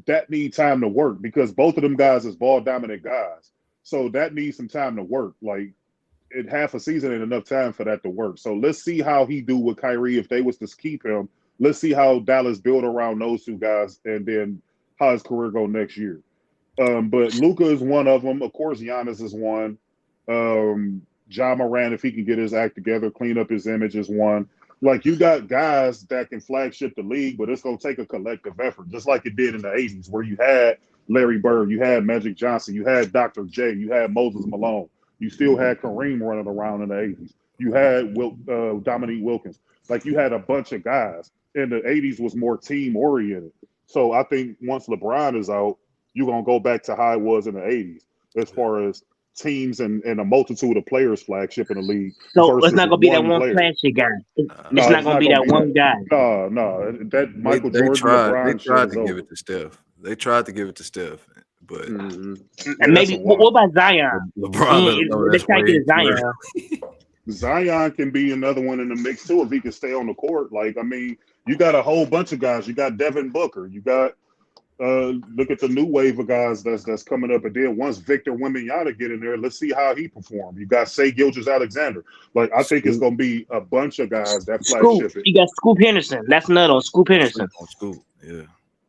that needs time to work because both of them guys is ball dominant guys. So that needs some time to work. Like half a season ain't enough time for that to work. So let's see how he do with Kyrie if they was to keep him. Let's see how Dallas build around those two guys, and then how his career go next year. But Luka is one of them. Of course, Giannis is one. Ja Morant, if he can get his act together, clean up his image, is one. Like, you got guys that can flagship the league, but it's going to take a collective effort, just like it did in the 80s, where you had Larry Bird, you had Magic Johnson, you had Dr. J, you had Moses Malone. You still had Kareem running around in the 80s. You had Dominique Wilkins. Like, you had a bunch of guys. And the 80s was more team-oriented. So I think once LeBron is out, you're going to go back to how it was in the 80s as far as teams and a multitude of players flagship in the league. So it's not going to be that one flagship guy. It's not going to be that one guy. No. That Michael Jordan, LeBron, they tried to give it to Steph. They tried to give it to Steph, but and maybe what about Zion? LeBron, they try to get Zion. Zion can be another one in the mix too if he can stay on the court. Like, I mean, you got a whole bunch of guys. You got Devin Booker. You got look at the new wave of guys that's coming up. And then once Victor Wembanyama get in there, let's see how he perform. You got Shai Gilgeous-Alexander. Like, I think it's going to be a bunch of guys that flagship it. You got Scoop Henderson. That's another one. Scoop Henderson.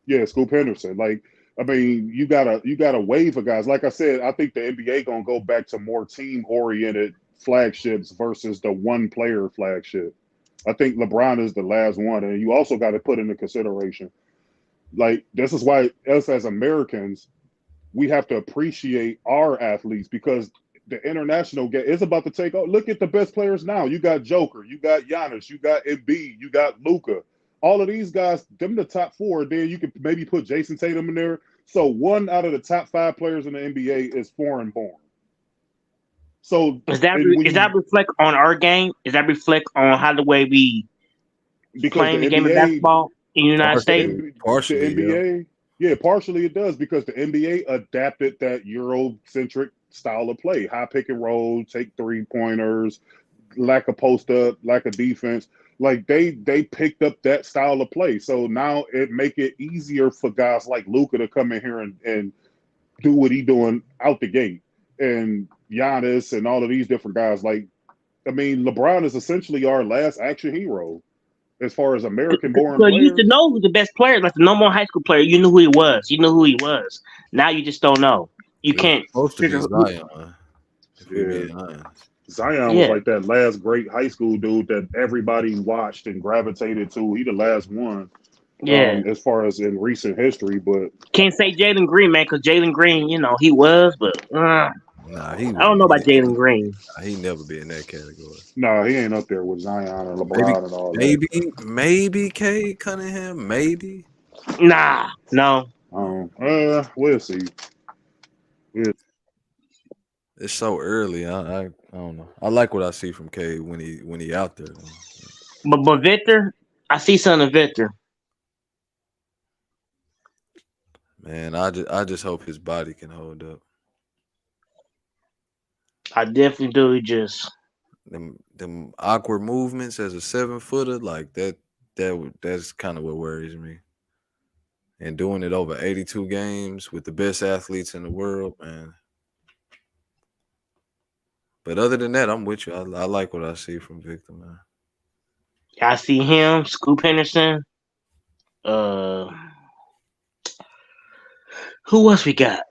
Yeah, Scoop Henderson. Like, I mean, you got a wave of guys. Like I said, I think the NBA going to go back to more team-oriented flagships versus the one-player flagship. I think LeBron is the last one. And you also got to put into consideration, like, this is why us as Americans, we have to appreciate our athletes, because the international game is about to take off. Look at the best players now. You got Joker, you got Giannis, you got Embiid, you got Luka. All of these guys, them the top four. Then you could maybe put Jason Tatum in there. So 1 out of the top 5 players in the NBA is foreign born. So does that reflect on our game? Does that reflect on how the way we playing the game of basketball in the United States? Partially, the NBA, yeah, partially it does, because the NBA adapted that Eurocentric style of play: high pick and roll, take 3-pointers, lack of post up, lack of defense. Like, they picked up that style of play, so now it make it easier for guys like Luka to come in here and do what he doing out the gate, and Giannis and all of these different guys. Like, I mean, LeBron is essentially our last action hero as far as American-born So players. you used to know who the best player, like the normal high school player. You knew who he was. You knew who he was. Now you just don't know. You can't. Supposed to be Zion. Zion was like that last great high school dude that everybody watched and gravitated to. He the last one. Yeah. As far as in recent history, but Can't say Jalen Green, man, because Jalen Green, he was, but I don't know about Jalen Green. He never be in that category. No, he ain't up there with Zion and LeBron and all that. Maybe Cade Cunningham, maybe. Nah, no. We'll see. It's so early. I don't know. I like what I see from Cade when he out there. But Victor, I see something in Victor. Man, I just hope his body can hold up. I definitely do. He just them awkward movements as a 7-footer, like that's kind of what worries me. And doing it over 82 games with the best athletes in the world, man. But other than that, I'm with you. I like what I see from Victor, man. I see him, Scoop Henderson. Who else we got?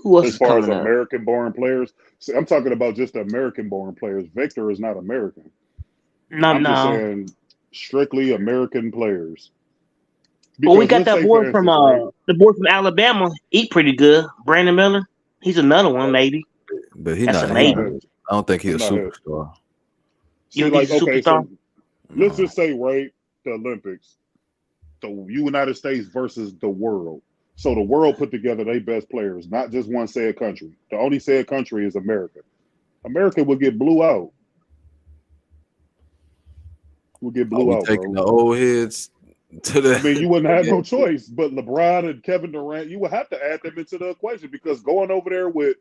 Who else as far as American-born players? See, I'm talking about just American-born players. Victor is not American. I'm just saying strictly American players. Well, we got that boy from Alabama. He pretty good. Brandon Miller. He's another one, maybe. But he's not. I don't think he's a superstar. See, like, okay, so let's just say, right, the Olympics, the United States versus the world. So the world put together their best players, not just one said country. The only said country is America. America will get blew out. We'll get blew out, taking the old heads to the. I mean, you wouldn't have no choice, but LeBron and Kevin Durant, you would have to add them into the equation, because going over there with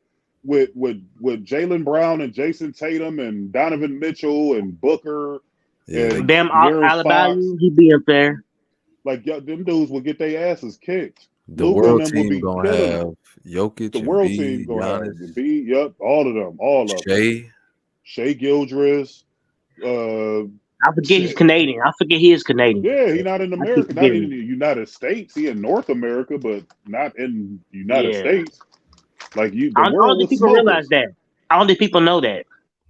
Jaylen Brown and Jason Tatum and Donovan Mitchell and Booker and Alabama, he'd be up there. Like, them dudes will get their asses kicked. The Luka and world them will team be gonna killing have them. Jokic The and world team B, gonna have Giannis, Embiid. Yep, all of them. Shea. Gildress. I forget he's Canadian. I forget he is Canadian. Yeah, he's not in I keep America, not in forgetting. the United States. He in North America, but not in the United Yeah. States. Like the I don't world think would people smoke realize us. that. I don't think people know that.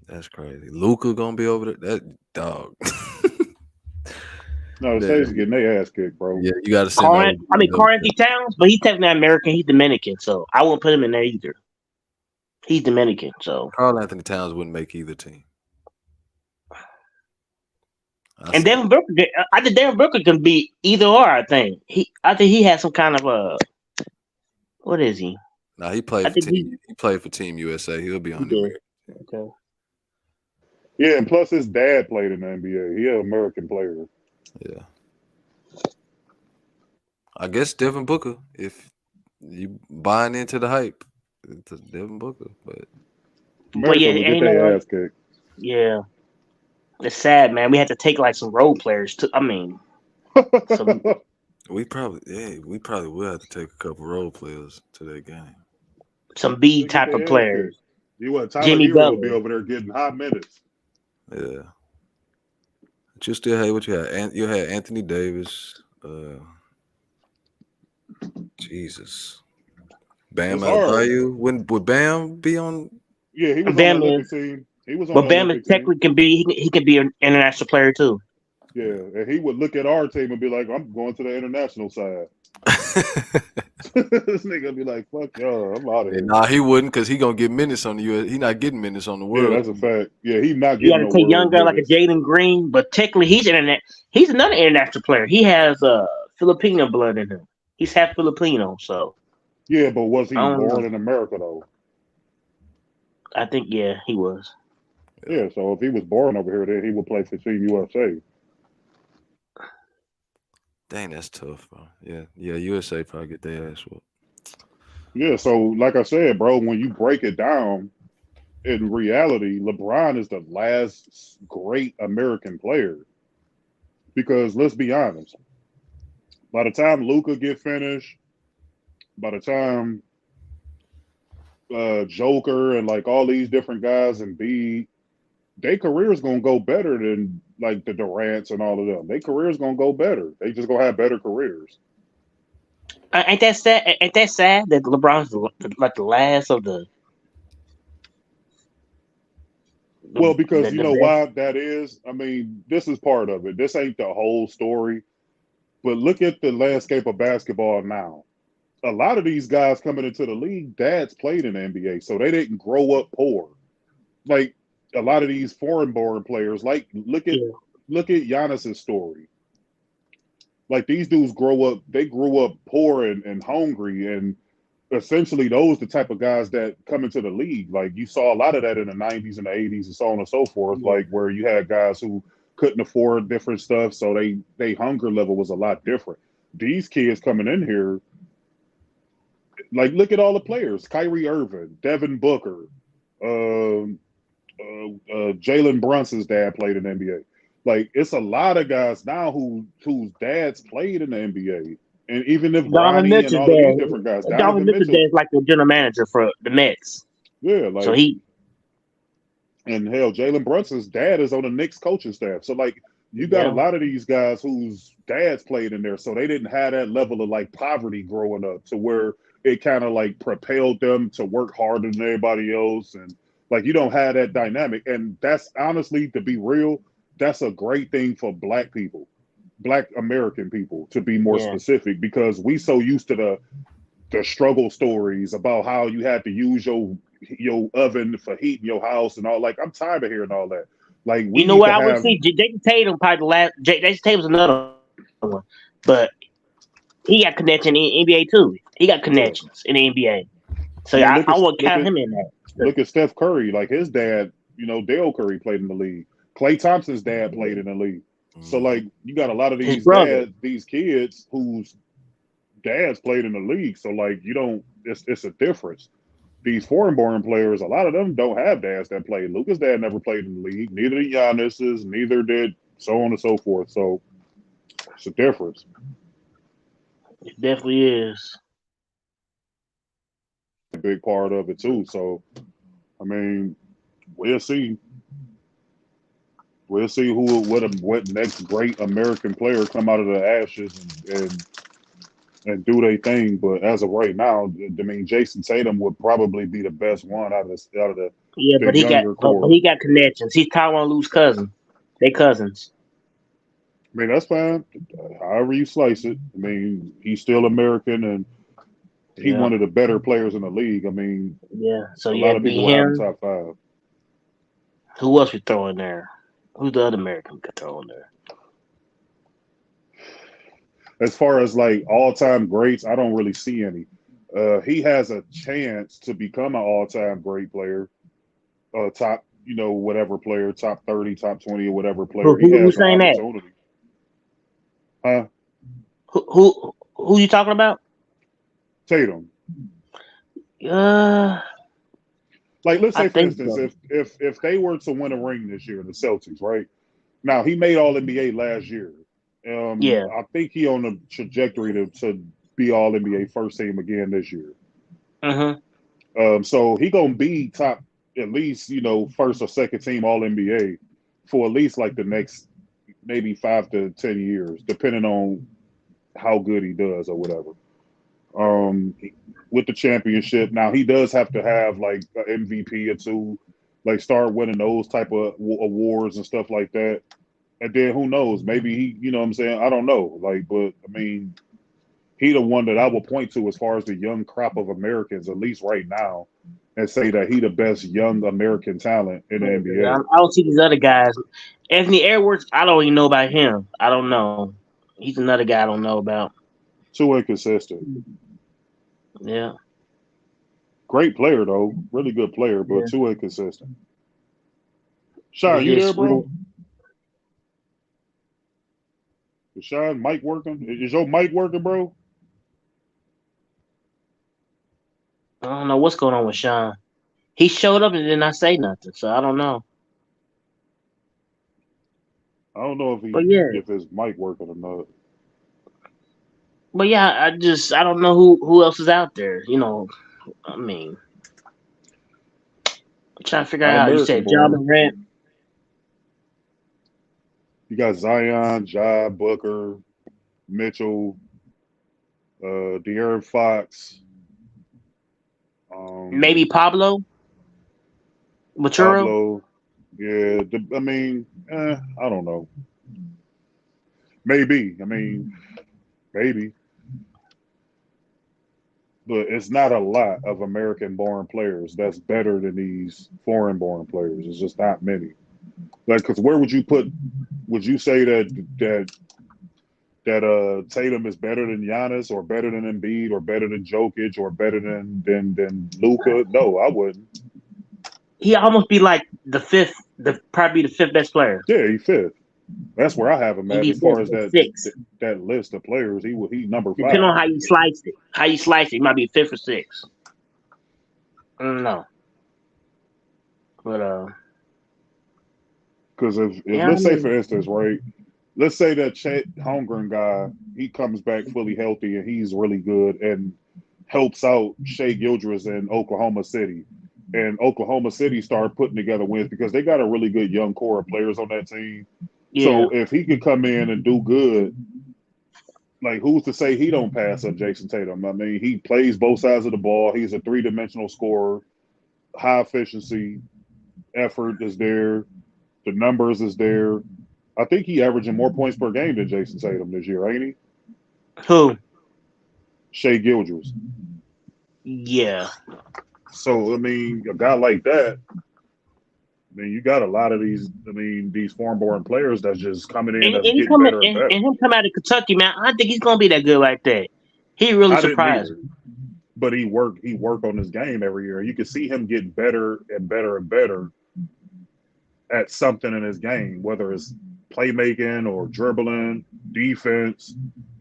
That's crazy. Luka gonna be over there. That dog. No, the States getting their ass kicked, bro. Yeah, you got to send that. Currency Towns, but he's technically American. He's Dominican, so I won't put him in there either. He's Dominican, so. Carl Anthony Towns wouldn't make either team. And Devin Booker, I think Devin Booker can be either or. I think he has some kind of what is he? No, he played for team. He played for Team USA. He'll be on the American. Okay. Yeah, and plus his dad played in the NBA. He an American player. Yeah. I guess Devin Booker, if you buying into the hype, it's Devin Booker. But America yeah, would get their ass kicked. Yeah. It's sad, man. We had to take like some role players too. I mean, we probably will have to take a couple role players to that game. Some B type of players. You want Tyler Jimmy Hero will Butler. be over there getting hot minutes. Yeah. But you still had what you had. You had Anthony Davis. Jesus. Bam Adebayo. Would Bam be on? Yeah, he was Bam on the Olympic is, team. He was on but the Bam Olympic is technically he can be an international player too. Yeah, and he would look at our team and be like, "I'm going to the international side." This nigga be like, "Fuck y'all, I'm out of here." Nah, he wouldn't, because he gonna get minutes on the US. He not getting minutes on the world. Yeah, that's a fact. Yeah, he's not You got getting to no take young world guy like a minutes. Jalen Green, but technically he's another international player. He has Filipino blood in him. He's half Filipino, so. Yeah, but was he I don't born know. in America though? I think he was. Yeah, so if he was born over here, then he would play for Team USA. Dang, that's tough, bro. Yeah, USA probably get their ass whooped. Yeah, so like I said, bro, when you break it down, in reality, LeBron is the last great American player. Because let's be honest, by the time Luka get finished, by the time Joker and like all these different guys and B, their career's gonna go better than like the Durants and all of them. Their career's gonna go better. They just gonna have better careers. Ain't that sad? Ain't that sad that LeBron's like the last of the? Well, because you know best? why that is? I mean, this is part of it. This ain't the whole story. But look at the landscape of basketball now. A lot of these guys coming into the league, dads played in the NBA, so they didn't grow up poor. Like a lot of these foreign-born players, like look at Giannis's story. Like these dudes they grew up poor and hungry, and essentially those the type of guys that come into the league. Like you saw a lot of that in the 90s and the 80s and so on and so forth, like where you had guys who couldn't afford different stuff, so they hunger level was a lot different. These kids coming in here, like look at all the players: Kyrie Irving, Devin Booker, Jalen Brunson's dad played in the NBA. Like it's a lot of guys now whose dads played in the NBA. And even if Donovan Bronny and Mitchell's all of these dad. different guys, Donovan Mitchell's dad is like the general manager for the Mets. Yeah, like so he. And hell, Jalen Brunson's dad is on the Knicks coaching staff. So like you got a lot of these guys whose dads played in there, so they didn't have that level of like poverty growing up to where it kind of like propelled them to work harder than everybody else. And like you don't have that dynamic. And that's honestly, to be real, that's a great thing for Black people, Black American people, to be more specific, because we so used to the struggle stories about how you had to use your oven for heating your house and all. Like I'm tired of hearing all that. Like we You know what I would see? Jason Tatum probably the last. Jason Tatum's another one, but he got connection in the NBA too. He got connections in the NBA, so I would count him in that. Look at Steph Curry. Like his dad, Dale Curry played in the league. Klay Thompson's dad played in the league. So like you got a lot of these these kids whose dads played in the league. So like it's a difference. These foreign-born players, a lot of them don't have dads that played. Luka's dad never played in the league. Neither did Giannis's. Neither did so on and so forth. So it's a difference. It definitely is. a big part of it too. So, I mean, we'll see. We'll see what next great American player come out of the ashes and do their thing. But as of right now, I mean, Jason Tatum would probably be the best one out of the Yeah, but younger but core. he got connections. He's Tyronn Lue's cousin. They cousins. I mean, that's fine. However you slice it. I mean, he's still American and he's one of the better players in the league. I mean, So a lot of be people will have him him. top 5. Who else we throw in there? Who's the other American we could throw in there? As far as like all-time greats, I don't really see any. He has a chance to become an all-time great player, top, whatever player, top 30, top 20, or whatever player. He has Who's an saying that? opportunity. Huh? Who you talking about? Tatum. Like, let's say, for instance, if they were to win a ring this year, the Celtics, right? Now, he made All-NBA last year. I think he on the trajectory to be All-NBA first team again this year. So he gonna be top at least, first or second team All-NBA for at least like the next maybe 5 to 10 years, depending on how good he does or whatever. With the championship, now he does have to have like an MVP or two, like start winning those type of awards and stuff like that. And then who knows? Maybe he, you know what I'm saying? I don't know. Like, but I mean, he the one that I will point to as far as the young crop of Americans, at least right now, and say that he the best young American talent in the NBA. I don't see these other guys. Anthony Edwards, I don't even know about him. I don't know. He's another guy I don't know about. Too inconsistent. Yeah. Great player though, really good player, but too inconsistent. Sean, you there, bro? Is Sean mic working? Is your mic working, bro? I don't know what's going on with Sean. He showed up and did not say nothing, so I don't know. I don't know if his mic working or not. But yeah, I don't know who else is out there. I mean, I'm trying to figure out how you said Ja Morant. You got Zion, Ja, Booker, Mitchell, De'Aaron Fox. Maybe Pablo. Maturo. Yeah, I mean, I don't know. Maybe. I mean, maybe. But it's not a lot of American-born players that's better than these foreign-born players. It's just not many. Like, because where would you put? Would you say that Tatum is better than Giannis, or better than Embiid, or better than Jokic, or better than Luka? No, I wouldn't. He almost be like probably the fifth best player. Yeah, he's fifth. That's where I have him at as far as that list of players. He number 5. Depending on how you slice it, he might be 5th or 6th. I don't know. But because if let's say for instance, right, let's say that Chet Holmgren guy, he comes back fully healthy and he's really good and helps out Shai Gilgeous in Oklahoma City. And Oklahoma City started putting together wins because they got a really good young core of players on that team. Yeah. So if he could come in and do good, like who's to say he don't pass up Jason Tatum? I mean, he plays both sides of the ball. He's a 3-dimensional scorer, high efficiency, effort is there, the numbers is there. I think he averaging more points per game than Jason Tatum this year, ain't he? Who? Shai Gilgeous. Yeah. So, I mean, a guy like that, I mean, you got a lot of these foreign-born players that's just coming in that's getting better and better. And him come out of Kentucky, man, I don't think he's going to be that good like that. He really surprised me. But he worked on his game every year. You can see him getting better and better and better at something in his game, whether it's playmaking or dribbling, defense,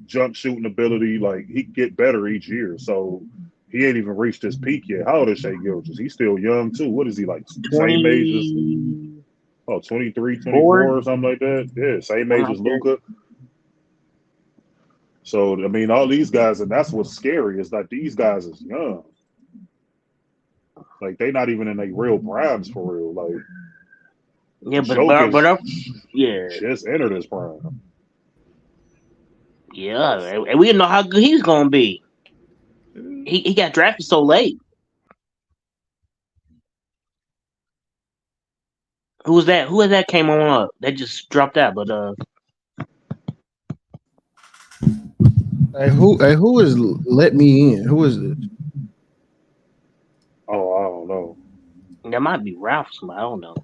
jump shooting ability. Like, he get better each year. So he ain't even reached his peak yet. How old is Shai Gilgeous? He's still young too. What is he like? 20... Same age as 23, 24 or something like that. Yeah, same age as Luka. So I mean, all these guys, and that's what's scary is that these guys is young. Like they not even in their real primes for real. Like Yeah, Jokic yeah, just entered his prime. yeah, and we didn't know how good he was gonna be. He got drafted so late. Who was that? Who was that came on up? That just dropped out. But Who is let me in? Who is it? Oh, I don't know. that might be Ralph. I don't know.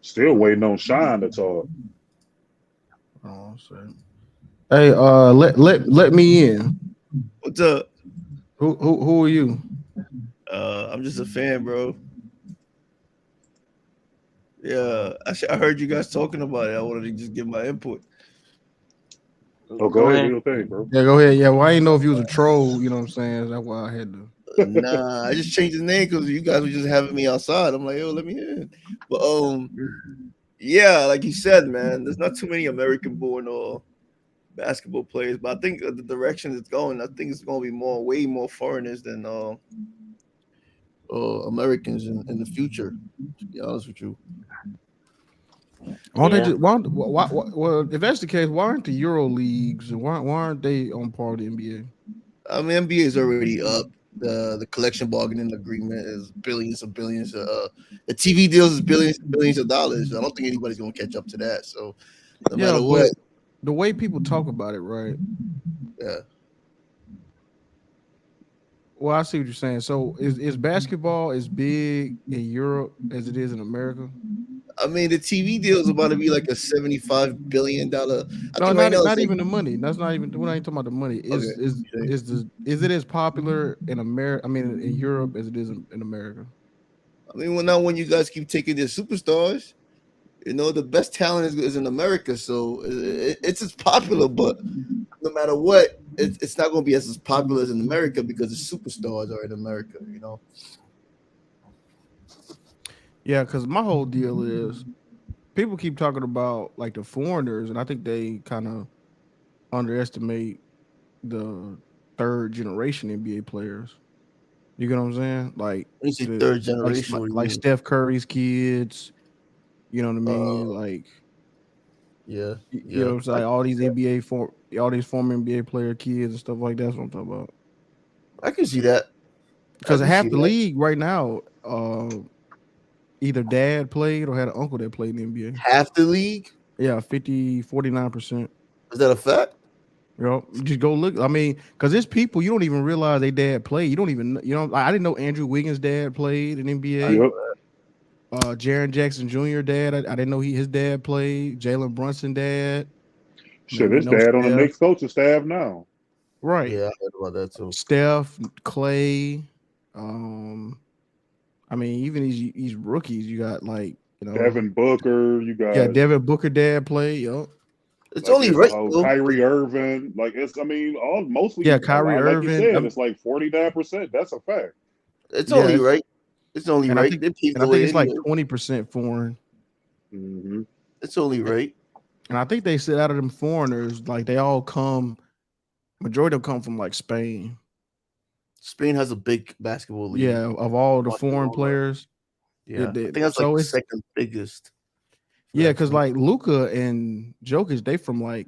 Still waiting on Shine to talk. Oh, sorry. Hey, let me in. What's up? Who are you? I'm just a fan, bro. Yeah, I heard you guys talking about it. I wanted to just give my input. Oh, go ahead, do your thing, bro. Yeah, go ahead. Yeah, well, I didn't know if you was a troll. You know what I'm saying? That's why I had to. Nah, I just changed the name because you guys were just having me outside. I'm like, yo, let me in. But yeah, like you said, man, there's not too many American-born or basketball players, but I think the direction it's going, I think it's going to be way more foreigners than Americans in the future. To be honest with you. Why they just why, well, if that's the case, why aren't the Euro leagues and why aren't they on par with the NBA? I mean, NBA is already up. The collection bargaining agreement is billions of billions. The TV deals is billions and billions of dollars. I don't think anybody's going to catch up to that. So no matter what, the way people talk about it, right? Yeah. Well, I see what you're saying. So is basketball as big in Europe as it is in America? I mean, the TV deal is about to be like a $75 billion. No, not even the money. That's not even. We're not even talking about the money. Is it as popular in America? I mean, in Europe as it is in America? I mean, well, now when you guys keep taking their superstars, you know the best talent is in America, so it's as popular. But no matter what, it's not going to be as popular as in America because the superstars are in America. You know. Yeah, because my whole deal is people keep talking about like the foreigners, and I think they kind of underestimate the third generation NBA players. You get what I'm saying? Like when you say third generation, like Steph Curry's kids. You know what I mean? Like, yeah, you know what I'm saying? All these all these former NBA player kids and stuff like that. That's what I'm talking about. I can see that Because half the league right now, either dad played or had an uncle that played in the NBA. Half the league? Yeah, 49%. Is that a fact? You know, just go look. I mean, because there's people you don't even realize they dad played. You don't even, I didn't know Andrew Wiggins' dad played in NBA. Yep. Jaren Jackson Jr. dad, I didn't know his dad played. Jalen Brunson dad. Shit, his dad on the Knicks coaching staff now. Right. Yeah, I heard about that too. Steph, Clay. I mean, even these rookies, you got like, Devin Booker. You got Devin Booker dad play. Yup. It's only right. Kyrie Irving, like it's. I mean, mostly. Kyrie like Irving. You said, it's like 49%. That's a fact. It's only right. It's only right. I think it's like 20% foreign. Mm-hmm. It's only right. And I think they said out of them foreigners, like they all come. Majority of them come from like Spain. Spain has a big basketball league. Yeah, of all the foreign players. Yeah, I think that's like the second biggest. Yeah, because like Luka and Jokic, they from like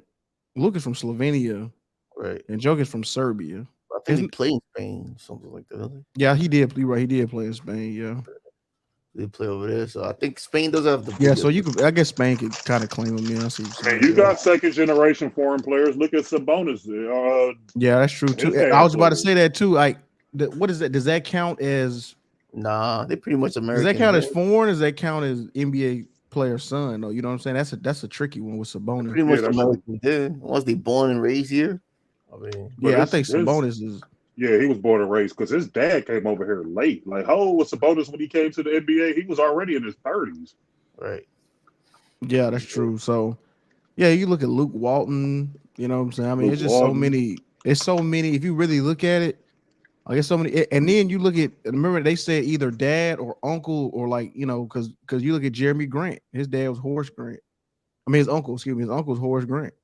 Luka's from Slovenia, right? And Jokic's from Serbia. I think he played in Spain, something like that. Yeah, he did. You're right. He did play in Spain. Yeah, they play over there. So I think Spain does have the. Yeah, so you could. I guess Spain could kind of claim him. Yeah, I see. And you got second generation foreign players. Look at Sabonis. Yeah, that's true too. I was about to say that too. Like, what is that? Does that count as? Nah, they pretty much American. Does that count as foreign? Does that count as NBA player son? No, you know what I'm saying? That's a tricky one with Sabonis. Pretty much American. Did once they born and raised here. I mean, I think Sabonis is. Yeah, he was born and raised because his dad came over here late. Like, how old was Sabonis when he came to the NBA? He was already in his 30s. Right. Yeah, that's true. So, yeah, you look at Luke Walton. You know what I'm saying? I mean, it's just so many. It's so many. If you really look at it, I guess so many. And then you look at. Remember, they said either dad or uncle or like because you look at Jeremy Grant. His dad was Horace Grant. I mean, his uncle. Excuse me, his uncle's Horace Grant.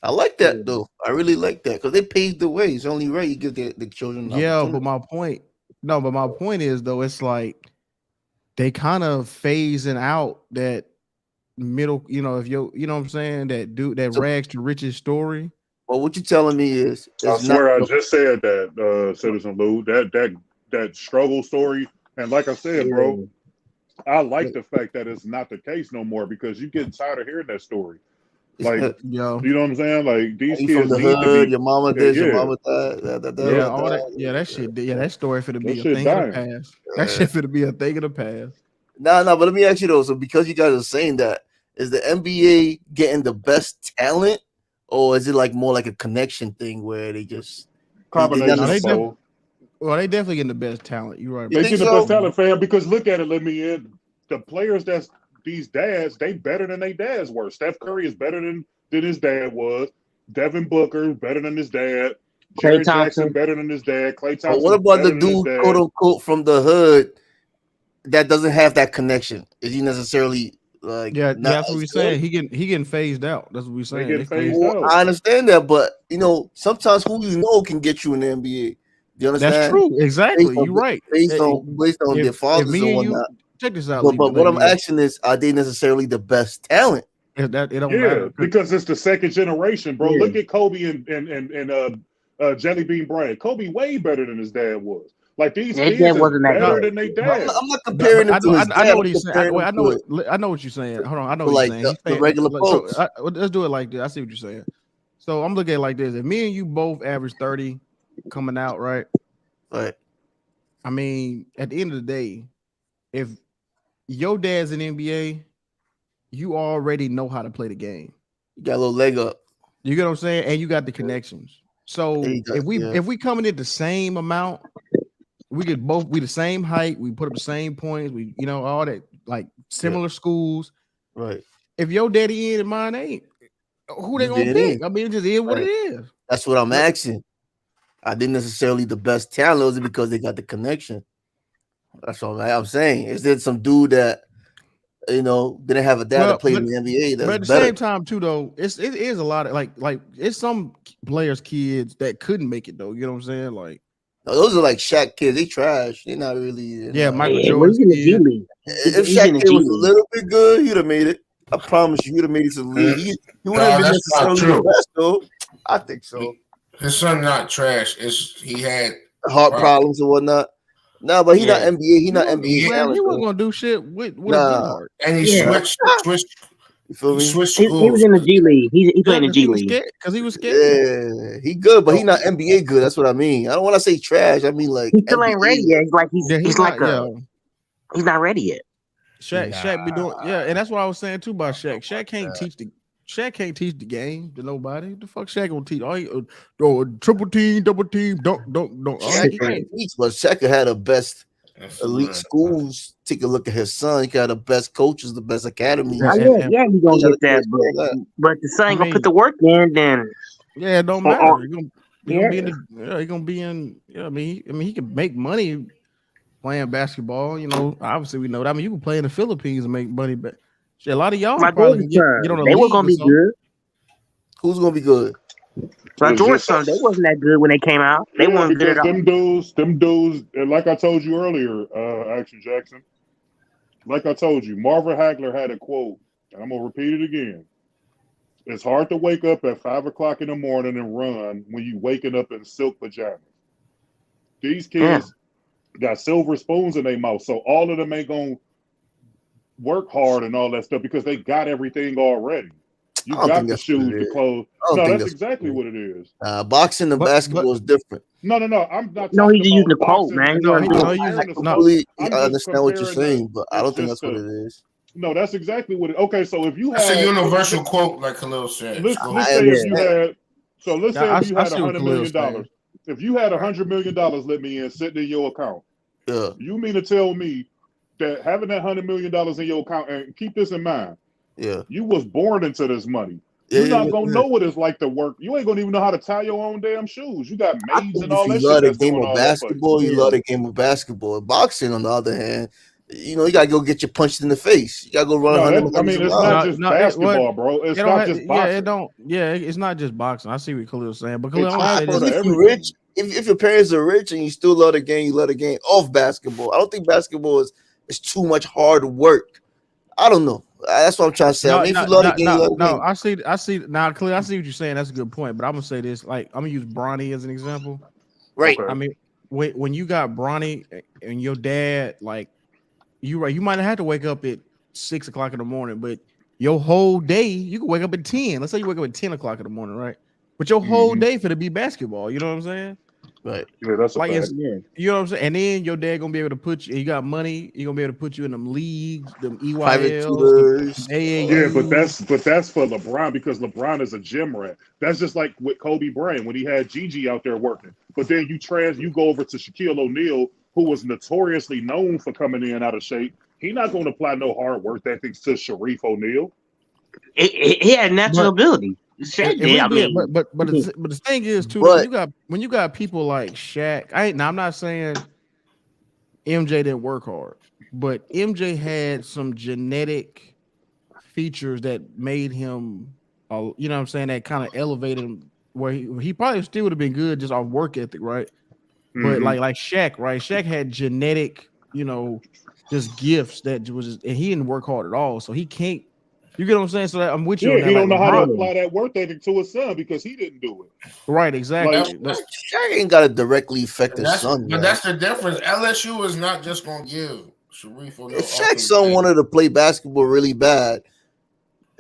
I like that though. I really like that because they paved the way. It's only right you give the children. Yeah, but my point No, but my point is though, it's like they kind of phasing out that middle. You know, if you know what I'm saying, that dude, that rags to riches story. Well, what you telling me is I it's not. swear I just said that, Citizen Lou. That struggle story. And like I said, bro, I like the fact that it's not the case no more because you get tired of hearing that story. Like, you know what I'm saying? Like these You kids from the need hood, to be. your mama this, your Yeah. mama that. Yeah, all that. Yeah, that shit. Yeah, that story finna be That a shit thing of the dying. past. That shit finna be a thing of the past. No, but let me ask you though. So because you guys are saying that, is the NBA getting the best talent, or is it like more like a connection thing where they just Combination of both. Well, they definitely getting the best talent. You're right. They get the best talent, fam. Because look at it. Let me in. The players that's these dads, they better than their dads were. Steph Curry is better than his dad was. Devin Booker better than his dad. Jaren Jackson better than his dad. Klay Thompson. But what about better the than his dude, dad. quote unquote, from the hood that doesn't have that connection? Is he necessarily like? Yeah, not that's what as we're saying. good? He getting phased out. That's what we're saying. getting phased Well, I understand that, but sometimes who you know can get you in the NBA. Do you understand? That's true. Exactly. You're right. Based on their fathers and whatnot. Check this out. But what I'm asking is, are they necessarily the best talent? It don't Yeah, matter because it's the second generation, bro. Yeah. Look at Kobe and Jelly Bean Bryant. Kobe way better than his dad was. Like these Their kids dad is wasn't that better good. than their dad. I'm not comparing him to his dad. I know what I'm he's saying. comparing him I know what you're saying. Hold on. I know to what like you're saying. the regular folks. Let's do it like this. I see what you're saying. So I'm looking at it like this. If me and you both average 30 coming out, right? Right. I mean, at the end of the day, if your dad's in NBA, you already know how to play the game. You got a little leg up. You get what I'm saying? And you got the connections. So if we coming in the same amount, we could both be the same height, we put up the same points, we all that, like similar schools. Right. If your daddy in and mine ain't, who they gonna pick? I mean, it just is what it is. That's what I'm asking. I didn't necessarily the best talent, was it because they got the connection? That's all I'm saying. Is there some dude that didn't have a dad that played in the NBA? That's but at the better. same time, too, though, it is a lot of like it's some players' kids that couldn't make it though. You know what I'm saying? Like No, those are like Shaq kids. They trash. They're not really. Michael Jordan's kid. If Shaq kid was a little bit good, he'd have made it. I promise you, he'd have made it to the league. He wouldn't have been necessarily the best, though. I think so. His son not trash. He had heart problems and whatnot. No, but he's not NBA. He's not NBA talent. He wasn't gonna do shit with a good heart. And he switched. You feel me? He was in the G League. He played in the G League because he was scared. Yeah, he good, but he not NBA good. That's what I mean. I don't want to say trash. I mean like he still ain't NBA. ready yet. He's like he's not, he's not ready yet. Shaq be doing and that's what I was saying too about Shaq. Shaq can't teach the game to nobody. The fuck Shaq gonna teach? Triple team, double team, don't. Shaq can't teach, but Shaq had the best elite schools. Take a look at his son. He got the best coaches, the best academy. Yeah, he gonna get that, but the son ain't gonna put the work in. Then it don't matter. He gonna be in. I mean, he can make money playing basketball. Obviously we know that. I mean, you can play in the Philippines and make money, but a lot of y'all probably get on a they were league gonna be good. Who's gonna be good? Like George's son, they wasn't that good when they came out. They weren't good at all. Them dudes, and like I told you earlier, Action Jackson, like I told you, Marvin Hagler had a quote, and I'm gonna repeat it again. It's hard to wake up at 5 o'clock in the morning and run when you waking up in silk pajamas. These kids got silver spoons in their mouth, so all of them ain't gonna work hard and all that stuff because they got everything already. You got the shoes, the clothes. No, that's exactly what it is. Boxing and basketball is different. No. I'm not. No, he's using the quote, man. I understand what you're saying, but I don't think that's what it is. No, that's exactly what it. Okay, so if you had that's a universal quote, like Khalil said. Let's say if you had. So let's say if you had $100 million. If you had $100 million, let me in, sitting in your account. Yeah. You mean to tell me that having that $100 million in your account, and keep this in mind. Yeah. You was born into this money. You're not gonna know what it's like to work. You ain't gonna even know how to tie your own damn shoes. You got maids and all that shit. You love the game of basketball. You love the game of basketball. Boxing, on the other hand, you gotta go get you punched in the face. You gotta go run 100. I mean, it's not just basketball, bro. It's not just boxing. It's not just boxing. I see what Khalil's saying, but Khalil, if you rich, if your parents are rich and you still love the game, you love the game of basketball. I don't think basketball is too much hard work. I don't know. That's what I'm trying to say. I mean, if you love the game, you love the game. I see now, clear. I see what you're saying. That's a good point. But I'm gonna say this: like, I'm gonna use Bronny as an example. Right. I mean, when you got Bronny and your dad, like, you might have to wake up at 6 o'clock in the morning, but your whole day you can wake up at 10. Let's say you wake up at 10 o'clock in the morning, right? But your whole day for to be basketball. You know what I'm saying? Right. Yeah, that's like a fact. you know what I'm saying. And then your dad gonna be able to put you. You got money. He gonna be able to put you in them leagues, them Private EYLs, tutors. them AAUs. Yeah, but that's for LeBron because LeBron is a gym rat. That's just like with Kobe Bryant when he had Gigi out there working. But then you go over to Shaquille O'Neal, who was notoriously known for coming in out of shape. He's not going to apply no hard work ethics to Sharif O'Neal. He had natural ability. Shaq did. I mean, but the thing is too, when you got people like Shaq, I'm not saying MJ didn't work hard, but MJ had some genetic features that made him, you know what I'm saying, that kind of elevated him where he probably still would have been good just off work ethic, right? But like Shaq, right? Shaq had genetic, just gifts that was, and he didn't work hard at all, so he can't. You get what I'm saying? So I'm with you. Yeah, on that. he don't like, know how to apply that work ethic to his son because he didn't do it. Right, exactly. Shaq ain't got to directly affect his son. But that's the difference. LSU is not just going to give Sharif or if Shaq's son wanted to play basketball really bad,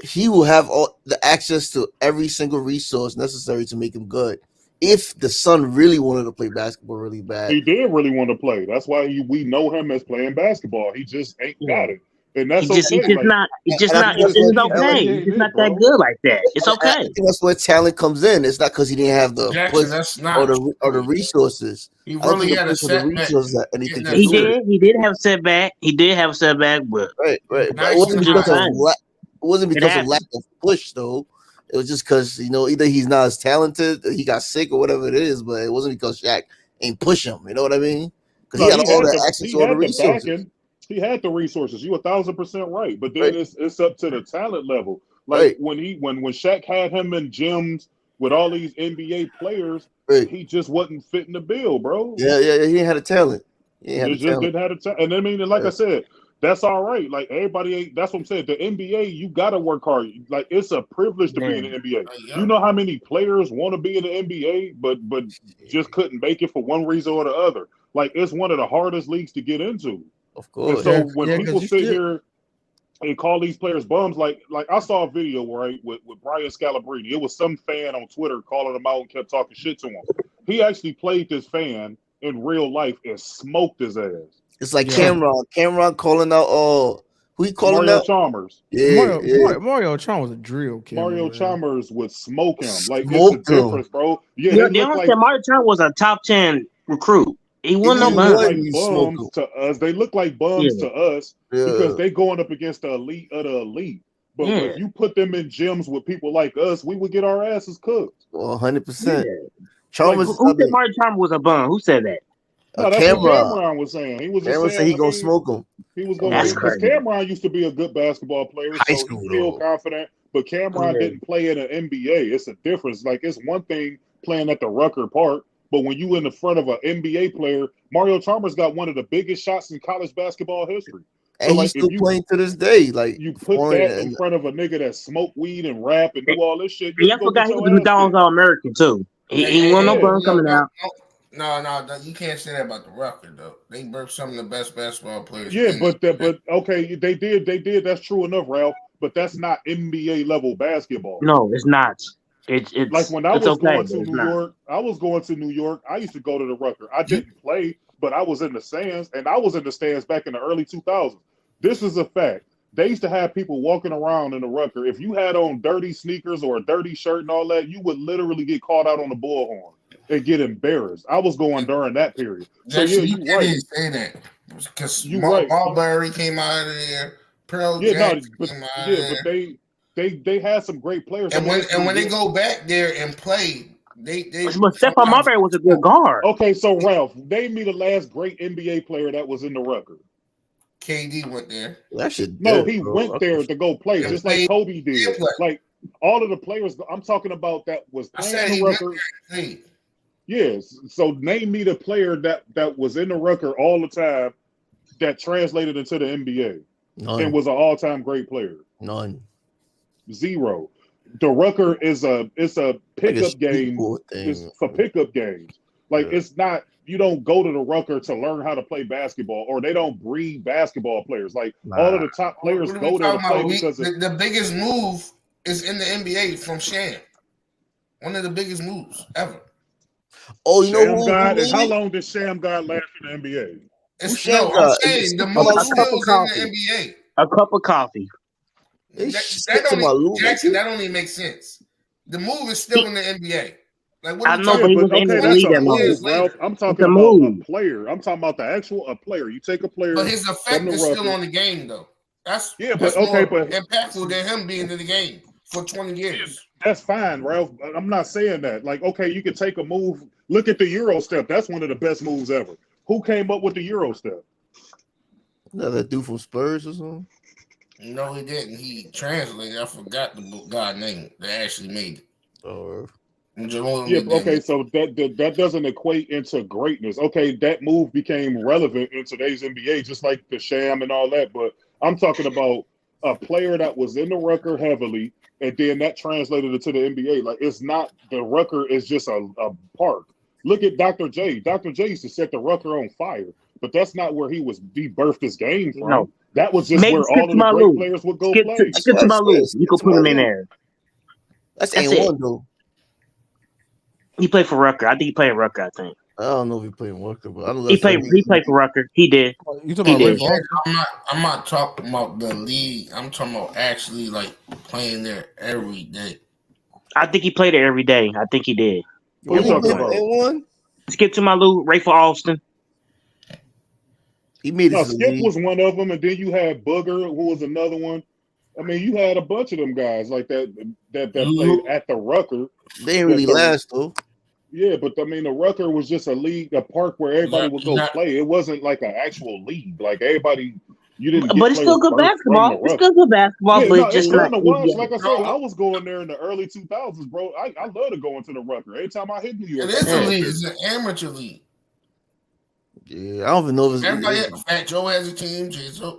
he will have all the access to every single resource necessary to make him good. If the son really wanted to play basketball really bad, he did really want to play. That's why we know him as playing basketball. He just ain't got it. And that's okay. It's just not okay. It's just not that good like that. It's okay. I think that's where talent comes in. It's not because he didn't have the or the resources. He really had a setback. He did have a setback. He did have a setback, but right. But it wasn't because of lack of push though. It was just because either he's not as talented, he got sick or whatever it is. But it wasn't because Shaq ain't push him. You know what I mean? Because he had all the access to all the resources. He had the resources. You 1,000% right. But then it's up to the talent level. Like when Shaq had him in gyms with all these NBA players, he just wasn't fitting the bill, bro. Yeah. He had a talent. Didn't have a talent. And I mean, like I said, that's all right. Like everybody ain't. That's what I'm saying. The NBA, you gotta work hard. Like it's a privilege to be in the NBA. You know how many players want to be in the NBA, but just couldn't make it for one reason or the other. Like it's one of the hardest leagues to get into. Of course. And so when people sit here and call these players bums, like I saw a video with Bryant Scalabrine. It was some fan on Twitter calling him out and kept talking shit to him. He actually played this fan in real life and smoked his ass. It's like Cameron calling out who he calling Mario out? Chalmers. Mario Chalmers was a drill kid. Mario Chalmers would smoke him. Like it's a difference, bro. Yeah, they don't say Mario Chalmers was a top 10 recruit. He wasn't no bums to us. They look like bums to us because they going up against the elite of the elite. But if you put them in gyms with people like us, we would get our asses cooked. Well, 100%. Chalmers. Who said Mario Chalmers was a bum? Who said that? No, that's what Cameron was saying. He was just saying he gonna smoke him. He was going because Cameron used to be a good basketball player, so he's still confident. But Cameron didn't play in an NBA. It's a difference. Like it's one thing playing at the Rucker Park. But when you in the front of an NBA player, Mario Chalmers got one of the biggest shots in college basketball history. And he's still playing to this day. Like you put that in front of a nigga that smoke weed and rap and do all this shit. I forgot he was a McDonald's All-American too. He wasn't no bum coming out. No, you can't say that about the Rucker though. They birthed some of the best basketball players. Yeah, but okay, they did. That's true enough, Ralph. But that's not NBA level basketball. No, it's not. It's like when I was going to New York. I was going to New York. I used to go to the Rucker. I didn't play, but I was in the stands, and I was in the stands back in the early 2000s. This is a fact. They used to have people walking around in the Rucker. If you had on dirty sneakers or a dirty shirt and all that, you would literally get called out on the bullhorn and get embarrassed. I was going during that period. So yeah, you right. Say that because Marbury came out of there. Pearl Jackson came out of there. But they had some great players. And when they go back there and play, they but Stephon Marbury was a good guard. Okay, so Ralph, name me the last great NBA player that was in the Rucker. KD went there. He went there to go play, just like Kobe did. Like all of the players I'm talking about that was playing in the Rucker. Yes. So name me the player that was in the Rucker all the time that translated into the NBA and was an all-time great player. None. Zero. The Rucker is a pickup game. It's for pickup games. Like it's not. You don't go to the Rucker to learn how to play basketball, or they don't breed basketball players. Like all of the top players go there to play because the biggest move is in the NBA from Sham. One of the biggest moves ever. Oh, you know Sham who? God, and how long did Sham God last in the NBA? I'm saying the move skills in the NBA. A cup of coffee. Jackson, that don't even make sense. The move is still in the NBA. Like what I know, but he was in the league that long. Ralph, I'm talking about a player. I'm talking about the actual player. You take a player, but his effect is still on the game, though. That's more impactful than him being in the game for 20 years. That's fine, Ralph. I'm not saying that. Like, okay, you can take a move. Look at the Euro step. That's one of the best moves ever. Who came up with the Euro step? That dude from Spurs or something? No, he didn't. He translated. I forgot the guy name that actually made it. Oh. Yeah, okay, so that doesn't equate into greatness. Okay, that move became relevant in today's NBA, just like the Sham and all that. But I'm talking about a player that was in the Rucker heavily, and then that translated into the NBA. Like, it's not the Rucker is just a park. Look at Dr. J. Dr. J used to set the Rucker on fire, but that's not where he birthed his game from. No. That was just where all of the great players would go play. Skip to my list. You can put him in there. That's A1 though. He played for Rucker. I think he played Rucker. I think. I don't know if he played Rucker, but I don't know. He played for Rucker. He did. You talking about I'm not talking about the league. I'm talking about actually like playing there every day. I think he played it every day. I think he did. What are you talking about? A1? Skip to my Lou. Rayful Alston. He made it. Skip was one of them, and then you had Booger, who was another one. I mean, you had a bunch of them guys like that played at the Rucker. They didn't really last though. Yeah, but I mean, the Rucker was just a park where everybody would go play. It wasn't like an actual league. Like everybody, you didn't. But it's still good basketball. It's still good basketball, but it's just fun not. to watch. Like I said, I was going there in the early 2000s, bro. I love to go into the Rucker. Every time I hit New York, it is a league. It's an amateur league. Yeah, I don't even know if it's Fat Joe has a team.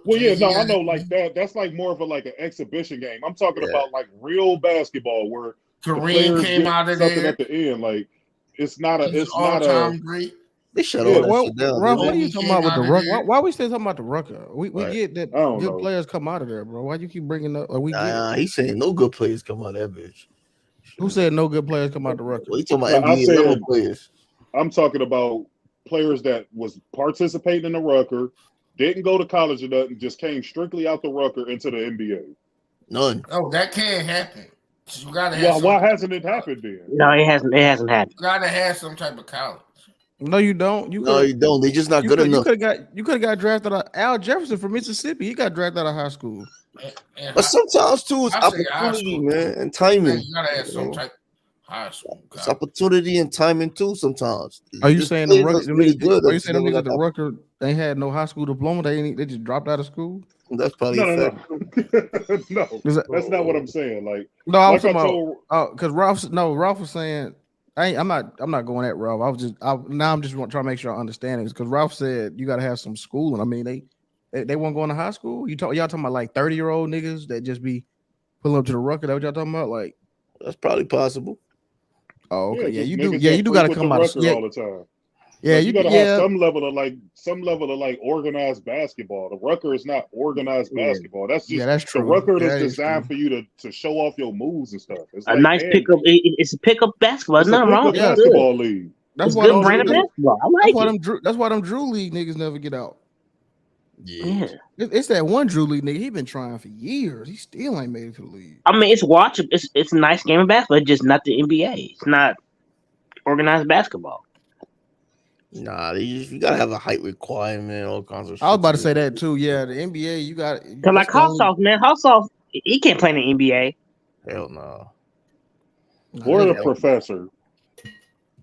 Well, yeah, no, I know like that. That's like more of an exhibition game. I'm talking about like real basketball where Kareem came out of something there at the end. Like it's not a. He's all-time great. They shut all that shit down. Rob, what are you talking about with the Rucker? Why are we still talking about the Rucker? We get that good know. players come out of there, bro. Why you keep bringing up? He's saying no good players come out of that bitch. Who said no good players come out the Rucker? Well, you talking about NBA level players? I'm talking about players that was participating in the Rucker, didn't go to college or nothing, just came strictly out the Rucker into the NBA. None. Oh, that can't happen. You gotta have why hasn't it happened then? No, it hasn't. It hasn't happened. You gotta have some type of college. No, you don't. You don't. They're just not good enough. You could have got drafted out. Al Jefferson from Mississippi. He got drafted out of high school. But sometimes too, it's opportunity, man, and timing. You gotta have some type of high school. It's opportunity and timing too. Sometimes. Are you saying the Rucker? Really good. Are you saying them niggas at the Rucker? They had no high school diploma. They just dropped out of school. That's probably no. That's not what I'm saying. Like no, I was talking about because Ralph was saying. I'm not going at Ralph. I'm just trying to make sure I understand it because Ralph said you got to have some schooling. I mean they weren't going to high school. Y'all talking about like 30-year-old niggas that just be pulling up to the Rucker. That what y'all talking about? Like that's probably possible. Oh, okay. Yeah, you do. Yeah, you do got to come out all the time. Yeah, you gotta have some level of organized basketball. The Rucker is not organized basketball. That's just that's true. The Rucker is designed for you to show off your moves and stuff. It's a nice pickup. It's a pickup basketball. It's nothing wrong. Basketball league. That's why good brand of basketball. I like that's why them Drew League niggas never get out. Yeah. It's that one Drew League nigga. He been trying for years. He still ain't made it to the league. I mean, it's watchable. It's a nice game of basketball. It's just not the NBA. It's not organized basketball. Nah, you gotta have a height requirement, all kinds of shit. I was about to say that too. Yeah, the NBA, you got because like Hasselhoff, man, Hasselhoff, he can't play in the NBA. Hell no. Or the professor.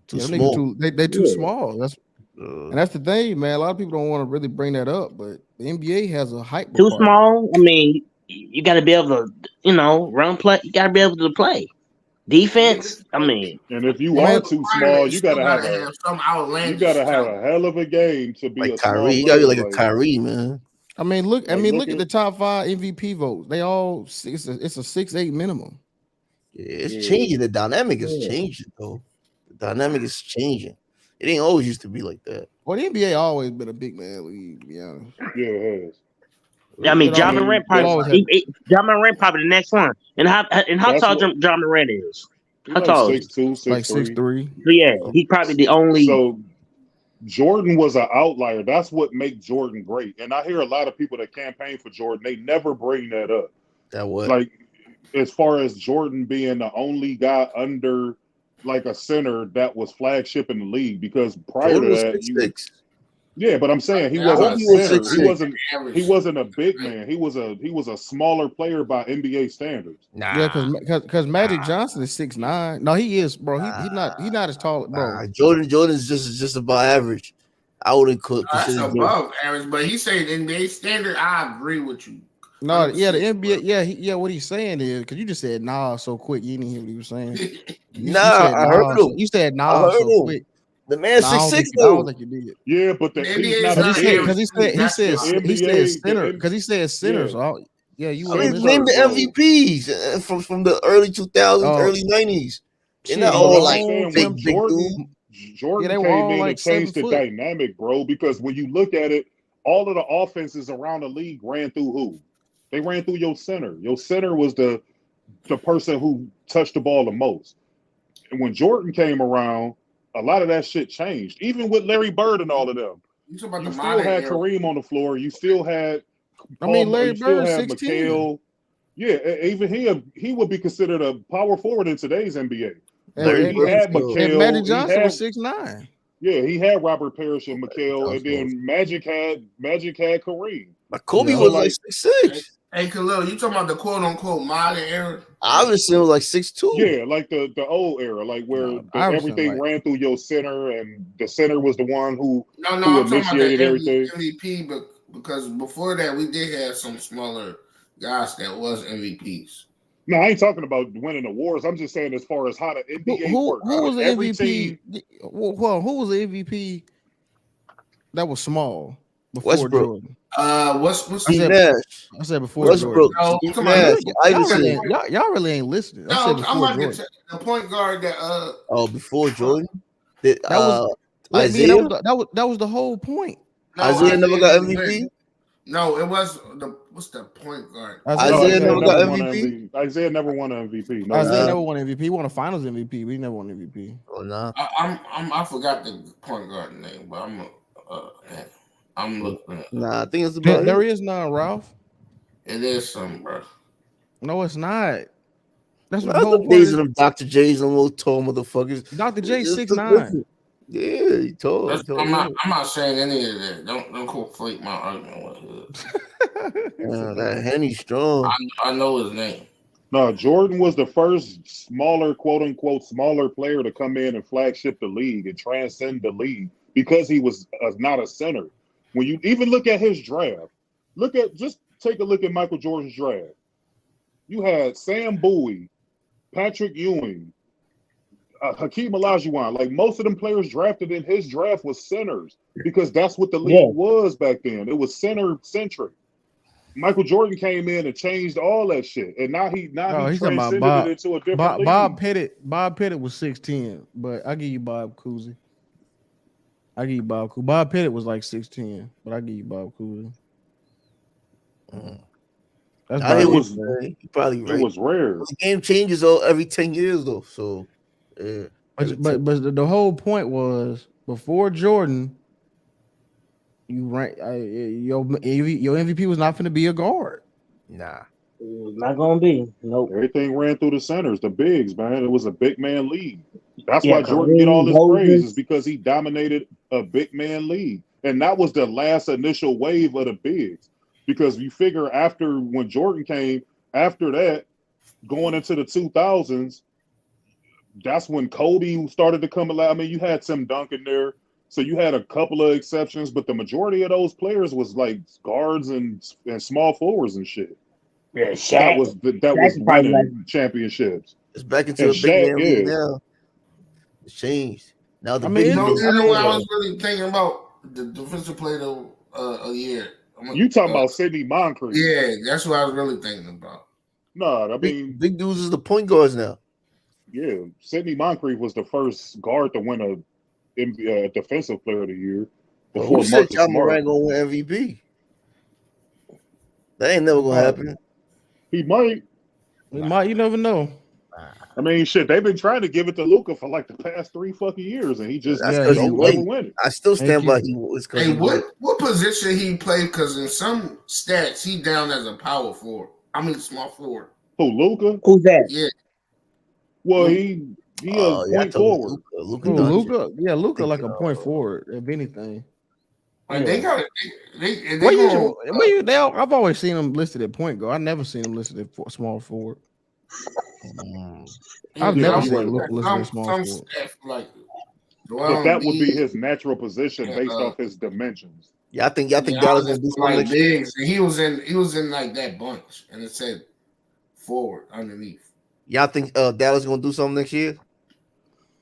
Too small. They too small. And that's the thing, man. A lot of people don't want to really bring that up, but the NBA has a height. Too small. I mean, you got to be able to, run play. You got to be able to play. Defense, I mean, and if you are too small, you gotta have some outlandish. You gotta have a hell of a game to be like a Kyrie. small You gotta be player. like a Kyrie, man. I mean, look Look at the top 5 MVP votes. They all it's a 6-8 minimum. Yeah, it's changing. The dynamic is changing, though. The dynamic is changing. It ain't always used to be like that. Well, the NBA always been a big man league, to be honest. Yeah, it has. I mean, John Morant probably the next one. And how tall John Morant is? How tall? 6'2", 6'3". Like 6'3". So yeah, he's probably the only. So Jordan was an outlier. That's what makes Jordan great. And I hear a lot of people that campaign for Jordan, they never bring that up. That what? Like, as far as Jordan being the only guy under like a center that was flagship in the league, because prior Jordan to was that, 6'6". yeah, but I'm saying he wasn't a center. He wasn't a big man. He was a smaller player by NBA standards. Yeah, because Magic Johnson is 6'9". No, he is, bro. He's not as tall, bro. Jordan's just about average. I wouldn't That's above average, but he said NBA standard. I agree with you. No, yeah, the NBA, what he's saying is, because you just said nah so quick, you didn't hear what he was saying. I heard him. You said nah so quick. The man 6'6". I don't think you did. Yeah, but because he said center. Because he said center. Yeah. So you. I mean, name the MVPs from the early 2000s, early 90s. And that all like big dude. Jordan came in and changed the dynamic, bro. Because when you look at it, all of the offenses around the league ran through who? They ran through your center. Your center was the person who touched the ball the most. And when Jordan came around, a lot of that shit changed. Even with Larry Bird and all of them. You still had Kareem on the floor. You still had Larry Bird, 16. McHale. Yeah, even he would be considered a power forward in today's NBA. He had McHale. And Magic Johnson was 6'9". Yeah, he had Robert Parrish and McHale, and then Magic had Kareem. But Kobe was like 6'6". Hey, Khalil, you talking about the quote unquote modern era? Obviously, it was like 6'2". Yeah, like the old era, like where everything ran through your center, and the center was the one who I'm talking about the everything. MVP, but because before that we did have some smaller guys that was MVPs. No, I ain't talking about winning awards. I'm just saying as far as how the NBA works. Who was the MVP? Well, who was the MVP that was small before Westbrook. Jordan? What's I said before Westbrook. Jordan. Y'all really ain't listening. I said before I'm Jordan. the point guard that before Jordan. That Isaiah. That was the whole point. No, Isaiah never got MVP. No, it was what's the point guard? Isaiah never got MVP. Isaiah never won an MVP. No, Isaiah never won MVP. He won a Finals MVP, but he never won MVP. Oh no. I forgot the point guard name, but I'm looking. Nah, I think it's about there is none, Ralph. It is some, bro. No, it's not. That's what the whole days of them Dr. J's and little tall motherfuckers. Dr. J 6'9". Yeah, he told. I'm not saying any of that. Don't conflate my argument with him. That Henny strong. I know his name. No, Jordan was the first smaller, quote unquote, smaller player to come in and flagship the league and transcend the league because he was not a center. When you even look at his draft, just take a look at Michael Jordan's draft. You had Sam Bowie, Patrick Ewing, Hakeem Olajuwon. Like most of them players drafted in his draft was centers because that's what the league was back then. It was center centric. Michael Jordan came in and changed all that shit, and now he transcended it into a different league. Bob Pettit was 6'10", but I give you Bob Cousy. Bob Pettit was like 6'10", but I give you Bob Cousy. That's probably right. It was rare. The game changes every 10 years though, so yeah. But the whole point was before Jordan, you rank your MVP was not going to be a guard. Nah, not gonna be. Nope. Everything ran through the centers, the bigs, man. It was a big man league. That's why Jordan get all his praise is because he dominated a big man league, and that was the last initial wave of the bigs. Because you figure after when Jordan came, after that, going into the 2000s, that's when Kobe started to come alive. I mean, you had Tim Duncan there, so you had a couple of exceptions, but the majority of those players was like guards and small forwards and shit. Yeah, Shaq. That was winning championships. It's back into And a big Shaq man league is. now. It's changed. Now the You big know, dudes. you know what I was really thinking about? The defensive player of a year. You talking about Sidney Moncrief? Yeah, that's what I was really thinking about. No, I mean big dudes is the point guards now. Yeah, Sidney Moncrief was the first guard to win a defensive player of the year Well, before who said Marcus Ja Smart. Morant gonna win MVP? That ain't never gonna happen. He might. He might. You never know. I mean, shit, they've been trying to give it to Luka for like the past 3 fucking years, and he just don't never win it. I still stand by he was. Hey, what position he played? Because in some stats, he down as a power forward. I mean, small forward. Who, Luka? Who's that? Yeah. Well, he a point forward. Luka, yeah, Luka like a point forward, if anything. Like they got I've always seen him listed at point guard. I never seen him listed at small forward. I've never seen Luka listed at small forward. But that would be his natural position based off his dimensions. Yeah, I think Dallas gonna do something like next year. bigs. And he was in like that bunch, and it said forward underneath. Y'all think Dallas gonna do something next year?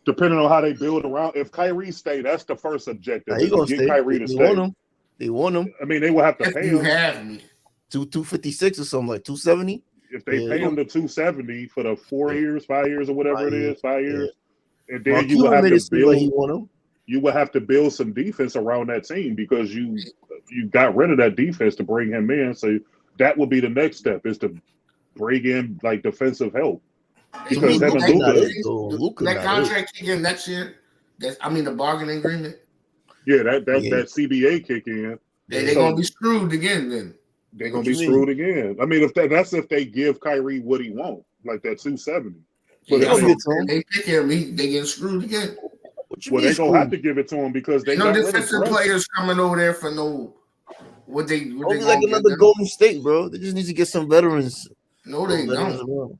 Depending on how they build around. If Kyrie stay, that's the first objective. Nah, he gonna get stay. Kyrie to They stay. want him. They want him. I mean, they will have to pay him. Have me. 256 or something like 270. If they pay him the 270 for the 4 years, 5 years, or whatever it is, 5 years, and then Mark you will have Cuban made to it seem like he build. want him. You will have to build some defense around that team because you got rid of that defense to bring him in. So that would be the next step is to bring in like defensive help. Because having Luka, that contract kick in next year. The bargaining agreement. Yeah, that CBA kick in. They're gonna be screwed again. Then they're gonna be screwed again. I mean, that's if they give Kyrie what he wants, like that 270. But they pick him, they get screwed again. Well, they gonna have to give it to him because they no got defensive players coming over there for no. What they like another Golden State, bro. They just need to get some veterans. No, they don't.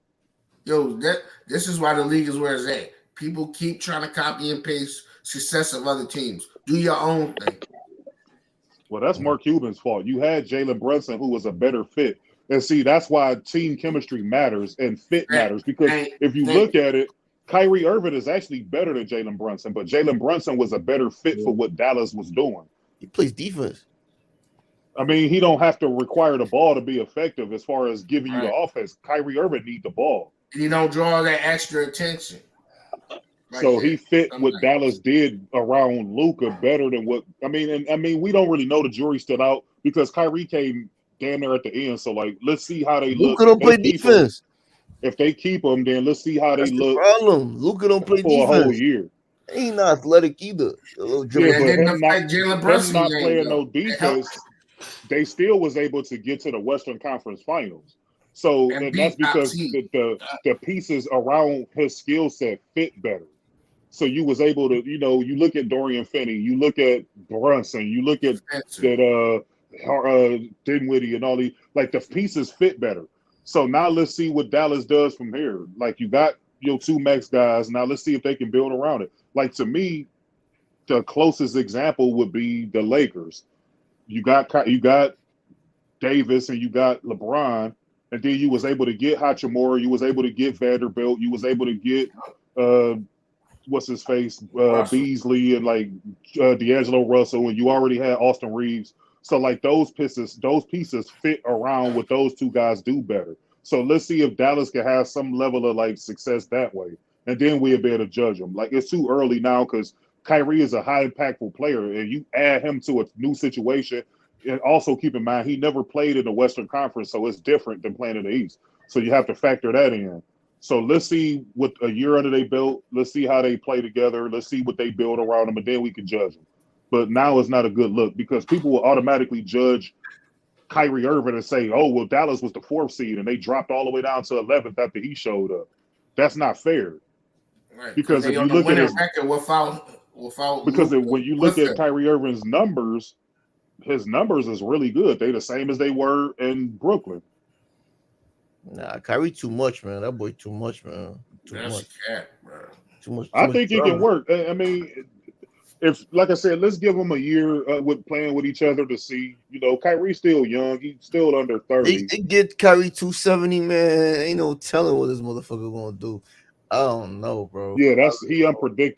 Yo, this is why the league is where it's at. People keep trying to copy and paste success of other teams. Do your own thing. Well, that's Mark Cuban's fault. You had Jalen Brunson, who was a better fit. And see, that's why team chemistry matters and fit matters. Because if you look at it, Kyrie Irving is actually better than Jalen Brunson, but Jalen Brunson was a better fit for what Dallas was doing. He plays defense. I mean, he don't have to require the ball to be effective as far as giving you the offense. Kyrie Irving need the ball. You don't draw that extra attention. So he fit what Dallas did around Luka better than what I mean, we don't really know. The jury's still out because Kyrie came damn near at the end. So let's see how they look. Luka don't play defense. If they keep him, then let's see how That's they the look. problem. Luka don't play for defense a whole year. He ain't not athletic either. But him not playing no defense, they still was able to get to the Western Conference Finals. So and that's because the pieces around his skill set fit better. So you was able to, you look at Dorian Finney, you look at Brunson, you look at that Dinwiddie and all these, like the pieces fit better. So now let's see what Dallas does from here. Like you got your two max guys. Now let's see if they can build around it. Like to me, the closest example would be the Lakers. You got Davis and you got LeBron, and then you was able to get Hachimura, you was able to get Vanderbilt, you was able to get what's his face Beasley and like D'Angelo Russell, and you already had Austin Reeves. So like those pieces fit around what those two guys do better. So let's see if Dallas can have some level of like success that way, and then we'll be able to judge them. Like it's too early now because Kyrie is a high impactful player, and you add him to a new situation. And also keep in mind he never played in the Western Conference, so it's different than playing in the East. So you have to factor that in. So let's see what a year under they built. Let's see how they play together. Let's see what they build around them, and then we can judge them. But now it's not a good look because people will automatically judge Kyrie Irving and say, oh, well, Dallas was the 4th seed and they dropped all the way down to 11th after he showed up. That's not fair. Right. Because if you look at his record without because when you look at Kyrie Irving's numbers, his numbers is really good. They the same as they were in Brooklyn. Nah, Kyrie too much, man. That boy too much, man. That's much. cat, bro. Too much. I think it can work. I mean, if like I said, let's give them a year with playing with each other to see. Kyrie's still young. He's still under 30. They get Kyrie 270, man. Ain't no telling what this motherfucker gonna do. I don't know, bro. Yeah, he unpredictable.